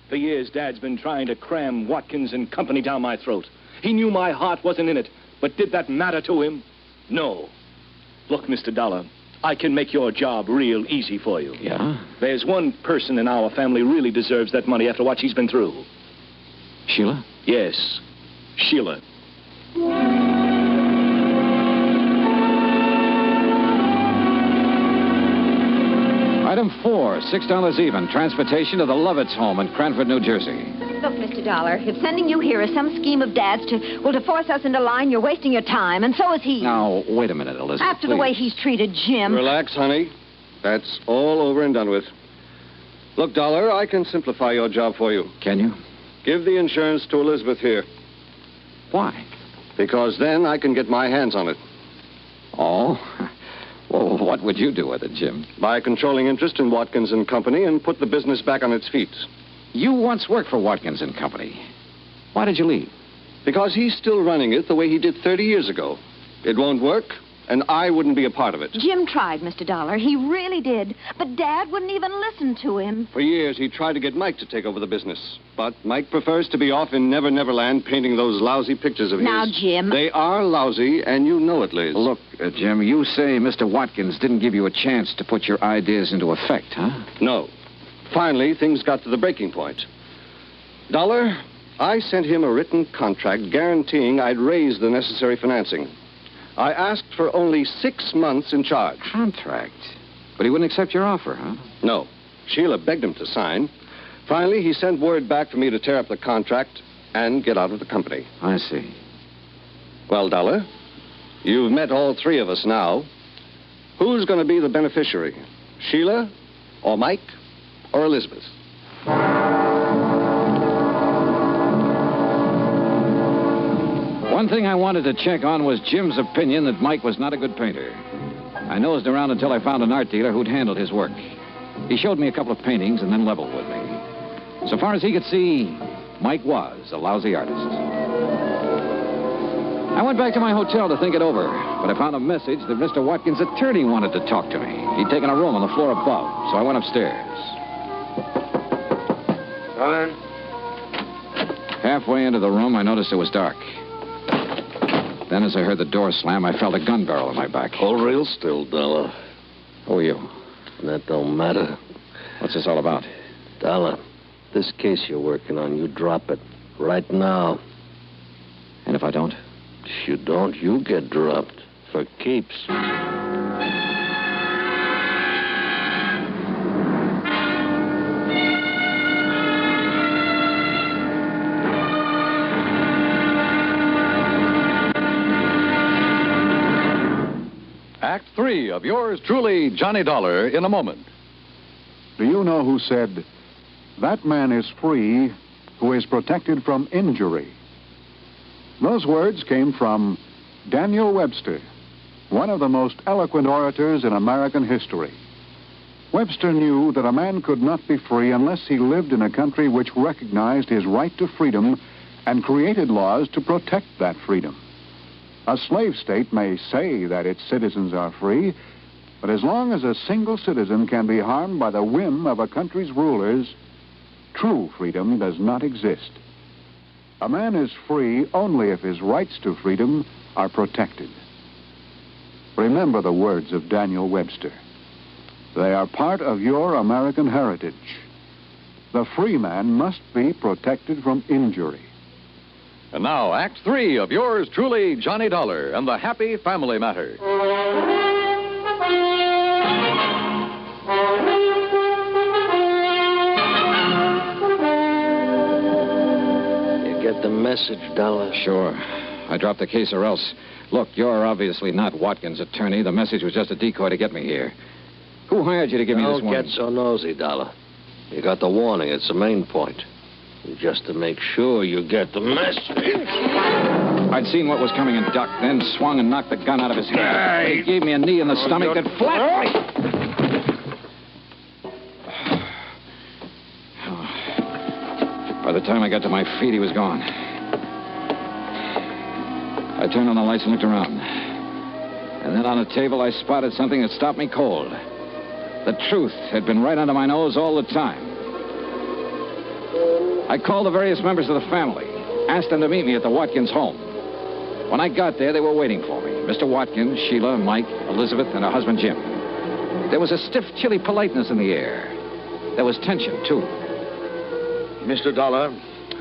For years, Dad's been trying to cram Watkins and company down my throat. He knew my heart wasn't in it, but did that matter to him? No. Look, Mr. Dollar, I can make your job real easy for you. Yeah? There's one person in our family really deserves that money after what she's been through. Sheila? Yes, Sheila. Item 4, $6 even. Transportation to the Lovett's home in Cranford, New Jersey. Look, Mr. Dollar, if sending you here is some scheme of Dad's to force us into line, you're wasting your time, and so is he. Now, wait a minute, Elizabeth, After the way he's treated Jim. Relax, honey. That's all over and done with. Look, Dollar, I can simplify your job for you. Can you? Give the insurance to Elizabeth here. Why? Because then I can get my hands on it. Oh? Well, what would you do with it, Jim? Buy a controlling interest in Watkins and Company and put the business back on its feet. You once worked for Watkins and Company. Why did you leave? Because he's still running it the way he did 30 years ago. It won't work, and I wouldn't be a part of it. Jim tried, Mr. Dollar. He really did. But Dad wouldn't even listen to him. For years, he tried to get Mike to take over the business. But Mike prefers to be off in Never Never Land painting those lousy pictures of his. Now, Jim. They are lousy, and you know it, Liz. Look, Jim, you say Mr. Watkins didn't give you a chance to put your ideas into effect, huh? No. Finally, things got to the breaking point. Dollar, I sent him a written contract guaranteeing I'd raise the necessary financing. I asked for only 6 months in charge. Contract? But he wouldn't accept your offer, huh? No. Sheila begged him to sign. Finally, he sent word back for me to tear up the contract and get out of the company. I see. Well, Dollar, you've met all three of us now. Who's going to be the beneficiary? Sheila, or Mike, or Elizabeth? One thing I wanted to check on was Jim's opinion that Mike was not a good painter. I nosed around until I found an art dealer who'd handled his work. He showed me a couple of paintings and then leveled with me. So far as he could see, Mike was a lousy artist. I went back to my hotel to think it over, but I found a message that Mr. Watkins' attorney wanted to talk to me. He'd taken a room on the floor above, so I went upstairs. Come in. Halfway into the room, I noticed it was dark. Then, as I heard the door slam, I felt a gun barrel in my back. Hold real still, Dollar. Who are you? That don't matter. What's this all about? Dollar, this case you're working on, you drop it right now. And if I don't? If you don't, you get dropped for keeps. Act 3 of yours truly, Johnny Dollar, in a moment. Do you know who said, "That man is free who is protected from injury"? Those words came from Daniel Webster, one of the most eloquent orators in American history. Webster knew that a man could not be free unless he lived in a country which recognized his right to freedom and created laws to protect that freedom. A slave state may say that its citizens are free, but as long as a single citizen can be harmed by the whim of a country's rulers, true freedom does not exist. A man is free only if his rights to freedom are protected. Remember the words of Daniel Webster. They are part of your American heritage. The free man must be protected from injury. And now, Act 3 of yours truly, Johnny Dollar, and the Happy Family Matter. You get the message, Dollar? Sure. I dropped the case or else. Look, you're obviously not Watkins' attorney. The message was just a decoy to get me here. Who hired you to give me this warning? Don't get so nosy, Dollar. You got the warning. It's the main point. Just to make sure you get the message. I'd seen what was coming and ducked, then swung and knocked the gun out of his hand. He gave me a knee in the stomach that flat. By the time I got to my feet, he was gone. I turned on the lights and looked around. And then on a table, I spotted something that stopped me cold. The truth had been right under my nose all the time. I called the various members of the family, asked them to meet me at the Watkins home. When I got there, they were waiting for me. Mr. Watkins, Sheila, Mike, Elizabeth, and her husband, Jim. There was a stiff, chilly politeness in the air. There was tension, too. Mr. Dollar,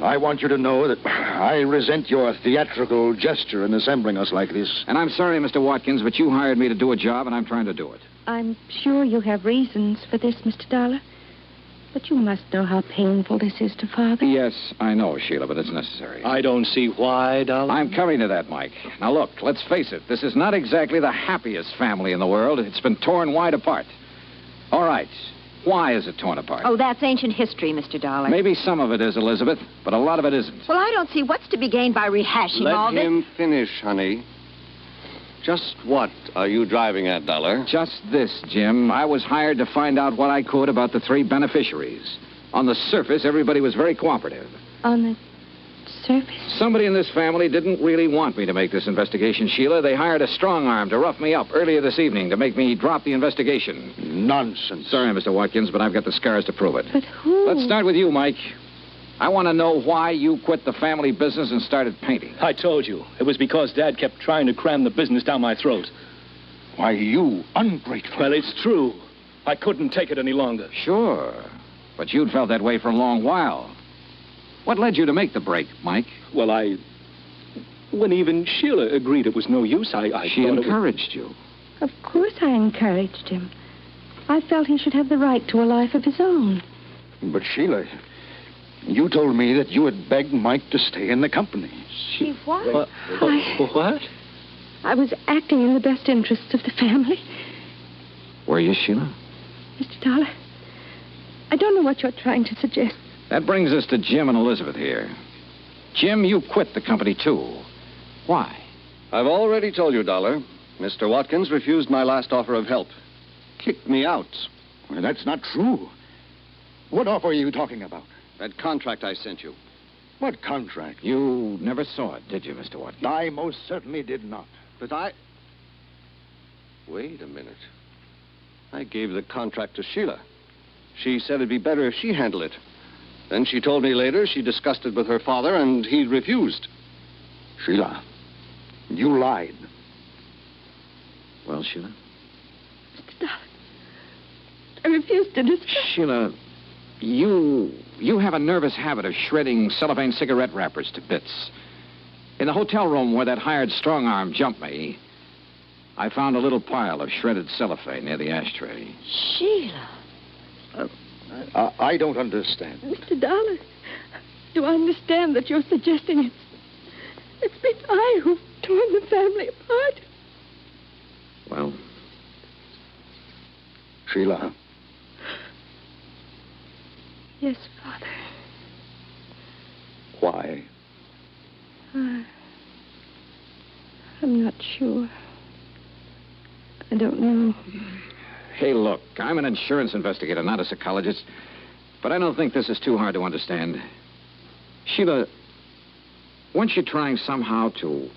I want you to know that I resent your theatrical gesture in assembling us like this. And I'm sorry, Mr. Watkins, but you hired me to do a job, and I'm trying to do it. I'm sure you have reasons for this, Mr. Dollar. But you must know how painful this is to Father. Yes, I know, Sheila, but it's necessary. I don't see why, Dollar. I'm coming to that, Mike. Now, look, let's face it. This is not exactly the happiest family in the world. It's been torn wide apart. All right. Why is it torn apart? Oh, that's ancient history, Mr. Dollar. Maybe some of it is, Elizabeth, but a lot of it isn't. Well, I don't see what's to be gained by rehashing all this. Let him finish, honey. Just what are you driving at, Dollar? Just this, Jim. I was hired to find out what I could about the 3 beneficiaries. On the surface, everybody was very cooperative. On the surface? Somebody in this family didn't really want me to make this investigation, Sheila. They hired a strong arm to rough me up earlier this evening to make me drop the investigation. Nonsense. Sorry, Mr. Watkins, but I've got the scars to prove it. But who? Let's start with you, Mike. I want to know why you quit the family business and started painting. I told you. It was because Dad kept trying to cram the business down my throat. Why, you ungrateful. Well, it's true. I couldn't take it any longer. Sure. But you'd felt that way for a long while. What led you to make the break, Mike? Well, when even Sheila agreed it was no use, She encouraged you. Of course I encouraged him. I felt he should have the right to a life of his own. But, Sheila, you told me that you had begged Mike to stay in the company. She what? What? I was acting in the best interests of the family. Were you, Sheila? Mr. Dollar, I don't know what you're trying to suggest. That brings us to Jim and Elizabeth here. Jim, you quit the company, too. Why? I've already told you, Dollar. Mr. Watkins refused my last offer of help. Kicked me out. Well, that's not true. What offer are you talking about? That contract I sent you. What contract? You never saw it, did you, Mr. Watkins? I most certainly did not. But I... Wait a minute. I gave the contract to Sheila. She said it'd be better if she handled it. Then she told me later she discussed it with her father, and he refused. Sheila, you lied. Well, Sheila? Mr. Dollar, I refuse to discuss. Sheila, you have a nervous habit of shredding cellophane cigarette wrappers to bits. In the hotel room where that hired strong arm jumped me, I found a little pile of shredded cellophane near the ashtray. Sheila. I don't understand. Mr. Dollar, do I understand that you're suggesting it's been I who've torn the family apart? Well, Sheila. Yes, Father. Why? I'm not sure. I don't know. Hey, look, I'm an insurance investigator, not a psychologist, but I don't think this is too hard to understand. Sheila, weren't you trying somehow to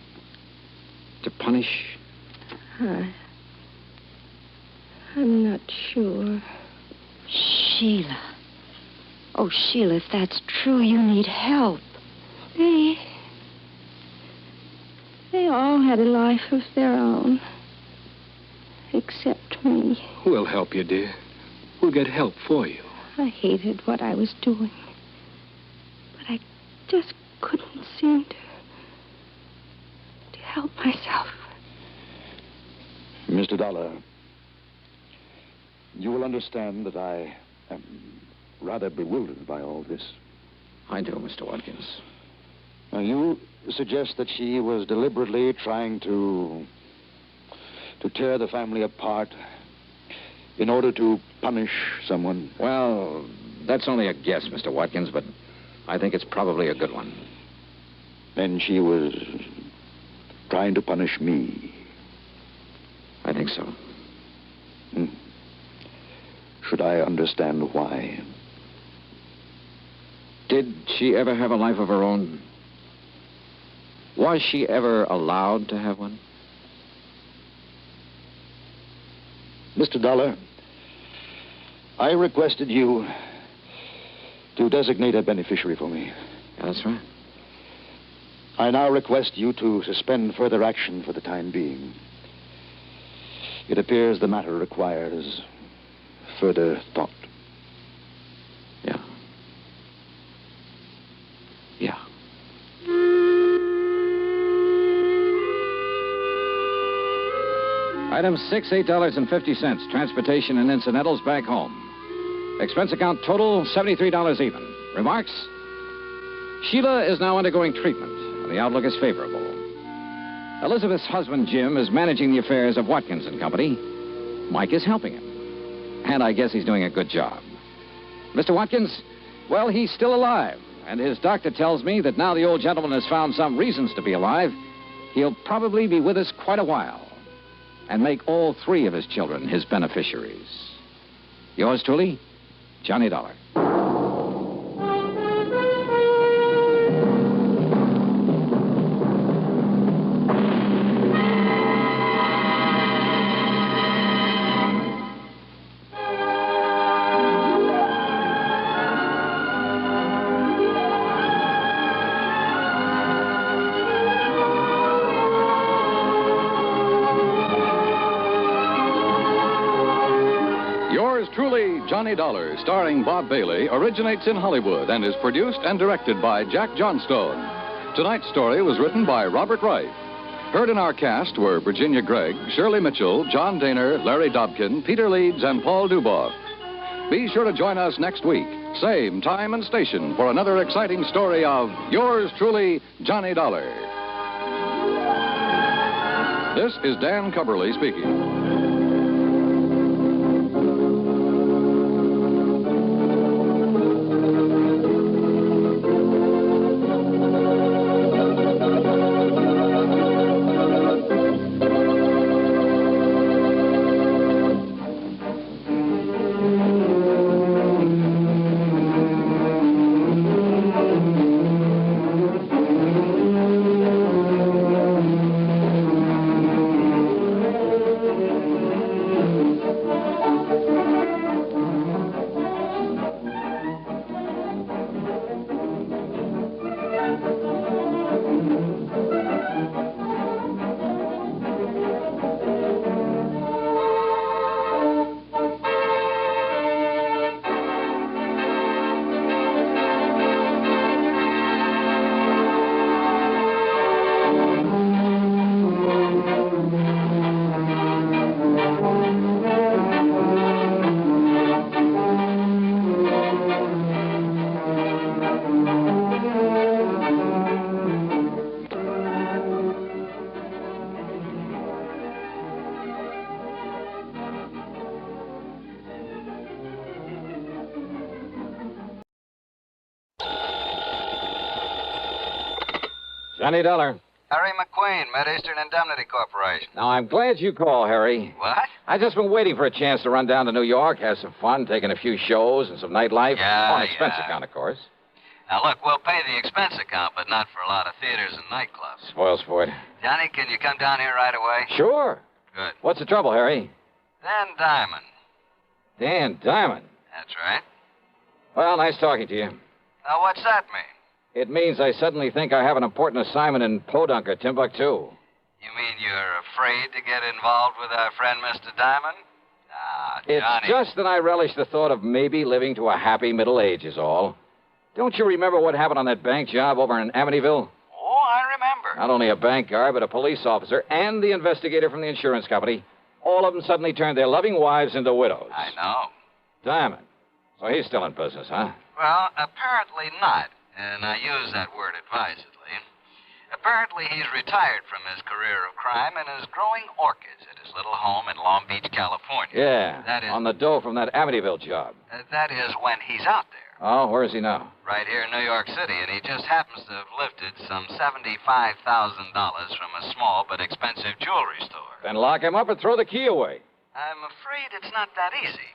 punish? I'm not sure. Sheila. Oh, Sheila, if that's true, you need help. They all had a life of their own. Except me. We'll help you, dear. We'll get help for you. I hated what I was doing. But I just couldn't seem to help myself. Mr. Dollar, you will understand that I am rather bewildered by all this. I do, Mr. Watkins. Now, you suggest that she was deliberately trying to tear the family apart in order to punish someone? Well, that's only a guess, Mr. Watkins, but I think it's probably a good one. Then she was trying to punish me. I think so. Should I understand why? Did she ever have a life of her own? Was she ever allowed to have one? Mr. Dollar, I requested you to designate a beneficiary for me. Yeah, that's right. I now request you to suspend further action for the time being. It appears the matter requires further thought. Yeah. Yeah. Item 6, $8.50. Transportation and incidentals back home. Expense account total, $73 even. Remarks? Sheila is now undergoing treatment, and the outlook is favorable. Elizabeth's husband, Jim, is managing the affairs of Watkins and Company. Mike is helping him. And I guess he's doing a good job. Mr. Watkins, well, he's still alive. And his doctor tells me that now the old gentleman has found some reasons to be alive, he'll probably be with us quite a while. And make all 3 of his children his beneficiaries. Yours truly, Johnny Dollar. Johnny Dollar, starring Bob Bailey, originates in Hollywood and is produced and directed by Jack Johnstone. Tonight's story was written by Robert Wright. Heard in our cast were Virginia Gregg, Shirley Mitchell, John Daner, Larry Dobkin, Peter Leeds, and Paul Duboff. Be sure to join us next week, same time and station, for another exciting story of yours truly, Johnny Dollar. This is Dan Cubberly speaking. Johnny Dollar. Harry McQueen, Mid-Eastern Indemnity Corporation. Now, I'm glad you called, Harry. What? I've just been waiting for a chance to run down to New York, have some fun, taking a few shows and some nightlife. On expense account, of course. Now, look, we'll pay the expense account, but not for a lot of theaters and nightclubs. Spoil sport. Johnny, can you come down here right away? Sure. Good. What's the trouble, Harry? Dan Diamond. Dan Diamond? That's right. Well, nice talking to you. Now, what's that mean? It means I suddenly think I have an important assignment in Podunker, Timbuktu. You mean you're afraid to get involved with our friend Mr. Diamond? Ah, Johnny. It's just that I relish the thought of maybe living to a happy middle age is all. Don't you remember what happened on that bank job over in Amityville? Oh, I remember. Not only a bank guard, but a police officer and the investigator from the insurance company. All of them suddenly turned their loving wives into widows. I know. Diamond. So he's still in business, huh? Well, apparently not. And I use that word advisedly. Apparently, he's retired from his career of crime and is growing orchids at his little home in Long Beach, California. Yeah, That is, on the dough from that Amityville job. that is when he's out there. Oh, where is he now? Right here in New York City, and he just happens to have lifted some $75,000 from a small but expensive jewelry store. Then lock him up and throw the key away. I'm afraid it's not that easy.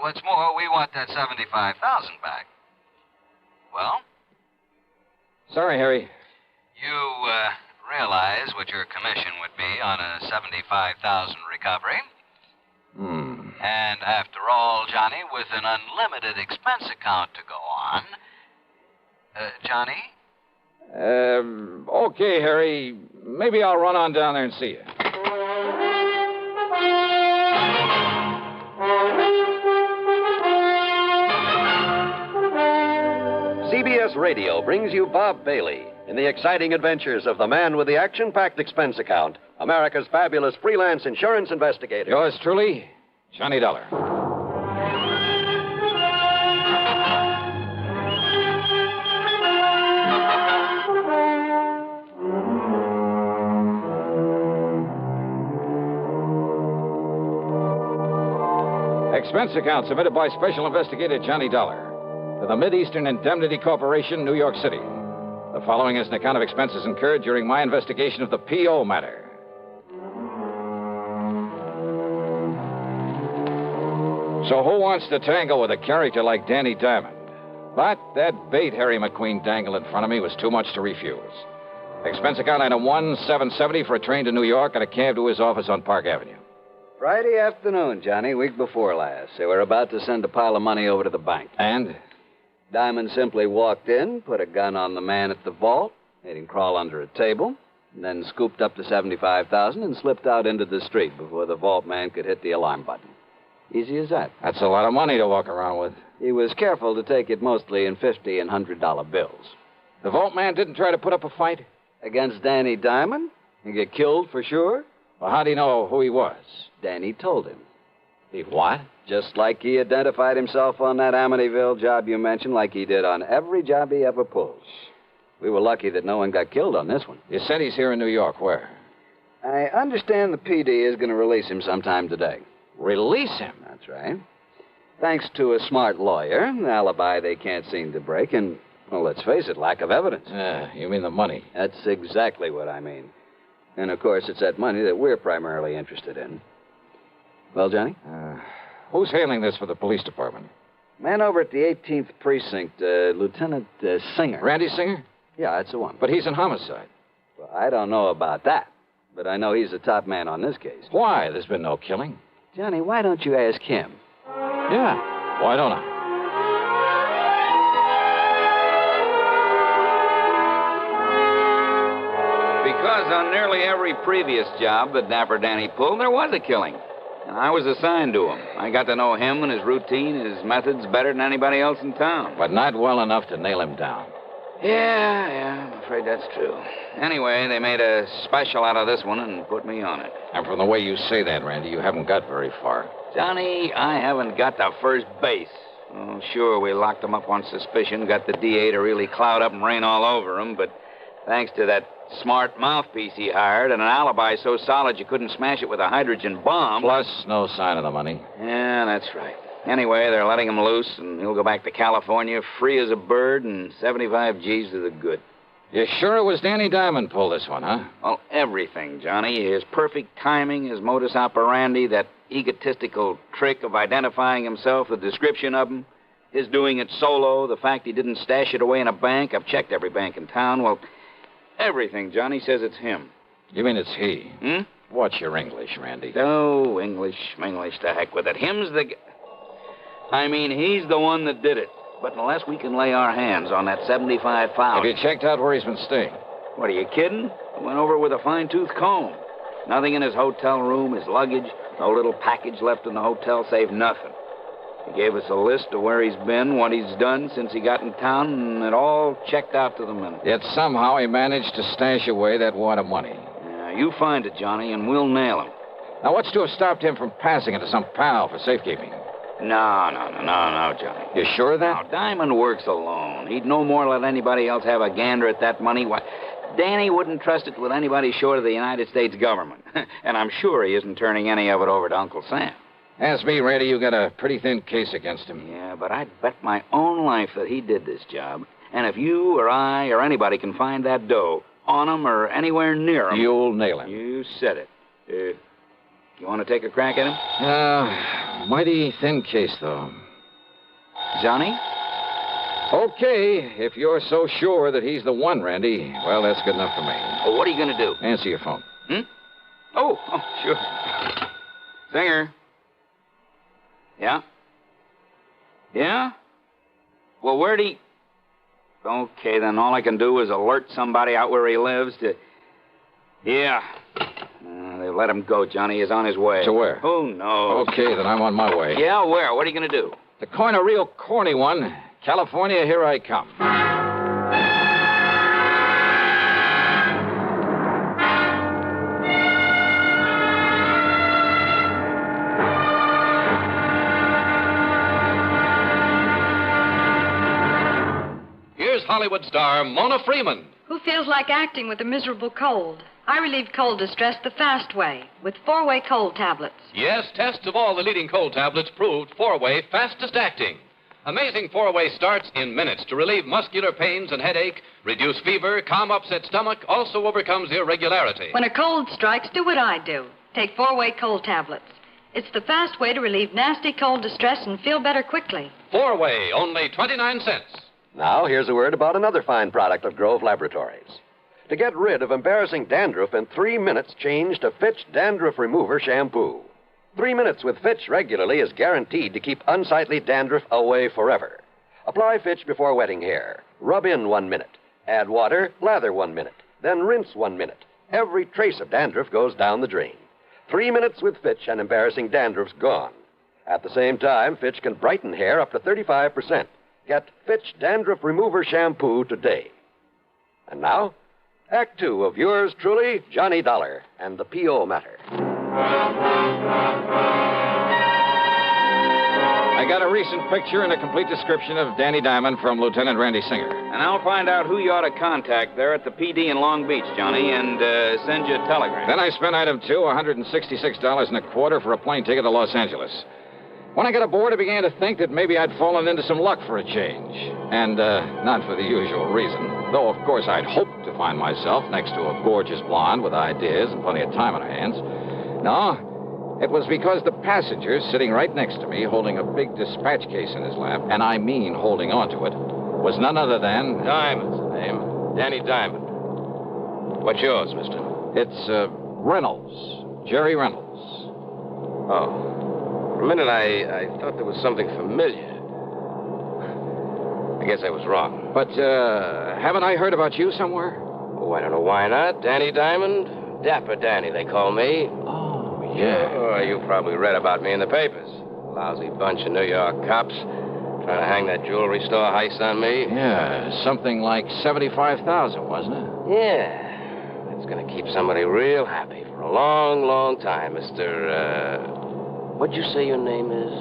What's more, we want that $75,000 back. Well? Sorry, Harry. You realize what your commission would be on a $75,000 recovery. And after all, Johnny, with an unlimited expense account to go on... Johnny? Okay, Harry. Maybe I'll run on down there and see you. CBS Radio brings you Bob Bailey in the exciting adventures of the man with the action-packed expense account, America's fabulous freelance insurance investigator. Yours truly, Johnny Dollar. Expense account submitted by Special Investigator Johnny Dollar to the Mid-Eastern Indemnity Corporation, New York City. The following is an account of expenses incurred during my investigation of the P.O. matter. So who wants to tangle with a character like Danny Diamond? But that bait Harry McQueen dangled in front of me was too much to refuse. Expense account item 1770 for a train to New York and a cab to his office on Park Avenue. Friday afternoon, Johnny, week before last. They were about to send a pile of money over to the bank. And? Diamond simply walked in, put a gun on the man at the vault, made him crawl under a table, and then scooped up the $75,000 and slipped out into the street before the vault man could hit the alarm button. Easy as that. That's a lot of money to walk around with. He was careful to take it mostly in $50 and $100 bills. The vault man didn't try to put up a fight? Against Danny Diamond? And get killed for sure? Well, how'd he know who he was? Danny told him. He what? Just like he identified himself on that Amityville job you mentioned, like he did on every job he ever pulls. We were lucky that no one got killed on this one. You said he's here in New York. Where? I understand the PD is going to release him sometime today. Release him? That's right. Thanks to a smart lawyer, an alibi they can't seem to break, and, well, let's face it, lack of evidence. You mean the money? That's exactly what I mean. And, of course, it's that money that we're primarily interested in. Well, Johnny? Who's handling this for the police department? Man over at the 18th Precinct, Lieutenant Singer. Randy Singer? Yeah, that's the one. But he's in homicide. Well, I don't know about that, but I know he's the top man on this case. Why? There's been no killing. Johnny, why don't you ask him? Yeah, why don't I? Because on nearly every previous job that Dapper Danny pulled, there was a killing. And I was assigned to him. I got to know him and his routine, his methods better than anybody else in town. But not well enough to nail him down. Yeah, I'm afraid that's true. Anyway, they made a special out of this one and put me on it. And from the way you say that, Randy, you haven't got very far. Johnny, I haven't got to first base. Oh, sure, we locked him up on suspicion, got the DA to really cloud up and rain all over him, but thanks to that smart mouthpiece he hired and an alibi so solid you couldn't smash it with a hydrogen bomb. Plus, no sign of the money. Yeah, that's right. Anyway, they're letting him loose, and he'll go back to California free as a bird and 75 G's to the good. You sure it was Danny Diamond pulled this one, huh? Well, everything, Johnny. His perfect timing, his modus operandi, that egotistical trick of identifying himself, the description of him, his doing it solo, the fact he didn't stash it away in a bank. I've checked every bank in town. Well, everything, Johnny, says it's him. You mean it's he? Hmm? What's your English, Randy? Oh, English, to heck with it. Him's the... I mean, he's the one that did it. But unless we can lay our hands on that $75,000... Have you checked out where he's been staying? What, are you kidding? I went over with a fine-tooth comb. Nothing in his hotel room, his luggage, no little package left in the hotel, save nothing. He gave us a list of where he's been, what he's done since he got in town, and it all checked out to the minute. Yet somehow he managed to stash away that wad of money. Yeah, you find it, Johnny, and we'll nail him. Now, what's to have stopped him from passing it to some pal for safekeeping? No, Johnny. You sure of that? No, Diamond works alone. He'd no more let anybody else have a gander at that money. Why, Danny wouldn't trust it with anybody short of the United States government. And I'm sure he isn't turning any of it over to Uncle Sam. Ask me, Randy, you got a pretty thin case against him. Yeah, but I'd bet my own life that he did this job. And if you or I or anybody can find that dough on him or anywhere near him... You'll nail him. You said it. You want to take a crack at him? Mighty thin case, though. Johnny? Okay, if you're so sure that he's the one, Randy, well, that's good enough for me. Oh, what are you going to do? Answer your phone. Oh, sure. Singer. Yeah? Yeah? Well, where'd he... Okay, then all I can do is alert somebody out where he lives to... Yeah. They let him go, Johnny. He's on his way. To where? Who knows? Okay, then I'm on my way. Yeah, where? What are you going to do? To coin a real corny one. California, here I come. Here's Hollywood star Mona Freeman. Who feels like acting with a miserable cold? I relieve cold distress the fast way with 4-way cold tablets. Yes, tests of all the leading cold tablets proved 4-way fastest acting. Amazing 4-way starts in minutes to relieve muscular pains and headache, reduce fever, calm upset stomach, also overcomes irregularity. When a cold strikes, do what I do. Take 4-way cold tablets. It's the fast way to relieve nasty cold distress and feel better quickly. 4-way, only 29 cents. Now, here's a word about another fine product of Grove Laboratories. To get rid of embarrassing dandruff in 3 minutes, change to Fitch Dandruff Remover Shampoo. 3 minutes with Fitch regularly is guaranteed to keep unsightly dandruff away forever. Apply Fitch before wetting hair. Rub in 1 minute. Add water, lather 1 minute. Then rinse 1 minute. Every trace of dandruff goes down the drain. 3 minutes with Fitch and embarrassing dandruff's gone. At the same time, Fitch can brighten hair up to 35%. Get Fitch Dandruff Remover Shampoo today. And now, Act 2 of yours truly, Johnny Dollar, and the P.O. Matter. I got a recent picture and a complete description of Danny Diamond from Lieutenant Randy Singer. And I'll find out who you ought to contact there at the PD in Long Beach, Johnny, and send you a telegram. Then I spent item 2, $166.25 for a plane ticket to Los Angeles. When I got aboard, I began to think that maybe I'd fallen into some luck for a change. And not for the usual reason. Though, of course, I'd hoped to find myself next to a gorgeous blonde with ideas and plenty of time on her hands. No, it was because the passenger sitting right next to me, holding a big dispatch case in his lap, and I mean holding onto it, was none other than... Diamond's the name. Danny Diamond. What's yours, mister? It's Reynolds. Jerry Reynolds. Oh. For a minute, I thought there was something familiar. I guess I was wrong. But, haven't I heard about you somewhere? Oh, I don't know why not. Danny Diamond? Dapper Danny, they call me. Oh, yeah. Oh, you probably read about me in the papers. Lousy bunch of New York cops trying to hang that jewelry store heist on me. Yeah, something like $75,000, wasn't it? Yeah. That's going to keep somebody real happy for a long, long time, Mr., what'd you say your name is?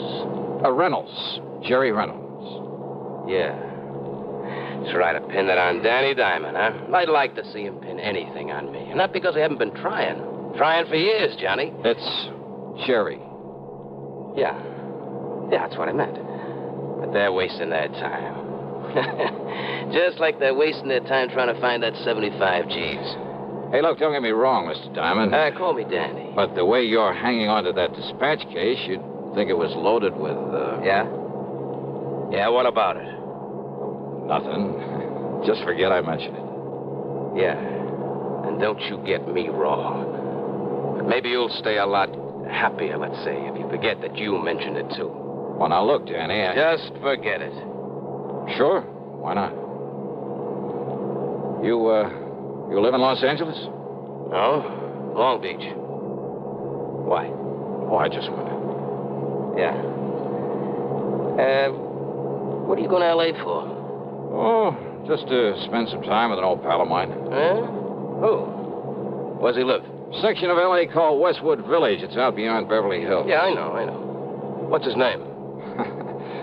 Reynolds. Jerry Reynolds. Yeah. Try to pin that on Danny Diamond, huh? I'd like to see him pin anything on me. And not because I haven't been trying. Trying for years, Johnny. It's Jerry. Yeah. Yeah, that's what I meant. But they're wasting their time. Just like they're wasting their time trying to find that 75 G's. Hey, look, don't get me wrong, Mr. Diamond. Call me Danny. But the way you're hanging on to that dispatch case, you'd think it was loaded with, Yeah? Yeah, what about it? Nothing. Just forget I mentioned it. Yeah. And don't you get me wrong. But maybe you'll stay a lot happier, let's say, if you forget that you mentioned it, too. Well, now, look, Danny, Just forget it. Sure. Why not? You live in Los Angeles? No. Long Beach. Why? Oh, I just wondered. Yeah. What are you going to L.A. for? Oh, just to spend some time with an old pal of mine. Who? Where's he live? Section of L.A. called Westwood Village. It's out beyond Beverly Hills. Yeah, I know. What's his name?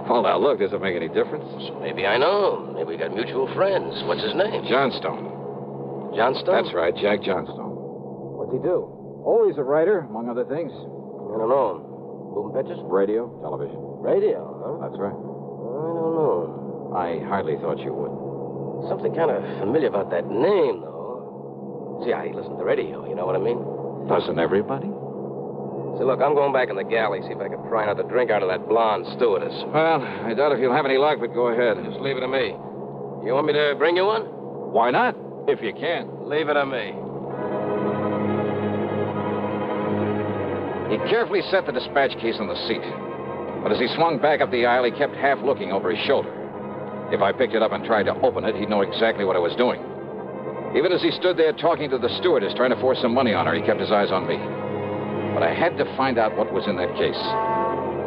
Well, now, look, does it make any difference? Maybe I know. Maybe we got mutual friends. What's his name? Johnstone. Johnstone? That's right, Jack Johnstone. What's he do? Oh, he's a writer, among other things. I don't know. Moving pictures? Radio, television. Radio, huh? That's right. I don't know. I hardly thought you would. Something kind of familiar about that name, though. See, I listen to the radio, you know what I mean? Doesn't everybody? See, look, I'm going back in the galley, see if I can pry another drink out of that blonde stewardess. Well, I doubt if you'll have any luck, but go ahead. Just leave it to me. You want me to bring you one? Why not? If you can. Leave it to me. He carefully set the dispatch case on the seat. But as he swung back up the aisle, he kept half looking over his shoulder. If I picked it up and tried to open it, he'd know exactly what I was doing. Even as he stood there talking to the stewardess, trying to force some money on her, he kept his eyes on me. But I had to find out what was in that case.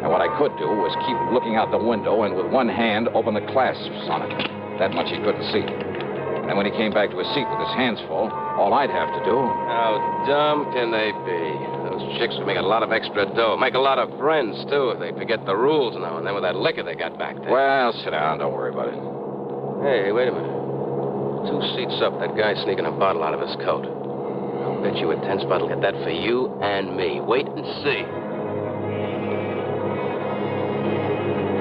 And what I could do was keep looking out the window and with one hand open the clasps on it. That much he couldn't see. And then when he came back to his seat with his hands full, all I'd have to do... How dumb can they be? Those chicks would make a lot of extra dough. Make a lot of friends, too, if they forget the rules now and then with that liquor they got back there. Well, sit down. Don't worry about it. Hey, wait a minute. 2 seats up, that guy sneaking a bottle out of his coat. I'll bet you a 10-spot will get that for you and me. Wait and see.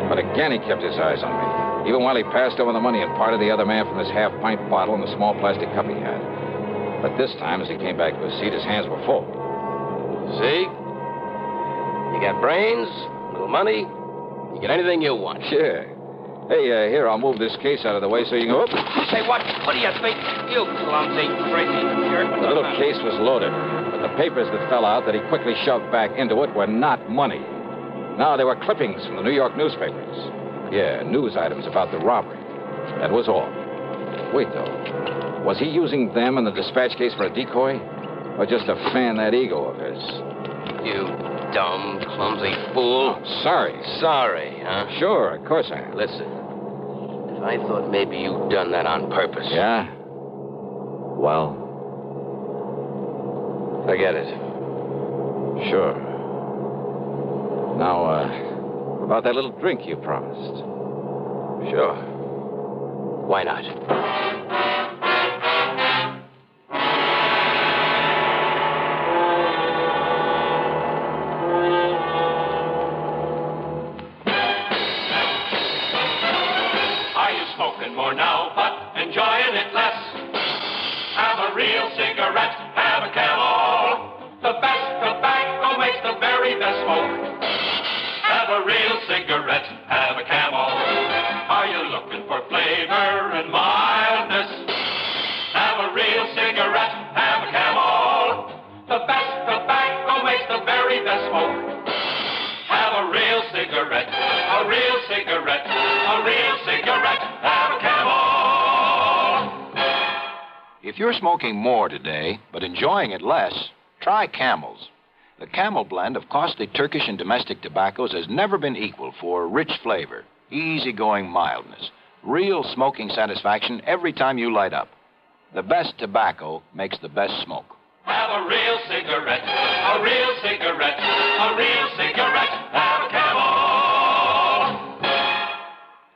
But again, he kept his eyes on me, even while he passed over the money and parted the other man from his half-pint bottle and the small plastic cup he had. But this time, as he came back to his seat, his hands were full. See? You got brains, a little money, you get anything you want. Sure. Hey, here, I'll move this case out of the way so you can go... Say, what do you think? You clumsy, crazy jerk. The little case was loaded, but the papers that fell out that he quickly shoved back into it were not money. No, they were clippings from the New York newspapers. Yeah, news items about the robbery. That was all. Wait, though. Was he using them in the dispatch case for a decoy? Or just to fan that ego of his? You dumb, clumsy fool. Oh, sorry. Sorry, huh? Sure, of course I am. Listen, if I thought maybe you'd done that on purpose... Yeah? Well? Forget it. Sure. Now, about that little drink you promised. Sure. Why not? Are you smoking more now, but enjoying it less? Have a real cigarette, have a Camel. The best tobacco makes the very best smoke. Have a real cigarette, have a Camel. Are you looking for flavor and mildness? Have a real cigarette, have a Camel. The best tobacco makes the very best smoke. Have a real cigarette, a real cigarette, a real cigarette, have a Camel. If you're smoking more today, but enjoying it less, try Camels. The Camel blend of costly Turkish and domestic tobaccos has never been equal for rich flavor, easygoing mildness, real smoking satisfaction every time you light up. The best tobacco makes the best smoke. Have a real cigarette, a real cigarette, a real cigarette, have a Camel.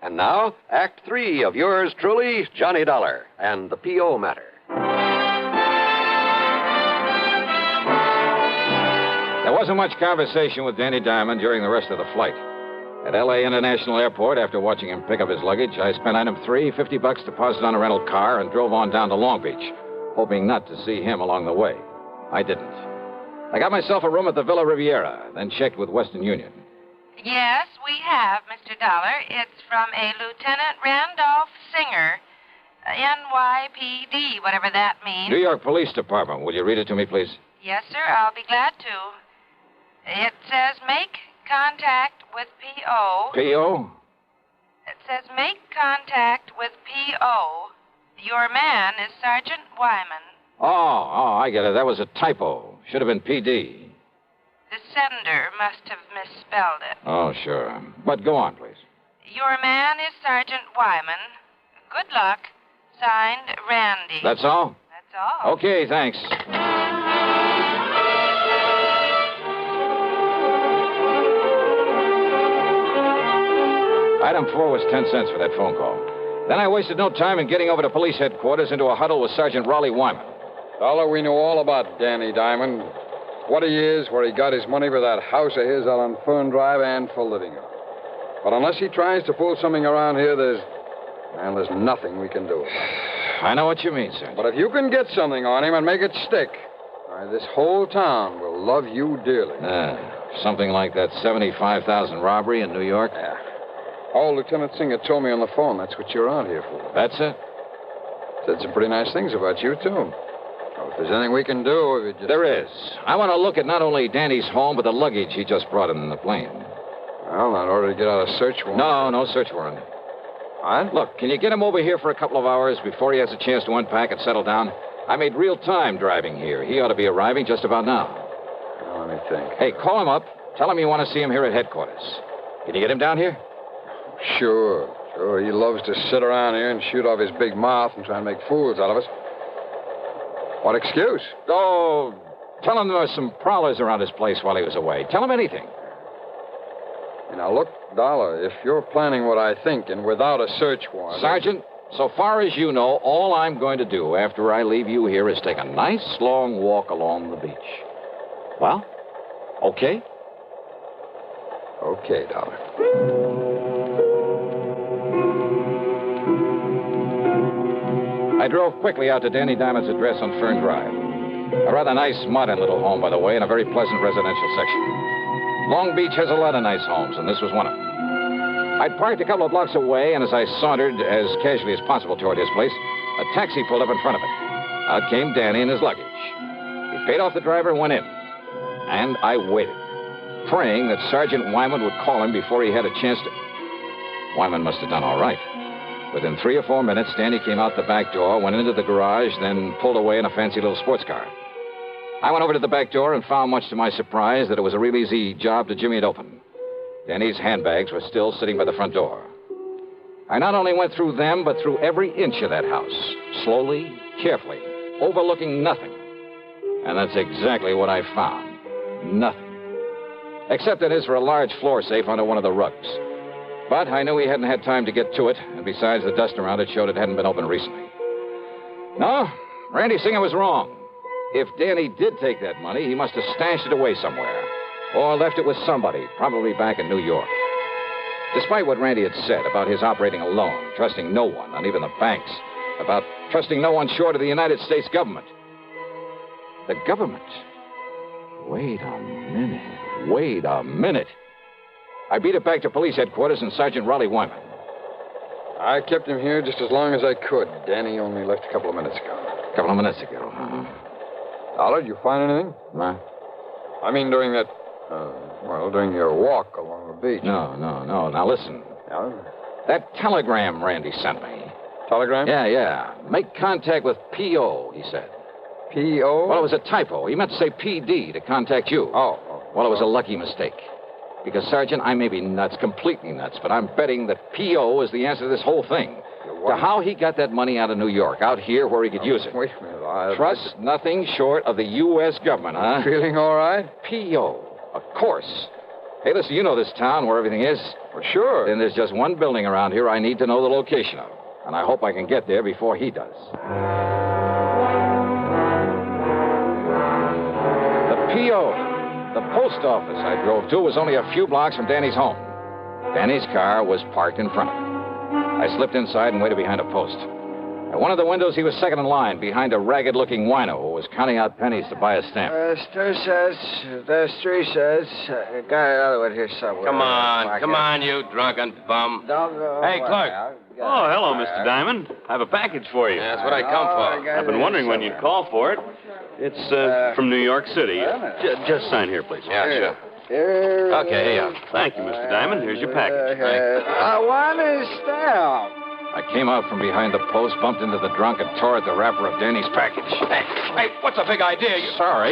And now, Act 3 of yours truly, Johnny Dollar, and the P.O. matter. There wasn't much conversation with Danny Diamond during the rest of the flight. At L.A. International Airport, after watching him pick up his luggage, I spent item 3, $50 deposit on a rental car, and drove on down to Long Beach, hoping not to see him along the way. I didn't. I got myself a room at the Villa Riviera, then checked with Western Union. Yes, we have, Mr. Dollar. It's from a Lieutenant Randolph Singer, NYPD, whatever that means. New York Police Department. Will you read it to me, please? Yes, sir, I'll be glad to. It says, make contact with P.O. P.O.? It says, make contact with P.O. Your man is Sergeant Wyman. Oh, I get it. That was a typo. Should have been P.D. The sender must have misspelled it. Oh, sure. But go on, please. Your man is Sergeant Wyman. Good luck. Signed, Randy. That's all? That's all. Okay, thanks. Item 4 was 10 cents for that phone call. Then I wasted no time in getting over to police headquarters into a huddle with Sergeant Raleigh Wyman. Dollar, we know all about Danny Diamond. What he is, where he got his money for that house of his out on Fern Drive and for living it. But unless he tries to pull something around here, there's nothing we can do. I know what you mean, sir. But if you can get something on him and make it stick, this whole town will love you dearly. Something like that 75,000 robbery in New York? Yeah. Oh, Lieutenant Singer told me on the phone that's what you're out here for. That's it? Said some pretty nice things about you, too. Oh, if there's anything we can do, if you just... There is. I want to look at not only Danny's home, but the luggage he just brought in the plane. Well, in order to get out a search warrant. No search warrant. What? Look, can you get him over here for a couple of hours before he has a chance to unpack and settle down? I made real time driving here. He ought to be arriving just about now. Well, let me think. Hey, call him up. Tell him you want to see him here at headquarters. Can you get him down here? Sure. He loves to sit around here and shoot off his big mouth and try and make fools out of us. What excuse? Oh, tell him there were some prowlers around his place while he was away. Tell him anything. Now, look, Dollar, if you're planning what I think and without a search warrant... Sergeant, so far as you know, all I'm going to do after I leave you here is take a nice long walk along the beach. Well, okay? Okay, Dollar. I drove quickly out to Danny Diamond's address on Fern Drive. A rather nice, modern little home, by the way, in a very pleasant residential section. Long Beach has a lot of nice homes, and this was one of them. I'd parked a couple of blocks away, and as I sauntered as casually as possible toward his place, a taxi pulled up in front of it. Out came Danny and his luggage. He paid off the driver and went in. And I waited, praying that Sergeant Wyman would call him before he had a chance to... Wyman must have done all right. Within 3 or 4 minutes, Danny came out the back door, went into the garage, then pulled away in a fancy little sports car. I went over to the back door and found, much to my surprise, that it was a real easy job to jimmy it open. Danny's handbags were still sitting by the front door. I not only went through them, but through every inch of that house, slowly, carefully, overlooking nothing. And that's exactly what I found. Nothing. Except that is for a large floor safe under one of the rugs. But I knew he hadn't had time to get to it, and besides, the dust around it showed it hadn't been opened recently. No, Randy Singer was wrong. If Danny did take that money, he must have stashed it away somewhere, or left it with somebody, probably back in New York. Despite what Randy had said about his operating alone, trusting no one, not even the banks, about trusting no one short of the United States government. The government? Wait a minute. I beat it back to police headquarters and Sergeant Raleigh Wyman. I kept him here just as long as I could. Danny only left a couple of minutes ago. A couple of minutes ago, huh? Dollar, did you find anything? No. I mean, during that, during your walk along the beach. No. Now, listen. Yeah? That telegram Randy sent me. Telegram? Yeah. Make contact with P.O., he said. P.O.? Well, it was a typo. He meant to say P.D. to contact you. Oh. Well, it was a lucky mistake. Because, Sergeant, I may be nuts, completely nuts, but I'm betting that P.O. is the answer to this whole thing. To how he got that money out of New York, out here where he could use it. Wait a minute. Trust nothing short of the U.S. government, huh? Feeling all right? P.O., of course. Hey, listen, you know this town where everything is. Well, sure. Then there's just one building around here I need to know the location of. And I hope I can get there before he does. The P.O., the post office I drove to, was only a few blocks from Danny's home. Danny's car was parked in front of him. I slipped inside and waited behind a post. At one of the windows, he was second in line, behind a ragged-looking wino who was counting out pennies to buy a stamp. There's 2 cents. There's 3 cents. Got another one here somewhere. Come on, you drunken bum. Don't go Hey, away. clerk. Oh, hello, Mr. Diamond. I have a package for you. Yeah, that's what I come for. I've been wondering when you'd call for it. It's from New York City. Just sign here, please. Yeah, sure. Okay, here you are. Thank you, Mr. Diamond. Here's your package. I want his stamp. I came out from behind the post, bumped into the drunk, and tore at the wrapper of Danny's package. Hey, what's the big idea? Sorry.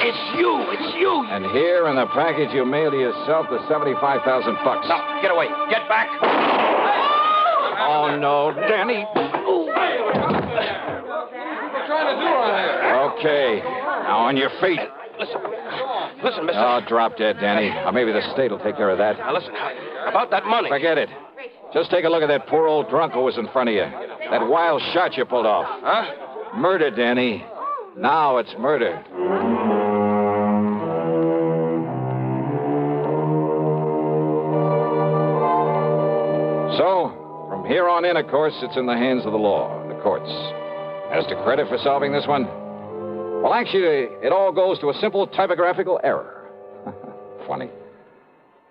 It's you. And here in the package you mail to yourself the $75,000. Now, get away. Get back. Oh, no, Danny. What are you trying to do around here? Okay. Now, on your feet. Listen, mister. Oh, drop dead, Danny. Or maybe the state will take care of that. Now, listen, about that money. Forget it. Just take a look at that poor old drunk who was in front of you. That wild shot you pulled off. Huh? Murder, Danny. Now it's murder. So, from here on in, of course, it's in the hands of the law, the courts. As to credit for solving this one, well, actually, it all goes to a simple typographical error. Funny.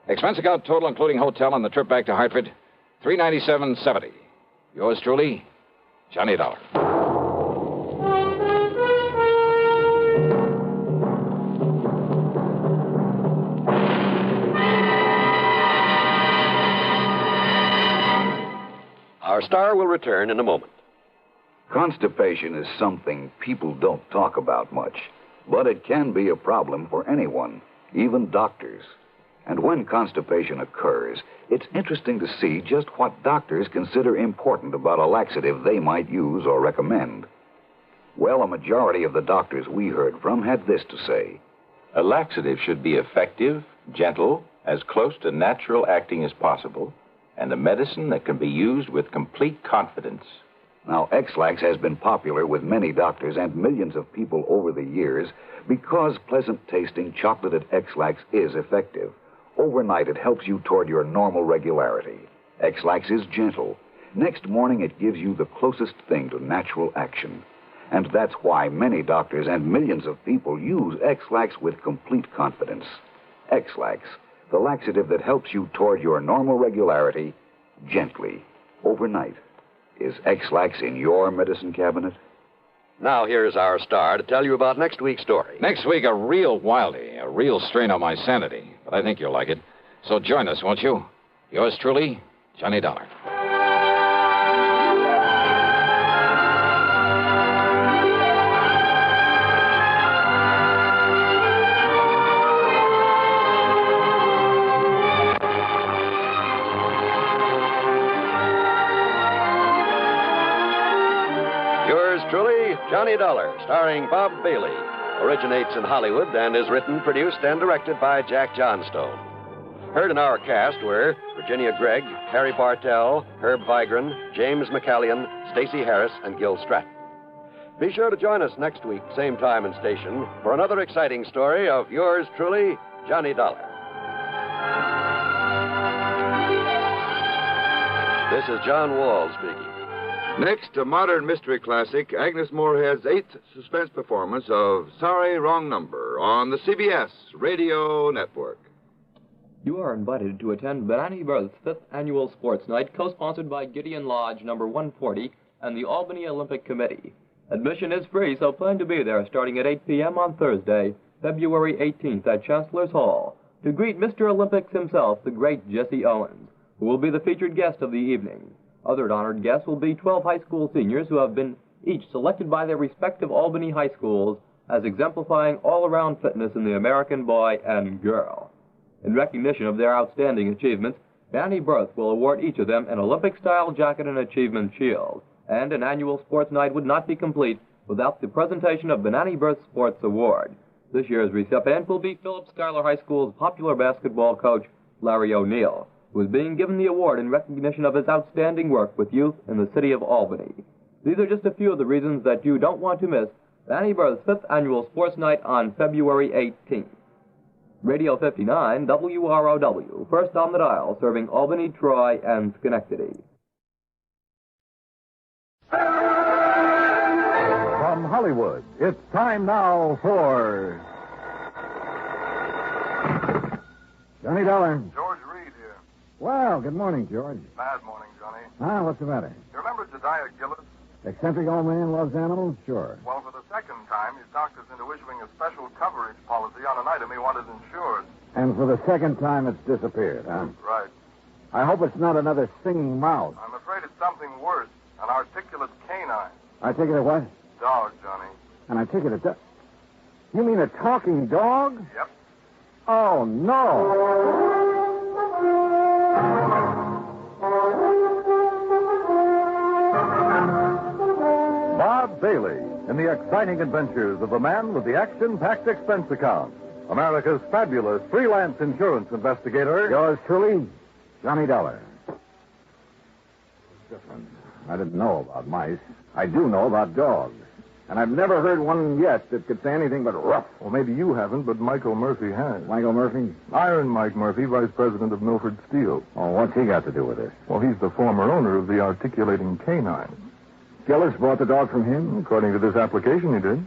Expense account total, including hotel and the trip back to Hartford, $397.70. Yours truly, Johnny Dollar. Our star will return in a moment. Constipation is something people don't talk about much, but it can be a problem for anyone, even doctors. And when constipation occurs, it's interesting to see just what doctors consider important about a laxative they might use or recommend. Well, a majority of the doctors we heard from had this to say. A laxative should be effective, gentle, as close to natural acting as possible, and a medicine that can be used with complete confidence. Now, X-Lax has been popular with many doctors and millions of people over the years because pleasant-tasting chocolated X-Lax is effective. Overnight, it helps you toward your normal regularity. X-Lax is gentle. Next morning, it gives you the closest thing to natural action. And that's why many doctors and millions of people use X-Lax with complete confidence. X-Lax, the laxative that helps you toward your normal regularity, gently, overnight. Is X-Lax in your medicine cabinet? Now, here's our star to tell you about next week's story. Next week, a real wildie, a real strain on my sanity. But I think you'll like it. So join us, won't you? Yours truly, Johnny Dollar. Yours truly, Johnny Dollar, starring Bob Bailey. Originates in Hollywood and is written, produced, and directed by Jack Johnstone. Heard in our cast were Virginia Gregg, Harry Bartell, Herb Vigran, James McCallion, Stacey Harris, and Gil Stratton. Be sure to join us next week, same time and station, for another exciting story of yours truly, Johnny Dollar. This is John Wall speaking. Next, a modern mystery classic, Agnes Moorehead's 8th suspense performance of Sorry, Wrong Number on the CBS Radio Network. You are invited to attend Benani Berth's 5th Annual Sports Night, co-sponsored by Gideon Lodge number 140 and the Albany Olympic Committee. Admission is free, so plan to be there starting at 8 p.m. on Thursday, February 18th at Chancellor's Hall, to greet Mr. Olympics himself, the great Jesse Owens, who will be the featured guest of the evening. Other honored guests will be 12 high school seniors who have been each selected by their respective Albany high schools as exemplifying all-around fitness in the American boy and girl. In recognition of their outstanding achievements, Benani Berth will award each of them an Olympic-style jacket and achievement shield, and an annual sports night would not be complete without the presentation of Benani Berth Sports Award. This year's recipient will be Phillips Schuyler High School's popular basketball coach, Larry O'Neill, who is being given the award in recognition of his outstanding work with youth in the city of Albany. These are just a few of the reasons that you don't want to miss Benani Berth's 5th Annual Sports Night on February 18th. Radio 59, WROW, first on the dial, serving Albany, Troy, and Schenectady. From Hollywood, it's time now for... Johnny Dollar. George Reed here. Well, good morning, George. Bad morning, Johnny. Ah, what's the matter? You remember Jediah Gillis? Eccentric old man loves animals? Sure. Well, for the second time, he's talked us into issuing a special coverage policy on an item he wanted insured. And for the second time, it's disappeared, huh? Right. I hope it's not another singing mouse. I'm afraid it's something worse. An articulate canine. I take it a what? Dog, Johnny. And I take it a... You mean a talking dog? Yep. Oh, no. Bob Bailey in the exciting adventures of a man with the action-packed expense account. America's fabulous freelance insurance investigator. Yours truly, Johnny Dollar. Different. I didn't know about mice. I do know about dogs. And I've never heard one yet that could say anything but rough. Well, maybe you haven't, but Michael Murphy has. Michael Murphy? Iron Mike Murphy, vice president of Milford Steel. Oh, what's he got to do with this? Well, he's the former owner of the articulating canine. Gillis bought the dog from him? According to this application, he did.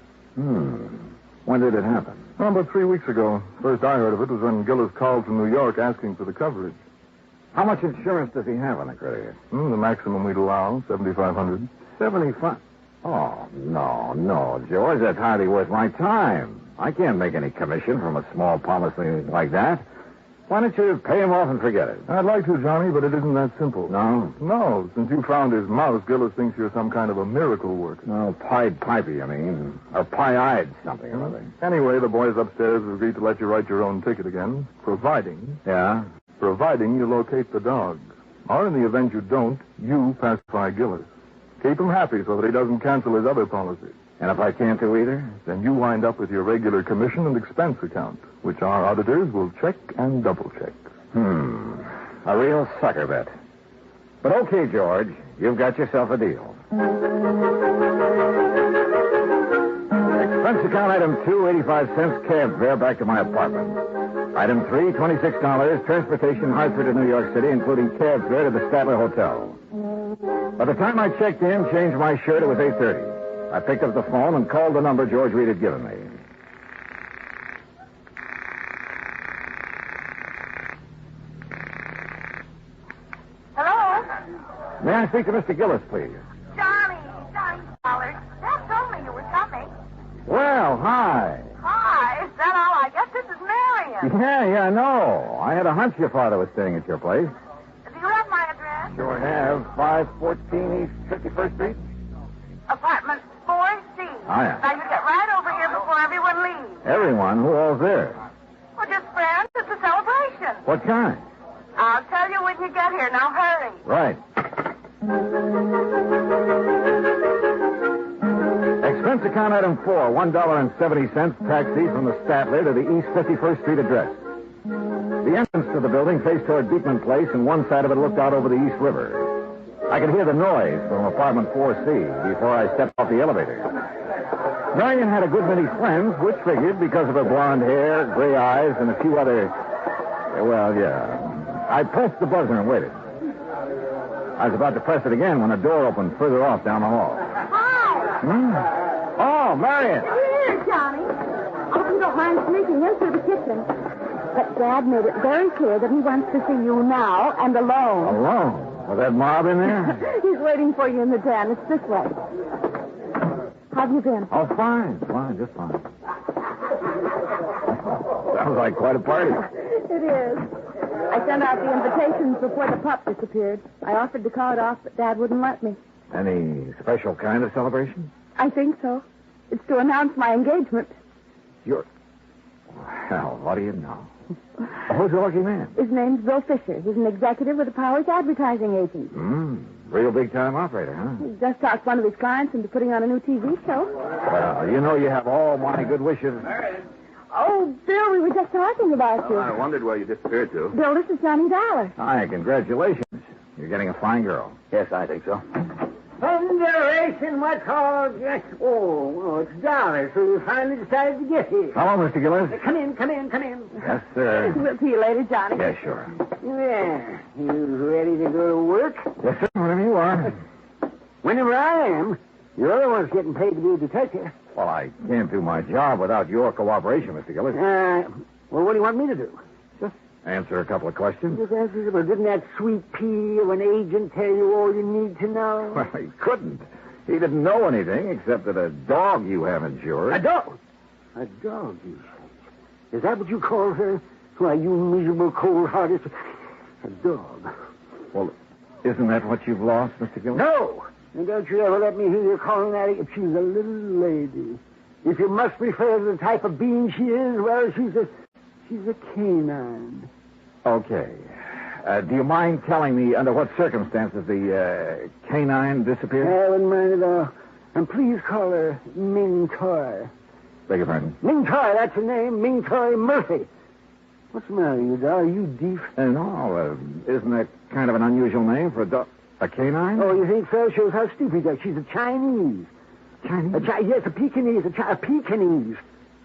When did it happen? Well, about 3 weeks ago. First I heard of it was when Gillis called from New York asking for the coverage. How much insurance does he have on the critter? The maximum we'd allow, $7,500. 75? Oh, no, George. That's hardly worth my time. I can't make any commission from a small policy like that. Why don't you pay him off and forget it? I'd like to, Johnny, but it isn't that simple. No? No. Since you found his mouse, Gillis thinks you're some kind of a miracle worker. No, Pied Piper, you mean. Or pie-eyed something or other. Anyway, the boys upstairs have agreed to let you write your own ticket again, providing... Yeah? Providing you locate the dog. Or in the event you don't, you pacify Gillis. Keep him happy so that he doesn't cancel his other policy. And if I can't do either? Then you wind up with your regular commission and expense account, which our auditors will check and double-check. A real sucker bet. But okay, George, you've got yourself a deal. Expense account item 2, 85 cents, cab fare back to my apartment. Item 3, $26, transportation Hartford to New York City, including cab fare to the Statler Hotel. By the time I checked in, changed my shirt, it was 8:30. I picked up the phone and called the number George Reed had given me. Hello? May I speak to Mr. Gillis, please? Johnny Dollar. Dad told me you were coming. Well, hi. Hi, is that all? I guess this is Marion. Yeah, I know. I had a hunch your father was staying at your place. Do you have my address? Sure have. 514 East 51st Street. Apartment 4C. Oh, yeah. Now, you get right over here before everyone leaves. Everyone? Who all's there? Well, just friends. It's a celebration. What kind? I'll tell you when you get here. Now, hurry. Right. Expense account item 4, $1.70, taxi from the Statler to the East 51st Street address. The entrance to the building faced toward Beekman Place, and one side of it looked out over the East River. I could hear the noise from apartment 4C before I stepped off the elevator. Marion had a good many friends, which figured because of her blonde hair, gray eyes, and a few other... Well, yeah. I pressed the buzzer and waited. I was about to press it again when a door opened further off down the hall. Hi. Oh, Marion. Here, Johnny. I hope you don't mind sneaking in through the kitchen. But Dad made it very clear that he wants to see you now and alone. Alone? Was that mob in there? He's waiting for you in the den. It's this way. How have you been? Oh, fine, just fine. Sounds like quite a party. It is. I sent out the invitations before the pup disappeared. I offered to call it off, but Dad wouldn't let me. Any special kind of celebration? I think so. It's to announce my engagement. Well, what do you know? Who's the lucky man? His name's Bill Fisher. He's an executive with the Powers Advertising Agent. Real big-time operator, huh? He just talked one of his clients into putting on a new TV show. Well, you know you have all my good wishes. Oh, Bill, we were just talking about you. I wondered where you disappeared to. Bill, this is Johnny Dollar. Hi, congratulations. You're getting a fine girl. Yes, I think so. And generation, what's all... Oh, it's Dollar, so you finally decided to get here. Hello, Mr. Gillis. Come in. Yes, sir. We'll see you later, Johnny. Yeah, sure. Yeah, you ready to go to work? Yes, sir, whenever you are. Whenever I am. You're the one's getting paid to be a detective. Well, I can't do my job without your cooperation, Mr. Gillis. Well, what do you want me to do? Just answer a couple of questions. Just answer, but didn't that sweet pea of an agent tell you all you need to know? Well, he couldn't. He didn't know anything except that a dog you have insured. A dog? A dog, you say? Is that what you call her? Why, you miserable, cold-hearted... A dog. Well, isn't that what you've lost, Mr. Gillis? No! And don't you ever let me hear you calling that... She's a little lady. If you must refer to the type of being she is, well, she's a canine. Okay. Do you mind telling me under what circumstances the canine disappeared? I wouldn't mind at all. And please call her Ming Toy. Beg your pardon? Ming Toy, that's her name. Ming Toy Murphy. What's the matter, you dog? Are you deaf? No. Isn't that kind of an unusual name for a dog? A canine? Oh, you think so? Shows how stupid you are. She's a Chinese. Chinese? Yes, a Pekingese. A Pekingese.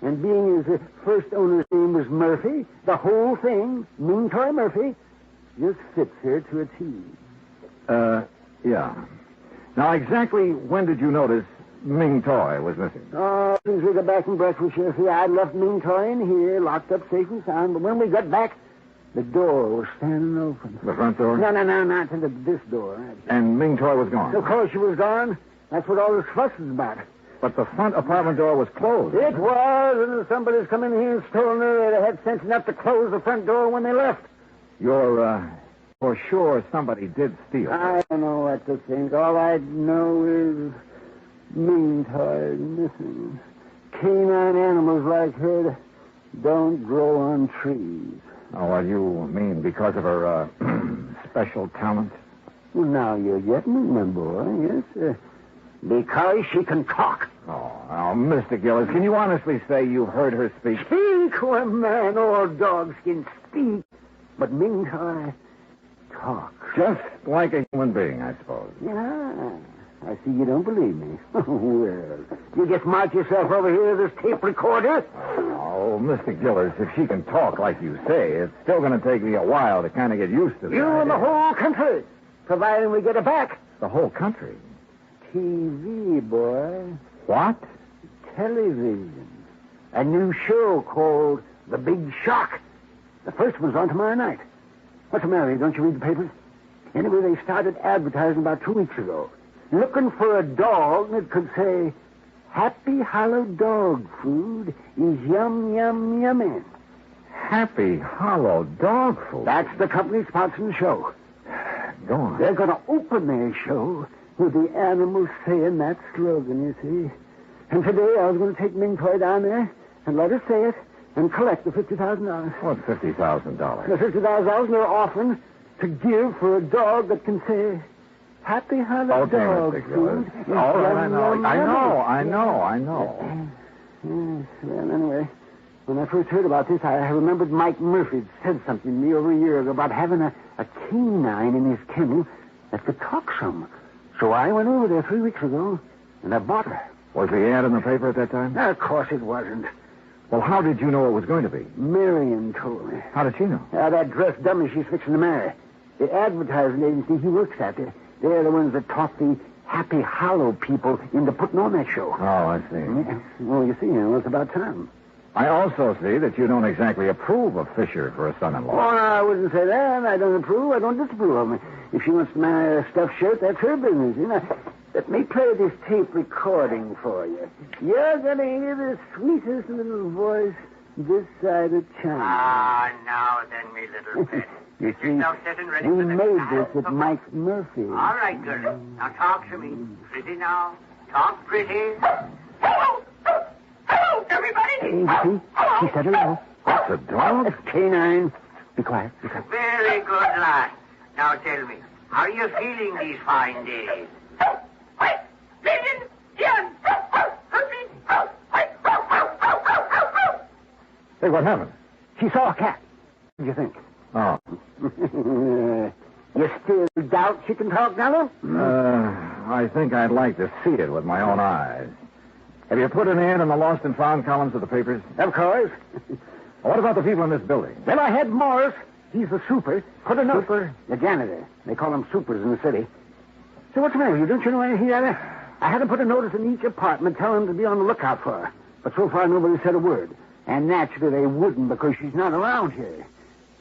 And being as the first owner's name was Murphy, the whole thing, Ming Toy Murphy, just fits her to a T. Yeah. Now, exactly when did you notice Ming Toy was missing? Oh, since we got back from breakfast, you see, I'd left Ming Toy in here, locked up safe and sound, but when we got back, the door was standing open. The front door? No, not to this door. And Ming Toy was gone? Of course she was gone. That's what all this fuss is about. But the front apartment door was closed. It was, and if somebody's come in here and stolen her, they'd have had sense enough to close the front door when they left. You're, for sure somebody did steal her. I don't know what to think. All I know is Ming Toy missing. Canine animals like her don't grow on trees. Oh, well, you mean because of her, special talent? Well, now you're getting it, my boy, yes. Because she can talk. Oh, now, Mr. Gillis, can you honestly say you heard her speak? Speak? Well, man, all dogs can speak. But Ming Toy talks. Just like a human being, I suppose. Yeah. I see you don't believe me. Well, you just march yourself over here to this tape recorder. Oh, Mr. Gillis, if she can talk like you say, it's still going to take me a while to kind of get used to that. You and the whole country, providing we get her back. The whole country? TV, boy. What? Television. A new show called The Big Shock. The first one's on tomorrow night. What's the matter? Don't you read the papers? Anyway, they started advertising about 2 weeks ago. Looking for a dog that could say, Happy Hollow Dog Food is yum, yum, yummy. Happy Hollow Dog Food? That's the company sponsoring the show. Go on. They're going to open their show with the animals saying that slogan, you see. And today I was going to take Ming Toy down there and let her say it and collect the $50,000. What's $50,000? The $50,000 they're offering to give for a dog that can say, Happy Hollow Dog Food. All right, I know. Yes, well, anyway, when I first heard about this, I remembered Mike Murphy said something to me over a year ago about having a canine in his kennel that could talk some. So I went over there 3 weeks ago, and I bought her. Was the ad in the paper at that time? Of course it wasn't. Well, how did you know it was going to be? Marion told me. How did she know? That dressed dummy she's fixing to marry. The advertising agency he works at, they're the ones that taught the Happy Hollow people into putting on that show. Oh, I see. Yeah. Well, you see, it's about time. I also see that you don't exactly approve of Fisher for a son-in-law. Oh, no, I wouldn't say that. I don't approve. I don't disapprove of him. If she wants to marry a stuffed shirt, that's her business. You know, let me play this tape recording for you. You're going to hear the sweetest little voice this side of China. Ah, now then, me little pet. You see, we made this at Mike Murphy. All right, girl. Now talk to me. Pretty now. Talk pretty. Hello, everybody. You see? She said hello. What's a dog? It's canine. Be quiet. Very good, lad. Now tell me, how are you feeling these fine days? Hey, what happened? She saw a cat. What do you think? Oh. You still doubt she can talk, Nello? I think I'd like to see it with my own eyes. Have you put an ad in the lost and found columns of the papers? Of course. What about the people in this building? Well, I had Morris. He's the super. Put a note. Super? The janitor. They call him supers in the city. So what's the matter with you? Don't you know anything about it? I had to put a notice in each apartment telling them to be on the lookout for her. But so far, nobody said a word. And naturally, they wouldn't because she's not around here.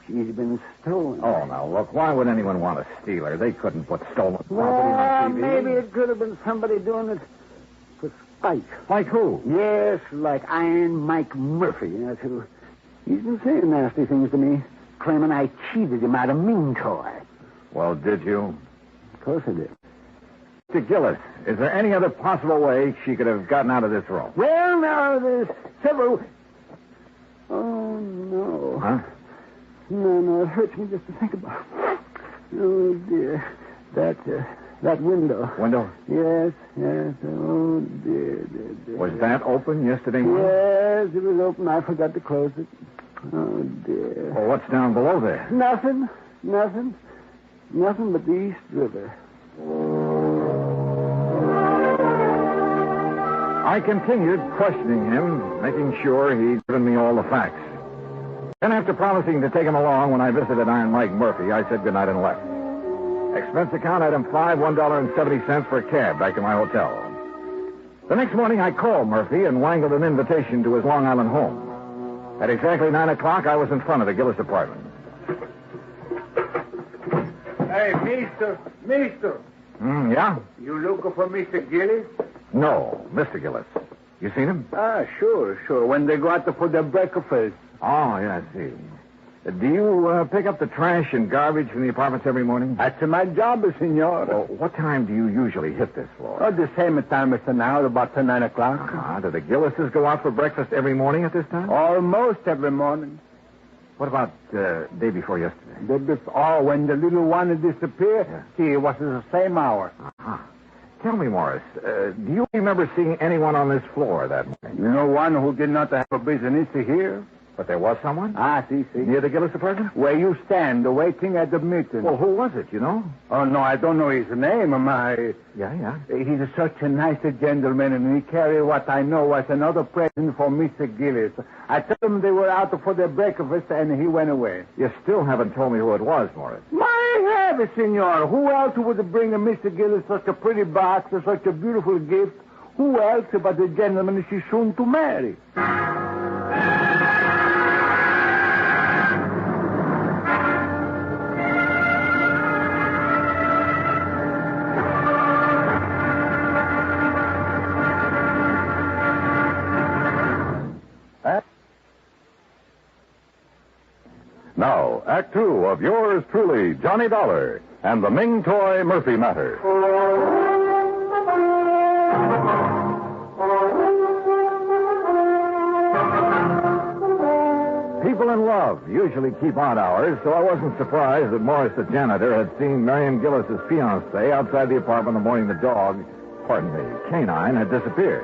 She's been stolen. Oh, now, look, why would anyone want to steal her? They couldn't put stolen property Well, on TV. maybe it could have been somebody doing it for spite. Like who? Yes, like Iron Mike Murphy. That's who. He's been saying nasty things to me, claiming I cheated him out of Ming toy. Well, did you? Of course I did. Mr. Gillis, is there any other possible way she could have gotten out of this room? Well, now, there's several... Oh, no. Huh? No, it hurts me just to think about it. Oh, dear. That window. Window? Yes. Oh, dear. Was that open yesterday morning? Yes, it was open. I forgot to close it. Oh, dear. Well, what's down below there? Nothing but the East River. I continued questioning him, making sure he'd given me all the facts. Then, after promising to take him along when I visited Iron Mike Murphy, I said goodnight and left. Expense account item 5, $1.70 for a cab back to my hotel. The next morning, I called Murphy and wangled an invitation to his Long Island home. At exactly 9 o'clock, I was in front of the Gillis apartment. Hey, Mister. Yeah? You looking for Mr. Gillis? No, Mr. Gillis. You seen him? Sure. When they go out for their breakfast. Oh, yeah, I see. Do you pick up the trash and garbage from the apartments every morning? That's my job, senor. Well, what time do you usually hit this floor? The same time as now, about 9 o'clock. Do the Gillises go out for breakfast every morning at this time? Almost every morning. What about day before yesterday? When the little one disappeared, see, it was the same hour. Uh-huh. Tell me, Morris, do you remember seeing anyone on this floor that morning? You know one who did not have a business here? But there was someone? See. Near the Gillis apartment? Where you stand, waiting at the meeting. Well, who was it, you know? Oh, no, I don't know his name. Yeah. He's such a nice gentleman, and he carried what I know was another present for Mr. Gillis. I told him they were out for their breakfast, and he went away. You still haven't told me who it was, Morris. My heavens, senor. Who else would bring Mr. Gillis such a pretty box or such a beautiful gift? Who else but the gentleman she's soon to marry? Now, Act Two of yours truly, Johnny Dollar, and the Ming Toy Murphy Matter. People in love usually keep odd hours, so I wasn't surprised that Morris the janitor had seen Miriam Gillis's fiancé outside the apartment the morning the dog, canine, had disappeared.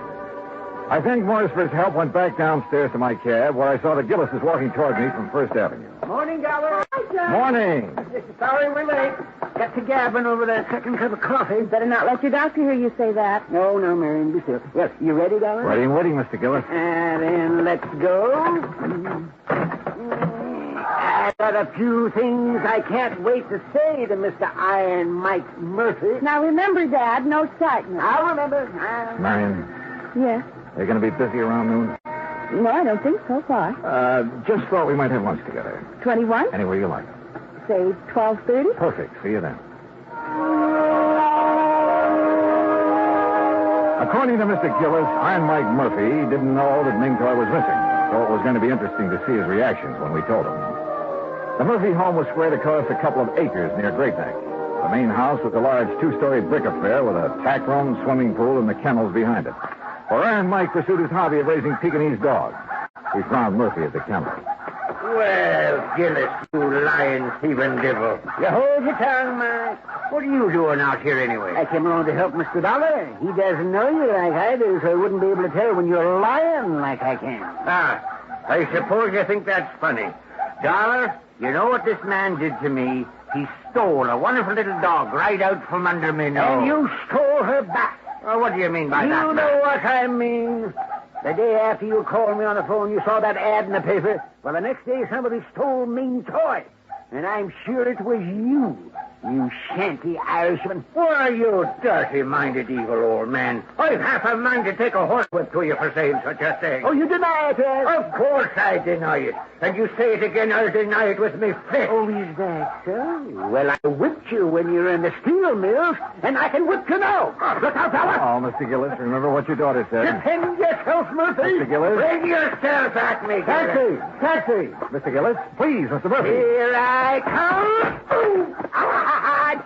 I thanked Morris for his help, went back downstairs to my cab, where I saw the Gillises walking toward me from First Avenue. Morning, Dollar. Hi, John. Morning. Sorry we're late. Got to gabbing over that second cup of coffee. Better not let your doctor hear you say that. No, Marion, be still. Yes, you ready, Dollar? Ready and waiting, Mr. Gillis. And then let's go. I got a few things I can't wait to say to Mr. Iron Mike Murphy. Now, remember, Dad, no excitement. I'll remember. Marion. Yes? Are you going to be busy around noon? No, I don't think so far. Just thought we might have lunch together. 21? Anywhere you like. Say 12:30? Perfect. See you then. According to Mr. Gillis, Iron Mike Murphy didn't know that Ming Toy was missing, so it was going to be interesting to see his reactions when we told him. The Murphy home was spread across a couple of acres near Great Neck. The main house was a large two-story brick affair with a tack room, swimming pool, and the kennels behind it. For Iron Mike pursued his hobby of raising Pekingese dogs. We found Murphy at the kennel. Well, Gillis, you lying, thieving devil. You hold your tongue, Mike. What are you doing out here anyway? I came along to help Mr. Dollar. He doesn't know you like I do, so he wouldn't be able to tell when you're lying like I can. I suppose you think that's funny. Dollar, You know what this man did to me? He stole a wonderful little dog right out from under me nose. And you stole her back. Oh, what do you mean by that? You know what I mean. The day after you called me on the phone, you saw that ad in the paper. Well, the next day somebody stole Ming's toy. And I'm sure it was you. You shanty Irishman. Why, you dirty-minded evil old man. I've half a mind to take a horsewhip to you for saying such a thing. Oh, you deny it, eh? Of course I deny it. And you say it again, I'll deny it with me fist. Oh, is that so? Well, I whipped you when you were in the steel mills, and I can whip you now. Look out, fella. Oh, Mr. Gillis, remember what your daughter said. Defend yourself, Murphy. Mr. Gillis. Bring yourself at me, Taxi! Taxi! Mr. Gillis, please, Mr. Murphy. Here I come.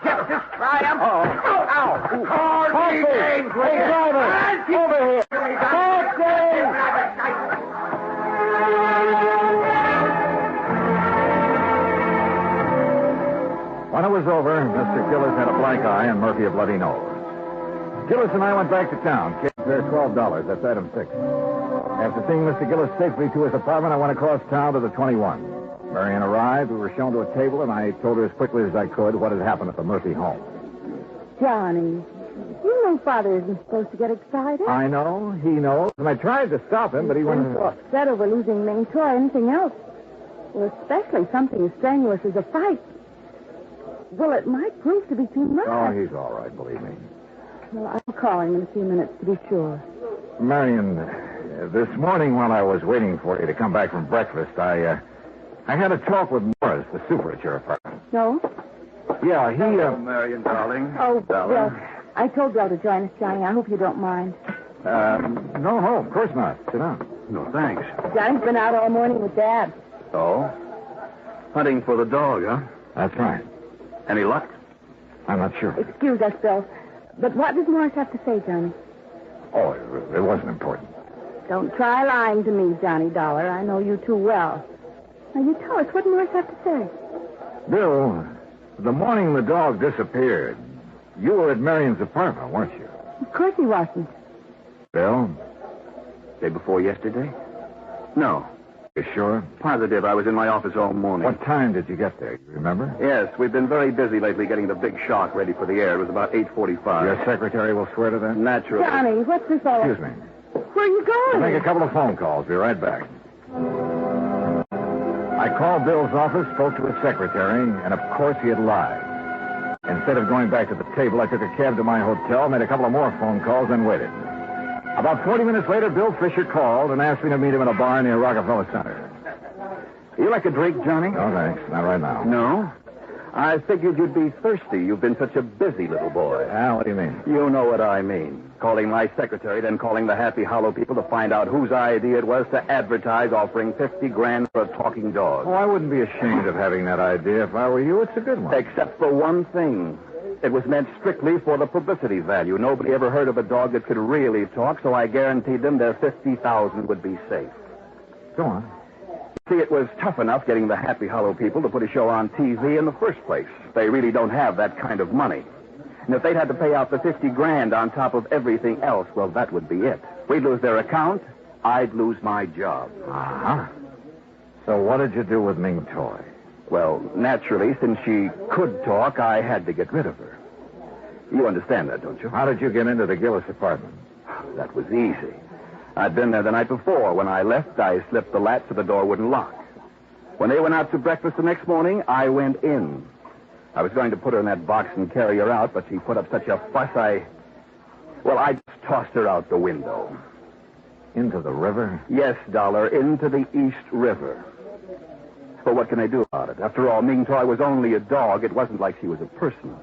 Justice triumph. Oh, ow. Taxi! Hey, driver! Over here! Taxi! When it was over, Mr. Gillis had a black eye and Murphy a bloody nose. Gillis and I went back to town. Kids there $12. That's item 6. After seeing Mr. Gillis safely to his apartment, I went across town to the 21. Marion arrived. We were shown to a table, and I told her as quickly as I could what had happened at the Murphy home. Johnny, you know Father isn't supposed to get excited. I know. He knows. And I tried to stop him, but he went... upset over losing Ming or anything else. Well, especially something as strenuous as a fight. Well, it might prove to be too much. Oh, he's all right, believe me. Well, I'll call him in a few minutes to be sure. Marion, this morning while I was waiting for you to come back from breakfast, I had a talk with Morris, the super at your apartment. No? Yeah, he... Marion, darling. Oh, darling. well, I told Bill to join us, Johnny. I hope you don't mind. No, of course not. Sit down. No, thanks. Johnny's been out all morning with Dad. Oh? Hunting for the dog, huh? That's right. Any luck? I'm not sure. Excuse us, Bill. But what does Morris have to say, Johnny? Oh, it wasn't important. Don't try lying to me, Johnny Dollar. I know you too well. Now, you tell us, what did Morris have to say? Bill, the morning the dog disappeared, you were at Marion's apartment, weren't you? Of course he wasn't. Bill? Day before yesterday? No. You sure? Positive. I was in my office all morning. What time did you get there? You remember? Yes, we've been very busy lately getting the big shock ready for the air. It was about 8:45. Your secretary will swear to that? Naturally. Johnny, what's this all... Excuse me. Where are you going? I'll make a couple of phone calls. Be right back. I called Bill's office, spoke to his secretary, and of course he had lied. Instead of going back to the table, I took a cab to my hotel, made a couple of more phone calls, and waited. About 40 minutes later, Bill Fisher called and asked me to meet him at a bar near Rockefeller Center. You like a drink, Johnny? No, thanks. Not right now. No? I figured you'd be thirsty. You've been such a busy little boy. What do you mean? You know what I mean. Calling my secretary, then calling the Happy Hollow people to find out whose idea it was to advertise offering $50,000 for a talking dog. Oh, I wouldn't be ashamed of having that idea if I were you. It's a good one. Except for one thing. It was meant strictly for the publicity value. Nobody ever heard of a dog that could really talk, so I guaranteed them their $50,000 would be safe. Go on. See, it was tough enough getting the Happy Hollow people to put a show on TV in the first place. They really don't have that kind of money. And if they'd had to pay out the $50,000 on top of everything else, well, that would be it. We'd lose their account. I'd lose my job. Uh-huh. So what did you do with Ming Toy? Well, naturally, since she could talk, I had to get rid of her. You understand that, don't you? How did you get into the Gillis apartment? That was easy. I'd been there the night before. When I left, I slipped the latch so the door wouldn't lock. When they went out to breakfast the next morning, I went in. I was going to put her in that box and carry her out, but she put up such a fuss, I just tossed her out the window. Into the river? Yes, Dollar, into the East River. But what can I do about it? After all, Ming Toy was only a dog. It wasn't like she was a person.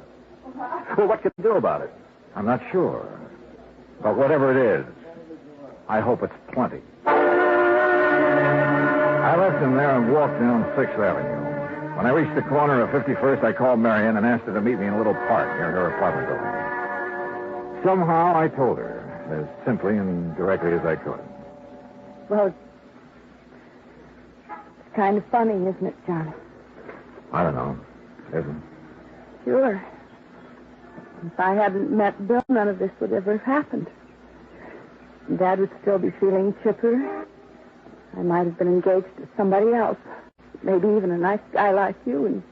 Well, what can I do about it? I'm not sure. But whatever it is, I hope it's plenty. I left him there and walked down 6th Avenue. When I reached the corner of 51st, I called Marion and asked her to meet me in a little park near her apartment building. Somehow I told her, as simply and directly as I could. Well, it's kind of funny, isn't it, Johnny? I don't know. Isn't? Sure. If I hadn't met Bill, none of this would ever have happened. Dad would still be feeling chipper. I might have been engaged to somebody else. maybe even a nice guy like you. And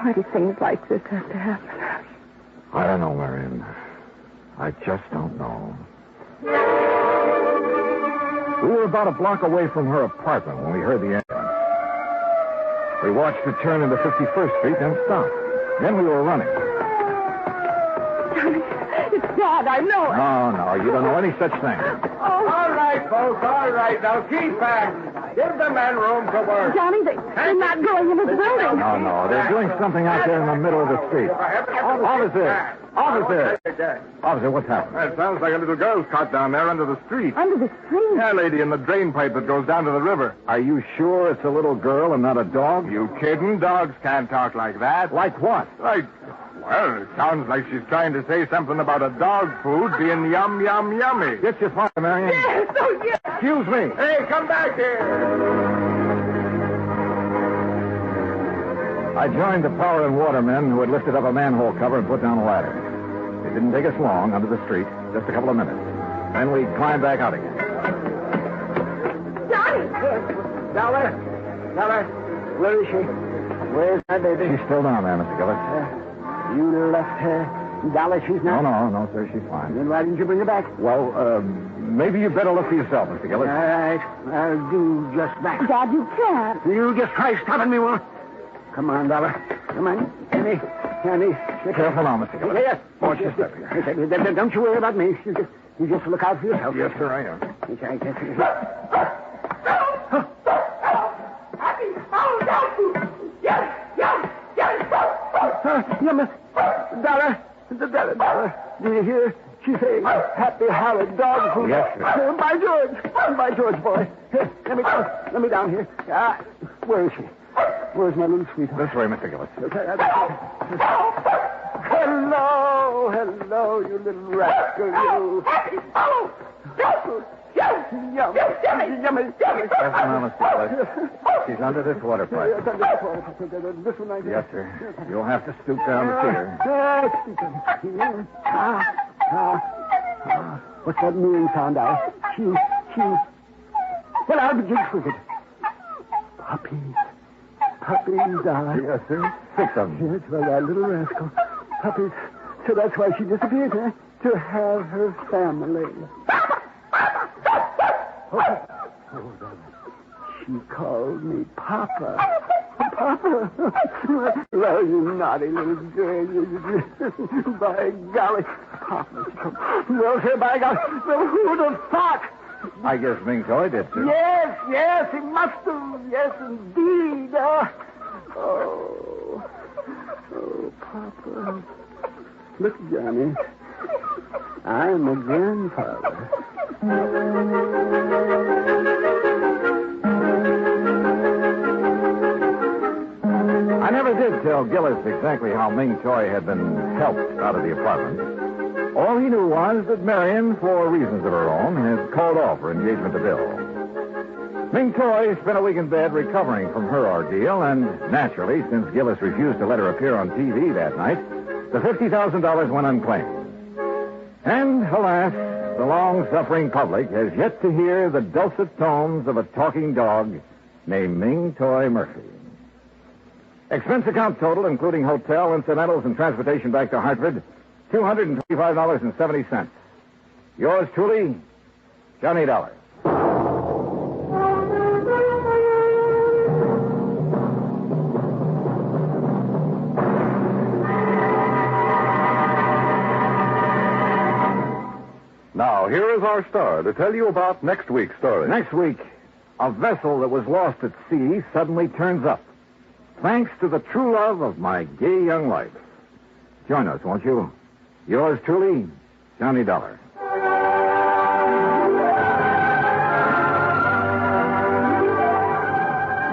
why do things like this have to happen? I don't know, Marion. I just don't know. We were about a block away from her apartment when we heard the ambulance. We watched her turn into 51st Street, then stop. Then we were running. Johnny, it's Dad, I know it. No, you don't know any such thing. Oh. All right, folks, all right. Now keep back. Give the men room to work. Johnny, they're not going into the building. No, they're doing something out there in the middle of the street. Officer, what's happened? It sounds like a little girl's caught down there under the street. Under the street? Yeah, lady, in the drain pipe that goes down to the river. Are you sure it's a little girl and not a dog? You kidding? Dogs can't talk like that. Like what? Well, it sounds like she's trying to say something about a dog food being yum, yum, yummy. Get your fire, Marion. Yes, oh, yes. Excuse me. Hey, come back here. I joined the power and water men who had lifted up a manhole cover and put down a ladder. It didn't take us long under the street, just a couple of minutes. Then we climbed back out again. Johnny! Dollar, where is she? Where's my baby? She's still down there, Mr. Gillis. You left her. Dollar, she's not? No, sir, she's fine. Then why didn't you bring her back? Well, maybe you'd better look for yourself, Mr. Gillis. All right, I'll do just that. Dad, you can't. You just try stopping me, won't? Come on, Dollar. Come on. Annie. Careful now, Mr. Gillis. Yes. Watch your step here. Don't you worry about me. You just look out for yourself. Yes, sir, I am. Dollar. Do you hear? She's saying happy Harried dog food. Yes, sir. By George, boy. Here, let me down here. Where is she? Where's my little sweetheart? This way, Mr. Gillis. Hello, you little rascal, you. Yummy. Careful now, Mr. Gillis. She's under this water pipe. This one, I guess. Yes, sir. You'll have to stoop down to see her. What's that mooing sound out? She. Well, I'll be jigs with it. Puppies, darling. Yes, sir. 6 of them. Yes, well, that little rascal. Puppies. So that's why she disappeared, huh? To have her family. She called me Papa. Papa. Well, you naughty little girl. By golly. Papa. Well, sir, by golly. Well, who'd have thought? I guess Ming Toy did, sir. Yes, he must have. Yes, indeed. Oh, Papa. Look, Johnny. I'm a grandfather. I never did tell Gillis exactly how Ming Toy had been helped out of the apartment. All he knew was that Marion, for reasons of her own, had called off her engagement to Bill. Ming Toy spent a week in bed recovering from her ordeal, and naturally, since Gillis refused to let her appear on TV that night, the $50,000 went unclaimed. And, alas, the long-suffering public has yet to hear the dulcet tones of a talking dog named Ming Toy Murphy. Expense account total, including hotel, incidentals, and transportation back to Hartford, $225.70. Yours truly, Johnny Dollar. Now, here is our star to tell you about next week's story. Next week, a vessel that was lost at sea suddenly turns up, thanks to the true love of my gay young life. Join us, won't you? Yours truly, Johnny Dollar.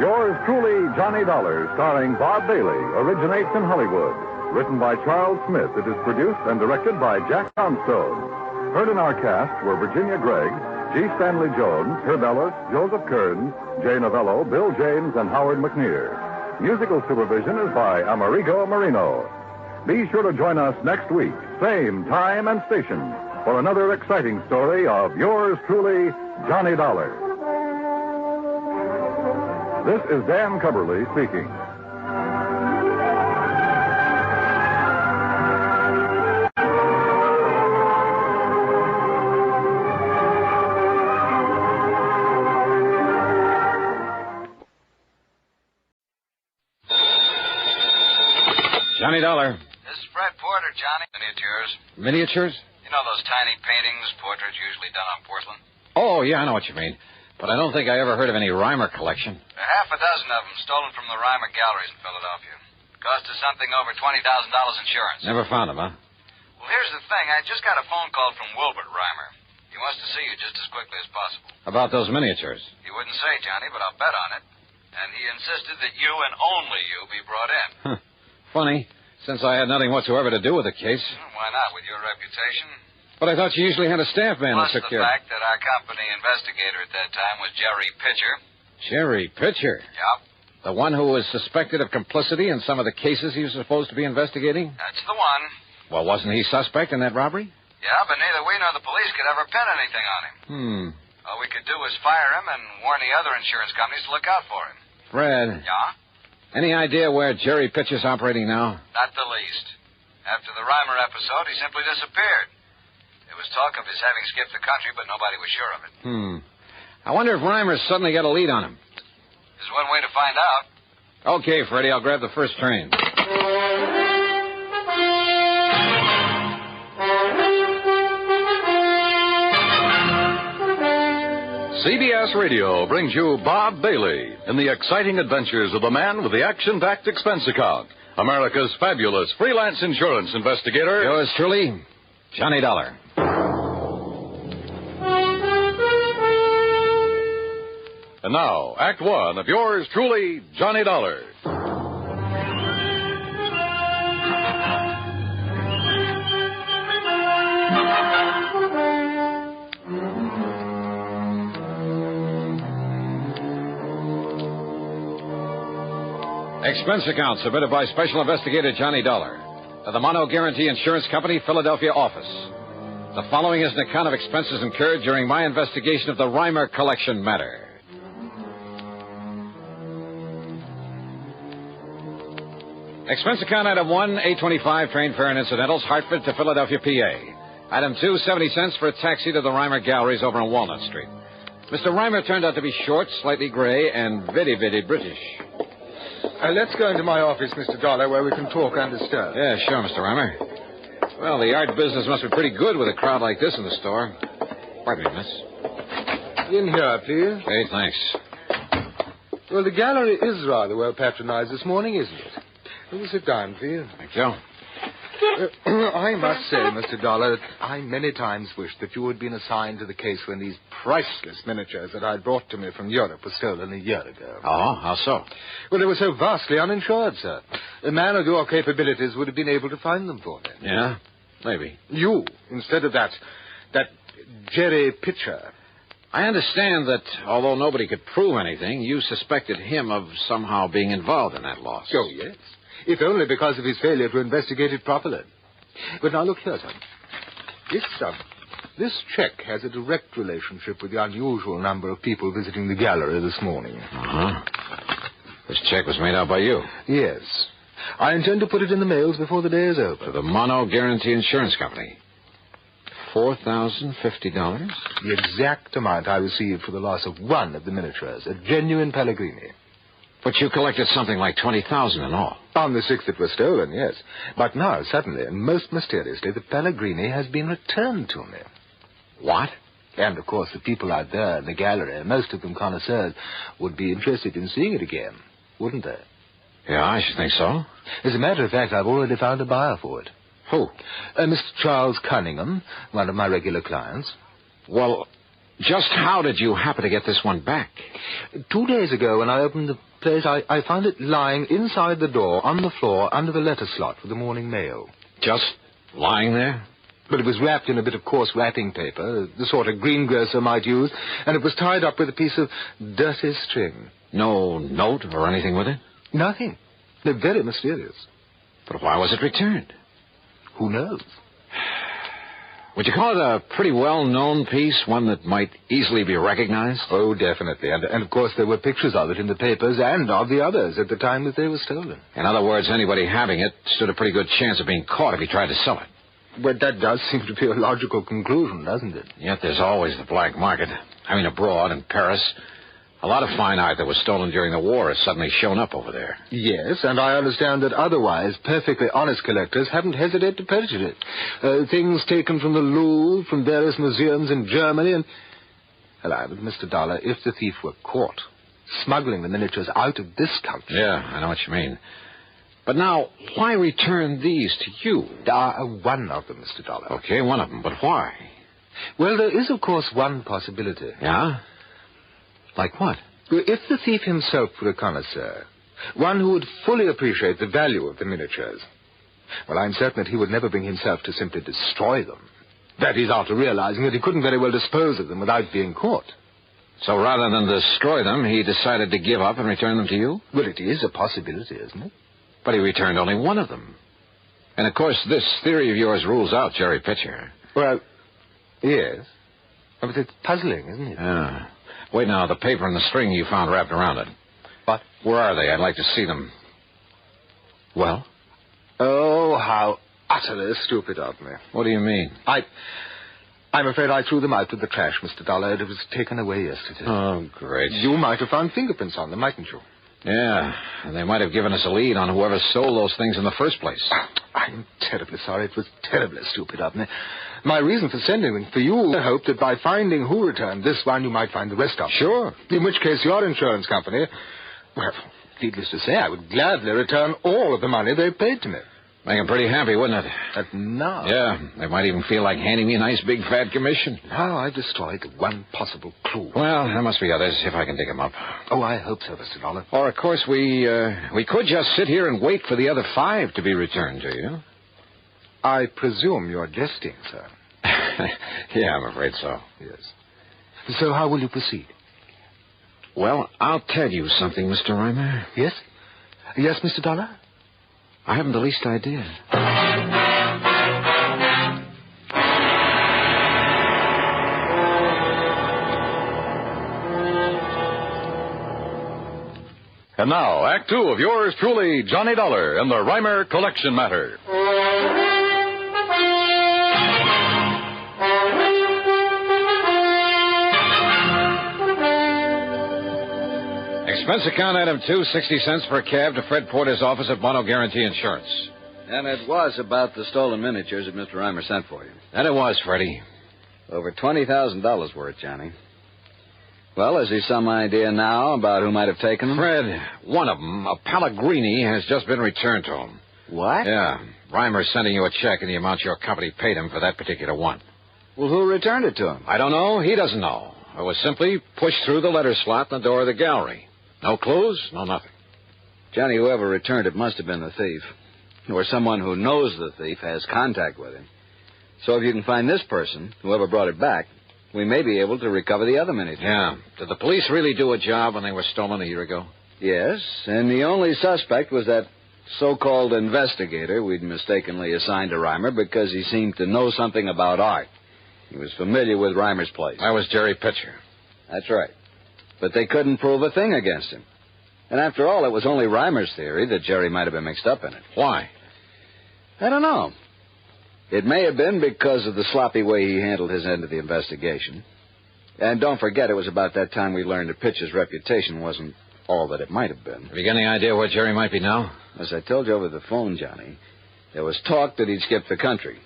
Yours truly, Johnny Dollar, starring Bob Bailey, originates in Hollywood. Written by Charles Smith, it is produced and directed by Jack Johnstone. Heard in our cast were Virginia Gregg, G. Stanley Jones, Herb Ellis, Joseph Kearns, Jay Novello, Bill James, and Howard McNear. Musical supervision is by Amerigo Marino. Be sure to join us next week, same time and station, for another exciting story of yours truly, Johnny Dollar. This is Dan Cubberly speaking. Johnny Dollar. This is Fred Porter, Johnny. Miniatures. Miniatures? You know those tiny paintings, portraits usually done on porcelain? Oh, yeah, I know what you mean. But I don't think I ever heard of any Reimer collection. There are half a dozen of them stolen from the Reimer galleries in Philadelphia. Cost us something over $20,000 insurance. Never found them, huh? Well, here's the thing. I just got a phone call from Wilbert Reimer. He wants to see you just as quickly as possible. About those miniatures. He wouldn't say, Johnny, but I'll bet on it. And he insisted that you and only you be brought in. Huh. Funny, since I had nothing whatsoever to do with the case. Why not, with your reputation? But I thought you usually had a staff man Plus that took the care of... fact that our company investigator at that time was Jerry Pitcher. Jerry Pitcher? Yep. The one who was suspected of complicity in some of the cases he was supposed to be investigating? That's the one. Well, wasn't he suspect in that robbery? Yeah, but neither we nor the police could ever pin anything on him. All we could do was fire him and warn the other insurance companies to look out for him. Fred. Yeah? Any idea where Jerry Pitcher's operating now? Not the least. After the Reimer episode, he simply disappeared. There was talk of his having skipped the country, but nobody was sure of it. I wonder if Reimer's suddenly got a lead on him. There's one way to find out. Okay, Freddie, I'll grab the first train. CBS Radio brings you Bob Bailey in the exciting adventures of the man with the action-packed expense account, America's fabulous freelance insurance investigator. Yours truly, Johnny Dollar. And now, Act One of yours truly, Johnny Dollar. Expense account submitted by Special Investigator Johnny Dollar to the Mono Guarantee Insurance Company, Philadelphia office. The following is an account of expenses incurred during my investigation of the Reimer collection matter. Expense account item 1, 825, train fare and incidentals, Hartford to Philadelphia, PA. Item 2, 70 cents for a taxi to the Reimer Galleries over on Walnut Street. Mr. Reimer turned out to be short, slightly gray, and very, very British. Let's go into my office, Mr. Dollar, where we can talk undisturbed. Yeah, sure, Mr. Reimer. Well, the art business must be pretty good with a crowd like this in the store. Pardon me, miss. In here, please. Hey, thanks. Well, the gallery is rather well patronized this morning, isn't it? Will sit down, please. Thank you. I must say, Mr. Dollar, that I many times wished that you had been assigned to the case when these priceless miniatures that I brought to me from Europe were stolen a year ago. Oh, how so? Well, they were so vastly uninsured, sir. A man of your capabilities would have been able to find them for me. Yeah, maybe. You, instead of that Jerry Pitcher. I understand that, although nobody could prove anything, you suspected him of somehow being involved in that loss. Oh, yes. If only because of his failure to investigate it properly. But now look here, son. This check has a direct relationship with the unusual number of people visiting the gallery this morning. Uh-huh. This check was made out by you? Yes. I intend to put it in the mails before the day is over. To the Mono Guarantee Insurance Company. $4,050? The exact amount I received for the loss of one of the miniatures, a genuine Pellegrini. But you collected something like $20,000 in all. On the 6 that were stolen, yes. But now, suddenly, and most mysteriously, the Pellegrini has been returned to me. What? And, of course, the people out there in the gallery, most of them connoisseurs, would be interested in seeing it again, wouldn't they? Yeah, I should think so. As a matter of fact, I've already found a buyer for it. Who? Mr. Charles Cunningham, one of my regular clients. Well, just how did you happen to get this one back? 2 days ago, when I opened the place, I found it lying inside the door, on the floor, under the letter slot for the morning mail. Just lying there? But it was wrapped in a bit of coarse wrapping paper, the sort a greengrocer might use, and it was tied up with a piece of dirty string. No note or anything with it? Nothing. They're very mysterious. But why was it returned? Who knows? Would you call it a pretty well-known piece, one that might easily be recognized? Oh, definitely. And of course, there were pictures of it in the papers and of the others at the time that they were stolen. In other words, anybody having it stood a pretty good chance of being caught if he tried to sell it. But that does seem to be a logical conclusion, doesn't it? Yet there's always the black market. I mean, abroad, in Paris. A lot of fine art that was stolen during the war has suddenly shown up over there. Yes, and I understand that otherwise perfectly honest collectors haven't hesitated to purchase it. Things taken from the Louvre, from various museums in Germany, and... Hello, but Mr. Dollar, if the thief were caught smuggling the miniatures out of this country... Yeah, I know what you mean. But now, why return these to you? One of them, Mr. Dollar. Okay, one of them, but why? Well, there is, of course, one possibility. Yeah? Like what? If the thief himself were a connoisseur, one who would fully appreciate the value of the miniatures, well, I'm certain that he would never bring himself to simply destroy them. That is, after realizing that he couldn't very well dispose of them without being caught. So rather than destroy them, he decided to give up and return them to you? Well, it is a possibility, isn't it? But he returned only one of them. And, of course, this theory of yours rules out Jerry Pitcher. Well, yes. But it's puzzling, isn't it? Yeah. Wait now, the paper and the string you found wrapped around it. What? Where are they? I'd like to see them. Well? Oh, how utterly stupid of me. What do you mean? I'm afraid I threw them out with the trash, Mr. Dollar. It was taken away yesterday. Oh, great. You might have found fingerprints on them, mightn't you? Yeah, and they might have given us a lead on whoever stole those things in the first place. I'm terribly sorry. It was terribly stupid of me. My reason for sending them for you, I hoped that by finding who returned this one, you might find the rest of them. Sure. In which case, your insurance company, well, needless to say, I would gladly return all of the money they paid to me. Make them pretty happy, wouldn't it? But no. Yeah, they might even feel like handing me a nice big fat commission. Now I've destroyed one possible clue. Well, there must be others, if I can dig them up. Oh, I hope so, Mr. Dollar. Or, of course, we could just sit here and wait for the other 5 to be returned to you. I presume you're jesting, sir. Yeah, I'm afraid so. Yes. So how will you proceed? Well, I'll tell you something, Mr. Reimer. Yes? Yes, Mr. Dollar? I haven't the least idea. And now, Act 2 of yours truly, Johnny Dollar, and the Reimer Collection Matter. Expense account item 2, 60 cents per cab to Fred Porter's office at Mono Guarantee Insurance. And it was about the stolen miniatures that Mr. Reimer sent for you. And it was, Freddie. Over $20,000 worth, Johnny. Well, has he some idea now about who might have taken them? Fred, one of them, a Pellegrini, has just been returned to him. What? Yeah. Reimer's sending you a check in the amount your company paid him for that particular one. Well, who returned it to him? I don't know. He doesn't know. It was simply pushed through the letter slot in the door of the gallery. No clues, no nothing. Johnny, whoever returned it must have been the thief. Or someone who knows the thief has contact with him. So if you can find this person, whoever brought it back, we may be able to recover the other miniatures. Yeah. Did the police really do a job when they were stolen a year ago? Yes, and the only suspect was that so-called investigator we'd mistakenly assigned to Reimer because he seemed to know something about art. He was familiar with Reimer's place. That was Jerry Pitcher. That's right. But they couldn't prove a thing against him. And after all, it was only Reimer's theory that Jerry might have been mixed up in it. Why? I don't know. It may have been because of the sloppy way he handled his end of the investigation. And don't forget, it was about that time we learned that Pitcher's reputation wasn't all that it might have been. Have you got any idea where Jerry might be now? As I told you over the phone, Johnny, there was talk that he'd skipped the country.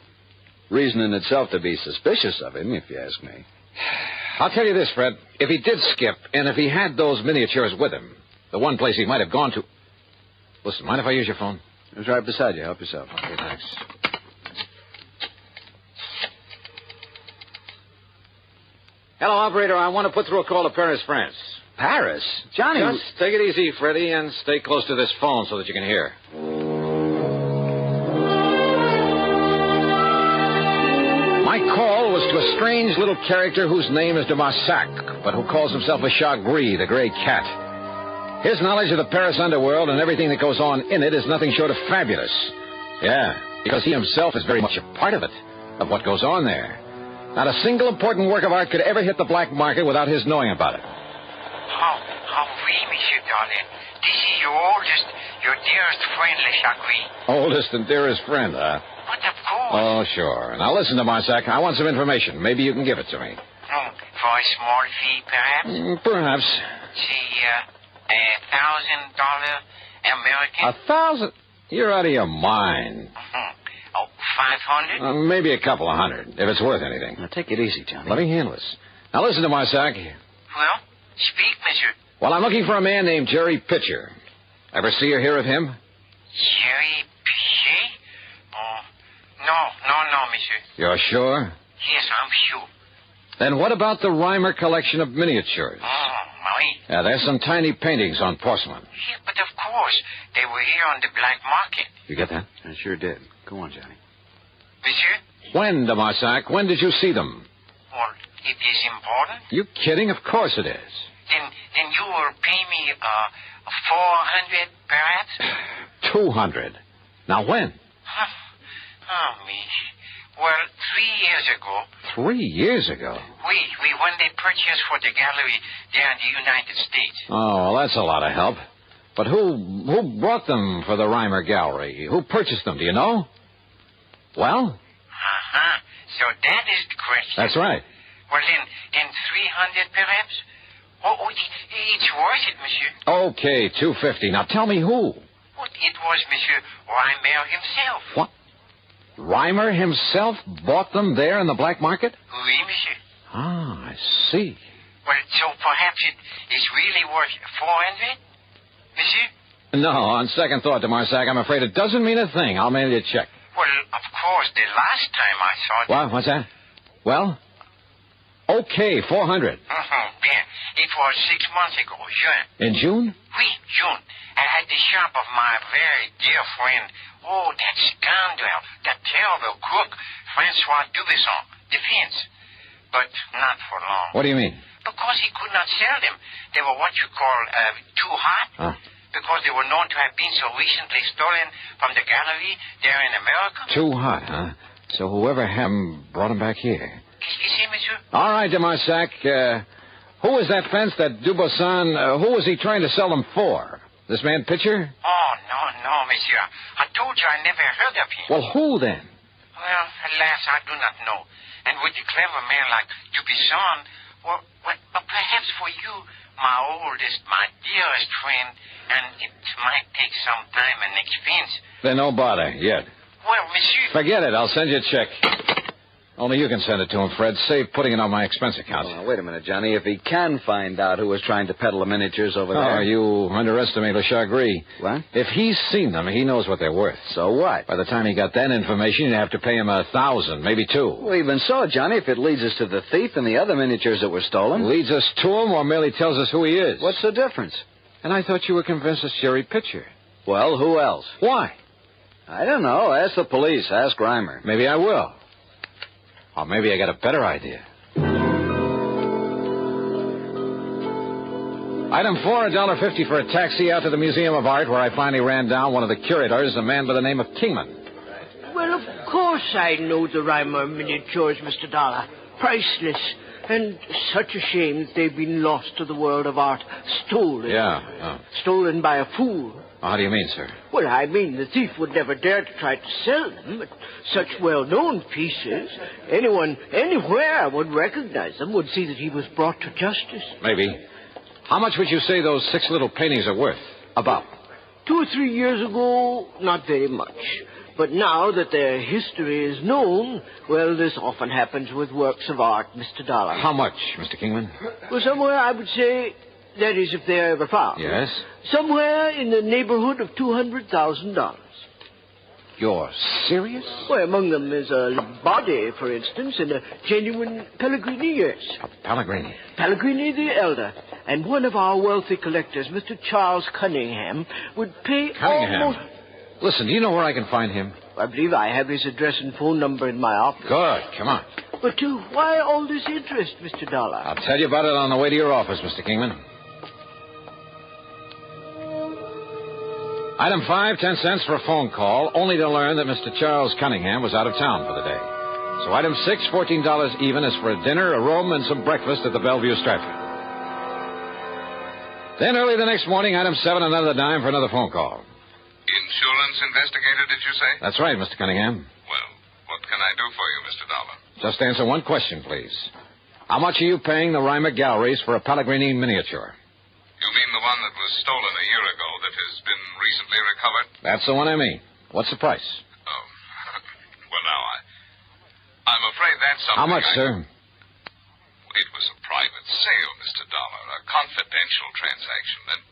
Reason in itself to be suspicious of him, if you ask me. I'll tell you this, Fred. If he did skip, and if he had those miniatures with him, the one place he might have gone to... Listen, mind if I use your phone? It's right beside you. Help yourself. Okay, thanks. Hello, operator. I want to put through a call to Paris, France. Paris? Johnny... Just take it easy, Freddie, and stay close to this phone so that you can hear. My call was to a strange little character whose name is de Marsac, but who calls himself a Chagris, the gray cat. His knowledge of the Paris underworld and everything that goes on in it is nothing short of fabulous. Yeah, because he himself is very much a part of it, of what goes on there. Not a single important work of art could ever hit the black market without his knowing about it. How oui, Monsieur Darling. This is your oldest, your dearest friend, Le Chagrin. Oldest and dearest friend, huh? But of course. Oh, sure. Now listen to Marsac. I want some information. Maybe you can give it to me. For a small fee, perhaps? Perhaps. Say, $1,000 American. $1,000? You're out of your mind. Oh, 500? Maybe a couple of hundred, if it's worth anything. Now, take it easy, Johnny. Let me handle this. Now, listen to Marsac. Well, speak, monsieur. Well, I'm looking for a man named Jerry Pitcher. Ever see or hear of him? Jerry Pitcher? Oh, no, monsieur. You're sure? Yes, I'm sure. Then what about the Reimer collection of miniatures? Oui. Yeah, there's some tiny paintings on porcelain. Yeah, but of course, they were here on the black market. You get that? I sure did. Go on, Johnny. Monsieur? When, de Marsac? When did you see them? Well, it is important. You kidding? Of course it is. Then you will pay me, 400, perhaps? 200. Now, when? Oh, me. Well, 3 years ago. 3 years ago? We when they purchased for the gallery there in the United States. Oh, well, that's a lot of help. But who brought them for the Reimer Gallery? Who purchased them, do you know? Well? So that is the question. That's right. Well, then 300, perhaps? Oh, it's worth it, monsieur. Okay, 250. Now, tell me who. Well, it was Monsieur Reimer himself. What? Reimer himself bought them there in the black market? Oui, monsieur. Ah, I see. Well, so perhaps it is really worth 400, monsieur? No, on second thought, de Marsac, I'm afraid it doesn't mean a thing. I'll mail you a check. Well, of course, the last time I saw it... What? What's that? Well? Okay, 400. Bien. It was 6 months ago, June. In June? Oui, June. At the shop of my very dear friend, that scoundrel, that terrible crook, Francois Durango, defense. But not for long. What do you mean? Because he could not sell them. They were what you call too hot. Huh? Because they were known to have been so recently stolen from the gallery there in America. Too hot, huh? So whoever had them brought them back here. You see, monsieur? All right, de Marsac. Who was that fence, that Durango? Who was he trying to sell them for? This man Pitcher? Oh, no, monsieur. I told you I never heard of him. Well, who then? Well, alas, I do not know. And with a clever man like Durango, well, but perhaps for you, my oldest, my dearest friend, and it might take some time and expense. Then no bother, yet. Well, monsieur... Forget it. I'll send you a check. Only you can send it to him, Fred. Save putting it on my expense account. Oh, wait a minute, Johnny. If he can find out who was trying to peddle the miniatures over there... Oh, you underestimate Le Chagrin. What? If he's seen them, he knows what they're worth. So what? By the time he got that information, you'd have to pay him 1,000, maybe 2. Well, even so, Johnny, if it leads us to the thief and the other miniatures that were stolen... Leads us to him or merely tells us who he is? What's the difference? And I thought you were convinced it's Jerry Pitcher. Well, who else? Why? I don't know. Ask the police. Ask Reimer. Maybe I will. Or maybe I got a better idea. Item 4, $1.50 for a taxi out to the Museum of Art, where I finally ran down one of the curators, a man by the name of Kingman. Well, of course I know the Reimer miniatures, Mr. Dollar. Priceless. And such a shame that they've been lost to the world of art. Stolen. Yeah. Oh. Stolen by a fool. How do you mean, sir? Well, I mean the thief would never dare to try to sell them, but such well-known pieces, anyone, anywhere would recognize them, would see that he was brought to justice. Maybe. How much would you say those 6 little paintings are worth? About? 2 or 3 years ago, not very much. But now that their history is known, well, this often happens with works of art, Mr. Dollar. How much, Mr. Kingman? Well, somewhere, I would say, that is, if they're ever found. Yes? Somewhere in the neighborhood of $200,000. You're serious? Well, among them is a body, for instance, and a genuine Pellegrini, yes. A Pellegrini? Pellegrini the Elder. And one of our wealthy collectors, Mr. Charles Cunningham, would pay almost... Listen, do you know where I can find him? I believe I have his address and phone number in my office. Good. Come on. But why all this interest, Mr. Dollar? I'll tell you about it on the way to your office, Mr. Kingman. Item 5, 10 cents for a phone call, only to learn that Mr. Charles Cunningham was out of town for the day. So item 6, $14 even, is for a dinner, a room, and some breakfast at the Bellevue Stratford. Then early the next morning, item 7, another dime for another phone call. Insurance investigator, did you say? That's right, Mr. Cunningham. Well, what can I do for you, Mr. Dollar? Just answer one question, please. How much are you paying the Reimer Galleries for a Pellegrini miniature? You mean the one that was stolen a year ago that has been recently recovered? That's the one I mean. What's the price? Oh, well, now, I'm afraid that's something. How much, sir? It was a private sale, Mr. Dollar, a confidential transaction, and,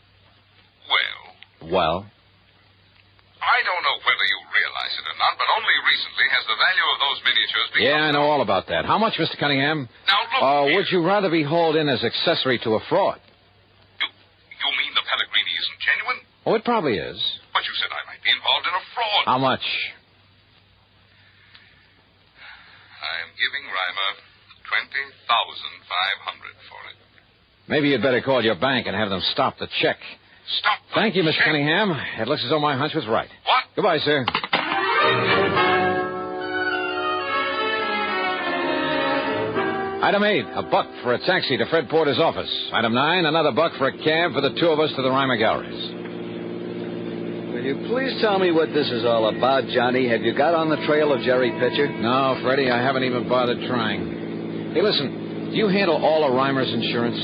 Well? I don't know whether you realize it or not, but only recently has the value of those miniatures become... Yeah, I know all about that. How much, Mr. Cunningham? Now, look would you rather be hauled in as accessory to a fraud? You mean the Pellegrini isn't genuine? Oh, it probably is. But you said I might be involved in a fraud. How much? I'm giving Reimer $20,500 for it. Maybe you'd better call your bank and have them stop the check. Stop the Thank you, Mr. check? Cunningham. It looks as though my hunch was right. What? Goodbye, sir. Item 8, $1 for a taxi to Fred Porter's office. Item 9, another $1 for a cab for the two of us to the Reimer Galleries. Will you please tell me what this is all about, Johnny? Have you got on the trail of Jerry Pitcher? No, Freddie, I haven't even bothered trying. Hey, listen, do you handle all of Reimer's insurance?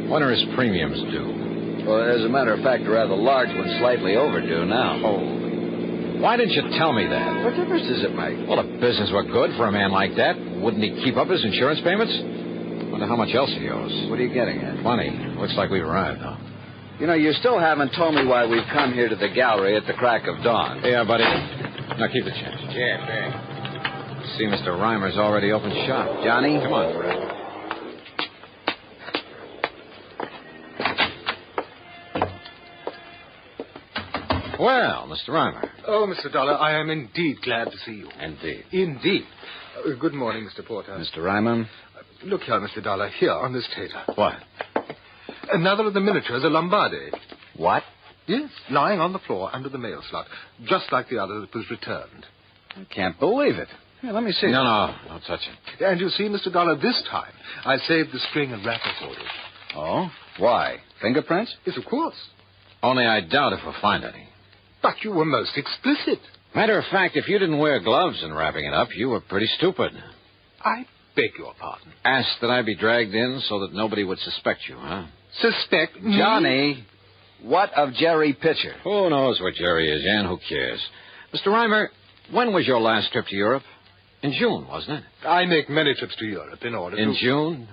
When are his premiums due? Well, as a matter of fact, a rather large one, slightly overdue now. Oh. Why didn't you tell me that? What difference does it make? Well, if business were good for a man like that, wouldn't he keep up his insurance payments? Wonder how much else he owes. What are you getting at? Plenty. Looks like we've arrived, though. You know, you still haven't told me why we've come here to the gallery at the crack of dawn. Yeah, buddy. Now keep the change. Yeah, thanks. See, Mr. Reimer's already opened shop. Johnny? Come on, Fred. Well, Mr. Reimer. Oh, Mr. Dollar, I am indeed glad to see you. Indeed. Indeed. Good morning, Mr. Porter. Mr. Reimer? Look here, Mr. Dollar, here on this tater. What? Another of the miniatures, a Lombardi. What? Yes, lying on the floor under the mail slot, just like the other that was returned. I can't believe it. Here, let me see. No, don't touch it. And you see, Mr. Dollar, this time I saved the string and wrapper for you. Oh? Why? Fingerprints? Yes, of course. Only I doubt if we'll find any. But you were most explicit. Matter of fact, if you didn't wear gloves in wrapping it up, you were pretty stupid. I beg your pardon. Asked that I be dragged in so that nobody would suspect you, huh? Suspect me? Johnny, what of Jerry Pitcher? Who knows where Jerry is, and who cares? Mr. Reimer, when was your last trip to Europe? In June, wasn't it? I make many trips to Europe in order In June?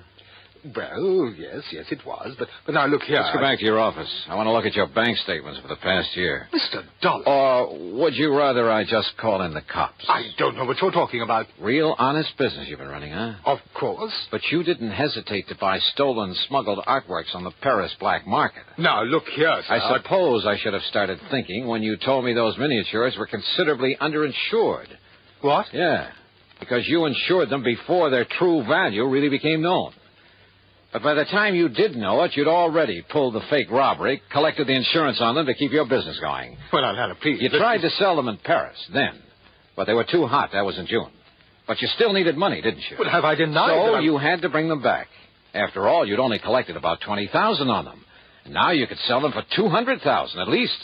Well, yes, it was. But now look here. Let's go back to your office. I want to look at your bank statements for the past year. Mr. Dollar. Or would you rather I just call in the cops? I don't know what you're talking about. Real honest business you've been running, huh? Of course. But you didn't hesitate to buy stolen, smuggled artworks on the Paris black market. Now, look here, sir. I suppose I should have started thinking when you told me those miniatures were considerably underinsured. What? Yeah, because you insured them before their true value really became known. But by the time you did know it, you'd already pulled the fake robbery, collected the insurance on them to keep your business going. Well, now, please. You tried to sell them in Paris then, but they were too hot. That was in June. But you still needed money, didn't you? Well, have I denied So that you had to bring them back. After all, you'd only collected about $20,000 on them. And now you could sell them for $200,000 at least.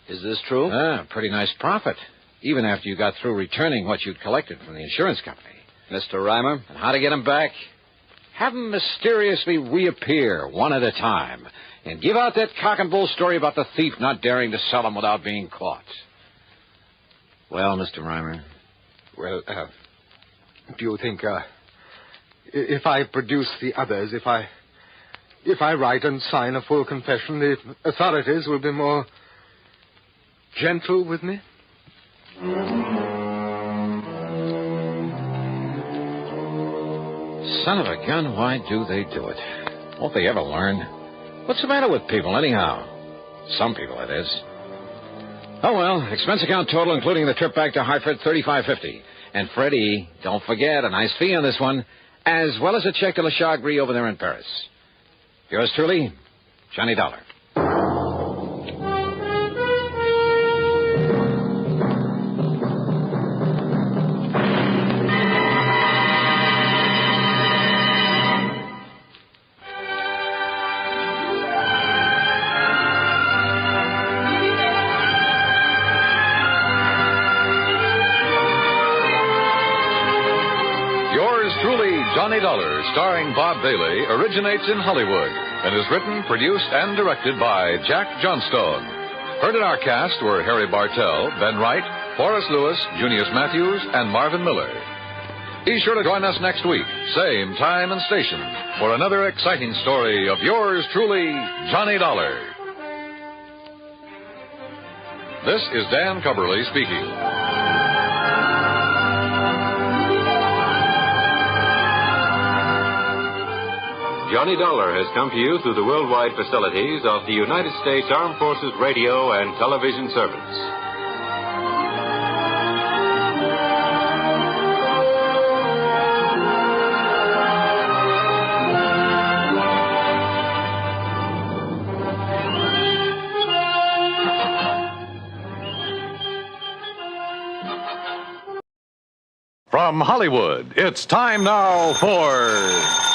Is this true? Pretty nice profit, even after you got through returning what you'd collected from the insurance company. Mr. Reimer? And how to get them back? Have them mysteriously reappear one at a time and give out that cock and bull story about the thief not daring to sell them without being caught. Well, Mr. Reimer? Well, do you think, if I produce the others, if I write and sign a full confession, the authorities will be more gentle with me? Son of a gun, why do they do it? Won't they ever learn? What's the matter with people, anyhow? Some people, that is. Oh, well, expense account total, including the trip back to Hartford, $35.50. And Freddie, don't forget, a nice fee on this one, as well as a check to Le Chagris over there in Paris. Yours truly, Johnny Dollar. Johnny Dollar, starring Bob Bailey, originates in Hollywood and is written, produced, and directed by Jack Johnstone. Heard in our cast were Harry Bartell, Ben Wright, Forrest Lewis, Junius Matthews, and Marvin Miller. Be sure to join us next week, same time and station, for another exciting story of yours truly, Johnny Dollar. This is Dan Cubberly speaking. Johnny Dollar has come to you through the worldwide facilities of the United States Armed Forces Radio and Television Service. From Hollywood, it's time now for...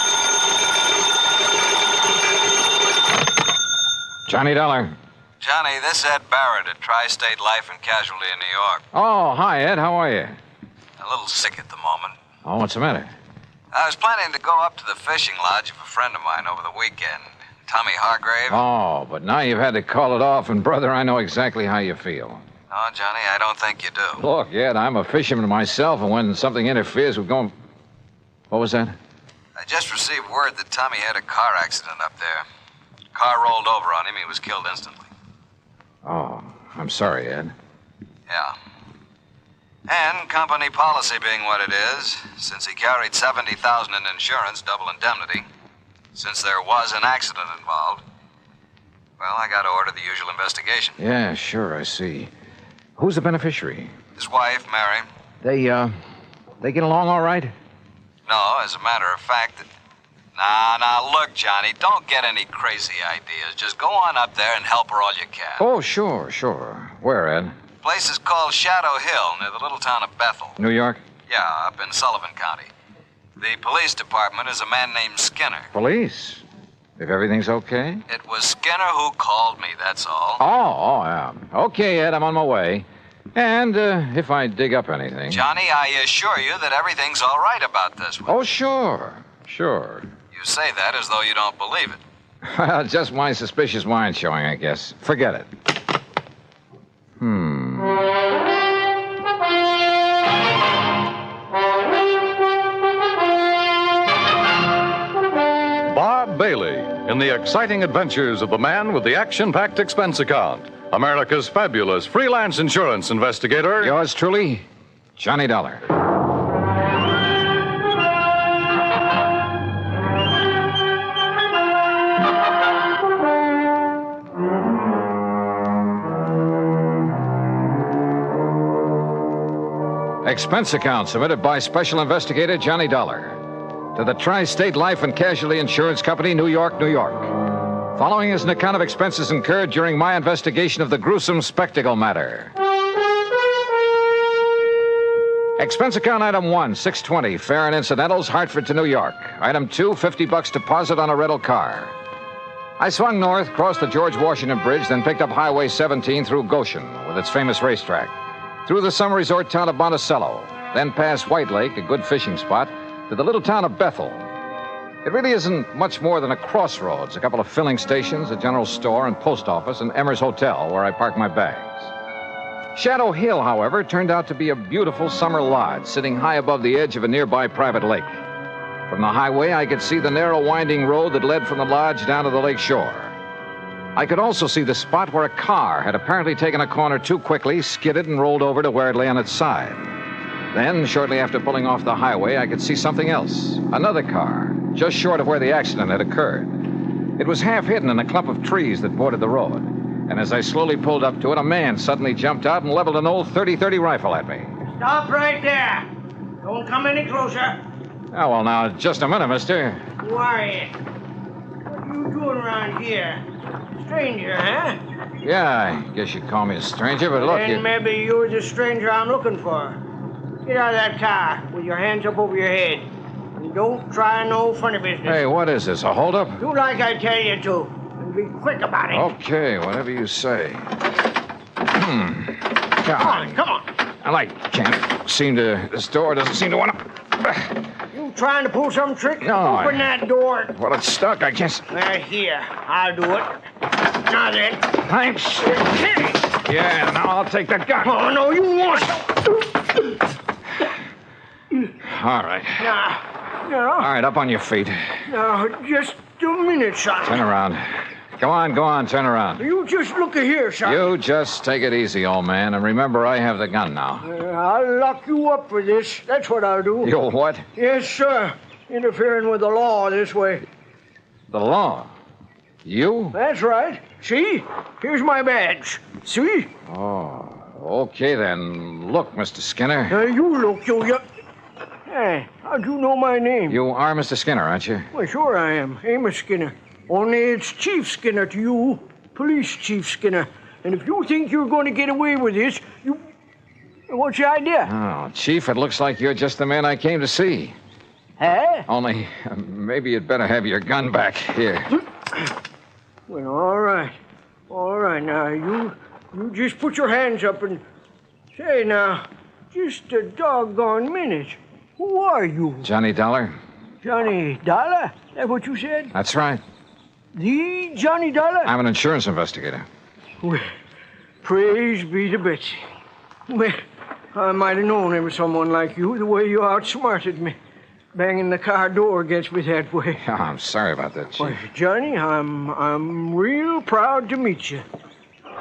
Johnny Dollar. Johnny, this is Ed Barrett at Tri-State Life and Casualty in New York. Oh, hi, Ed. How are you? A little sick at the moment. Oh, what's the matter? I was planning to go up to the fishing lodge of a friend of mine over the weekend, Tommy Hargrave. Oh, but now you've had to call it off, and, brother, I know exactly how you feel. No, Johnny, I don't think you do. Look, Ed, I'm a fisherman myself, and when something interferes with going... What was that? I just received word that Tommy had a car accident up there. Car rolled over on him. He was killed instantly. Oh, I'm sorry, Ed. Yeah. And company policy being what it is, since he carried $70,000 in insurance, double indemnity, since there was an accident involved, well, I got to order the usual investigation. Yeah, sure, I see. Who's the beneficiary? His wife, Mary. They get along all right? No, as a matter of fact... Now, look, Johnny, don't get any crazy ideas. Just go on up there and help her all you can. Oh, sure. Where, Ed? Place is called Shadow Hill, near the little town of Bethel. New York? Yeah, up in Sullivan County. The police department is a man named Skinner. Police? If everything's okay? It was Skinner who called me, that's all. Oh, yeah. Okay, Ed, I'm on my way. And if I dig up anything... Johnny, I assure you that everything's all right about this one. Oh, sure. You say that as though you don't believe it. Well, just my suspicious mind showing, I guess. Forget it. Bob Bailey in the exciting adventures of the man with the action-packed expense account. America's fabulous freelance insurance investigator. Yours truly, Johnny Dollar. Expense account submitted by Special Investigator Johnny Dollar to the Tri-State Life and Casualty Insurance Company, New York, New York. Following is an account of expenses incurred during my investigation of the gruesome spectacle matter. Expense account item 1, $620, fare and incidentals, Hartford to New York. Item 2, $50 deposit on a rental car. I swung north, crossed the George Washington Bridge, then picked up Highway 17 through Goshen with its famous racetrack, through the summer resort town of Monticello, then past White Lake, a good fishing spot, to the little town of Bethel. It really isn't much more than a crossroads, a couple of filling stations, a general store and post office, and Emmer's Hotel, where I park my bags. Shadow Hill, however, turned out to be a beautiful summer lodge sitting high above the edge of a nearby private lake. From the highway, I could see the narrow winding road that led from the lodge down to the lake shore. I could also see the spot where a car had apparently taken a corner too quickly, skidded, and rolled over to where it lay on its side. Then, shortly after pulling off the highway, I could see something else. Another car, just short of where the accident had occurred. It was half hidden in a clump of trees that bordered the road. And as I slowly pulled up to it, a man suddenly jumped out and leveled an old .30-30 rifle at me. Stop right there. Don't come any closer. Oh, well, now, just a minute, mister. Who are you? What are you doing around here? Stranger, huh? Yeah, I guess you'd call me a stranger, but look... Then maybe you're the stranger I'm looking for. Get out of that car with your hands up over your head. And don't try no funny business. Hey, what is this, a holdup? Do like I tell you to. And be quick about it. Okay, whatever you say. Come on. I can't seem to... This door doesn't seem to want to... You You trying to pull some trick? No, Open that door. Well, it's stuck. I guess. Here, I'll do it. Now then. Thanks. Yeah, now I'll take the gun. Oh, no, you won't. All right. Now. All right, up on your feet. Now, just a minute, son. Turn around. Go on, turn around. You just look here, son. You just take it easy, old man, and remember I have the gun now. I'll lock you up for this. That's what I'll do. You'll what? Yes, sir. Interfering with the law this way. The law? You? That's right. See? Here's my badge. See? Oh, okay then. Look, Mr. Skinner. You look, you... Hey, how'd you know my name? You are Mr. Skinner, aren't you? Well, sure I am. Amos Skinner. Only it's Chief Skinner to you. Police Chief Skinner. And if you think you're going to get away with this, you... What's your idea? Oh, Chief, it looks like you're just the man I came to see. Huh? Only, maybe you'd better have your gun back. Here. Well, all right. All right, now, you just put your hands up and... Say, now, just a doggone minute. Who are you? Johnny Dollar. Johnny Dollar? That what you said? That's right. The Johnny Dollar? I'm an insurance investigator. Well, praise be to Betsy. Well, I might have known there was someone like you, the way you outsmarted me. Banging the car door against me that way. Oh, I'm sorry about that, Chief. Well, Johnny, I'm real proud to meet you.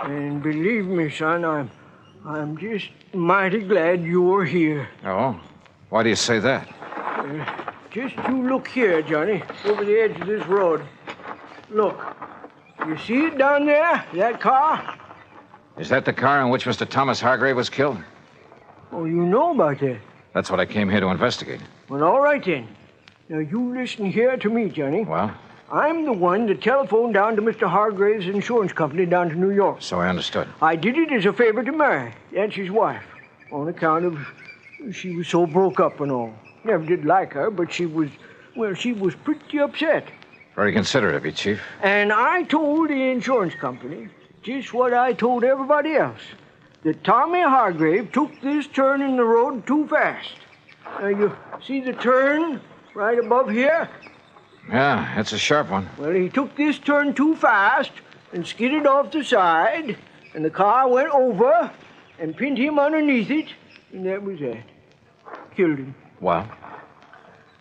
And believe me, son, I'm just mighty glad you're here. Oh? Why do you say that? Just you look here, Johnny, over the edge of this road. Look. You see it down there? That car? Is that the car in which Mr. Thomas Hargrave was killed? Oh, you know about that? That's what I came here to investigate. Well, all right then. Now, you listen here to me, Johnny. Well? I'm the one that telephoned down to Mr. Hargrave's insurance company down to New York. So I understood. I did it as a favor to Mary. That's his wife. On account of she was so broke up and all. Never did like her, but she was pretty upset. Very considerate of you, Chief. And I told the insurance company just what I told everybody else. That Tommy Hargrave took this turn in the road too fast. Now, you see the turn right above here? Yeah, it's a sharp one. Well, he took this turn too fast and skidded off the side, and the car went over and pinned him underneath it, and that was that. Killed him. Well?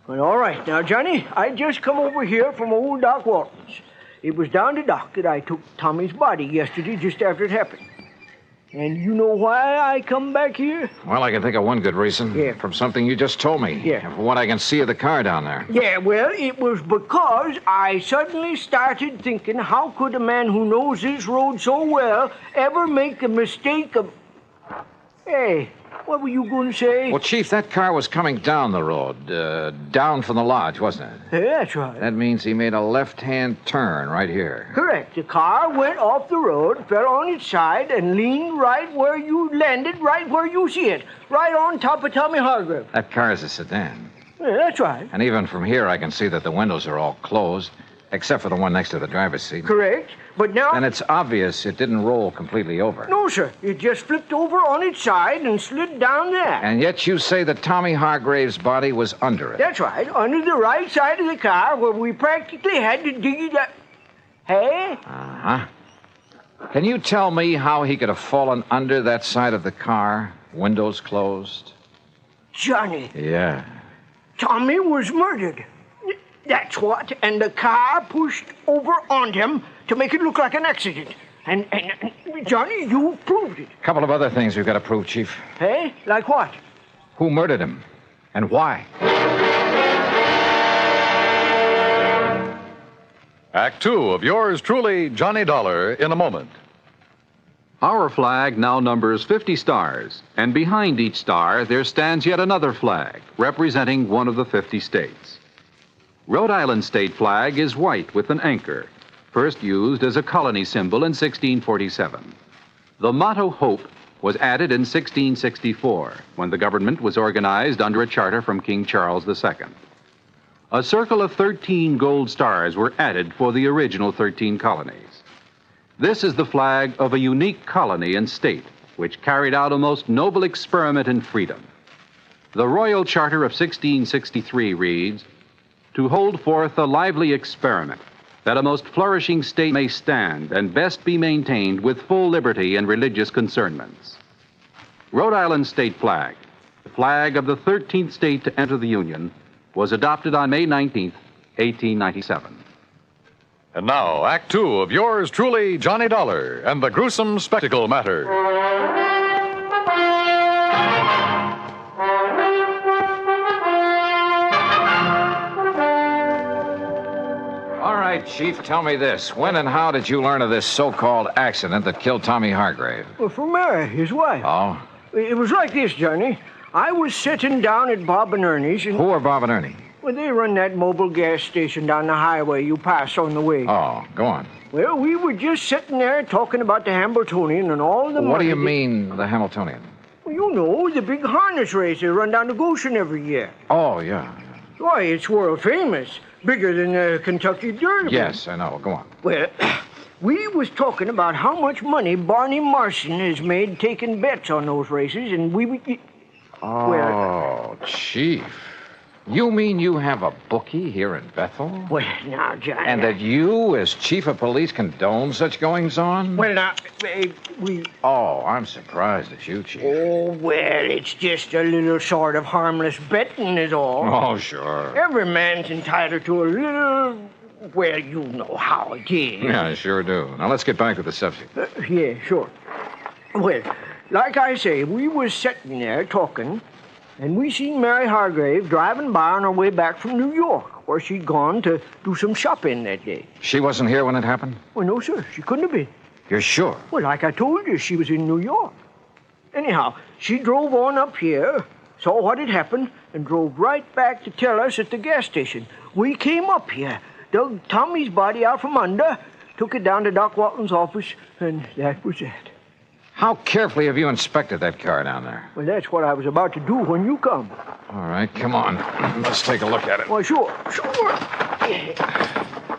Well, all right. Now, Johnny, I just come over here from old Doc Walton's. It was down to Doc that I took Tommy's body yesterday just after it happened. And you know why I come back here? Well, I can think of one good reason. Yeah. From something you just told me. Yeah. And from what I can see of the car down there. Yeah, well, it was because I suddenly started thinking, how could a man who knows this road so well ever make the mistake of... Hey, what were you going to say? Well, Chief, that car was coming down the road, down from the lodge, wasn't it? Yeah, that's right. That means he made a left-hand turn right here. Correct. The car went off the road, fell on its side, and leaned right where you landed, right where you see it, right on top of Tommy Hargrave. That car is a sedan. Yeah, that's right. And even from here, I can see that the windows are all closed, except for the one next to the driver's seat. Correct. But now... And it's obvious it didn't roll completely over. No, sir. It just flipped over on its side and slid down there. And yet you say that Tommy Hargrave's body was under it. That's right. Under the right side of the car where we practically had to dig it up. Hey? Uh-huh. Can you tell me how he could have fallen under that side of the car, windows closed? Johnny. Yeah. Tommy was murdered. That's what. And the car pushed over on him to make it look like an accident. And Johnny, you proved it. A couple of other things we've got to prove, Chief. Hey? Like what? Who murdered him? And why? Act two of yours truly, Johnny Dollar, in a moment. Our flag now numbers 50 stars, and behind each star there stands yet another flag, representing one of the 50 states. Rhode Island's state flag is white with an anchor, first used as a colony symbol in 1647. The motto Hope was added in 1664, when the government was organized under a charter from King Charles II. A circle of 13 gold stars were added for the original 13 colonies. This is the flag of a unique colony and state, which carried out a most noble experiment in freedom. The Royal Charter of 1663 reads, "To hold forth a lively experiment, that a most flourishing state may stand and best be maintained with full liberty and religious concernments." Rhode Island state flag, the flag of the 13th state to enter the Union, was adopted on May 19th, 1897. And now, Act Two of yours truly, Johnny Dollar, and the gruesome spectacle matter. All right, Chief, tell me this. When and how did you learn of this so-called accident that killed Tommy Hargrave? Well, from Mary, his wife. Oh? It was like this, Johnny. I was sitting down at Bob and Ernie's and... Who are Bob and Ernie? Well, they run that mobile gas station down the highway you pass on the way. Oh, go on. Well, we were just sitting there talking about the Hamiltonian and all the money... What do you mean, the Hamiltonian? Well, you know, the big harness race they run down to Goshen every year. Oh, yeah. Why, it's world famous. Bigger than the Kentucky Derby. Yes, I know. Go on. Well, we was talking about how much money Barney Marson has made taking bets on those races, and we... Oh, Chief. You mean you have a bookie here in Bethel? Well, now, John... And that you, as chief of police, condone such goings-on? Well, now, we... Oh, I'm surprised at you, Chief. Oh, well, it's just a little sort of harmless betting is all. Oh, sure. Every man's entitled to a little... Well, you know how it is. Yeah, I sure do. Now, let's get back to the subject. Yeah, sure. Well, like I say, we was sitting there talking... And we seen Mary Hargrave driving by on her way back from New York, where she'd gone to do some shopping that day. She wasn't here when it happened? Well, no, sir. She couldn't have been. You're sure? Well, like I told you, she was in New York. Anyhow, she drove on up here, saw what had happened, and drove right back to tell us at the gas station. We came up here, dug Tommy's body out from under, took it down to Doc Walton's office, and that was it. How carefully have you inspected that car down there? Well, that's what I was about to do when you come. All right, come on. Let's take a look at it. Well, sure.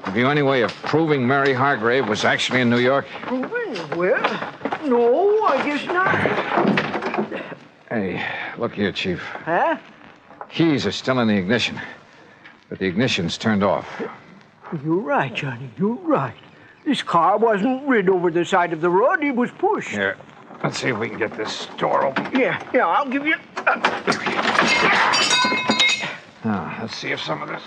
Have you any way of proving Mary Hargrave was actually in New York? Proving? Well, no, I guess not. Hey, look here, Chief. Huh? Keys are still in the ignition, but the ignition's turned off. You're right, Johnny. You're right. This car wasn't rid over the side of the road. It was pushed. Here, let's see if we can get this door open. Yeah, I'll give you... Now, let's see if some of this...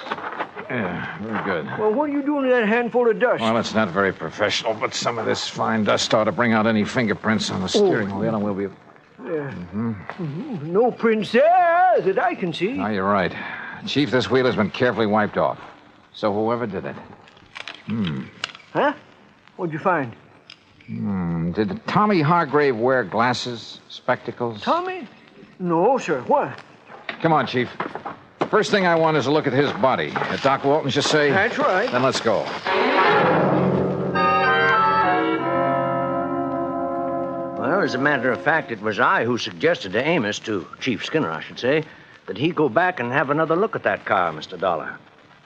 Yeah, very good. Well, what are you doing with that handful of dust? Well, it's not very professional, but some of this fine dust ought to bring out any fingerprints on the steering wheel, and we'll be... Yeah. Mm-hmm. No prints there that I can see. No, you're right. Chief, this wheel has been carefully wiped off. So whoever did it... Huh? What'd you find? Did Tommy Hargrave wear glasses, spectacles? Tommy? No, sir. What? Come on, Chief. First thing I want is a look at his body. Doc Walton just say... That's right. Then let's go. Well, as a matter of fact, it was I who suggested to Amos, to Chief Skinner, I should say, that he go back and have another look at that car, Mr. Dollar.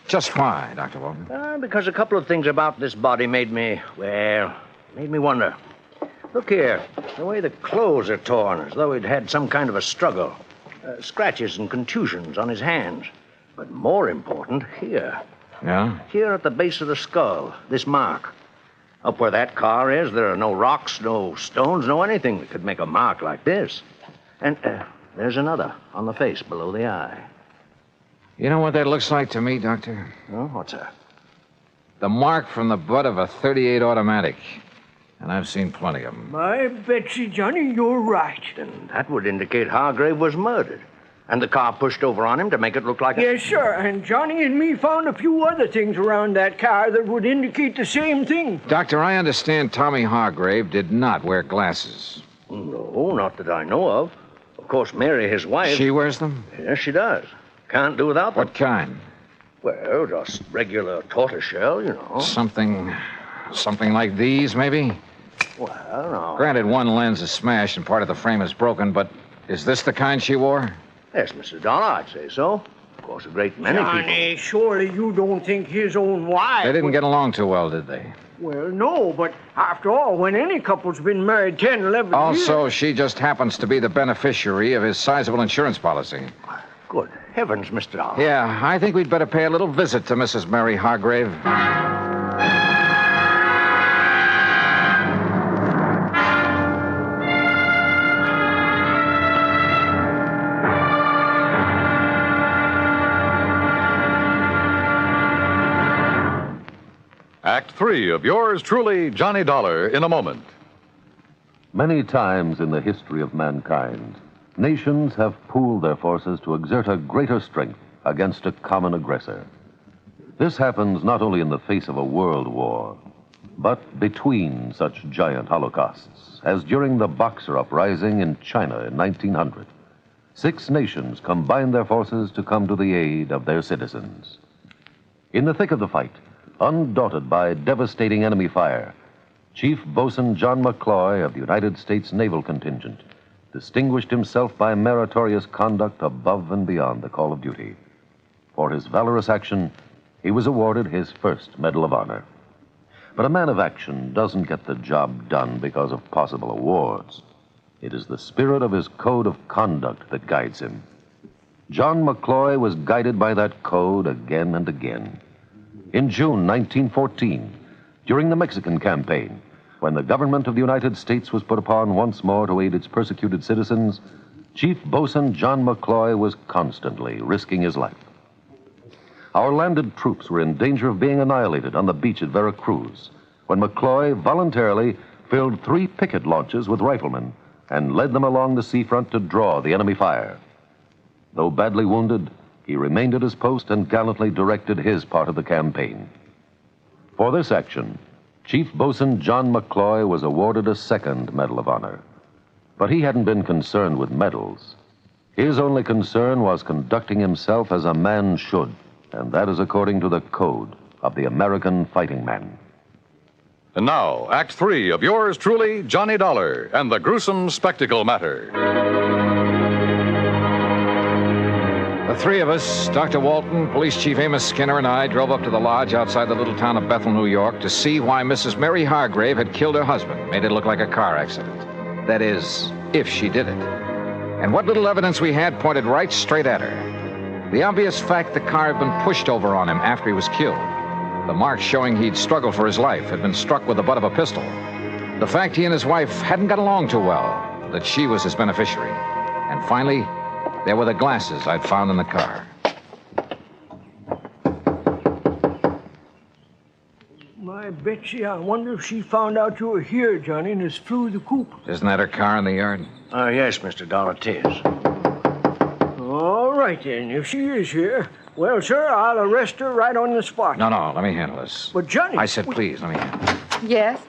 Just why, Dr. Walton? Because a couple of things about this body made me wonder. Look here, the way the clothes are torn, as though he'd had some kind of a struggle. Scratches and contusions on his hands. But more important, here. Yeah? Here at the base of the skull, this mark. Up where that car is, there are no rocks, no stones, no anything that could make a mark like this. And there's another on the face below the eye. You know what that looks like to me, Doctor? Oh, what's that? The mark from the butt of a .38 automatic. And I've seen plenty of them. My Betsy, Johnny, you're right. Then that would indicate Hargrave was murdered. And the car pushed over on him to make it look like Yes, sir. And Johnny and me found a few other things around that car that would indicate the same thing. Doctor, I understand Tommy Hargrave did not wear glasses. No, not that I know of. Of course, Mary, his wife... She wears them? Yes, she does. Can't do without them. What kind? Well, just regular tortoiseshell, you know. Something like these, maybe? Well, no. Granted, one lens is smashed and part of the frame is broken, but is this the kind she wore? Yes, Mr. Dollar, I'd say so. Of course, a great many Johnny, surely you don't think his own wife... They didn't get along too well, did they? Well, no, but after all, when any couple's been married 10, 11 years... Also, she just happens to be the beneficiary of his sizable insurance policy. Good heavens, Mr. Dollar. Yeah, I think we'd better pay a little visit to Mrs. Mary Hargrave. Act 3 of yours truly, Johnny Dollar, in a moment. Many times in the history of mankind, nations have pooled their forces to exert a greater strength against a common aggressor. This happens not only in the face of a world war, but between such giant holocausts, as during the Boxer Uprising in China in 1900. 6 nations combined their forces to come to the aid of their citizens. In the thick of the fight, undaunted by devastating enemy fire, Chief Bosun John McCloy of the United States Naval Contingent distinguished himself by meritorious conduct above and beyond the call of duty. For his valorous action, he was awarded his first Medal of Honor. But a man of action doesn't get the job done because of possible awards. It is the spirit of his code of conduct that guides him. John McCloy was guided by that code again and again. In June 1914, during the Mexican campaign, when the government of the United States was put upon once more to aid its persecuted citizens, Chief Bosun John McCloy was constantly risking his life. Our landed troops were in danger of being annihilated on the beach at Veracruz, when McCloy voluntarily filled 3 picket launches with riflemen and led them along the seafront to draw the enemy fire. Though badly wounded, he remained at his post and gallantly directed his part of the campaign. For this action, Chief Bosun John McCloy was awarded a second Medal of Honor. But he hadn't been concerned with medals. His only concern was conducting himself as a man should, and that is according to the code of the American fighting man. And now, Act 3 of yours truly, Johnny Dollar, and the gruesome spectacle matter. The 3 of us, Dr. Walton, Police Chief Amos Skinner, and I drove up to the lodge outside the little town of Bethel, New York, to see why Mrs. Mary Hargrave had killed her husband, made it look like a car accident. That is, if she did it. And what little evidence we had pointed right straight at her. The obvious fact the car had been pushed over on him after he was killed. The marks showing he'd struggled for his life, had been struck with the butt of a pistol. The fact he and his wife hadn't got along too well, that she was his beneficiary. And finally, there were the glasses I'd found in the car. My Betsy, I wonder if she found out you were here, Johnny, and has flew the coop. Isn't that her car in the yard? Yes, Mr. Dollar, it is. All right, then. If she is here, well, sir, I'll arrest her right on the spot. No, let me handle this. But, Johnny... I said please, let me handle it. Yes?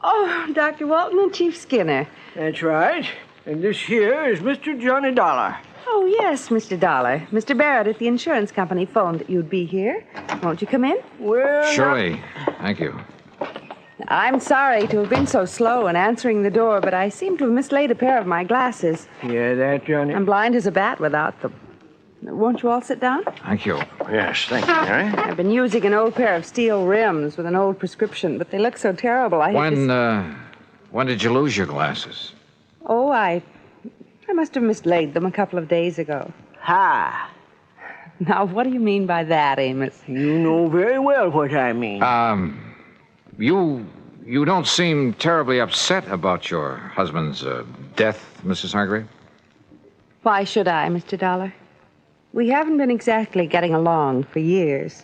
Oh, Dr. Walton and Chief Skinner. That's right. And this here is Mr. Johnny Dollar. Oh, yes, Mr. Dollar. Mr. Barrett at the insurance company phoned that you'd be here. Won't you come in? Well... Surely. Thank you. I'm sorry to have been so slow in answering the door, but I seem to have mislaid a pair of my glasses. Yeah, that, Johnny? I'm blind as a bat without them. Won't you all sit down? Thank you. Yes, thank you, Mary. I've been using an old pair of steel rims with an old prescription, but they look so terrible. When did you lose your glasses? Oh, I must have mislaid them a couple of days ago. Ha! Now, what do you mean by that, Amos? You know very well what I mean. You don't seem terribly upset about your husband's death, Mrs. Hargrave? Why should I, Mr. Dollar? We haven't been exactly getting along for years.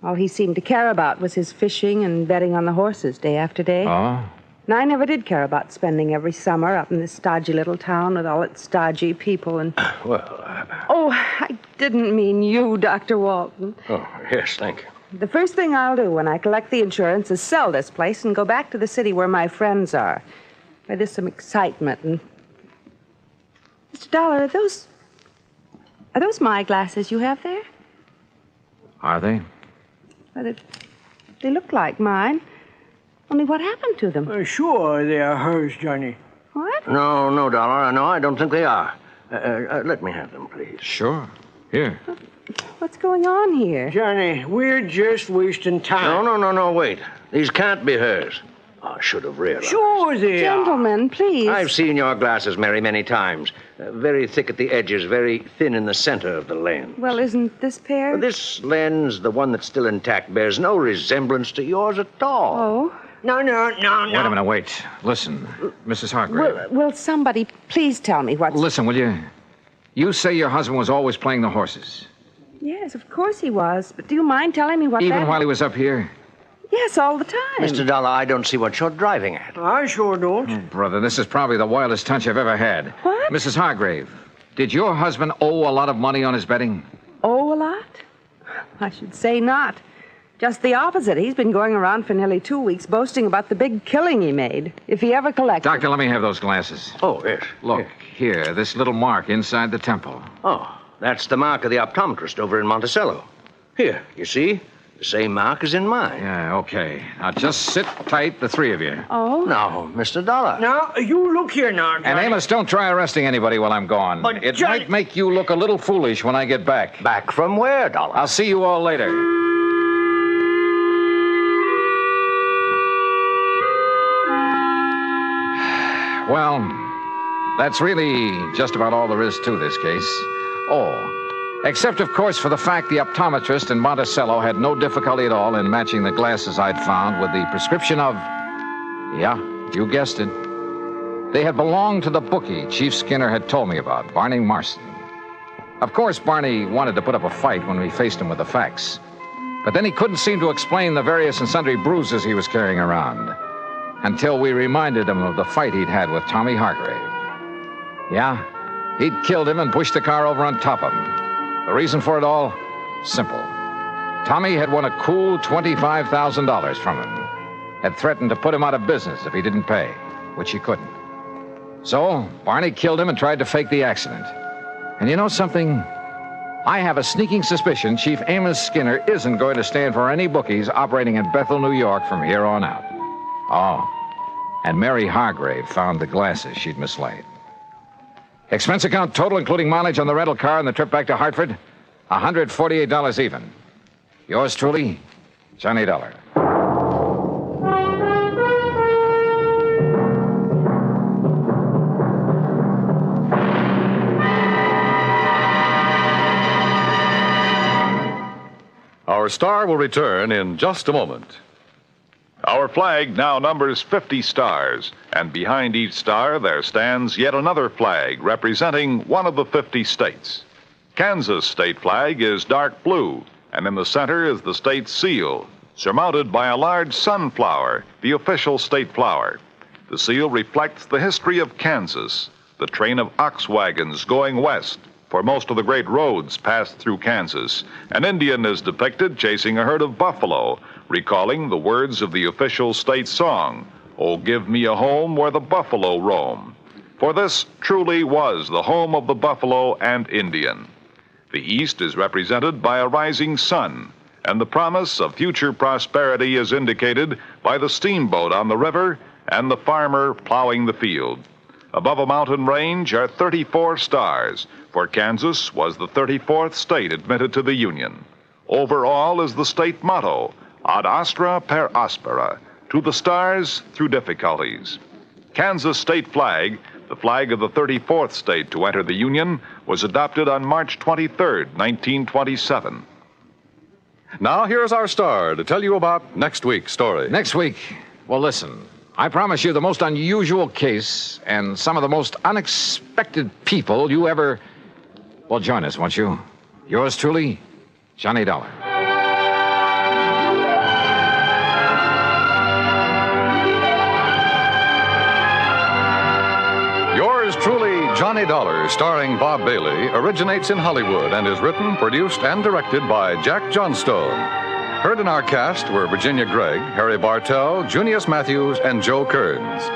All he seemed to care about was his fishing and betting on the horses day after day. Oh? And I never did care about spending every summer up in this stodgy little town with all its stodgy people and... Oh, I didn't mean you, Dr. Walton. Oh, yes, thank you. The first thing I'll do when I collect the insurance is sell this place and go back to the city where my friends are, where there's some excitement and... Mr. Dollar, are those my glasses you have there? Are they? Well, they look like mine. Only what happened to them? Sure, they are hers, Johnny. What? No, Dollar. No, I don't think they are. Let me have them, please. Sure. Here. What's going on here? Johnny, we're just wasting time. No, wait. These can't be hers. I should have realized. Sure they are. Gentlemen, please. I've seen your glasses, Mary, many times. Very thick at the edges, very thin in the center of the lens. Well, isn't this pair? This lens, the one that's still intact, bears no resemblance to yours at all. Oh? No. Wait a minute, wait. Listen, Mrs. Hargrave. Will somebody please tell me what's... Listen, will you? You say your husband was always playing the horses. Yes, of course he was. But do you mind telling me what Even while he was up here? Yes, all the time. Mr. Dollar, I don't see what you're driving at. I sure don't. Oh, brother, this is probably the wildest hunch I've ever had. What? Mrs. Hargrave, did your husband owe a lot of money on his betting? Owe a lot? I should say not. Just the opposite. He's been going around for nearly 2 weeks boasting about the big killing he made, if he ever collected. Doctor, let me have those glasses. Oh, yes. Look, here, this little mark inside the temple. Oh, that's the mark of the optometrist over in Monticello. Here, you see? The same mark as in mine. Yeah, okay. Now, just sit tight, the three of you. Oh? Now, Mr. Dollar. Now, you look here now, Johnny. And Amos, don't try arresting anybody while I'm gone. But it Johnny... might make you look a little foolish when I get back. Back from where, Dollar? I'll see you all later. Well, that's really just about all there is to this case. Oh, except, of course, for the fact the optometrist in Monticello had no difficulty at all in matching the glasses I'd found with the prescription of... Yeah, you guessed it. They had belonged to the bookie Chief Skinner had told me about, Barney Marston. Of course, Barney wanted to put up a fight when we faced him with the facts. But then he couldn't seem to explain the various and sundry bruises he was carrying around until we reminded him of the fight he'd had with Tommy Hargrave. Yeah, he'd killed him and pushed the car over on top of him. The reason for it all? Simple. Tommy had won a cool $25,000 from him. Had threatened to put him out of business if he didn't pay, which he couldn't. So, Barney killed him and tried to fake the accident. And you know something? I have a sneaking suspicion Chief Amos Skinner isn't going to stand for any bookies operating in Bethel, New York from here on out. Oh, and Mary Hargrave found the glasses she'd mislaid. Expense account total, including mileage on the rental car and the trip back to Hartford, $148 even. Yours truly, Johnny Dollar. Our star will return in just a moment. Our flag now numbers 50 stars, and behind each star there stands yet another flag representing one of the 50 states. Kansas' state flag is dark blue, and in the center is the state's seal, surmounted by a large sunflower, the official state flower. The seal reflects the history of Kansas, the train of ox wagons going west, for most of the great roads passed through Kansas. An Indian is depicted chasing a herd of buffalo, recalling the words of the official state song, "Oh, give me a home where the buffalo roam." For this truly was the home of the buffalo and Indian. The East is represented by a rising sun, and the promise of future prosperity is indicated by the steamboat on the river and the farmer plowing the field. Above a mountain range are 34 stars, for Kansas was the 34th state admitted to the Union. Over all is the state motto, Ad Astra per Aspera, to the stars through difficulties. Kansas state flag, the flag of the 34th state to enter the Union, was adopted on March 23, 1927. Now here's our star to tell you about next week's story. Next week? Well, listen. I promise you the most unusual case and some of the most unexpected people you ever... Well, join us, won't you? Yours truly, Johnny Dollar. Yours truly, Johnny Dollar, starring Bob Bailey, originates in Hollywood and is written, produced, and directed by Jack Johnstone. Heard in our cast were Virginia Gregg, Harry Bartell, Junius Matthews, and Joe Kearns.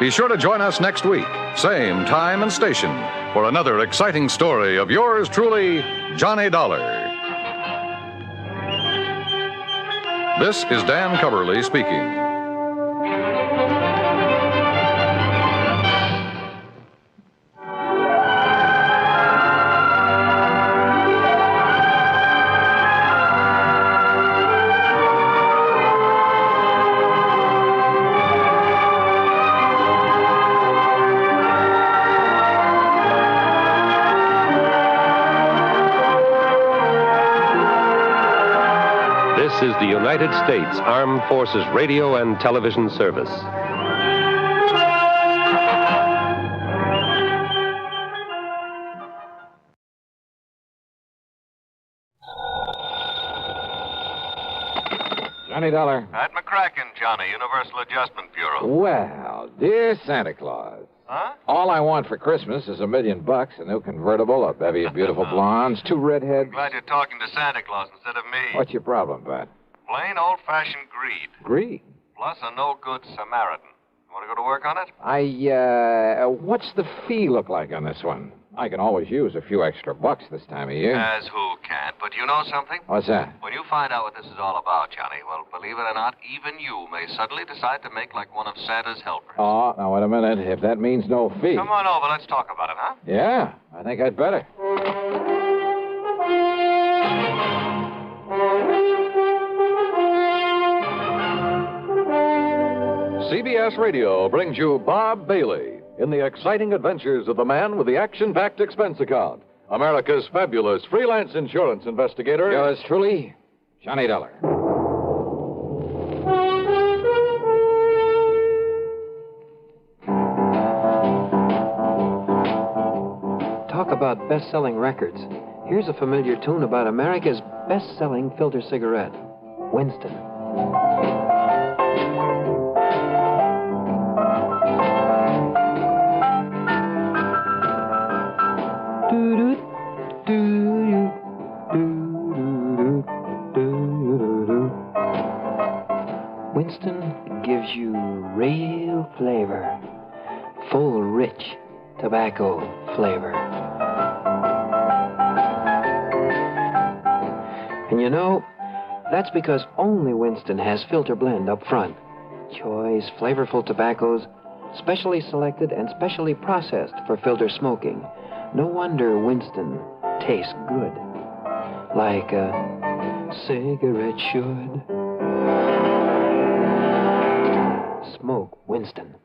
Be sure to join us next week, same time and station, for another exciting story of yours truly, Johnny Dollar. This is Dan Coverly speaking. is the United States Armed Forces Radio and Television Service. Johnny Dollar. At McCracken, Johnny, Universal Adjustment Bureau. Well, dear Santa Claus. Huh? All I want for Christmas is $1 million, a new convertible, a bevy of beautiful blondes, 2 redheads. I'm glad you're talking to Santa Claus instead of me. What's your problem, Pat? Plain old-fashioned greed. Greed? Plus a no-good Samaritan. You want to go to work on it? What's the fee look like on this one? I can always use a few extra bucks this time of year. As who can't. But you know something? What's that? When you find out what this is all about, Johnny, well, believe it or not, even you may suddenly decide to make like one of Santa's helpers. Oh, now, wait a minute. If that means no fee. Come on over. Let's talk about it, huh? Yeah, I think I'd better. CBS Radio brings you Bob Bailey in the exciting adventures of the man with the action-packed expense account, America's fabulous freelance insurance investigator. Yours truly, Johnny Dollar. Talk about best-selling records. Here's a familiar tune about America's best-selling filter cigarette, Winston. Winston gives you real flavor, full, rich tobacco flavor. And you know, that's because only Winston has filter blend up front. Choice, flavorful tobaccos, specially selected and specially processed for filter smoking. No wonder Winston tastes good, like a cigarette should. Smoke Winston.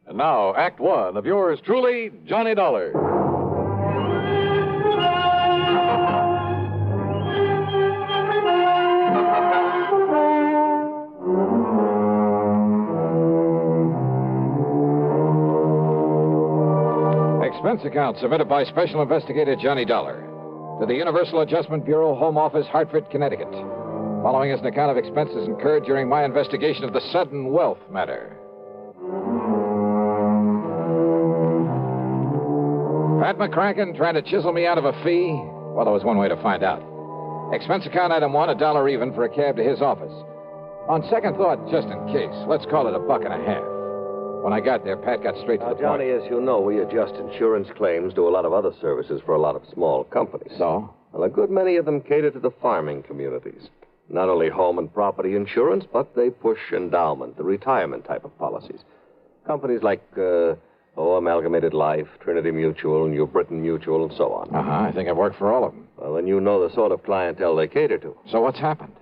And now, Act One of yours truly, Johnny Dollar. Expense account submitted by Special Investigator Johnny Dollar to the Universal Adjustment Bureau, Home Office, Hartford, Connecticut. Following is an account of expenses incurred during my investigation of the sudden wealth matter. Pat McCracken trying to chisel me out of a fee? Well, there was one way to find out. Expense account item 1, $1 even for a cab to his office. On second thought, just in case, let's call it $1.50. When I got there, Pat got straight to the point. Johnny, as you know, we adjust insurance claims, do a lot of other services for a lot of small companies. So? Well, a good many of them cater to the farming communities. Not only home and property insurance, but they push endowment, the retirement type of policies. Companies like, Amalgamated Life, Trinity Mutual, New Britain Mutual, and so on. I think I've worked for all of them. Well, then you know the sort of clientele they cater to. So what's happened?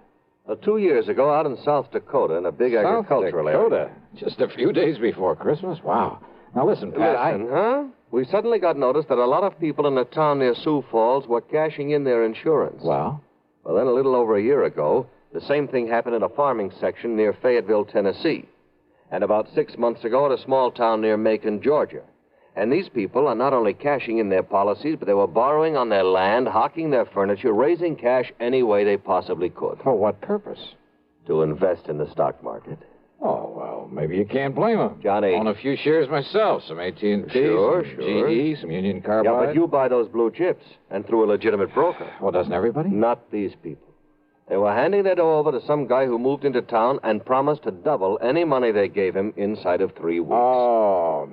2 years ago, out in South Dakota, in a big agricultural area. Just a few days before Christmas? Wow. Now listen, Pat, Huh? We suddenly got notice that a lot of people in a town near Sioux Falls were cashing in their insurance. Well? Well, then a little over a year ago, the same thing happened in a farming section near Fayetteville, Tennessee. And about 6 months ago at a small town near Macon, Georgia. And these people are not only cashing in their policies, but they were borrowing on their land, hawking their furniture, raising cash any way they possibly could. For what purpose? To invest in the stock market. Oh, well, maybe you can't blame them. Johnny. Own a few shares myself, some AT&T, Sure. some GE, some Union Carbide. Yeah, but you buy those blue chips, and through a legitimate broker. Well, doesn't everybody? Not these people. They were handing their dough over to some guy who moved into town and promised to double any money they gave him inside of 3 weeks. Oh,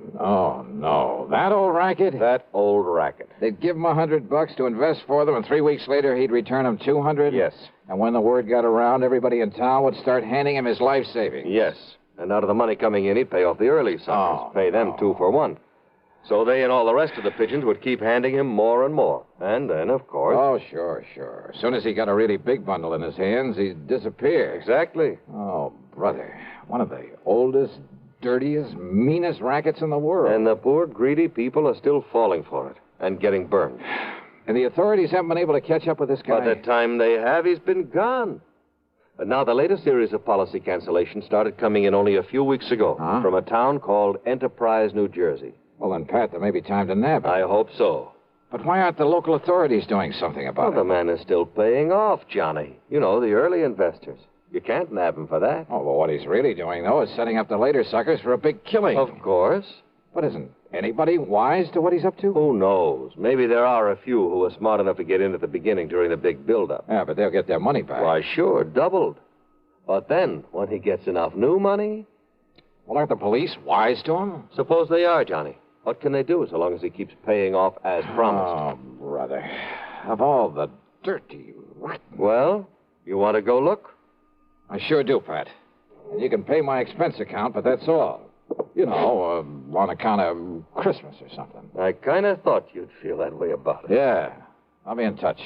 no. That old racket? That old racket. They'd give him $100 to invest for them, and 3 weeks later he'd return them $200? Yes. And when the word got around, everybody in town would start handing him his life savings? Yes. And out of the money coming in, he'd pay off the early suckers. Pay them 2 for 1. So they and all the rest of the pigeons would keep handing him more and more. And then, of course... Oh, sure. As soon as he got a really big bundle in his hands, he'd disappear. Exactly. Oh, brother. One of the oldest, dirtiest, meanest rackets in the world. And the poor, greedy people are still falling for it and getting burned. And the authorities haven't been able to catch up with this guy? By the time they have, he's been gone. Now, the latest series of policy cancellations started coming in only a few weeks ago from a town called Enterprise, New Jersey. Well, then, Pat, there may be time to nab it. I hope so. But why aren't the local authorities doing something about The man is still paying off, Johnny. You know, the early investors. You can't nab him for that. Oh, well, what he's really doing, though, is setting up the later suckers for a big killing. Of course. But isn't anybody wise to what he's up to? Who knows? Maybe there are a few who were smart enough to get in at the beginning during the big build-up. Yeah, but they'll get their money back. Why, sure, doubled. But then, when he gets enough new money... Well, aren't the police wise to him? Suppose they are, Johnny. What can they do so long as he keeps paying off as promised? Oh, brother. Of all the dirty, rotten... Well, you want to go look? I sure do, Pat. And you can pay my expense account, but that's all. You know, on account of Christmas or something. I kind of thought you'd feel that way about it. Yeah. I'll be in touch.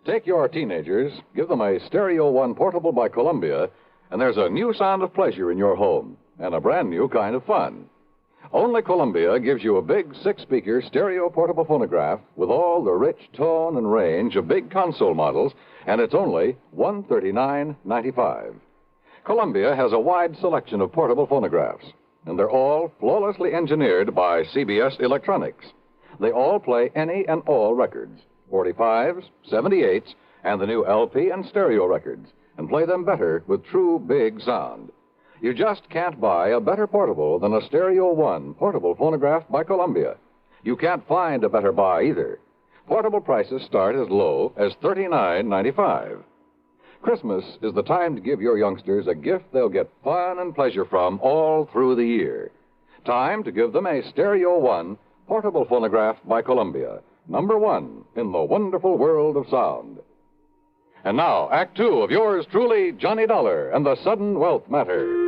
Take your teenagers, give them a Stereo One portable by Columbia, and there's a new sound of pleasure in your home and a brand new kind of fun. Only Columbia gives you a big 6-speaker stereo portable phonograph with all the rich tone and range of big console models, and it's only $139.95. Columbia has a wide selection of portable phonographs, and they're all flawlessly engineered by CBS Electronics. They all play any and all records, 45s, 78s, and the new LP and stereo records, and play them better with true big sound. You just can't buy a better portable than a Stereo One portable phonograph by Columbia. You can't find a better buy either. Portable prices start as low as $39.95. Christmas is the time to give your youngsters a gift they'll get fun and pleasure from all through the year. Time to give them a Stereo One portable phonograph by Columbia, #1 in the wonderful world of sound. And now, Act 2 of yours truly, Johnny Dollar and the Sudden Wealth Matter.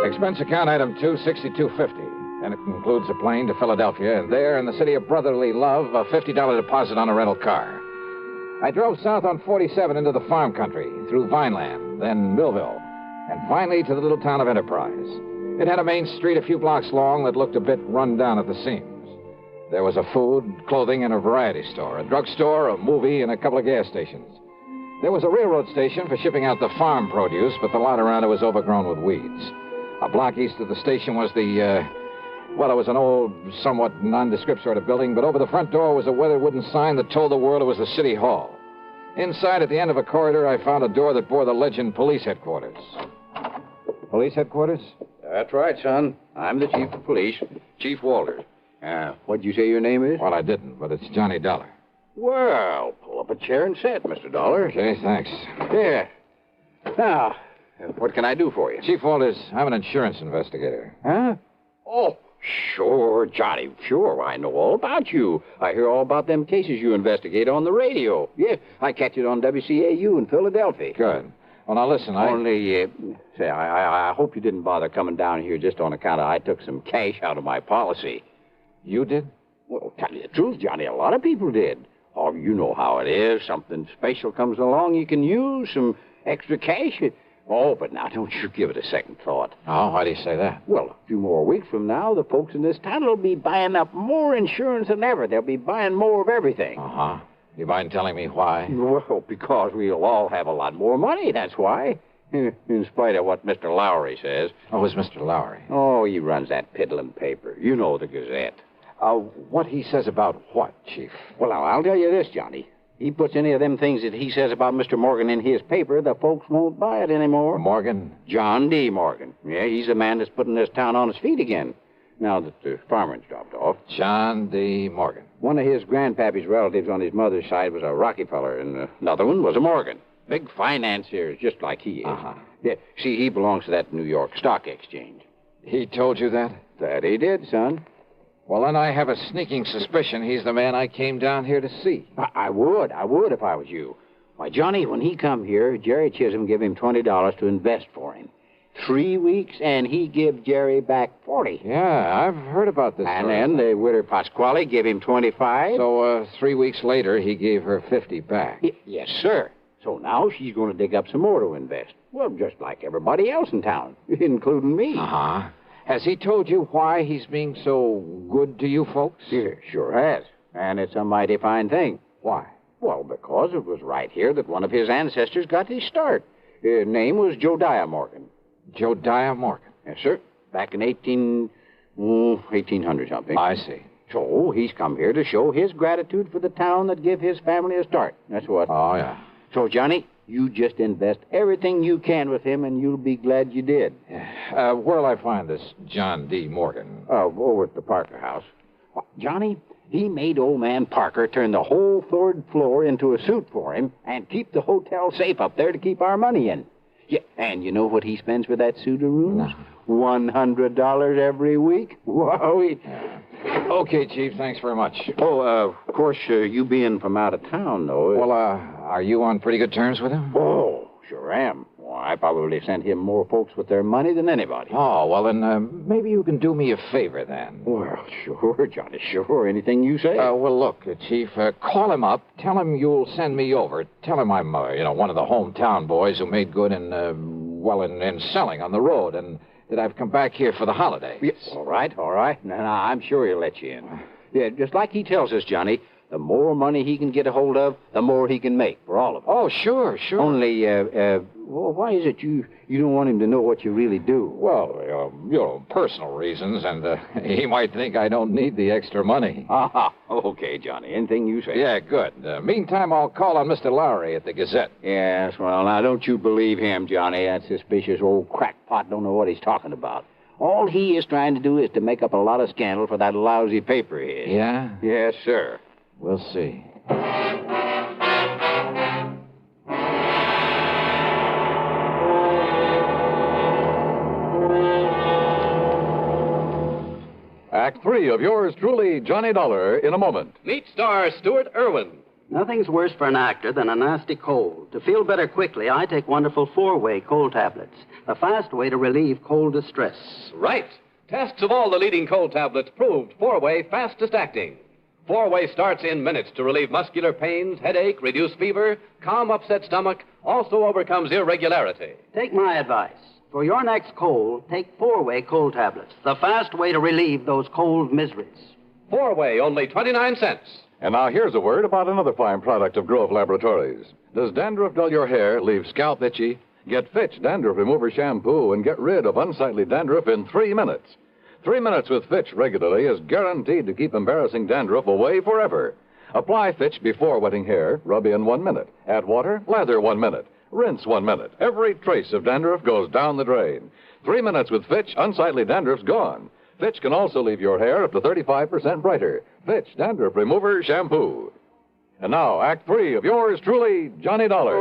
Expense account item 26250. And it includes a plane to Philadelphia, and there in the city of brotherly love, a $50 deposit on a rental car. I drove south on 47 into the farm country, through Vineland, then Millville, and finally to the little town of Enterprise. It had a main street a few blocks long that looked a bit run down at the seams. There was a food, clothing, and a variety store, a drugstore, a movie, and a couple of gas stations. There was a railroad station for shipping out the farm produce, but the lot around it was overgrown with weeds. A block east of the station was it was an old, somewhat nondescript sort of building, but over the front door was a weathered wooden sign that told the world it was the city hall. Inside, at the end of a corridor, I found a door that bore the legend Police Headquarters. Police Headquarters? That's right, son. I'm the chief of police, Chief Walters. What'd you say your name is? Well, I didn't, but it's Johnny Dollar. Well, pull up a chair and sit, Mr. Dollar. Okay, thanks. Yeah. Now, what can I do for you? Chief Walters, I'm an insurance investigator. Huh? Oh, sure, Johnny. Sure, I know all about you. I hear all about them cases you investigate on the radio. Yeah, I catch it on WCAU in Philadelphia. Good. Well, now listen, I hope you didn't bother coming down here just on account of I took some cash out of my policy. You did? Well, tell you the truth, Johnny, a lot of people did. Oh, you know how it is. Something special comes along, you can use some extra cash. Oh, but now don't you give it a second thought. Oh, why do you say that? Well, a few more weeks from now, the folks in this town will be buying up more insurance than ever. They'll be buying more of everything. Uh-huh. You mind telling me why? Well, because we'll all have a lot more money, that's why. In spite of what Mr. Lowry says. Oh, who's Mr. Lowry? Oh, he runs that piddling paper. You know, the Gazette. What he says about what, Chief? Well, I'll tell you this, Johnny. He puts any of them things that he says about Mr. Morgan in his paper, the folks won't buy it anymore. Morgan? John D. Morgan. Yeah, he's the man that's putting this town on its feet again, now that the farmer's dropped off. John D. Morgan. One of his grandpappy's relatives on his mother's side was a Rockefeller, and another one was a Morgan. Big financiers, just like he is. Uh-huh. Yeah, see, he belongs to that New York Stock Exchange. He told you that? That he did, son. Well, then I have a sneaking suspicion he's the man I came down here to see. I would if I was you. Why, Johnny, when he come here, Jerry Chisholm gave him $20 to invest for him. 3 weeks, and he give Jerry back 40. Yeah, I've heard about this. And then the widow Pasquale gave him 25. So, 3 weeks later, he gave her 50 back. Yes, sir. So now she's going to dig up some more to invest. Well, just like everybody else in town, including me. Uh-huh. Has he told you why he's being so good to you folks? Yeah, sure has. And it's a mighty fine thing. Why? Well, because it was right here that one of his ancestors got his start. His name was Josiah Morgan. Josiah Morgan? Yes, sir. Back in 1800 something. I see. So he's come here to show his gratitude for the town that gave his family a start. That's what. Oh, yeah. So, Johnny, you just invest everything you can with him, and you'll be glad you did. Where'll I find this John D. Morgan? Over at the Parker house. Well, Johnny, he made old man Parker turn the whole third floor into a suit for him and keep the hotel safe up there to keep our money in. Yeah, and you know what he spends for that suit of rooms? No. $100 every week. Whoa. Okay, Chief, thanks very much. Oh, of course, you being from out of town, though. Well, are you on pretty good terms with him? Oh, sure am. Well, I probably sent him more folks with their money than anybody. Oh, well, then maybe you can do me a favor, then. Well, sure, Johnny, sure. Anything you say. Well, look, Chief, call him up. Tell him you'll send me over. Tell him I'm, one of the hometown boys who made good in selling on the road, and that I've come back here for the holiday. Yes. All right. Now, I'm sure he'll let you in. Yeah, just like he tells us, Johnny, the more money he can get a hold of, the more he can make for all of us. Oh, sure. Only, well, why is it you don't want him to know what you really do? Well, personal reasons, and he might think I don't need the extra money. Okay, Johnny, anything you say. Yeah, good. Meantime, I'll call on Mr. Lowry at the Gazette. Yes, well, now, don't you believe him, Johnny. That suspicious old crackpot don't know what he's talking about. All he is trying to do is to make up a lot of scandal for that lousy paper of his. Yeah? Yes, sir. We'll see. Act 3 of yours truly, Johnny Dollar, in a moment. Meet star Stuart Irwin. Nothing's worse for an actor than a nasty cold. To feel better quickly, I take wonderful 4-way cold tablets. The fast way to relieve cold distress. Right. Tests of all the leading cold tablets proved 4-way fastest acting. 4-way starts in minutes to relieve muscular pains, headache, reduce fever, calm upset stomach, also overcomes irregularity. Take my advice. For your next cold, take 4-way cold tablets. The fast way to relieve those cold miseries. 4-way, only 29 cents. And now here's a word about another fine product of Grove Laboratories. Does dandruff dull your hair, leave scalp itchy? Get Fitch Dandruff Remover Shampoo and get rid of unsightly dandruff in 3 minutes. 3 minutes with Fitch regularly is guaranteed to keep embarrassing dandruff away forever. Apply Fitch before wetting hair, rub in 1 minute. Add water, lather 1 minute. Rinse 1 minute. Every trace of dandruff goes down the drain. 3 minutes with Fitch, unsightly dandruff's gone. Fitch can also leave your hair up to 35% brighter. Fitch Dandruff Remover Shampoo. And now, Act 3 of yours truly, Johnny Dollar.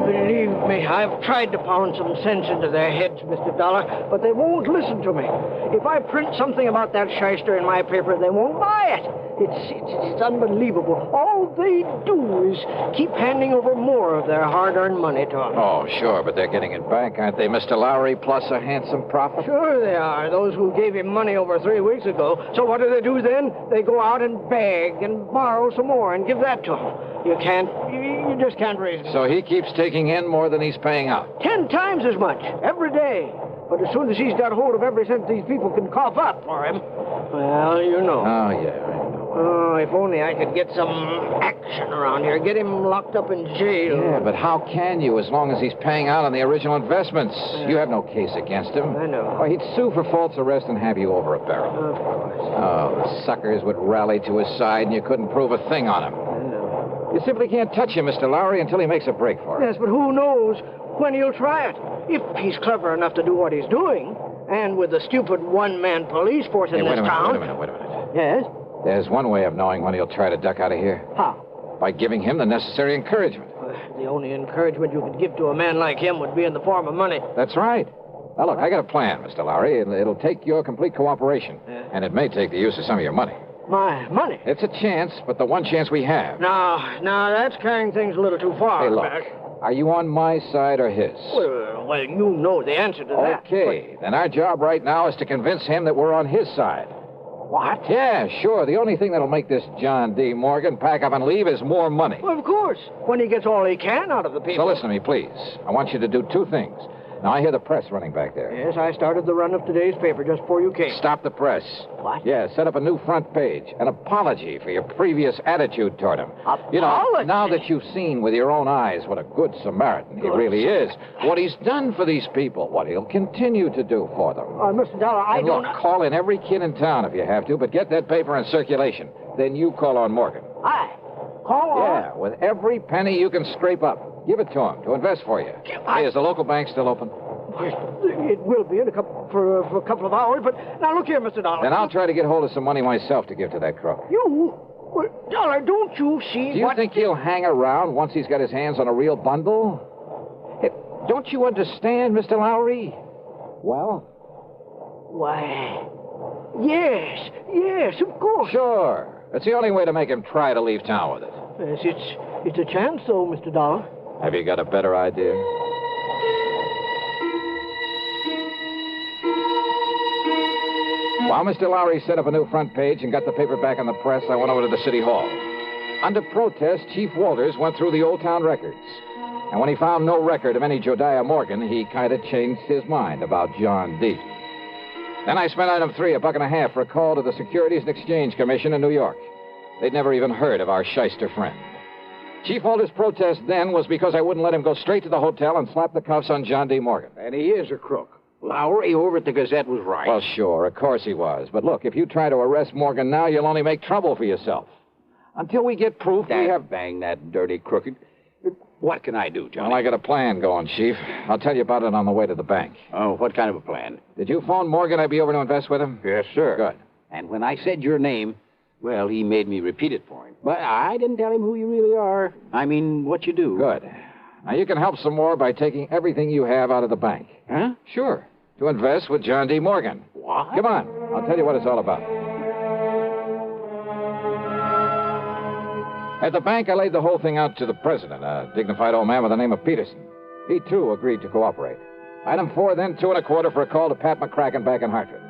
Believe me, I've tried to pound some sense into their heads, Mr. Dollar, but they won't listen to me. If I print something about that shyster in my paper, they won't buy it. It's unbelievable. All they do is keep handing over more of their hard-earned money to us. Oh, sure, but they're getting it back, aren't they, Mr. Lowry, plus a handsome profit? Sure they are, those who gave him money over 3 weeks ago. So what do they do then? They go out and beg and borrow some more and give that to him. You just can't raise it. So he keeps taking in more than he's paying out? 10 times as much, every day. But as soon as he's got hold of every cent these people can cough up for him, well, you know. Oh, yeah. Oh, if only I could get some action around here. Get him locked up in jail. Yeah, but how can you as long as he's paying out on the original investments? You have no case against him. I know. Well, he'd sue for false arrest and have you over a barrel. Of course. Oh, the suckers would rally to his side and you couldn't prove a thing on him. I know. You simply can't touch him, Mr. Lowry, until he makes a break for it. Yes, but who knows when he'll try it. If he's clever enough to do what he's doing, and with the stupid one-man police force in this town... Wait a minute. Yes? There's one way of knowing when he'll try to duck out of here. How? By giving him the necessary encouragement. The only encouragement you could give to a man like him would be in the form of money. That's right. Now, look, I got a plan, Mr. Lowry. It'll take your complete cooperation. Yeah. And it may take the use of some of your money. My money? It's a chance, but the one chance we have. No, that's carrying things a little too far. Hey, look. Back. Are you on my side or his? Well, you know the answer to that. Okay, then our job right now is to convince him that we're on his side. What? Yeah, sure. The only thing that'll make this John D. Morgan pack up and leave is more money. Well, of course. When he gets all he can out of the people. So listen to me, please. I want you to do two things. Now, I hear the press running back there. Yes, I started the run of today's paper just before you came. Stop the press. What? Yeah, set up a new front page. An apology for your previous attitude toward him. Apology? You know, now that you've seen with your own eyes what a good Samaritan he really is, what he's done for these people, what he'll continue to do for them. Mr. Dollar, I And don't... look, call in every kid in town if you have to, but get that paper in circulation. Then you call on Morgan. Call on? Yeah, with every penny you can scrape up. Give it to him to invest for you. Hey, is the local bank still open? It will be in for a couple of hours, but now look here, Mr. Dollar. Then I'll try to get hold of some money myself to give to that crook. You? Well, Dollar, don't you see Do you think he'll hang around once he's got his hands on a real bundle? Hey, don't you understand, Mr. Lowry? Well? Why, yes, of course. Sure. It's the only way to make him try to leave town with it. Yes, it's a chance, though, Mr. Dollar. Have you got a better idea? While Mr. Lowry set up a new front page and got the paper back on the press, I went over to the city hall. Under protest, Chief Walters went through the old town records. And when he found no record of any Jodiah Morgan, he kind of changed his mind about John D. Then I spent item 3, $1.50 for a call to the Securities and Exchange Commission in New York. They'd never even heard of our shyster friend. Chief Walters' protest then was because I wouldn't let him go straight to the hotel and slap the cuffs on John D. Morgan. And he is a crook. Lowry over at the Gazette was right. Well, sure, of course he was. But look, if you try to arrest Morgan now, you'll only make trouble for yourself. Until we get proof, we have... Bang that dirty crooked. What can I do, Johnny? Well, I got a plan going, Chief. I'll tell you about it on the way to the bank. Oh, what kind of a plan? Did you phone Morgan I'd be over to invest with him? Yes, sir. Good. And when I said your name, well, he made me repeat it for him. But I didn't tell him who you really are. I mean, what you do. Good. Now, you can help some more by taking everything you have out of the bank. Huh? Sure. To invest with John D. Morgan. What? Come on. I'll tell you what it's all about. At the bank, I laid the whole thing out to the president, a dignified old man by the name of Peterson. He, too, agreed to cooperate. Item 4, then 2 1/4 for a call to Pat McCracken back in Hartford.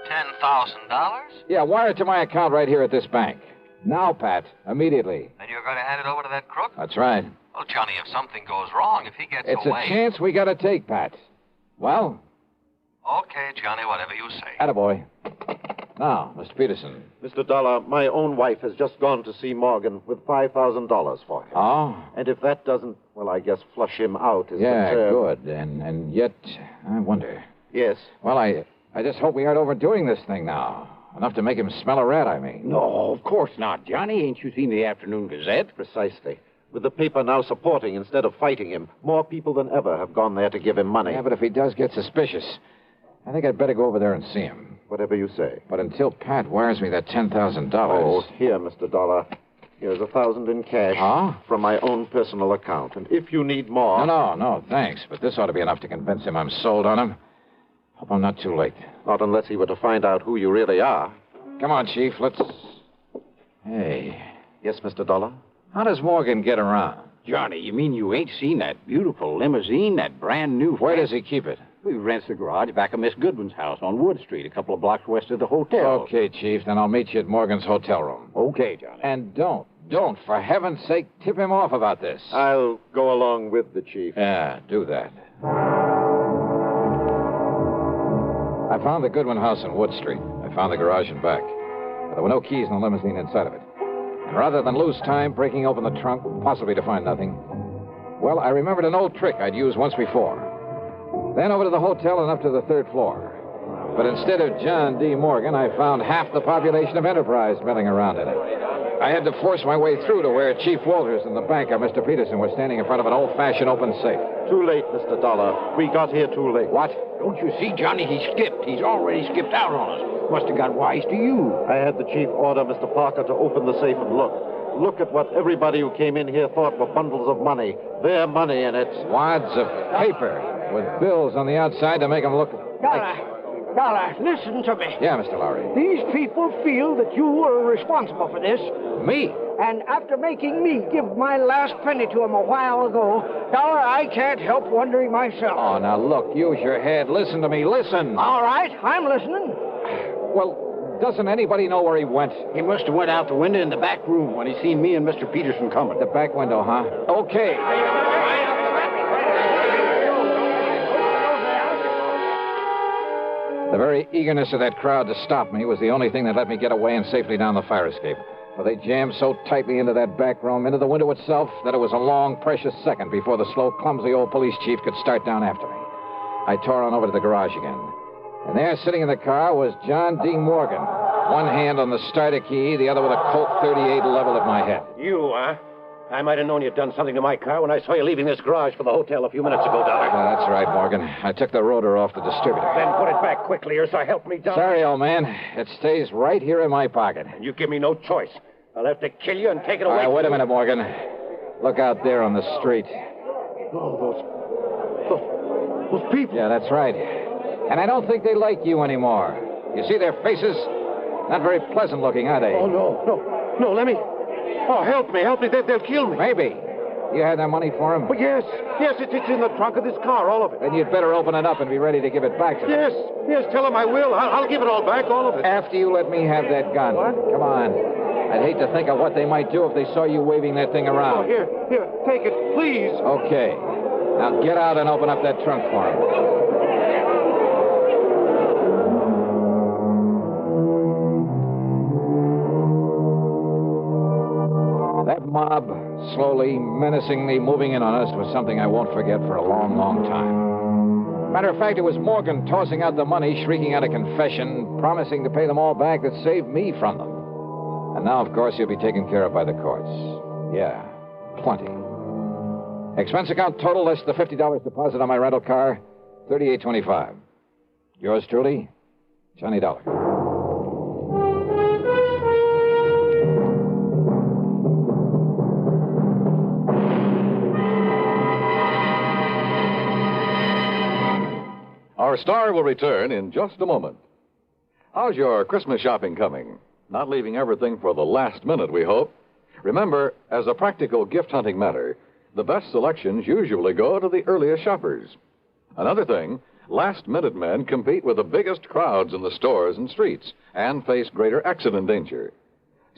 $10,000? Yeah, wire it to my account right here at this bank. Now, Pat. Immediately. And you're going to hand it over to that crook? That's right. Well, Johnny, if something goes wrong, if he gets It's away... a chance we got to take, Pat. Well? Okay, Johnny, whatever you say. Attaboy. Now, Mr. Peterson. Mr. Dollar, my own wife has just gone to see Morgan with $5,000 for him. Oh? And if that doesn't, well, I guess flush him out is Yeah, the term. good. And yet, I wonder. Yes. Well, I just hope we aren't overdoing this thing now. Enough to make him smell a rat, I mean. No, of course not, Johnny. Ain't you seen the Afternoon Gazette? Precisely. With the paper now supporting instead of fighting him, more people than ever have gone there to give him money. Yeah, but if he does get suspicious, I think I'd better go over there and see him. Whatever you say. But until Pat wires me that $10,000... Oh, here, Mr. Dollar. Here's $1,000 in cash. Huh? From my own personal account. And if you need more... No, thanks. But this ought to be enough to convince him I'm sold on him. Hope I'm not too late. Not unless he were to find out who you really are. Come on, Chief, let's... Hey. Yes, Mr. Dollar? How does Morgan get around? Johnny, you mean you ain't seen that beautiful limousine, that brand new... Where does he keep it? He rents the garage back of Miss Goodwin's house on Wood Street, a couple of blocks west of the hotel. Okay, Chief, then I'll meet you at Morgan's hotel room. Okay, Johnny. And don't, for heaven's sake, tip him off about this. I'll go along with the Chief. Yeah, do that. I found the Goodwin house on Wood Street. I found the garage and back. But there were no keys in the limousine inside of it. And rather than lose time breaking open the trunk, possibly to find nothing, well, I remembered an old trick I'd used once before. Then over to the hotel and up to the 3rd floor. But instead of John D. Morgan, I found half the population of Enterprise milling around in it. I had to force my way through to where Chief Walters and the banker, Mr. Peterson, were standing in front of an old-fashioned open safe. Too late, Mr. Dollar. We got here too late. What? Don't you see, Johnny? He skipped. He's already skipped out on us. Must have got wise to you. I had the Chief order Mr. Parker to open the safe and look. Look at what everybody who came in here thought were bundles of money. Their money in it. Wads of paper with bills on the outside to make them look like... Dollar, listen to me. Yeah, Mr. Lowry. These people feel that you were responsible for this. Me? And after making me give my last penny to them a while ago, Dollar, I can't help wondering myself. Oh, now look, use your head. Listen to me, listen. All right, I'm listening. Well, doesn't anybody know where he went? He must have went out the window in the back room when he seen me and Mr. Peterson coming. The back window, huh? Okay. The very eagerness of that crowd to stop me was the only thing that let me get away and safely down the fire escape. For they jammed so tightly into that back room, into the window itself, that it was a long, precious second before the slow, clumsy old police chief could start down after me. I tore on over to the garage again. And there, sitting in the car, was John D. Morgan. One hand on the starter key, the other with a Colt 38 leveled at my head. You, huh? I might have known you'd done something to my car when I saw you leaving this garage for the hotel a few minutes ago, Dollar. That's right, Morgan. I took the rotor off the distributor. Then put it back quickly, or so help me, Dollar. Sorry, old man. It stays right here in my pocket. And you give me no choice. I'll have to kill you and take it away. All right, wait a minute, Morgan. Look out there on the street. Oh, those people. Yeah, that's right. And I don't think they like you anymore. You see their faces? Not very pleasant looking, are they? Oh, no, let me... Oh, help me. They'll kill me. Maybe. You had that money for him? But yes, it's in the trunk of this car, all of it. Then you'd better open it up and be ready to give it back to them. Yes, tell them I will. I'll give it all back, all of it. After you let me have that gun. What? Come on. I'd hate to think of what they might do if they saw you waving that thing around. Oh, here, take it, please. Okay. Now get out and open up that trunk for him. That mob, slowly, menacingly moving in on us, was something I won't forget for a long, long time. Matter of fact, it was Morgan tossing out the money, shrieking out a confession, promising to pay them all back, that saved me from them. And now, of course, he'll be taken care of by the courts. Yeah, plenty. Expense account total less the $50 deposit on my rental car, $38.25. Yours truly, Johnny Dollar. Our star will return in just a moment. How's your Christmas shopping coming? Not leaving everything for the last minute, we hope. Remember, as a practical gift-hunting matter, the best selections usually go to the earliest shoppers. Another thing, last-minute men compete with the biggest crowds in the stores and streets and face greater accident danger.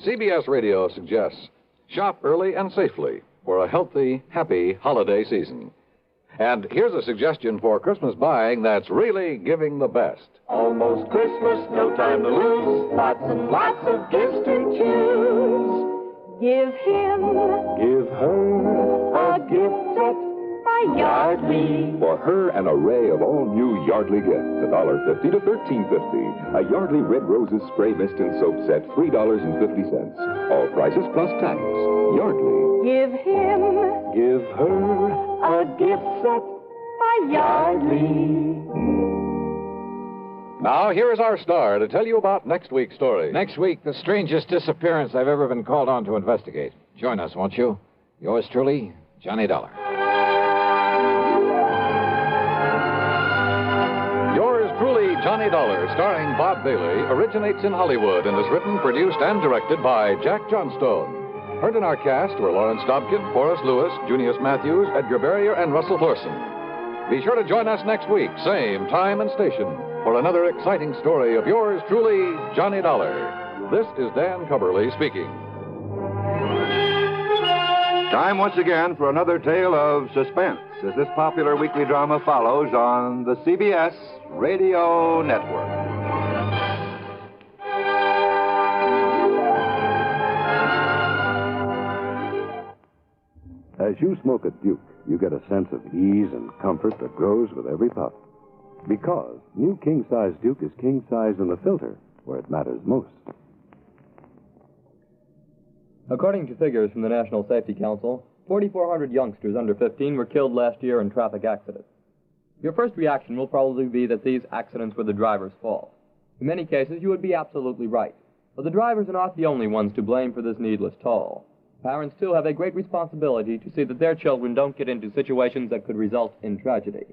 CBS Radio suggests shop early and safely for a healthy, happy holiday season. And here's a suggestion for Christmas buying that's really giving the best. Almost Christmas, no time to lose. Lots and lots of gifts to choose. Give him, give her a gift set by Yardley. For her, an array of all new Yardley gifts, $1.50 to $13.50. A Yardley Red Roses Spray Mist and Soap Set, $3.50. All prices plus tax. Yardley. Give him, give her a gift set by Yardley. Now, here is our star to tell you about next week's story. Next week, the strangest disappearance I've ever been called on to investigate. Join us, won't you? Yours truly, Johnny Dollar. Yours truly, Johnny Dollar, starring Bob Bailey, originates in Hollywood and is written, produced, and directed by Jack Johnstone. Heard in our cast were Lawrence Dobkin, Forrest Lewis, Junius Matthews, Edgar Barrier, and Russell Thorson. Be sure to join us next week, same time and station, for another exciting story of yours truly, Johnny Dollar. This is Dan Coverly speaking. Time once again for another tale of suspense as this popular weekly drama follows on the CBS Radio Network. As you smoke a Duke, you get a sense of ease and comfort that grows with every puff. Because new king-size Duke is king-size in the filter, where it matters most. According to figures from the National Safety Council, 4,400 youngsters under 15 were killed last year in traffic accidents. Your first reaction will probably be that these accidents were the driver's fault. In many cases, you would be absolutely right. But the drivers are not the only ones to blame for this needless toll. Parents, too, have a great responsibility to see that their children don't get into situations that could result in tragedy.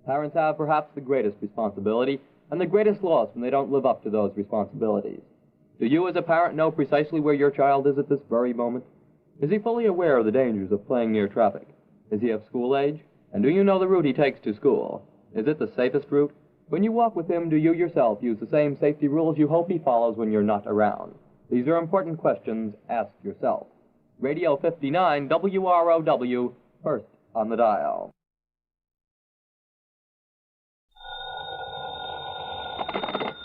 Parents have perhaps the greatest responsibility and the greatest loss when they don't live up to those responsibilities. Do you as a parent know precisely where your child is at this very moment? Is he fully aware of the dangers of playing near traffic? Is he of school age? And do you know the route he takes to school? Is it the safest route? When you walk with him, do you yourself use the same safety rules you hope he follows when you're not around? These are important questions. Ask yourself. Radio 59 WROW, first on the dial.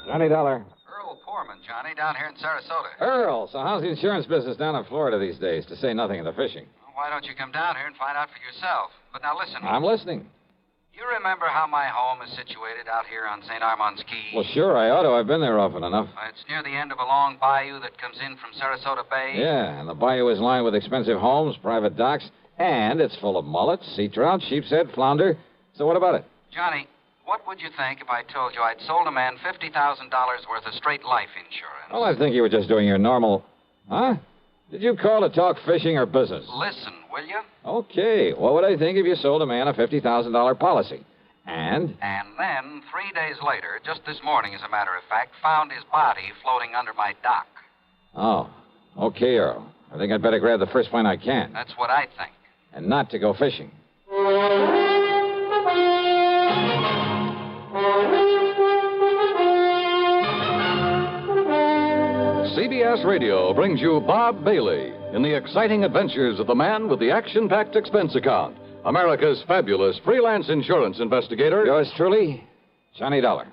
$20. Earl Poorman, Johnny, down here in Sarasota. Earl, so how's the insurance business down in Florida these days, to say nothing of the fishing? Well, why don't you come down here and find out for yourself? But now listen. I'm listening. You remember how my home is situated out here on St. Armand's Key? Well, sure, I ought to. I've been there often enough. It's near the end of a long bayou that comes in from Sarasota Bay. Yeah, and the bayou is lined with expensive homes, private docks, and it's full of mullets, sea trout, sheepshead, flounder. So what about it? Johnny, what would you think if I told you I'd sold a man $50,000 worth of straight life insurance? Well, I think you were just doing your normal... Huh? Did you call to talk fishing or business? Listen, will you? Okay. What would I think if you sold a man a $50,000 policy? And? And then, 3 days later, just this morning, as a matter of fact, found his body floating under my dock. Oh. Okay, Earl. I think I'd better grab the first plane I can. That's what I think. And not to go fishing. CBS Radio brings you Bob Bailey in the exciting adventures of the man with the action-packed expense account, America's fabulous freelance insurance investigator. Yours truly, Johnny Dollar.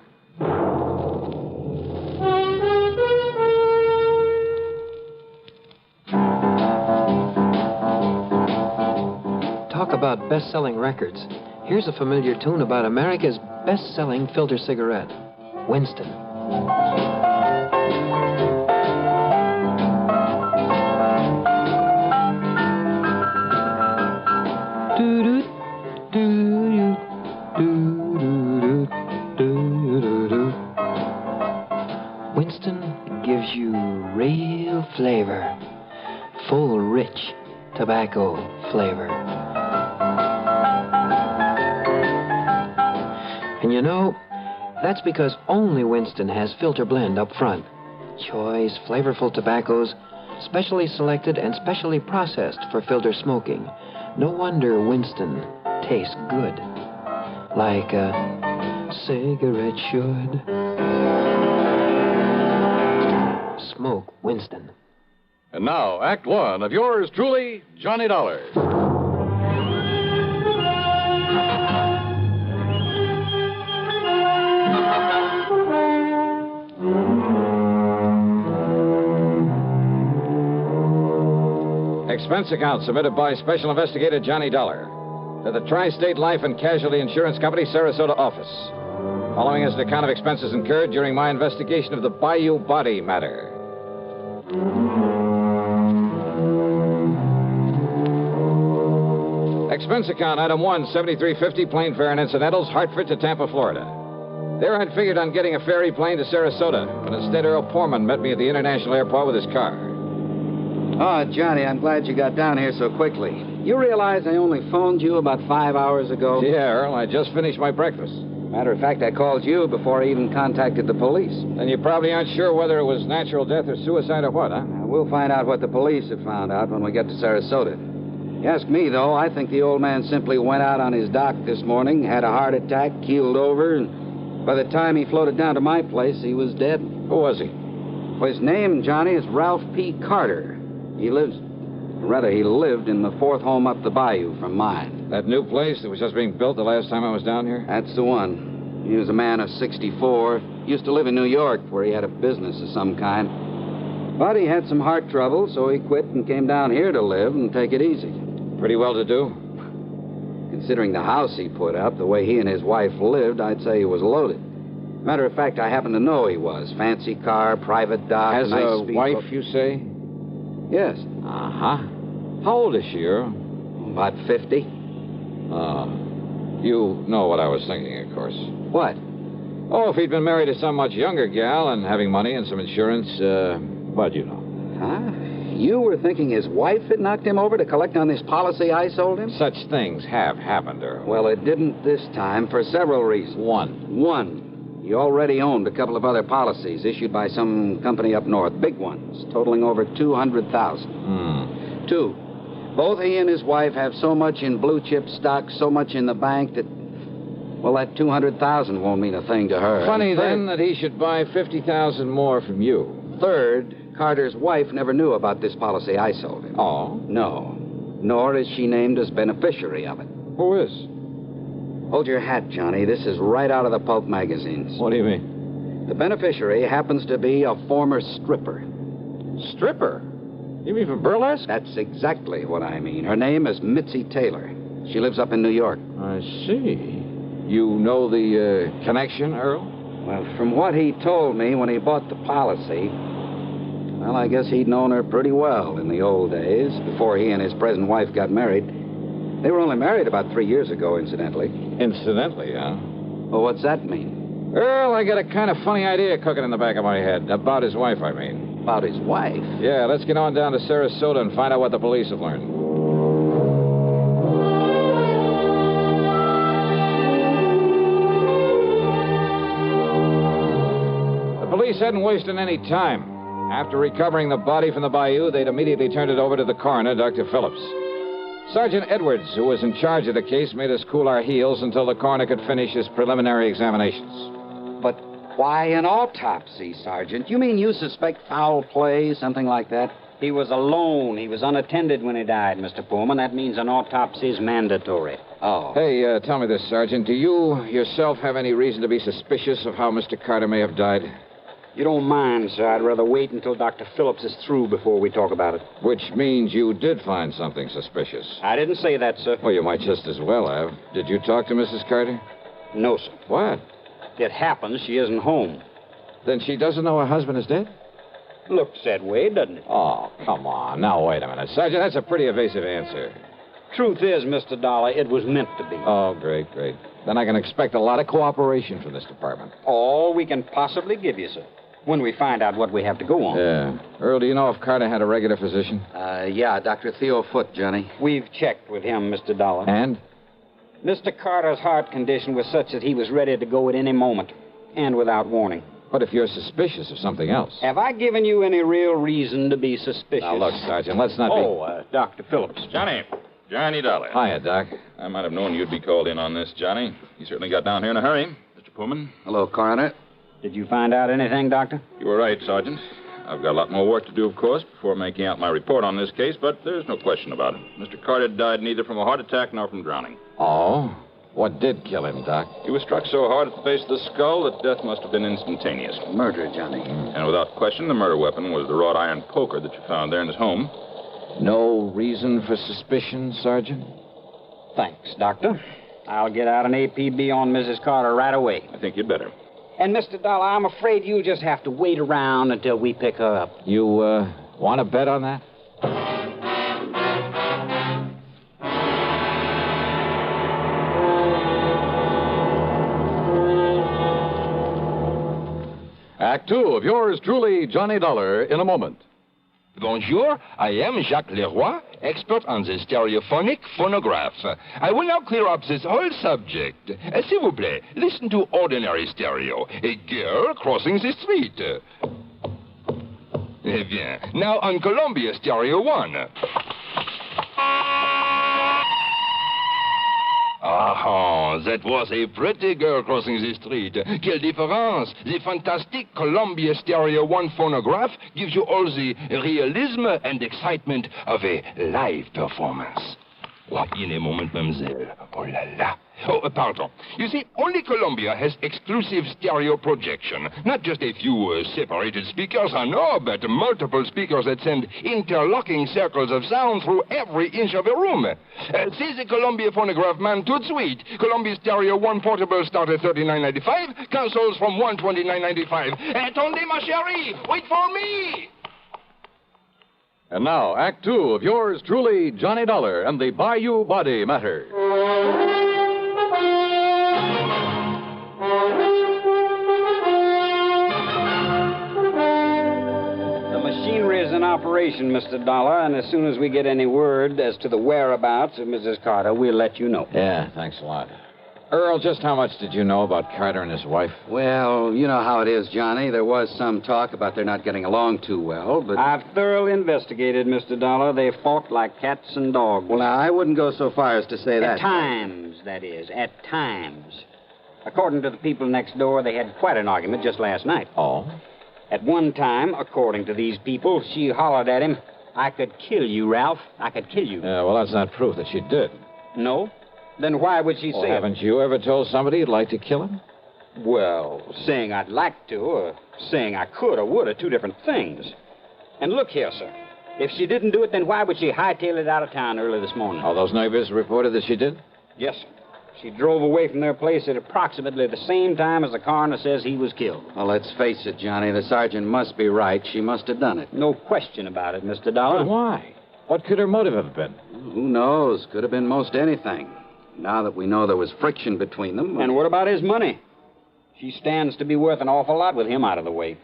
Talk about best-selling records. Here's a familiar tune about America's best-selling filter cigarette, Winston. Winston gives you real flavor, full, rich tobacco flavor. And you know, that's because only Winston has filter blend up front. Choice, flavorful tobaccos, specially selected and specially processed for filter smoking. No wonder Winston tastes good, like a cigarette should. Smoke Winston. And now, Act One of yours truly, Johnny Dollar. Expense account submitted by Special Investigator Johnny Dollar to the Tri-State Life and Casualty Insurance Company, Sarasota office. Following is an account of expenses incurred during my investigation of the Bayou body matter. Expense account, item 1, $73.50, plane fare and incidentals, Hartford to Tampa, Florida. There I'd figured on getting a ferry plane to Sarasota, but instead Earl Poorman met me at the international airport with his car. Oh, Johnny, I'm glad you got down here so quickly. You realize I only phoned you about 5 hours ago? Yeah, Earl, I just finished my breakfast. Matter of fact, I called you before I even contacted the police. Then you probably aren't sure whether it was natural death or suicide or what, huh? We'll find out what the police have found out when we get to Sarasota. You ask me, though, I think the old man simply went out on his dock this morning, had a heart attack, keeled over, and by the time he floated down to my place, he was dead. Who was he? Well, his name, Johnny, is Ralph P. Carter. He lived in the fourth home up the bayou from mine. That new place that was just being built the last time I was down here? That's the one. He was a man of 64. Used to live in New York, where he had a business of some kind. But he had some heart trouble, so he quit and came down here to live and take it easy. Pretty well to do? Considering the house he put up, the way he and his wife lived, I'd say he was loaded. Matter of fact, I happen to know he was. Fancy car, private dock, Has nice a wife, speedboat. you say? Yes. Uh-huh. How old is she, Earl? About 50. You know what I was thinking, of course. What? Oh, if he'd been married to some much younger gal and having money and some insurance, but you know. Huh? You were thinking his wife had knocked him over to collect on this policy I sold him? Such things have happened, Earl. Well, it didn't this time for several reasons. One. He already owned a couple of other policies issued by some company up north, big ones, totaling over $200,000. 2. Both he and his wife have so much in blue chip stocks, so much in the bank that, well, that $200,000 won't mean a thing to her. Funny, then, that he should buy $50,000 more from you. 3rd, Carter's wife never knew about this policy I sold him. Oh? No. Nor is she named as beneficiary of it. Who is? Hold your hat, Johnny. This is right out of the pulp magazines. What do you mean? The beneficiary happens to be a former stripper. Stripper? You mean from burlesque? That's exactly what I mean. Her name is Mitzi Taylor. She lives up in New York. I see. You know the connection, Earl? Well, from what he told me when he bought the policy, well, I guess he'd known her pretty well in the old days, before he and his present wife got married. They were only married about 3 years ago, incidentally. Incidentally, huh? Well, what's that mean? Earl, I got a kind of funny idea cooking in the back of my head. About his wife, I mean. About his wife? Yeah, let's get on down to Sarasota and find out what the police have learned. The police hadn't wasted any time. After recovering the body from the Bayou, they'd immediately turned it over to the coroner, Dr. Phillips. Sergeant Edwards, who was in charge of the case, made us cool our heels until the coroner could finish his preliminary examinations. But why an autopsy, Sergeant? You mean you suspect foul play, something like that? He was alone. He was unattended when he died, Mr. Pullman. That means an autopsy is mandatory. Oh. Hey, tell me this, Sergeant. Do you yourself have any reason to be suspicious of how Mr. Carter may have died? You don't mind, sir. I'd rather wait until Dr. Phillips is through before we talk about it. Which means you did find something suspicious. I didn't say that, sir. Well, you might just as well have. Did you talk to Mrs. Carter? No, sir. What? It happens she isn't home. Then she doesn't know her husband is dead? Looks that way, doesn't it? Oh, come on. Now, wait a minute. Sergeant, that's a pretty evasive answer. Truth is, Mr. Dollar, it was meant to be. Oh, great, great. Then I can expect a lot of cooperation from this department. All we can possibly give you, sir. When we find out what we have to go on. Yeah. Earl, do you know if Carter had a regular physician? Yeah, Dr. Theo Foote, Johnny. We've checked with him, Mr. Dollar. And? Mr. Carter's heart condition was such that he was ready to go at any moment, and without warning. But if you're suspicious of something else... Have I given you any real reason to be suspicious? Now, look, Sergeant, let's not be... Dr. Phillips. Johnny Dollar. Hiya, Doc. I might have known you'd be called in on this, Johnny. You certainly got down here in a hurry. Mr. Pullman. Hello, Coroner. Did you find out anything, Doctor? You were right, Sergeant. I've got a lot more work to do, of course, before making out my report on this case, but there's no question about it. Mr. Carter died neither from a heart attack nor from drowning. Oh? What did kill him, Doc? He was struck so hard at the base of the skull that death must have been instantaneous. Murder, Johnny. And without question, the murder weapon was the wrought iron poker that you found there in his home. No reason for suspicion, Sergeant? Thanks, Doctor. I'll get out an APB on Mrs. Carter right away. I think you'd better. And, Mr. Dollar, I'm afraid you'll just have to wait around until we pick her up. You, want to bet on that? Act 2 of yours truly, Johnny Dollar, in a moment. Bonjour, I am Jacques Leroy, expert on the stereophonic phonograph. I will now clear up this whole subject. S'il vous plaît, listen to ordinary stereo. A girl crossing the street. Eh bien, now on Columbia Stereo 1. Ah, that was a pretty girl crossing the street. Quelle différence! The fantastic Columbia Stereo 1 phonograph gives you all the realism and excitement of a live performance. Oh, in a moment, mademoiselle. Oh la la. Oh, pardon. You see, only Columbia has exclusive stereo projection. Not just a few separated speakers, no, but multiple speakers that send interlocking circles of sound through every inch of a room. See the Columbia phonograph, man, tout de suite. Columbia Stereo 1 portable start at $39.95. Consoles from $129.95. Attendez, ma chérie. Wait for me. And now, Act 2 of yours truly, Johnny Dollar and the Bayou Body Matter. The machinery is in operation, Mr. Dollar, and as soon as we get any word as to the whereabouts of Mrs. Carter, we'll let you know. Yeah, thanks a lot. Earl, just how much did you know about Carter and his wife? Well, you know how it is, Johnny. There was some talk about their not getting along too well, but... I've thoroughly investigated, Mr. Dollar. They fought like cats and dogs. Well, now, I wouldn't go so far as to say that. At times, that is. At times. According to the people next door, they had quite an argument just last night. Oh? At one time, according to these people, she hollered at him, "I could kill you, Ralph. I could kill you." Yeah, well, that's not proof that she did. No? Then why would she say it? Haven't you ever told somebody you'd like to kill him? Well, saying I'd like to, or saying I could or would are two different things. And look here, sir. If she didn't do it, then why would she hightail it out of town early this morning? Oh, those neighbors reported that she did? Yes, sir. She drove away from their place at approximately the same time as the coroner says he was killed. Well, let's face it, Johnny. The sergeant must be right. She must have done it. No question about it, Mr. Dollar. But why? What could her motive have been? Who knows? Could have been most anything. Now that we know there was friction between them... And what about his money? She stands to be worth an awful lot with him out of the way.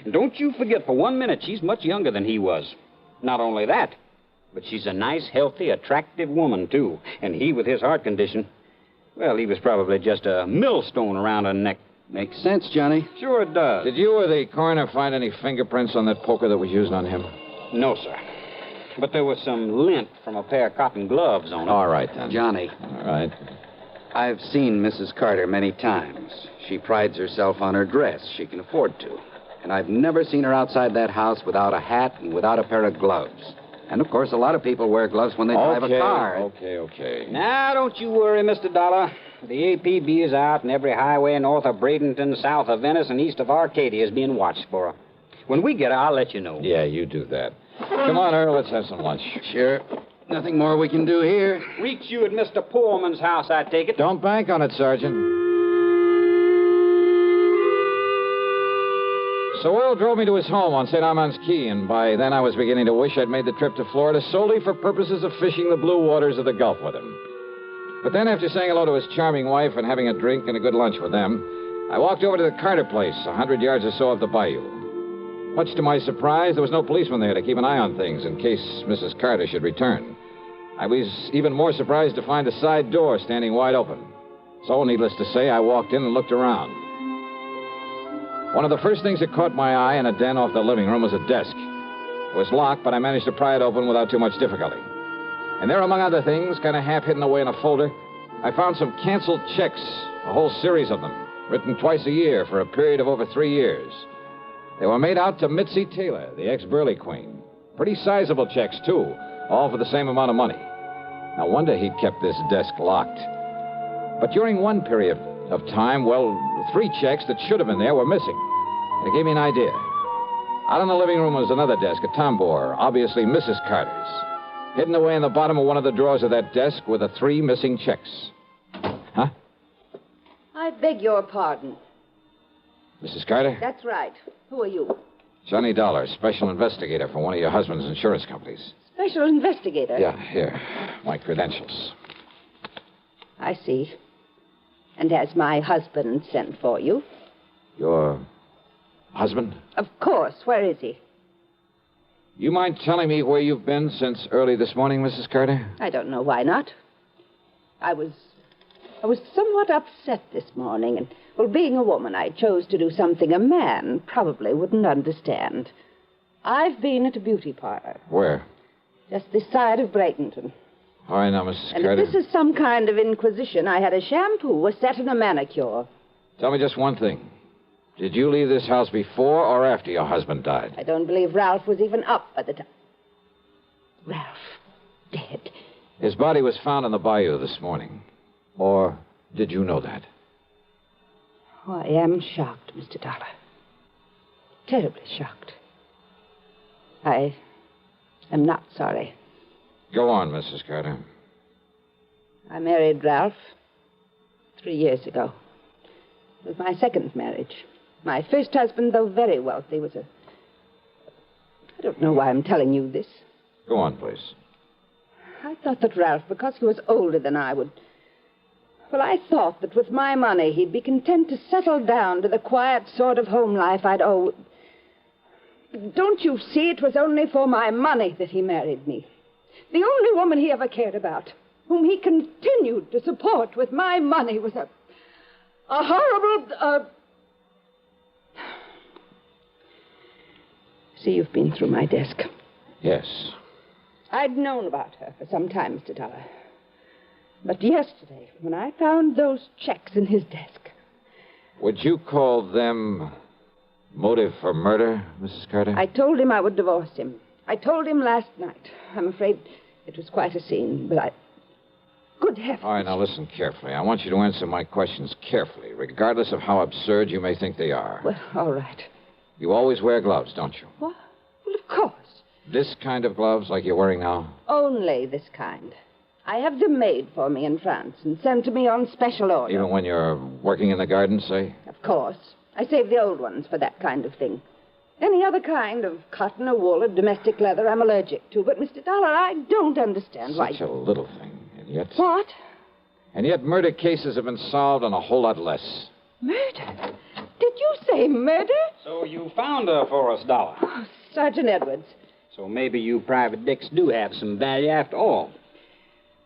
And don't you forget for 1 minute she's much younger than he was. Not only that, but she's a nice, healthy, attractive woman, too. And he, with his heart condition... Well, he was probably just a millstone around her neck. Makes sense, Johnny. Sure it does. Did you or the coroner find any fingerprints on that poker that was used on him? No, sir. But there was some lint from a pair of cotton gloves on it. All right, then. Johnny. All right. I've seen Mrs. Carter many times. She prides herself on her dress. She can afford to. And I've never seen her outside that house without a hat and without a pair of gloves. And, of course, a lot of people wear gloves when they drive a car. Okay. Now, don't you worry, Mr. Dollar. The APB is out, and every highway north of Bradenton, south of Venice, and east of Arcadia is being watched for her. When we get her, I'll let you know. Yeah, you do that. Come on, Earl, let's have some lunch. Sure. Nothing more we can do here. Reach you at Mr. Pullman's house, I take it. Don't bank on it, Sergeant. So Earl drove me to his home on St. Armand's Key, and by then I was beginning to wish I'd made the trip to Florida solely for purposes of fishing the blue waters of the Gulf with him. But then, after saying hello to his charming wife and having a drink and a good lunch with them, I walked over to the Carter place, 100 yards or so up the bayou. Much to my surprise, there was no policeman there to keep an eye on things in case Mrs. Carter should return. I was even more surprised to find the side door standing wide open. So, needless to say, I walked in and looked around. One of the first things that caught my eye in a den off the living room was a desk. It was locked, but I managed to pry it open without too much difficulty. And there, among other things, kind of half hidden away in a folder, I found some canceled checks, a whole series of them, written twice a year for a period of over 3 years. They were made out to Mitzi Taylor, the ex-Burley Queen. Pretty sizable checks, too, all for the same amount of money. No wonder he'd kept this desk locked. But during one period of time, well, 3 checks that should have been there were missing. And it gave me an idea. Out in the living room was another desk, a tambour, obviously Mrs. Carter's. Hidden away in the bottom of one of the drawers of that desk were the 3 missing checks. Huh? I beg your pardon. Mrs. Carter? That's right. Who are you? Johnny Dollar, special investigator for one of your husband's insurance companies. Special investigator? Yeah, here. My credentials. I see. And has my husband sent for you? Your husband? Of course. Where is he? You mind telling me where you've been since early this morning, Mrs. Carter? I don't know why not. I was somewhat upset this morning, and, well, being a woman, I chose to do something a man probably wouldn't understand. I've been at a beauty parlor. Where? Just this side of Bradenton. All right, now, Mrs. And Carter. if this is some kind of inquisition, I had a shampoo, a set, and a manicure. Tell me just one thing. Did you leave this house before or after your husband died? I don't believe Ralph was even up at the time. Ralph, dead. His body was found in the bayou this morning. Or did you know that? Oh, I am shocked, Mr. Dollar. Terribly shocked. I am not sorry. Go on, Mrs. Carter. I married Ralph 3 years ago. It was my second marriage. My first husband, though very wealthy, was I don't know why I'm telling you this. Go on, please. I thought that Ralph, because he was older than I would... Well, I thought that with my money, he'd be content to settle down to the quiet sort of home life I'd owe... Don't you see? It was only for my money that he married me. The only woman he ever cared about. whom he continued to support with my money, was a horrible... See, you've been through my desk. Yes. I'd known about her for some time, Mr. Dollar. But yesterday, when I found those checks in his desk... Would you call them motive for murder, Mrs. Carter? I told him I would divorce him. I told him last night. I'm afraid it was quite a scene, but Good heavens. All right, now listen carefully. I want you to answer my questions carefully, regardless of how absurd you may think they are. Well, all right. You always wear gloves, don't you? What? Well, of course. This kind of gloves, like you're wearing now? Only this kind. I have them made for me in France and sent to me on special order. Even when you're working in the garden, say? Of course. I save the old ones for that kind of thing. Any other kind of cotton or wool or domestic leather I'm allergic to. But, Mr. Dollar, I don't understand why... Such a little thing, and yet... What? And yet murder cases have been solved on a whole lot less. Murder? Did you say murder? So you found her for us, Dollar. Oh, Sergeant Edwards. So maybe you private dicks do have some value after all.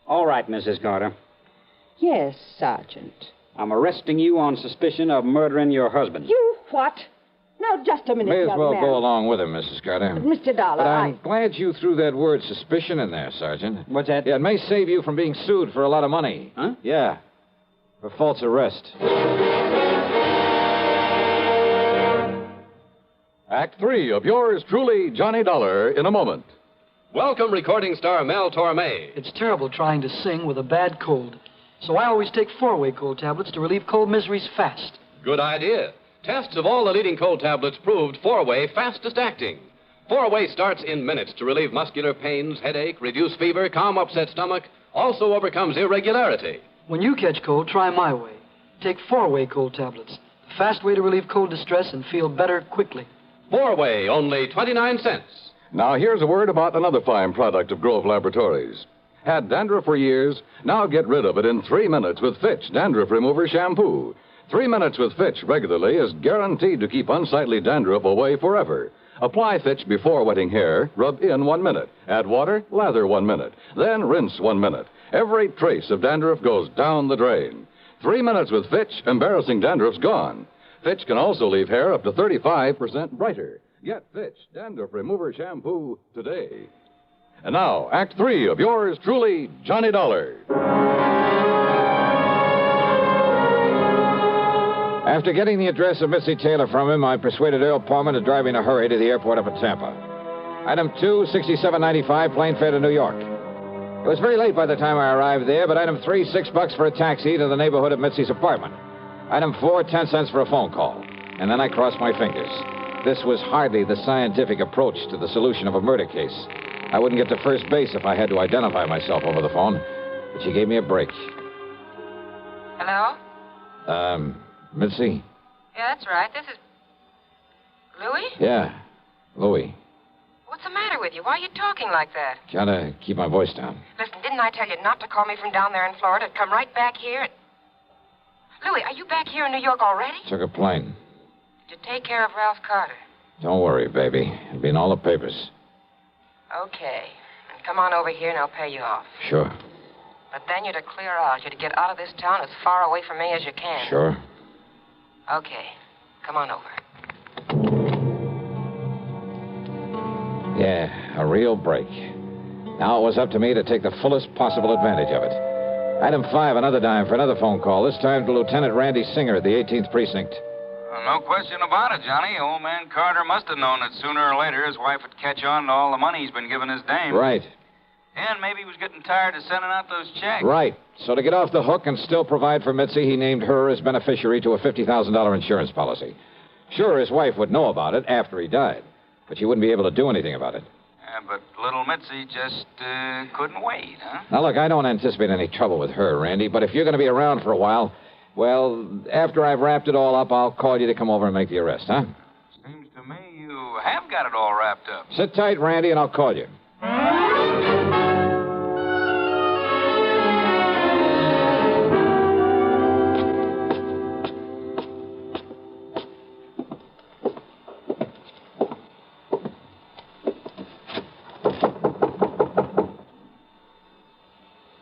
All right, Mrs. Carter. Yes, Sergeant. I'm arresting you on suspicion of murdering your husband. You what? Now, just a minute, May as young well man. go along with him, Mrs. Carter. But, Mr. Dollar, But I'm glad you threw that word suspicion in there, Sergeant. What's that? Yeah, it may save you from being sued for a lot of money. Huh? Yeah, for false arrest. Act 3 of yours truly, Johnny Dollar, in a moment. Welcome, recording star Mel Torme. It's terrible trying to sing with a bad cold. So I always take 4-way cold tablets to relieve cold miseries fast. Good idea. Tests of all the leading cold tablets proved 4-way fastest acting. 4-way starts in minutes to relieve muscular pains, headache, reduce fever, calm upset stomach, also overcomes irregularity. When you catch cold, try my way. Take 4-way cold tablets. The fast way to relieve cold distress and feel better quickly. 4-way, only 29 cents. Now, here's a word about another fine product of Grove Laboratories. Had dandruff for years? Now get rid of it in 3 minutes with Fitch Dandruff Remover Shampoo. 3 minutes with Fitch regularly is guaranteed to keep unsightly dandruff away forever. Apply Fitch before wetting hair, rub in 1 minute. Add water, lather 1 minute. Then rinse 1 minute. Every trace of dandruff goes down the drain. 3 minutes with Fitch, embarrassing dandruff's gone. Fitch can also leave hair up to 35% brighter. Get Fitch Dandruff Remover Shampoo today. And now, Act 3 of yours truly, Johnny Dollar. After getting the address of Missy Taylor from him, I persuaded Earl Palmer to drive me in a hurry to the airport up at Tampa. Item 2, $67.95, plane fare to New York. It was very late by the time I arrived there, but item 3, $6 for a taxi to the neighborhood of Mitzi's apartment. Item 4, 10 cents for a phone call. And then I crossed my fingers. This was hardly the scientific approach to the solution of a murder case. I wouldn't get to first base if I had to identify myself over the phone. But she gave me a break. Hello? Mitzi? Yeah, that's right. This is... Louis? Yeah, Louis. What's the matter with you? Why are you talking like that? Gotta keep my voice down. Listen, didn't I tell you not to call me from down there in Florida? Come right back here. Louis, are you back here in New York already? Took a plane. Did you take care of Ralph Carter? Don't worry, baby. It'll be in all the papers. Okay. And come on over here and I'll pay you off. Sure. But then you're to clear out. You're to get out of this town as far away from me as you can. Sure. Okay. Come on over. Yeah, a real break. Now it was up to me to take the fullest possible advantage of it. Item 5, another dime for another phone call, this time to Lieutenant Randy Singer at the 18th Precinct. No question about it, Johnny. Old man Carter must have known that sooner or later his wife would catch on to all the money he's been giving his dame. Right. And maybe he was getting tired of sending out those checks. Right. So to get off the hook and still provide for Mitzi, he named her as beneficiary to a $50,000 insurance policy. Sure, his wife would know about it after he died, but she wouldn't be able to do anything about it. Yeah, but little Mitzi just couldn't wait, huh? Now, look, I don't anticipate any trouble with her, Randy, but if you're going to be around for a while, well, after I've wrapped it all up, I'll call you to come over and make the arrest, huh? Seems to me you have got it all wrapped up. Sit tight, Randy, and I'll call you.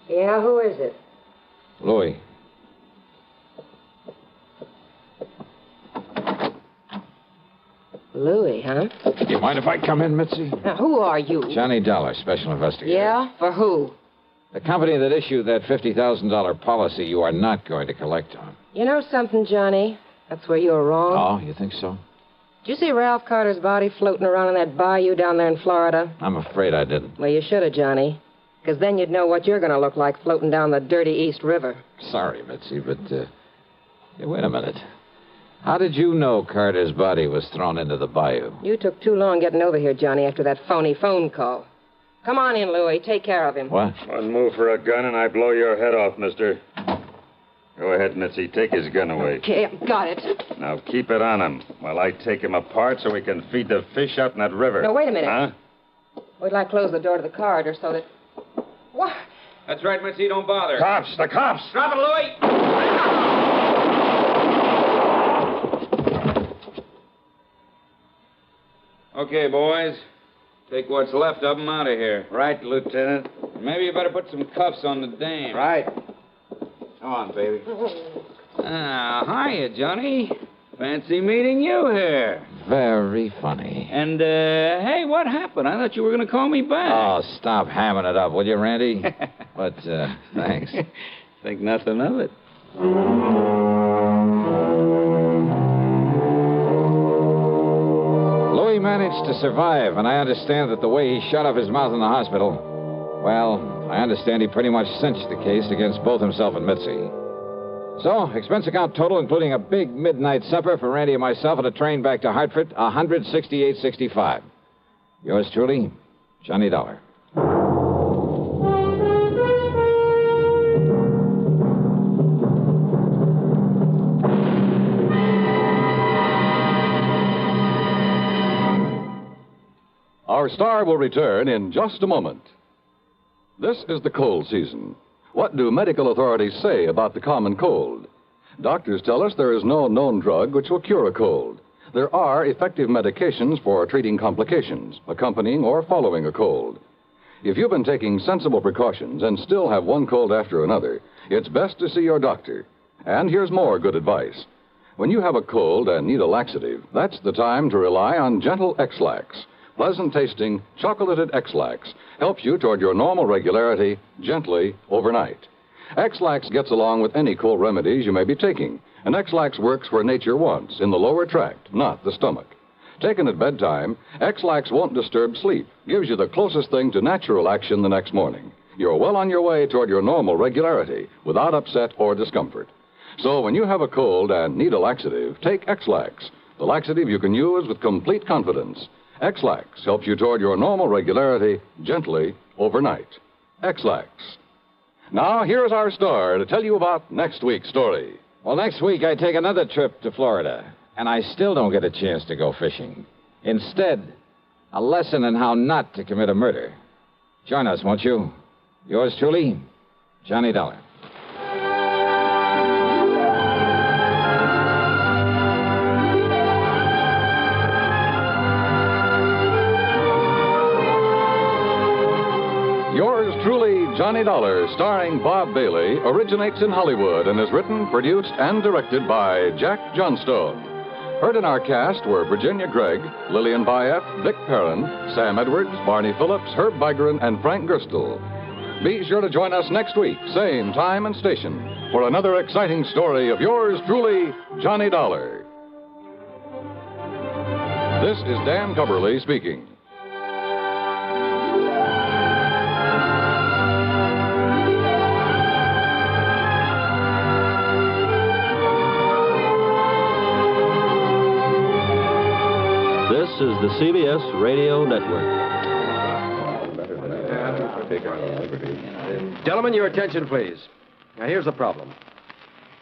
Yeah, who is it? Louis. Louis, huh? Do you mind if I come in, Mitzi? Now, who are you? Johnny Dollar, Special Investigator. Yeah? For who? The company that issued that $50,000 policy you are not going to collect on. You know something, Johnny? That's where you're wrong. Oh, you think so? Did you see Ralph Carter's body floating around in that bayou down there in Florida? I'm afraid I didn't. Well, you should have, Johnny. Because then you'd know what you're going to look like floating down the dirty East River. Sorry, Mitzi, but, hey, wait a minute. How did you know Carter's body was thrown into the bayou? You took too long getting over here, Johnny, after that phony phone call. Come on in, Louis. Take care of him. What? One move for a gun and I blow your head off, mister. Go ahead, Mitzi. Take his gun away. Okay, I've got it. Now keep it on him while I take him apart so we can feed the fish out in that river. No, wait a minute. Huh? Wait till I close the door to the corridor so that... What? That's right, Mitzi. Don't bother. Cops! The cops! Drop it, Louis! Okay, boys. Take what's left of them out of here. Right, Lieutenant. Maybe you better put some cuffs on the dame. Right. Come on, baby. Hiya, Johnny. Fancy meeting you here. Very funny. And, hey, what happened? I thought you were going to call me back. Oh, stop hamming it up, will you, Randy? But, thanks. Think nothing of it. Louis managed to survive, and I understand that the way he shut up his mouth in the hospital, well, I understand he pretty much cinched the case against both himself and Mitzi. So, expense account total, including a big midnight supper for Randy and myself and a train back to Hartford, $168.65. Yours truly, Johnny Dollar. Our star will return in just a moment. This is the cold season. What do medical authorities say about the common cold? Doctors tell us there is no known drug which will cure a cold. There are effective medications for treating complications, accompanying or following a cold. If you've been taking sensible precautions and still have one cold after another, it's best to see your doctor. And here's more good advice. When you have a cold and need a laxative, that's the time to rely on gentle X-Lax. Pleasant-tasting, chocolated X-Lax helps you toward your normal regularity gently overnight. X-Lax gets along with any cold remedies you may be taking, and X-Lax works where nature wants, in the lower tract, not the stomach. Taken at bedtime, X-Lax won't disturb sleep, gives you the closest thing to natural action the next morning. You're well on your way toward your normal regularity, without upset or discomfort. So when you have a cold and need a laxative, take X-Lax, the laxative you can use with complete confidence. X-Lax helps you toward your normal regularity gently overnight. X-Lax. Now, here's our star to tell you about next week's story. Well, next week I take another trip to Florida, and I still don't get a chance to go fishing. Instead, a lesson in how not to commit a murder. Join us, won't you? Yours truly, Johnny Dollar. Yours truly, Johnny Dollar, starring Bob Bailey, originates in Hollywood and is written, produced, and directed by Jack Johnstone. Heard in our cast were Virginia Gregg, Lillian Bayef, Vic Perrin, Sam Edwards, Barney Phillips, Herb Vigran, and Frank Gerstle. Be sure to join us next week, same time and station, for another exciting story of yours truly, Johnny Dollar. This is Dan Cubberly speaking. This is the CBS Radio Network. Gentlemen, your attention, please. Now, here's the problem.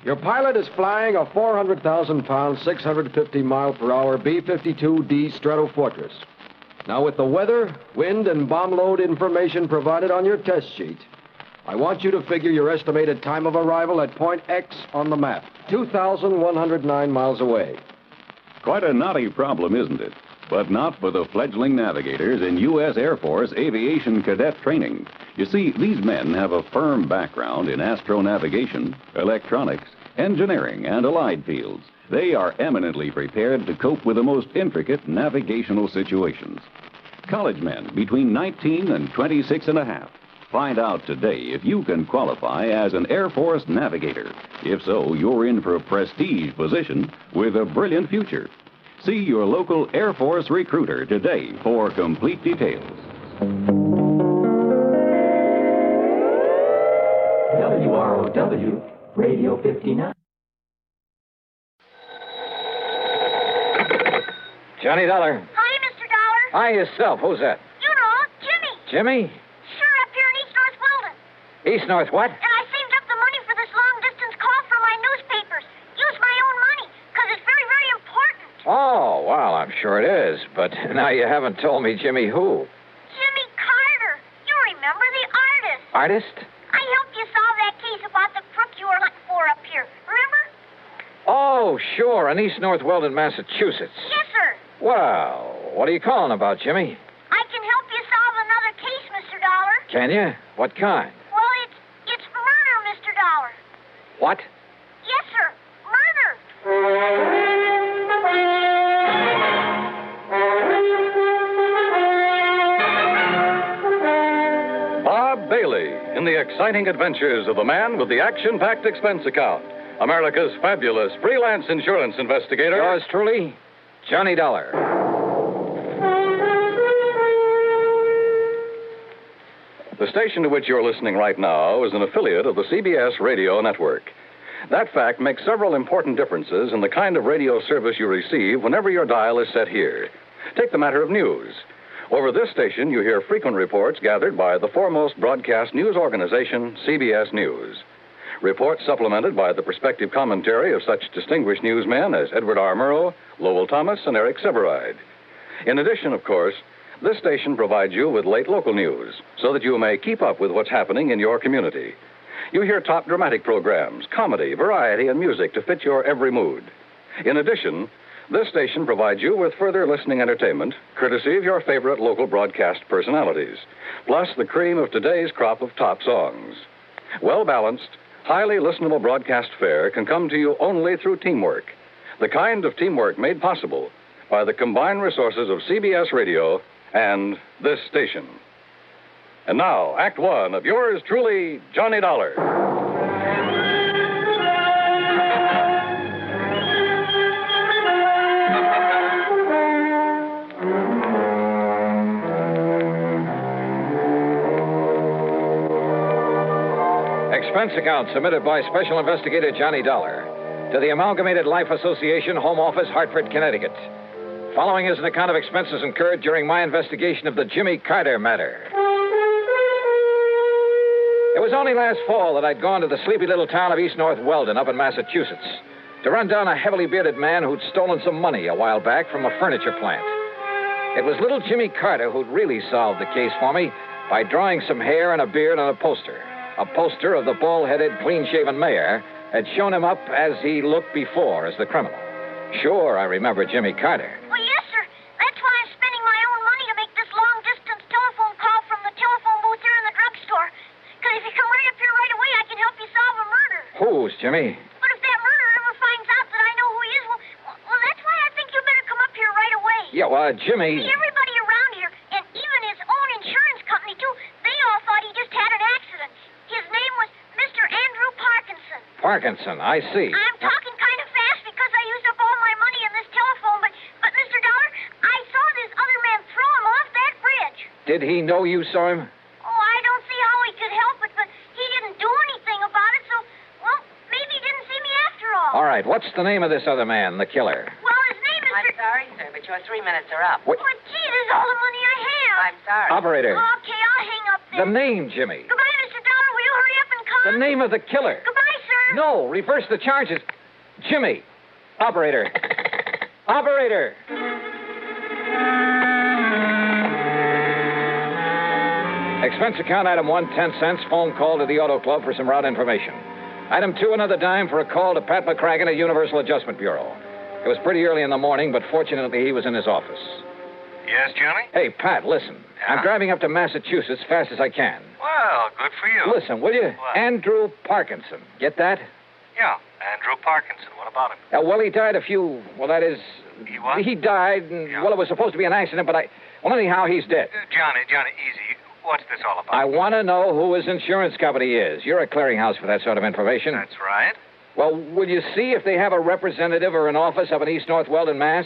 Your pilot is flying a 400,000-pound, 650-mile-per-hour B-52D Stratofortress. Now, with the weather, wind, and bomb load information provided on your test sheet, I want you to figure your estimated time of arrival at point X on the map, 2,109 miles away. Quite a knotty problem, isn't it? But not for the fledgling navigators in U.S. Air Force Aviation Cadet Training. You see, these men have a firm background in astronavigation, electronics, engineering, and allied fields. They are eminently prepared to cope with the most intricate navigational situations. College men between 19 and 26 and a half. Find out today if you can qualify as an Air Force navigator. If so, you're in for a prestige position with a brilliant future. See your local Air Force recruiter today for complete details. WROW, Radio 59. Johnny Dollar. Hi, Mr. Dollar. Hi yourself. Who's that? You know, Jimmy. Jimmy? Sure, up here in East North Weldon. East North what? And I saved up the money for this long-distance call from my newspapers. Use my own money, because it's very, very important. Oh, well, I'm sure it is. But now you haven't told me Jimmy who. Jimmy Carter. You remember the artist. Artist? I helped you solve that case about the crook you were looking for up here. Remember? Oh, sure, in East North Weldon, Massachusetts. Yes, sir. Well, what are you calling about, Jimmy? I can help you solve another case, Mr. Dollar. Can you? What kind? Well, it's murder, Mr. Dollar. What? Yes, sir. Murder. Bob Bailey in the exciting adventures of the man with the action-packed expense account. America's fabulous freelance insurance investigator. Yours truly, Johnny Dollar. The station to which you're listening right now is an affiliate of the CBS Radio Network. That fact makes several important differences in the kind of radio service you receive whenever your dial is set here. Take the matter of news. Over this station, you hear frequent reports gathered by the foremost broadcast news organization, CBS News. Reports supplemented by the perspective commentary of such distinguished newsmen as Edward R. Murrow, Lowell Thomas, and Eric Severide. In addition, of course, this station provides you with late local news so that you may keep up with what's happening in your community. You hear top dramatic programs, comedy, variety, and music to fit your every mood. In addition, this station provides you with further listening entertainment, courtesy of your favorite local broadcast personalities, plus the cream of today's crop of top songs. Well-balanced, highly listenable broadcast fare can come to you only through teamwork, the kind of teamwork made possible by the combined resources of CBS Radio and this station. And now, Act One of yours truly, Johnny Dollar. Expense account submitted by Special Investigator Johnny Dollar to the Amalgamated Life Association, Home Office, Hartford, Connecticut. Following is an account of expenses incurred during my investigation of the Jimmy Carter matter. It was only last fall that I'd gone to the sleepy little town of East North Weldon up in Massachusetts to run down a heavily bearded man who'd stolen some money a while back from a furniture plant. It was little Jimmy Carter who'd really solved the case for me by drawing some hair and a beard on a poster. A poster of the bald-headed, clean-shaven mayor had shown him up as he looked before as the criminal. Sure, I remember Jimmy Carter. Well, yes, sir. That's why I'm spending my own money to make this long-distance telephone call from the telephone booth here in the drugstore. Because if you come right up here right away, I can help you solve a murder. Who's, Jimmy? But if that murderer ever finds out that I know who he is, well, that's why I think you better come up here right away. Yeah, well, Jimmy... See, everybody around here, and even his own insurance company, too, they all thought he just had an accident. His name was Mr. Andrew Parkinson. Parkinson, I see. I'm talking kind of fast because I used up all my money in this telephone, but Mr. Dollar, I saw this other man throw him off that bridge. Did he know you saw him? Oh, I don't see how he could help it, but he didn't do anything about it, so, well, maybe he didn't see me after all. All right, what's the name of this other man, the killer? Well, his name is... I'm sorry, sir, but your 3 minutes are up. But gee, there's all the money I have. I'm sorry. Operator. Okay, I'll hang up then. The name, Jimmy. Goodbye, Mr. Dollar. Will you hurry up and come? The name of the killer. Goodbye, sir. No, reverse the charges. Jimmy. Operator. Operator. Expense account item 1, 10 cents. Phone call to the Auto Club for some route information. Item 2, another dime for a call to Pat McCracken at Universal Adjustment Bureau. It was pretty early in the morning, but fortunately he was in his office. Yes, Johnny? Hey, Pat, listen. I'm driving up to Massachusetts as fast as I can. Well, good for you. Listen, will you? What? Andrew Parkinson. Get that? Yeah, Andrew Parkinson. What about him? Well, he died He what? He died, and, well, it was supposed to be an accident, but well, anyhow, he's dead. Johnny, easy. What's this all about? I want to know who his insurance company is. You're a clearinghouse for that sort of information. That's right. Well, will you see if they have a representative or an office up in East North Weldon, Mass?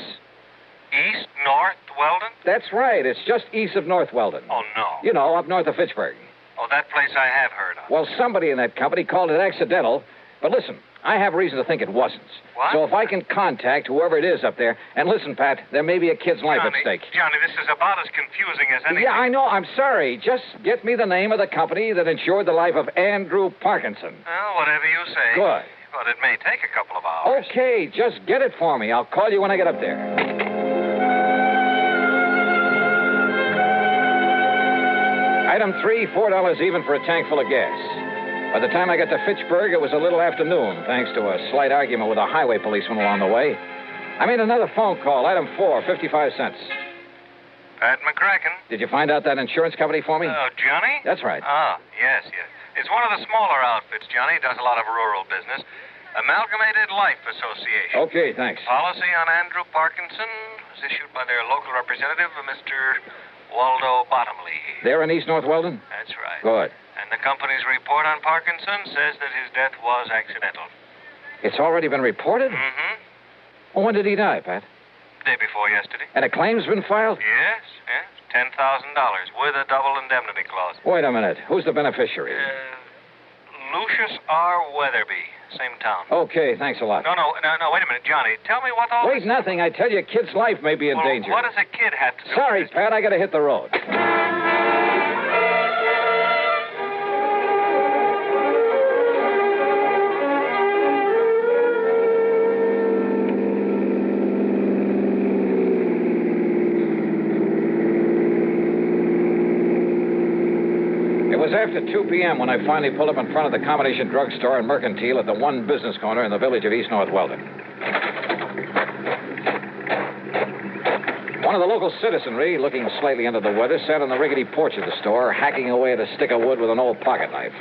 East North Weldon? That's right. It's just east of North Weldon. Oh, no. You know, up north of Fitchburg. Oh, that place I have heard of. Well, somebody in that company called it accidental. But listen, I have reason to think it wasn't. What? So if I can contact whoever it is up there, and listen, Pat, there may be a kid's life at stake. Johnny, this is about as confusing as anything. Yeah, I know. I'm sorry. Just get me the name of the company that insured the life of Andrew Parkinson. Well, whatever you say. Good. But it may take a couple of hours. Okay, just get it for me. I'll call you when I get up there. Item 3, $4 even for a tank full of gas. By the time I got to Fitchburg, it was a little afternoon, thanks to a slight argument with a highway policeman along the way. I made another phone call. Item 4, 55 cents. Pat McCracken. Did you find out that insurance company for me? Oh, Johnny? That's right. Ah, yes. It's one of the smaller outfits, Johnny. Does a lot of rural business. Amalgamated Life Association. Okay, thanks. Policy on Andrew Parkinson was issued by their local representative, Mr. Waldo Bottomley. They're in East North Weldon? That's right. Good. And the company's report on Parkinson says that his death was accidental. It's already been reported? Mm-hmm. Well, when did he die, Pat? Day before yesterday. And a claim's been filed? Yes. $10,000 with a double indemnity clause. Wait a minute. Who's the beneficiary? Lucius R. Weatherby, same town. Okay, thanks a lot. No, wait a minute, Johnny. Tell me what all Wait, nothing. I tell you, a kid's life may be in danger. What does a kid have to do? Sorry, Pat, I gotta hit the road. After 2 p.m. when I finally pulled up in front of the combination drugstore and mercantile at the one business corner in the village of East North Weldon. One of the local citizenry, looking slightly under the weather, sat on the rickety porch of the store, hacking away at a stick of wood with an old pocket knife.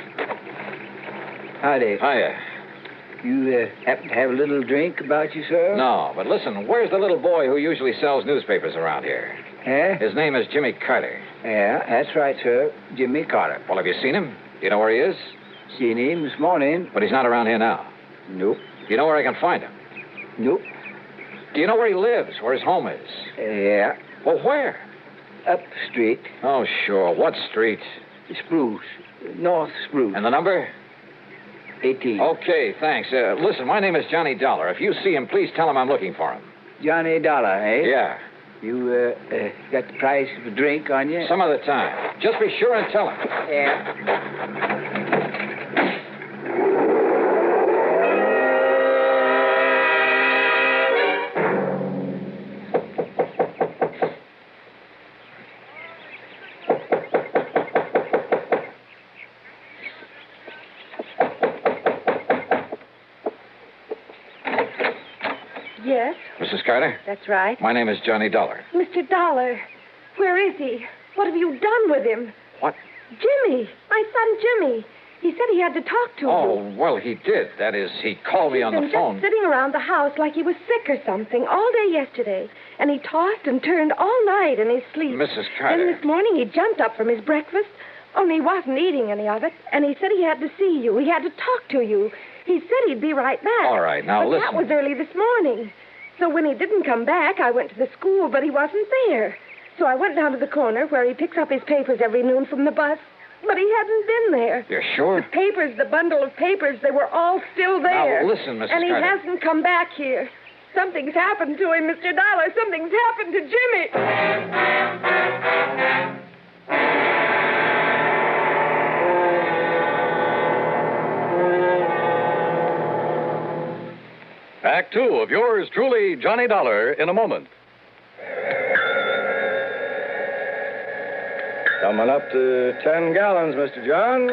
Howdy. Hiya. You happen to have a little drink about you, sir? No, but listen, where's the little boy who usually sells newspapers around here? His name is Jimmy Carter. Yeah, that's right, sir. Jimmy Carter. Well, have you seen him? Do you know where he is? Seen him this morning. But he's not around here now. Nope. Do you know where I can find him? Nope. Do you know where he lives, where his home is? Yeah. Well, where? Up the street. Oh, sure. What street? Spruce. North Spruce. And the number? 18. Okay, thanks. Listen, my name is Johnny Dollar. If you see him, please tell him I'm looking for him. Johnny Dollar, eh? Yeah. You, got the price of a drink on you? Some other time. Just be sure and tell him. Yeah. Yes, Mrs. Carter? that's right. My name is Johnny Dollar. Mr. Dollar, where is he? What have you done with him? What? Jimmy, my son Jimmy. He said he had to talk to you. Oh, well, he did. That is, he called me on the He's phone. been just sitting around the house like he was sick or something all day yesterday. And he tossed and turned all night in his sleep. Mrs. Carter. Then this morning he jumped up from his breakfast, only he wasn't eating any of it. And he said he had to see you. He had to talk to you. He said he'd be right back. All right, now but listen. That was early this morning. So when he didn't come back, I went to the school, but he wasn't there. So I went down to the corner where he picks up his papers every noon from the bus. But he hadn't been there. You're sure? The papers, the bundle of papers, they were all still there. Now, listen, Mrs. And he Carter. hasn't come back here. Something's happened to him, Mr. Dollar. Something's happened to Jimmy. Act 2 of yours truly, Johnny Dollar, in a moment. Coming up to 10 gallons, Mr. Johns.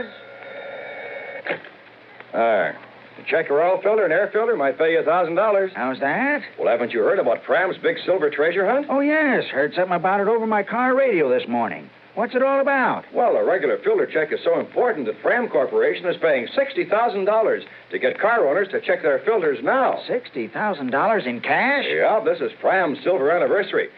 There. To check your oil filter and air filter might pay you $1,000. How's that? Well, haven't you heard about Fram's big silver treasure hunt? Oh, yes. Heard something about it over my car radio this morning. What's it all about? Well, a regular filter check is so important that Fram Corporation is paying $60,000 to get car owners to check their filters now. $60,000 in cash? Yeah, this is Fram's silver anniversary.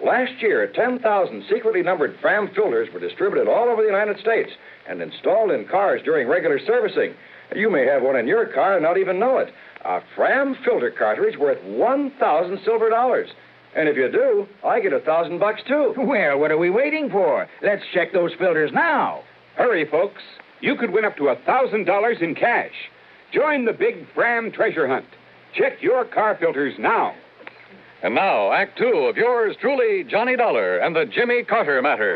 Last year, 10,000 secretly numbered Fram filters were distributed all over the United States and installed in cars during regular servicing. You may have one in your car and not even know it. A Fram filter cartridge worth 1,000 silver dollars. And if you do, I get $1,000 too. Well, what are we waiting for? Let's check those filters now. Hurry, folks. You could win up to $1,000 in cash. Join the big Fram treasure hunt. Check your car filters now. And now, Act Two of yours truly, Johnny Dollar and the Jimmy Carter Matter.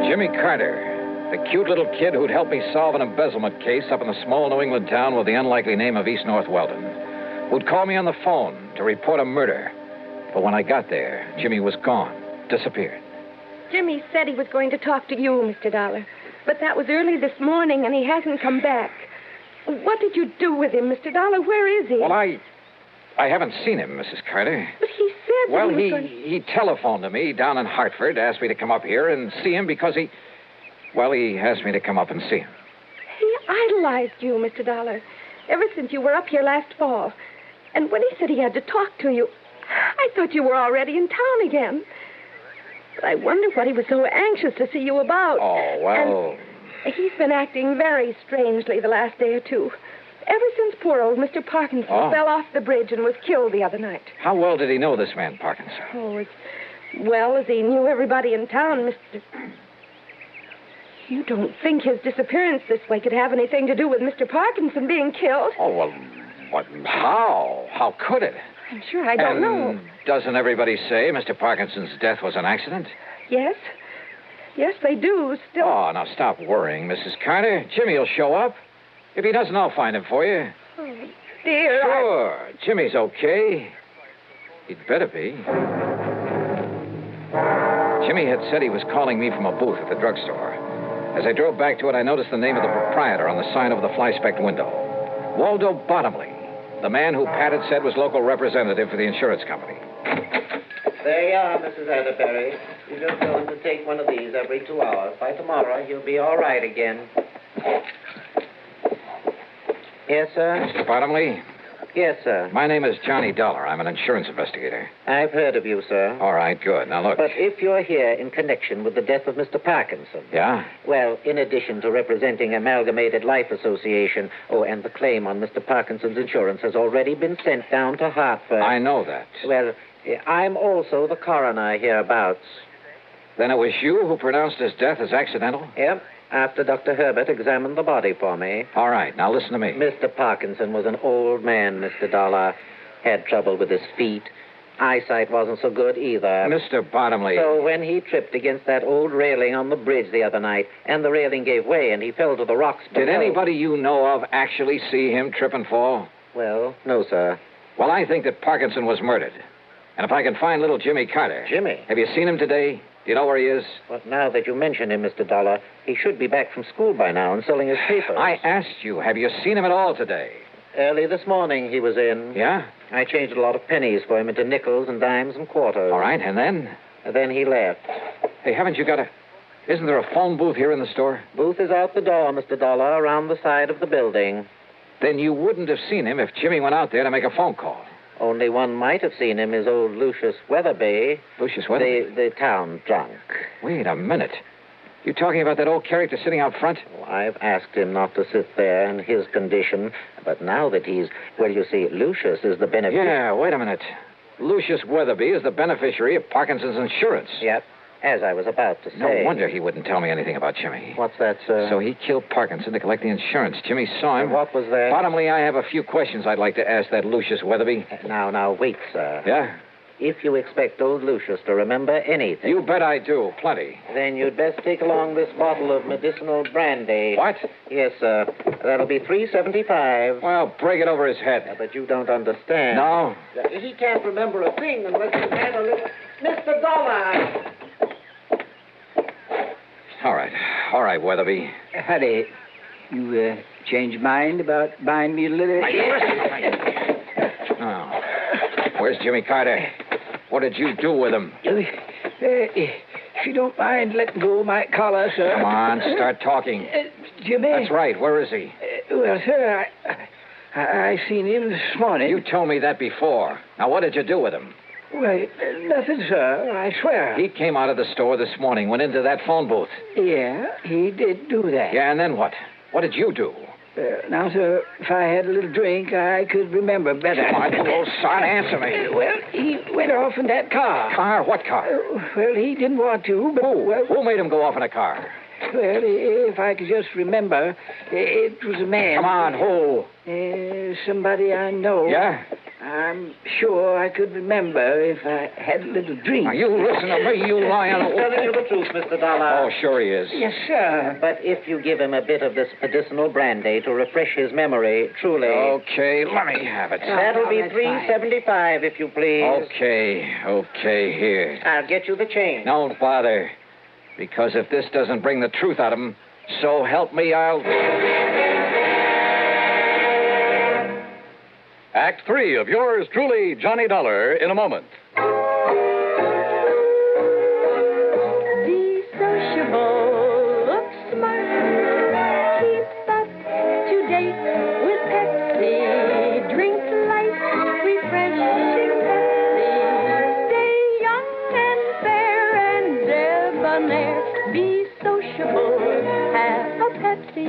Jimmy Carter. The cute little kid who'd helped me solve an embezzlement case up in the small New England town with the unlikely name of East North Weldon. Who'd call me on the phone to report a murder. But when I got there, Jimmy was gone. Disappeared. Jimmy said he was going to talk to you, Mr. Dollar. But that was early this morning, and he hasn't come back. What did you do with him, Mr. Dollar? Where is he? Well, I haven't seen him, Mrs. Carter. But he said Well, he was he telephoned to me down in Hartford, asked me to come up here and see him because he asked me to come up and see him. He idolized you, Mr. Dollar, ever since you were up here last fall. And when he said he had to talk to you, I thought you were already in town again. But I wonder what he was so anxious to see you about. Oh, well... And he's been acting very strangely the last day or two. Ever since poor old Mr. Parkinson fell off the bridge and was killed the other night. How well did he know this man, Parkinson? Oh, as well as he knew everybody in town, Mr. You don't think his disappearance this way could have anything to do with Mr. Parkinson being killed? Oh, well, how? How could it? I'm sure I don't know. Doesn't everybody say Mr. Parkinson's death was an accident? Yes. Yes, they do. Still. Oh, now stop worrying, Mrs. Carter. Jimmy will show up. If he doesn't, I'll find him for you. Oh, dear. Sure. Jimmy's okay. He'd better be. Jimmy had said he was calling me from a booth at the drugstore. As I drove back to it, I noticed the name of the proprietor on the sign over the fly-specked window. Waldo Bottomley, the man who Pat had said was local representative for the insurance company. There you are, Mrs. Atterbury. You just tell him to take one of these every 2 hours. By tomorrow, he'll be all right again. Yes, sir? Mr. Bottomley? Yes, sir. My name is Johnny Dollar. I'm an insurance investigator. I've heard of you, sir. All right, good. Now, look. But if you're here in connection with the death of Mr. Parkinson... Yeah? Well, in addition to representing Amalgamated Life Association, and the claim on Mr. Parkinson's insurance has already been sent down to Hartford... I know that. Well, I'm also the coroner hereabouts. Then it was you who pronounced his death as accidental? Yep. After Dr. Herbert examined the body for me. All right, now listen to me. Mr. Parkinson was an old man, Mr. Dollar. Had trouble with his feet. Eyesight wasn't so good either. Mr. Bottomley. So when he tripped against that old railing on the bridge the other night, and the railing gave way and he fell to the rocks below... Did anybody you know of actually see him trip and fall? Well, no, sir. Well, I think that Parkinson was murdered. And if I can find little Jimmy Carter... Jimmy? Have you seen him today? Do you know where he is? Well, now that you mention him, Mr. Dollar, he should be back from school by now and selling his papers. I asked you, have you seen him at all today? Early this morning he was in. Yeah? I changed a lot of pennies for him into nickels and dimes and quarters. All right, and then? And then he left. Hey, haven't you got a... Isn't there a phone booth here in the store? Booth is out the door, Mr. Dollar, around the side of the building. Then you wouldn't have seen him if Jimmy went out there to make a phone call. Only one might have seen him is old Lucius Weatherby. Lucius Weatherby? The town drunk. Wait a minute. You talking about that old character sitting out front? Oh, I've asked him not to sit there in his condition, but now that he's... Well, you see, Lucius is the beneficiary... Yeah, wait a minute. Lucius Weatherby is the beneficiary of Parkinson's insurance. Yep, as I was about to say. No wonder he wouldn't tell me anything about Jimmy. What's that, sir? So he killed Parkinson to collect the insurance. Jimmy saw him. What was that? Bottomley, I have a few questions I'd like to ask that Lucius Weatherby. Now, wait, sir. Yeah? If you expect old Lucius to remember anything... You bet I do. Plenty. Then you'd best take along this bottle of medicinal brandy. What? Yes, sir. That'll be $3.75. Well, break it over his head. But you don't understand. No? He can't remember a thing unless he's had a little... Mr. Dollar! All right, Weatherby. Howdy. You changed your mind about buying me a little... Oh. Where's Jimmy Carter? What did you do with him? If you don't mind letting go of my collar, sir. Come on, start talking. Jimmy? That's right. Where is he? Well, sir, I seen him this morning. You told me that before. Now, what did you do with him? Well, nothing, sir. I swear. He came out of the store this morning, went into that phone booth. Yeah, he did do that. Yeah, and then what? What did you do? Now, sir, if I had a little drink, I could remember better. Come on, you old son, answer me. Well, he went off in that car. Car? What car? Well, he didn't want to, but... Who? Well, who made him go off in a car? Well, if I could just remember, it was a man. Come on, who? Somebody I know. Yeah? I'm sure I could remember if I had a little drink. Now, you listen to me, you lion. He's telling you the truth, Mr. Dollar. Oh, sure he is. Yes, sir. But if you give him a bit of this medicinal brandy to refresh his memory, truly... Okay, let me have it. That'll be $3.75, if you please. Okay, here. I'll get you the change. Don't bother. Because if this doesn't bring the truth out of him, so help me, I'll... Act 3 of yours truly, Johnny Dollar, in a moment. Be sociable, look smart, keep up to date with Pepsi. Drink light, refreshing Pepsi. Stay young and fair and debonair. Be sociable, have a Pepsi.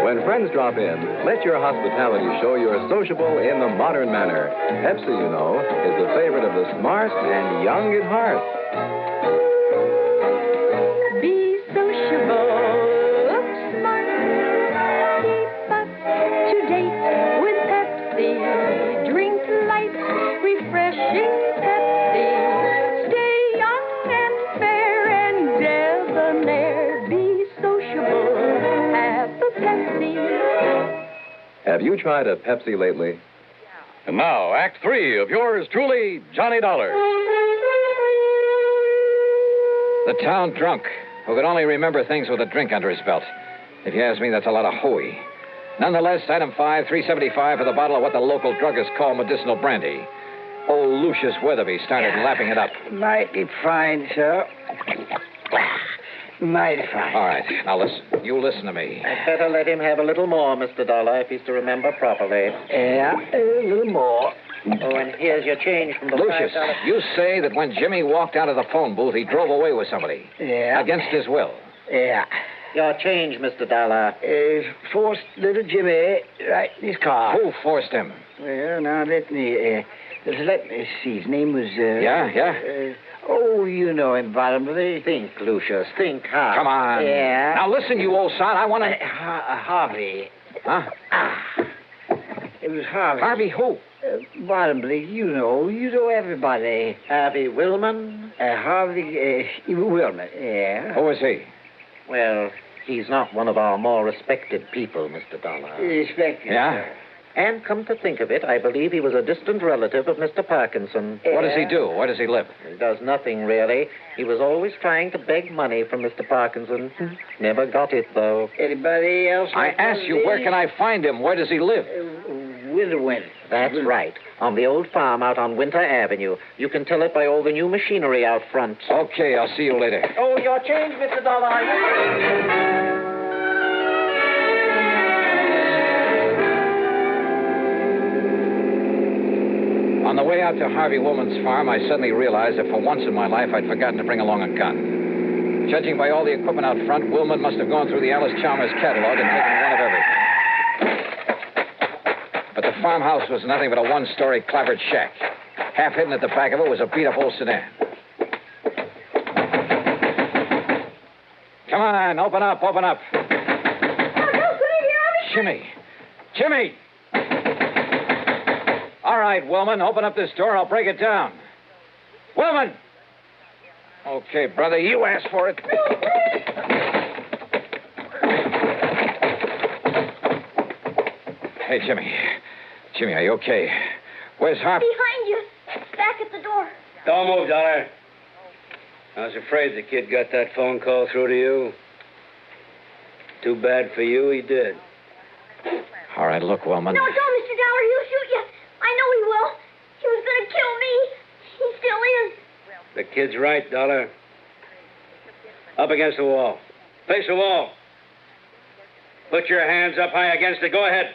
When friends drop in, let your hospitality show you're sociable in the modern manner. Pepsi, you know, is the favorite of the smart and young at heart. Be sociable, look smart, keep up to date with Pepsi. Drink light, refreshing Pepsi. Stay young and fair and debonair. Be sociable, have a Pepsi. Have you tried a Pepsi lately? And now, Act 3 of yours truly, Johnny Dollar. The town drunk, who could only remember things with a drink under his belt. If you ask me, that's a lot of hooey. Nonetheless, item 5, $3.75 for the bottle of what the local druggists call medicinal brandy. Old Lucius Weatherby started lapping it up. Mighty fine, sir. Mighty fine. All right, now listen. You listen to me. I'd better let him have a little more, Mr. Dollar, if he's to remember properly. Yeah, a little more. Oh, and here's your change from the Lucius, $5. you say that when Jimmy walked out of the phone booth, he drove away with somebody. Yeah. Against his will. Yeah. Your change, Mr. Dollar. Forced little Jimmy right in his car. Who forced him? Well, now let me see. His name was... Yeah? Oh, you know him, bottomly. Think, Lucius. Think hard. Come on. Yeah. Now listen, you old son. I want to... Harvey. Huh? It was Harvey. Harvey who? Bottomly, you know everybody. Harvey Willman? Harvey Willman, yeah. Who is he? Well, he's not one of our more respected people, Mr. Dollar. Respected, Yeah? sir. And come to think of it, I believe he was a distant relative of Mr. Parkinson. What does he do? Where does he live? He does nothing, really. He was always trying to beg money from Mr. Parkinson. Never got it, though. Anybody else? I asked you, where can I find him? Where does he live? Winter. That's right. On the old farm out on Winter Avenue. You can tell it by all the new machinery out front. Okay, I'll see you later. Oh, your change, Mr. Dollar. On the way out to Harvey Woolman's farm, I suddenly realized that for once in my life, I'd forgotten to bring along a gun. Judging by all the equipment out front, Woolman must have gone through the Alice Chalmers catalog and taken one of everything. But the farmhouse was nothing but a one-story clapboard shack. Half hidden at the back of it was a beat-up old sedan. Come on, open up. Jimmy! All right, Willman, open up this door. I'll break it down. Willman! Okay, brother, you asked for it. Hey, Jimmy. Jimmy, are you okay? Where's Harvey? Behind you. Back at the door. Don't move, Dollar. I was afraid the kid got that phone call through to you. Too bad for you, he did. All right, look, Wellman. No, don't, Mr. Dollar. He'll shoot you. I know he will. He was going to kill me. He still is. The kid's right, Dollar. Up against the wall. Face the wall. Put your hands up high against it. Go ahead.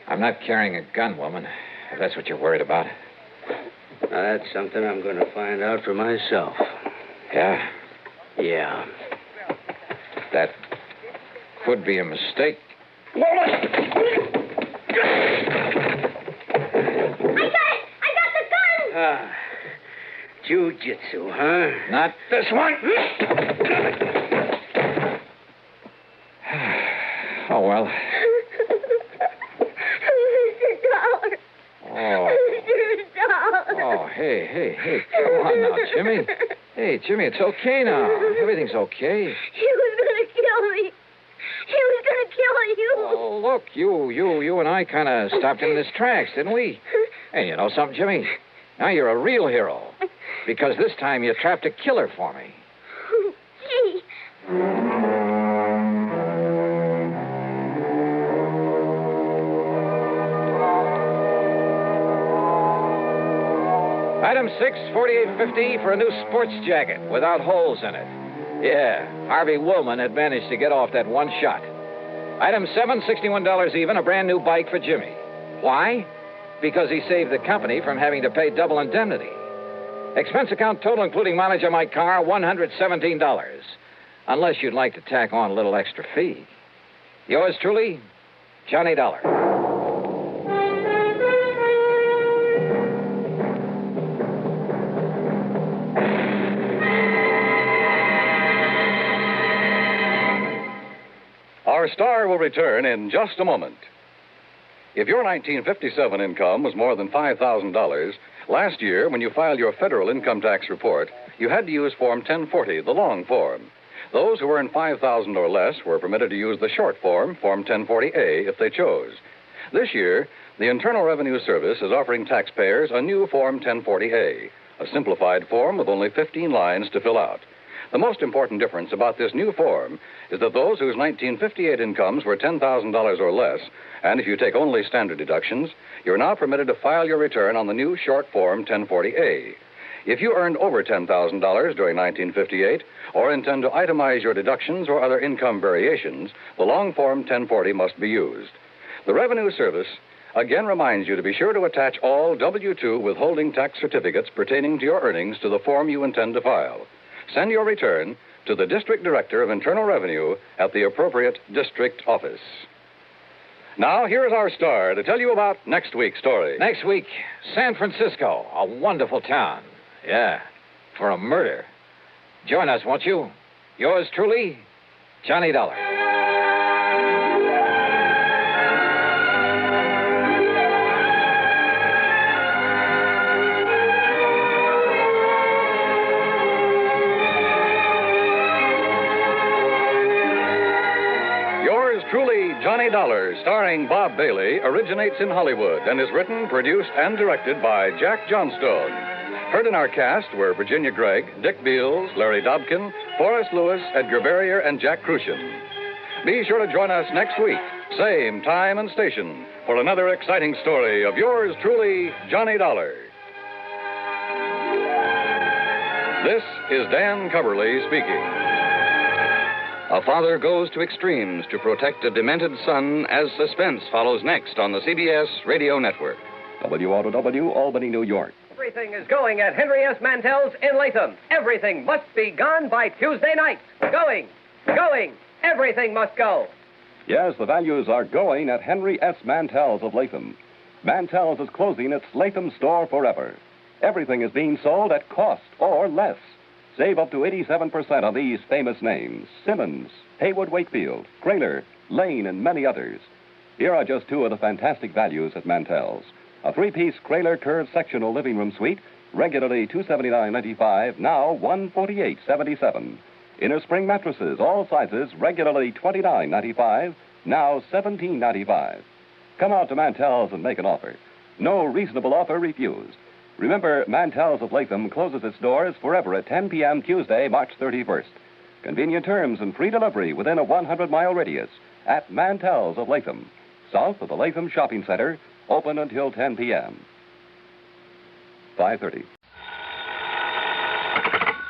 I'm not carrying a gun, woman, if that's what you're worried about. Now, that's something I'm going to find out for myself. Yeah? Yeah. That could be a mistake. I got the gun! Ah. Jiu-jitsu, huh? Not this one. Oh, well. Mr. Dollar. Oh. Mr. Dollar. Oh, hey. Come on now, Jimmy. Hey, Jimmy, it's okay now. Everything's okay. He was going to kill me. He was going to kill you. Oh, look, you and I kind of stopped him in his tracks, didn't we? And you know something, Jimmy? Now you're a real hero. Because this time you trapped a killer for me. Gee. Item 6, $48.50 for a new sports jacket without holes in it. Yeah, Harvey Woolman had managed to get off that one shot. Item 7, $61 even, a brand new bike for Jimmy. Why? Because he saved the company from having to pay double indemnity. Expense account total, including mileage on my car, $117. Unless you'd like to tack on a little extra fee. Yours truly, Johnny Dollar. Our star will return in just a moment. If your 1957 income was more than $5,000, last year, when you filed your federal income tax report, you had to use Form 1040, the long form. Those who earned $5,000 or less were permitted to use the short form, Form 1040A, if they chose. This year, the Internal Revenue Service is offering taxpayers a new Form 1040A, a simplified form with only 15 lines to fill out. The most important difference about this new form is that those whose 1958 incomes were $10,000 or less, and if you take only standard deductions, you're now permitted to file your return on the new short form 1040A. If you earned over $10,000 during 1958 or intend to itemize your deductions or other income variations, the long form 1040 must be used. The Revenue Service again reminds you to be sure to attach all W-2 withholding tax certificates pertaining to your earnings to the form you intend to file. Send your return to the District Director of Internal Revenue at the appropriate district office. Now, here is our star to tell you about next week's story. Next week, San Francisco, a wonderful town. Yeah, for a murder. Join us, won't you? Yours truly, Johnny Dollar. Truly, Johnny Dollar, starring Bob Bailey, originates in Hollywood and is written, produced, and directed by Jack Johnstone. Heard in our cast were Virginia Gregg, Dick Beals, Larry Dobkin, Forrest Lewis, Edgar Barrier, and Jack Crucian. Be sure to join us next week, same time and station, for another exciting story of yours truly, Johnny Dollar. This is Dan Coverly speaking. A father goes to extremes to protect a demented son as suspense follows next on the CBS Radio Network. WROW, Albany, New York. Everything is going at Henry S. Mantel's in Latham. Everything must be gone by Tuesday night. Going. Everything must go. Yes, the values are going at Henry S. Mantel's of Latham. Mantel's is closing its Latham store forever. Everything is being sold at cost or less. Save up to 87% on these famous names: Simmons, Haywood Wakefield, Kraler, Lane, and many others. Here are just two of the fantastic values at Mantel's. A three-piece Kraler curved sectional living room suite, regularly $279.95, now $148.77. Inner spring mattresses, all sizes, regularly $29.95, now $17.95. Come out to Mantel's and make an offer. No reasonable offer refused. Remember, Mantell's of Latham closes its doors forever at 10 p.m. Tuesday, March 31st. Convenient terms and free delivery within a 100-mile radius at Mantell's of Latham, south of the Latham Shopping Center, open until 10 p.m. 5:30.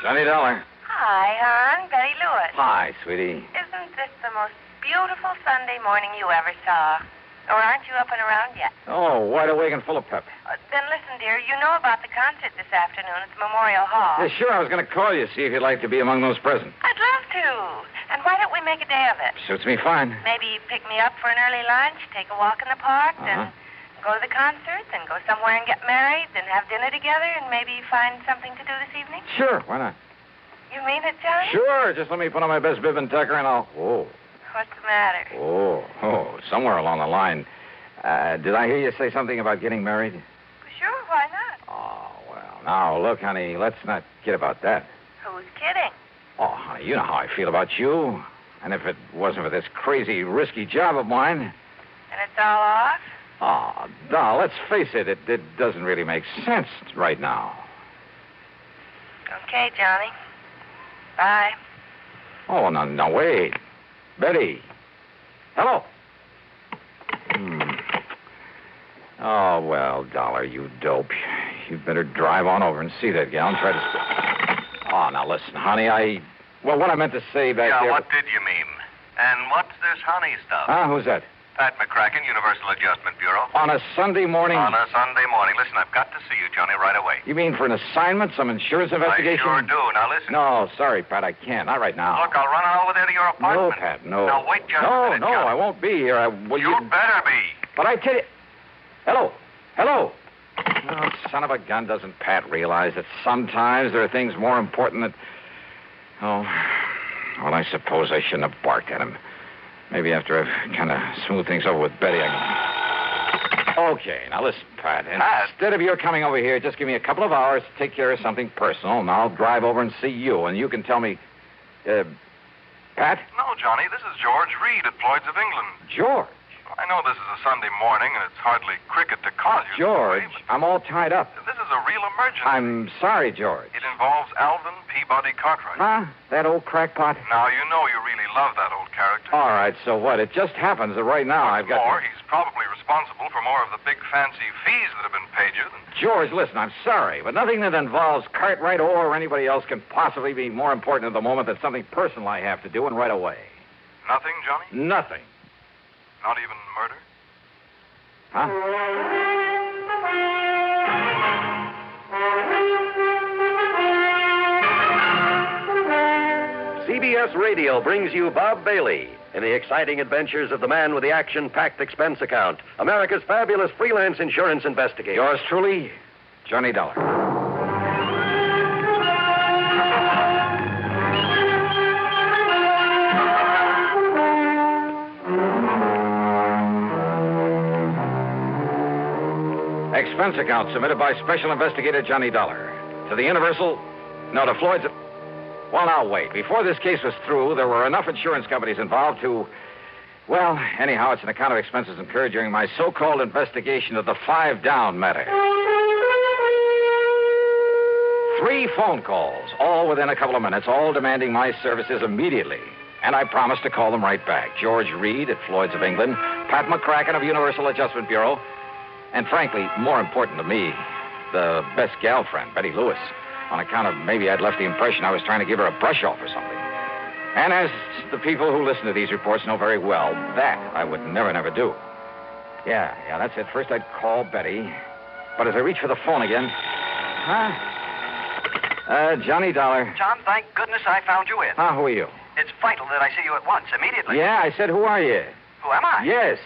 Johnny Dollar. Hi, hon. Betty Lewis. Hi, sweetie. Isn't this the most beautiful Sunday morning you ever saw? Or aren't you up and around yet? Oh, wide awake and full of pep. Then listen, dear. You know about the concert this afternoon at the Memorial Hall. Yeah, sure, I was going to call you, see if you'd like to be among those present. I'd love to. And why don't we make a day of it? Suits me fine. Maybe pick me up for an early lunch, take a walk in the park, then go to the concert, then go somewhere and get married, then have dinner together, and maybe find something to do this evening? Sure, why not? You mean it, Johnny? Sure, just let me put on my best bib and tucker and I'll... Oh. What's the matter? Oh, somewhere along the line. Did I hear you say something about getting married? Sure, why not? Oh, well, now, look, honey, let's not kid about that. Who's kidding? Oh, honey, you know how I feel about you. And if it wasn't for this crazy, risky job of mine... And it's all off? Oh, doll, let's face it, it doesn't really make sense right now. Okay, Johnny. Bye. Oh, no, wait. Betty. Hello. Oh, well, Dollar, you dope. You'd better drive on over and see that gal and try to... Oh, now listen, honey, Well, what I meant to say back there... Yeah, what did you mean? And what's this honey stuff? Who's that? Pat McCracken, Universal Adjustment Bureau. On a Sunday morning? On a Sunday morning. Listen, I've got to see you, Johnny, right away. You mean for an assignment, some insurance investigation? I sure do. Now, listen. No, sorry, Pat, I can't. Not right now. Look, I'll run on over there to your apartment. No, Pat, no. Now, wait just a minute, No, I won't be here. You better be. But I tell you... Hello. Oh, son of a gun, doesn't Pat realize that sometimes there are things more important that... Oh, well, I suppose I shouldn't have barked at him. Maybe after I've kind of smoothed things over with Betty, I can... Okay, now listen, Pat. Instead of your coming over here, just give me a couple of hours to take care of something personal, and I'll drive over and see you, and you can tell me... Pat? No, Johnny, this is George Reed at Floyd's of England. George? I know this is a Sunday morning, and it's hardly cricket to cause you... George, I'm all tied up. This is a real emergency. I'm sorry, George. It involves Alvin Peabody Cartwright. Huh? That old crackpot? Now, you know you really love that old character. All right, so what? It just happens that right now I've got... He's probably responsible for more of the big fancy fees that have been paid you than... George, listen, I'm sorry, but nothing that involves Cartwright or anybody else can possibly be more important at the moment than something personal I have to do, and right away. Nothing, Johnny? Nothing. Not even murder? Huh? CBS Radio brings you Bob Bailey in the exciting adventures of the man with the action-packed expense account, America's fabulous freelance insurance investigator. Yours truly, Johnny Dollar. Expense account submitted by Special Investigator Johnny Dollar. To the Universal... No, to Floyd's... Well, now, wait. Before this case was through, there were enough insurance companies involved to... Well, anyhow, it's an account of expenses incurred during my so-called investigation of the 5 Down matter. 3 phone calls, all within a couple of minutes, all demanding my services immediately. And I promised to call them right back. George Reed at Floyd's of England, Pat McCracken of Universal Adjustment Bureau, and frankly, more important to me, the best gal friend, Betty Lewis, on account of maybe I'd left the impression I was trying to give her a brush off or something. And as the people who listen to these reports know very well, that I would never do. Yeah, that's it. First I'd call Betty, but as I reach for the phone again... Johnny Dollar. John, thank goodness I found you in. Who are you? It's vital that I see you at once, immediately. Yeah, I said, who are you? Who am I? Yes.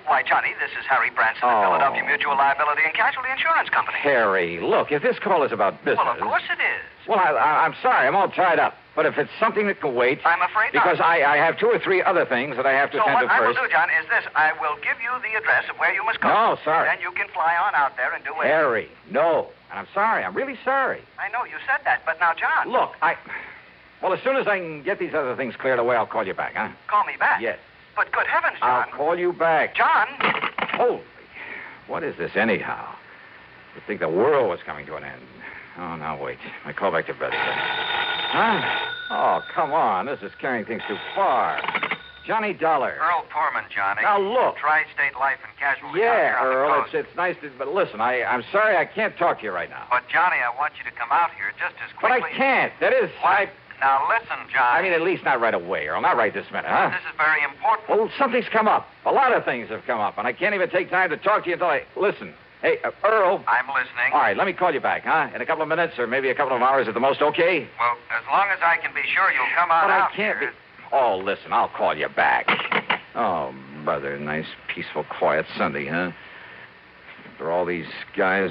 Why, Johnny, this is Harry Branson of Philadelphia Mutual Liability and Casualty Insurance Company. Harry, look, if this call is about business... Well, of course it is. Well, I'm sorry, I'm all tied up. But if it's something that can wait... I'm afraid not. Because I have 2 or 3 other things that I have to attend to first. So what I will do, John, is this. I will give you the address of where you must go. No, sorry. Then you can fly on out there and do it. Harry, no. And I'm sorry. I'm really sorry. I know you said that, but now, John... Look, Well, as soon as I can get these other things cleared away, I'll call you back, huh? Call me back? Yes. But good heavens, John. I'll call you back. John! Holy, what is this anyhow? You'd think the world was coming to an end. Oh, now wait. I call back to Betty. Huh? Oh, come on. This is carrying things too far. Johnny Dollar. Earl Poorman, Johnny. Now, look. Tri-State Life and Casualty. Yeah, out here on the Earl, coast. it's nice to... But listen, I'm sorry I can't talk to you right now. But, Johnny, I want you to come out here just as But quickly... I can't. That is... What? Now, listen, Johnny. I mean, at least not right away, Earl. Not right this minute, huh? This is very important. Well, something's come up. A lot of things have come up, and I can't even take time to talk to you until I... Listen. Hey, Earl. I'm listening. All right, let me call you back, huh? In a couple of minutes or maybe a couple of hours at the most, okay? Well, as long as I can be sure you'll come on But out I can't here. be... Oh, listen, I'll call you back. Oh, brother, nice, peaceful, quiet Sunday, huh? For all these guys,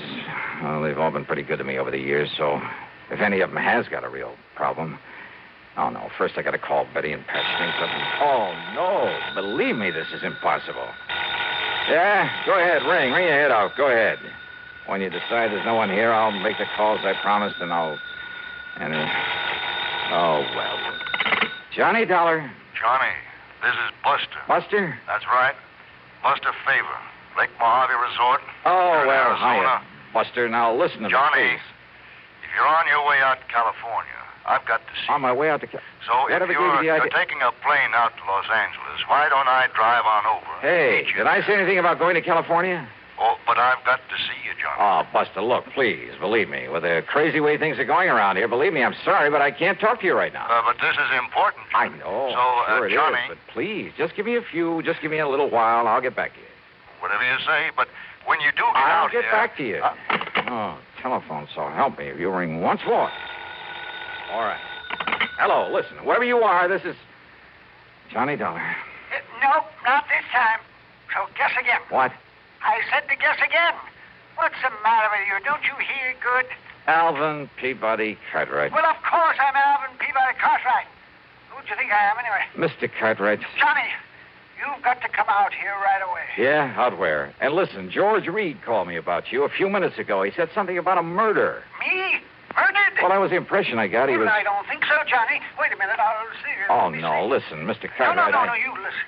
well, they've all been pretty good to me over the years, so if any of them has got a real problem... Oh, no, first I got to call Betty and patch things up. Oh, no, believe me, this is impossible. Yeah, go ahead, ring your head off, go ahead. When you decide there's no one here, I'll make the calls I promised, and oh, well. Johnny Dollar. Johnny, this is Buster. Buster? That's right. Buster Favor, Lake Mojave Resort. Oh, Here in well, Arizona. hiya. Buster, now listen to Johnny, me, please. if you're on your way out to California, I've got to see On my way out to... So Whatever if gave you the you're idea... taking a plane out to Los Angeles, why don't I drive on over? Hey, did I say anything about going to California? Oh, but I've got to see you, Johnny. Oh, Buster, look, please, believe me. With the crazy way things are going around here, believe me, I'm sorry, but I can't talk to you right now. But this is important, I Johnny. know. So, sure it Johnny... is, but please, just give me just give me a little while, I'll get back to you. Whatever you say, but when you do get I'll out get here... back to you. Oh, telephone, so help me if you ring once more. All right. Hello, listen, whoever you are, this is Johnny Dollar. Nope, not this time. So guess again. What? I said to guess again. What's the matter with you? Don't you hear good? Alvin Peabody Cartwright. Well, of course I'm Alvin Peabody Cartwright. Who do you think I am, anyway? Mr. Cartwright. Johnny, you've got to come out here right away. Yeah, out where? And listen, George Reed called me about you a few minutes ago. He said something about a murder. Me? Murdered? Well, that was the impression I got. He was... I don't think so, Johnny. Wait a minute, I'll see. Oh, no, listen, Mr. Cartwright. No, you listen.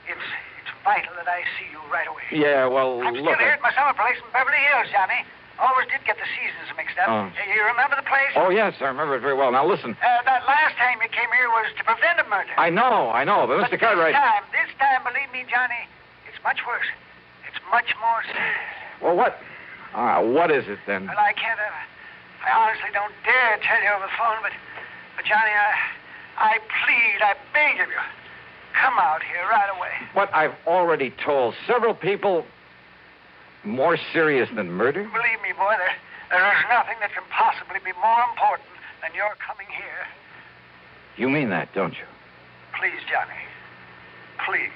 It's vital that I see you right away. Yeah, well, I'm look... still here at my summer place in Beverly Hills, Johnny. Always did get the seasons mixed up. You remember the place? Oh, yes, I remember it very well. Now, listen. That last time you came here was to prevent a murder. I know, but Mr. Cartwright... This time, believe me, Johnny, it's much worse. It's much more serious. Well, what is it, then? Well, I can't... I honestly don't dare tell you over the phone, but Johnny, I plead, I beg of you, come out here right away. What I've already told several people, more serious than murder? Believe me, boy, there is nothing that can possibly be more important than your coming here. You mean that, don't you? Please, Johnny, please.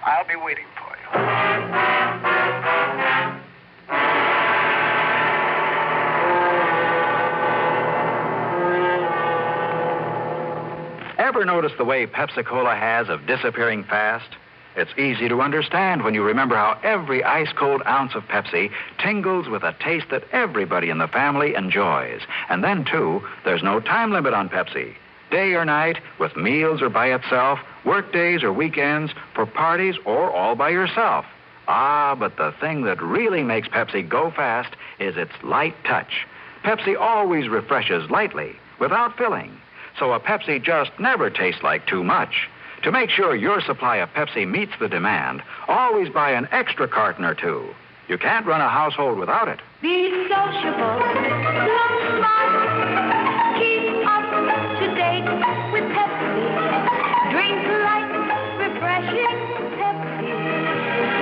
I'll be waiting for you. Ever notice the way Pepsi-Cola has of disappearing fast? It's easy to understand when you remember how every ice-cold ounce of Pepsi tingles with a taste that everybody in the family enjoys. And then, too, there's no time limit on Pepsi. Day or night, with meals or by itself, work days or weekends, for parties or all by yourself. But the thing that really makes Pepsi go fast is its light touch. Pepsi always refreshes lightly, without filling. So a Pepsi just never tastes like too much. To make sure your supply of Pepsi meets the demand, always buy an extra carton or two. You can't run a household without it. Be sociable, look smart, keep up to date with Pepsi. Drink light, refreshing Pepsi.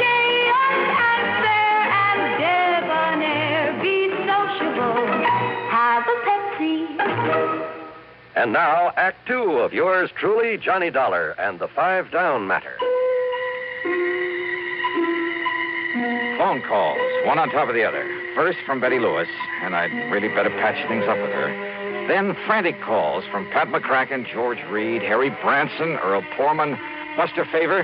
Stay young and fair and debonair. Be sociable, have a Pepsi. And now, Act Two of yours truly, Johnny Dollar, and the 5 Down Matter. Phone calls, one on top of the other. First from Betty Lewis, and I'd really better patch things up with her. Then frantic calls from Pat McCracken, George Reed, Harry Branson, Earl Poorman, Buster Favor,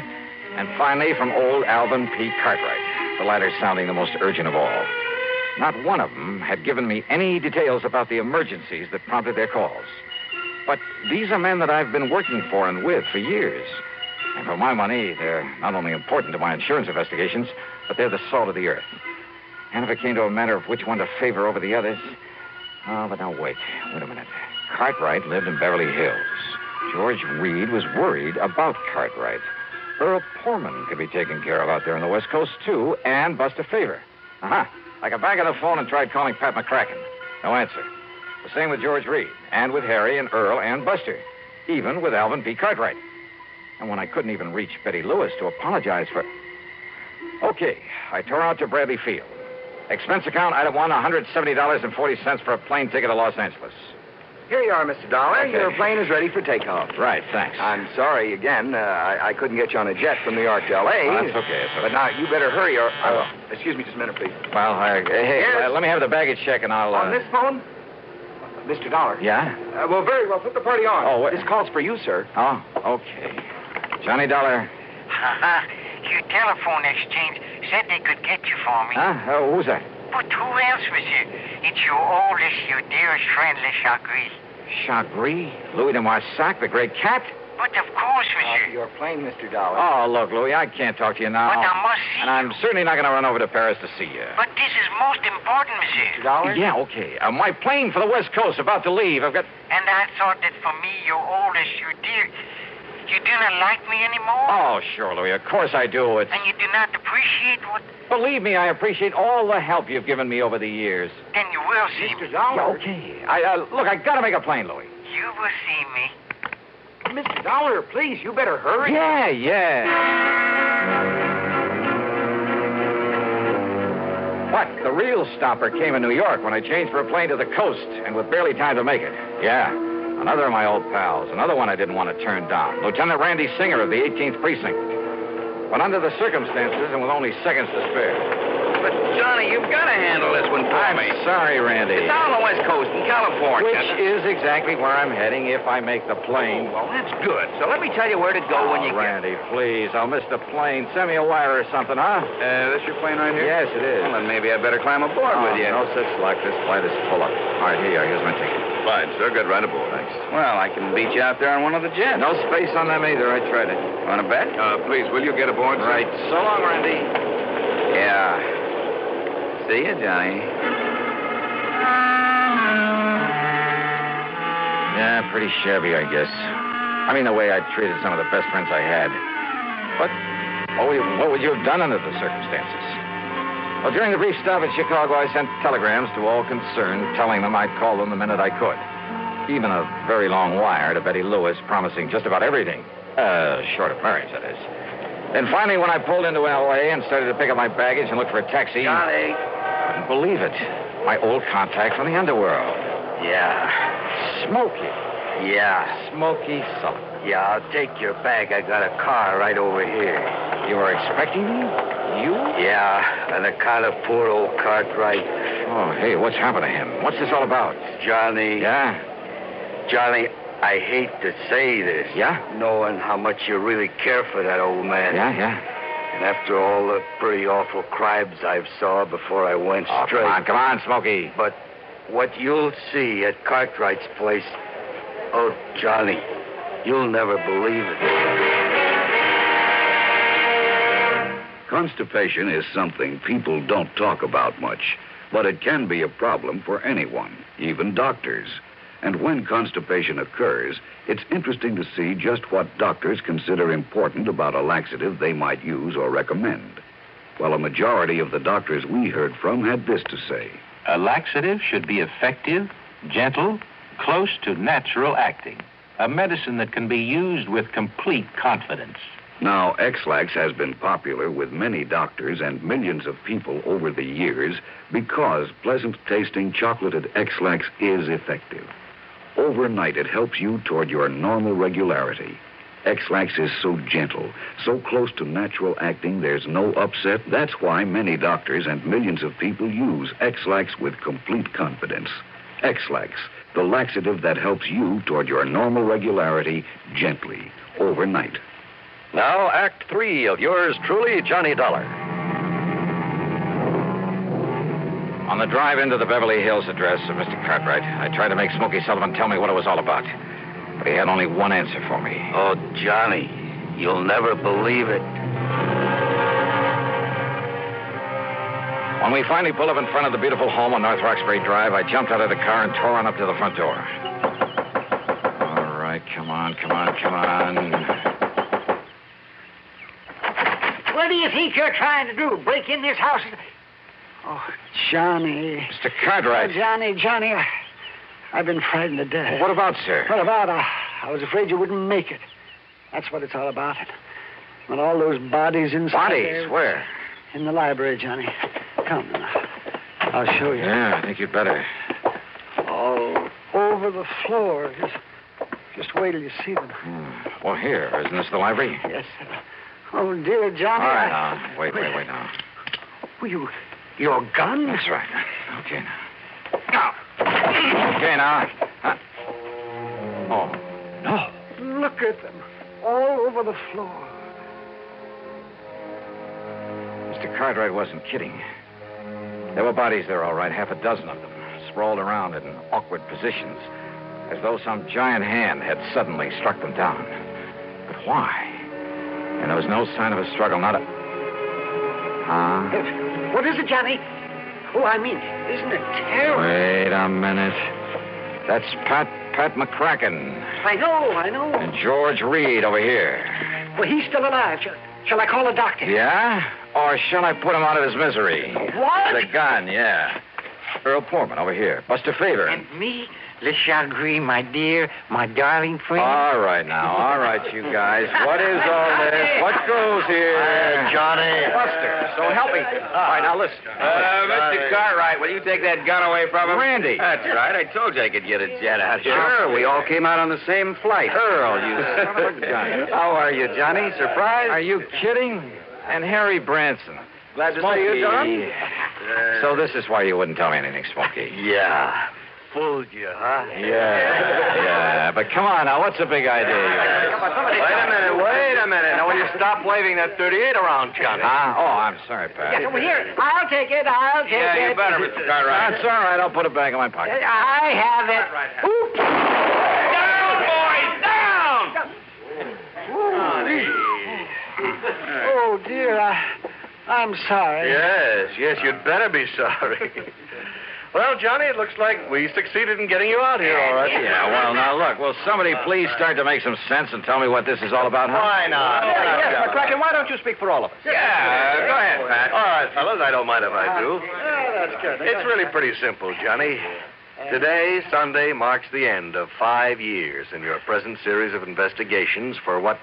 and finally from old Alvin P. Cartwright, the latter sounding the most urgent of all. Not one of them had given me any details about the emergencies that prompted their calls. But these are men that I've been working for and with for years. And for my money, they're not only important to my insurance investigations, but they're the salt of the earth. And if it came to a matter of which one to favor over the others... Oh, but now wait a minute. Cartwright lived in Beverly Hills. George Reed was worried about Cartwright. Earl Poorman could be taken care of out there on the West Coast, too, and bust a favor. I got back on the phone and tried calling Pat McCracken. No answer. The same with George Reed, and with Harry and Earl and Buster, even with Alvin P. Cartwright. And when I couldn't even reach Betty Lewis to apologize for... Okay, I tore out to Bradley Field. Expense account, item 1, $170.40 for a plane ticket to Los Angeles. Here you are, Mr. Dollar. Okay. Your plane is ready for takeoff. Right, thanks. I'm sorry again. I couldn't get you on a jet from New York to L.A. Oh, that's okay. But now, you better hurry or... excuse me just a minute, please. Well, hey, Yes? let me have the baggage check and I'll... On this phone? Mr. Dollar. Yeah? Well, very well. Put the party on. Oh, what? This call's for you, sir. Oh, okay. Johnny Dollar. Your telephone exchange said they could get you for me. Huh? Who's that? But who else, monsieur? It's your oldest, your dearest friend, Le Chagris. Chagris? Louis de Marsac, the great cat? But of course, monsieur. Your plane, Mr. Dollar. Oh, look, Louis, I can't talk to you now. But I must see And I'm certainly not going to run over to Paris to see you. But this is most important, monsieur. Mr. Dollar? Yeah, okay. My plane for the West Coast about to leave. I've got... And I thought that for me, your oldest, your dear... You do not like me anymore? Oh, sure, Louis. Of course I do. And you do not appreciate what... Believe me, I appreciate all the help you've given me over the years. Then you will see Mr. me. Dollar. Yeah, okay. Look, I got to make a plane, Louis. You will see me. Mr. Dollar, please, you better hurry. Yeah. What? The real stopper came in New York when I changed for a plane to the coast, and with barely time to make it. Yeah. Another of my old pals. Another one I didn't want to turn down. Lieutenant Randy Singer of the 18th Precinct. But under the circumstances and with only seconds to spare. But, Johnny, you've got to handle this one for me. I'm sorry, Randy. It's down on the West Coast in California. Which is exactly where I'm heading if I make the plane. Well, that's good. So let me tell you where to go when you Randy, please. I'll miss the plane. Send me a wire or something, huh? This your plane right here? Yes, it is. Well, then maybe I better climb aboard with you. No such luck. This flight is full up. All right, here you are. Here's my ticket. Fine, sir. Get right aboard. Thanks. Well, I can beat you out there on one of the jets. No space on them either. I tried it. Want to bet? Please, will you get aboard, sir? Right. So long, Randy. Yeah. See you, Johnny. Yeah, pretty shabby, I guess. I mean, the way I treated some of the best friends I had. But what would you have done under the circumstances? Well, during the brief stop in Chicago, I sent telegrams to all concerned, telling them I'd call them the minute I could. Even a very long wire to Betty Lewis, promising just about everything. Short of marriage, that is. Then finally, when I pulled into L.A. and started to pick up my baggage and look for a taxi... Johnny! Couldn't believe it. My old contact from the underworld. Yeah. Smokey. Yeah. Smokey Sullivan. Yeah, I'll take your bag. I got a car right over here. You were expecting me? You? Yeah, and a kind of poor old Cartwright. Oh, hey, what's happened to him? What's this all about? Johnny. Yeah? Johnny, I hate to say this. Yeah? Knowing how much you really care for that old man. Yeah. And after all the pretty awful crimes I've saw before I went straight. Come on, Smokey. But what you'll see at Cartwright's place, oh, Johnny, you'll never believe it. Constipation is something people don't talk about much, but it can be a problem for anyone, even doctors. And when constipation occurs, it's interesting to see just what doctors consider important about a laxative they might use or recommend. Well, a majority of the doctors we heard from had this to say. A laxative should be effective, gentle, close to natural acting. A medicine that can be used with complete confidence. Now, X-Lax has been popular with many doctors and millions of people over the years because pleasant-tasting chocolated X-Lax is effective. Overnight, it helps you toward your normal regularity. X-Lax is so gentle, so close to natural acting, there's no upset. That's why many doctors and millions of people use X-Lax with complete confidence. X-Lax, the laxative that helps you toward your normal regularity gently, overnight. Now, Act 3 of yours truly, Johnny Dollar. On the drive into the Beverly Hills address of Mr. Cartwright, I tried to make Smokey Sullivan tell me what it was all about. But he had only one answer for me. Oh, Johnny, you'll never believe it. When we finally pulled up in front of the beautiful home on North Roxbury Drive, I jumped out of the car and tore on up to the front door. All right, come on. What do you think you're trying to do? Break in this house? Oh, Johnny. Mr. Cartwright. Oh, Johnny, I've been frightened to death. What about, sir? What about? I was afraid you wouldn't make it. That's what it's all about. With all those bodies inside. Bodies? Where? In the library, Johnny. Come now. I'll show you. Yeah, I think you'd better. All over the floor. Just wait till you see them. Well, here. Isn't this the library? Yes, sir. Oh, dear, Johnny. All right, now. Wait now. Well, your gun? That's right. Okay, now. Okay, now. Oh, no. Look at them. All over the floor. Mr. Cartwright wasn't kidding. There were bodies there, all right, half a dozen of them, sprawled around in awkward positions, as though some giant hand had suddenly struck them down. But why? And there was no sign of a struggle, not a... What is it, Johnny? Oh, I mean, isn't it terrible? Wait a minute. That's Pat McCracken. I know. And George Reed over here. Well, he's still alive. Shall I call a doctor? Yeah? Or shall I put him out of his misery? What? With a gun, yeah. Earl Poorman over here. Buster Favor. And me, Le Chagrin, my dear, my darling friend. All right, you guys. What is all this? What goes here? Johnny. Buster, so help me. All right, now listen. Mr. Cartwright, will you take that gun away from him? Randy. That's right. I told you I could get a jet out here. Sure, we all came out on the same flight. Earl, you son of a gun. How are you, Johnny? Surprised? Are you kidding? And Harry Branson. Glad to see you, Don. So this is why you wouldn't tell me anything, Smokey. Yeah. Fooled you, huh? Yeah. But come on now, what's the big idea? Wait a minute. Now, will you stop waving that 38 around, Johnny? Oh, I'm sorry, Pat. Well, here, I'll take it. Yeah, you better, Mr. Cartwright. That's all right. I'll put it back in my pocket. I have it. Oops. Down, boys, down! Oh, dear. I'm sorry. Yes, you'd better be sorry. Well, Johnny, it looks like we succeeded in getting you out here, all right. Yeah, well, now, look, will somebody please start to make some sense and tell me what this is all about? Why not? Yes, McCracken, why don't you speak for all of us? Yeah, go ahead, Pat. All right, fellas, I don't mind if I do. That's good. It's really pretty simple, Johnny. Today, Sunday, marks the end of 5 years in your present series of investigations for what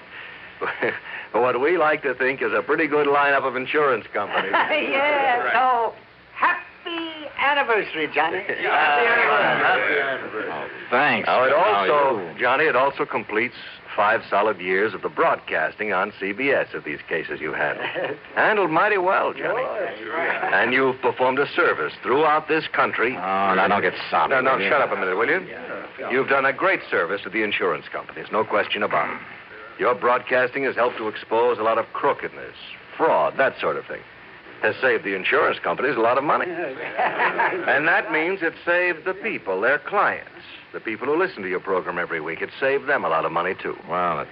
we like to think is a pretty good lineup of insurance companies. Yeah, so happy anniversary, Johnny. Happy anniversary. Oh, thanks. Now, Johnny, it also completes 5 solid years of the broadcasting on CBS of these cases you handled. Handled mighty well, Johnny. And you've performed a service throughout this country. Oh, now don't get soppy. No, shut up a minute, will you? You've done a great service to the insurance companies, no question about it. Your broadcasting has helped to expose a lot of crookedness, fraud, that sort of thing. Has saved the insurance companies a lot of money. And that means it saved the people, their clients, the people who listen to your program every week. It saved them a lot of money, too. Well, it's...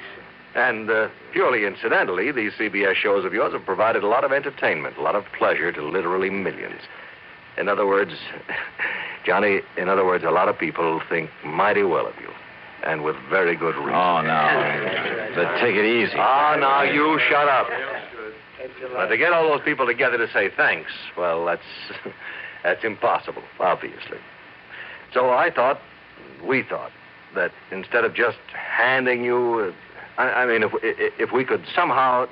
And purely incidentally, these CBS shows of yours have provided a lot of entertainment, a lot of pleasure to literally millions. In other words, Johnny, a lot of people think mighty well of you. And with very good reason. Oh, no. But take it easy. Oh, now you shut up. But to get all those people together to say thanks, well, that's impossible, obviously. So we thought, that instead of just handing you, if we could somehow,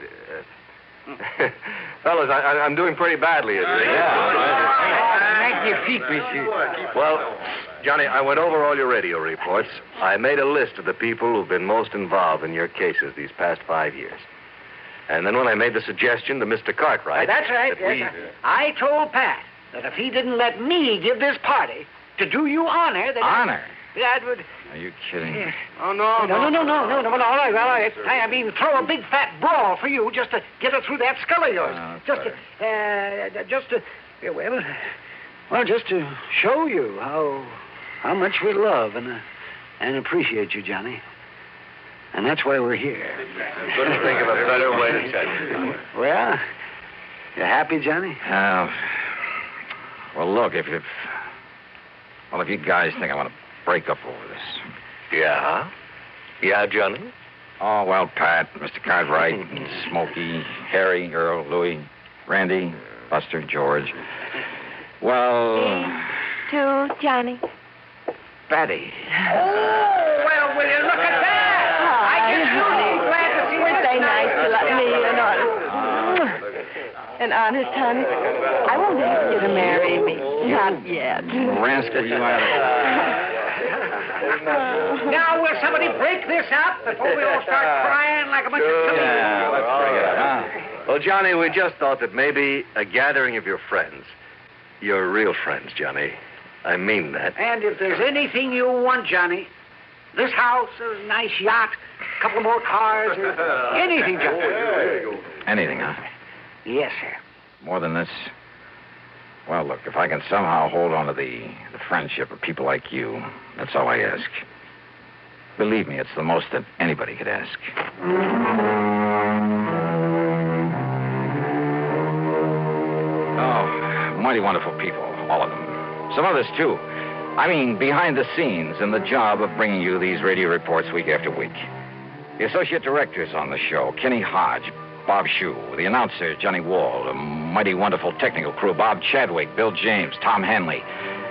fellas, I'm doing pretty badly. Make your feet, monsieur. Well, Johnny, I went over all your radio reports. I made a list of the people who've been most involved in your cases these past 5 years. And then when I made the suggestion to Mr. Cartwright... That's right. I told Pat that if he didn't let me give this party to do you honor... Honor? That would... Are you kidding? Yeah. Oh, no. No. Well, all right. I mean, throw a big fat brawl for you just to get her through that skull of yours. Just to show you how much we love and appreciate you, Johnny. And that's why we're here. I couldn't think of a better way to tell you. Well, you happy, Johnny? Well, look, if you guys think I want to break up over this. Yeah? Yeah, Johnny? Oh, well, Pat, Mr. Cartwright, Smokey, Harry, Earl, Louie, Randy, Buster, George. Well... To Johnny. Patty. Oh, well, will you look at that? Hi. I just really glad to see you. We're so nice to let me in honest. And honest, honey, I won't ask you to marry me. Not yet. Rascal, you out of Now, will somebody break this up before we all start crying like a bunch of children? Yeah, let's bring it up. Well, Johnny, we just thought that maybe a gathering of your friends, your real friends, Johnny. I mean that. And if there's anything you want, Johnny, this house, a nice yacht, a couple more cars, or anything, Johnny. Anything, huh? Yes, sir. More than this? Well, look, if I can somehow hold on to the friendship of people like you, that's all I ask. Believe me, it's the most that anybody could ask. Oh, mighty wonderful people, all of them. Some others, too. I mean, behind the scenes in the job of bringing you these radio reports week after week. The associate directors on the show, Kenny Hodge, Bob Shue, the announcer, Johnny Wall, a mighty wonderful technical crew, Bob Chadwick, Bill James, Tom Henley,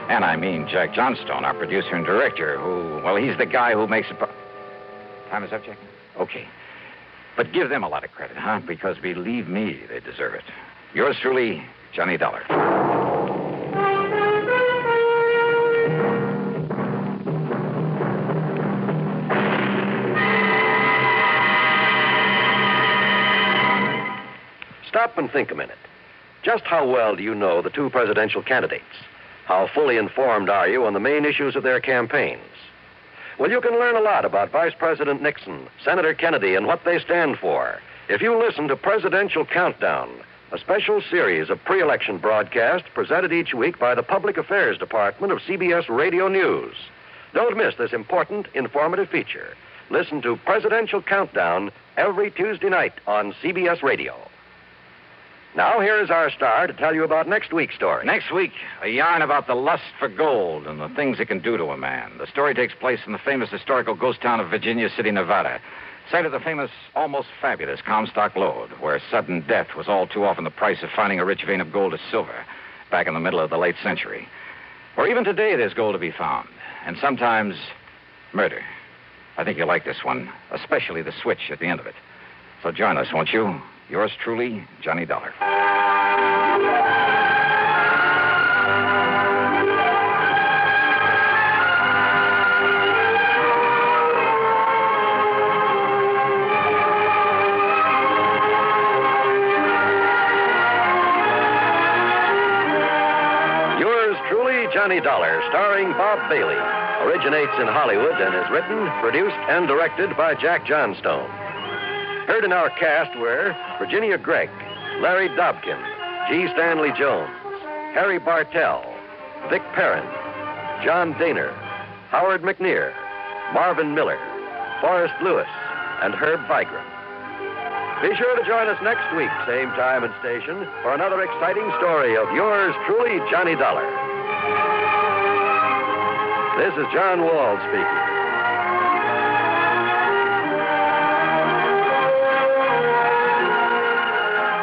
and I mean Jack Johnstone, our producer and director, who, well, he's the guy who makes it... Time is up, Jack? Okay. But give them a lot of credit, huh? Because believe me, they deserve it. Yours truly, Johnny Dollar. Stop and think a minute. Just how well do you know the two presidential candidates? How fully informed are you on the main issues of their campaigns? Well, you can learn a lot about Vice President Nixon, Senator Kennedy, and what they stand for if you listen to Presidential Countdown, a special series of pre-election broadcasts presented each week by the Public Affairs Department of CBS Radio News. Don't miss this important, informative feature. Listen to Presidential Countdown every Tuesday night on CBS Radio. Now, here's our star to tell you about next week's story. Next week, a yarn about the lust for gold and the things it can do to a man. The story takes place in the famous historical ghost town of Virginia City, Nevada, site of the famous, almost fabulous Comstock Lode, where sudden death was all too often the price of finding a rich vein of gold or silver back in the middle of the late century. Or even today, there's gold to be found, and sometimes murder. I think you'll like this one, especially the switch at the end of it. So join us, won't you? Yours truly, Johnny Dollar. Yours truly, Johnny Dollar, starring Bob Bailey, originates in Hollywood and is written, produced, and directed by Jack Johnstone. Heard in our cast were Virginia Gregg, Larry Dobkin, G. Stanley Jones, Harry Bartell, Vic Perrin, John Daner, Howard McNear, Marvin Miller, Forrest Lewis, and Herb Vigran. Be sure to join us next week, same time and station, for another exciting story of yours truly, Johnny Dollar. This is John Wall speaking.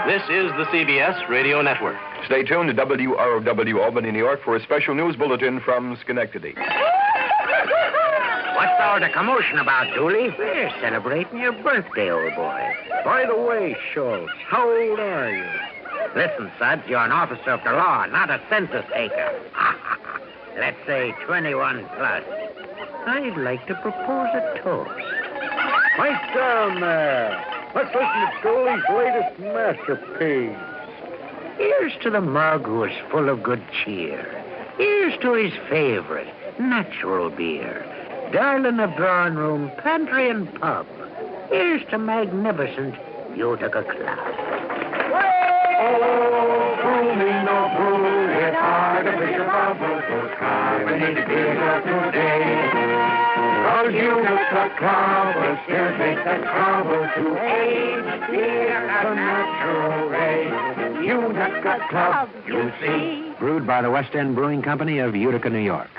This is the CBS Radio Network. Stay tuned to WROW Albany, New York for a special news bulletin from Schenectady. What's all the commotion about, Dooley? We're celebrating your birthday, old boy. By the way, Schultz, how old are you? Listen, Suds, you're an officer of the law, not a census taker. Let's say 21 plus. I'd like to propose a toast. Pipe down there. Let's listen to Dooley's latest masterpiece. Here's to the mug who is full of good cheer. Here's to his favorite, natural beer. Darling of drawing room, pantry, and pub. Here's to magnificent Utica Club. Oh, brew me no brew, it's artificial bubbles, those carbonated beers of today. Cause Utica Club will still take the trouble to age beer at a natural rate. Utica Club, you see. Brewed by the West End Brewing Company of Utica, New York.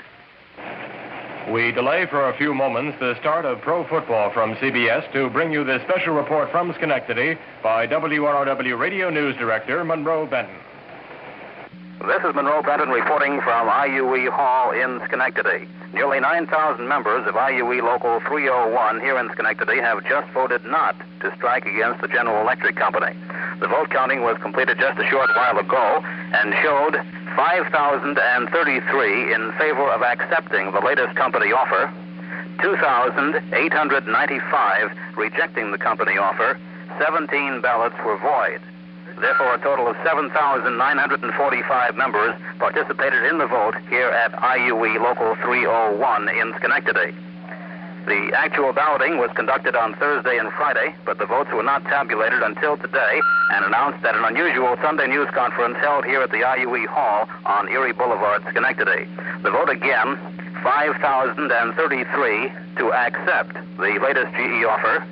We delay for a few moments the start of pro football from CBS to bring you this special report from Schenectady by WROW Radio News Director Monroe Benton. This is Monroe Benton reporting from IUE Hall in Schenectady. Nearly 9,000 members of IUE Local 301 here in Schenectady have just voted not to strike against the General Electric Company. The vote counting was completed just a short while ago and showed 5,033 in favor of accepting the latest company offer, 2,895 rejecting the company offer, 17 ballots were void. Therefore, a total of 7,945 members participated in the vote here at IUE Local 301 in Schenectady. The actual balloting was conducted on Thursday and Friday, but the votes were not tabulated until today and announced at an unusual Sunday news conference held here at the IUE Hall on Erie Boulevard, Schenectady. The vote again, 5,033 to accept the latest GE offer,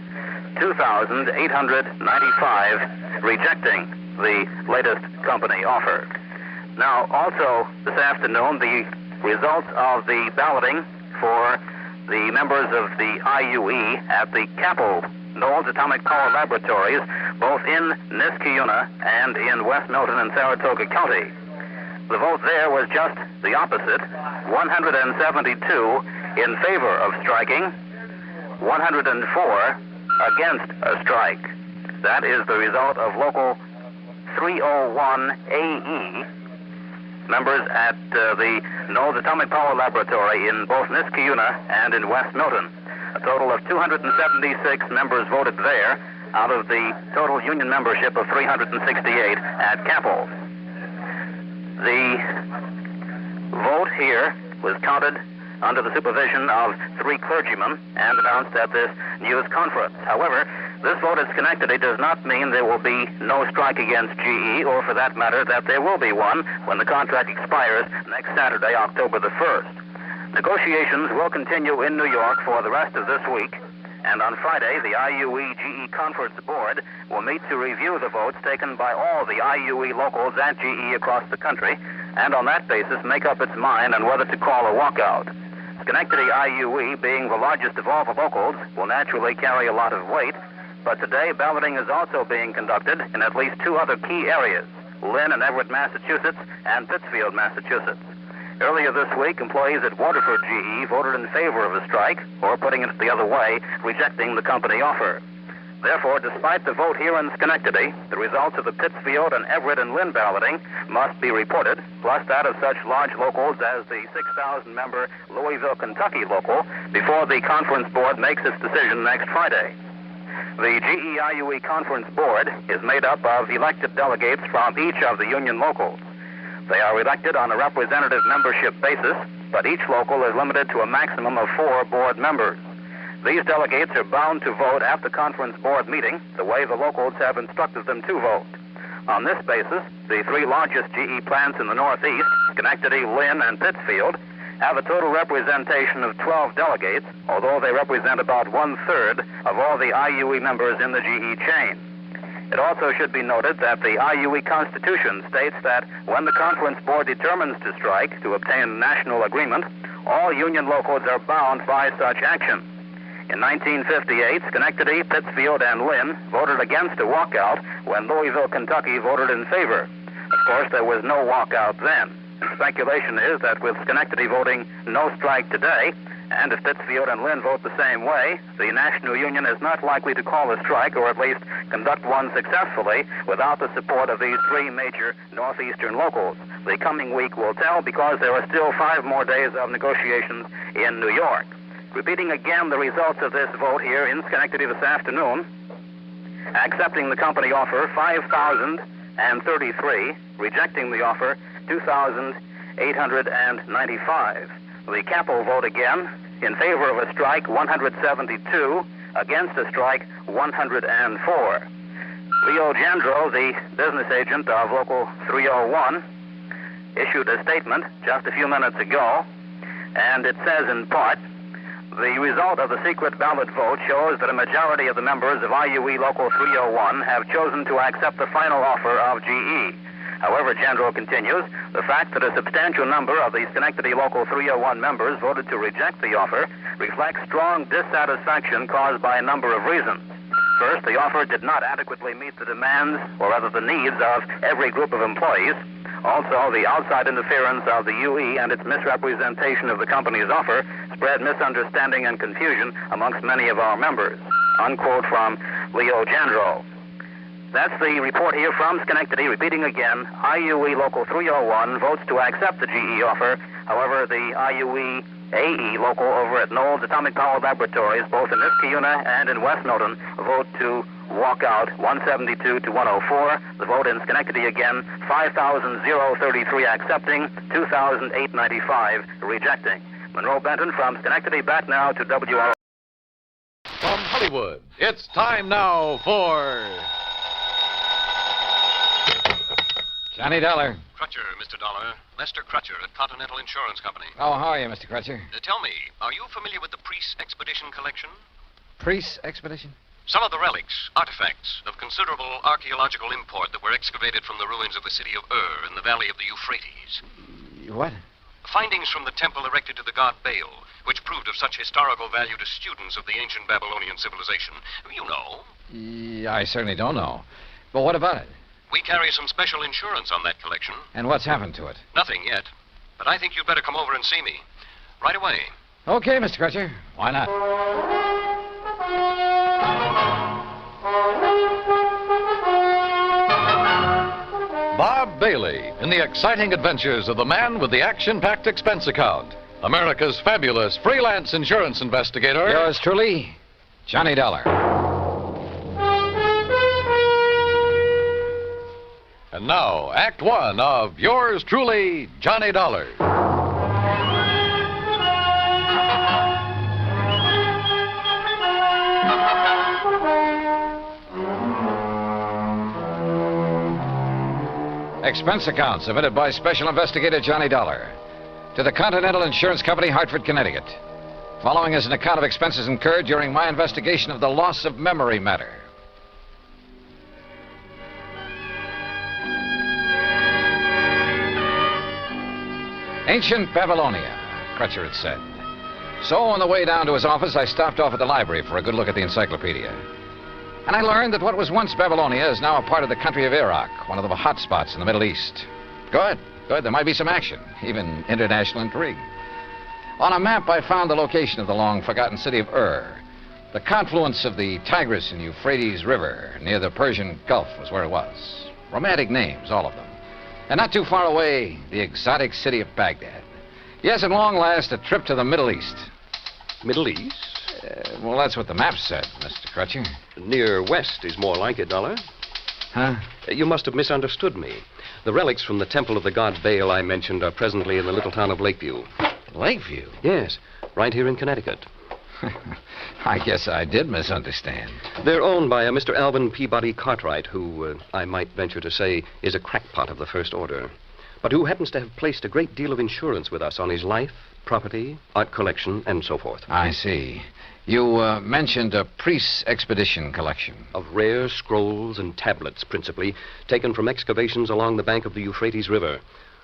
2,895 rejecting the latest company offer. Now, also this afternoon, the results of the balloting for the members of the IUE at the Capel Knowles Atomic Power Laboratories, both in Niskayuna and in West Milton and Saratoga County. The vote there was just the opposite, 172 in favor of striking, 104 against a strike. That is the result of Local 301 AE. Members at the Knowles Atomic Power Laboratory in both Niskayuna and in West Milton. A total of 276 members voted there out of the total union membership of 368 at Capel. The vote here was counted under the supervision of 3 clergymen and announced at this news conference. However, this vote at Schenectady does not mean there will be no strike against GE, or for that matter, that there will be one when the contract expires next Saturday, October the 1st. Negotiations will continue in New York for the rest of this week, and on Friday, the IUE GE Conference Board will meet to review the votes taken by all the IUE locals at GE across the country, and on that basis make up its mind on whether to call a walkout. Schenectady IUE, being the largest of all the locals, will naturally carry a lot of weight, but today balloting is also being conducted in at least 2 other key areas, Lynn and Everett, Massachusetts, and Pittsfield, Massachusetts. Earlier this week, employees at Waterford GE voted in favor of a strike, or putting it the other way, rejecting the company offer. Therefore, despite the vote here in Schenectady, the results of the Pittsfield and Everett and Lynn balloting must be reported, plus that of such large locals as the 6,000-member Louisville, Kentucky local, before the conference board makes its decision next Friday. The GE IUE Conference Board is made up of elected delegates from each of the union locals. They are elected on a representative membership basis, but each local is limited to a maximum of 4 board members. These delegates are bound to vote at the conference board meeting the way the locals have instructed them to vote. On this basis, the 3 largest GE plants in the Northeast, Schenectady, Lynn, and Pittsfield, have a total representation of 12 delegates, although they represent about 1/3 of all the IUE members in the GE chain. It also should be noted that the IUE Constitution states that when the conference board determines to strike to obtain national agreement, all union locals are bound by such action. In 1958, Schenectady, Pittsfield, and Lynn voted against a walkout when Louisville, Kentucky voted in favor. Of course, there was no walkout then. Speculation is that with Schenectady voting no strike today, and if Pittsfield and Lynn vote the same way, the National Union is not likely to call a strike, or at least conduct one successfully, without the support of these 3 major northeastern locals. The coming week will tell, because there are still 5 more days of negotiations in New York. Repeating again the results of this vote here in Schenectady this afternoon, accepting the company offer, 5,033, rejecting the offer, 2,895. The Capel vote again, in favor of a strike, 172, against a strike, 104. Leo Gendro, the business agent of Local 301, issued a statement just a few minutes ago, and it says in part, The result of the secret ballot vote shows that a majority of the members of IUE Local 301 have chosen to accept the final offer of GE. However, Jandro continues, the fact that a substantial number of the Schenectady Local 301 members voted to reject the offer reflects strong dissatisfaction caused by a number of reasons. First, the offer did not adequately meet the demands, or rather the needs, of every group of employees. Also, the outside interference of the UE and its misrepresentation of the company's offer spread misunderstanding and confusion amongst many of our members. Unquote from Leo Jandro. That's the report here from Schenectady. Repeating again, IUE Local 301 votes to accept the GE offer. However, the IUE AE local over at Knowles Atomic Power Laboratories, both in Niskayuna and in West Newton, vote to walk out 172 to 104. The vote in Schenectady again, 5,033 accepting, 2,895 rejecting. Monroe Benton from Schenectady, back now to WR. From Hollywood, it's time now for Johnny Dollar. Crutcher, Mr. Dollar. Lester Crutcher at Continental Insurance Company. Oh, how are you, Mr. Crutcher? Tell me, are you familiar with the Priest Expedition collection? Priest Expedition? Some of the relics, artifacts of considerable archaeological import that were excavated from the ruins of the city of in the valley of the Euphrates. What? Findings from the temple erected to the god Bayou, which proved of such historical value to students of the ancient Babylonian civilization. You know. Yeah, I certainly don't know. But what about it? We carry some special insurance on that collection. And what's happened to it? Nothing yet. But I think you'd better come over and see me. Right away. Okay, Mr. Crutcher. Why not? Bob Bailey in the exciting adventures of the man with the action-packed expense account. America's fabulous freelance insurance investigator. Yours truly, Johnny Dollar. And now, Act One of yours truly, Johnny Dollar. Expense account submitted by Special Investigator Johnny Dollar to the Continental Insurance Company, Hartford, Connecticut. Following is an account of expenses incurred during my investigation of the loss of memory matter. Ancient Babylonia, Crutcher had said. So on the way down to his office, I stopped off at the library for a good look at the encyclopedia. And I learned that what was once Babylonia is now a part of the country of Iraq, one of the hot spots in the Middle East. Good. There might be some action, even international intrigue. On a map, I found the location of the long-forgotten city of The confluence of the Tigris and Euphrates River near the Persian Gulf was where it was. Romantic names, all of them. And not too far away, the exotic city of Baghdad. Yes, at long last, a trip to the Middle East. Middle East? Well, that's what the map said, Mr. Crutcher. Near west is more like it, Dollar. Huh? You must have misunderstood me. The relics from the temple of the god Baal I mentioned are presently in the little town of Lakeview. Lakeview? Yes, right here in Connecticut. I guess I did misunderstand. They're owned by a Mr. Alvin Peabody Cartwright, who, I might venture to say, is a crackpot of the first order, but who happens to have placed a great deal of insurance with us on his life, property, art collection, and so forth. I see. You mentioned a priest's expedition collection. Of rare scrolls and tablets, principally, taken from excavations along the bank of the Euphrates River.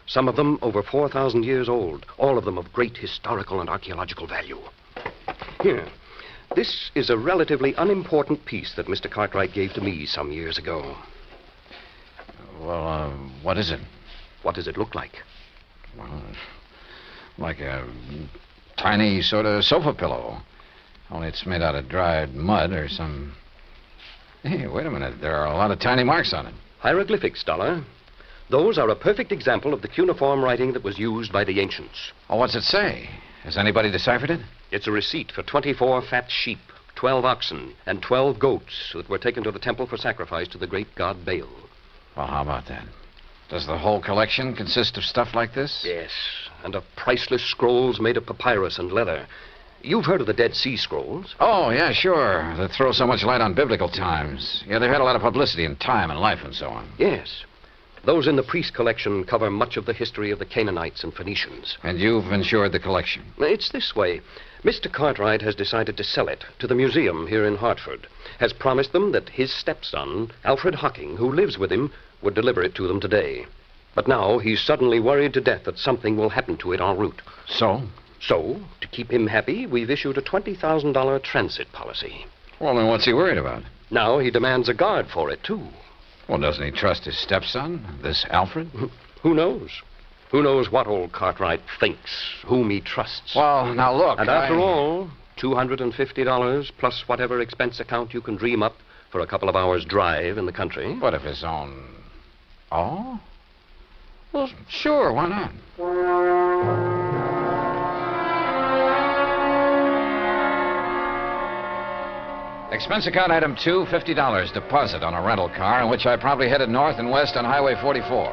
Some of them over 4,000 years old, all of them of great historical and archaeological value. Here, this is a relatively unimportant piece that Mr. Cartwright gave to me some years ago. Well, what is it? What does it look like? Well, like a tiny sort of sofa pillow. Only it's made out of dried mud or some... Hey, wait a minute. There are a lot of tiny marks on it. Hieroglyphics, Dollar. Those are a perfect example of the cuneiform writing that was used by the ancients. Oh, what's it say? Has anybody deciphered it? It's a receipt for 24 fat sheep, 12 oxen, and 12 goats that were taken to the temple for sacrifice to the great god Baal. Well, how about that? Does the whole collection consist of stuff like this? Yes, and of priceless scrolls made of papyrus and leather. You've heard of the Dead Sea Scrolls? Oh, yeah, sure. That throw so much light on biblical times. Yeah, they've had a lot of publicity in time and life and so on. Yes. Those in the priest collection cover much of the history of the Canaanites and Phoenicians. And you've insured the collection? It's this way. Mr. Cartwright has decided to sell it to the museum here in Hartford. Has promised them that his stepson, Alfred Hocking, who lives with him, would deliver it to them today. But now he's suddenly worried to death that something will happen to it en route. So? So, to keep him happy, we've issued a $20,000 transit policy. Well, then what's he worried about? Now he demands a guard for it, too. Well, doesn't he trust his stepson, this Alfred? Who knows? Who knows what old Cartwright thinks, whom he trusts. Well, now look, And after all, $250 plus whatever expense account you can dream up for a couple of hours' drive in the country. What of his own? Oh? Well, sure, why not? Expense account item 2, $50 deposit on a rental car in which I promptly headed north and west on Highway 44.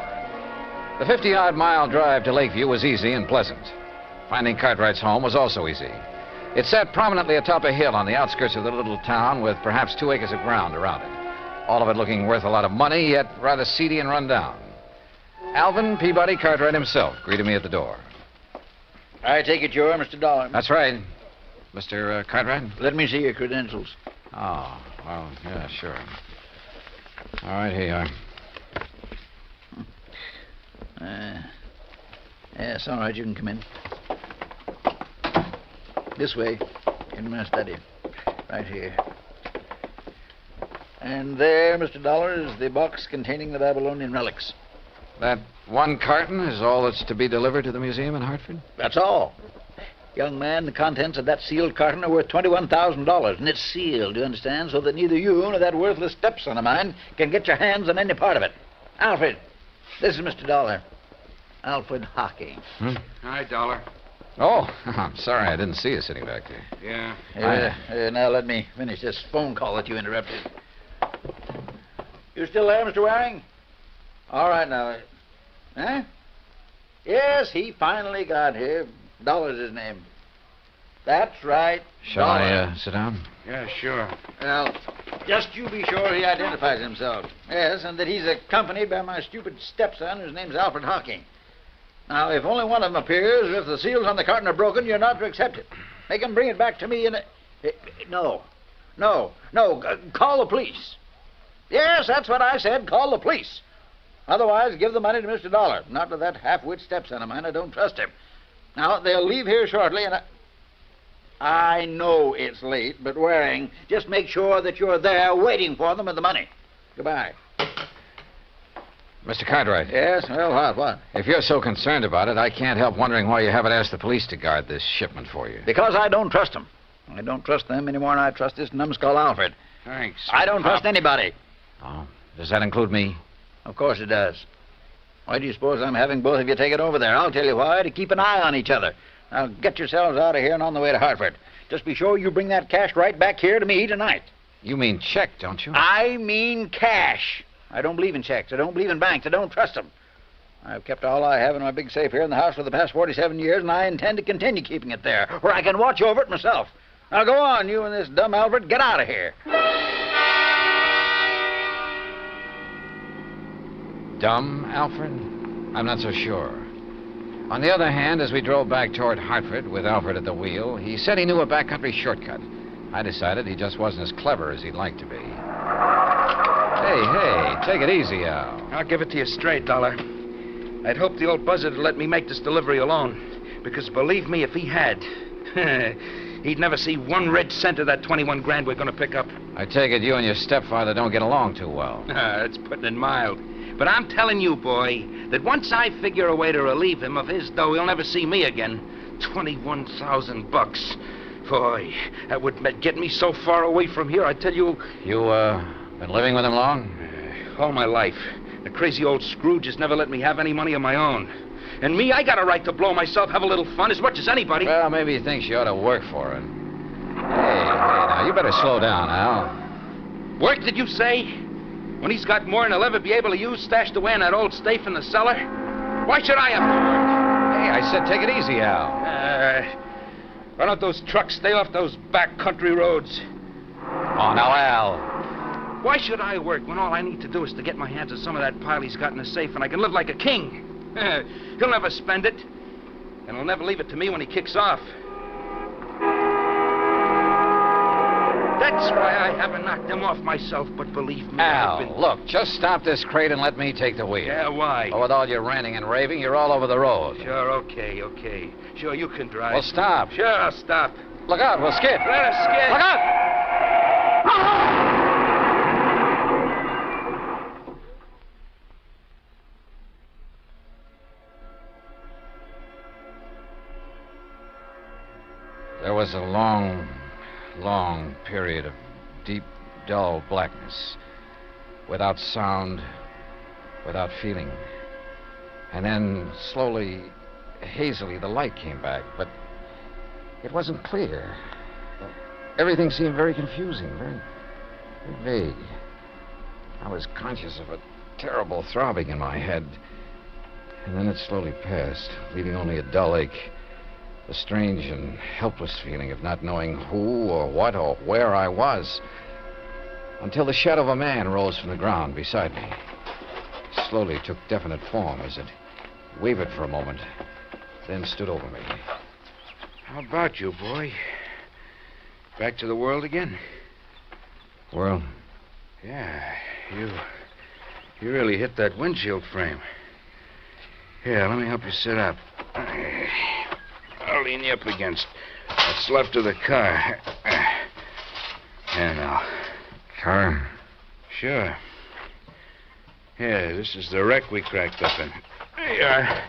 The 50-odd mile drive to Lakeview was easy and pleasant. Finding Cartwright's home was also easy. It sat prominently atop a hill on the outskirts of the little town with perhaps 2 acres of ground around it. All of it looking worth a lot of money, yet rather seedy and run down. Alvin Peabody Cartwright himself greeted me at the door. I take it you're Mr. Dollar. That's right. Mr. Cartwright? Let me see your credentials. Oh, well, yeah, sure. All right, here you are. Yes, all right, you can come in. This way, in my study. Right here. And there, Mr. Dollar, is the box containing the Babylonian relics. That one carton is all that's to be delivered to the museum in Hartford? That's all. Young man, the contents of that sealed carton are worth $21,000, and it's sealed, you understand, so that neither you nor that worthless stepson of mine can get your hands on any part of it. Alfred, this is Mr. Dollar. Alfred Hocking. Hi, Dollar. Oh, I'm sorry I didn't see you sitting back there. Yeah. Now let me finish this phone call that you interrupted. You still there, Mr. Waring? All right, now. Huh? Yes, he finally got here. Dollar's his name. That's right. Shall I sit down? Yeah, sure. Well, just you be sure he identifies himself. Yes, and that he's accompanied by my stupid stepson, whose name's Alfred Hocking. Now, if only one of them appears, or if the seals on the carton are broken, you're not to accept it. They can bring it back to me in a... No. Call the police. Yes, that's what I said. Call the police. Otherwise, give the money to Mr. Dollar. Not to that half-wit stepson of mine. I don't trust him. Now, they'll leave here shortly, and I know it's late, but Waring, just make sure that you're there waiting for them with the money. Goodbye. Mr. Cartwright. Yes? Well, what? If you're so concerned about it, I can't help wondering why you haven't asked the police to guard this shipment for you. Because I don't trust them. I don't trust them any more than I trust this numbskull Alfred. Thanks. I don't trust anybody. Oh, does that include me? Of course it does. Why do you suppose I'm having both of you take it over there? I'll tell you why, to keep an eye on each other. Now, get yourselves out of here and on the way to Hartford. Just be sure you bring that cash right back here to me tonight. You mean check, don't you? I mean cash. I don't believe in checks. I don't believe in banks. I don't trust them. I've kept all I have in my big safe here in the house for the past 47 years, and I intend to continue keeping it there, where I can watch over it myself. Now, go on, you and this dumb Alfred. Get out of here. Dumb, Alfred? I'm not so sure. On the other hand, as we drove back toward Hartford with Alfred at the wheel, he said he knew a backcountry shortcut. I decided he just wasn't as clever as he'd like to be. Hey, take it easy, Al. I'll give it to you straight, Dollar. I'd hoped the old buzzard would let me make this delivery alone. Because believe me, if he had, he'd never see 1 red cent of that 21 grand we're going to pick up. I take it you and your stepfather don't get along too well. That's putting it mild. But I'm telling you, boy, that once I figure a way to relieve him of his dough, he'll never see me again. $21,000. Boy, that would get me so far away from here, I tell you... You, been living with him long? All my life. The crazy old Scrooge has never let me have any money of my own. And me, I got a right to blow myself, have a little fun, as much as anybody. Well, maybe he thinks you ought to work for it. Hey, now, you better slow down, Al. Work, did you say? When he's got more than he'll ever be able to use stashed away in that old safe in the cellar? Why should I have to work? Hey, I said take it easy, Al. Why don't those trucks stay off those back country roads? Oh, now, Al. Why should I work when all I need to do is to get my hands on some of that pile he's got in the safe and I can live like a king? He'll never spend it. And he'll never leave it to me when he kicks off. That's why I haven't knocked him off myself, but believe me, I've been... Look, just stop this crate and let me take the wheel. Yeah, why? Oh, with all your ranting and raving, you're all over the road. Sure, okay. Sure, you can drive. Well, stop. Sure, I'll stop. Look out, we'll skid. Let us skid. Look out! There was a long period of deep, dull blackness, without sound, without feeling. And then, slowly, hazily, the light came back, but it wasn't clear. Everything seemed very confusing, very vague. I was conscious of a terrible throbbing in my head, and then it slowly passed, leaving only a dull ache. A strange and helpless feeling of not knowing who or what or where I was, until the shadow of a man rose from the ground beside me. It slowly took definite form as it wavered for a moment, then stood over me. How about you, boy? Back to the world again? World? Yeah, you really hit that windshield frame. Here, let me help you sit up. I'll lean you up against what's left of the car. There now. Car? Sure. Yeah, this is the wreck we cracked up in. There you are.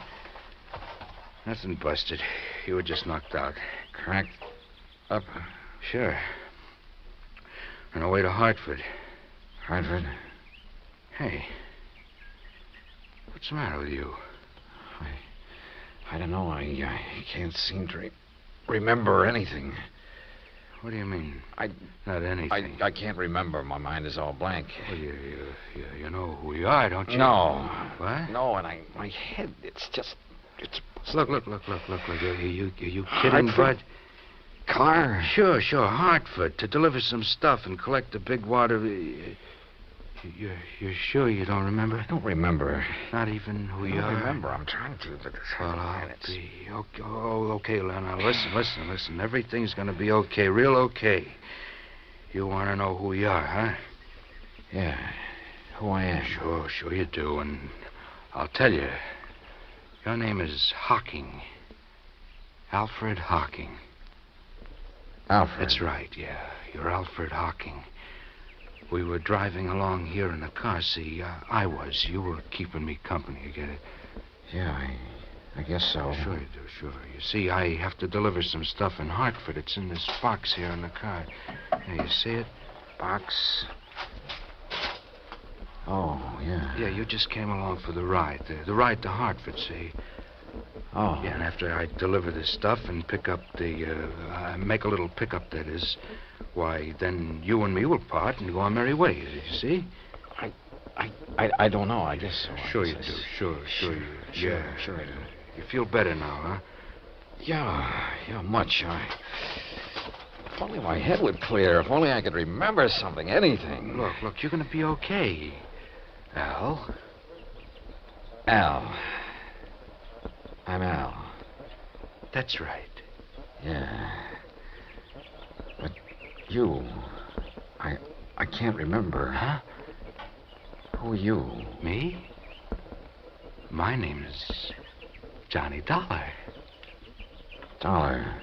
Nothing busted. You were just knocked out. Cracked up? Sure. On our way to Hartford. Hartford? Hey. What's the matter with you? I don't know. I can't seem to remember anything. What do you mean? Not anything. I can't remember. My mind is all blank. Well, you know who we are, don't you? No. What? No, and my head, it's... Look. Are you kidding, Hartford? Bud? Car? Sure. Hartford, to deliver some stuff and collect the big water... You're sure you don't remember? I don't remember. Not even who you are? I don't remember. I'm trying to, but it's hard to be. Okay, Now, listen. Everything's going to be okay, real okay. You want to know who you are, huh? Yeah, who I am. Sure you do, and I'll tell you. Your name is Hocking. Alfred Hocking. Alfred? That's right, yeah. You're Alfred Hocking. We were driving along here in the car. See, I was. You were keeping me company, you get it? Yeah, I guess so. Sure you do, sure. You see, I have to deliver some stuff in Hartford. It's in this box here in the car. There, you see it? Box? Oh, yeah. Yeah, you just came along for the ride. The ride to Hartford, see? Oh. Yeah, and after I deliver this stuff and pick up make a little pickup, that is... Why, then you and me will part and go our merry ways, you see? I don't know, I guess so. Sure you do, sure you do. Yeah, sure I do. You feel better now, huh? Yeah, much. If only my head would clear, if only I could remember something, anything. Look, you're gonna be okay. Al? Al. I'm Al. That's right. Yeah. You. I can't remember. Huh? Who are you? Me? My name is Johnny Dollar. Dollar?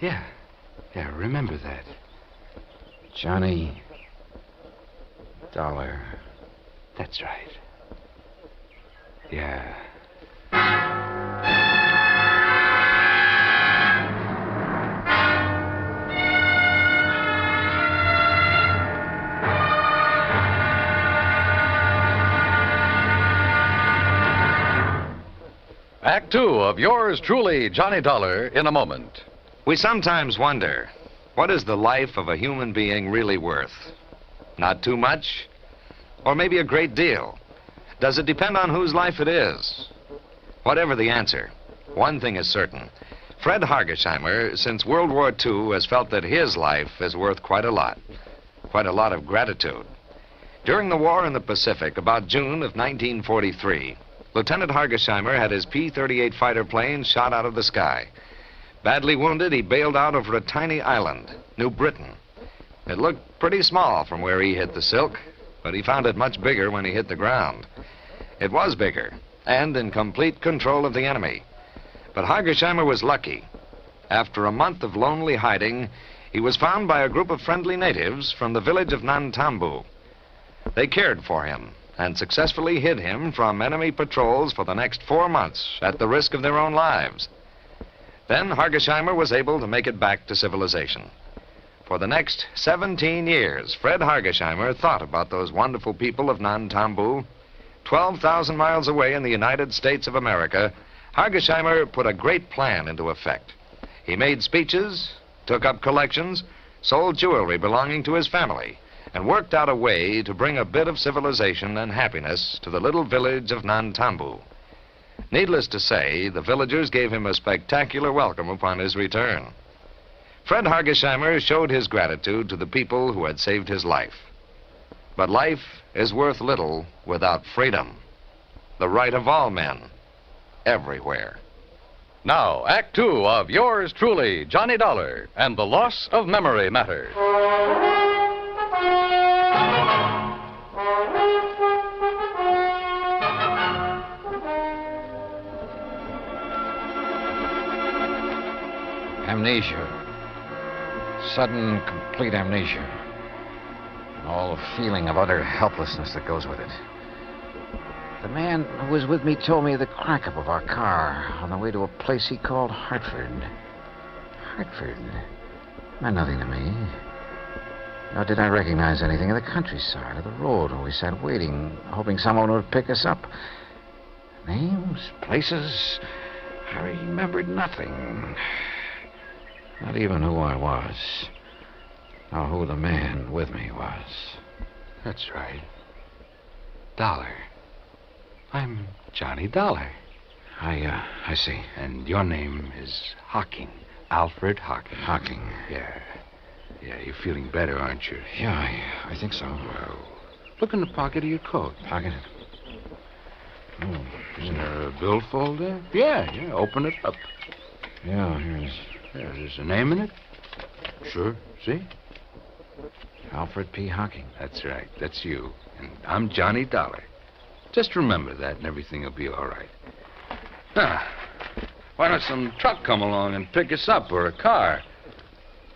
Yeah, remember that. Johnny Dollar. That's right. Yeah. Act two of yours truly, Johnny Dollar, in a moment. We sometimes wonder, what is the life of a human being really worth? Not too much? Or maybe a great deal? Does it depend on whose life it is? Whatever the answer, one thing is certain. Fred Hargesheimer, since World War II, has felt that his life is worth quite a lot of gratitude. During the war in the Pacific, about June of 1943, Lieutenant Hargesheimer had his P-38 fighter plane shot out of the sky. Badly wounded, he bailed out over a tiny island, New Britain. It looked pretty small from where he hit the silk, but he found it much bigger when he hit the ground. It was bigger, and in complete control of the enemy. But Hargesheimer was lucky. After a month of lonely hiding, he was found by a group of friendly natives from the village of Nantambu. They cared for him and successfully hid him from enemy patrols for the next 4 months at the risk of their own lives. Then Hargesheimer was able to make it back to civilization. For the next 17 years, Fred Hargesheimer thought about those wonderful people of Nantambu. 12,000 miles away in the United States of America, Hargesheimer put a great plan into effect. He made speeches, took up collections, sold jewelry belonging to his family, and worked out a way to bring a bit of civilization and happiness to the little village of Nantambu. Needless to say, the villagers gave him a spectacular welcome upon his return. Fred Hargesheimer showed his gratitude to the people who had saved his life. But life is worth little without freedom, the right of all men, everywhere. Now, Act Two of yours truly, Johnny Dollar, and the Loss of Memory Matter. Amnesia. Sudden, complete amnesia. And all the feeling of utter helplessness that goes with it. The man who was with me told me of the crack-up of our car on the way to a place he called Hartford. Hartford meant nothing to me. Nor did I recognize anything of the countryside or the road where we sat waiting, hoping someone would pick us up. Names, places, I remembered nothing. Not even who I was, nor who the man with me was. That's right. Dollar. I'm Johnny Dollar. I see. And your name is Hocking. Alfred Hocking. Hocking. Yeah. Yeah, you're feeling better, aren't you? Yeah, I think so. Well, look in the pocket of your coat. Pocket? Oh, isn't there a billfold there? Yeah, open it up. Yeah, here's... Yeah, there's a name in it? Sure, see? Alfred P. Hocking. That's right, that's you. And I'm Johnny Dollar. Just remember that and everything will be all right. Why don't some truck come along and pick us up, or a car?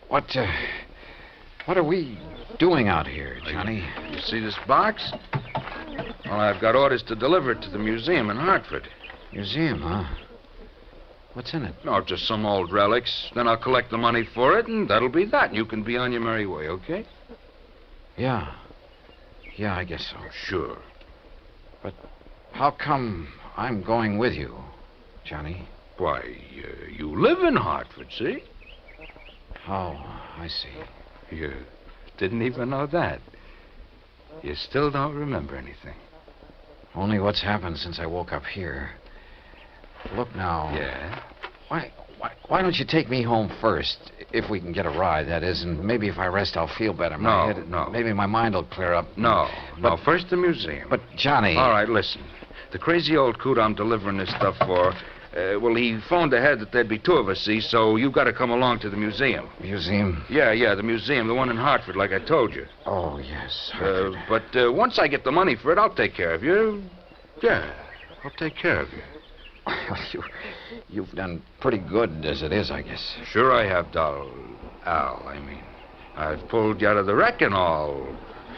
What are we doing out here, Johnny? You see this box? Well, I've got orders to deliver it to the museum in Hartford. Museum, huh? What's in it? No, just some old relics. Then I'll collect the money for it, and that'll be that. And you can be on your merry way, okay? Yeah. Yeah, I guess so. Sure. But how come I'm going with you, Johnny? Why, you live in Hartford, see? Oh, I see. You didn't even know that. You still don't remember anything. Only what's happened since I woke up here. Look now. Yeah? Why don't you take me home first, if we can get a ride, that is, and maybe if I rest, I'll feel better. No. Maybe my mind will clear up. No, first the museum. But, Johnny... All right, listen. The crazy old coot I'm delivering this stuff for, he phoned ahead that there'd be two of us, see, so you've got to come along to the museum. Museum? Yeah, the museum, the one in Hartford, like I told you. Oh, yes, Hartford. But once I get the money for it, I'll take care of you. Yeah, I'll take care of you. You've done pretty good as it is, I guess. Sure I have, Al. I've pulled you out of the wreck and all.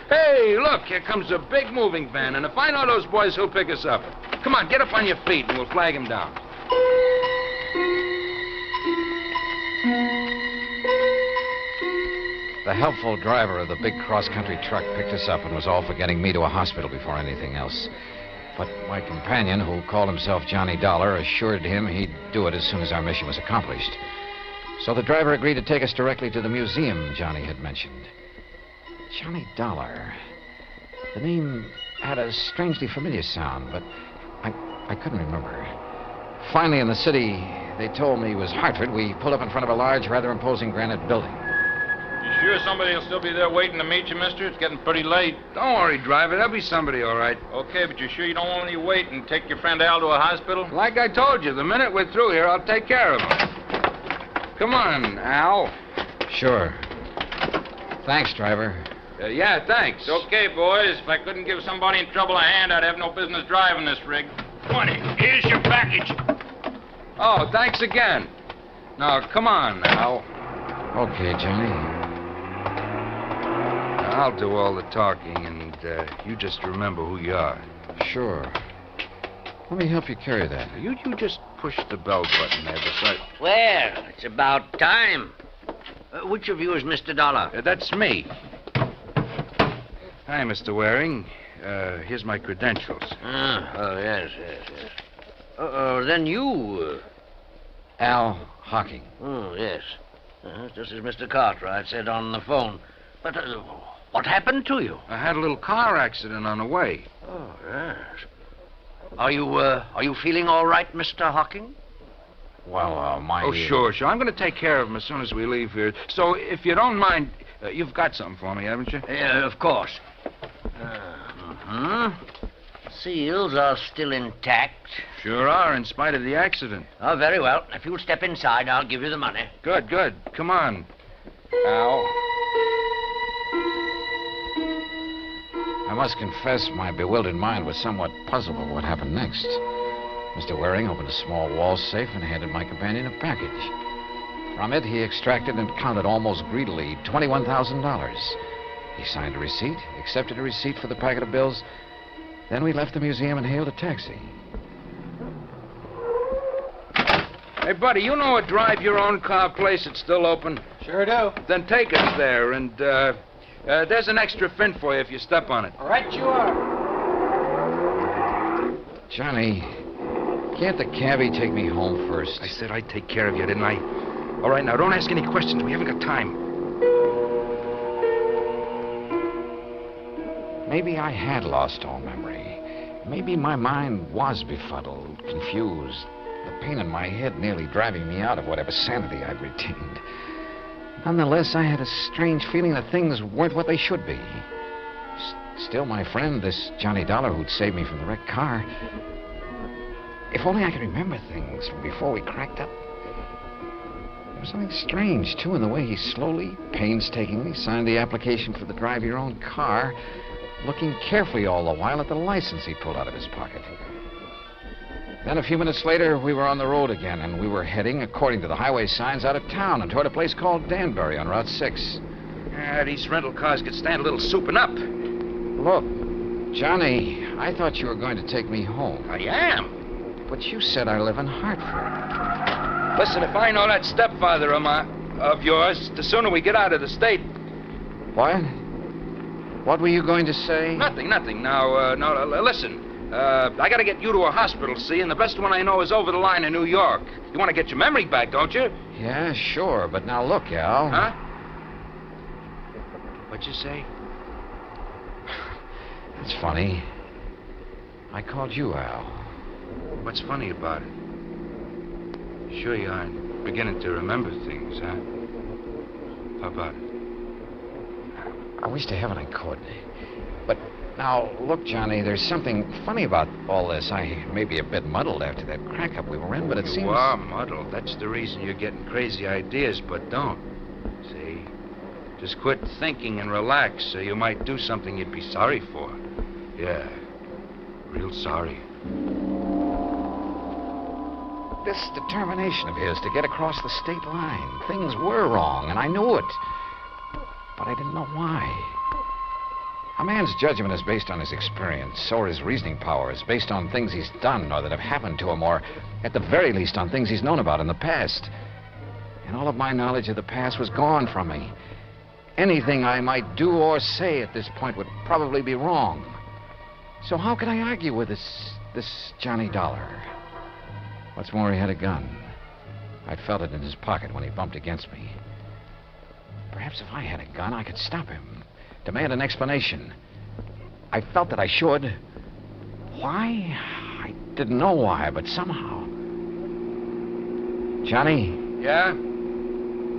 Hey, look, here comes a big moving van, and if I know those boys, he'll pick us up. Come on, get up on your feet, and we'll flag him down. The helpful driver of the big cross-country truck picked us up and was all for getting me to a hospital before anything else. But my companion, who called himself Johnny Dollar, assured him he'd do it as soon as our mission was accomplished. So the driver agreed to take us directly to the museum Johnny had mentioned. Johnny Dollar. The name had a strangely familiar sound, but I couldn't remember. Finally, in the city, they told me it was Hartford. We pulled up in front of a large, rather imposing granite building. Sure somebody will still be there waiting to meet you, mister? It's getting pretty late. Don't worry, driver. There'll be somebody all right. Okay, but you sure you don't want any wait and take your friend Al to a hospital? Like I told you, the minute we're through here, I'll take care of him. Come on, Al. Sure. Thanks, driver. Yeah, thanks. It's okay, boys. If I couldn't give somebody in trouble a hand, I'd have no business driving this rig. 20. Here's your package. Oh, thanks again. Now, come on, Al. Okay, Johnny. I'll do all the talking, and you just remember who you are. Sure. Let me help you carry that. You just push the bell button there beside... Well, it's about time. Which of you is Mr. Dollar? That's me. Hi, Mr. Waring. Here's my credentials. Yes. Then you... Al Hocking. Oh, yes. Just as Mr. Cartwright said on the phone. But what happened to you? I had a little car accident on the way. Oh, yes. Are you feeling all right, Mr. Hocking? Well, my... Oh, sure. I'm going to take care of him as soon as we leave here. So, if you don't mind, you've got something for me, haven't you? Of course. Seals are still intact. Sure are, in spite of the accident. Oh, very well. If you'll step inside, I'll give you the money. Good. Come on, Al. I must confess my bewildered mind was somewhat puzzled by what happened next. Mr. Waring opened a small wall safe and handed my companion a package. From it, he extracted and counted almost greedily $21,000. He signed a receipt, accepted a receipt for the packet of bills. Then we left the museum and hailed a taxi. Hey, buddy, you know a drive-your-own-car place that's still open? Sure do. Then take us there, and there's an extra fin for you if you step on it. Right you are. Johnny, can't the cabbie take me home first? I said I'd take care of you, didn't I? All right, now, don't ask any questions. We haven't got time. Maybe I had lost all memory. Maybe my mind was befuddled, confused. The pain in my head nearly driving me out of whatever sanity I'd retained. Nonetheless, I had a strange feeling that things weren't what they should be. Still, my friend, this Johnny Dollar who'd saved me from the wrecked car... If only I could remember things from before we cracked up. There was something strange, too, in the way he slowly, painstakingly signed the application for the drive-your-own car, looking carefully all the while at the license he pulled out of his pocket. Then a few minutes later, we were on the road again, and we were heading, according to the highway signs, out of town and toward a place called Danbury on Route 6. These rental cars could stand a little souping up. Look, Johnny, I thought you were going to take me home. I am. But you said I live in Hartford. Listen, if I know that stepfather of yours, the sooner we get out of the state... What? What were you going to say? Nothing. Now, listen. I got to get you to a hospital, see, and the best one I know is over the line in New York. You want to get your memory back, don't you? Yeah, sure, but now look, Al. Huh? What'd you say? It's funny. I called you Al. What's funny about it? Sure you aren't beginning to remember things, huh? How about it? I wish to heaven I could. But now, look, Johnny, there's something funny about all this. I may be a bit muddled after that crack-up we were in, but it seems... You are muddled. That's the reason you're getting crazy ideas, but don't. See? Just quit thinking and relax so you might do something you'd be sorry for. Yeah. Real sorry. This determination of his to get across the state line. Things were wrong, and I knew it. But I didn't know why. A man's judgment is based on his experience, so are his reasoning powers, based on things he's done or that have happened to him, or at the very least on things he's known about in the past. And all of my knowledge of the past was gone from me. Anything I might do or say at this point would probably be wrong. So how could I argue with this Johnny Dollar? What's more, he had a gun. I'd felt it in his pocket when he bumped against me. Perhaps if I had a gun, I could stop him, demand an explanation. I felt that I should. Why? I didn't know why, but somehow... Johnny? Yeah?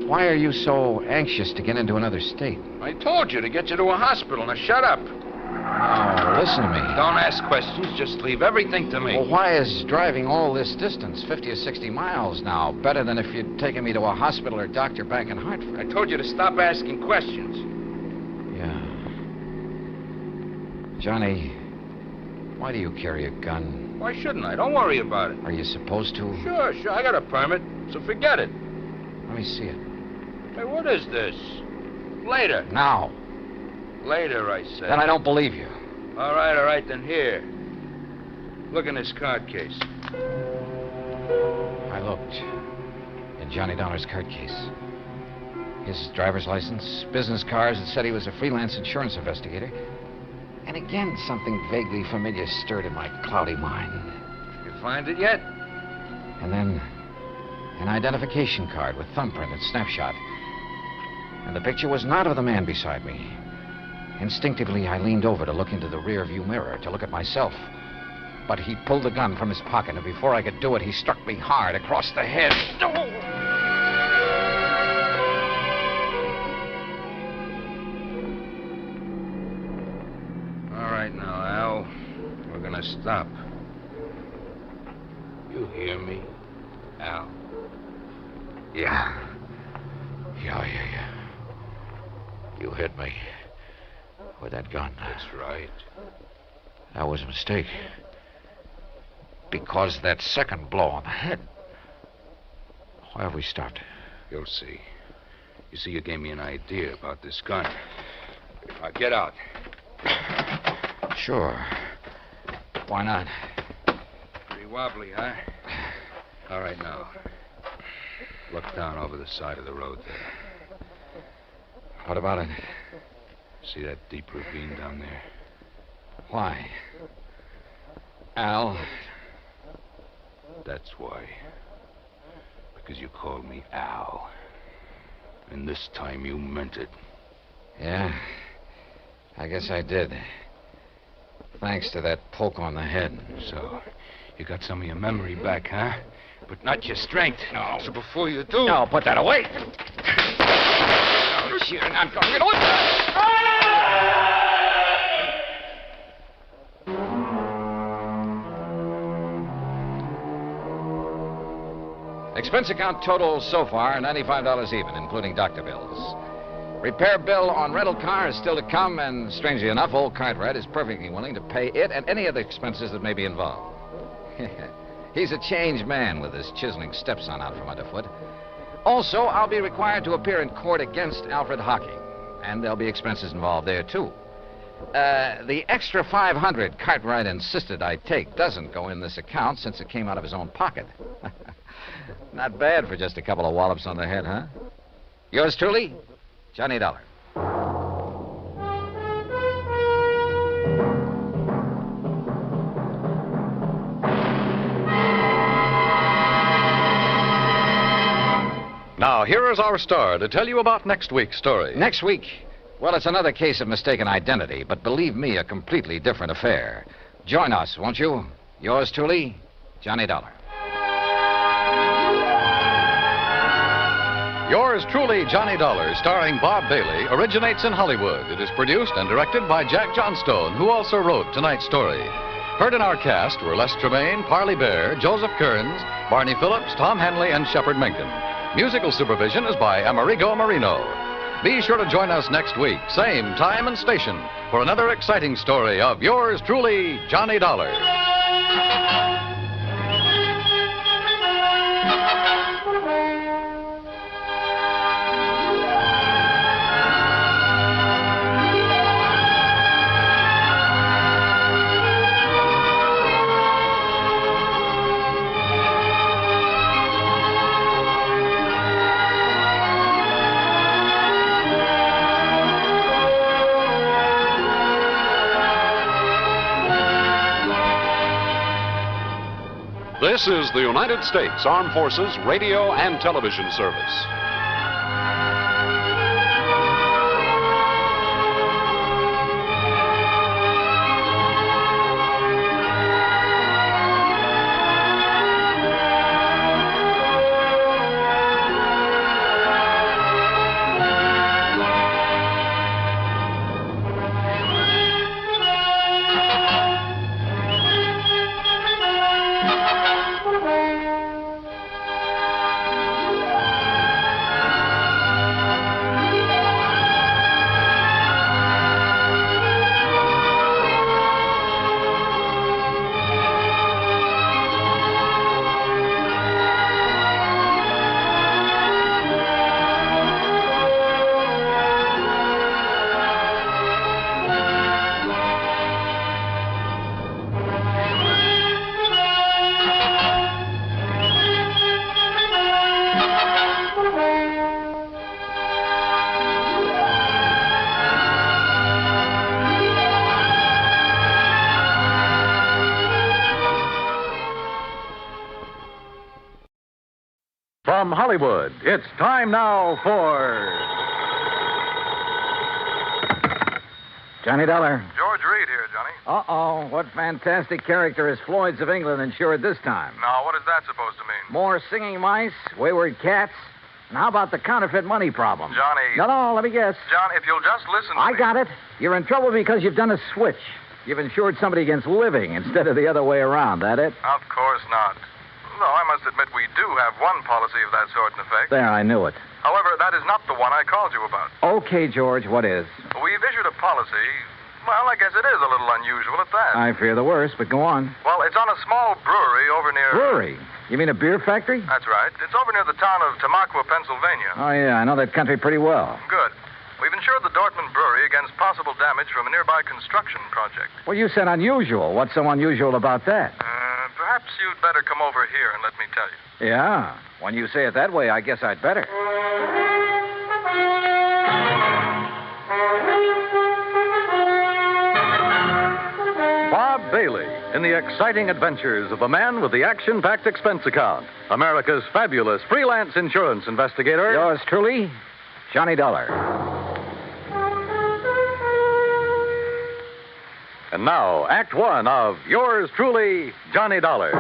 Why are you so anxious to get into another state? I told you to get you to a hospital. Now shut up. Oh, listen to me. Don't ask questions. Just leave everything to me. Well, why is driving all this distance, 50 or 60 miles now, better than if you'd taken me to a hospital or doctor back in Hartford? I told you to stop asking questions. Yeah. Johnny, why do you carry a gun? Why shouldn't I? Don't worry about it. Are you supposed to? Sure. I got a permit, so forget it. Let me see it. Hey, what is this? Later. Now. Later, I said. Then I don't believe you. All right, then here. Look in this card case. I looked in Johnny Dollar's card case. His driver's license, business cards that said he was a freelance insurance investigator. And again, something vaguely familiar stirred in my cloudy mind. You find it yet? And then an identification card with thumbprint and snapshot. And the picture was not of the man beside me. Instinctively, I leaned over to look into the rearview mirror to look at myself. But he pulled the gun from his pocket, and before I could do it, he struck me hard across the head. All right now, Al. We're gonna stop. You hear me, Al? Yeah. You hit me with that gun. That's right. That was a mistake. Because that second blow on the head. Why have we stopped? You'll see. You see, you gave me an idea about this gun. Now, get out. Sure. Why not? Pretty wobbly, huh? All right, now. Look down over the side of the road there. What about it? See that deep ravine down there? Why? Al? That's why. Because you called me Al. And this time you meant it. Yeah? I guess I did. Thanks to that poke on the head. So, you got some of your memory back, huh? But not your strength. No. So before you do... No, put that away. Oh, you're not going to get away. Expense account total so far, $95 even, including doctor bills. Repair bill on rental car is still to come, and strangely enough, old Cartwright is perfectly willing to pay it and any other expenses that may be involved. He's a changed man with his chiseling stepson out from underfoot. Also, I'll be required to appear in court against Alfred Hocking, and there'll be expenses involved there, too. The extra $500 Cartwright insisted I take doesn't go in this account since it came out of his own pocket. Not bad for just a couple of wallops on the head, huh? Yours truly, Johnny Dollar. Now, here is our star to tell you about next week's story. Next week? Well, it's another case of mistaken identity, but believe me, a completely different affair. Join us, won't you? Yours truly, Johnny Dollar. Yours truly, Johnny Dollar, starring Bob Bailey, originates in Hollywood. It is produced and directed by Jack Johnstone, who also wrote tonight's story. Heard in our cast were Les Tremaine, Parley Bear, Joseph Kearns, Barney Phillips, Tom Henley, and Shepard Menken. Musical supervision is by Amerigo Marino. Be sure to join us next week, same time and station, for another exciting story of yours truly, Johnny Dollar. This is the United States Armed Forces Radio and Television Service. Hollywood. It's time now for... Johnny Dollar. George Reed here, Johnny. Uh-oh. What fantastic character is Floyd's of England insured this time? Now, what is that supposed to mean? More singing mice, wayward cats, and how about the counterfeit money problem? Johnny. No, let me guess. John, if you'll just listen to I got it. You're in trouble because you've done a switch. You've insured somebody against living instead of the other way around, that it? Of course not. No, I must admit we do have one policy of that sort in effect. There, I knew it. However, that is not the one I called you about. Okay, George, what is? We've issued a policy. Well, I guess it is a little unusual at that. I fear the worst, but go on. Well, it's on a small brewery over near... Brewery? You mean a beer factory? That's right. It's over near the town of Tamaqua, Pennsylvania. Oh, yeah, I know that country pretty well. Good. We've insured the Dortmund Brewery against possible damage from a nearby construction project. Well, you said unusual. What's so unusual about that? Perhaps you'd better come over here and let me tell you. Yeah. When you say it that way, I guess I'd better. Bob Bailey in the exciting adventures of the man with the action-packed expense account. America's fabulous freelance insurance investigator. Yours truly, Johnny Dollar. And now, Act One of yours truly, Johnny Dollar.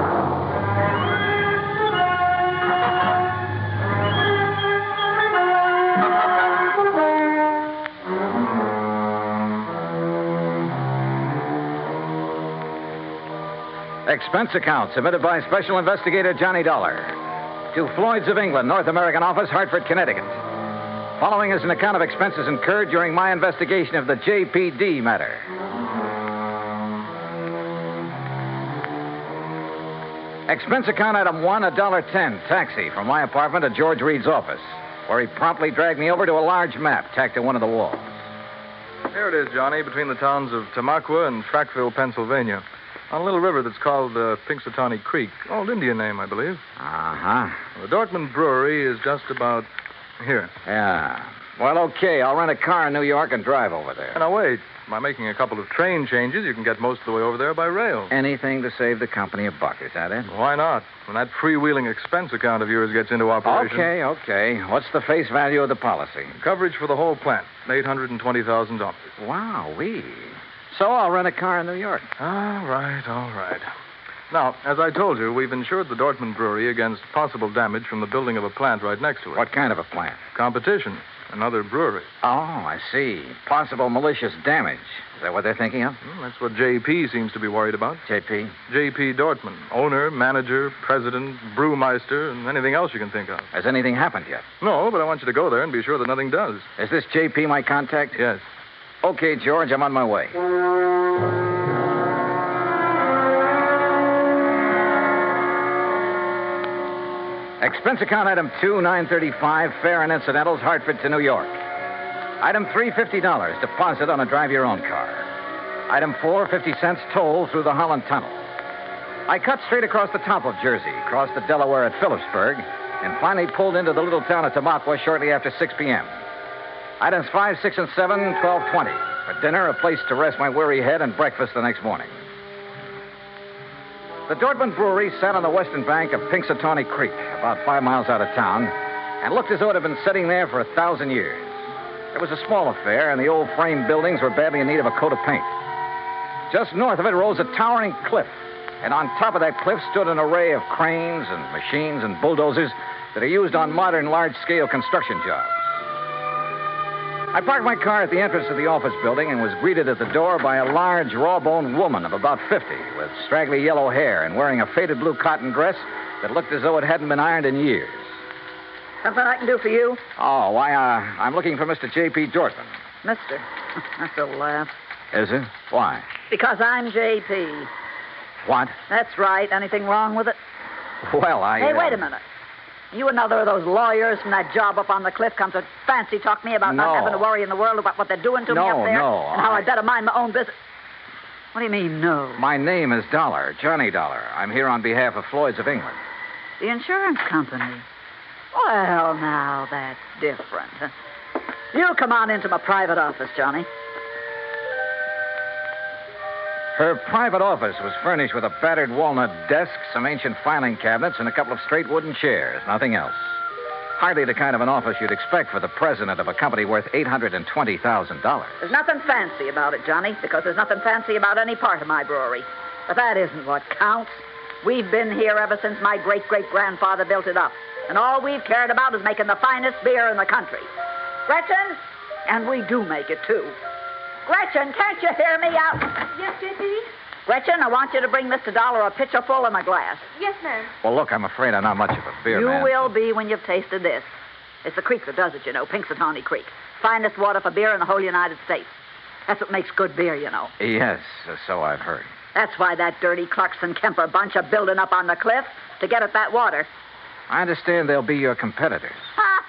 Expense account submitted by Special Investigator Johnny Dollar to Floyd's of England, North American Office, Hartford, Connecticut. Following is an account of expenses incurred during my investigation of the J.P.D. matter. Expense account item 1, $1.10, taxi from my apartment to George Reed's office, where he promptly dragged me over to a large map tacked to one of the walls. Here it is, Johnny, between the towns of Tamaqua and Frackville, Pennsylvania. On a little river that's called Pinxatawney Creek. Old Indian name, I believe. Uh-huh. The Dortmund Brewery is just about here. Yeah. Well, okay. I'll rent a car in New York and drive over there. Now, wait. By making a couple of train changes, you can get most of the way over there by rail. Anything to save the company a buck, is that it? Why not? When that freewheeling expense account of yours gets into operation... Okay. What's the face value of the policy? Coverage for the whole plant, $820,000. Wow-wee. So I'll rent a car in New York. All right. Now, as I told you, we've insured the Dortmund Brewery against possible damage from the building of a plant right next to it. What kind of a plant? Competition. Another brewery. Oh, I see. Possible malicious damage. Is that what they're thinking of? That's what J.P. seems to be worried about. J.P.? J.P. Dortmund. Owner, manager, president, brewmeister, and anything else you can think of. Has anything happened yet? No, but I want you to go there and be sure that nothing does. Is this J.P. my contact? Yes. Okay, George, I'm on my way. Expense account item 2, $935, fare and incidentals, Hartford to New York. Item 3, $50, deposit on a drive-your-own car. Item 4, 50 cents toll through the Holland Tunnel. I cut straight across the top of Jersey, crossed the Delaware at Phillipsburg, and finally pulled into the little town of Tamaqua shortly after 6 p.m. Items 5, 6, and 7, $12.20. For dinner, a place to rest my weary head, and breakfast the next morning. The Dortmund Brewery sat on the western bank of Pinxatawney Creek, about 5 miles out of town, and looked as though it had been sitting there for 1,000 years. It was a small affair, and the old frame buildings were badly in need of a coat of paint. Just north of it rose a towering cliff, and on top of that cliff stood an array of cranes and machines and bulldozers that are used on modern large-scale construction jobs. I parked my car at the entrance of the office building and was greeted at the door by a large, raw-boned woman of about 50 with straggly yellow hair and wearing a faded blue cotton dress that looked as though it hadn't been ironed in years. Something I can do for you? Oh, why, I'm looking for Mr. J.P. Dortmund. Mister. That's a laugh. Is it? Why? Because I'm J.P. What? That's right. Anything wrong with it? Well, Hey, wait a minute. You another of those lawyers from that job up on the cliff come to fancy talk me about not having to worry in the world about what they're doing to me up there? No. And how I better mind my own business. What do you mean, no? My name is Dollar, Johnny Dollar. I'm here on behalf of Floyd's of England. The insurance company? Well, now, that's different. You come on into my private office, Johnny. Her private office was furnished with a battered walnut desk, some ancient filing cabinets, and a couple of straight wooden chairs. Nothing else. Hardly the kind of an office you'd expect for the president of a company worth $820,000. There's nothing fancy about it, Johnny, because there's nothing fancy about any part of my brewery. But that isn't what counts. We've been here ever since my great-great-grandfather built it up. And all we've cared about is making the finest beer in the country. Gretchen? And we do make it, too. Gretchen, can't you hear me out? Yes, J.P.D. Gretchen, I want you to bring Mr. Dollar a pitcher full in a glass. Yes, ma'am. Well, look, I'm afraid I'm not much of a beer You man. will be when you've tasted this. It's the creek that does it, you know, Pinxatawny Creek. Finest water for beer in the whole United States. That's what makes good beer, you know. Yes, so I've heard. That's why that dirty Clarkson Kemper bunch are building up on the cliff to get at that water. I understand they'll be your competitors. Ha!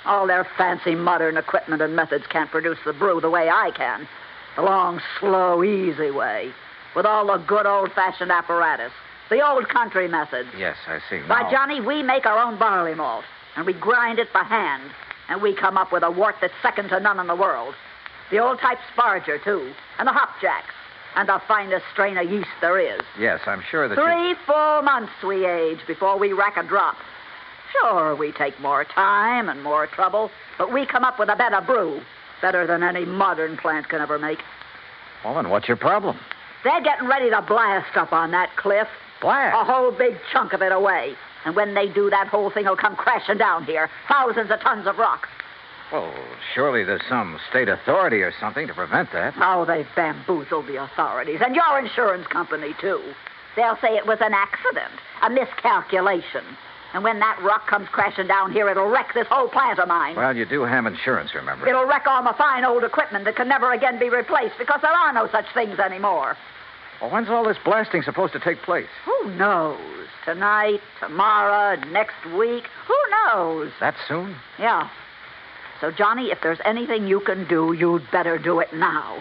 All their fancy modern equipment and methods can't produce the brew the way I can. The long, slow, easy way. With all the good old-fashioned apparatus. The old country methods. Yes, I see. Why, Johnny, we make our own barley malt. And we grind it by hand. And we come up with a wort that's second to none in the world. The old-type Sparger, too. And the hopjacks. And the finest strain of yeast there is. Yes, I'm sure that 3 full months we age before we rack a drop. Sure, we take more time and more trouble, but we come up with a better brew. Better than any modern plant can ever make. Well, then what's your problem? They're getting ready to blast up on that cliff. Blast? A whole big chunk of it away. And when they do, that whole thing will come crashing down here. Thousands of tons of rock. Well, surely there's some state authority or something to prevent that. Oh, they've bamboozled the authorities. And your insurance company, too. They'll say it was an accident, a miscalculation. And when that rock comes crashing down here, it'll wreck this whole plant of mine. Well, you do have insurance, remember? It'll wreck all my fine old equipment that can never again be replaced because there are no such things anymore. Well, when's all this blasting supposed to take place? Who knows? Tonight, tomorrow, next week. Who knows? That soon? Yeah. So, Johnny, if there's anything you can do, you'd better do it now.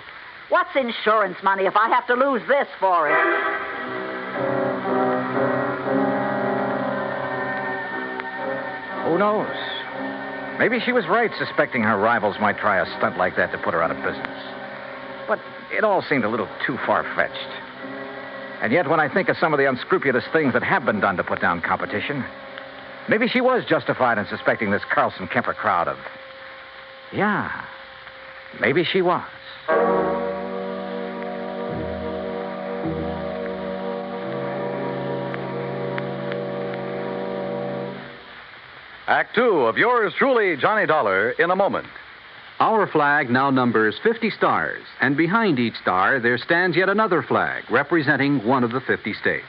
What's insurance money if I have to lose this for it? Who knows? Maybe she was right suspecting her rivals might try a stunt like that to put her out of business. But it all seemed a little too far-fetched. And yet, when I think of some of the unscrupulous things that have been done to put down competition, maybe she was justified in suspecting this Carlson Kemper crowd of... Yeah, maybe she was. Act 2 of yours truly, Johnny Dollar, in a moment. Our flag now numbers 50 stars, and behind each star there stands yet another flag representing one of the 50 states.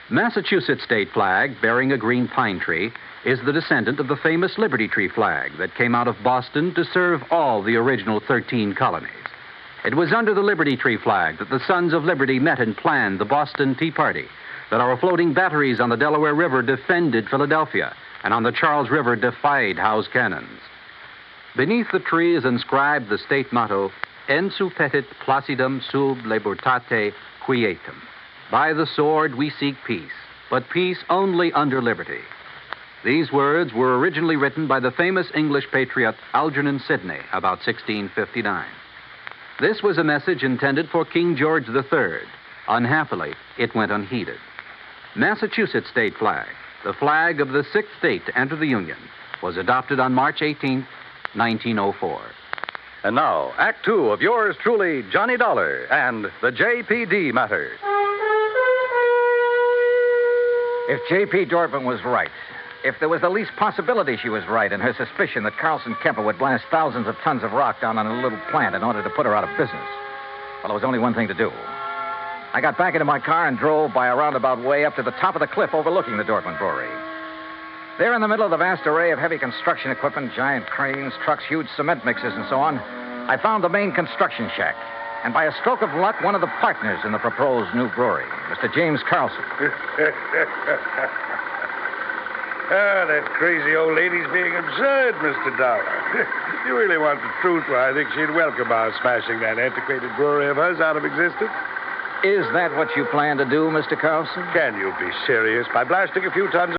Massachusetts state flag, bearing a green pine tree, is the descendant of the famous Liberty Tree flag that came out of Boston to serve all the original 13 colonies. It was under the Liberty Tree flag that the Sons of Liberty met and planned the Boston Tea Party, that our floating batteries on the Delaware River defended Philadelphia, and on the Charles River defied Howe's cannons. Beneath the tree is inscribed the state motto, Ensu petit placidum sub libertate quietum. By the sword we seek peace, but peace only under liberty. These words were originally written by the famous English patriot Algernon Sidney about 1659. This was a message intended for King George III. Unhappily, it went unheeded. Massachusetts state flag, the flag of the 6th state to enter the Union, was adopted on March 18th, 1904. And now, Act 2 of yours truly, Johnny Dollar, and the J.P.D. matter. If J.P. Dorfman was right, if there was the least possibility she was right in her suspicion that Carlson Kemper would blast thousands of tons of rock down on a little plant in order to put her out of business, well, there was only one thing to do. I got back into my car and drove by a roundabout way up to the top of the cliff overlooking the Dorfman Brewery. There in the middle of the vast array of heavy construction equipment, giant cranes, trucks, huge cement mixers, and so on, I found the main construction shack. And by a stroke of luck, one of the partners in the proposed new brewery, Mr. James Carlson. That crazy old lady's being absurd, Mr. Dollar. If you really want the truth, well, I think she'd welcome our smashing that antiquated brewery of hers out of existence. Is that what you plan to do, Mr. Carlson? Can you be serious? By blasting a few tons